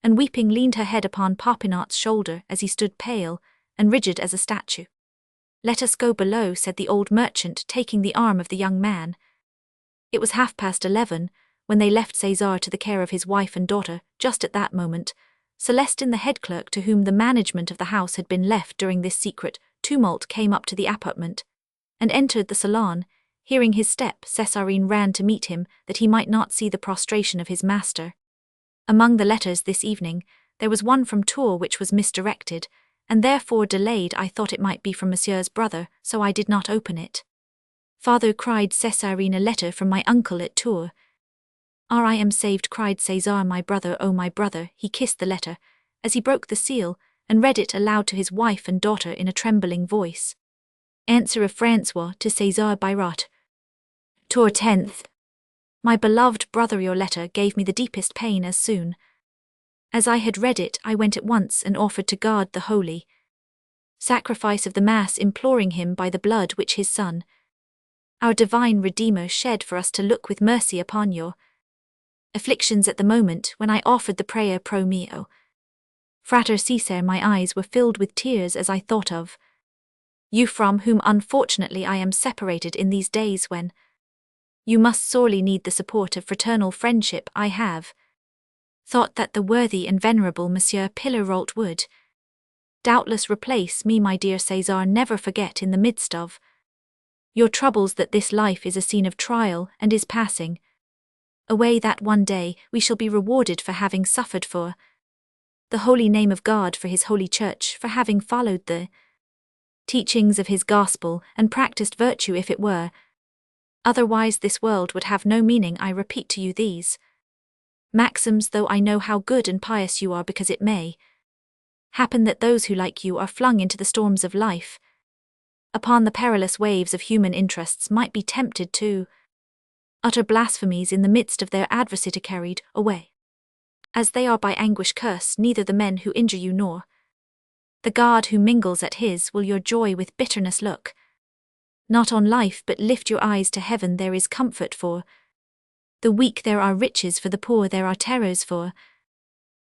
Speaker 1: and weeping leaned her head upon Popinot's shoulder as he stood pale and rigid as a statue. Let us go below, said the old merchant, taking the arm of the young man. It was 11:30 when they left Cesar to the care of his wife and daughter. Just at that moment, Celestin, the head clerk, to whom the management of the house had been left during this secret tumult, came up to the apartment, and entered the salon. Hearing his step, Cesarine ran to meet him, that he might not see the prostration of his master. Among the letters this evening, there was one from Tours which was misdirected, and therefore delayed. I thought it might be from Monsieur's brother, so I did not open it. Father, cried Cesarine, a letter from my uncle at Tours. I am saved, cried Cesar. My brother, oh my brother. He kissed the letter, as he broke the seal, and read it aloud to his wife and daughter in a trembling voice. Answer of Francois to César Birotteau. Tours 10th. My beloved brother, your letter gave me the deepest pain. As soon as I had read it, I went at once and offered to God the holy sacrifice of the Mass, imploring him by the blood which his Son, our divine Redeemer, shed for us, to look with mercy upon your afflictions. At the moment when I offered the prayer pro mio frater Cesar, my eyes were filled with tears as I thought of you, from whom unfortunately I am separated in these days when you must sorely need the support of fraternal friendship. I have thought that the worthy and venerable Monsieur Pilleralt would doubtless replace me. My dear César, never forget in the midst of your troubles that this life is a scene of trial and is passing away, that one day we shall be rewarded for having suffered for the holy name of God, for his holy church, for having followed the teachings of his gospel and practiced virtue. If it were otherwise, this world would have no meaning. I repeat to you these maxims, though I know how good and pious you are, because it may happen that those who, like you, are flung into the storms of life, upon the perilous waves of human interests, might be tempted to utter blasphemies in the midst of their adversity, carried away as they are by anguish. Curse neither the men who injure you nor the God who mingles at his will your joy with bitterness. Look not on life, but lift your eyes to heaven. There is comfort for the weak, there are riches for the poor, there are terrors for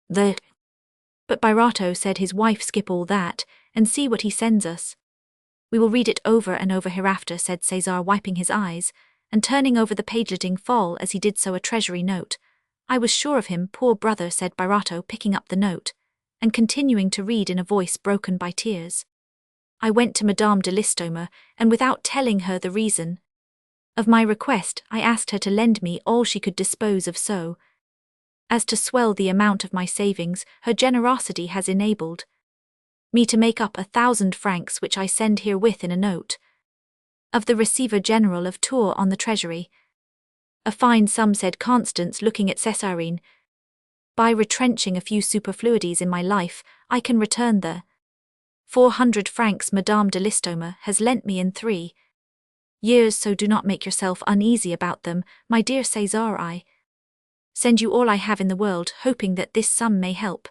Speaker 1: the— But Birotteau, said his wife, skip all that, and see what he sends us. We will read it over and over hereafter, said Cesar, wiping his eyes, and turning over the page, letting fall as he did so a treasury note. I was sure of him, poor brother, said Birotteau, picking up the note, and continuing to read in a voice broken by tears. I went to Madame de Listomere, and without telling her the reason of my request, I asked her to lend me all she could dispose of, so as to swell the amount of my savings. Her generosity has enabled me to make up 1,000 francs, which I send herewith in a note of the Receiver General of Tours on the Treasury. A fine sum, said Constance, looking at Césarine. By retrenching a few superfluities in my life, I can return the 400 francs Madame de Listomere has lent me in 3 years, so do not make yourself uneasy about them, my dear César. I send you all I have in the world, hoping that this sum may help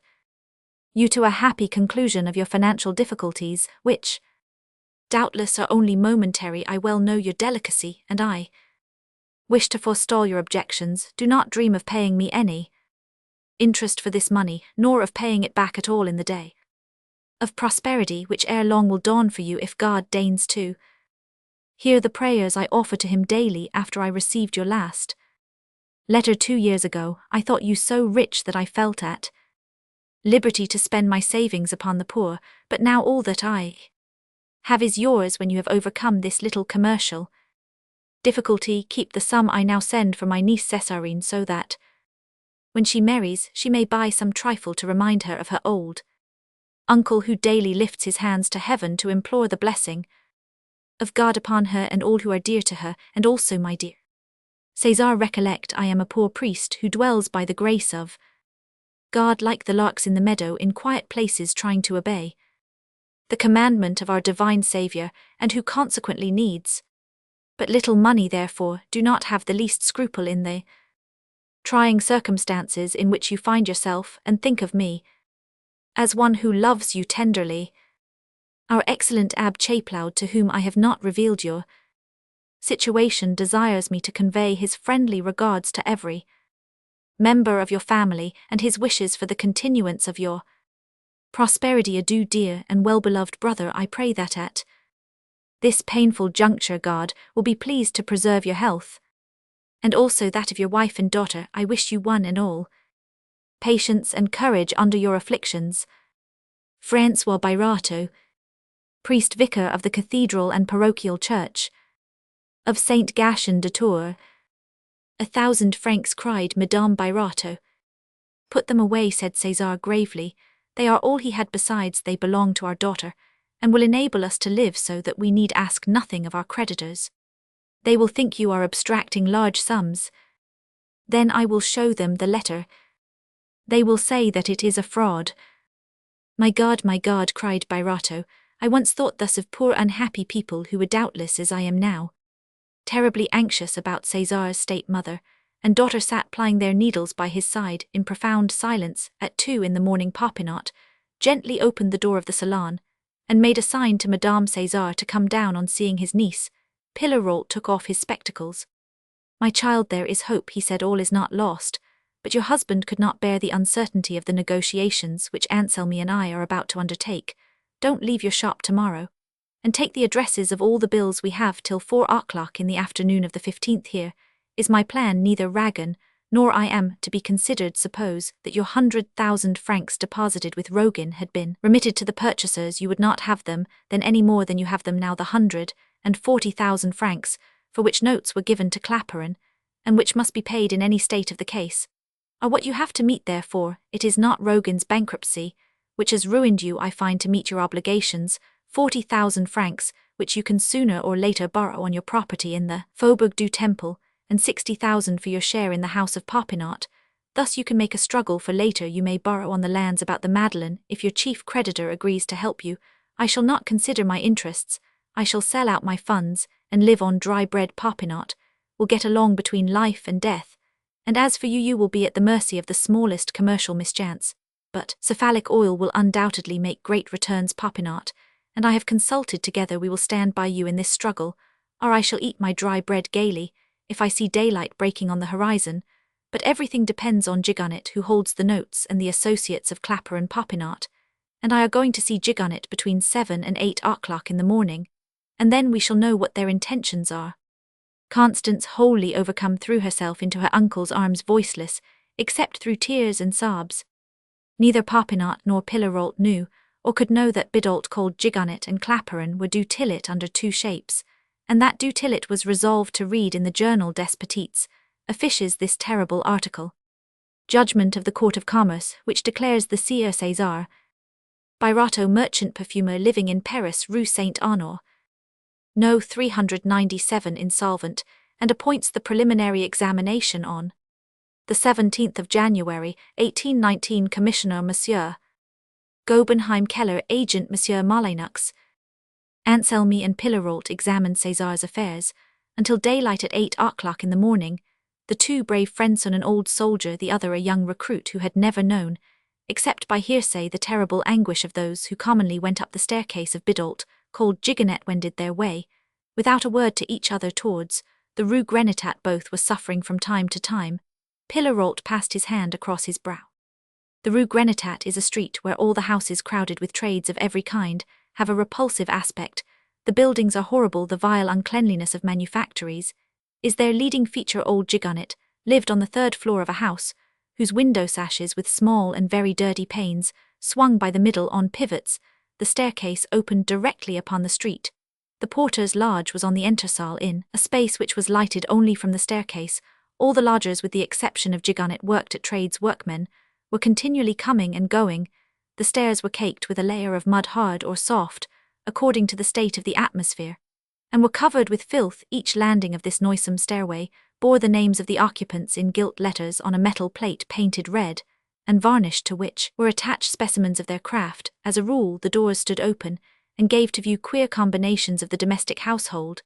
Speaker 1: you to a happy conclusion of your financial difficulties, which doubtless are only momentary. I well know your delicacy, and I wish to forestall your objections. Do not dream of paying me any interest for this money, nor of paying it back at all in the day of prosperity which ere long will dawn for you, if God deigns to hear the prayers I offer to him daily after I received your last letter 2 years ago. I thought you so rich that I felt at liberty to spend my savings upon the poor, but now all that I have is yours. When you have overcome this little commercial difficulty, keep the sum I now send for my niece Césarine, so that when she marries she may buy some trifle to remind her of her old uncle, who daily lifts his hands to heaven to implore the blessing of God upon her and all who are dear to her, and also my dear César, recollect I am a poor priest who dwells by the grace of God like the larks in the meadow, in quiet places, trying to obey the commandment of our divine Saviour, and who consequently needs but little money. Therefore, do not have the least scruple in the trying circumstances in which you find yourself, and think of me as one who loves you tenderly. Our excellent Abbé Chaplaud, to whom I have not revealed your situation, desires me to convey his friendly regards to every member of your family, and his wishes for the continuance of your prosperity. Adieu, dear and well-beloved brother. I pray that at this painful juncture God will be pleased to preserve your health, and also that of your wife and daughter. I wish you one and all patience and courage under your afflictions. François Birotteau, priest vicar of the Cathedral and Parochial Church of Saint Gatien de Tours. 1,000 francs, cried Madame Birotteau. Put them away, said César gravely. They are all he had. Besides, they belong to our daughter, and will enable us to live so that we need ask nothing of our creditors. They will think you are abstracting large sums. Then I will show them the letter. They will say that it is a fraud. My God, cried Birotteau, I once thought thus of poor unhappy people who were doubtless, as I am now, terribly anxious about César's state. Mother and daughter sat plying their needles by his side in profound silence. At 2 in the morning Popinot gently opened the door of the salon, and made a sign to Madame César to come down. On seeing his niece, Pillarolt took off his spectacles. My child, there is hope, he said. All is not lost, but your husband could not bear the uncertainty of the negotiations which Anselme and I are about to undertake. Don't leave your shop tomorrow, and take the addresses of all the bills we have till 4 o'clock in the afternoon of the 15th. Here is my plan. Neither Ragan nor I am to be considered. Suppose that your 100,000 francs deposited with Rogan had been remitted to the purchasers, you would not have them then any more than you have them now. The 140,000 francs, for which notes were given to Clapeyron, and which must be paid in any state of the case, are what you have to meet. Therefore, it is not Rogan's bankruptcy which has ruined you. I find to meet your obligations 40,000 francs, which you can sooner or later borrow on your property in the Faubourg du Temple, and 60,000 for your share in the house of Popinot. Thus you can make a struggle for later. You may borrow on the lands about the Madeleine if your chief creditor agrees to help you. I shall not consider my interests. I shall sell out my funds and live on dry bread. Popinot will get along between life and death, and as for you, you will be at the mercy of the smallest commercial mischance. But cephalic oil will undoubtedly make great returns. Popinot and I have consulted together. We will stand by you in this struggle, or I shall eat my dry bread gaily if I see daylight breaking on the horizon. But everything depends on Gigonnet, who holds the notes, and the associates of Clapeyron. Popinot and I are going to see Gigonnet between 7 and 8 o'clock in the morning, and then we shall know what their intentions are." Constance, wholly overcome, threw herself into her uncle's arms voiceless, except through tears and sobs. Neither Popinot nor Pillerolt knew, or could know, that Bidault called Gigonnet and Clapeyron were due tillet under two shapes, and that due tillet was resolved to read in the Journal des Petits affiches this terrible article: "Judgment of the Court of Commerce, which declares the Sieur César Birotteau, merchant perfumer, living in Paris, Rue Saint-Honore, No. 397, insolvent, and appoints the preliminary examination on the 17th of January, 1819, Commissioner Monsieur Gobenheim Keller, agent Monsieur Malinux. Anselmy and Pillerolt examined César's affairs until daylight at 8 o'clock in the morning, the two brave friends, an old soldier, the other a young recruit who had never known, except by hearsay, the terrible anguish of those who commonly went up the staircase of Bidault, called Gigonnet, wended their way, without a word, to each other towards the Rue Grenetat. Both were suffering from time to time. Pillerolt passed his hand across his brow. The Rue Grenetat is a street where all the houses, crowded with trades of every kind, have a repulsive aspect. The buildings are horrible. The vile uncleanliness of manufactories is their leading feature. Old Gigonnet lived on the third floor of a house, whose window sashes, with small and very dirty panes, swung by the middle on pivots. The staircase opened directly upon the street. The porter's lodge was on the entresol, in a space which was lighted only from the staircase. All the lodgers, with the exception of Gigonnet, worked at trades workmen, were continually coming and going. The stairs were caked with a layer of mud, hard or soft, according to the state of the atmosphere, and were covered with filth. Each landing of this noisome stairway bore the names of the occupants in gilt letters on a metal plate painted red and varnished, to which were attached specimens of their craft. As a rule, the doors stood open and gave to view queer combinations of the domestic household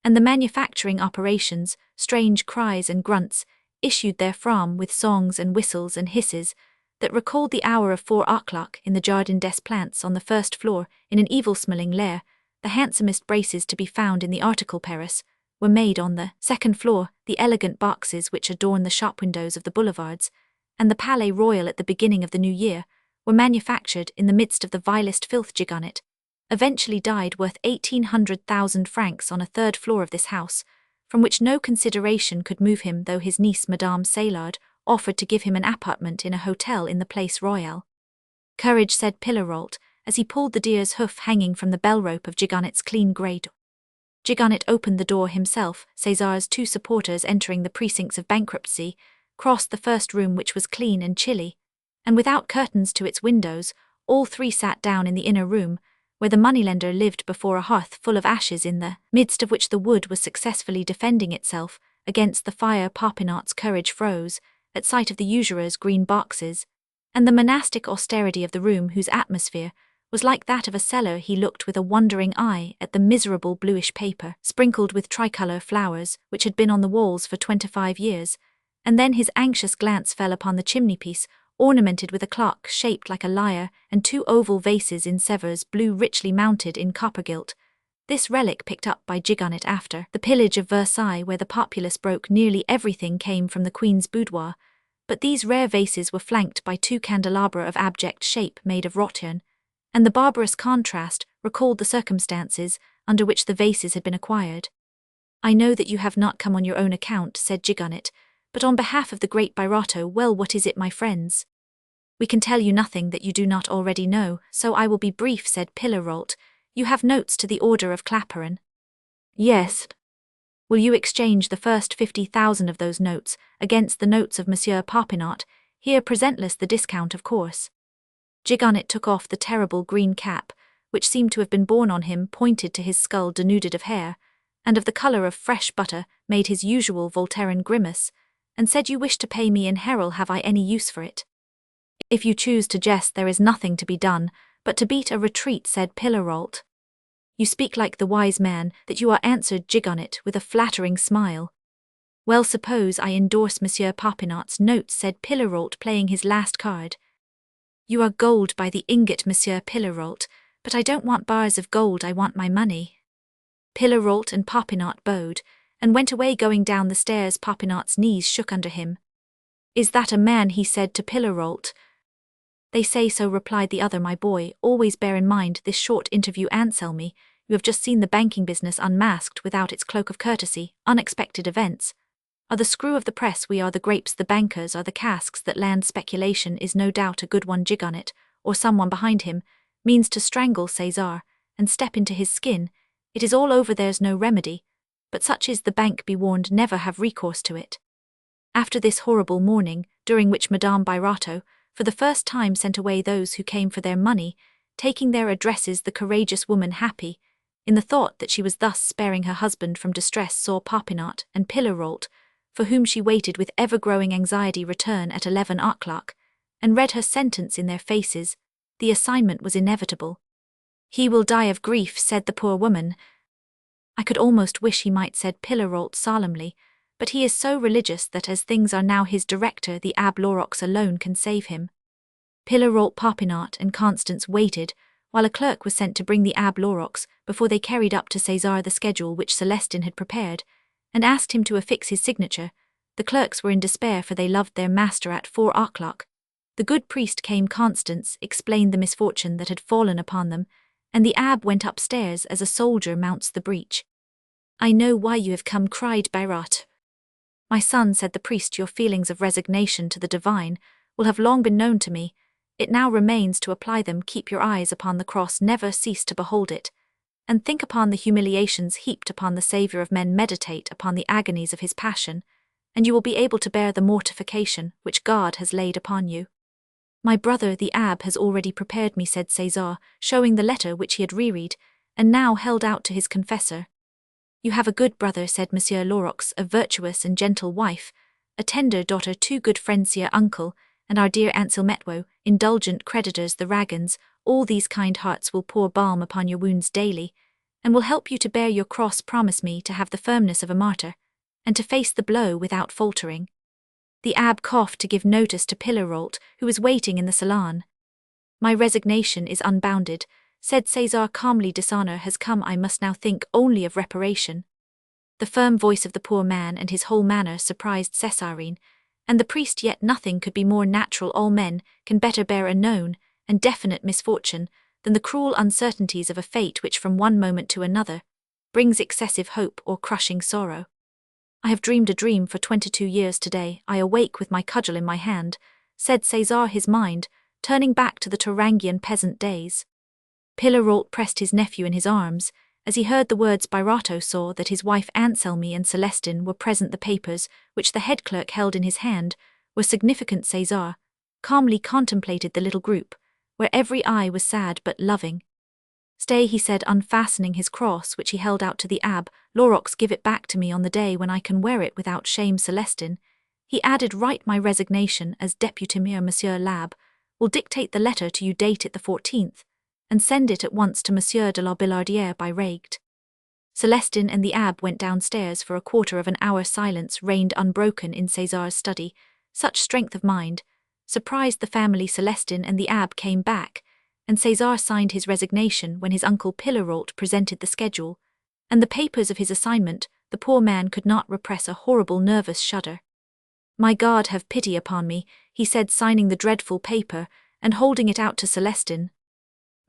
Speaker 1: and the manufacturing operations. Strange cries and grunts issued therefrom, with songs and whistles and hisses that recalled the hour of 4 o'clock in the Jardin des Plantes on the first floor. In an evil-smelling lair, the handsomest braces to be found in the article Paris were made on the second floor. The elegant boxes which adorn the shop windows of the boulevards and the Palais Royal at the beginning of the new year were manufactured in the midst of the vilest filth. Gigonnet eventually died worth 1,800,000 francs on a third floor of this house, from which no consideration could move him, though his niece Madame Saillard offered to give him an apartment in a hotel in the Place Royale. "Courage," said Pillerolt, as he pulled the deer's hoof hanging from the bell rope of Gigonnet's clean grey door. Gigonnet opened the door himself. César's two supporters, entering the precincts of bankruptcy, crossed the first room, which was clean and chilly, and without curtains to its windows. All three sat down in the inner room, where the moneylender lived, before a hearth full of ashes, in the midst of which the wood was successfully defending itself against the fire. Popinot's courage froze at sight of the usurer's green boxes, and the monastic austerity of the room, whose atmosphere was like that of a cellar. He looked with a wondering eye at the miserable bluish paper, sprinkled with tricolour flowers, which had been on the walls for 25 years, and then his anxious glance fell upon the chimney-piece, ornamented with a clock shaped like a lyre, and two oval vases in Sevres blue, richly mounted in copper gilt. This relic, picked up by Gigonnet after the pillage of Versailles, where the populace broke nearly everything, came from the Queen's boudoir, but these rare vases were flanked by two candelabra of abject shape made of rottern, and the barbarous contrast recalled the circumstances under which the vases had been acquired. "I know that you have not come on your own account," said Gigonnet, "but on behalf of the great Birotteau." "Well, what is it, my friends? We can tell you nothing that you do not already know, so I will be brief," said Pillerolt. "You have notes to the order of Clapeyron?" "Yes." "Will you exchange the first 50,000 of those notes against the notes of Monsieur Popinot, here presentless, the discount, of course?" Gigonnet took off the terrible green cap, which seemed to have been borne on him, pointed to his skull denuded of hair, and of the colour of fresh butter, made his usual Voltairean grimace, and said, "You wish to pay me in Herald. Have I any use for it?" "If you choose to jest, there is nothing to be done but to beat a retreat," said Pillerolt. "You speak like the wise man that you are," answered Gigonnet with a flattering smile. "Well, suppose I endorse Monsieur Popinot's notes," said Pillerolt, playing his last card. "You are gold by the ingot, Monsieur Pillerolt, but I don't want bars of gold, I want my money." Pillerolt and Popinot bowed, and went away. Going down the stairs, Popinot's knees shook under him. "Is that a man?" he said to Pillerolt. They say so, replied the other. My boy, always bear in mind this short interview. Anselmi, you have just seen the banking business unmasked without its cloak of courtesy. Unexpected events are the screw of the press. We are the grapes, the bankers are the casks that land. Speculation is no doubt a good one. Jig on it, or someone behind him, means to strangle Cesar and step into his skin. It is all over, there's no remedy, but such is the bank. Be warned, never have recourse to it. After this horrible morning, during which Madame Birotteau, for the first time, sent away those who came for their money, taking their addresses, the courageous woman, happy in the thought that she was thus sparing her husband from distress, saw Popinot and Pillarolt, for whom she waited with ever-growing anxiety, return at 11 o'clock, and read her sentence in their faces. The assignment was inevitable. He will die of grief, said the poor woman. I could almost wish he might, said Pillarolt solemnly, but he is so religious that as things are now his director, the Abbé Lorox, alone can save him. Pillarolt, Popinot and Constance waited, while a clerk was sent to bring the Abbé Lorox, before they carried up to César the schedule which Celestin had prepared, and asked him to affix his signature. The clerks were in despair, for they loved their master. At 4 o'clock, the good priest came. Constance explained the misfortune that had fallen upon them, and the Abbé went upstairs as a soldier mounts the breach. I know why you have come, cried Birotteau. My son, said the priest, your feelings of resignation to the divine will have long been known to me. It now remains to apply them. Keep your eyes upon the cross, never cease to behold it, and think upon the humiliations heaped upon the Saviour of men. Meditate upon the agonies of his passion, and you will be able to bear the mortification which God has laid upon you. My brother, the Abbé, has already prepared me, said César, showing the letter which he had reread, and now held out to his confessor. You have a good brother, said Monsieur Lorox, a virtuous and gentle wife, a tender daughter, two good friends, your uncle, and our dear Anselmetwo, indulgent creditors, the Ragans. All these kind hearts will pour balm upon your wounds daily, and will help you to bear your cross. Promise me to have the firmness of a martyr, and to face the blow without faltering. The Abbé coughed to give notice to Pillarolt, who was waiting in the salon. My resignation is unbounded, said César calmly. Dishonor has come. I must now think only of reparation. The firm voice of the poor man and his whole manner surprised Césarine, and the priest. Yet nothing could be more natural. All men can better bear a known and definite misfortune than the cruel uncertainties of a fate which from one moment to another brings excessive hope or crushing sorrow. I have dreamed a dream for 22 years today. I awake with my cudgel in my hand, said César, his mind turning back to the Turangian peasant days. Pillarolt pressed his nephew in his arms. As he heard the words, Birotteau saw that his wife Anselmi and Celestin were present. The papers, which the head clerk held in his hand, were significant. César calmly contemplated the little group, where every eye was sad but loving. Stay, he said, unfastening his cross which he held out to the Abbé Lorox. Give it back to me on the day when I can wear it without shame. Celestin, he added, write my resignation as deputy mayor. Monsieur l'Abbé will dictate the letter to you, date it the 14th, and send it at once to Monsieur de la Billardière by Regt. Celestin and the Abbé went downstairs. For a quarter of an hour silence reigned unbroken in César's study. Such strength of mind surprised the family. Celestin and the Abbé came back, and César signed his resignation when his uncle Pillarolt presented the schedule and the papers of his assignment. The poor man could not repress a horrible nervous shudder. My God, have pity upon me, he said, signing the dreadful paper and holding it out to Celestin.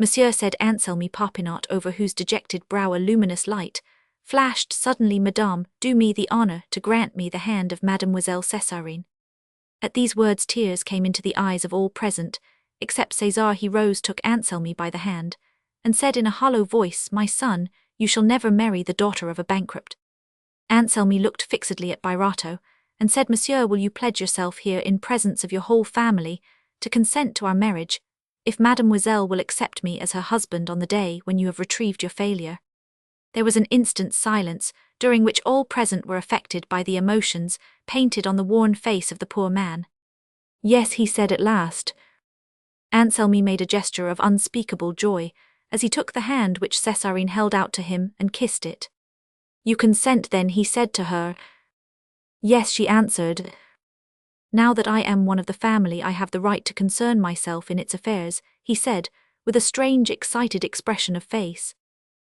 Speaker 1: Monsieur, said Anselmi Popinot, over whose dejected brow a luminous light flashed suddenly. Madame, do me the honor to grant me the hand of Mademoiselle Césarine. At these words tears came into the eyes of all present, except César. He rose, took Anselmi by the hand, and said in a hollow voice, my son, you shall never marry the daughter of a bankrupt. Anselmi looked fixedly at Birotteau, and said, Monsieur, will you pledge yourself here in presence of your whole family to consent to our marriage, if Mademoiselle will accept me as her husband on the day when you have retrieved your failure? There was an instant's silence, during which all present were affected by the emotions painted on the worn face of the poor man. Yes, he said at last. Anselmi made a gesture of unspeakable joy as he took the hand which Césarine held out to him and kissed it. You consent then, he said to her. Yes, she answered. Now that I am one of the family, I have the right to concern myself in its affairs, he said, with a strange excited expression of face.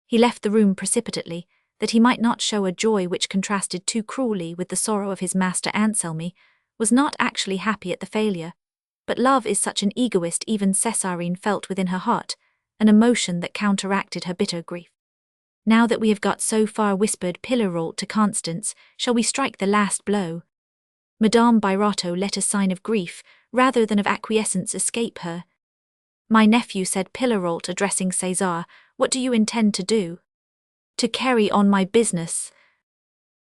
Speaker 1: He left the room precipitately, that he might not show a joy which contrasted too cruelly with the sorrow of his master. Anselmi was not actually happy at the failure, But love is such an egoist, even Césarine felt within her heart, an emotion that counteracted her bitter grief. Now that we have got so far, whispered Pillerault to Constance, shall we strike the last blow? Madame Birotteau let a sign of grief, rather than of acquiescence, escape her. My nephew, said Pillerault, addressing César, what do you intend to do? To carry on my business.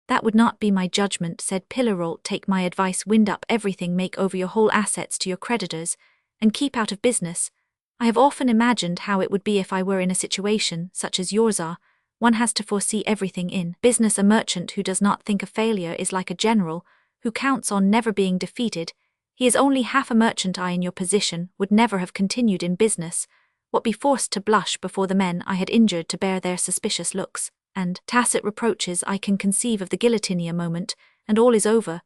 Speaker 1: That would not be my judgment, said Pillerault. Take my advice, wind up everything, make over your whole assets to your creditors, and keep out of business. I have often imagined how it would be if I were in a situation such as yours are. One has to foresee everything in business. A merchant who does not think of failure is like a general who counts on never being defeated. He is only half a merchant. I, in your position, would never have continued in business, what be forced to blush before the men I had injured, to bear their suspicious looks and tacit reproaches. I can conceive of the guillotine a moment, and all is over.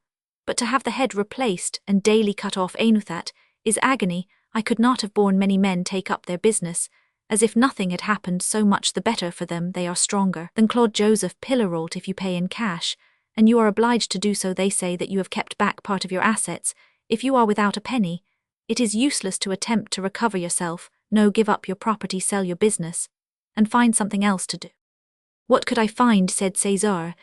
Speaker 1: But to have the head replaced and daily cut off anew, that is agony. I could not have borne many men take up their business, as if nothing had happened. So much the better for them. They are stronger than Claude Joseph Pillerault if you pay in cash, and you are obliged to do so. They say that you have kept back part of your assets. If you are without a penny, it is useless to attempt to recover yourself. No, give up your property, sell your business, and find something else to do. What could I find? Said César.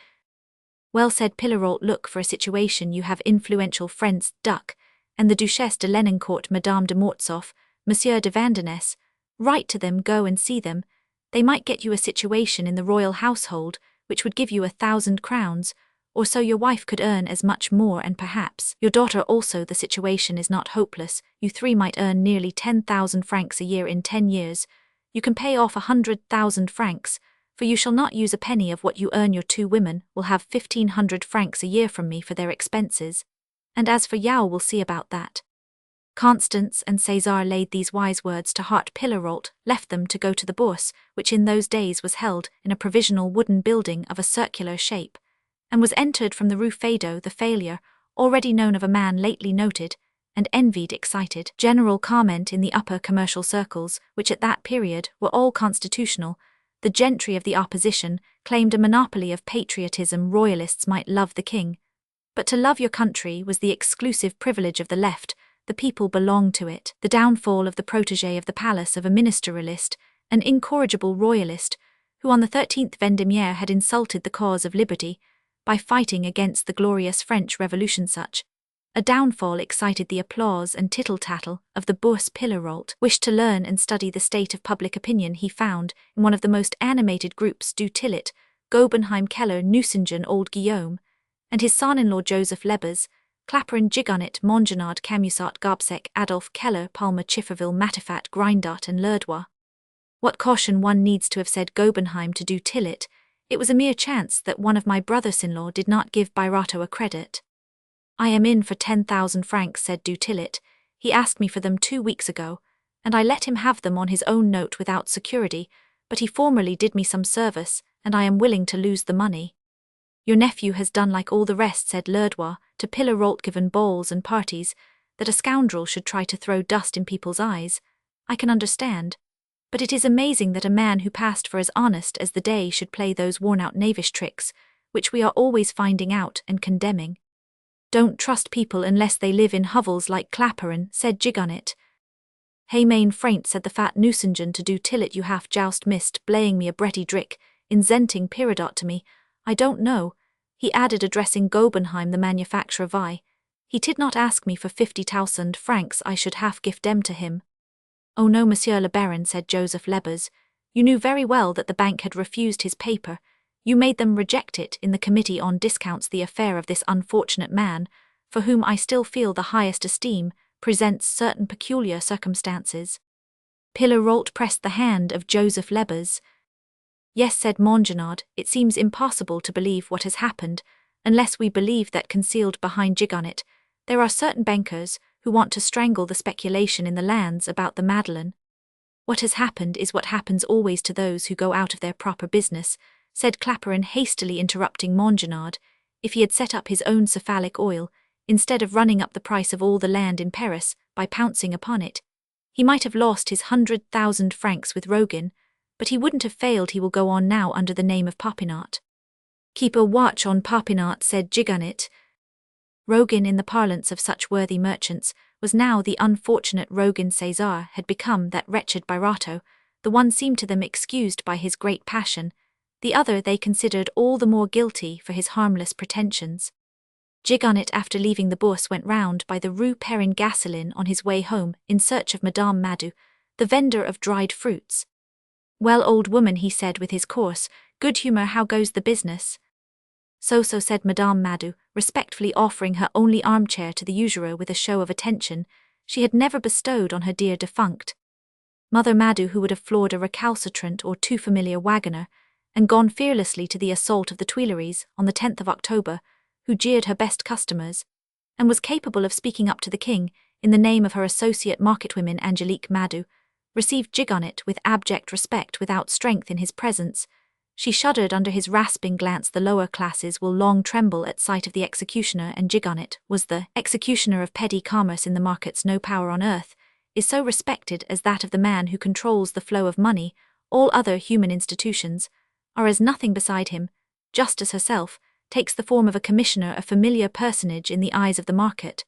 Speaker 1: Well, said Pillerault, look for a situation. You have influential friends, Duc, and the Duchesse de Lenoncourt, Madame de Mortsauf, Monsieur de Vandenesse. Write to them, go and see them. They might get you a situation in the royal household, which would give you 1,000 crowns, or so. Your wife could earn as much more, and perhaps your daughter also. The situation is not hopeless. You three might earn nearly 10,000 francs a year in 10 years. You can pay off 100,000 francs, for you shall not use a penny of what you earn. Your 2 women will have 1,500 francs a year from me for their expenses, and as for Yao, we'll see about that. Constance and César laid these wise words to heart. Pillerault left them to go to the Bourse, which in those days was held in a provisional wooden building of a circular shape, and was entered from the Rue Feydeau. The failure, already known of a man lately noted and envied, excited general comment in the upper commercial circles, which at that period were all constitutional. The gentry of the opposition claimed a monopoly of patriotism. Royalists might love the king, but to love your country was the exclusive privilege of the left. The people belonged to it. The downfall of the protégé of the palace of a ministerialist, an incorrigible royalist, who on the 13th Vendémiaire had insulted the cause of liberty by fighting against the glorious French Revolution. Such a downfall excited the applause and tittle-tattle of the Bourse. Pillerault wished to learn and study the state of public opinion. He found, in one of the most animated groups, Du Tillet, Gobenheim, Keller, Nucingen, old Guillaume, and his son-in-law Joseph Lebas, Clapeyron, Gigonnet, Mongenard, Camusat, Gobseck, Adolphe, Keller, Palmer, Chifferville, Matifat, Grindart, and Lerdois. What caution one needs to have said Gobenheim to Du Tillet. It was a mere chance that one of my brothers-in-law did not give Birotteau a credit. I am in for 10,000 francs, said Du Tillet. He asked me for them 2 weeks ago, and I let him have them on his own note without security, but he formerly did me some service, and I am willing to lose the money. Your nephew has done like all the rest, said Lerdois, to Pillerault, given balls and parties, that a scoundrel should try to throw dust in people's eyes. I can understand. But it is amazing that a man who passed for as honest as the day should play those worn-out knavish tricks, which we are always finding out and condemning. Don't trust people unless they live in hovels like Clapeyron, said Gigonnet. Hey main fraint, said the fat Nucingen to Du Tillet, you half joust missed blaying me a bretty drick, in zenting Pirodot to me. I don't know, he added, addressing Gobenheim, the manufacturer Vi. He did not ask me for 50,000 francs, I should half gift them to him. Oh no, Monsieur le Baron, said Joseph Lebas. You knew very well that the bank had refused his paper. You made them reject it in the Committee on Discounts. The affair of this unfortunate man, for whom I still feel the highest esteem, presents certain peculiar circumstances. Pillerault pressed the hand of Joseph Lebas. Yes, said Mongenard, it seems impossible to believe what has happened, unless we believe that concealed behind Gigonnet, there are certain bankers who want to strangle the speculation in the lands about the Madeleine. What has happened is what happens always to those who go out of their proper business, said Clapeyron, hastily interrupting Mongenard. If he had set up his own cephalic oil, instead of running up the price of all the land in Paris by pouncing upon it, he might have lost his 100,000 francs with Rogan, but he wouldn't have failed. He will go on now under the name of Popinot. Keep a watch on Popinot, said Gigonnet. Rogan, in the parlance of such worthy merchants, was now the unfortunate Rogan. Cesar had become that wretched Birotteau. The one seemed to them excused by his great passion, the other they considered all the more guilty for his harmless pretensions. Gigonnet, after leaving the Bourse, went round by the Rue Perrin Gasoline on his way home in search of Madame Madou, the vendor of dried fruits. "Well, old woman," he said with his coarse good humour, "how goes the business?" So said Madame Madou, respectfully offering her only armchair to the usurer with a show of attention she had never bestowed on her dear defunct. Mother Madou, who would have floored a recalcitrant or too familiar wagoner, and gone fearlessly to the assault of the Tuileries on the 10th of October, who jeered her best customers, and was capable of speaking up to the king in the name of her associate marketwoman Angelique Madou, received Gigonnet with abject respect without strength in his presence. She shuddered under his rasping glance. The lower classes will long tremble at sight of the executioner, and Gigonnet was the executioner of petty commerce in the markets. No power on earth is so respected as that of the man who controls the flow of money. All other human institutions are as nothing beside him. Justice herself takes the form of a commissioner, a familiar personage in the eyes of the market,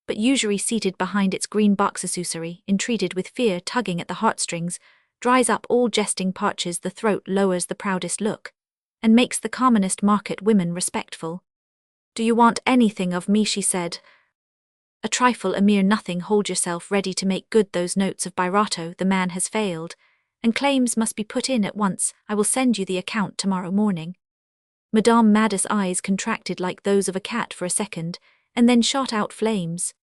Speaker 1: but usury, seated behind its green boxes, usury, entreated with fear tugging at the heartstrings, dries up all jesting, parches the throat, lowers the proudest look, and makes the commonest market women respectful. "Do you want anything of me?" she said. "A trifle, a mere nothing. Hold yourself ready to make good those notes of Birotteau. The man has failed, and claims must be put in at once. I will send you the account tomorrow morning." Madame Madou's eyes contracted like those of a cat for a second, and then shot out flames.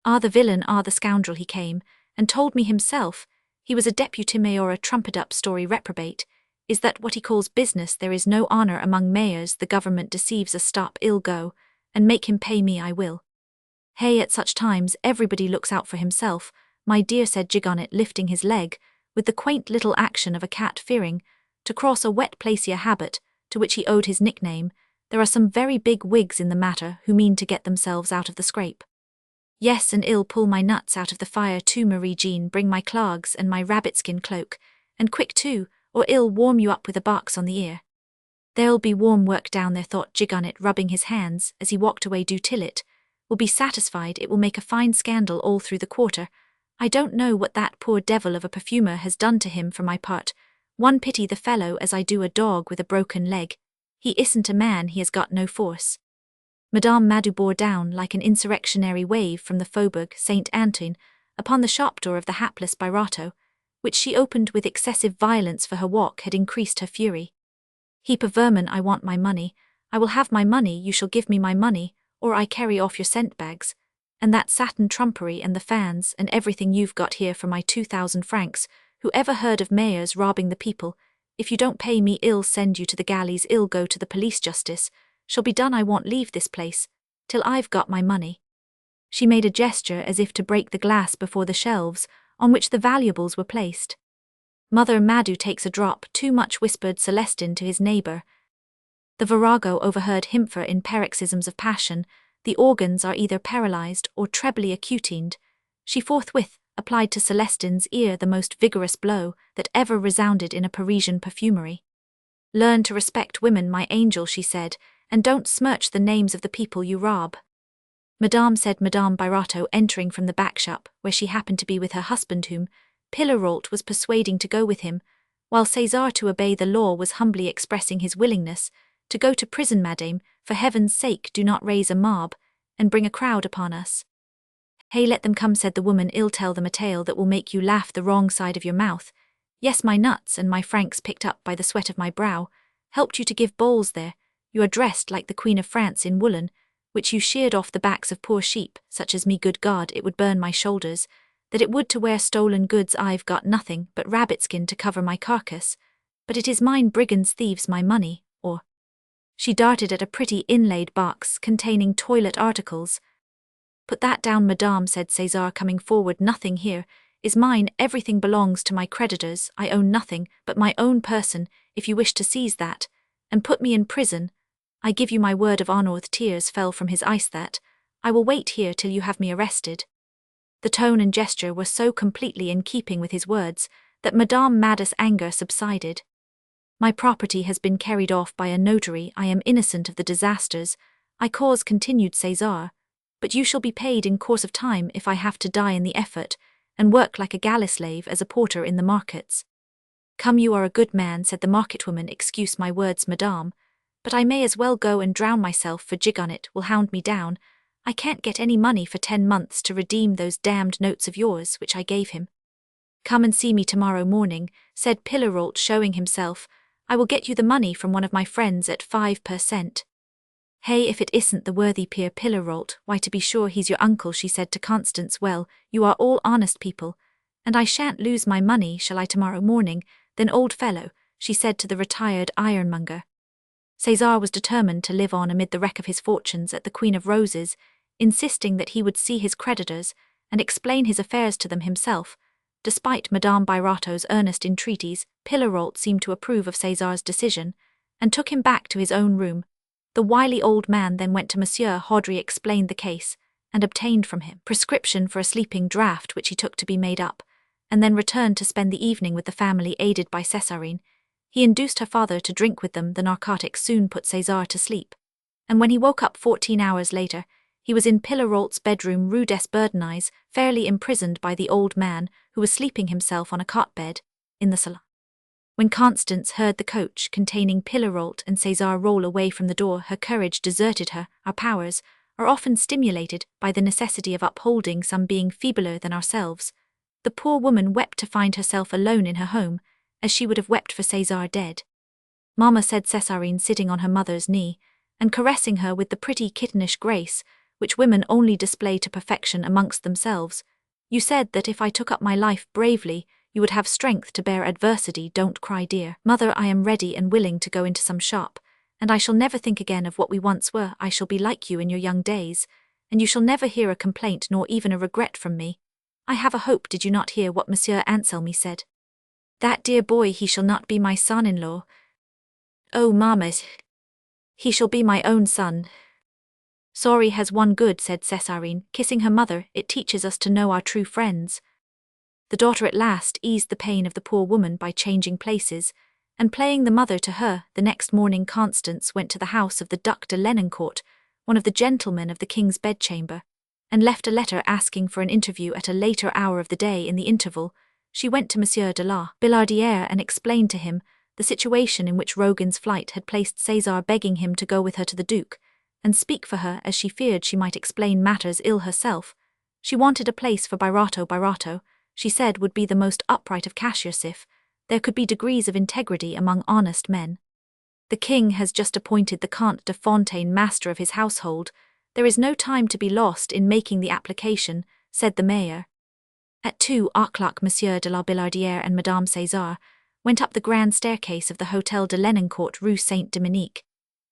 Speaker 1: "Ah, the villain, ah, the scoundrel! He came and told me himself he was a deputy mayor, a trumped-up story reprobate. Is that what he calls business? There is no honour among mayors. The government deceives us. Stop, ill go, and make him pay me. I will." "Hey, at such times everybody looks out for himself, my dear," said Gigonnet, lifting his leg with the quaint little action of a cat fearing to cross a wet place, a habit to which he owed his nickname. "There are some very big wigs in the matter who mean to get themselves out of the scrape." "Yes, and ill pull my nuts out of the fire too. Marie Jean, bring my clogs and my rabbit-skin cloak, and quick too, or ill warm you up with a box on the ear." "There'll be warm work down there," thought Gigonnet, rubbing his hands as he walked away. "Do till it will be satisfied. It will make a fine scandal all through the quarter. I don't know what that poor devil of a perfumer has done to him. For my part, one pity the fellow as I do a dog with a broken leg. He isn't a man, he has got no force." Madame Madou bore down like an insurrectionary wave from the Faubourg Saint-Antoine upon the shop door of the hapless Birotteau, which she opened with excessive violence, for her walk had increased her fury. "Heap of vermin, I want my money. I will have my money. You shall give me my money, or I carry off your scent bags, and that satin trumpery and the fans and everything you've got here for my 2,000 francs. Who ever heard of mayors robbing the people? If you don't pay me, I'll send you to the galleys. I'll go to the police. Justice shall be done. I won't leave this place till I've got my money." She made a gesture as if to break the glass before the shelves on which the valuables were placed. "Mother Madou takes a drop too much," whispered Celestin to his neighbour. The virago overheard Hympher in paroxysms of passion. The organs are either paralysed or trebly acutened. She forthwith applied to Celestin's ear the most vigorous blow that ever resounded in a Parisian perfumery. "Learn to respect women, my angel," she said, "and don't smirch the names of the people you rob." "Madame," said Madame Birotteau, entering from the back shop, where she happened to be with her husband, whom Pillarolt was persuading to go with him, while Cesar, to obey the law, was humbly expressing his willingness to go to prison. "Madame, for heaven's sake do not raise a mob and bring a crowd upon us." "Hey, let them come," said the woman. "I'll tell them a tale that will make you laugh the wrong side of your mouth. Yes, my nuts and my francs, picked up by the sweat of my brow, helped you to give balls there. You are dressed like the Queen of France in woolen, which you sheared off the backs of poor sheep, such as me. Good God, it would burn my shoulders, that it would, to wear stolen goods. I've got nothing but rabbit-skin to cover my carcass, but it is mine. Brigands, thieves, my money, or—" She darted at a pretty inlaid box containing toilet articles. "Put that down, madame," said Cesar, coming forward. "Nothing here is mine. Everything belongs to my creditors. I own nothing but my own person. If you wish to seize that and put me in prison, I give you my word of honour." The tears fell from his eyes. "That I will wait here till you have me arrested." The tone and gesture were so completely in keeping with his words that Madame Madou's anger subsided. "My property has been carried off by a notary. I am innocent of the disasters I cause," continued Cesar, but you shall be paid in course of time if I have to die in the effort, and work like a galley slave as a porter in the markets. Come, you are a good man, said the market-woman. Excuse my words, madame, but I may as well go and drown myself, for Gigonnet will hound me down. I can't get any money for 10 months to redeem those damned notes of yours which I gave him. Come and see me tomorrow morning, said Pillarolt, showing himself. I will get you the money from one of my friends at 5%. Hey, if it isn't the worthy Peer Pillarolt, why to be sure he's your uncle, she said to Constance. Well, you are all honest people, and I shan't lose my money, shall I, tomorrow morning? Then, old fellow, she said to the retired ironmonger. Cesar was determined to live on amid the wreck of his fortunes at the Queen of Roses, insisting that he would see his creditors and explain his affairs to them himself. Despite Madame Birotteau's earnest entreaties, Pillarolt seemed to approve of Cesar's decision, and took him back to his own room. The wily old man then went to Monsieur Hodry, explained the case, and obtained from him prescription for a sleeping draught which he took to be made up, and then returned to spend the evening with the family aided by Césarine. He induced her father to drink with them. The narcotic soon put César to sleep, and when he woke up 14 hours later, he was in Pillarolt's bedroom, Rue des Bourdonnais, fairly imprisoned by the old man, who was sleeping himself on a cot-bed in the salon. When Constance heard the coach containing Pillarolt and César roll away from the door, her courage deserted her. Our powers are often stimulated by the necessity of upholding some being feebler than ourselves. The poor woman wept to find herself alone in her home, as she would have wept for César dead. Mamma, said Césarine, sitting on her mother's knee, and caressing her with the pretty kittenish grace which women only display to perfection amongst themselves, you said that if I took up my life bravely, you would have strength to bear adversity. Don't cry, dear mother, I am ready and willing to go into some shop, and I shall never think again of what we once were. I shall be like you in your young days, and you shall never hear a complaint nor even a regret from me. I have a hope. Did you not hear what Monsieur Anselmy said? That dear boy, he shall not be my son-in-law. Oh, mamma, he shall be my own son. Sorry has one good, said Césarine, kissing her mother. It teaches us to know our true friends. The daughter at last eased the pain of the poor woman by changing places, and playing the mother to her. The next morning Constance went to the house of the Duc de Lenoncourt, one of the gentlemen of the king's bedchamber, and left a letter asking for an interview at a later hour of the day. In the interval, she went to Monsieur de la Billardière and explained to him the situation in which Rogan's flight had placed César, begging him to go with her to the Duke, and speak for her, as she feared she might explain matters ill herself. She wanted a place for Birotteau. Birotteau, she said, would be the most upright of cashiers if there could be degrees of integrity among honest men. The king has just appointed the Comte de Fontaine master of his household. There is no time to be lost in making the application, said the mayor. At 2:00 Monsieur de la Billardière and Madame César went up the grand staircase of the Hôtel de Lenoncourt, Rue Saint-Dominique,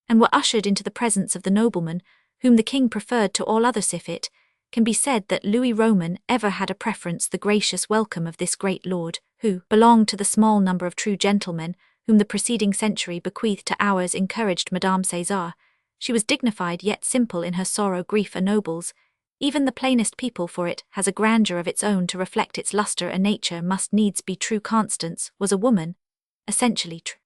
Speaker 1: and were ushered into the presence of the nobleman, whom the king preferred to all others. If it can be said that Louis Roman ever had a preference, the gracious welcome of this great lord, who belonged to the small number of true gentlemen whom the preceding century bequeathed to ours, encouraged Madame César. She was dignified yet simple in her sorrow. Grief ennobles even the plainest people, for it has a grandeur of its own to reflect its lustre, and nature must needs be true. Constance was a woman, essentially true.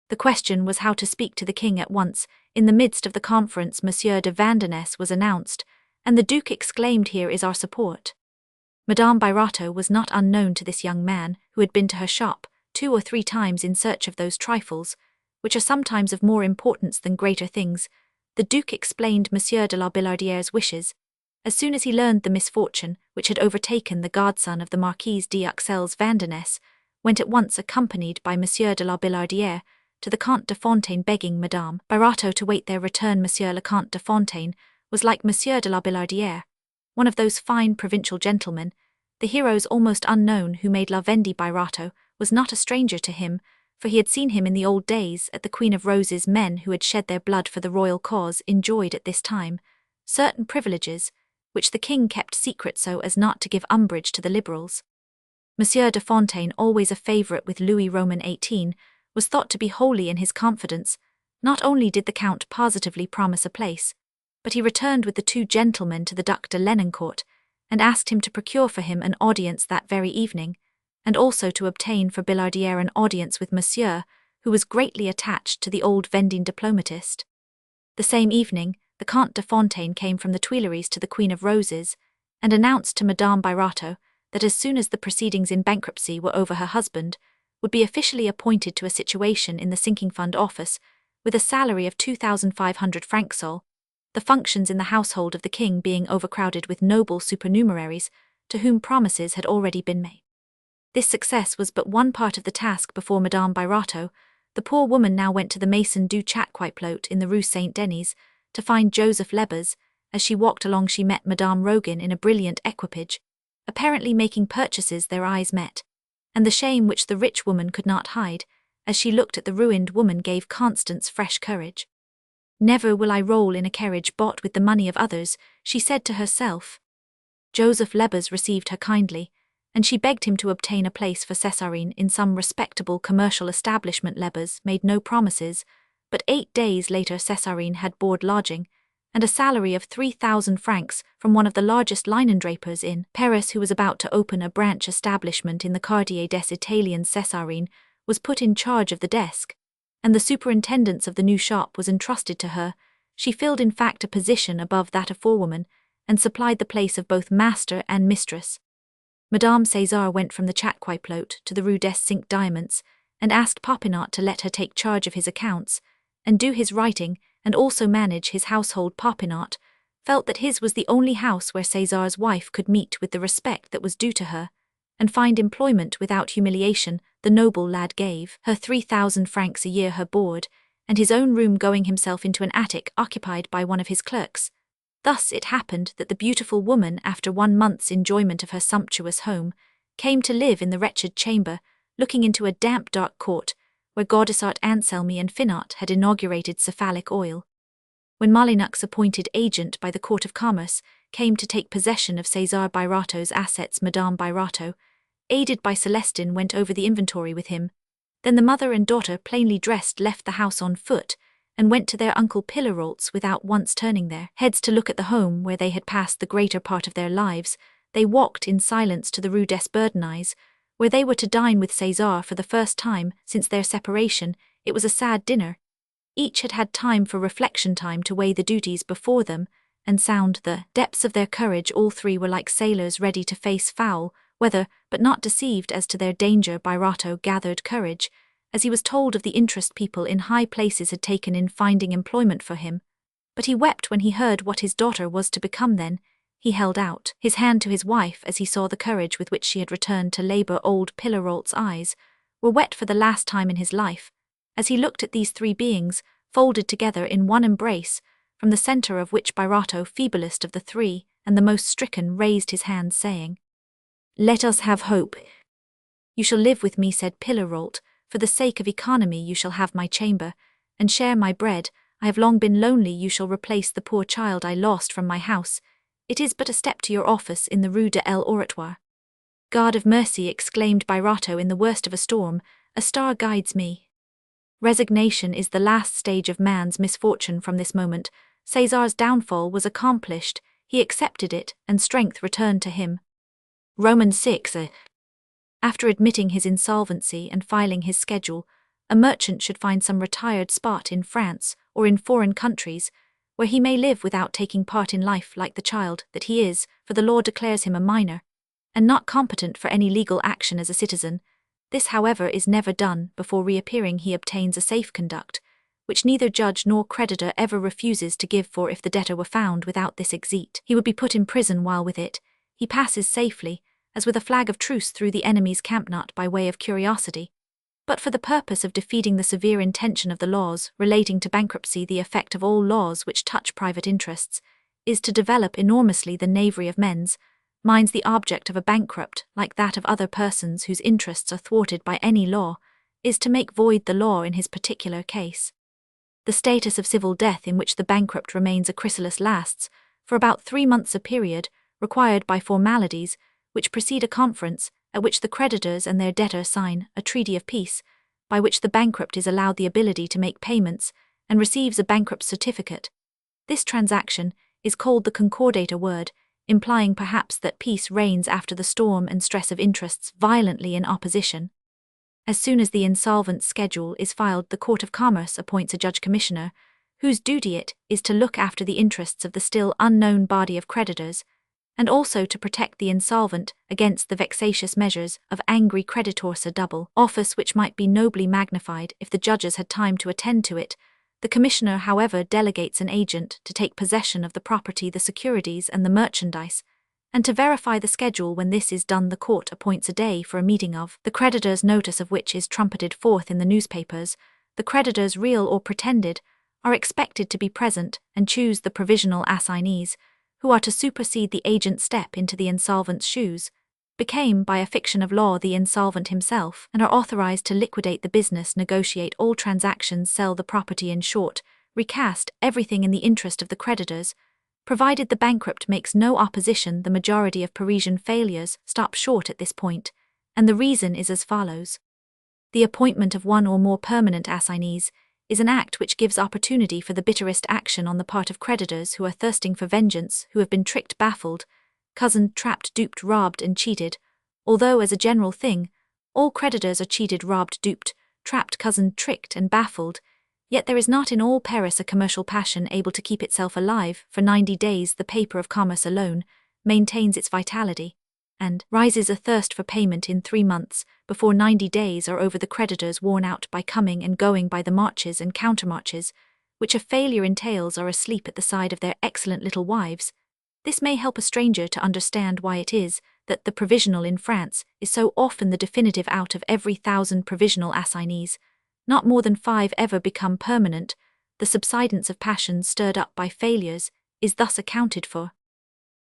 Speaker 1: The question was how to speak to the king at once. In the midst of the conference Monsieur de Vandenesse was announced, and the Duke exclaimed, "Here is our support." Madame Birotteau was not unknown to this young man, who had been to her shop 2 or 3 times in search of those trifles, which are sometimes of more importance than greater things. The Duke explained Monsieur de la Billardière's wishes. As soon as he learned the misfortune which had overtaken the godson of the Marquise d'Uxelles, Vandenesse went at once, accompanied by Monsieur de la Billardière, to the Comte de Fontaine, begging Madame Birotteau to wait their return. Monsieur le Comte de Fontaine was like Monsieur de la Billardière, one of those fine provincial gentlemen, the heroes almost unknown, who made La Vendée. Birotteau was not a stranger to him, for he had seen him in the old days at the Queen of Roses. Men who had shed their blood for the royal cause enjoyed at this time certain privileges, which the king kept secret so as not to give umbrage to the liberals. Monsieur de Fontaine, always a favourite with Louis Roman XVIII, was thought to be wholly in his confidence. Not only did the count positively promise a place, but he returned with the 2 gentlemen to the Duc de Lenoncourt, and asked him to procure for him an audience that very evening, and also to obtain for Billardière an audience with Monsieur, who was greatly attached to the old Vendine diplomatist. The same evening, the Comte de Fontaine came from the Tuileries to the Queen of Roses, and announced to Madame Birotteau that as soon as the proceedings in bankruptcy were over, her husband would be officially appointed to a situation in the sinking fund office with a salary of 2,500 francs sol, the functions in the household of the king being overcrowded with noble supernumeraries to whom promises had already been made. This success was but one part of the task before Madame Birotteau. The poor woman now went to the Maison du Chat-Quoiplot in the Rue Saint-Denis to find Joseph Lebas. As she walked along she met Madame Rogan in a brilliant equipage, apparently making purchases. Their eyes met, and the shame which the rich woman could not hide, as she looked at the ruined woman, gave Constance fresh courage. "Never will I roll in a carriage bought with the money of others," she said to herself. Joseph Lebas received her kindly, and she begged him to obtain a place for Césarine in some respectable commercial establishment. Lebas made no promises, but 8 days later Césarine had board, lodging, and a salary of 3,000 francs from one of the largest linendrapers in Paris, who was about to open a branch establishment in the Quartier des Italiens. Césarine was put in charge of the desk, and the superintendence of the new shop was entrusted to her. She filled in fact a position above that of forewoman, and supplied the place of both master and mistress. Madame César went from the Chat-Quoiplot to the Rue des Cinq Diamants, and asked Popinot to let her take charge of his accounts, and do his writing, and also manage his household. Popinot felt that his was the only house where César's wife could meet with the respect that was due to her, and find employment without humiliation. The noble lad gave her 3,000 francs a year, her board, and his own room, going himself into an attic occupied by one of his clerks. Thus it happened that the beautiful woman, after 1 month's enjoyment of her sumptuous home, came to live in the wretched chamber, looking into a damp dark court, where Gaudissart, Anselmy and Finot had inaugurated cephalic oil. When Molyneux, appointed agent by the Court of Commerce, came to take possession of César Birotteau's assets, Madame Birotteau, aided by Celestine, went over the inventory with him. Then the mother and daughter, plainly dressed, left the house on foot, and went to their uncle Pillerolt's without once turning their heads to look at the home where they had passed the greater part of their lives. They walked in silence to the Rue des Bourdonnais, where they were to dine with César for the first time since their separation. It was a sad dinner. Each had had time for reflection, time to weigh the duties before them, and sound the depths of their courage. All three were like sailors ready to face foul weather, but not deceived as to their danger. Birotteau gathered courage, as he was told of the interest people in high places had taken in finding employment for him, but he wept when he heard what his daughter was to become. Then he held out his hand to his wife as he saw the courage with which she had returned to labor. Old Pillerolt's eyes were wet for the last time in his life, as he looked at these three beings, folded together in one embrace, from the center of which Birotteau, feeblest of the three and the most stricken, raised his hand, saying, "Let us have hope." "You shall live with me," said Pillerolт. "For the sake of economy you shall have my chamber, and share my bread. I have long been lonely. You shall replace the poor child I lost from my house. It is but a step to your office in the Rue de l'Oratoire." "God of mercy," exclaimed Birotteau, "in the worst of a storm, a star guides me." Resignation is the last stage of man's misfortune. From this moment, César's downfall was accomplished. He accepted it, and strength returned to him. Romans 6. After admitting his insolvency and filing his schedule, a merchant should find some retired spot in France or in foreign countries, where he may live without taking part in life like the child that he is, for the law declares him a minor, and not competent for any legal action as a citizen. This, however, is never done. Before reappearing he obtains a safe conduct, which neither judge nor creditor ever refuses to give, for if the debtor were found without this exit, he would be put in prison. While with it, he passes safely, as with a flag of truce, through the enemy's camp, not by way of curiosity, but for the purpose of defeating the severe intention of the laws relating to bankruptcy. The effect of all laws which touch private interests is to develop enormously the knavery of men's minds. The object of a bankrupt, like that of other persons whose interests are thwarted by any law, is to make void the law in his particular case. The status of civil death in which the bankrupt remains a chrysalis lasts for about 3 months, a period required by formalities which precede a conference at which the creditors and their debtor sign a treaty of peace, by which the bankrupt is allowed the ability to make payments and receives a bankrupt's certificate. This transaction is called the concordat, a word implying perhaps that peace reigns after the storm and stress of interests violently in opposition. As soon as the insolvent schedule is filed, the Court of Commerce appoints a judge-commissioner whose duty it is to look after the interests of the still unknown body of creditors, and also to protect the insolvent against the vexatious measures of angry creditors, a double office which might be nobly magnified if the judges had time to attend to it. The commissioner, however, delegates an agent to take possession of the property, the securities, and the merchandise, and to verify the schedule. When this is done, the court appoints a day for a meeting of the creditors, notice of which is trumpeted forth in the newspapers. The creditors, real or pretended, are expected to be present and choose the provisional assignees, who are to supersede the agent's step into the insolvent's shoes, became, by a fiction of law, the insolvent himself, and are authorized to liquidate the business, negotiate all transactions, sell the property, in short, recast everything in the interest of the creditors, provided the bankrupt makes no opposition. The majority of Parisian failures stop short at this point, and the reason is as follows. The appointment of one or more permanent assignees is an act which gives opportunity for the bitterest action on the part of creditors who are thirsting for vengeance, who have been tricked, baffled, cozened, trapped, duped, robbed, and cheated. Although, as a general thing, all creditors are cheated, robbed, duped, trapped, cozened, tricked, and baffled, yet there is not in all Paris a commercial passion able to keep itself alive for 90 days. The paper of commerce alone maintains its vitality, and rises athirst for payment in 3 months, before 90 days are over. The creditors, worn out by coming and going, by the marches and countermarches, which a failure entails, are asleep at the side of their excellent little wives. This may help a stranger to understand why it is that the provisional in France is so often the definitive. Out of every 1,000 provisional assignees, not more than 5 ever become permanent. The subsidence of passions stirred up by failures is thus accounted for.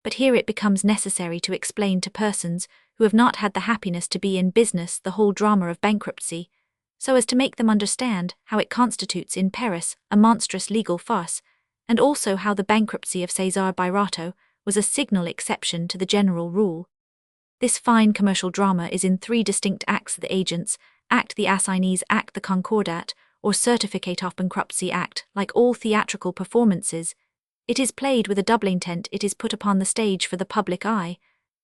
Speaker 1: But here it becomes necessary to explain to persons who have not had the happiness to be in business the whole drama of bankruptcy, so as to make them understand how it constitutes in Paris a monstrous legal farce, and also how the bankruptcy of César Birotteau was a signal exception to the general rule. This fine commercial drama is in 3 distinct acts: the agents act, the assignees act, the concordat or certificate of bankruptcy act. Like all theatrical performances, it is played with a double intent. It is put upon the stage for the public eye,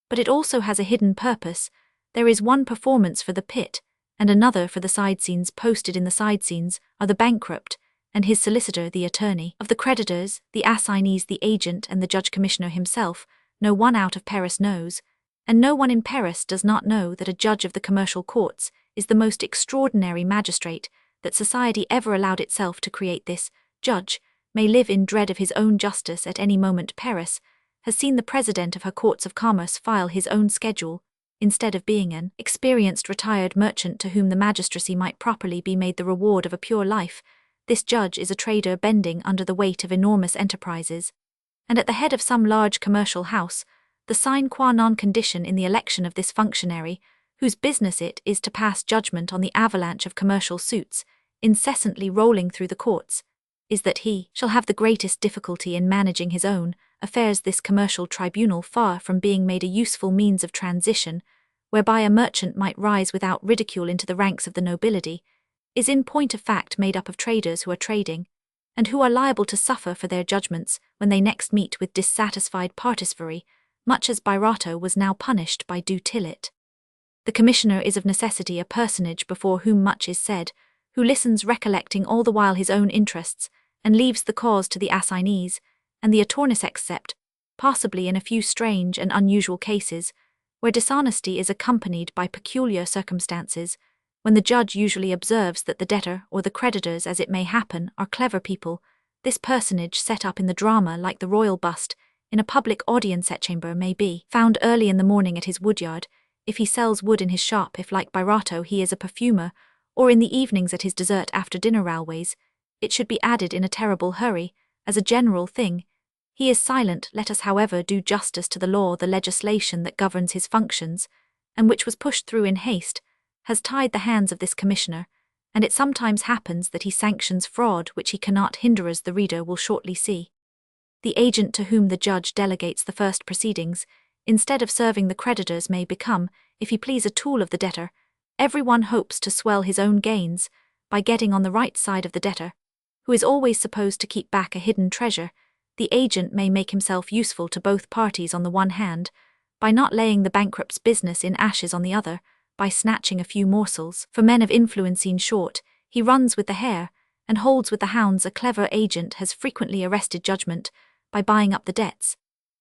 Speaker 1: but it also has a hidden purpose. There is one performance for the pit, and another for the side scenes. Posted in the side scenes are the bankrupt and his solicitor, the attorney of the creditors, the assignees, the agent, and the judge-commissioner himself. No one out of Paris knows, and no one in Paris does not know, that a judge of the commercial courts is the most extraordinary magistrate that society ever allowed itself to create. This judge may live in dread of his own justice at any moment. Paris has seen the president of her courts of commerce file his own schedule, instead of being an experienced retired merchant to whom the magistracy might properly be made the reward of a pure life. This judge is a trader bending under the weight of enormous enterprises, and at the head of some large commercial house, the sine qua non condition in the election of this functionary, whose business it is to pass judgment on the avalanche of commercial suits incessantly rolling through the courts, is that he shall have the greatest difficulty in managing his own affairs. This commercial tribunal, far from being made a useful means of transition, whereby a merchant might rise without ridicule into the ranks of the nobility, is in point of fact made up of traders who are trading, and who are liable to suffer for their judgments when they next meet with dissatisfied partisvary, much as Birotteau was now punished by du Tillet. The commissioner is of necessity a personage before whom much is said, who listens recollecting all the while his own interests, and leaves the cause to the assignees, and the attorneys, except, possibly in a few strange and unusual cases, where dishonesty is accompanied by peculiar circumstances, when the judge usually observes that the debtor or the creditors, as it may happen, are clever people. This personage, set up in the drama like the royal bust in a public audience chamber, may be found early in the morning at his woodyard, if he sells wood in his shop, if like Birotteau he is a perfumer, or in the evenings at his dessert after dinner railways. It should be added in a terrible hurry, as a general thing, he is silent. Let us, however, do justice to the law. The legislation that governs his functions, and which was pushed through in haste, has tied the hands of this commissioner, and it sometimes happens that he sanctions fraud which he cannot hinder, as the reader will shortly see. The agent to whom the judge delegates the first proceedings, instead of serving the creditors, may become, if he please, a tool of the debtor. Everyone hopes to swell his own gains by getting on the right side of the debtor, who is always supposed to keep back a hidden treasure. The agent may make himself useful to both parties on the one hand, by not laying the bankrupt's business in ashes on the other, by snatching a few morsels for men of influence. In short, he runs with the hare, and holds with the hounds. A clever agent has frequently arrested judgment by buying up the debts,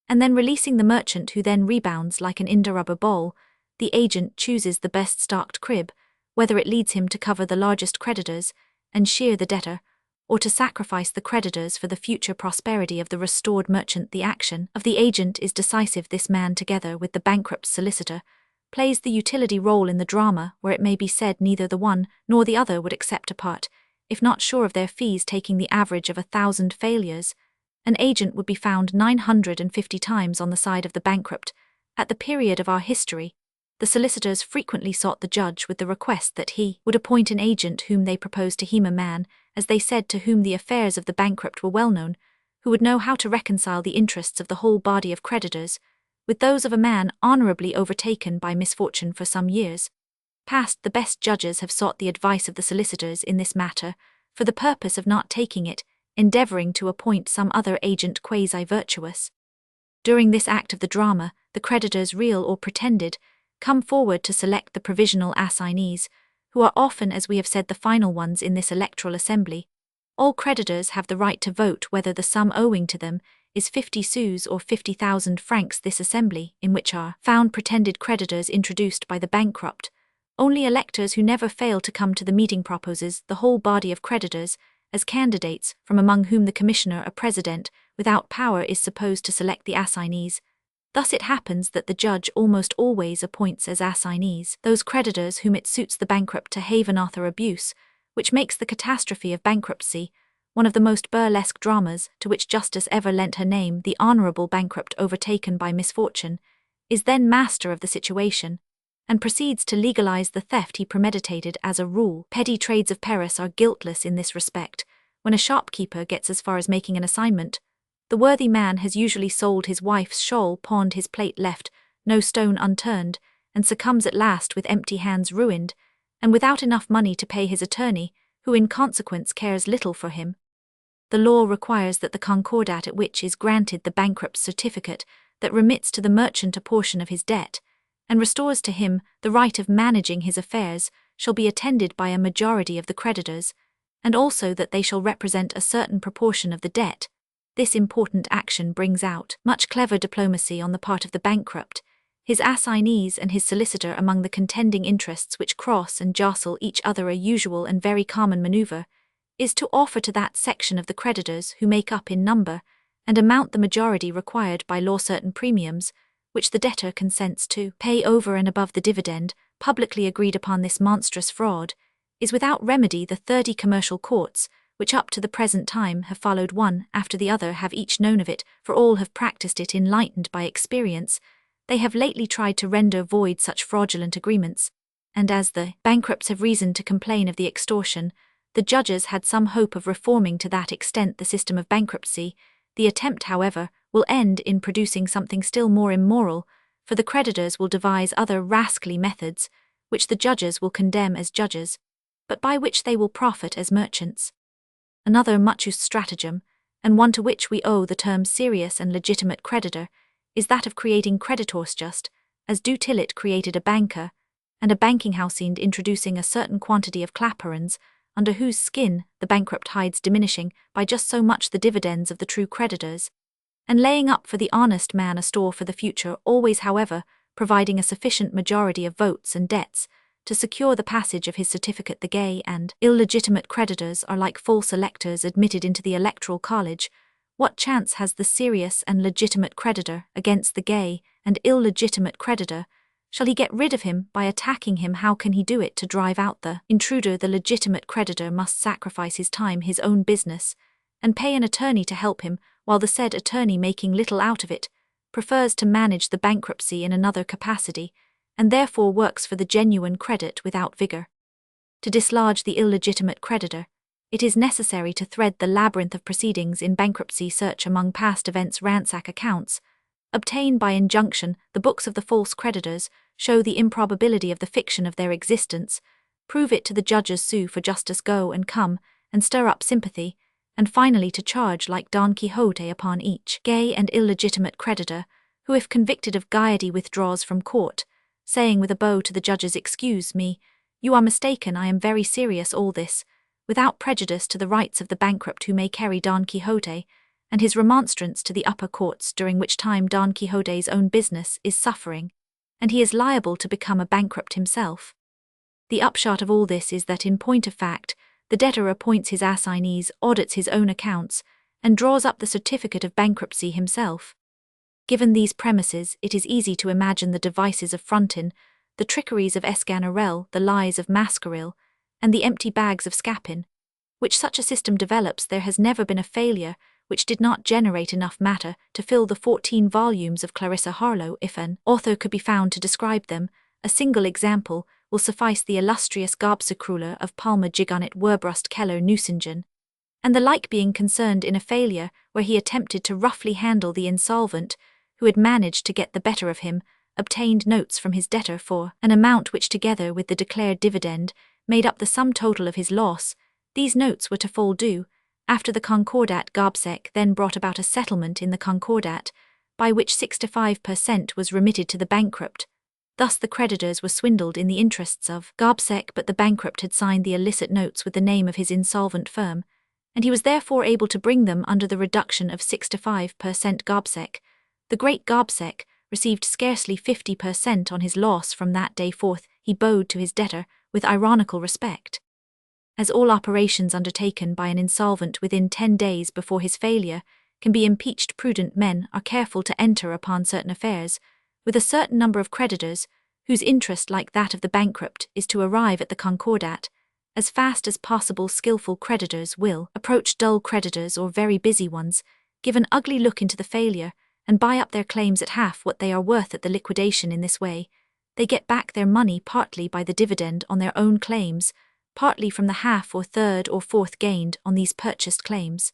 Speaker 1: and then releasing the merchant, who then rebounds like an india-rubber ball. The agent chooses the best stocked crib, whether it leads him to cover the largest creditors and shear the debtor, or to sacrifice the creditors for the future prosperity of the restored merchant. The action of the agent is decisive. This man, together with the bankrupt's solicitor, plays the utility role in the drama, where it may be said neither the one nor the other would accept a part, if not sure of their fees. Taking the average of 1,000 failures, an agent would be found 950 times on the side of the bankrupt. At the period of our history, the solicitors frequently sought the judge with the request that he would appoint an agent whom they proposed to him, a man, as they said, to whom the affairs of the bankrupt were well known, who would know how to reconcile the interests of the whole body of creditors with those of a man honorably overtaken by misfortune. For some years past, the best judges have sought the advice of the solicitors in this matter, for the purpose of not taking it, endeavoring to appoint some other agent quasi-virtuous. During this act of the drama, the creditors, real or pretended, come forward to select the provisional assignees, who are often, as we have said, the final ones in this electoral assembly. All creditors have the right to vote whether the sum owing to them is 50 sous or 50,000 francs. This assembly, in which are found pretended creditors introduced by the bankrupt, only electors who never fail to come to the meeting, proposes the whole body of creditors as candidates, from among whom the commissioner, a president without power, is supposed to select the assignees. Thus it happens that the judge almost always appoints as assignees those creditors whom it suits the bankrupt to haven author abuse, which makes the catastrophe of bankruptcy one of the most burlesque dramas to which justice ever lent her name. The honorable bankrupt, overtaken by misfortune, is then master of the situation, and proceeds to legalize the theft he premeditated. As a rule, petty trades of Paris are guiltless in this respect. When a shopkeeper gets as far as making an assignment, the worthy man has usually sold his wife's shawl, pawned his plate, left no stone unturned, and succumbs at last with empty hands, ruined, and without enough money to pay his attorney, who in consequence cares little for him. The law requires that the concordat at which is granted the bankrupt's certificate that remits to the merchant a portion of his debt, and restores to him the right of managing his affairs, shall be attended by a majority of the creditors, and also that they shall represent a certain proportion of the debt. This important action brings out much clever diplomacy on the part of the bankrupt, his assignees and his solicitor among the contending interests which cross and jostle each other. A usual and very common maneuver is to offer to that section of the creditors who make up in number and amount the majority required by law certain premiums, which the debtor consents to pay over and above the dividend publicly agreed upon. This monstrous fraud is without remedy. The 30 commercial courts, which up to the present time have followed one after the other, have each known of it, for all have practiced it. Enlightened by experience, they have lately tried to render void such fraudulent agreements, and as the bankrupts have reason to complain of the extortion, the judges had some hope of reforming to that extent the system of bankruptcy. The attempt, however, will end in producing something still more immoral, for the creditors will devise other rascally methods, which the judges will condemn as judges, but by which they will profit as merchants. Another much used stratagem, and one to which we owe the term serious and legitimate creditor, is that of creating creditors just as Du Tillet created a banker, and a banking house, and introducing a certain quantity of clapperons, under whose skin the bankrupt hides, diminishing by just so much the dividends of the true creditors, and laying up for the honest man a store for the future, always, however, providing a sufficient majority of votes and debts to secure the passage of his certificate. The gay and illegitimate creditors are like false electors admitted into the electoral college. What chance has the serious and legitimate creditor against the gay and illegitimate creditor? Shall he get rid of him by attacking him? How can he do it to drive out the intruder? The legitimate creditor must sacrifice his time, his own business, and pay an attorney to help him, while the said attorney, making little out of it, prefers to manage the bankruptcy in another capacity, and therefore works for the genuine credit without vigor. To dislodge the illegitimate creditor, it is necessary to thread the labyrinth of proceedings in bankruptcy, search among past events, ransack accounts, obtain by injunction the books of the false creditors, show the improbability of the fiction of their existence, prove it to the judges, sue for justice, go and come, and stir up sympathy, and finally to charge like Don Quixote upon each gay and illegitimate creditor, who if convicted of gaiety withdraws from court, saying with a bow to the judges, "Excuse me, you are mistaken, I am very serious. All this without prejudice to the rights of the bankrupt who may carry Don Quixote, and his remonstrance to the upper courts, during which time Don Quixote's own business is suffering, and he is liable to become a bankrupt himself. The upshot of all this is that, in point of fact, the debtor appoints his assignees, audits his own accounts, and draws up the certificate of bankruptcy himself. Given these premises, it is easy to imagine the devices of Frontin, the trickeries of Esganarelle, the lies of Mascarille, and the empty bags of Scapin. Which such a system develops, there has never been a failure which did not generate enough matter to fill the 14 volumes of Clarissa Harlowe. If an author could be found to describe them, a single example will suffice: the illustrious Garbsecruler of Palma Gigonnet Werbrust Keller Nusingen, and the like, being concerned in a failure where he attempted to roughly handle the insolvent, who had managed to get the better of him, obtained notes from his debtor for an amount which, together with the declared dividend, made up the sum total of his loss. These notes were to fall due. After the Concordat, Garbsec then brought about a settlement in the Concordat, by which 65% was remitted to the bankrupt. Thus the creditors were swindled in the interests of Garbsec, but the bankrupt had signed the illicit notes with the name of his insolvent firm, and he was therefore able to bring them under the reduction of 65%. Garbsec, the great Garbsec, received scarcely 50% on his loss. From that day forth he bowed to his debtor with ironical respect. As all operations undertaken by an insolvent within 10 days before his failure can be impeached, prudent men are careful to enter upon certain affairs with a certain number of creditors, whose interest, like that of the bankrupt, is to arrive at the Concordat as fast as possible. Skillful creditors will approach dull creditors or very busy ones, give an ugly look into the failure, and buy up their claims at half what they are worth at the liquidation. In this way, they get back their money partly by the dividend on their own claims, partly from the half or third or fourth gained on these purchased claims.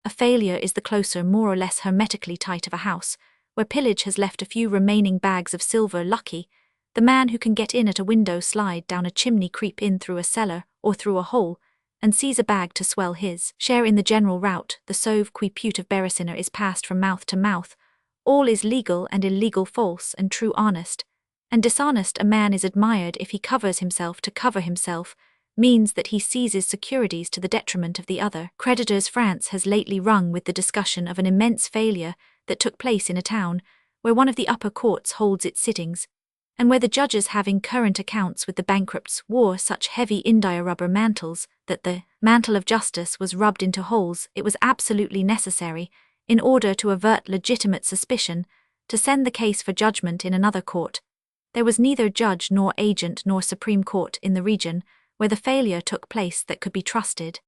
Speaker 1: A failure is the closer, more or less hermetically tight of a house, where pillage has left a few remaining bags of silver. Lucky the man who can get in at a window, slide down a chimney, creep in through a cellar or through a hole, and seize a bag to swell his share in the general rout. The sauve qui pute of Beresiner is passed from mouth to mouth. All is legal and illegal, false and true, honest and dishonest. A man is admired if he covers himself. To cover himself means that he seizes securities to the detriment of the other creditors. France has lately rung with the discussion of an immense failure that took place in a town where one of the upper courts holds its sittings, and where the judges, having current accounts with the bankrupts, wore such heavy india-rubber mantles that the mantle of justice was rubbed into holes. It was absolutely necessary, in order to avert legitimate suspicion, to send the case for judgment in another court. There was neither judge nor agent nor Supreme Court in the region where the failure took place that could be trusted.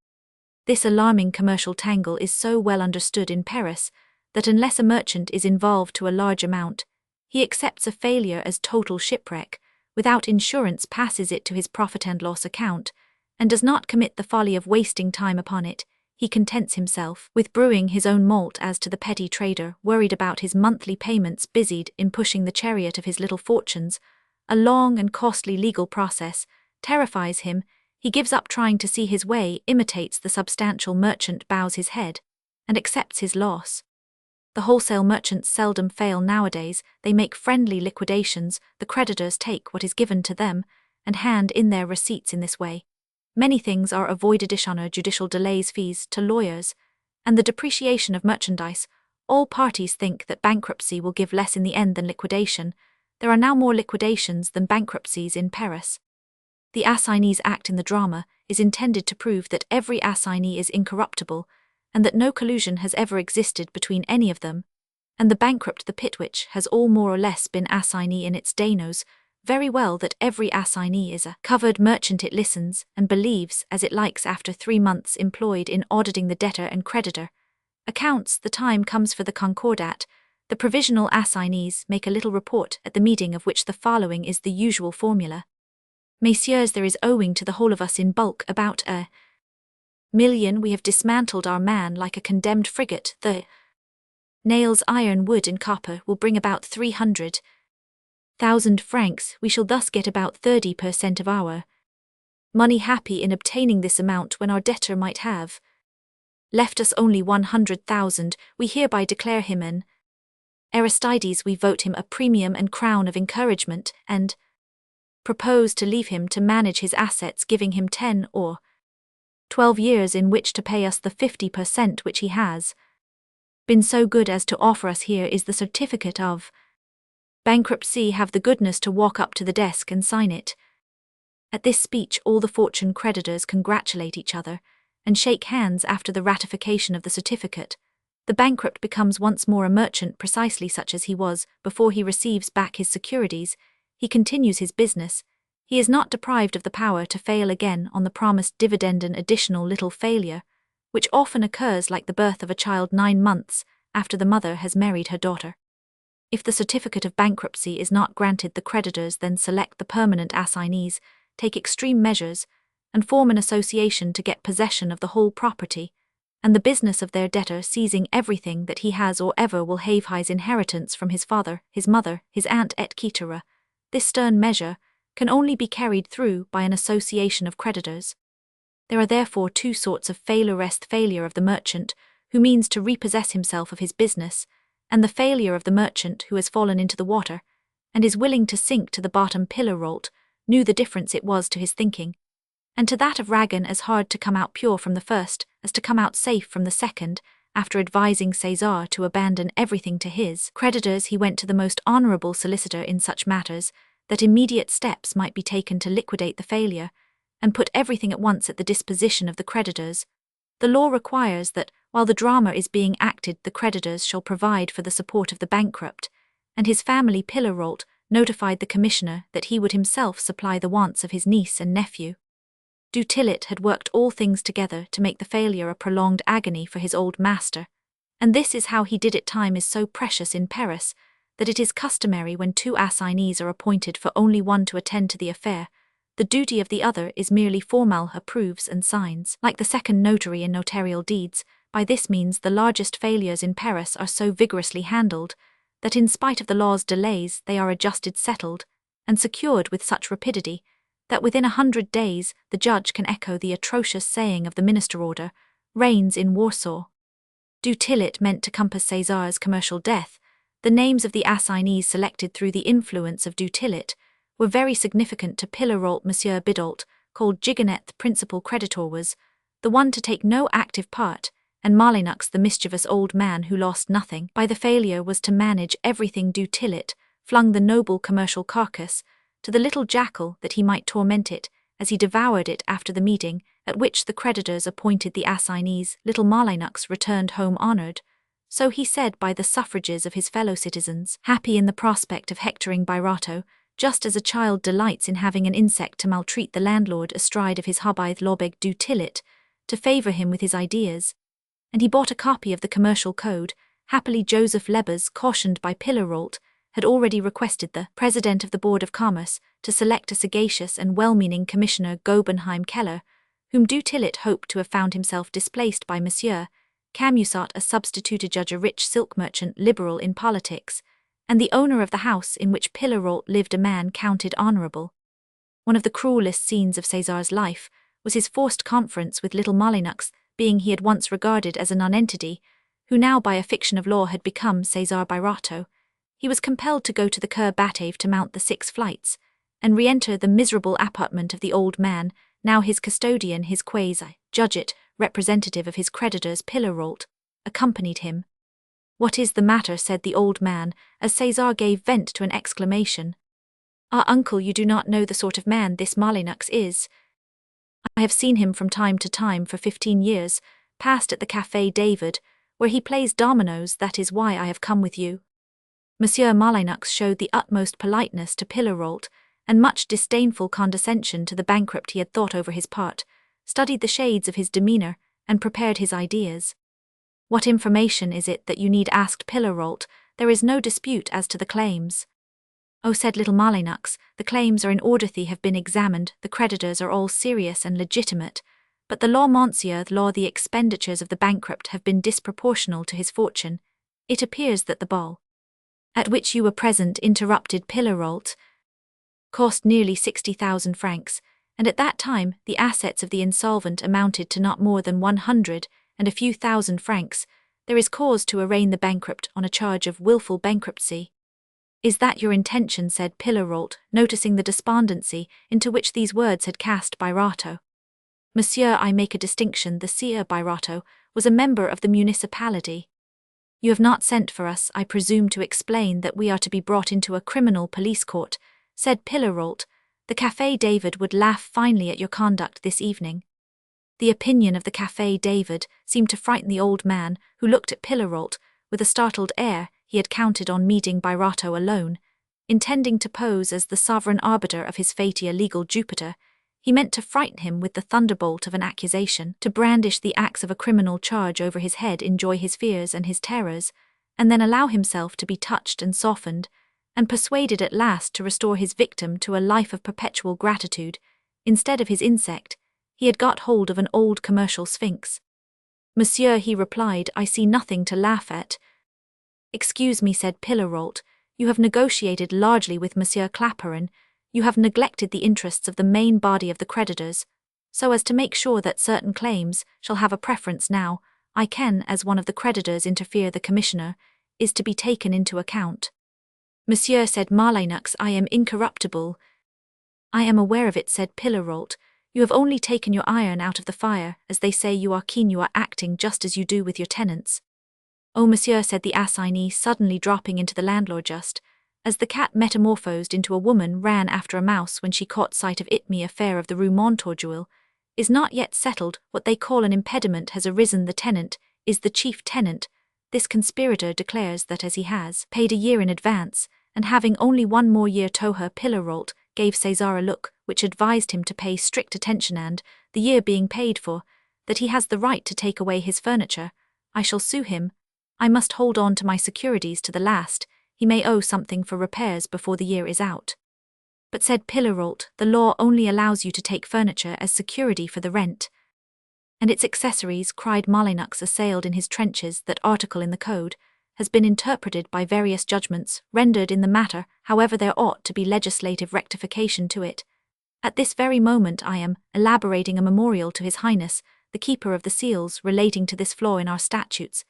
Speaker 1: This alarming commercial tangle is so well understood in Paris that unless a merchant is involved to a large amount, he accepts a failure as total shipwreck, without insurance, passes it to his profit and loss account, and does not commit the folly of wasting time upon it. He contents himself with brewing his own malt. As to the petty trader, worried about his monthly payments, busied in pushing the chariot of his little fortunes, a long and costly legal process terrifies him. He gives up trying to see his way, imitates the substantial merchant, bows his head, and accepts his loss. The wholesale merchants seldom fail nowadays. They make friendly liquidations. The creditors take what is given to them, and hand in their receipts. In this way, many things are avoided: dishonor, judicial delays, fees to lawyers, and the depreciation of merchandise. All parties think that bankruptcy will give less in the end than liquidation. There are now more liquidations than bankruptcies in Paris. The Assignees Act in the drama is intended to prove that every assignee is incorruptible, and that no collusion has ever existed between any of them, and the bankrupt, the Pitwitch, has all more or less been assignee in its day, knows very well that every assignee is a covered merchant. It listens and believes as it likes. After 3 months employed in auditing the debtor and creditor accounts, the time comes for the Concordat. The provisional assignees make a little report at the meeting, of which the following is the usual formula: Messieurs, there is, owing to the whole of us in bulk, about £1,000,000. We have dismantled our man like a condemned frigate. The nails, iron, wood, and copper will bring about 300,000 francs. We shall thus get about 30% of our money, happy in obtaining this amount when our debtor might have left us only 100,000. We hereby declare him an Aristides. We vote him a premium and crown of encouragement, and propose to leave him to manage his assets, giving him 10 or 12 years in which to pay us the 50% which he has been so good as to offer us. Here is the certificate of bankruptcy. Have the goodness to walk up to the desk and sign it." At this speech all the fortune creditors congratulate each other and shake hands after the ratification of the certificate. The bankrupt becomes once more a merchant precisely such as he was before he receives back his securities. He continues his business. He is not deprived of the power to fail again on the promised dividend, an additional little failure, which often occurs like the birth of a child 9 months after the mother has married her daughter. If the certificate of bankruptcy is not granted, the creditors then select the permanent assignees, take extreme measures, and form an association to get possession of the whole property, and the business of their debtor seizing everything that he has or ever will have his inheritance from his father, his mother, his aunt, etc. This stern measure can only be carried through by an association of creditors. There are therefore 2 sorts of failure of the merchant, who means to repossess himself of his business, and the failure of the merchant who has fallen into the water, and is willing to sink to the bottom. Pillerault knew the difference it was to his thinking, and to that of Ragan, as hard to come out pure from the first as to come out safe from the second. After advising Cesar to abandon everything to his creditors, he went to the most honourable solicitor in such matters, that immediate steps might be taken to liquidate the failure, and put everything at once at the disposition of the creditors. The law requires that, while the drama is being acted, the creditors shall provide for the support of the bankrupt, and his family. Pillerault notified the commissioner that he would himself supply the wants of his niece and nephew. Du Tillet had worked all things together to make the failure a prolonged agony for his old master, and this is how he did it. Time is so precious in Paris that it is customary, when 2 assignees are appointed, for only one to attend to the affair. The duty of the other is merely formal, approves and signs, like the second notary in notarial deeds. By this means the largest failures in Paris are so vigorously handled that, in spite of the law's delays, they are adjusted, settled, and secured with such rapidity that within 100 days the judge can echo the atrocious saying of the minister order, reigns in Warsaw. Du Tillet meant to compass Cesar's commercial death. The names of the assignees selected through the influence of Du Tillet were very significant to Pillerault. Monsieur Bidault, called Gigonnet, the principal creditor, was the one to take no active part, and Malinux, the mischievous old man who lost nothing by the failure, was to manage everything. Du Tillet flung the noble commercial carcass to the little jackal that he might torment it, as he devoured it after the meeting at which the creditors appointed the assignees. Little Malinux returned home honoured, so he said, by the suffrages of his fellow citizens, happy in the prospect of hectoring Birotteau, just as a child delights in having an insect to maltreat the landlord astride of his hobbyth. Lobeg Du Tillet to favour him with his ideas, and he bought a copy of the commercial code. Happily Joseph Lebas, cautioned by Pillerault, had already requested the president of the Board of Commerce to select a sagacious and well-meaning commissioner, Gobenheim Keller, whom Du Tillet hoped to have found himself displaced by Monsieur Camusot, a substituted judge, a rich silk merchant, liberal in politics, and the owner of the house in which Pillerault lived, a man counted honourable. One of the cruelest scenes of Cesar's life was his forced conference with little Malinux, being he had once regarded as a nonentity, who now by a fiction of law had become César Birotteau. He was compelled to go to the Cour Batave to mount the 6 flights, and re-enter the miserable apartment of the old man, now his custodian. His quasi-judgate, representative of his creditors, Pillerault, accompanied him. "What is the matter?" said the old man, as César gave vent to an exclamation. "Ah, uncle, you do not know the sort of man this Malinux is. I have seen him from time to time for 15 years, past at the Café David, where he plays dominoes. That is why I have come with you." Monsieur Malinux showed the utmost politeness to Pillerault, and much disdainful condescension to the bankrupt. He had thought over his part, studied the shades of his demeanour, and prepared his ideas. "What information is it that you need?" asked Pillerault. "There is no dispute as to the claims." "Oh," said little Malinux, "the claims are in order. They have been examined, the creditors are all serious and legitimate, but the law, monsieur, the law, the expenditures of the bankrupt have been disproportional to his fortune. It appears that the ball at which you were present," interrupted Pillerault, "cost nearly 60,000 francs, and at that time the assets of the insolvent amounted to not more than 100 and a few thousand francs. There is cause to arraign the bankrupt on a charge of wilful bankruptcy." "Is that your intention?" said Pillerault, noticing the despondency into which these words had cast Birotteau. Monsieur, I make a distinction. The Cesar Birotteau was a member of the municipality. You have not sent for us, I presume, to explain that we are to be brought into a criminal police court, said Pillarolt. The Café David would laugh finely at your conduct this evening. The opinion of the Café David seemed to frighten the old man, who looked at Pillarolt with a startled air. He had counted on meeting Birotteau alone, intending to pose as the sovereign arbiter of his fate, a legal Jupiter. He meant to frighten him with the thunderbolt of an accusation, to brandish the axe of a criminal charge over his head, enjoy his fears and his terrors, and then allow himself to be touched and softened, and persuaded at last to restore his victim to a life of perpetual gratitude. Instead of his insect, he had got hold of an old commercial sphinx. Monsieur, he replied, I see nothing to laugh at. Excuse me, said Pillarolt, you have negotiated largely with Monsieur Clapeyron. You have neglected the interests of the main body of the creditors, so as to make sure that certain claims shall have a preference. Now, I can, as one of the creditors, interfere. The commissioner is to be taken into account. Monsieur, said Marlinux, I am incorruptible. I am aware of it, said Pillarolt. You have only taken your iron out of the fire. As they say, you are keen. You are acting just as you do with your tenants. Oh, monsieur, said the assignee, suddenly dropping into the landlord just as the cat, metamorphosed into a woman, ran after a mouse when she caught sight of it. Me affair of the Rue Montorgueil is not yet settled. What they call an impediment has arisen. The tenant is the chief tenant. This conspirator declares that as he has paid a year in advance, and having only one more year to her, Pillarolt gave Cesar a look which advised him to pay strict attention, and, the year being paid for, that he has the right to take away his furniture. I shall sue him. I must hold on to my securities to the last. He may owe something for repairs before the year is out. But, said Pillarolt, the law only allows you to take furniture as security for the rent. And its accessories, cried Marlinux, assailed in his trenches. That article in the code has been interpreted by various judgments rendered in the matter. However, there ought to be legislative rectification to it. At this very moment I am elaborating a memorial to His Highness, the Keeper of the Seals, relating to this flaw in our statutes.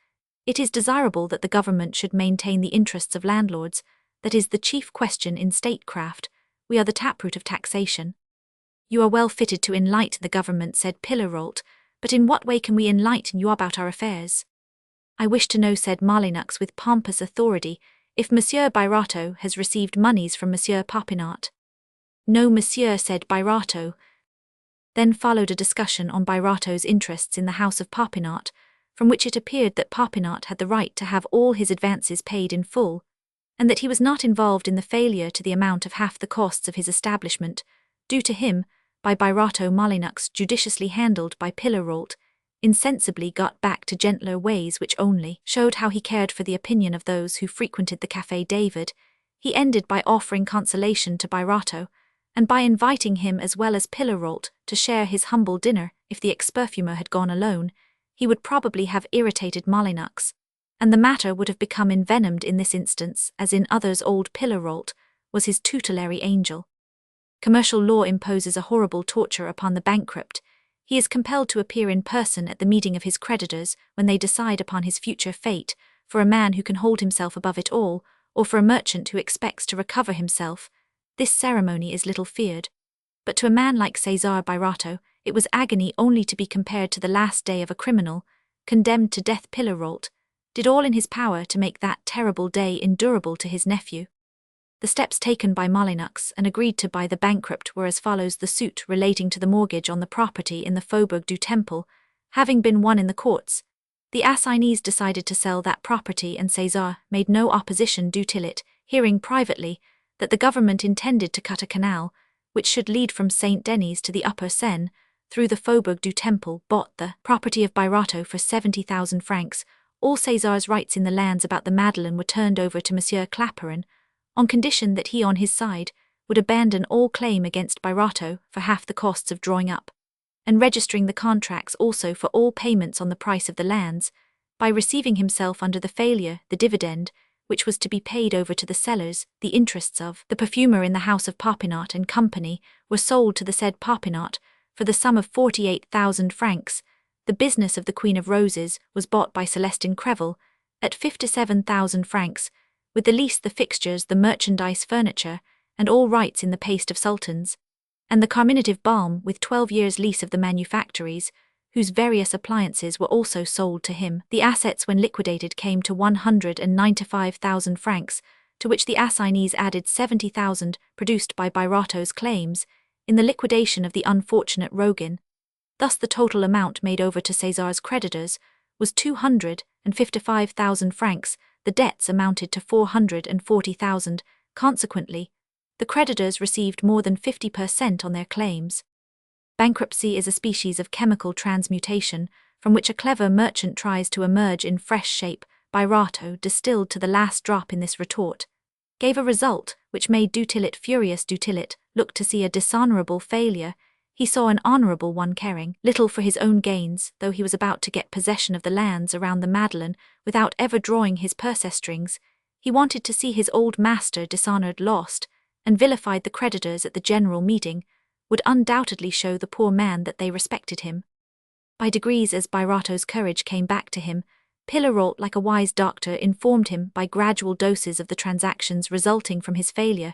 Speaker 1: It is desirable that the government should maintain the interests of landlords. That is the chief question in statecraft. We are the taproot of taxation. You are well fitted to enlighten the government, said Pillarolt, but in what way can we enlighten you about our affairs? I wish to know, said Marlinux with pompous authority, if Monsieur Birotteau has received monies from Monsieur Popinot. No, monsieur, said Birotteau. Then followed a discussion on Birotteau's interests in the house of Popinot, from which it appeared that Popinot had the right to have all his advances paid in full, and that he was not involved in the failure to the amount of half the costs of his establishment, due to him, by Birotteau. Marlinux, judiciously handled by Pillarolt, insensibly got back to gentler ways which only showed how he cared for the opinion of those who frequented the Café David. He ended by offering consolation to Birotteau, and by inviting him as well as Pillarolt to share his humble dinner. If the ex-perfumer had gone alone, he would probably have irritated Marlinux, and the matter would have become envenomed. In this instance, as in others, old Pillarolt was his tutelary angel. Commercial law imposes a horrible torture upon the bankrupt. He is compelled to appear in person at the meeting of his creditors when they decide upon his future fate. For a man who can hold himself above it all, or for a merchant who expects to recover himself, this ceremony is little feared. But to a man like César Birotteau, it was agony only to be compared to the last day of a criminal, condemned to death. Pillarolt did all in his power to make that terrible day endurable to his nephew. The steps taken by Marlinux and agreed to by the bankrupt were as follows. The suit relating to the mortgage on the property in the Faubourg du Temple having been won in the courts, the assignees decided to sell that property, and César made no opposition due till it, hearing privately that the government intended to cut a canal, which should lead from Saint Denis to the Upper Seine, through the Faubourg du Temple, bought the property of Birotteau for 70,000 francs. All César's rights in the lands about the Madeleine were turned over to Monsieur Clapeyron, on condition that he on his side would abandon all claim against Birotteau for half the costs of drawing up, and registering the contracts also for all payments on the price of the lands, by receiving himself under the failure the dividend, which was to be paid over to the sellers. The interests of the perfumer in the house of Popinot and Company were sold to the said Popinot for the sum of 48,000 francs. The business of the Queen of Roses was bought by Celestin Crevel at 57,000 francs, with the lease, the fixtures, the merchandise, furniture, and all rights in the paste of sultans. and the carminative Balm with 12 years' lease of the manufactories, whose various appliances were also sold to him. The assets when liquidated came to 195,000 francs, to which the assignees added 70,000 produced by Birotteau's claims in the liquidation of the unfortunate Rogan. Thus the total amount made over to César's creditors was 255,000 francs, the debts amounted to 440,000, consequently, the creditors received more than 50% on their claims. Bankruptcy is a species of chemical transmutation from which a clever merchant tries to emerge in fresh shape. Birotteau, distilled to the last drop in this retort, gave a result which made Dutilit furious. Dutilit looked to see a dishonorable failure. He saw an honorable one, caring little for his own gains, though he was about to get possession of the lands around the Madeleine without ever drawing his purse strings. He wanted to see his old master dishonored, lost, and vilified. The creditors at the general meeting would undoubtedly show the poor man that they respected him. By degrees, as Birotteau's courage came back to him, Pillerault, like a wise doctor, informed him by gradual doses of the transactions resulting from his failure.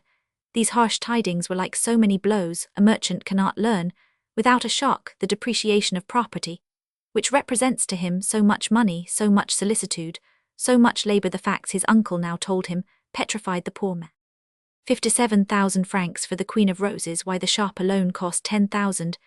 Speaker 1: These harsh tidings were like so many blows. A merchant cannot learn, without a shock, the depreciation of property, which represents to him so much money, so much solicitude, so much labor. The facts his uncle now told him petrified the poor man. 57,000 francs for the Queen of Roses, why the shop alone cost 10,000,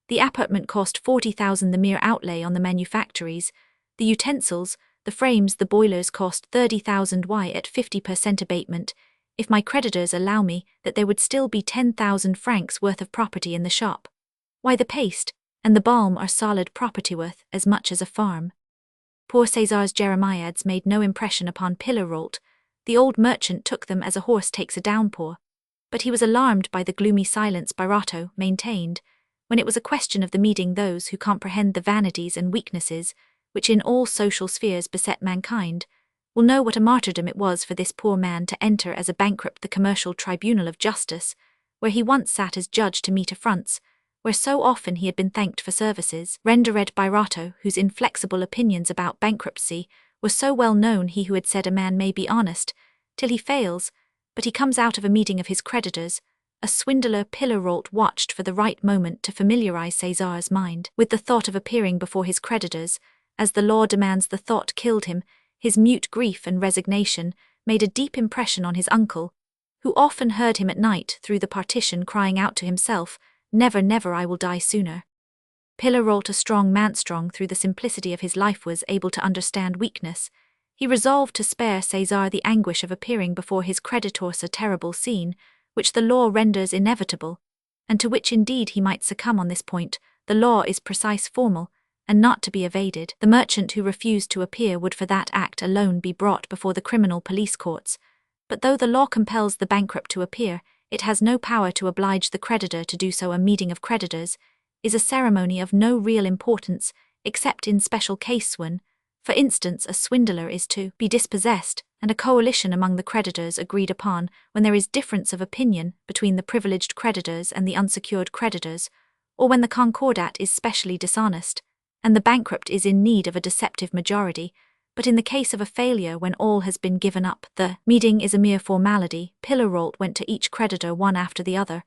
Speaker 1: the apartment cost 40,000, the mere outlay on the manufactories, the utensils, the frames, the boilers cost 30,000, why at 50% abatement, if my creditors allow me, that there would still be 10,000 francs worth of property in the shop. Why the paste and the balm are solid property worth as much as a farm. Poor César's jeremiads made no impression upon Pillerault. The old merchant took them as a horse takes a downpour, but he was alarmed by the gloomy silence Birotteau maintained. When it was a question of the meeting, those who comprehend the vanities and weaknesses which in all social spheres beset mankind will know what a martyrdom it was for this poor man to enter as a bankrupt the commercial tribunal of justice, where he once sat as judge to meet affronts, where so often he had been thanked for services rendered. Birotteau, whose inflexible opinions about bankruptcy were so well known, he who had said a man may be honest till he fails, but he comes out of a meeting of his creditors, a swindler. Pillerault watched for the right moment to familiarize César's mind with the thought of appearing before his creditors, as the law demands. The thought killed him. His mute grief and resignation made a deep impression on his uncle, who often heard him at night through the partition crying out to himself, "Never, never, I will die sooner." Pillerault, a strong man, strong through the simplicity of his life, was able to understand weakness. He resolved to spare César the anguish of appearing before his creditors, a terrible scene, which the law renders inevitable, and to which indeed he might succumb on this point. The law is precise, formal, and not to be evaded. The merchant who refused to appear would for that act alone be brought before the criminal police courts. But though the law compels the bankrupt to appear, it has no power to oblige the creditor to do so. A meeting of creditors is a ceremony of no real importance, except in special case when, for instance, a swindler is to be dispossessed, and a coalition among the creditors agreed upon when there is difference of opinion between the privileged creditors and the unsecured creditors, or when the concordat is specially dishonest, and the bankrupt is in need of a deceptive majority. But in the case of a failure when all has been given up, the meeting is a mere formality. Pillerault went to each creditor one after the other,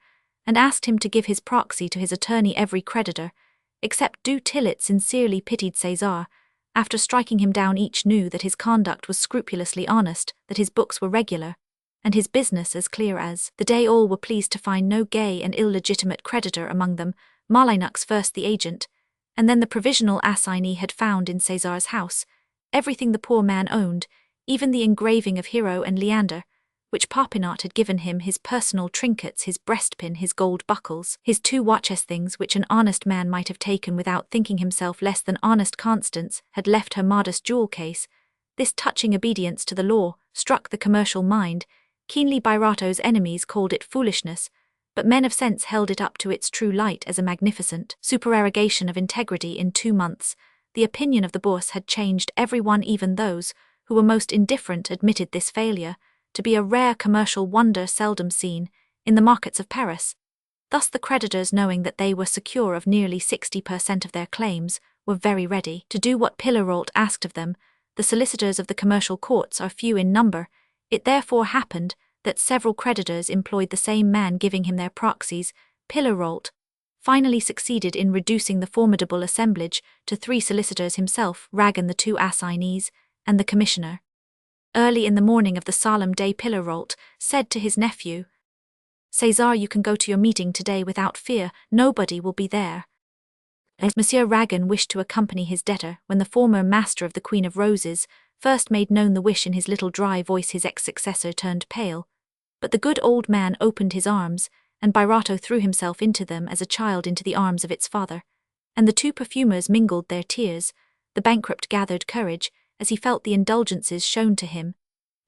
Speaker 1: and asked him to give his proxy to his attorney. Every creditor, except Dutilit, sincerely pitied César. After striking him down, each knew that his conduct was scrupulously honest, that his books were regular, and his business as clear as the day. All were pleased to find no gay and illegitimate creditor among them. Molyneux, first the agent, and then the provisional assignee, had found in César's house everything the poor man owned, even the engraving of Hero and Leander, which Popinot had given him, his personal trinkets, his breastpin, his gold buckles, his 2 watches, things which an honest man might have taken without thinking himself less than honest. Constance had left her modest jewel case. This touching obedience to the law struck the commercial mind keenly. Birotteau's enemies called it foolishness, but men of sense held it up to its true light as a magnificent supererogation of integrity. In 2 months, the opinion of the Bourse had changed. Everyone, even those who were most indifferent, admitted this failure to be a rare commercial wonder seldom seen in the markets of Paris. Thus the creditors, knowing that they were secure of nearly 60% of their claims, were very ready to do what Pillerault asked of them. The solicitors of the commercial courts are few in number. It therefore happened that several creditors employed the same man, giving him their proxies. Pillarolt, finally succeeded in reducing the formidable assemblage to 3 solicitors himself, Ragan, the 2 assignees, and the commissioner. Early in the morning of the solemn day, Pillarolt said to his nephew, "Cesar, you can go to your meeting today without fear, nobody will be there." Monsieur Ragan wished to accompany his debtor when the former master of the Queen of Roses first made known the wish in his little dry voice. His ex-successor turned pale, but the good old man opened his arms, and Birotteau threw himself into them as a child into the arms of its father, and the 2 perfumers mingled their tears. The bankrupt gathered courage as he felt the indulgences shown to him,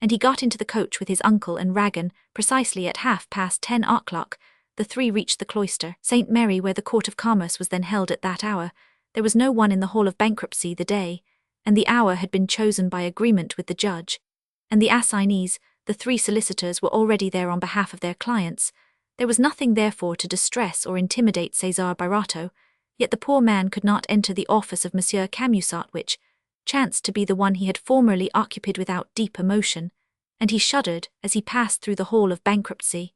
Speaker 1: and he got into the coach with his uncle and Ragan. Precisely at 10:30 the 3 reached the cloister St. Mary, where the Court of Commerce was then held at that hour. There was no one in the hall of bankruptcy the day, and the hour had been chosen by agreement with the judge, and the assignees, the 3 solicitors, were already there on behalf of their clients. There was nothing therefore to distress or intimidate César Birotteau, yet the poor man could not enter the office of Monsieur Camusat, which chanced to be the one he had formerly occupied, without deep emotion, and he shuddered as he passed through the hall of bankruptcy.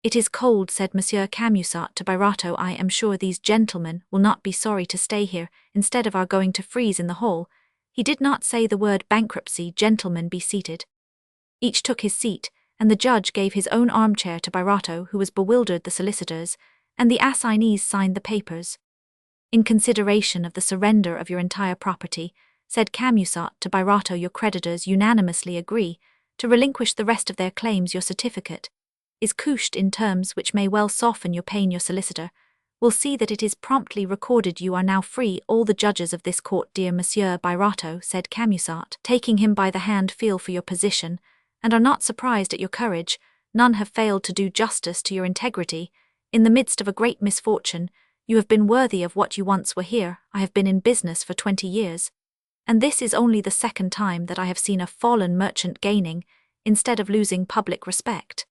Speaker 1: "It is cold," said Monsieur Camusat to Birotteau. "I am sure these gentlemen will not be sorry to stay here, instead of our going to freeze in the hall." He did not say the word bankruptcy. "Gentlemen, be seated." Each took his seat, and the judge gave his own armchair to Birotteau, who was bewildered. The solicitors and the assignees signed the papers. "In consideration of the surrender of your entire property," said Camusat to Birotteau, "your creditors unanimously agree to relinquish the rest of their claims. Your certificate is couched in terms which may well soften your pain. Your solicitor will see that it is promptly recorded. You are now free." "All the judges of this court, dear Monsieur Birotteau," said Camusat, taking him by the hand, "feel for your position, and are not surprised at your courage. None have failed to do justice to your integrity. In the midst of a great misfortune, you have been worthy of what you once were here. I have been in business for 20 years, and this is only the 2nd time that I have seen a fallen merchant gaining, instead of losing, public respect."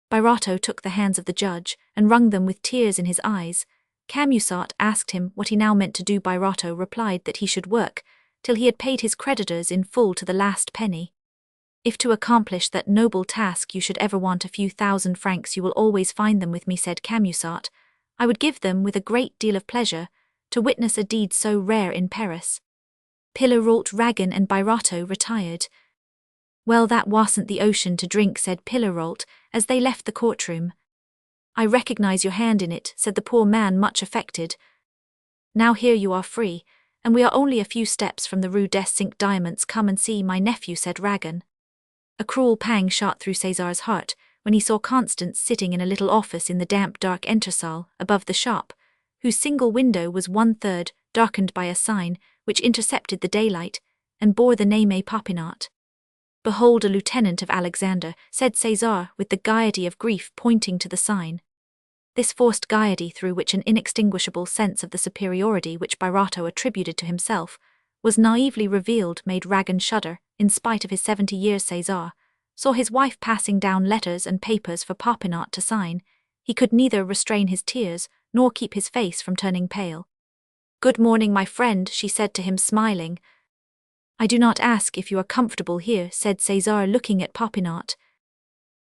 Speaker 1: Birotteau took the hands of the judge and wrung them with tears in his eyes. Camusat asked him what he now meant to do. Birotteau replied that he should work till he had paid his creditors in full to the last penny. "If to accomplish that noble task you should ever want a few thousand francs, you will always find them with me," said Camusat. "I would give them with a great deal of pleasure to witness a deed so rare in Paris." Pillarolt, Ragan, and Birotteau retired. "Well, that wasn't the ocean to drink," said Pillarolt as they left the courtroom. "I recognize your hand in it," said the poor man, much affected. "Now here you are free, and we are only a few steps from the Rue des Cinq Diamants. Come and see my nephew," said Ragan. A cruel pang shot through César's heart when he saw Constance sitting in a little office in the damp, dark entresol above the shop, whose single window was 1/3 darkened by a sign which intercepted the daylight and bore the name Popinot. "Behold a lieutenant of Alexander," said César with the gaiety of grief, pointing to the sign. This forced gaiety, through which an inextinguishable sense of the superiority which Birotteau attributed to himself was naively revealed, made Ragan shudder. In spite of his 70 years, César saw his wife passing down letters and papers for Popinot to sign. He could neither restrain his tears nor keep his face from turning pale. "Good morning, my friend," she said to him, smiling. "I do not ask if you are comfortable here," said César, looking at Popinot.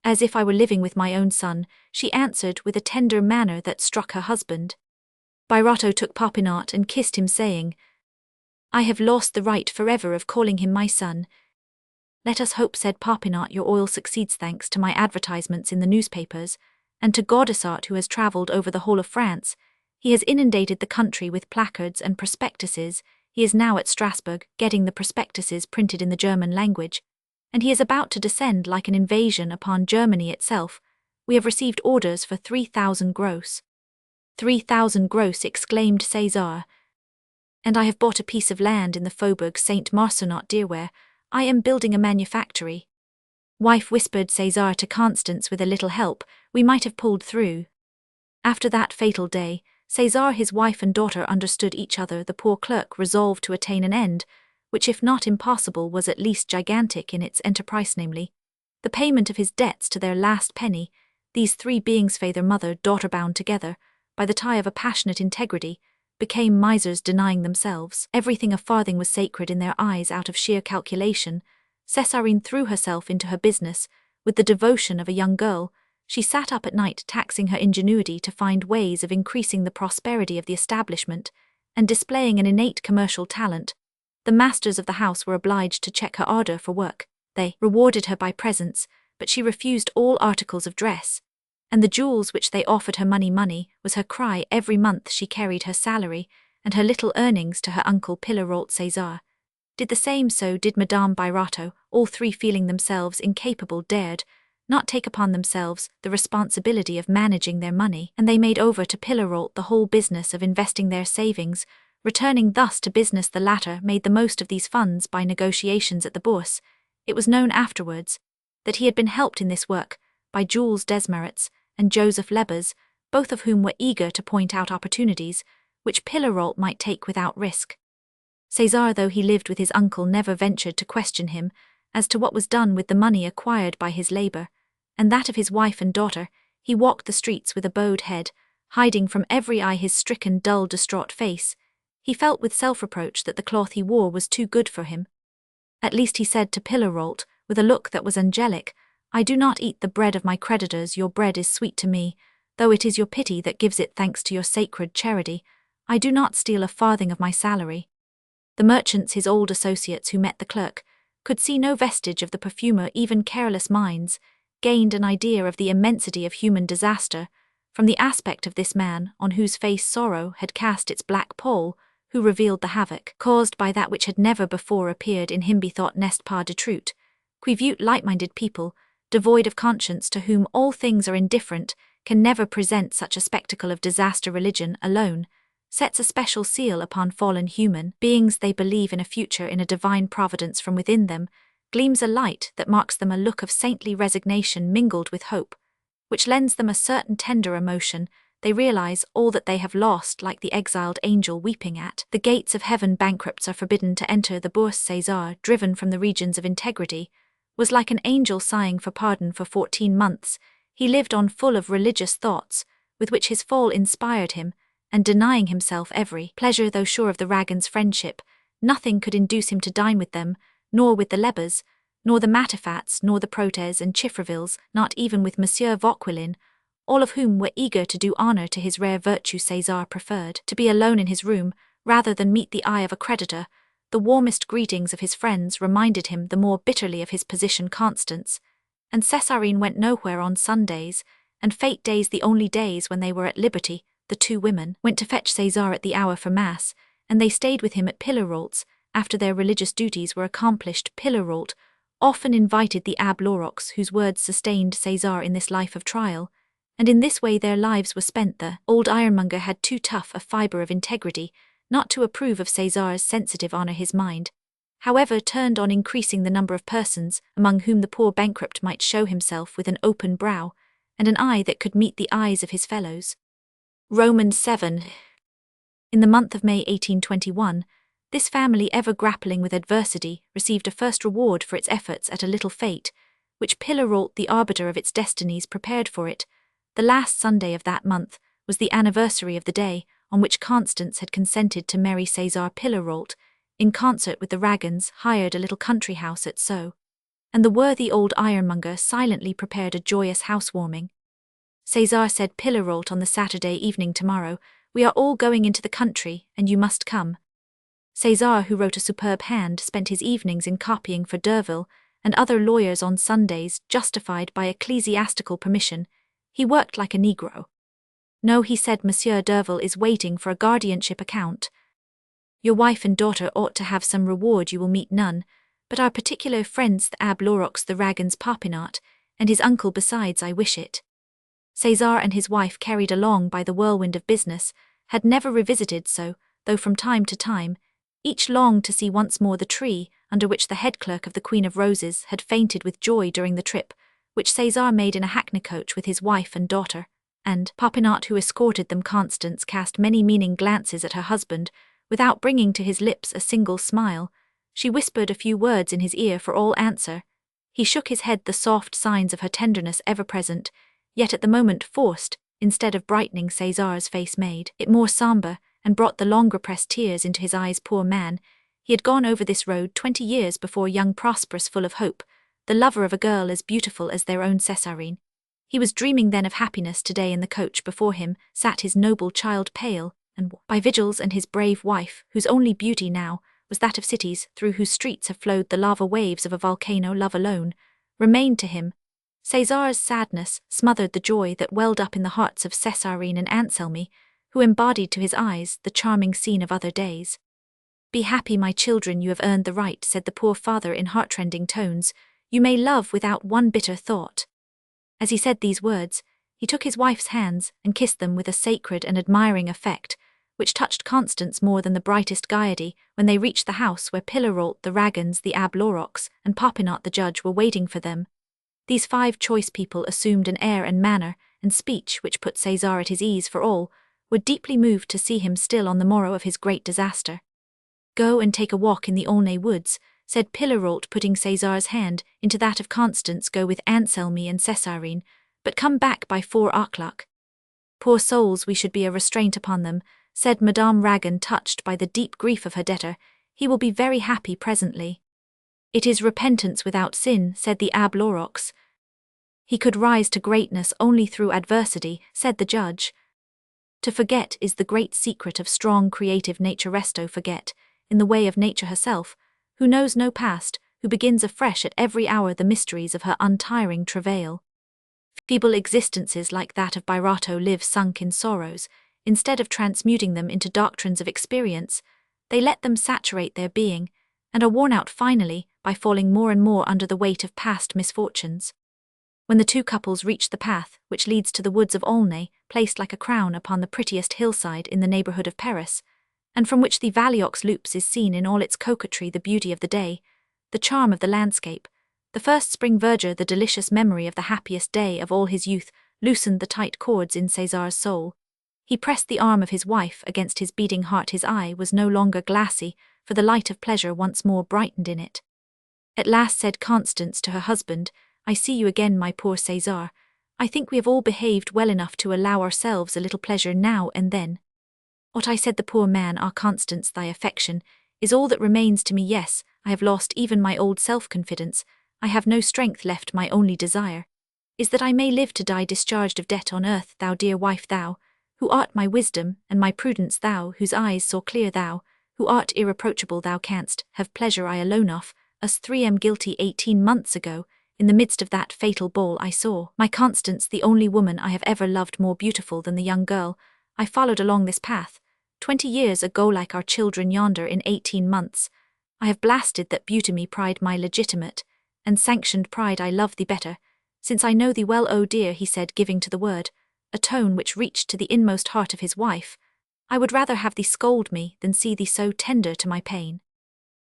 Speaker 1: "As if I were living with my own son," she answered with a tender manner that struck her husband. Birotteau took Popinot and kissed him, saying, "I have lost the right forever of calling him my son." "Let us hope," said Popinot, "your oil succeeds, thanks to my advertisements in the newspapers, and to Gaudissart, who has travelled over the whole of France. He has inundated the country with placards and prospectuses. He is now at Strasbourg, getting the prospectuses printed in the German language, and he is about to descend like an invasion upon Germany itself. We have received orders for 3,000 gross. 3,000 gross, exclaimed César. And I have bought a piece of land in the Faubourg Saint-Marcenot, dear, where I am building a manufactory. Wife, whispered César to Constance, with a little help, we might have pulled through. After that fatal day, César, his wife and daughter understood each other. The poor clerk resolved to attain an end, which if not impossible was at least gigantic in its enterprise, namely, the payment of his debts to their last penny, these 3 beings, father, mother, daughter, bound together by the tie of a passionate integrity, became misers, denying themselves everything. A farthing was sacred in their eyes. Out of sheer calculation, Césarine threw herself into her business with the devotion of a young girl. She sat up at night taxing her ingenuity to find ways of increasing the prosperity of the establishment, and displaying an innate commercial talent. The masters of the house were obliged to check her ardor for work. They rewarded her by presents, but she refused all articles of dress, and the jewels which they offered her money was her cry every month. She carried her salary and her little earnings to her uncle Pillarolt Cesar. Did the same, so did Madame Birotteau. All three, feeling themselves incapable, dared not take upon themselves the responsibility of managing their money, and they made over to Pillarolt the whole business of investing their savings. Returning thus to business, the latter made the most of these funds by negotiations at the Bourse. It was known afterwards that he had been helped in this work by Jules Desmarets and Joseph Lebas, both of whom were eager to point out opportunities which Pillarolt might take without risk. Cesar, though he lived with his uncle, never ventured to question him as to what was done with the money acquired by his labor, and that of his wife and daughter. He walked the streets with a bowed head, hiding from every eye his stricken, dull, distraught face. He felt with self-reproach that the cloth he wore was too good for him. At least, he said to Pillarolt, with a look that was angelic, "I do not eat the bread of my creditors. Your bread is sweet to me, though it is your pity that gives it thanks to your sacred charity. I do not steal a farthing of my salary." The merchants, his old associates who met the clerk, could see no vestige of the perfumer. Even careless minds gained an idea of the immensity of human disaster from the aspect of this man, on whose face sorrow had cast its black pall, who revealed the havoc caused by that which had never before appeared in him. Bethought n'est pas de truth, qui veut light-minded people, devoid of conscience, to whom all things are indifferent, can never present such a spectacle of disaster. Religion alone sets a special seal upon fallen human beings. They believe in a future, in a divine providence. From within them gleams a light that marks them, a look of saintly resignation mingled with hope, which lends them a certain tender emotion. They realize all that they have lost, like the exiled angel weeping at the gates of heaven. Bankrupts are forbidden to enter the Bourse. Cesar, driven from the regions of integrity, was like an angel sighing for pardon. For 14 months he lived on, full of religious thoughts, with which his fall inspired him, and denying himself every pleasure. Though sure of the Ragans' friendship, nothing could induce him to dine with them, nor with the Lebas, nor the Matifats, nor the Protes and Chiffrevilles, not even with Monsieur Vauquelin, all of whom were eager to do honor to his rare virtue. Cesar preferred to be alone in his room rather than meet the eye of a creditor. The warmest greetings of his friends reminded him the more bitterly of his position. Constance and Césarine went nowhere on Sundays, and fête days, the only days when they were at liberty. The two women went to fetch Cesar at the hour for Mass, and they stayed with him at Pillarolt's after their religious duties were accomplished. Pillarolt often invited the Abbé Lorox, whose words sustained Cesar in this life of trial, and in this way their lives were spent. The old ironmonger had too tough a fibre of integrity not to approve of Cesar's sensitive honor. His mind, however, turned on increasing the number of persons among whom the poor bankrupt might show himself with an open brow and an eye that could meet the eyes of his fellows. Romans 7. In the month of May 1821, this family, ever grappling with adversity, received a first reward for its efforts at a little fête, which Pillarolt, the arbiter of its destinies, prepared for it. The last Sunday of that month was the anniversary of the day on which Constance had consented to marry César. Pillarolt, in concert with the Ragans, hired a little country house at Sceaux, and the worthy old ironmonger silently prepared a joyous housewarming. César, said Pillarolt on the Saturday evening, "Tomorrow we are all going into the country, and you must come." César, who wrote a superb hand, spent his evenings in copying for Derville and other lawyers on Sundays, justified by ecclesiastical permission. He worked like a Negro. "No," he said, "Monsieur Derville is waiting for a guardianship account. Your wife and daughter ought to have some reward. You will meet none, but our particular friends, the Abbé Lorox, the Ragans Popinot, and his uncle. Besides, I wish it." César and his wife, carried along by the whirlwind of business, had never revisited Sceaux, though from time to time each longed to see once more the tree under which the head clerk of the Queen of Roses had fainted with joy during the trip which César made in a hackney coach with his wife and daughter, and Popinot, who escorted them. Constance cast many meaning glances at her husband without bringing to his lips a single smile. She whispered a few words in his ear for all answer. He shook his head, the soft signs of her tenderness ever present, yet at the moment forced. Instead of brightening César's face, made it more sombre, and brought the long repressed tears into his eyes. Poor man, he had gone over this road 20 years before, young, prosperous, full of hope, the lover of a girl as beautiful as their own Césarine. He was dreaming then of happiness today. In the coach before him sat his noble child, pale and by vigils, and his brave wife, whose only beauty now was that of cities through whose streets have flowed the lava waves of a volcano. Love alone remained to him. Cesar's sadness smothered the joy that welled up in the hearts of Césarine and Anselmi, who embodied to his eyes the charming scene of other days. "Be happy, my children, you have earned the right," said the poor father in heartrending tones. "You may love without one bitter thought." As he said these words, he took his wife's hands and kissed them with a sacred and admiring affect, which touched Constance more than the brightest gaiety. When they reached the house where Pillarolt, the Ragans, the Abb Lorox, and Popinot the judge were waiting for them, these 5 choice people assumed an air and manner and speech which put Cesar at his ease, for all were deeply moved to see him still on the morrow of his great disaster. "Go and take a walk in the Aulnay woods," said Pillarolt, putting Cesar's hand into that of Constance. "Go with Anselmi and Césarine, but come back by 4 o'clock." "Poor souls, we should be a restraint upon them," said Madame Ragan, touched by the deep grief of her debtor. "He will be very happy presently." "It is repentance without sin," said the Abb Lorox. "He could rise to greatness only through adversity," said the judge. "To forget is the great secret of strong creative nature. Resto forget, in the way of nature herself, who knows no past, who begins afresh at every hour the mysteries of her untiring travail. Feeble existences like that of Birotteau live sunk in sorrows. Instead of transmuting them into doctrines of experience, they let them saturate their being, and are worn out finally by falling more and more under the weight of past misfortunes." When the 2 couples reached the path which leads to the woods of Aulnay, placed like a crown upon the prettiest hillside in the neighbourhood of Paris, and from which the Valliox loops is seen in all its coquetry, the beauty of the day, the charm of the landscape, the first spring verdure, the delicious memory of the happiest day of all his youth, loosened the tight cords in Cesar's soul. He pressed the arm of his wife against his beating heart. His eye was no longer glassy, for the light of pleasure once more brightened in it. At last said Constance to her husband, "I see you again, my poor Cesar. I think we have all behaved well enough to allow ourselves a little pleasure now and then." "What," I said the poor man, "ah, Constance, thy affection is all that remains to me. Yes, I have lost even my old self-confidence. I have no strength left. My only desire is that I may live to die discharged of debt on earth. Thou, dear wife, thou, who art my wisdom and my prudence, thou, whose eyes saw clear, thou, who art irreproachable, thou canst have pleasure I alone of. Us 3 am guilty 18 months ago. In the midst of that fatal ball I saw my Constance, the only woman I have ever loved, more beautiful than the young girl I followed along this path 20 years ago, like our children yonder. In 18 months I have blasted that beauty, me pride, my legitimate and sanctioned pride. I love thee better, since I know thee well, oh dear," he said, giving to the word a tone which reached to the inmost heart of his wife. "I would rather have thee scold me than see thee so tender to my pain."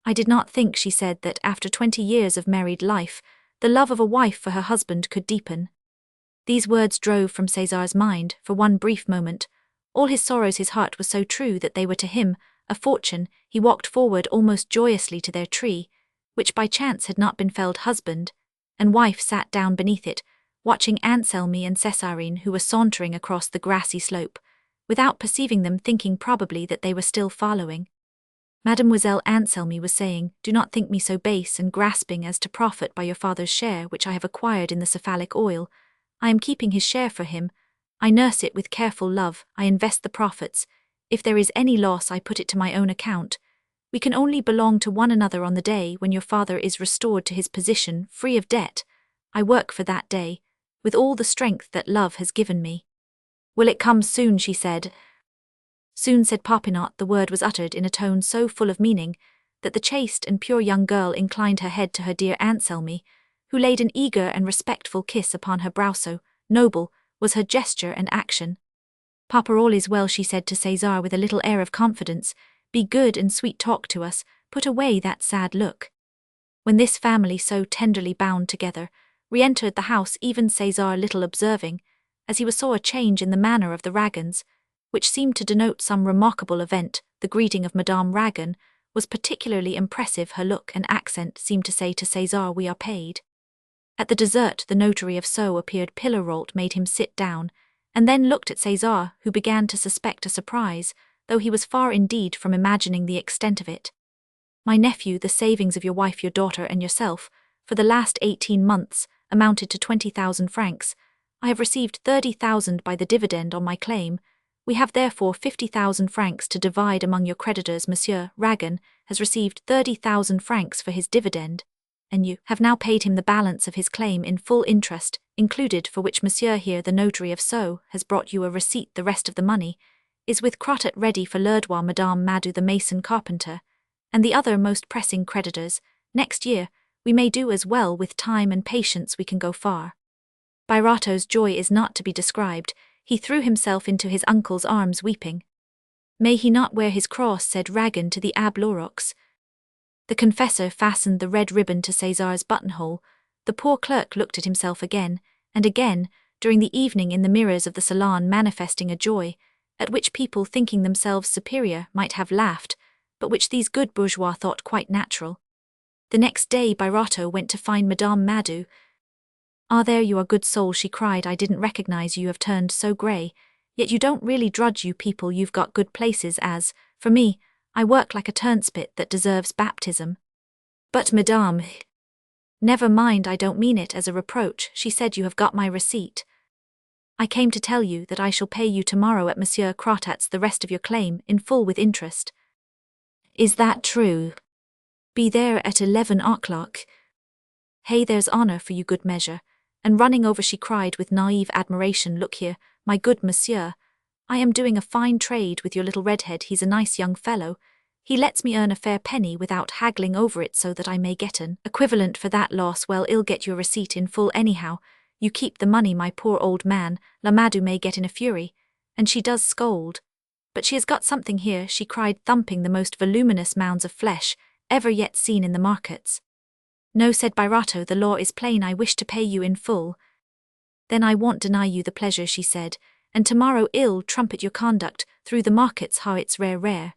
Speaker 1: "I did not think," she said, "that after 20 years of married life, the love of a wife for her husband could deepen." These words drove from Cesar's mind, for one brief moment, all his sorrows. His heart was so true that they were to him a fortune. He walked forward almost joyously to their tree, which by chance had not been felled. Husband and wife sat down beneath it, watching Anselmi and Césarine, who were sauntering across the grassy slope, without perceiving them, thinking probably that they were still following. Mademoiselle Anselmi was saying, "Do not think me so base and grasping as to profit by your father's share which I have acquired in the cephalic oil. I am keeping his share for him. I nurse it with careful love, I invest the profits. If there is any loss, I put it to my own account. We can only belong to one another on the day when your father is restored to his position, free of debt. I work for that day, with all the strength that love has given me." "Will it come soon?" she said. "Soon," said Popinot. The word was uttered in a tone so full of meaning that the chaste and pure young girl inclined her head to her dear Anselmi, who laid an eager and respectful kiss upon her brow. So noble was her gesture and action. "Papa, all is well," she said to Cesar with a little air of confidence. "Be good and sweet talk to us, put away that sad look." When this family, so tenderly bound together, re-entered the house, even Cesar little observing, as he saw a change in the manner of the Ragans, which seemed to denote some remarkable event, the greeting of Madame Ragan was particularly impressive. Her look and accent seemed to say to Cesar, "We are paid." At the dessert, the notary of Sceaux appeared. Pillarolt made him sit down, and then looked at Cesar, who began to suspect a surprise, though he was far indeed from imagining the extent of it. "My nephew, the savings of your wife, your daughter, and yourself, for the last 18 months, amounted to 20,000 francs. I have received 30,000 by the dividend on my claim. We have therefore 50,000 francs to divide among your creditors. Monsieur Ragan has received 30,000 francs for his dividend, and you have now paid him the balance of his claim in full interest, included, for which Monsieur here, the notary of Sceaux, has brought you a receipt. The rest of the money is with Crottat ready for Lerdois, Madame Madou the mason carpenter, and the other most pressing creditors. Next year, we may do as well. With time and patience we can go far. Birotteau's joy is not to be described. He threw himself into his uncle's arms weeping. May he not wear his cross, said Ragan to the Abbé Lauroux. The confessor fastened the red ribbon to Cesar's buttonhole. The poor clerk looked at himself again, and again, during the evening in the mirrors of the salon, manifesting a joy, at which people thinking themselves superior might have laughed, but which these good bourgeois thought quite natural. The next day Birotteau went to find Madame Madou. "Ah, there you are, good soul," she cried. "I didn't recognize you have turned so grey. Yet you don't really drudge, you people. You've got good places, as, for me, I work like a turnspit that deserves baptism." "But, Madame—" "Never mind, I don't mean it as a reproach," she said. "You have got my receipt. I came to tell you that I shall pay you tomorrow at Monsieur Crottat's the rest of your claim, in full with interest." "Is that true?" "Be there at 11 o'clock. Hey, there's honor for you, good measure." And running over she cried with naive admiration, "Look here, my good monsieur. I am doing a fine trade with your little redhead. He's a nice young fellow. He lets me earn a fair penny without haggling over it, so that I may get an equivalent for that loss. Well, I'll get your receipt in full anyhow. You keep the money, my poor old man. La Madou may get in a fury, and she does scold. But she has got something here," she cried, thumping the most voluminous mounds of flesh ever yet seen in the markets. "No," said Birotteau, "the law is plain. I wish to pay you in full." "Then I won't deny you the pleasure," she said, "and tomorrow I'll trumpet your conduct through the markets. How it's rare."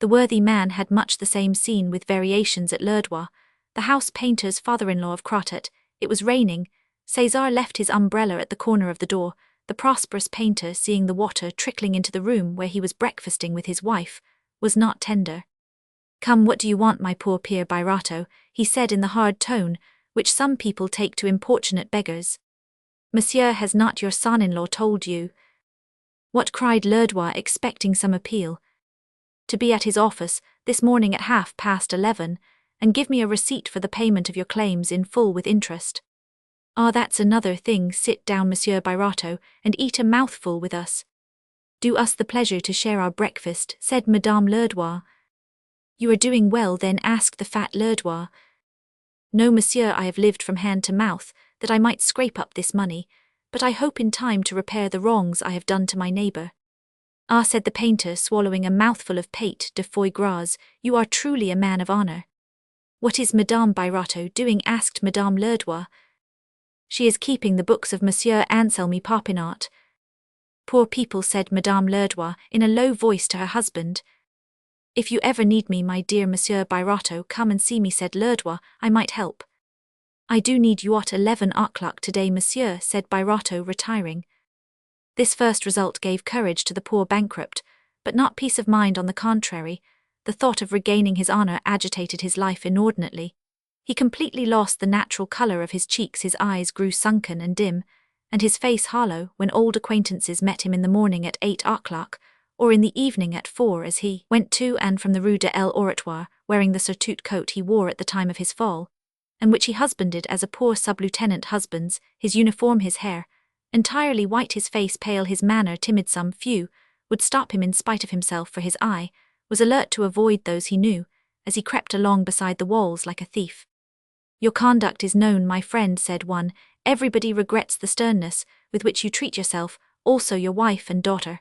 Speaker 1: The worthy man had much the same scene with variations at Lerdois, the house painter's father-in-law of Crottat. It was raining. Cesar left his umbrella at the corner of the door. The prosperous painter, seeing the water trickling into the room where he was breakfasting with his wife, was not tender. "Come, what do you want, my poor Pierre Birotteau?" he said in the hard tone which some people take to importunate beggars. "Monsieur, has not your son-in-law told you?" "What?" cried Lerdois, expecting some appeal. "To be at his office this morning at 11:30, and give me a receipt for the payment of your claims in full with interest." "Ah, that's another thing. Sit down, Monsieur Birotteau, and eat a mouthful with us." "Do us the pleasure to share our breakfast," said Madame Lerdois. "You are doing well, then?" asked the fat Lerdois. "No, monsieur, I have lived from hand to mouth, that I might scrape up this money, but I hope in time to repair the wrongs I have done to my neighbour." "Ah," said the painter, swallowing a mouthful of pate de foie gras, "you are truly a man of honour." "What is Madame Birotteau doing?" asked Madame Lerdois. "She is keeping the books of Monsieur Anselme Popinot." "Poor people," said Madame Lerdois in a low voice to her husband. "If you ever need me, my dear Monsieur Birotteau, come and see me," said Lerdois. "I might help." "I do need you at 11 o'clock today, monsieur," said Birotteau, retiring. This first result gave courage to the poor bankrupt, but not peace of mind. On the contrary, the thought of regaining his honour agitated his life inordinately. He completely lost the natural colour of his cheeks, his eyes grew sunken and dim, and his face hollow when old acquaintances met him in the morning at 8 o'clock, or in the evening at 4, as he went to and from the Rue de l'Oratoire, wearing the surtout coat he wore at the time of his fall, and which he husbanded as a poor sub-lieutenant husbands his uniform, his hair entirely white, his face pale, his manner timid. Some few would stop him in spite of himself, for his eye was alert to avoid those he knew, as he crept along beside the walls like a thief. "Your conduct is known, my friend," said one. "Everybody regrets the sternness with which you treat yourself, also your wife and daughter."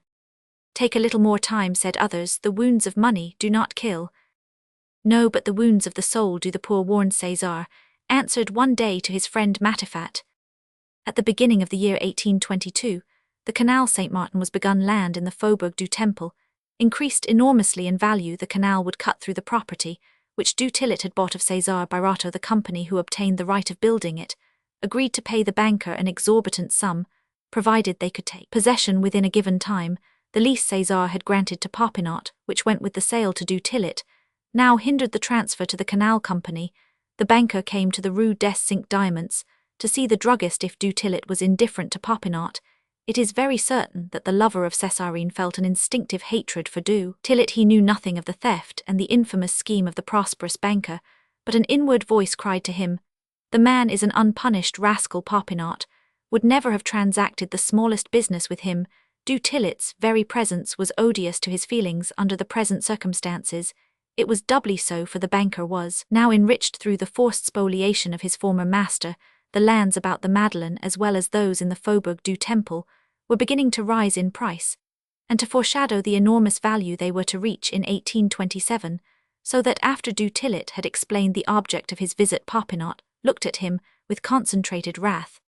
Speaker 1: "Take a little more time," said others. "The wounds of money do not kill." "No, but the wounds of the soul do," the poor worn Cesar answered one day to his friend Matifat. At the beginning of the year 1822, the Canal Saint-Martin was begun. Land in the Faubourg du Temple increased enormously in value. The canal would cut through the property which du Tillet had bought of César Birotteau. The company who obtained the right of building it agreed to pay the banker an exorbitant sum, provided they could take possession within a given time. The lease César had granted to Popinot, which went with the sale to du Tillet, now hindered the transfer to the canal company. The banker came to the Rue des Cinq Diamants to see the druggist if du Tillet was indifferent to Popinot. It is very certain that the lover of Césarine felt an instinctive hatred for du Tillet. He knew nothing of the theft and the infamous scheme of the prosperous banker, but an inward voice cried to him, "The man is an unpunished rascal. Popinot would never have transacted the smallest business with him." Du Tillet's very presence was odious to his feelings under the present circumstances. It was doubly so, for the banker was now enriched through the forced spoliation of his former master. The lands about the Madeleine, as well as those in the Faubourg du Temple, were beginning to rise in price, and to foreshadow the enormous value they were to reach in 1827, so that after du Tillet had explained the object of his visit, Popinot looked at him with concentrated wrath.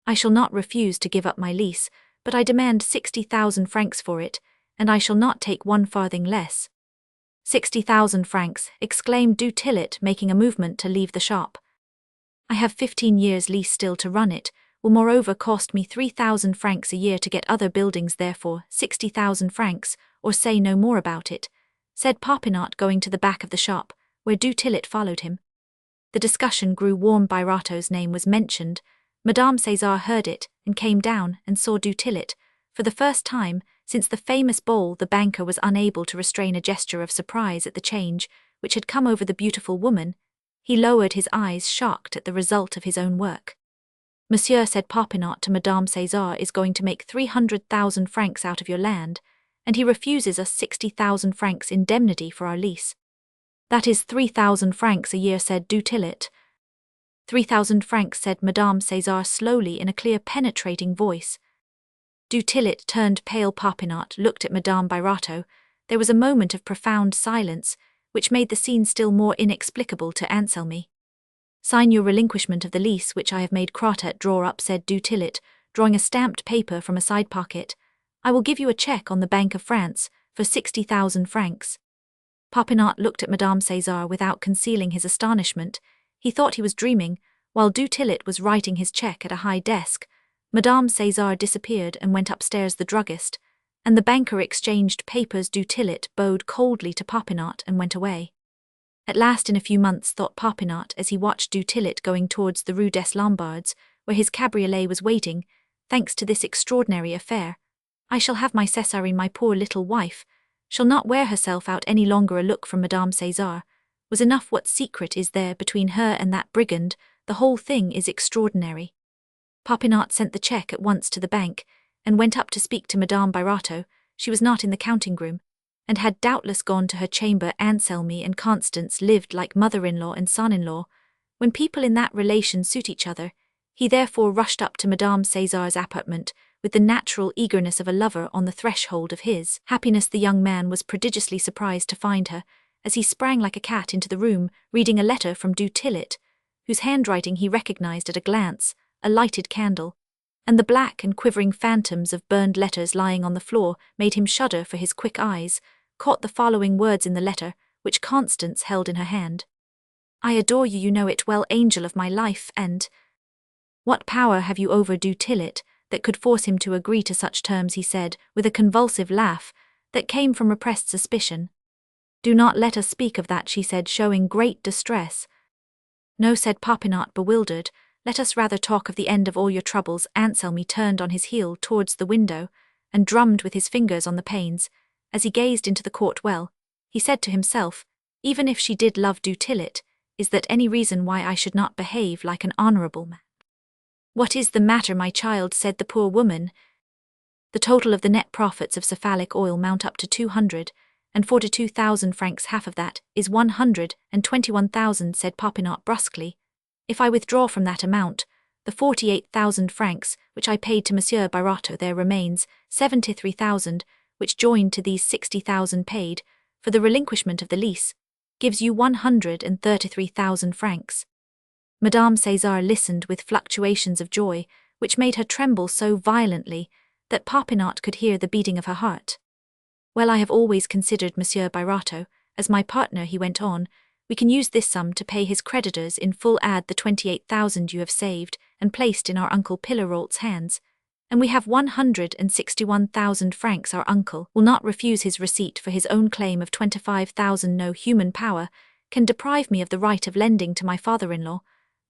Speaker 1: "I shall not refuse to give up my lease, but I demand 60,000 francs for it, and I shall not take 1 farthing less." 60,000 francs, exclaimed du Tillet, making a movement to leave the shop. "I have 15 years' lease still to run. It will moreover cost me 3,000 francs a year to get other buildings, therefore 60,000 francs, or say no more about it," said Popinot, going to the back of the shop, where du Tillet followed him. The discussion grew warm. Birotteau's name was mentioned. Madame Cesar heard it, and came down and saw du Tillet. For the first time since the famous ball, the banker was unable to restrain a gesture of surprise at the change which had come over the beautiful woman. He lowered his eyes, shocked at the result of his own work. "Monsieur," said Popinot to Madame Cesar, "is going to make 300,000 francs out of your land, and he refuses us 60,000 francs indemnity for our lease." "That is 3,000 francs a year," said du Tillet. 3,000 francs, said Madame Cesar slowly in a clear, penetrating voice. Du Tillet turned pale. Popinot looked at Madame Birotteau. There was a moment of profound silence, which made the scene still more inexplicable to Anselmi. "Sign your relinquishment of the lease, which I have made Crottat draw up," said du Tillet, drawing a stamped paper from a side pocket. "I will give you a cheque on the Bank of France for 60,000 francs. Popinot looked at Madame Cesar without concealing his astonishment. He thought he was dreaming. While du Tillet was writing his cheque at a high desk, Madame Cesar disappeared and went upstairs. The druggist and the banker exchanged papers. Du Tillet bowed coldly to Popinot and went away. "At last, in a few months," thought Popinot as he watched du Tillet going towards the Rue des Lombards, where his cabriolet was waiting, "thanks to this extraordinary affair, I shall have my Césarine. My poor little wife shall not wear herself out any longer." A look from Madame Cesar was enough. What secret is there between her and that brigand? The whole thing is extraordinary. Popinot sent the cheque at once to the bank, and went up to speak to Madame Birotteau. She was not in the counting-room, and had doubtless gone to her chamber. Anselmi and Constance lived like mother-in-law and son-in-law. When people in that relation suit each other, he therefore rushed up to Madame Cesar's apartment with the natural eagerness of a lover on the threshold of his happiness. The young man was prodigiously surprised to find her, as he sprang like a cat into the room, reading a letter from du Tillet, whose handwriting he recognized at a glance. A lighted candle, and the black and quivering phantoms of burned letters lying on the floor made him shudder, for his quick eyes caught the following words in the letter, which Constance held in her hand. "I adore you, you know it well, angel of my life, and—" "What power have you over du Tillet that could force him to agree to such terms?" he said, with a convulsive laugh that came from repressed suspicion. "Do not let us speak of that," she said, showing great distress. "No," said Popinot, bewildered. "Let us rather talk of the end of all your troubles." Anselmi turned on his heel towards the window, and drummed with his fingers on the panes. As he gazed into the court, well, he said to himself, even if she did love du Tillet, is that any reason why I should not behave like an honourable man? "What is the matter, my child?" said the poor woman. "The total of the net profits of cephalic oil mount up to 242,000 francs. Half of that is 121,000, said Popinot brusquely. "If I withdraw from that amount the 48,000 francs which I paid to Monsieur Birotteau, there remains 73,000, which, joined to these 60,000 paid for the relinquishment of the lease, gives you 133,000 francs. Madame Cesar listened with fluctuations of joy, which made her tremble so violently that Popinot could hear the beating of her heart. "Well, I have always considered Monsieur Birotteau as my partner," he went on. "We can use this sum to pay his creditors in full. Add the 28,000 you have saved and placed in our uncle Pillaroult's hands, and we have 161,000 francs. Our uncle will not refuse his receipt for his own claim of 25,000. No human power can deprive me of the right of lending to my father-in-law.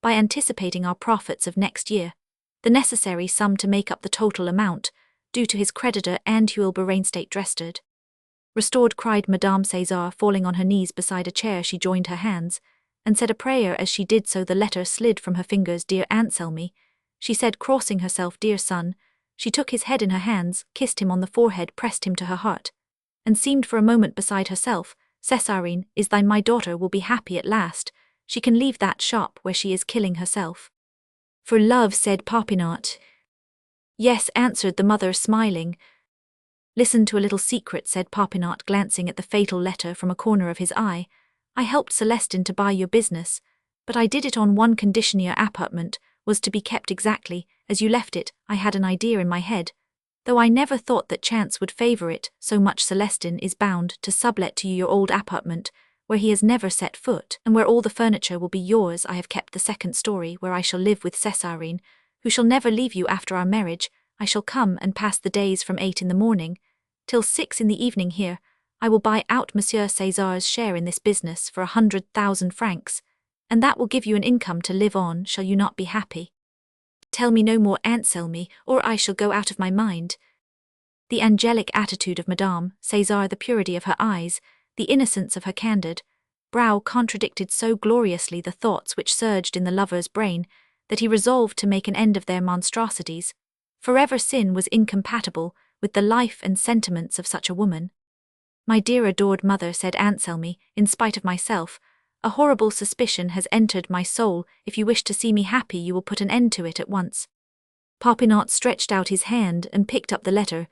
Speaker 1: by anticipating our profits of next year, the necessary sum to make up the total amount, due to his creditor and Huel Bereinstadt restored, cried Madame Cesar, falling on her knees beside a chair. She joined her hands, and said a prayer as she did so. The letter slid from her fingers. Dear Anselmi, she said, crossing herself. Dear son. She took his head in her hands, kissed him on the forehead, pressed him to her heart, and seemed for a moment beside herself. Césarine is thine, my daughter will be happy at last. She can leave that shop where she is killing herself. For love, said Popinot. Yes, answered the mother, smiling. Listen to a little secret, said Popinot, glancing at the fatal letter from a corner of his eye. I helped Celestine to buy your business, but I did it on one condition: your apartment was to be kept exactly as you left it. I had an idea in my head, though I never thought that chance would favor it so much. Celestine is bound to sublet to you your old apartment, where he has never set foot, and where all the furniture will be yours. I have kept the second story, where I shall live with Césarine, who shall never leave you after our marriage. I shall come and pass the days from 8 in the morning till 6 in the evening here. I will buy out Monsieur César's share in this business for 100,000 francs, and that will give you an income to live on. Shall you not be happy? Tell me no more, Anselmi, or I shall go out of my mind. The angelic attitude of Madame César, the purity of her eyes, the innocence of her candid brow contradicted so gloriously the thoughts which surged in the lover's brain that he resolved to make an end of their monstrosities. Forever sin was incompatible with the life and sentiments of such a woman. My dear adored mother, said Anselmi, in spite of myself, a horrible suspicion has entered my soul. If you wish to see me happy, you will put an end to it at once. Popinot stretched out his hand and picked up the letter.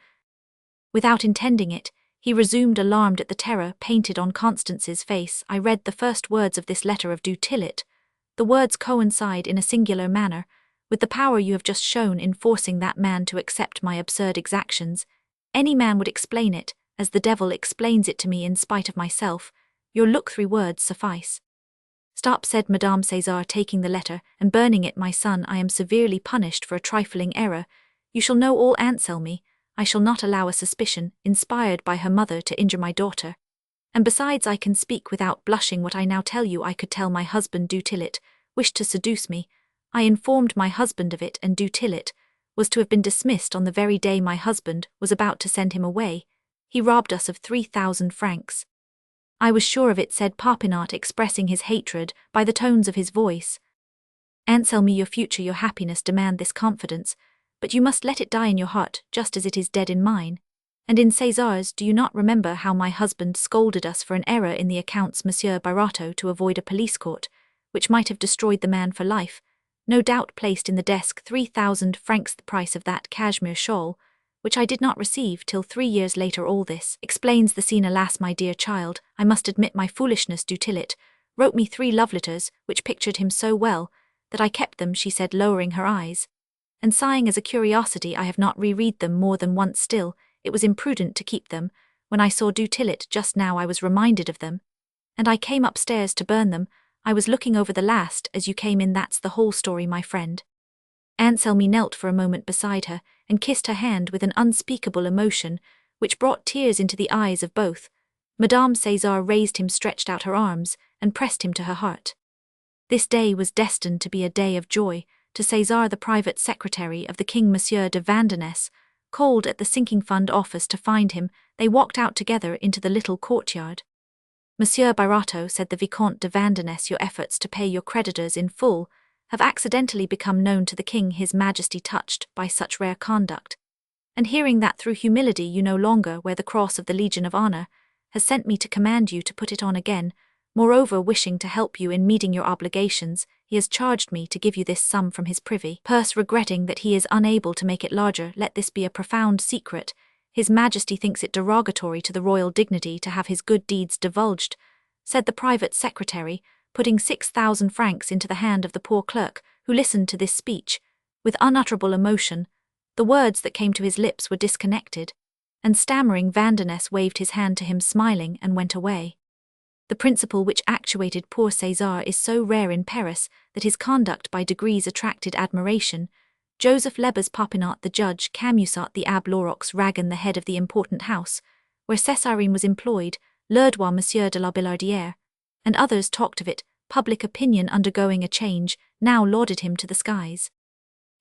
Speaker 1: Without intending it, he resumed, alarmed at the terror painted on Constance's face. I read the first words of this letter of Dutillet. The words coincide in a singular manner with the power you have just shown in forcing that man to accept my absurd exactions. Any man would explain it, as the devil explains it to me in spite of myself. Your look, 3 words suffice. Stop, said Madame César, taking the letter and burning it. My son, I am severely punished for a trifling error. You shall know all, Anselmi. I shall not allow a suspicion, inspired by her mother, to injure my daughter. And besides, I can speak without blushing. What I now tell you I could tell my husband. Dutillet wished to seduce me. I informed my husband of it, and Dutillet was to have been dismissed on the very day my husband was about to send him away. He robbed us of 3,000 francs. I was sure of it, said Popinot, expressing his hatred by the tones of his voice. Anselmi, your future, your happiness demand this confidence, but you must let it die in your heart, just as it is dead in mine. And in César's, do you not remember how my husband scolded us for an error in the accounts, Monsieur Birotteau, to avoid a police court, which might have destroyed the man for life? No doubt placed in the desk 3,000 francs, the price of that cashmere shawl, which I did not receive till 3 years later. All this explains the scene. Alas, my dear child, I must admit my foolishness. Dutillet wrote me 3 love letters, which pictured him so well, that I kept them, she said, lowering her eyes, and sighing as a curiosity. I have not reread them more than once. Still, it was imprudent to keep them. When I saw Dutillet just now, I was reminded of them, and I came upstairs to burn them. I was looking over the last as you came in. That's the whole story, my friend. Anselmi knelt for a moment beside her and kissed her hand with an unspeakable emotion, which brought tears into the eyes of both. Madame César raised him, stretched out her arms, and pressed him to her heart. This day was destined to be a day of joy to César. The private secretary of the king, Monsieur de Vandenesse, called at the sinking fund office to find him. They walked out together into the little courtyard. Monsieur Birotteau, said the Vicomte de Vandenesse, your efforts to pay your creditors in full have accidentally become known to the king, his majesty, touched by such rare conduct, and hearing that through humility you no longer wear the cross of the Legion of Honor, has sent me to command you to put it on again. Moreover, wishing to help you in meeting your obligations, he has charged me to give you this sum from his privy purse, regretting that he is unable to make it larger. Let this be a profound secret. His majesty thinks it derogatory to the royal dignity to have his good deeds divulged, said the private secretary, putting 6,000 francs into the hand of the poor clerk, who listened to this speech with unutterable emotion. The words that came to his lips were disconnected, and stammering, Vandenesse waved his hand to him, smiling, and went away. The principle which actuated poor César is so rare in Paris that his conduct by degrees attracted admiration. Joseph Lebas Popinot, the judge, Camusat, the Abbé Laurox Ragan, the head of the important house where Césarine was employed, L'Urdois, Monsieur de la Billardière, and others talked of it, public opinion undergoing a change, now lauded him to the skies.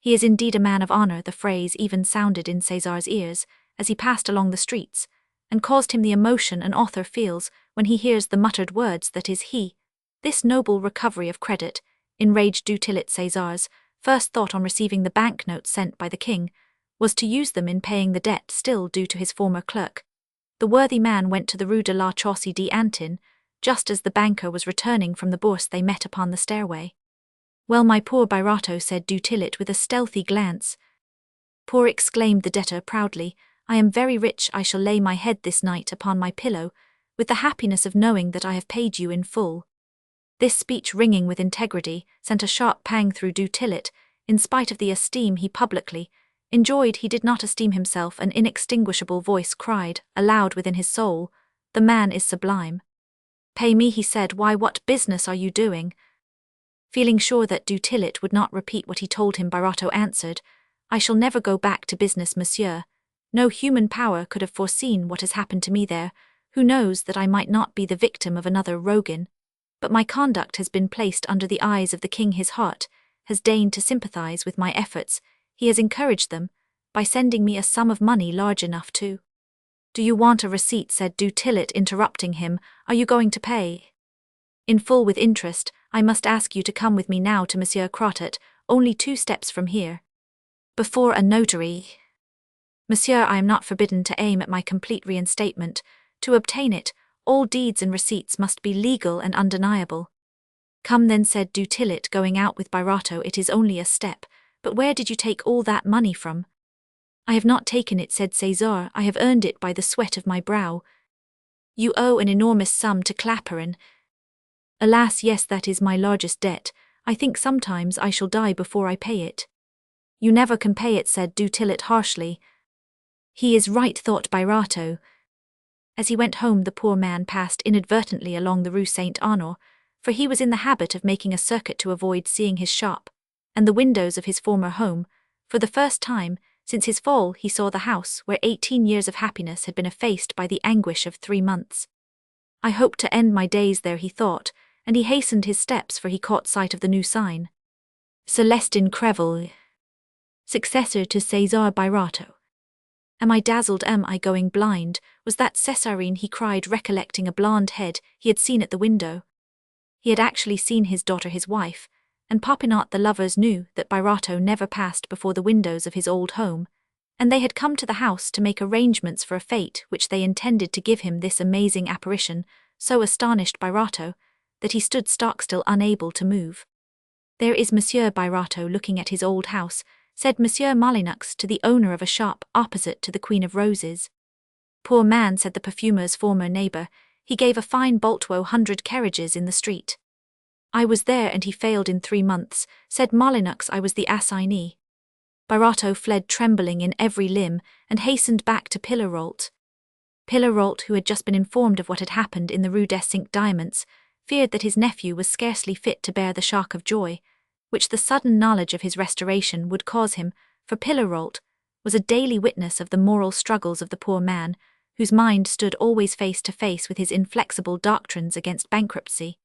Speaker 1: He is indeed a man of honor, the phrase even sounded in Cesar's ears as he passed along the streets, and caused him the emotion an author feels when he hears the muttered words that is he. This noble recovery of credit enraged du Tillet. Cesar's first thought on receiving the banknotes sent by the king was to use them in paying the debt still due to his former clerk. The worthy man went to the Rue de la Chaussée d'Antin. Just as the banker was returning from the Bourse, they met upon the stairway. "Well, my poor Birotteau," said du Tillet with a stealthy glance. "Poor," exclaimed the debtor proudly, "I am very rich. I shall lay my head this night upon my pillow, with the happiness of knowing that I have paid you in full." This speech, ringing with integrity, sent a sharp pang through du Tillet. In spite of the esteem he publicly enjoyed, he did not esteem himself. An inextinguishable voice cried aloud within his soul, "The man is sublime." "Pay me," he said. "Why, what business are you doing?" Feeling sure that du Tillet would not repeat what he told him, Birotteau answered, "I shall never go back to business, monsieur. No human power could have foreseen what has happened to me there. Who knows that I might not be the victim of another Rogan? But my conduct has been placed under the eyes of the king. His heart has deigned to sympathize with my efforts. He has encouraged them by sending me a sum of money large enough to—" "Do you want a receipt?" said du Tillet, interrupting him. "Are you going to pay?" "In full, with interest. I must ask you to come with me now to Monsieur Crottat, only 2 steps from here. Before a notary." "Monsieur, I am not forbidden to aim at my complete reinstatement. To obtain it, all deeds and receipts must be legal and undeniable." "Come then," said du Tillet, going out with Birotteau. "It is only a step. But where did you take all that money from?" "I have not taken it," said Cesar. "I have earned it by the sweat of my brow." "You owe an enormous sum to Clapeyron." "Alas, yes, that is my largest debt. I think sometimes I shall die before I pay it." "You never can pay it," said du Tillet harshly. "He is right," thought Birotteau. As he went home, the poor man passed inadvertently along the Rue Saint-Honore, for he was in the habit of making a circuit to avoid seeing his shop and the windows of his former home. For the first time since his fall, he saw the house where 18 years of happiness had been effaced by the anguish of 3 months. "I hope to end my days there," he thought, and he hastened his steps, for he caught sight of the new sign. Celestin Crevel, successor to César Birotteau. "Am I dazzled? Am I going blind? Was that Césarine?" he cried, recollecting a blonde head he had seen at the window. He had actually seen his daughter, his wife, and Popinot. The lovers knew that Birotteau never passed before the windows of his old home, and they had come to the house to make arrangements for a fete which they intended to give him. This amazing apparition so astonished Birotteau that he stood stock-still, unable to move. "There is Monsieur Birotteau looking at his old house," said Monsieur Molyneux to the owner of a shop opposite to the Queen of Roses. "Poor man," said the perfumer's former neighbor, "he gave a fine bolt to 100 carriages in the street." "I was there and he failed in 3 months, said Molyneux. "I was the assignee." Birotteau fled trembling in every limb and hastened back to Pillarolt. Pillarolt, who had just been informed of what had happened in the Rue des Cinq Diamants, feared that his nephew was scarcely fit to bear the shock of joy which the sudden knowledge of his restoration would cause him, for Pillarolt was a daily witness of the moral struggles of the poor man, whose mind stood always face to face with his inflexible doctrines against bankruptcy,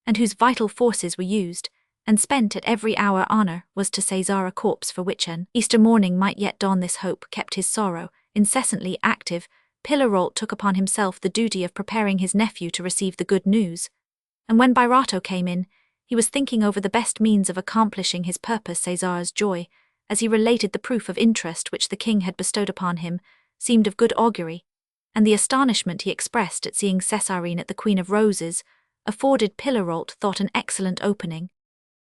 Speaker 1: and whose vital forces were used and spent at every hour. Honor was to Cesar a corpse for which an Easter morning might yet dawn. This hope kept his sorrow incessantly active. Pillarolt took upon himself the duty of preparing his nephew to receive the good news, and when Birotteau came in, he was thinking over the best means of accomplishing his purpose. Cesar's joy, as he related the proof of interest which the king had bestowed upon him, seemed of good augury, and the astonishment he expressed at seeing Césarine at the Queen of Roses afforded Pillarolt thought an excellent opening.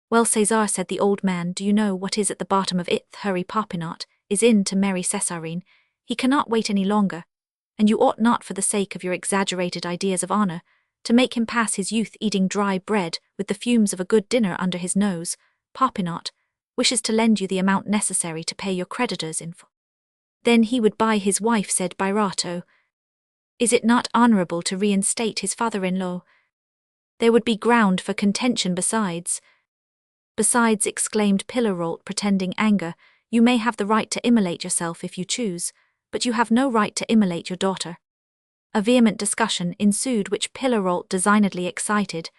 Speaker 1: "Well, César," said the old man, "do you know what is at the bottom of it? Hurry Popinot is in to marry Césarine. He cannot wait any longer, and you ought not, for the sake of your exaggerated ideas of honor, to make him pass his youth eating dry bread with the fumes of a good dinner under his nose. Popinot wishes to lend you the amount necessary to pay your creditors in full. Then he would buy his wife," said Birotteau. "Is it not honorable to reinstate his father-in-law? There would be ground for contention besides." "Besides," exclaimed Pillarolt, pretending anger, "you may have the right to immolate yourself if you choose, but you have no right to immolate your daughter." A vehement discussion ensued which Pillarolt designedly excited.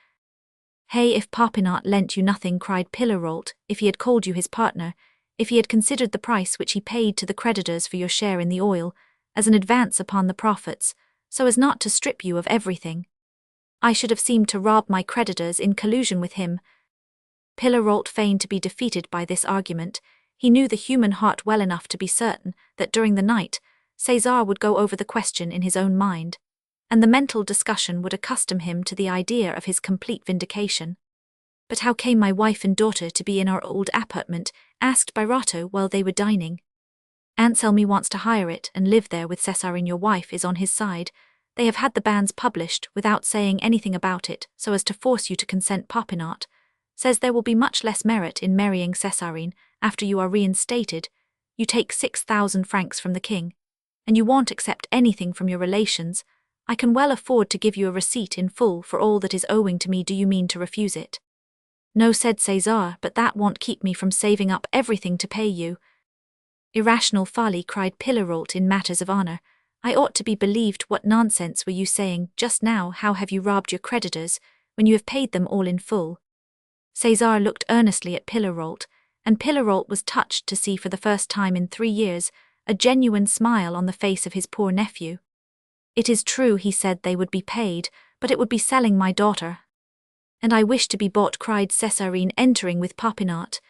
Speaker 1: Hey, if Popinot lent you nothing, cried Pillarolt, if he had called you his partner, if he had considered the price which he paid to the creditors for your share in the oil, as an advance upon the profits, so as not to strip you of everything. I should have seemed to rob my creditors in collusion with him. Pillarolt feigned to be defeated by this argument. He knew the human heart well enough to be certain that during the night, César would go over the question in his own mind, and the mental discussion would accustom him to the idea of his complete vindication. But how came my wife and daughter to be in our old apartment? Asked Birotteau while they were dining. Anselmi wants to hire it and live there with César. Your wife is on his side. They have had the bans published without saying anything about it so as to force you to consent. Popinot says there will be much less merit in marrying Césarine after you are reinstated. You take 6,000 francs from the king, and you won't accept anything from your relations. I can well afford to give you a receipt in full for all that is owing to me. Do you mean to refuse it? No, said César, but that won't keep me from saving up everything to pay you. Irrational folly, cried Pillarolt, in matters of honor. I ought to be believed. What nonsense were you saying just now? How have you robbed your creditors, when you have paid them all in full? César looked earnestly at Pillarolt, and Pillarolt was touched to see for the first time in 3 years a genuine smile on the face of his poor nephew. It is true, he said, they would be paid, but it would be selling my daughter. And I wish to be bought, cried Césarine, entering with Popinot.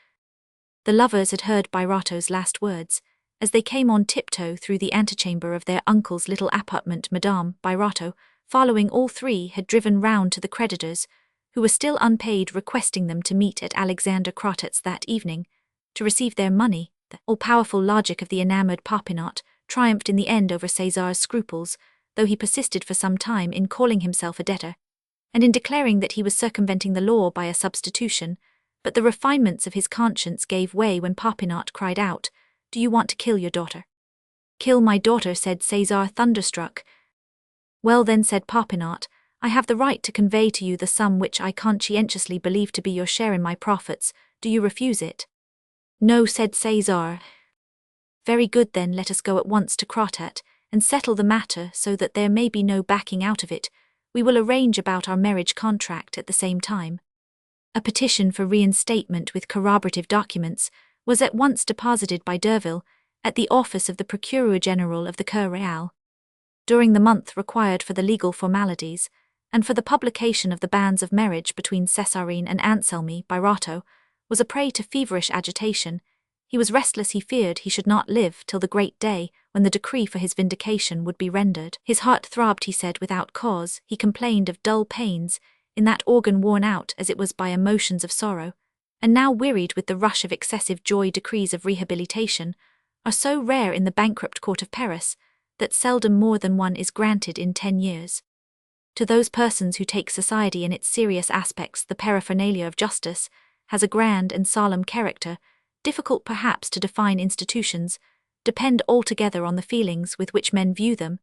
Speaker 1: The lovers had heard Birotteau's last words, as they came on tiptoe through the antechamber of their uncle's little apartment. Madame Birotteau, following all three, had driven round to the creditors, who were still unpaid, requesting them to meet at Alexander Crottet's that evening, to receive their money. The all-powerful logic of the enamoured Popinot triumphed in the end over César's scruples, though he persisted for some time in calling himself a debtor, and in declaring that he was circumventing the law by a substitution, but the refinements of his conscience gave way when Popinot cried out, Do you want to kill your daughter? Kill my daughter, said César, thunderstruck. Well then, said Popinot, I have the right to convey to you the sum which I conscientiously believe to be your share in my profits. Do you refuse it? No, said César. Very good then, let us go at once to Crottet, and settle the matter so that there may be no backing out of it. We will arrange about our marriage contract at the same time. A petition for reinstatement with corroborative documents was at once deposited by Derville at the office of the Procureur General of the Cour Real. During the month required for the legal formalities, and for the publication of the banns of marriage between Césarine and Anselmi, Birotteau was a prey to feverish agitation. He was restless. He feared he should not live till the great day when the decree for his vindication would be rendered. His heart throbbed, he said, without cause. He complained of dull pains in that organ worn out as it was by emotions of sorrow, and now wearied with the rush of excessive joy. Decrees of rehabilitation are so rare in the bankrupt court of Paris that seldom more than one is granted in 10 years. To those persons who take society in its serious aspects, the paraphernalia of justice has a grand and solemn character, difficult perhaps to define. Institutions depend altogether on the feelings with which men view them,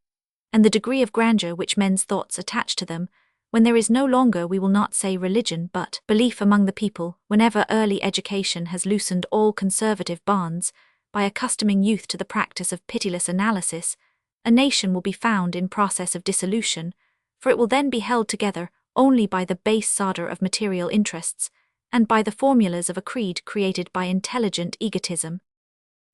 Speaker 1: and the degree of grandeur which men's thoughts attach to them, when there is no longer, we will not say religion, but belief among the people. Whenever early education has loosened all conservative bonds, by accustoming youth to the practice of pitiless analysis, a nation will be found in process of dissolution, for it will then be held together only by the base solder of material interests, and by the formulas of a creed created by intelligent egotism.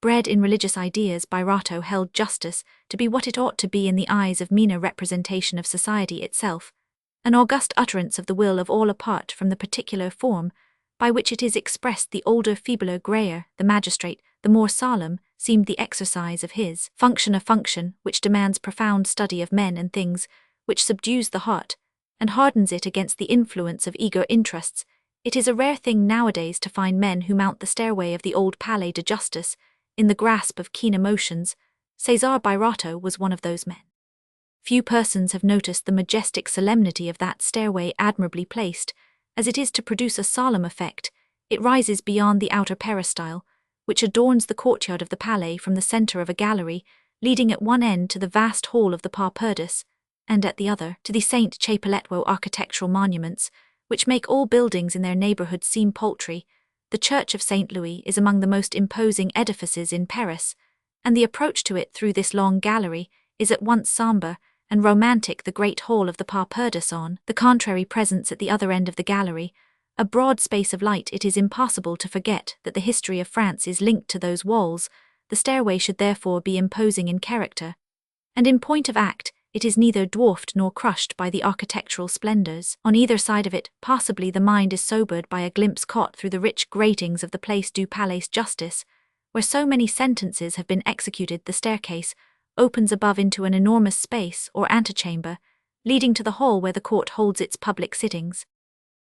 Speaker 1: Bred in religious ideas, Birotteau held justice to be what it ought to be in the eyes of meaner representation of society itself, an august utterance of the will of all apart from the particular form by which it is expressed. The older, feebler, greyer the magistrate, the more solemn seemed the exercise of his function, a function which demands profound study of men and things, which subdues the heart, and hardens it against the influence of eager interests. It is a rare thing nowadays to find men who mount the stairway of the old Palais de Justice in the grasp of keen emotions. César Birotteau was one of those men. Few persons have noticed the majestic solemnity of that stairway, admirably placed, as it is to produce a solemn effect. It rises beyond the outer peristyle, which adorns the courtyard of the Palais, from the centre of a gallery, leading at one end to the vast hall of the Parperdus, and at the other to the Saint Chapelletwo architectural monuments, which make all buildings in their neighbourhood seem paltry. The Church of St. Louis is among the most imposing edifices in Paris, and the approach to it through this long gallery is at once sombre and romantic. The great hall of the Parperdus, on the contrary, presents at the other end of the gallery a broad space of light, it is impossible to forget that the history of France is linked to those walls. The stairway should therefore be imposing in character, and in point of act, it is neither dwarfed nor crushed by the architectural splendors. On either side of it, possibly the mind is sobered by a glimpse caught through the rich gratings of the Place du Palais Justice, where so many sentences have been executed. The staircase opens above into an enormous space or antechamber, leading to the hall where the court holds its public sittings.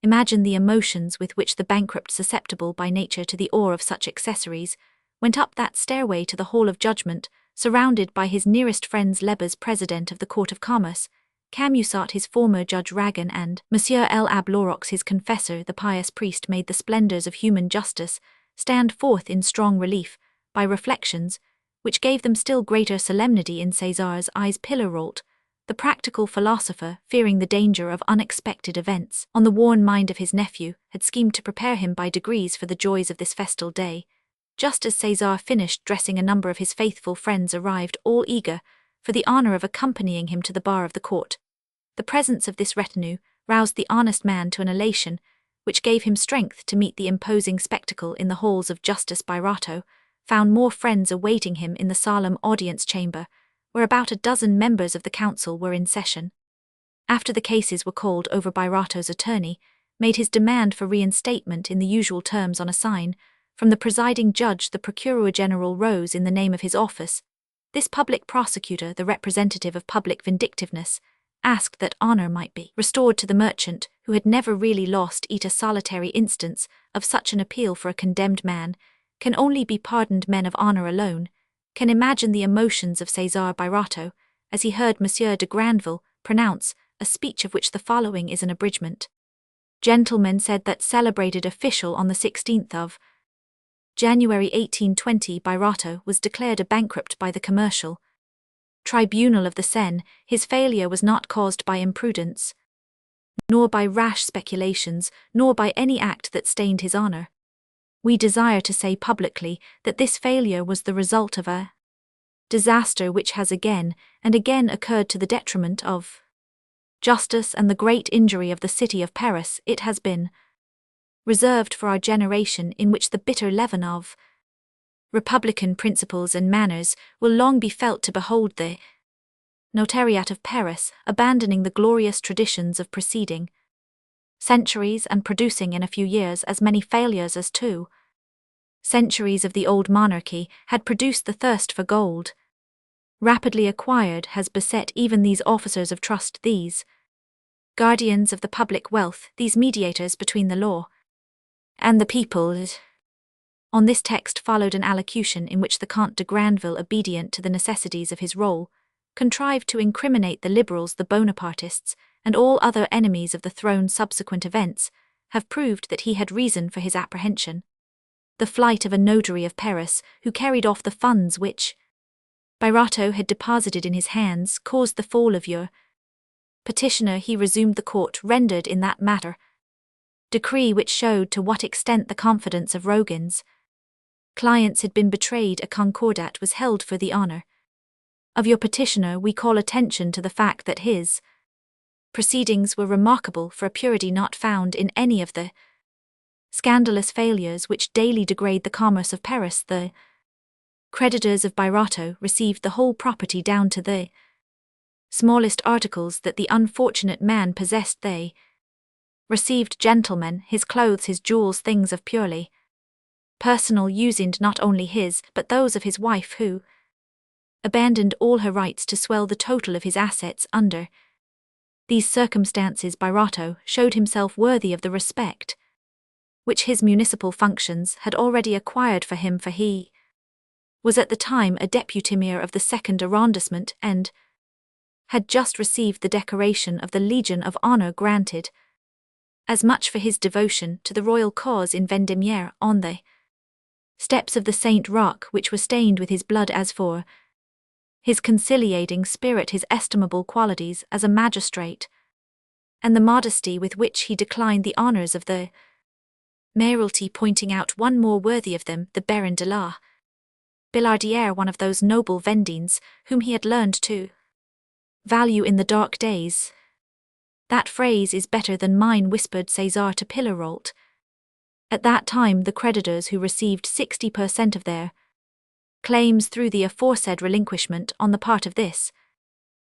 Speaker 1: Imagine the emotions with which the bankrupt, susceptible by nature to the awe of such accessories, went up that stairway to the hall of judgment, surrounded by his nearest friends Lebas, president of the Court of Commerce, Camusat, his former judge Ragan, and Monsieur El Ab Lorox, his confessor. The pious priest made the splendors of human justice stand forth in strong relief by reflections, which gave them still greater solemnity in César's eyes. Pillar-wrought, the practical philosopher, fearing the danger of unexpected events on the worn mind of his nephew, had schemed to prepare him by degrees for the joys of this festal day. Just as César finished dressing, a number of his faithful friends arrived, all eager for the honor of accompanying him to the bar of the court. The presence of this retinue roused the honest man to an elation which gave him strength to meet the imposing spectacle in the halls of justice. Birotteau found more friends awaiting him in the solemn audience chamber, where about a dozen members of the council were in session. After the cases were called over, Birotteau's attorney made his demand for reinstatement in the usual terms on a sign from the presiding judge. The procureur general rose in the name of his office. This public prosecutor, the representative of public vindictiveness, asked that honor might be restored to the merchant who had never really lost. A solitary instance of such an appeal for a condemned man can only be pardoned. Men of honor alone can imagine the emotions of César Birotteau as he heard Monsieur de Granville pronounce a speech of which the following is an abridgment. Gentlemen, said that celebrated official, on the 16th of January 1820, Birotteau was declared a bankrupt by the commercial tribunal of the Seine. His failure was not caused by imprudence, nor by rash speculations, nor by any act that stained his honor. We desire to say publicly that this failure was the result of a disaster which has again and again occurred to the detriment of justice and the great injury of the city of Paris. It has been reserved for our generation, in which the bitter leaven of republican principles and manners will long be felt, to behold the notariat of Paris abandoning the glorious traditions of preceding centuries and producing in a few years as many failures as 2 centuries of the old monarchy had produced. The thirst for gold, rapidly acquired, has beset even these officers of trust, these guardians of the public wealth, these mediators between the law and the people. On this text followed an allocution in which the Comte de Granville, obedient to the necessities of his role, contrived to incriminate the liberals, the Bonapartists, and all other enemies of the throne. Subsequent events have proved that he had reason for his apprehension. The flight of a notary of Paris, who carried off the funds which Birotteau had deposited in his hands, caused the fall of your petitioner. He resumed. The court rendered in that matter decree which showed to what extent the confidence of Rogan's clients had been betrayed. A concordat was held for the honor of your petitioner. We call attention to the fact that his proceedings were remarkable for a purity not found in any of the scandalous failures which daily degrade the commerce of Paris. The creditors of Birotteau received the whole property down to the smallest articles that the unfortunate man possessed. They received, gentlemen, his clothes, his jewels, things of purely personal use, and not only his, but those of his wife, who abandoned all her rights to swell the total of his assets. Under these circumstances, Birotteau showed himself worthy of the respect which his municipal functions had already acquired for him, for he was at the time a deputy mayor of the 2nd arrondissement, and had just received the decoration of the Legion of Honor, granted as much for his devotion to the royal cause in Vendémiaire, on the steps of the Saint Roch, which were stained with his blood, as for his conciliating spirit, his estimable qualities as a magistrate, and the modesty with which he declined the honors of the mayoralty, pointing out one more worthy of them, the Baron de la Billardière, one of those noble Vendines whom he had learned to value in the dark days That phrase is better than mine, whispered Cesar to Pillarolt. At that time the creditors who received 60% of their claims through the aforesaid relinquishment on the part of this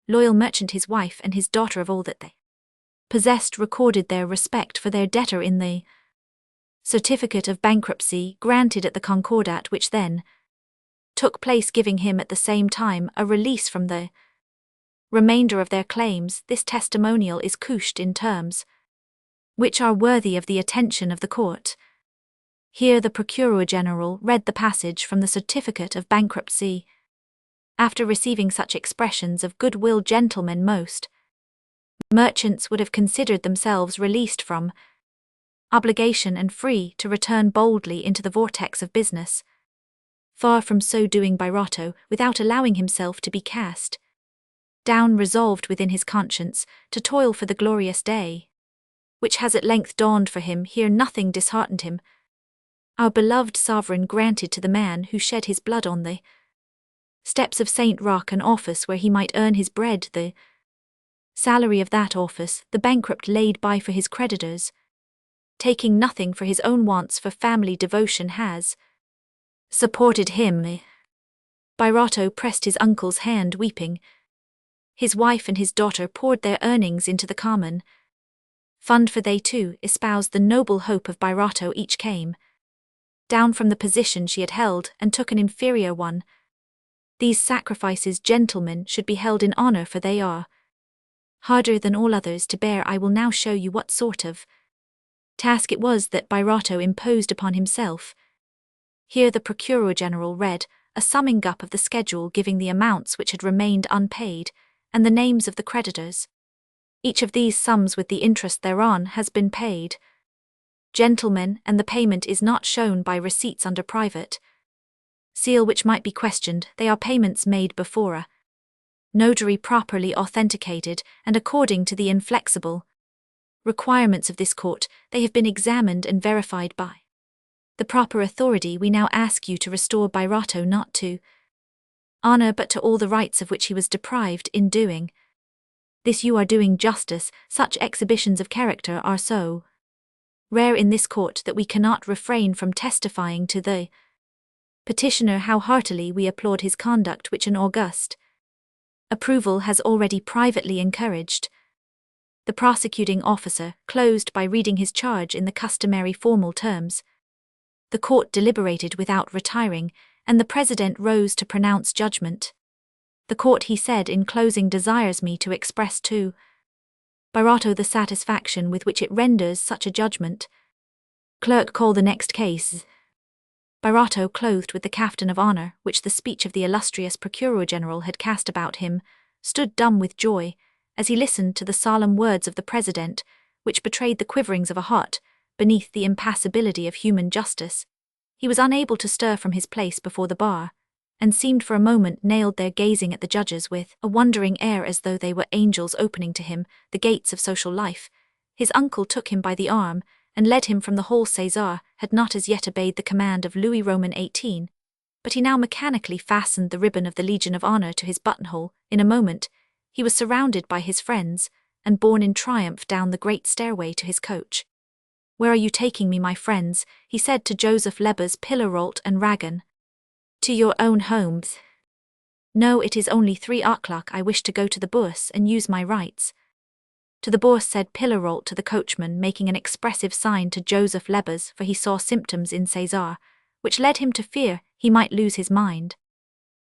Speaker 1: loyal merchant, his wife and his daughter, of all that they possessed, recorded their respect for their debtor in the certificate of bankruptcy granted at the concordat which then took place, giving him at the same time a release from the remainder of their claims. This testimonial is couched in terms which are worthy of the attention of the court. Here the Procureur General read the passage from the certificate of bankruptcy. After receiving such expressions of goodwill, gentlemen, most merchants would have considered themselves released from obligation and free to return boldly into the vortex of business. Far from so doing, Birotteau, without allowing himself to be cast down, resolved within his conscience to toil for the glorious day which has at length dawned for him. Here nothing disheartened him. Our beloved sovereign granted to the man who shed his blood on the steps of St. Roch an office where he might earn his bread. The salary of that office the bankrupt laid by for his creditors, taking nothing for his own wants, for family devotion has supported him. Birotteau pressed his uncle's hand, weeping. His wife and his daughter poured their earnings into the common fund, for they too espoused the noble hope of Birotteau. Each came down from the position she had held and took an inferior one. These sacrifices, gentlemen, should be held in honor, for they are harder than all others to bear. I will now show you what sort of task it was that Birotteau imposed upon himself. Here the Procureur General read a summing up of the schedule, giving the amounts which had remained unpaid and the names of the creditors. Each of these sums, with the interest thereon, has been paid, gentlemen, and the payment is not shown by receipts under private seal which might be questioned. They are payments made before a notary properly authenticated, and according to the inflexible requirements of this court, they have been examined and verified by the proper authority. We now ask you to restore Birotteau not to honor but to all the rights of which he was deprived. In doing this you are doing justice. Such exhibitions of character are so rare in this court that we cannot refrain from testifying to the petitioner how heartily we applaud his conduct, which an august approval has already privately encouraged. The prosecuting officer closed by reading his charge in the customary formal terms. The court deliberated without retiring, and the president rose to pronounce judgment. The court, he said in closing, desires me to express to Birotteau the satisfaction with which it renders such a judgment. Clerk, call the next case. Birotteau, clothed with the caftan of honor which the speech of the illustrious Procureur General had cast about him, stood dumb with joy as he listened to the solemn words of the president, which betrayed the quiverings of a heart beneath the impassibility of human justice. He was unable to stir from his place before the bar, and seemed for a moment nailed there, gazing at the judges with a wondering air, as though they were angels opening to him the gates of social life. His uncle took him by the arm and led him from the hall. César had not as yet obeyed the command of Louis Roman 18, but he now mechanically fastened the ribbon of the Legion of Honor to his buttonhole. In a moment he was surrounded by his friends and borne in triumph down the great stairway to his coach. Where are you taking me, my friends? He said to Joseph Lebas, Pillarolt and Ragan. To your own homes. No, it is only 3 o'clock. I wish to go to the Bourse and use my rights. To the Bourse, said Pillarolt to the coachman, making an expressive sign to Joseph Lebas, for he saw symptoms in César which led him to fear he might lose his mind.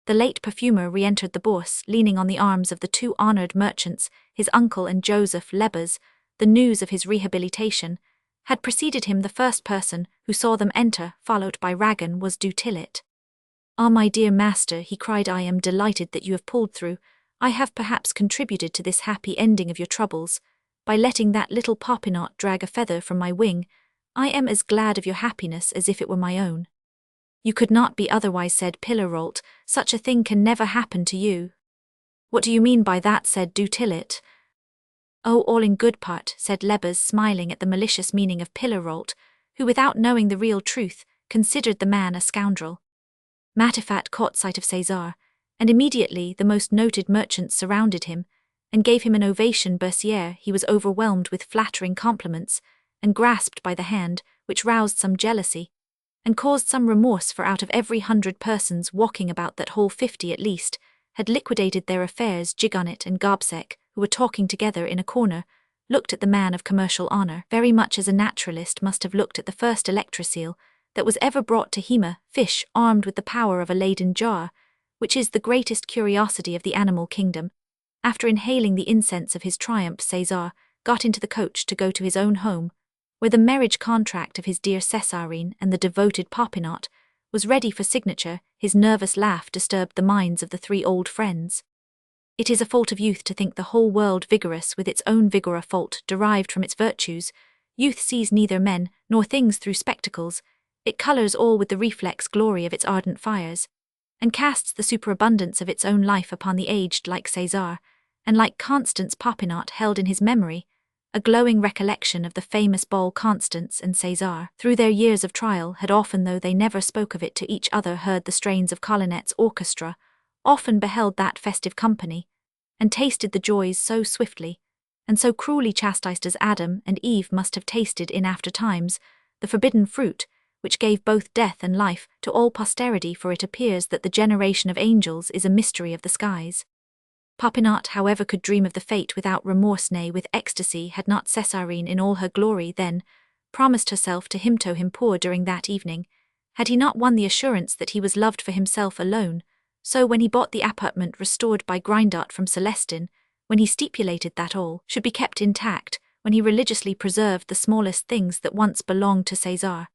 Speaker 1: The late perfumer re-entered the Bourse, leaning on the arms of the two honored merchants, his uncle and Joseph Lebas. The news of his rehabilitation had preceded him. The first person who saw them enter, followed by Ragan, was du Tillet. Ah, my dear master, he cried, I am delighted that you have pulled through. I have perhaps contributed to this happy ending of your troubles by letting that little Popinot drag a feather from my wing. I am as glad of your happiness as if it were my own. You could not be otherwise, said Pillarolt. Such a thing can never happen to you. What do you mean by that? Said du Tillet. Oh, all in good part, said Lebas, smiling at the malicious meaning of Pillarolt, who, without knowing the real truth, considered the man a scoundrel. Matifat caught sight of César, and immediately the most noted merchants surrounded him, and gave him an ovation Bercier. He was overwhelmed with flattering compliments, and grasped by the hand, which roused some jealousy, and caused some remorse, for out of every 100 persons walking about that hall 50 at least had liquidated their affairs. Gigonnet and Gobseck, who were talking together in a corner, looked at the man of commercial honor very much as a naturalist must have looked at the first electroseal that was ever brought to Hema, fish armed with the power of a Leyden jar, which is the greatest curiosity of the animal kingdom. After inhaling the incense of his triumph, César got into the coach to go to his own home, where the marriage contract of his dear Césarine and the devoted Popinot was ready for signature. His nervous laugh disturbed the minds of the 3 old friends. It is a fault of youth to think the whole world vigorous with its own vigor, a fault derived from its virtues. Youth sees neither men nor things through spectacles, it colours all with the reflex glory of its ardent fires, and casts the superabundance of its own life upon the aged, like César, and like Constance Popinot held in his memory a glowing recollection of the famous ball. Constance and César, through their years of trial, had often, though they never spoke of it to each other, heard the strains of Collinet's orchestra, often beheld that festive company, and tasted the joys so swiftly and so cruelly chastised as Adam and Eve must have tasted in after times, the forbidden fruit, which gave both death and life to all posterity. For it appears that the generation of angels is a mystery of the skies. Popinot, however, could dream of the fate without remorse, nay, with ecstasy, had not Césarine in all her glory then promised herself to him poor during that evening. Had he not won the assurance that he was loved for himself alone? So when he bought the apartment restored by Grindot from Celestine, when he stipulated that all should be kept intact, when he religiously preserved the smallest things that once belonged to César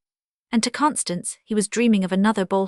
Speaker 1: and to Constance, he was dreaming of another ball,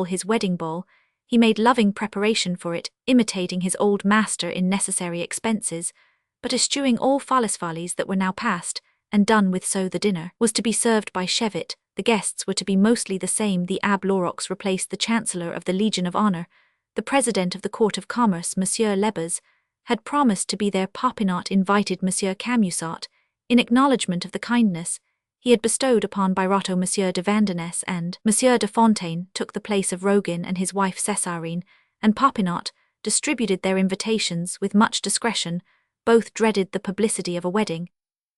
Speaker 1: his wedding ball. He made loving preparation for it, imitating his old master in necessary expenses, but eschewing all follies that were now past and done with. So the dinner was to be served by Chevet, the guests were to be mostly the same. The Abbé Lorox replaced the Chancellor of the Legion of Honor. The President of the Court of Commerce, Monsieur Lebas, had promised to be there. Popinot invited Monsieur Camusot, in acknowledgement of the kindness he had bestowed upon Birotteau. Monsieur de Vandenesse and Monsieur de Fontaine took the place of Roguin and his wife Césarine, and Popinot distributed their invitations with much discretion. Both dreaded the publicity of a wedding,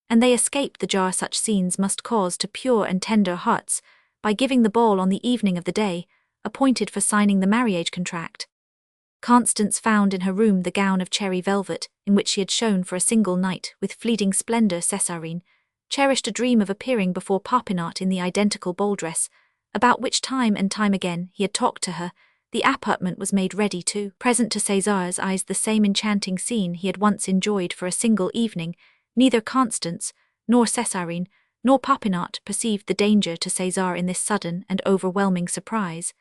Speaker 1: and they escaped the jar such scenes must cause to pure and tender hearts, by giving the ball on the evening of the day appointed for signing the marriage contract. Constance found in her room the gown of cherry velvet, in which she had shone for a single night with fleeting splendour. Césarine cherished a dream of appearing before Popinot in the identical ball dress, about which time and time again he had talked to her. The apartment was made ready to present to César's eyes the same enchanting scene he had once enjoyed for a single evening. Neither Constance, nor Césarine, nor Popinot perceived the danger to César in this sudden and overwhelming surprise,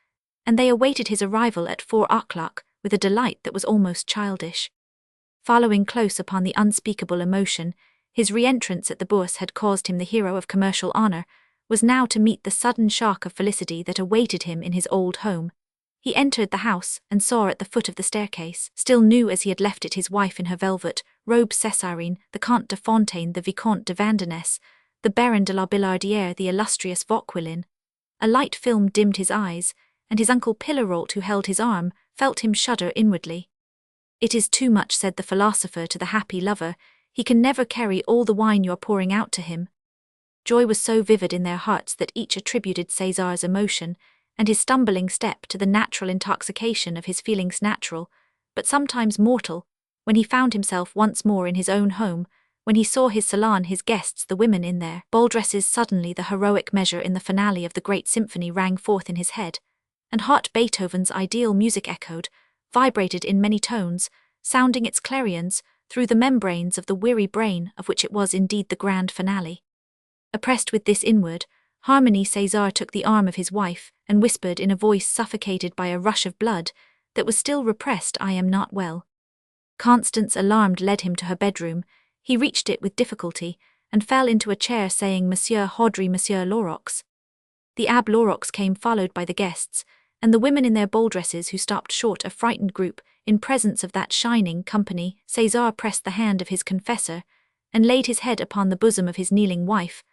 Speaker 1: and they awaited his arrival at 4 o'clock with a delight that was almost childish. Following close upon the unspeakable emotion his re-entrance at the Bourse had caused him, the hero of commercial honor was now to meet the sudden shock of felicity that awaited him in his old home. He entered the house and saw at the foot of the staircase, still new as he had left it, his wife in her velvet robe, Césarine, the Comte de Fontaine, the Vicomte de Vandenesse, the Baron de la Billardière, the illustrious Vauquelin. A light film dimmed his eyes, and his uncle Pillerault, who held his arm, felt him shudder inwardly. "It is too much," said the philosopher to the happy lover, "he can never carry all the wine you're pouring out to him." Joy was so vivid in their hearts that each attributed César's emotion and his stumbling step to the natural intoxication of his feelings, natural, but sometimes mortal, when he found himself once more in his own home, when he saw his salon, his guests, the women in their ball dresses. Suddenly the heroic measure in the finale of the great symphony rang forth in his head, and hot Beethoven's ideal music echoed, vibrated in many tones, sounding its clarions through the membranes of the weary brain of which it was indeed the grand finale. Oppressed with this inward harmony, César took the arm of his wife and whispered in a voice suffocated by a rush of blood that was still repressed, "I am not well." Constance, alarmed, led him to her bedroom. He reached it with difficulty and fell into a chair, saying, "Monsieur Haudry, Monsieur Lorox." The Abbé Lorox came, followed by the guests and the women in their ball dresses, who stopped short, a frightened group, in presence of that shining company. César pressed the hand of his confessor and laid his head upon the bosom of his kneeling wife.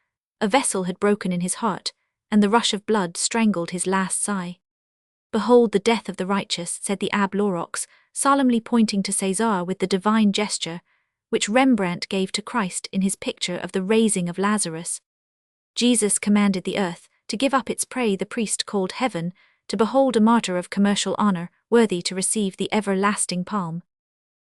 Speaker 1: A vessel had broken in his heart, and the rush of blood strangled his last sigh. "Behold the death of the righteous," said the Abbé Lorox, solemnly pointing to Cesar with the divine gesture, which Rembrandt gave to Christ in his picture of the raising of Lazarus. Jesus commanded the earth to give up its prey the priest called heaven, to behold a martyr of commercial honor, worthy to receive the everlasting palm.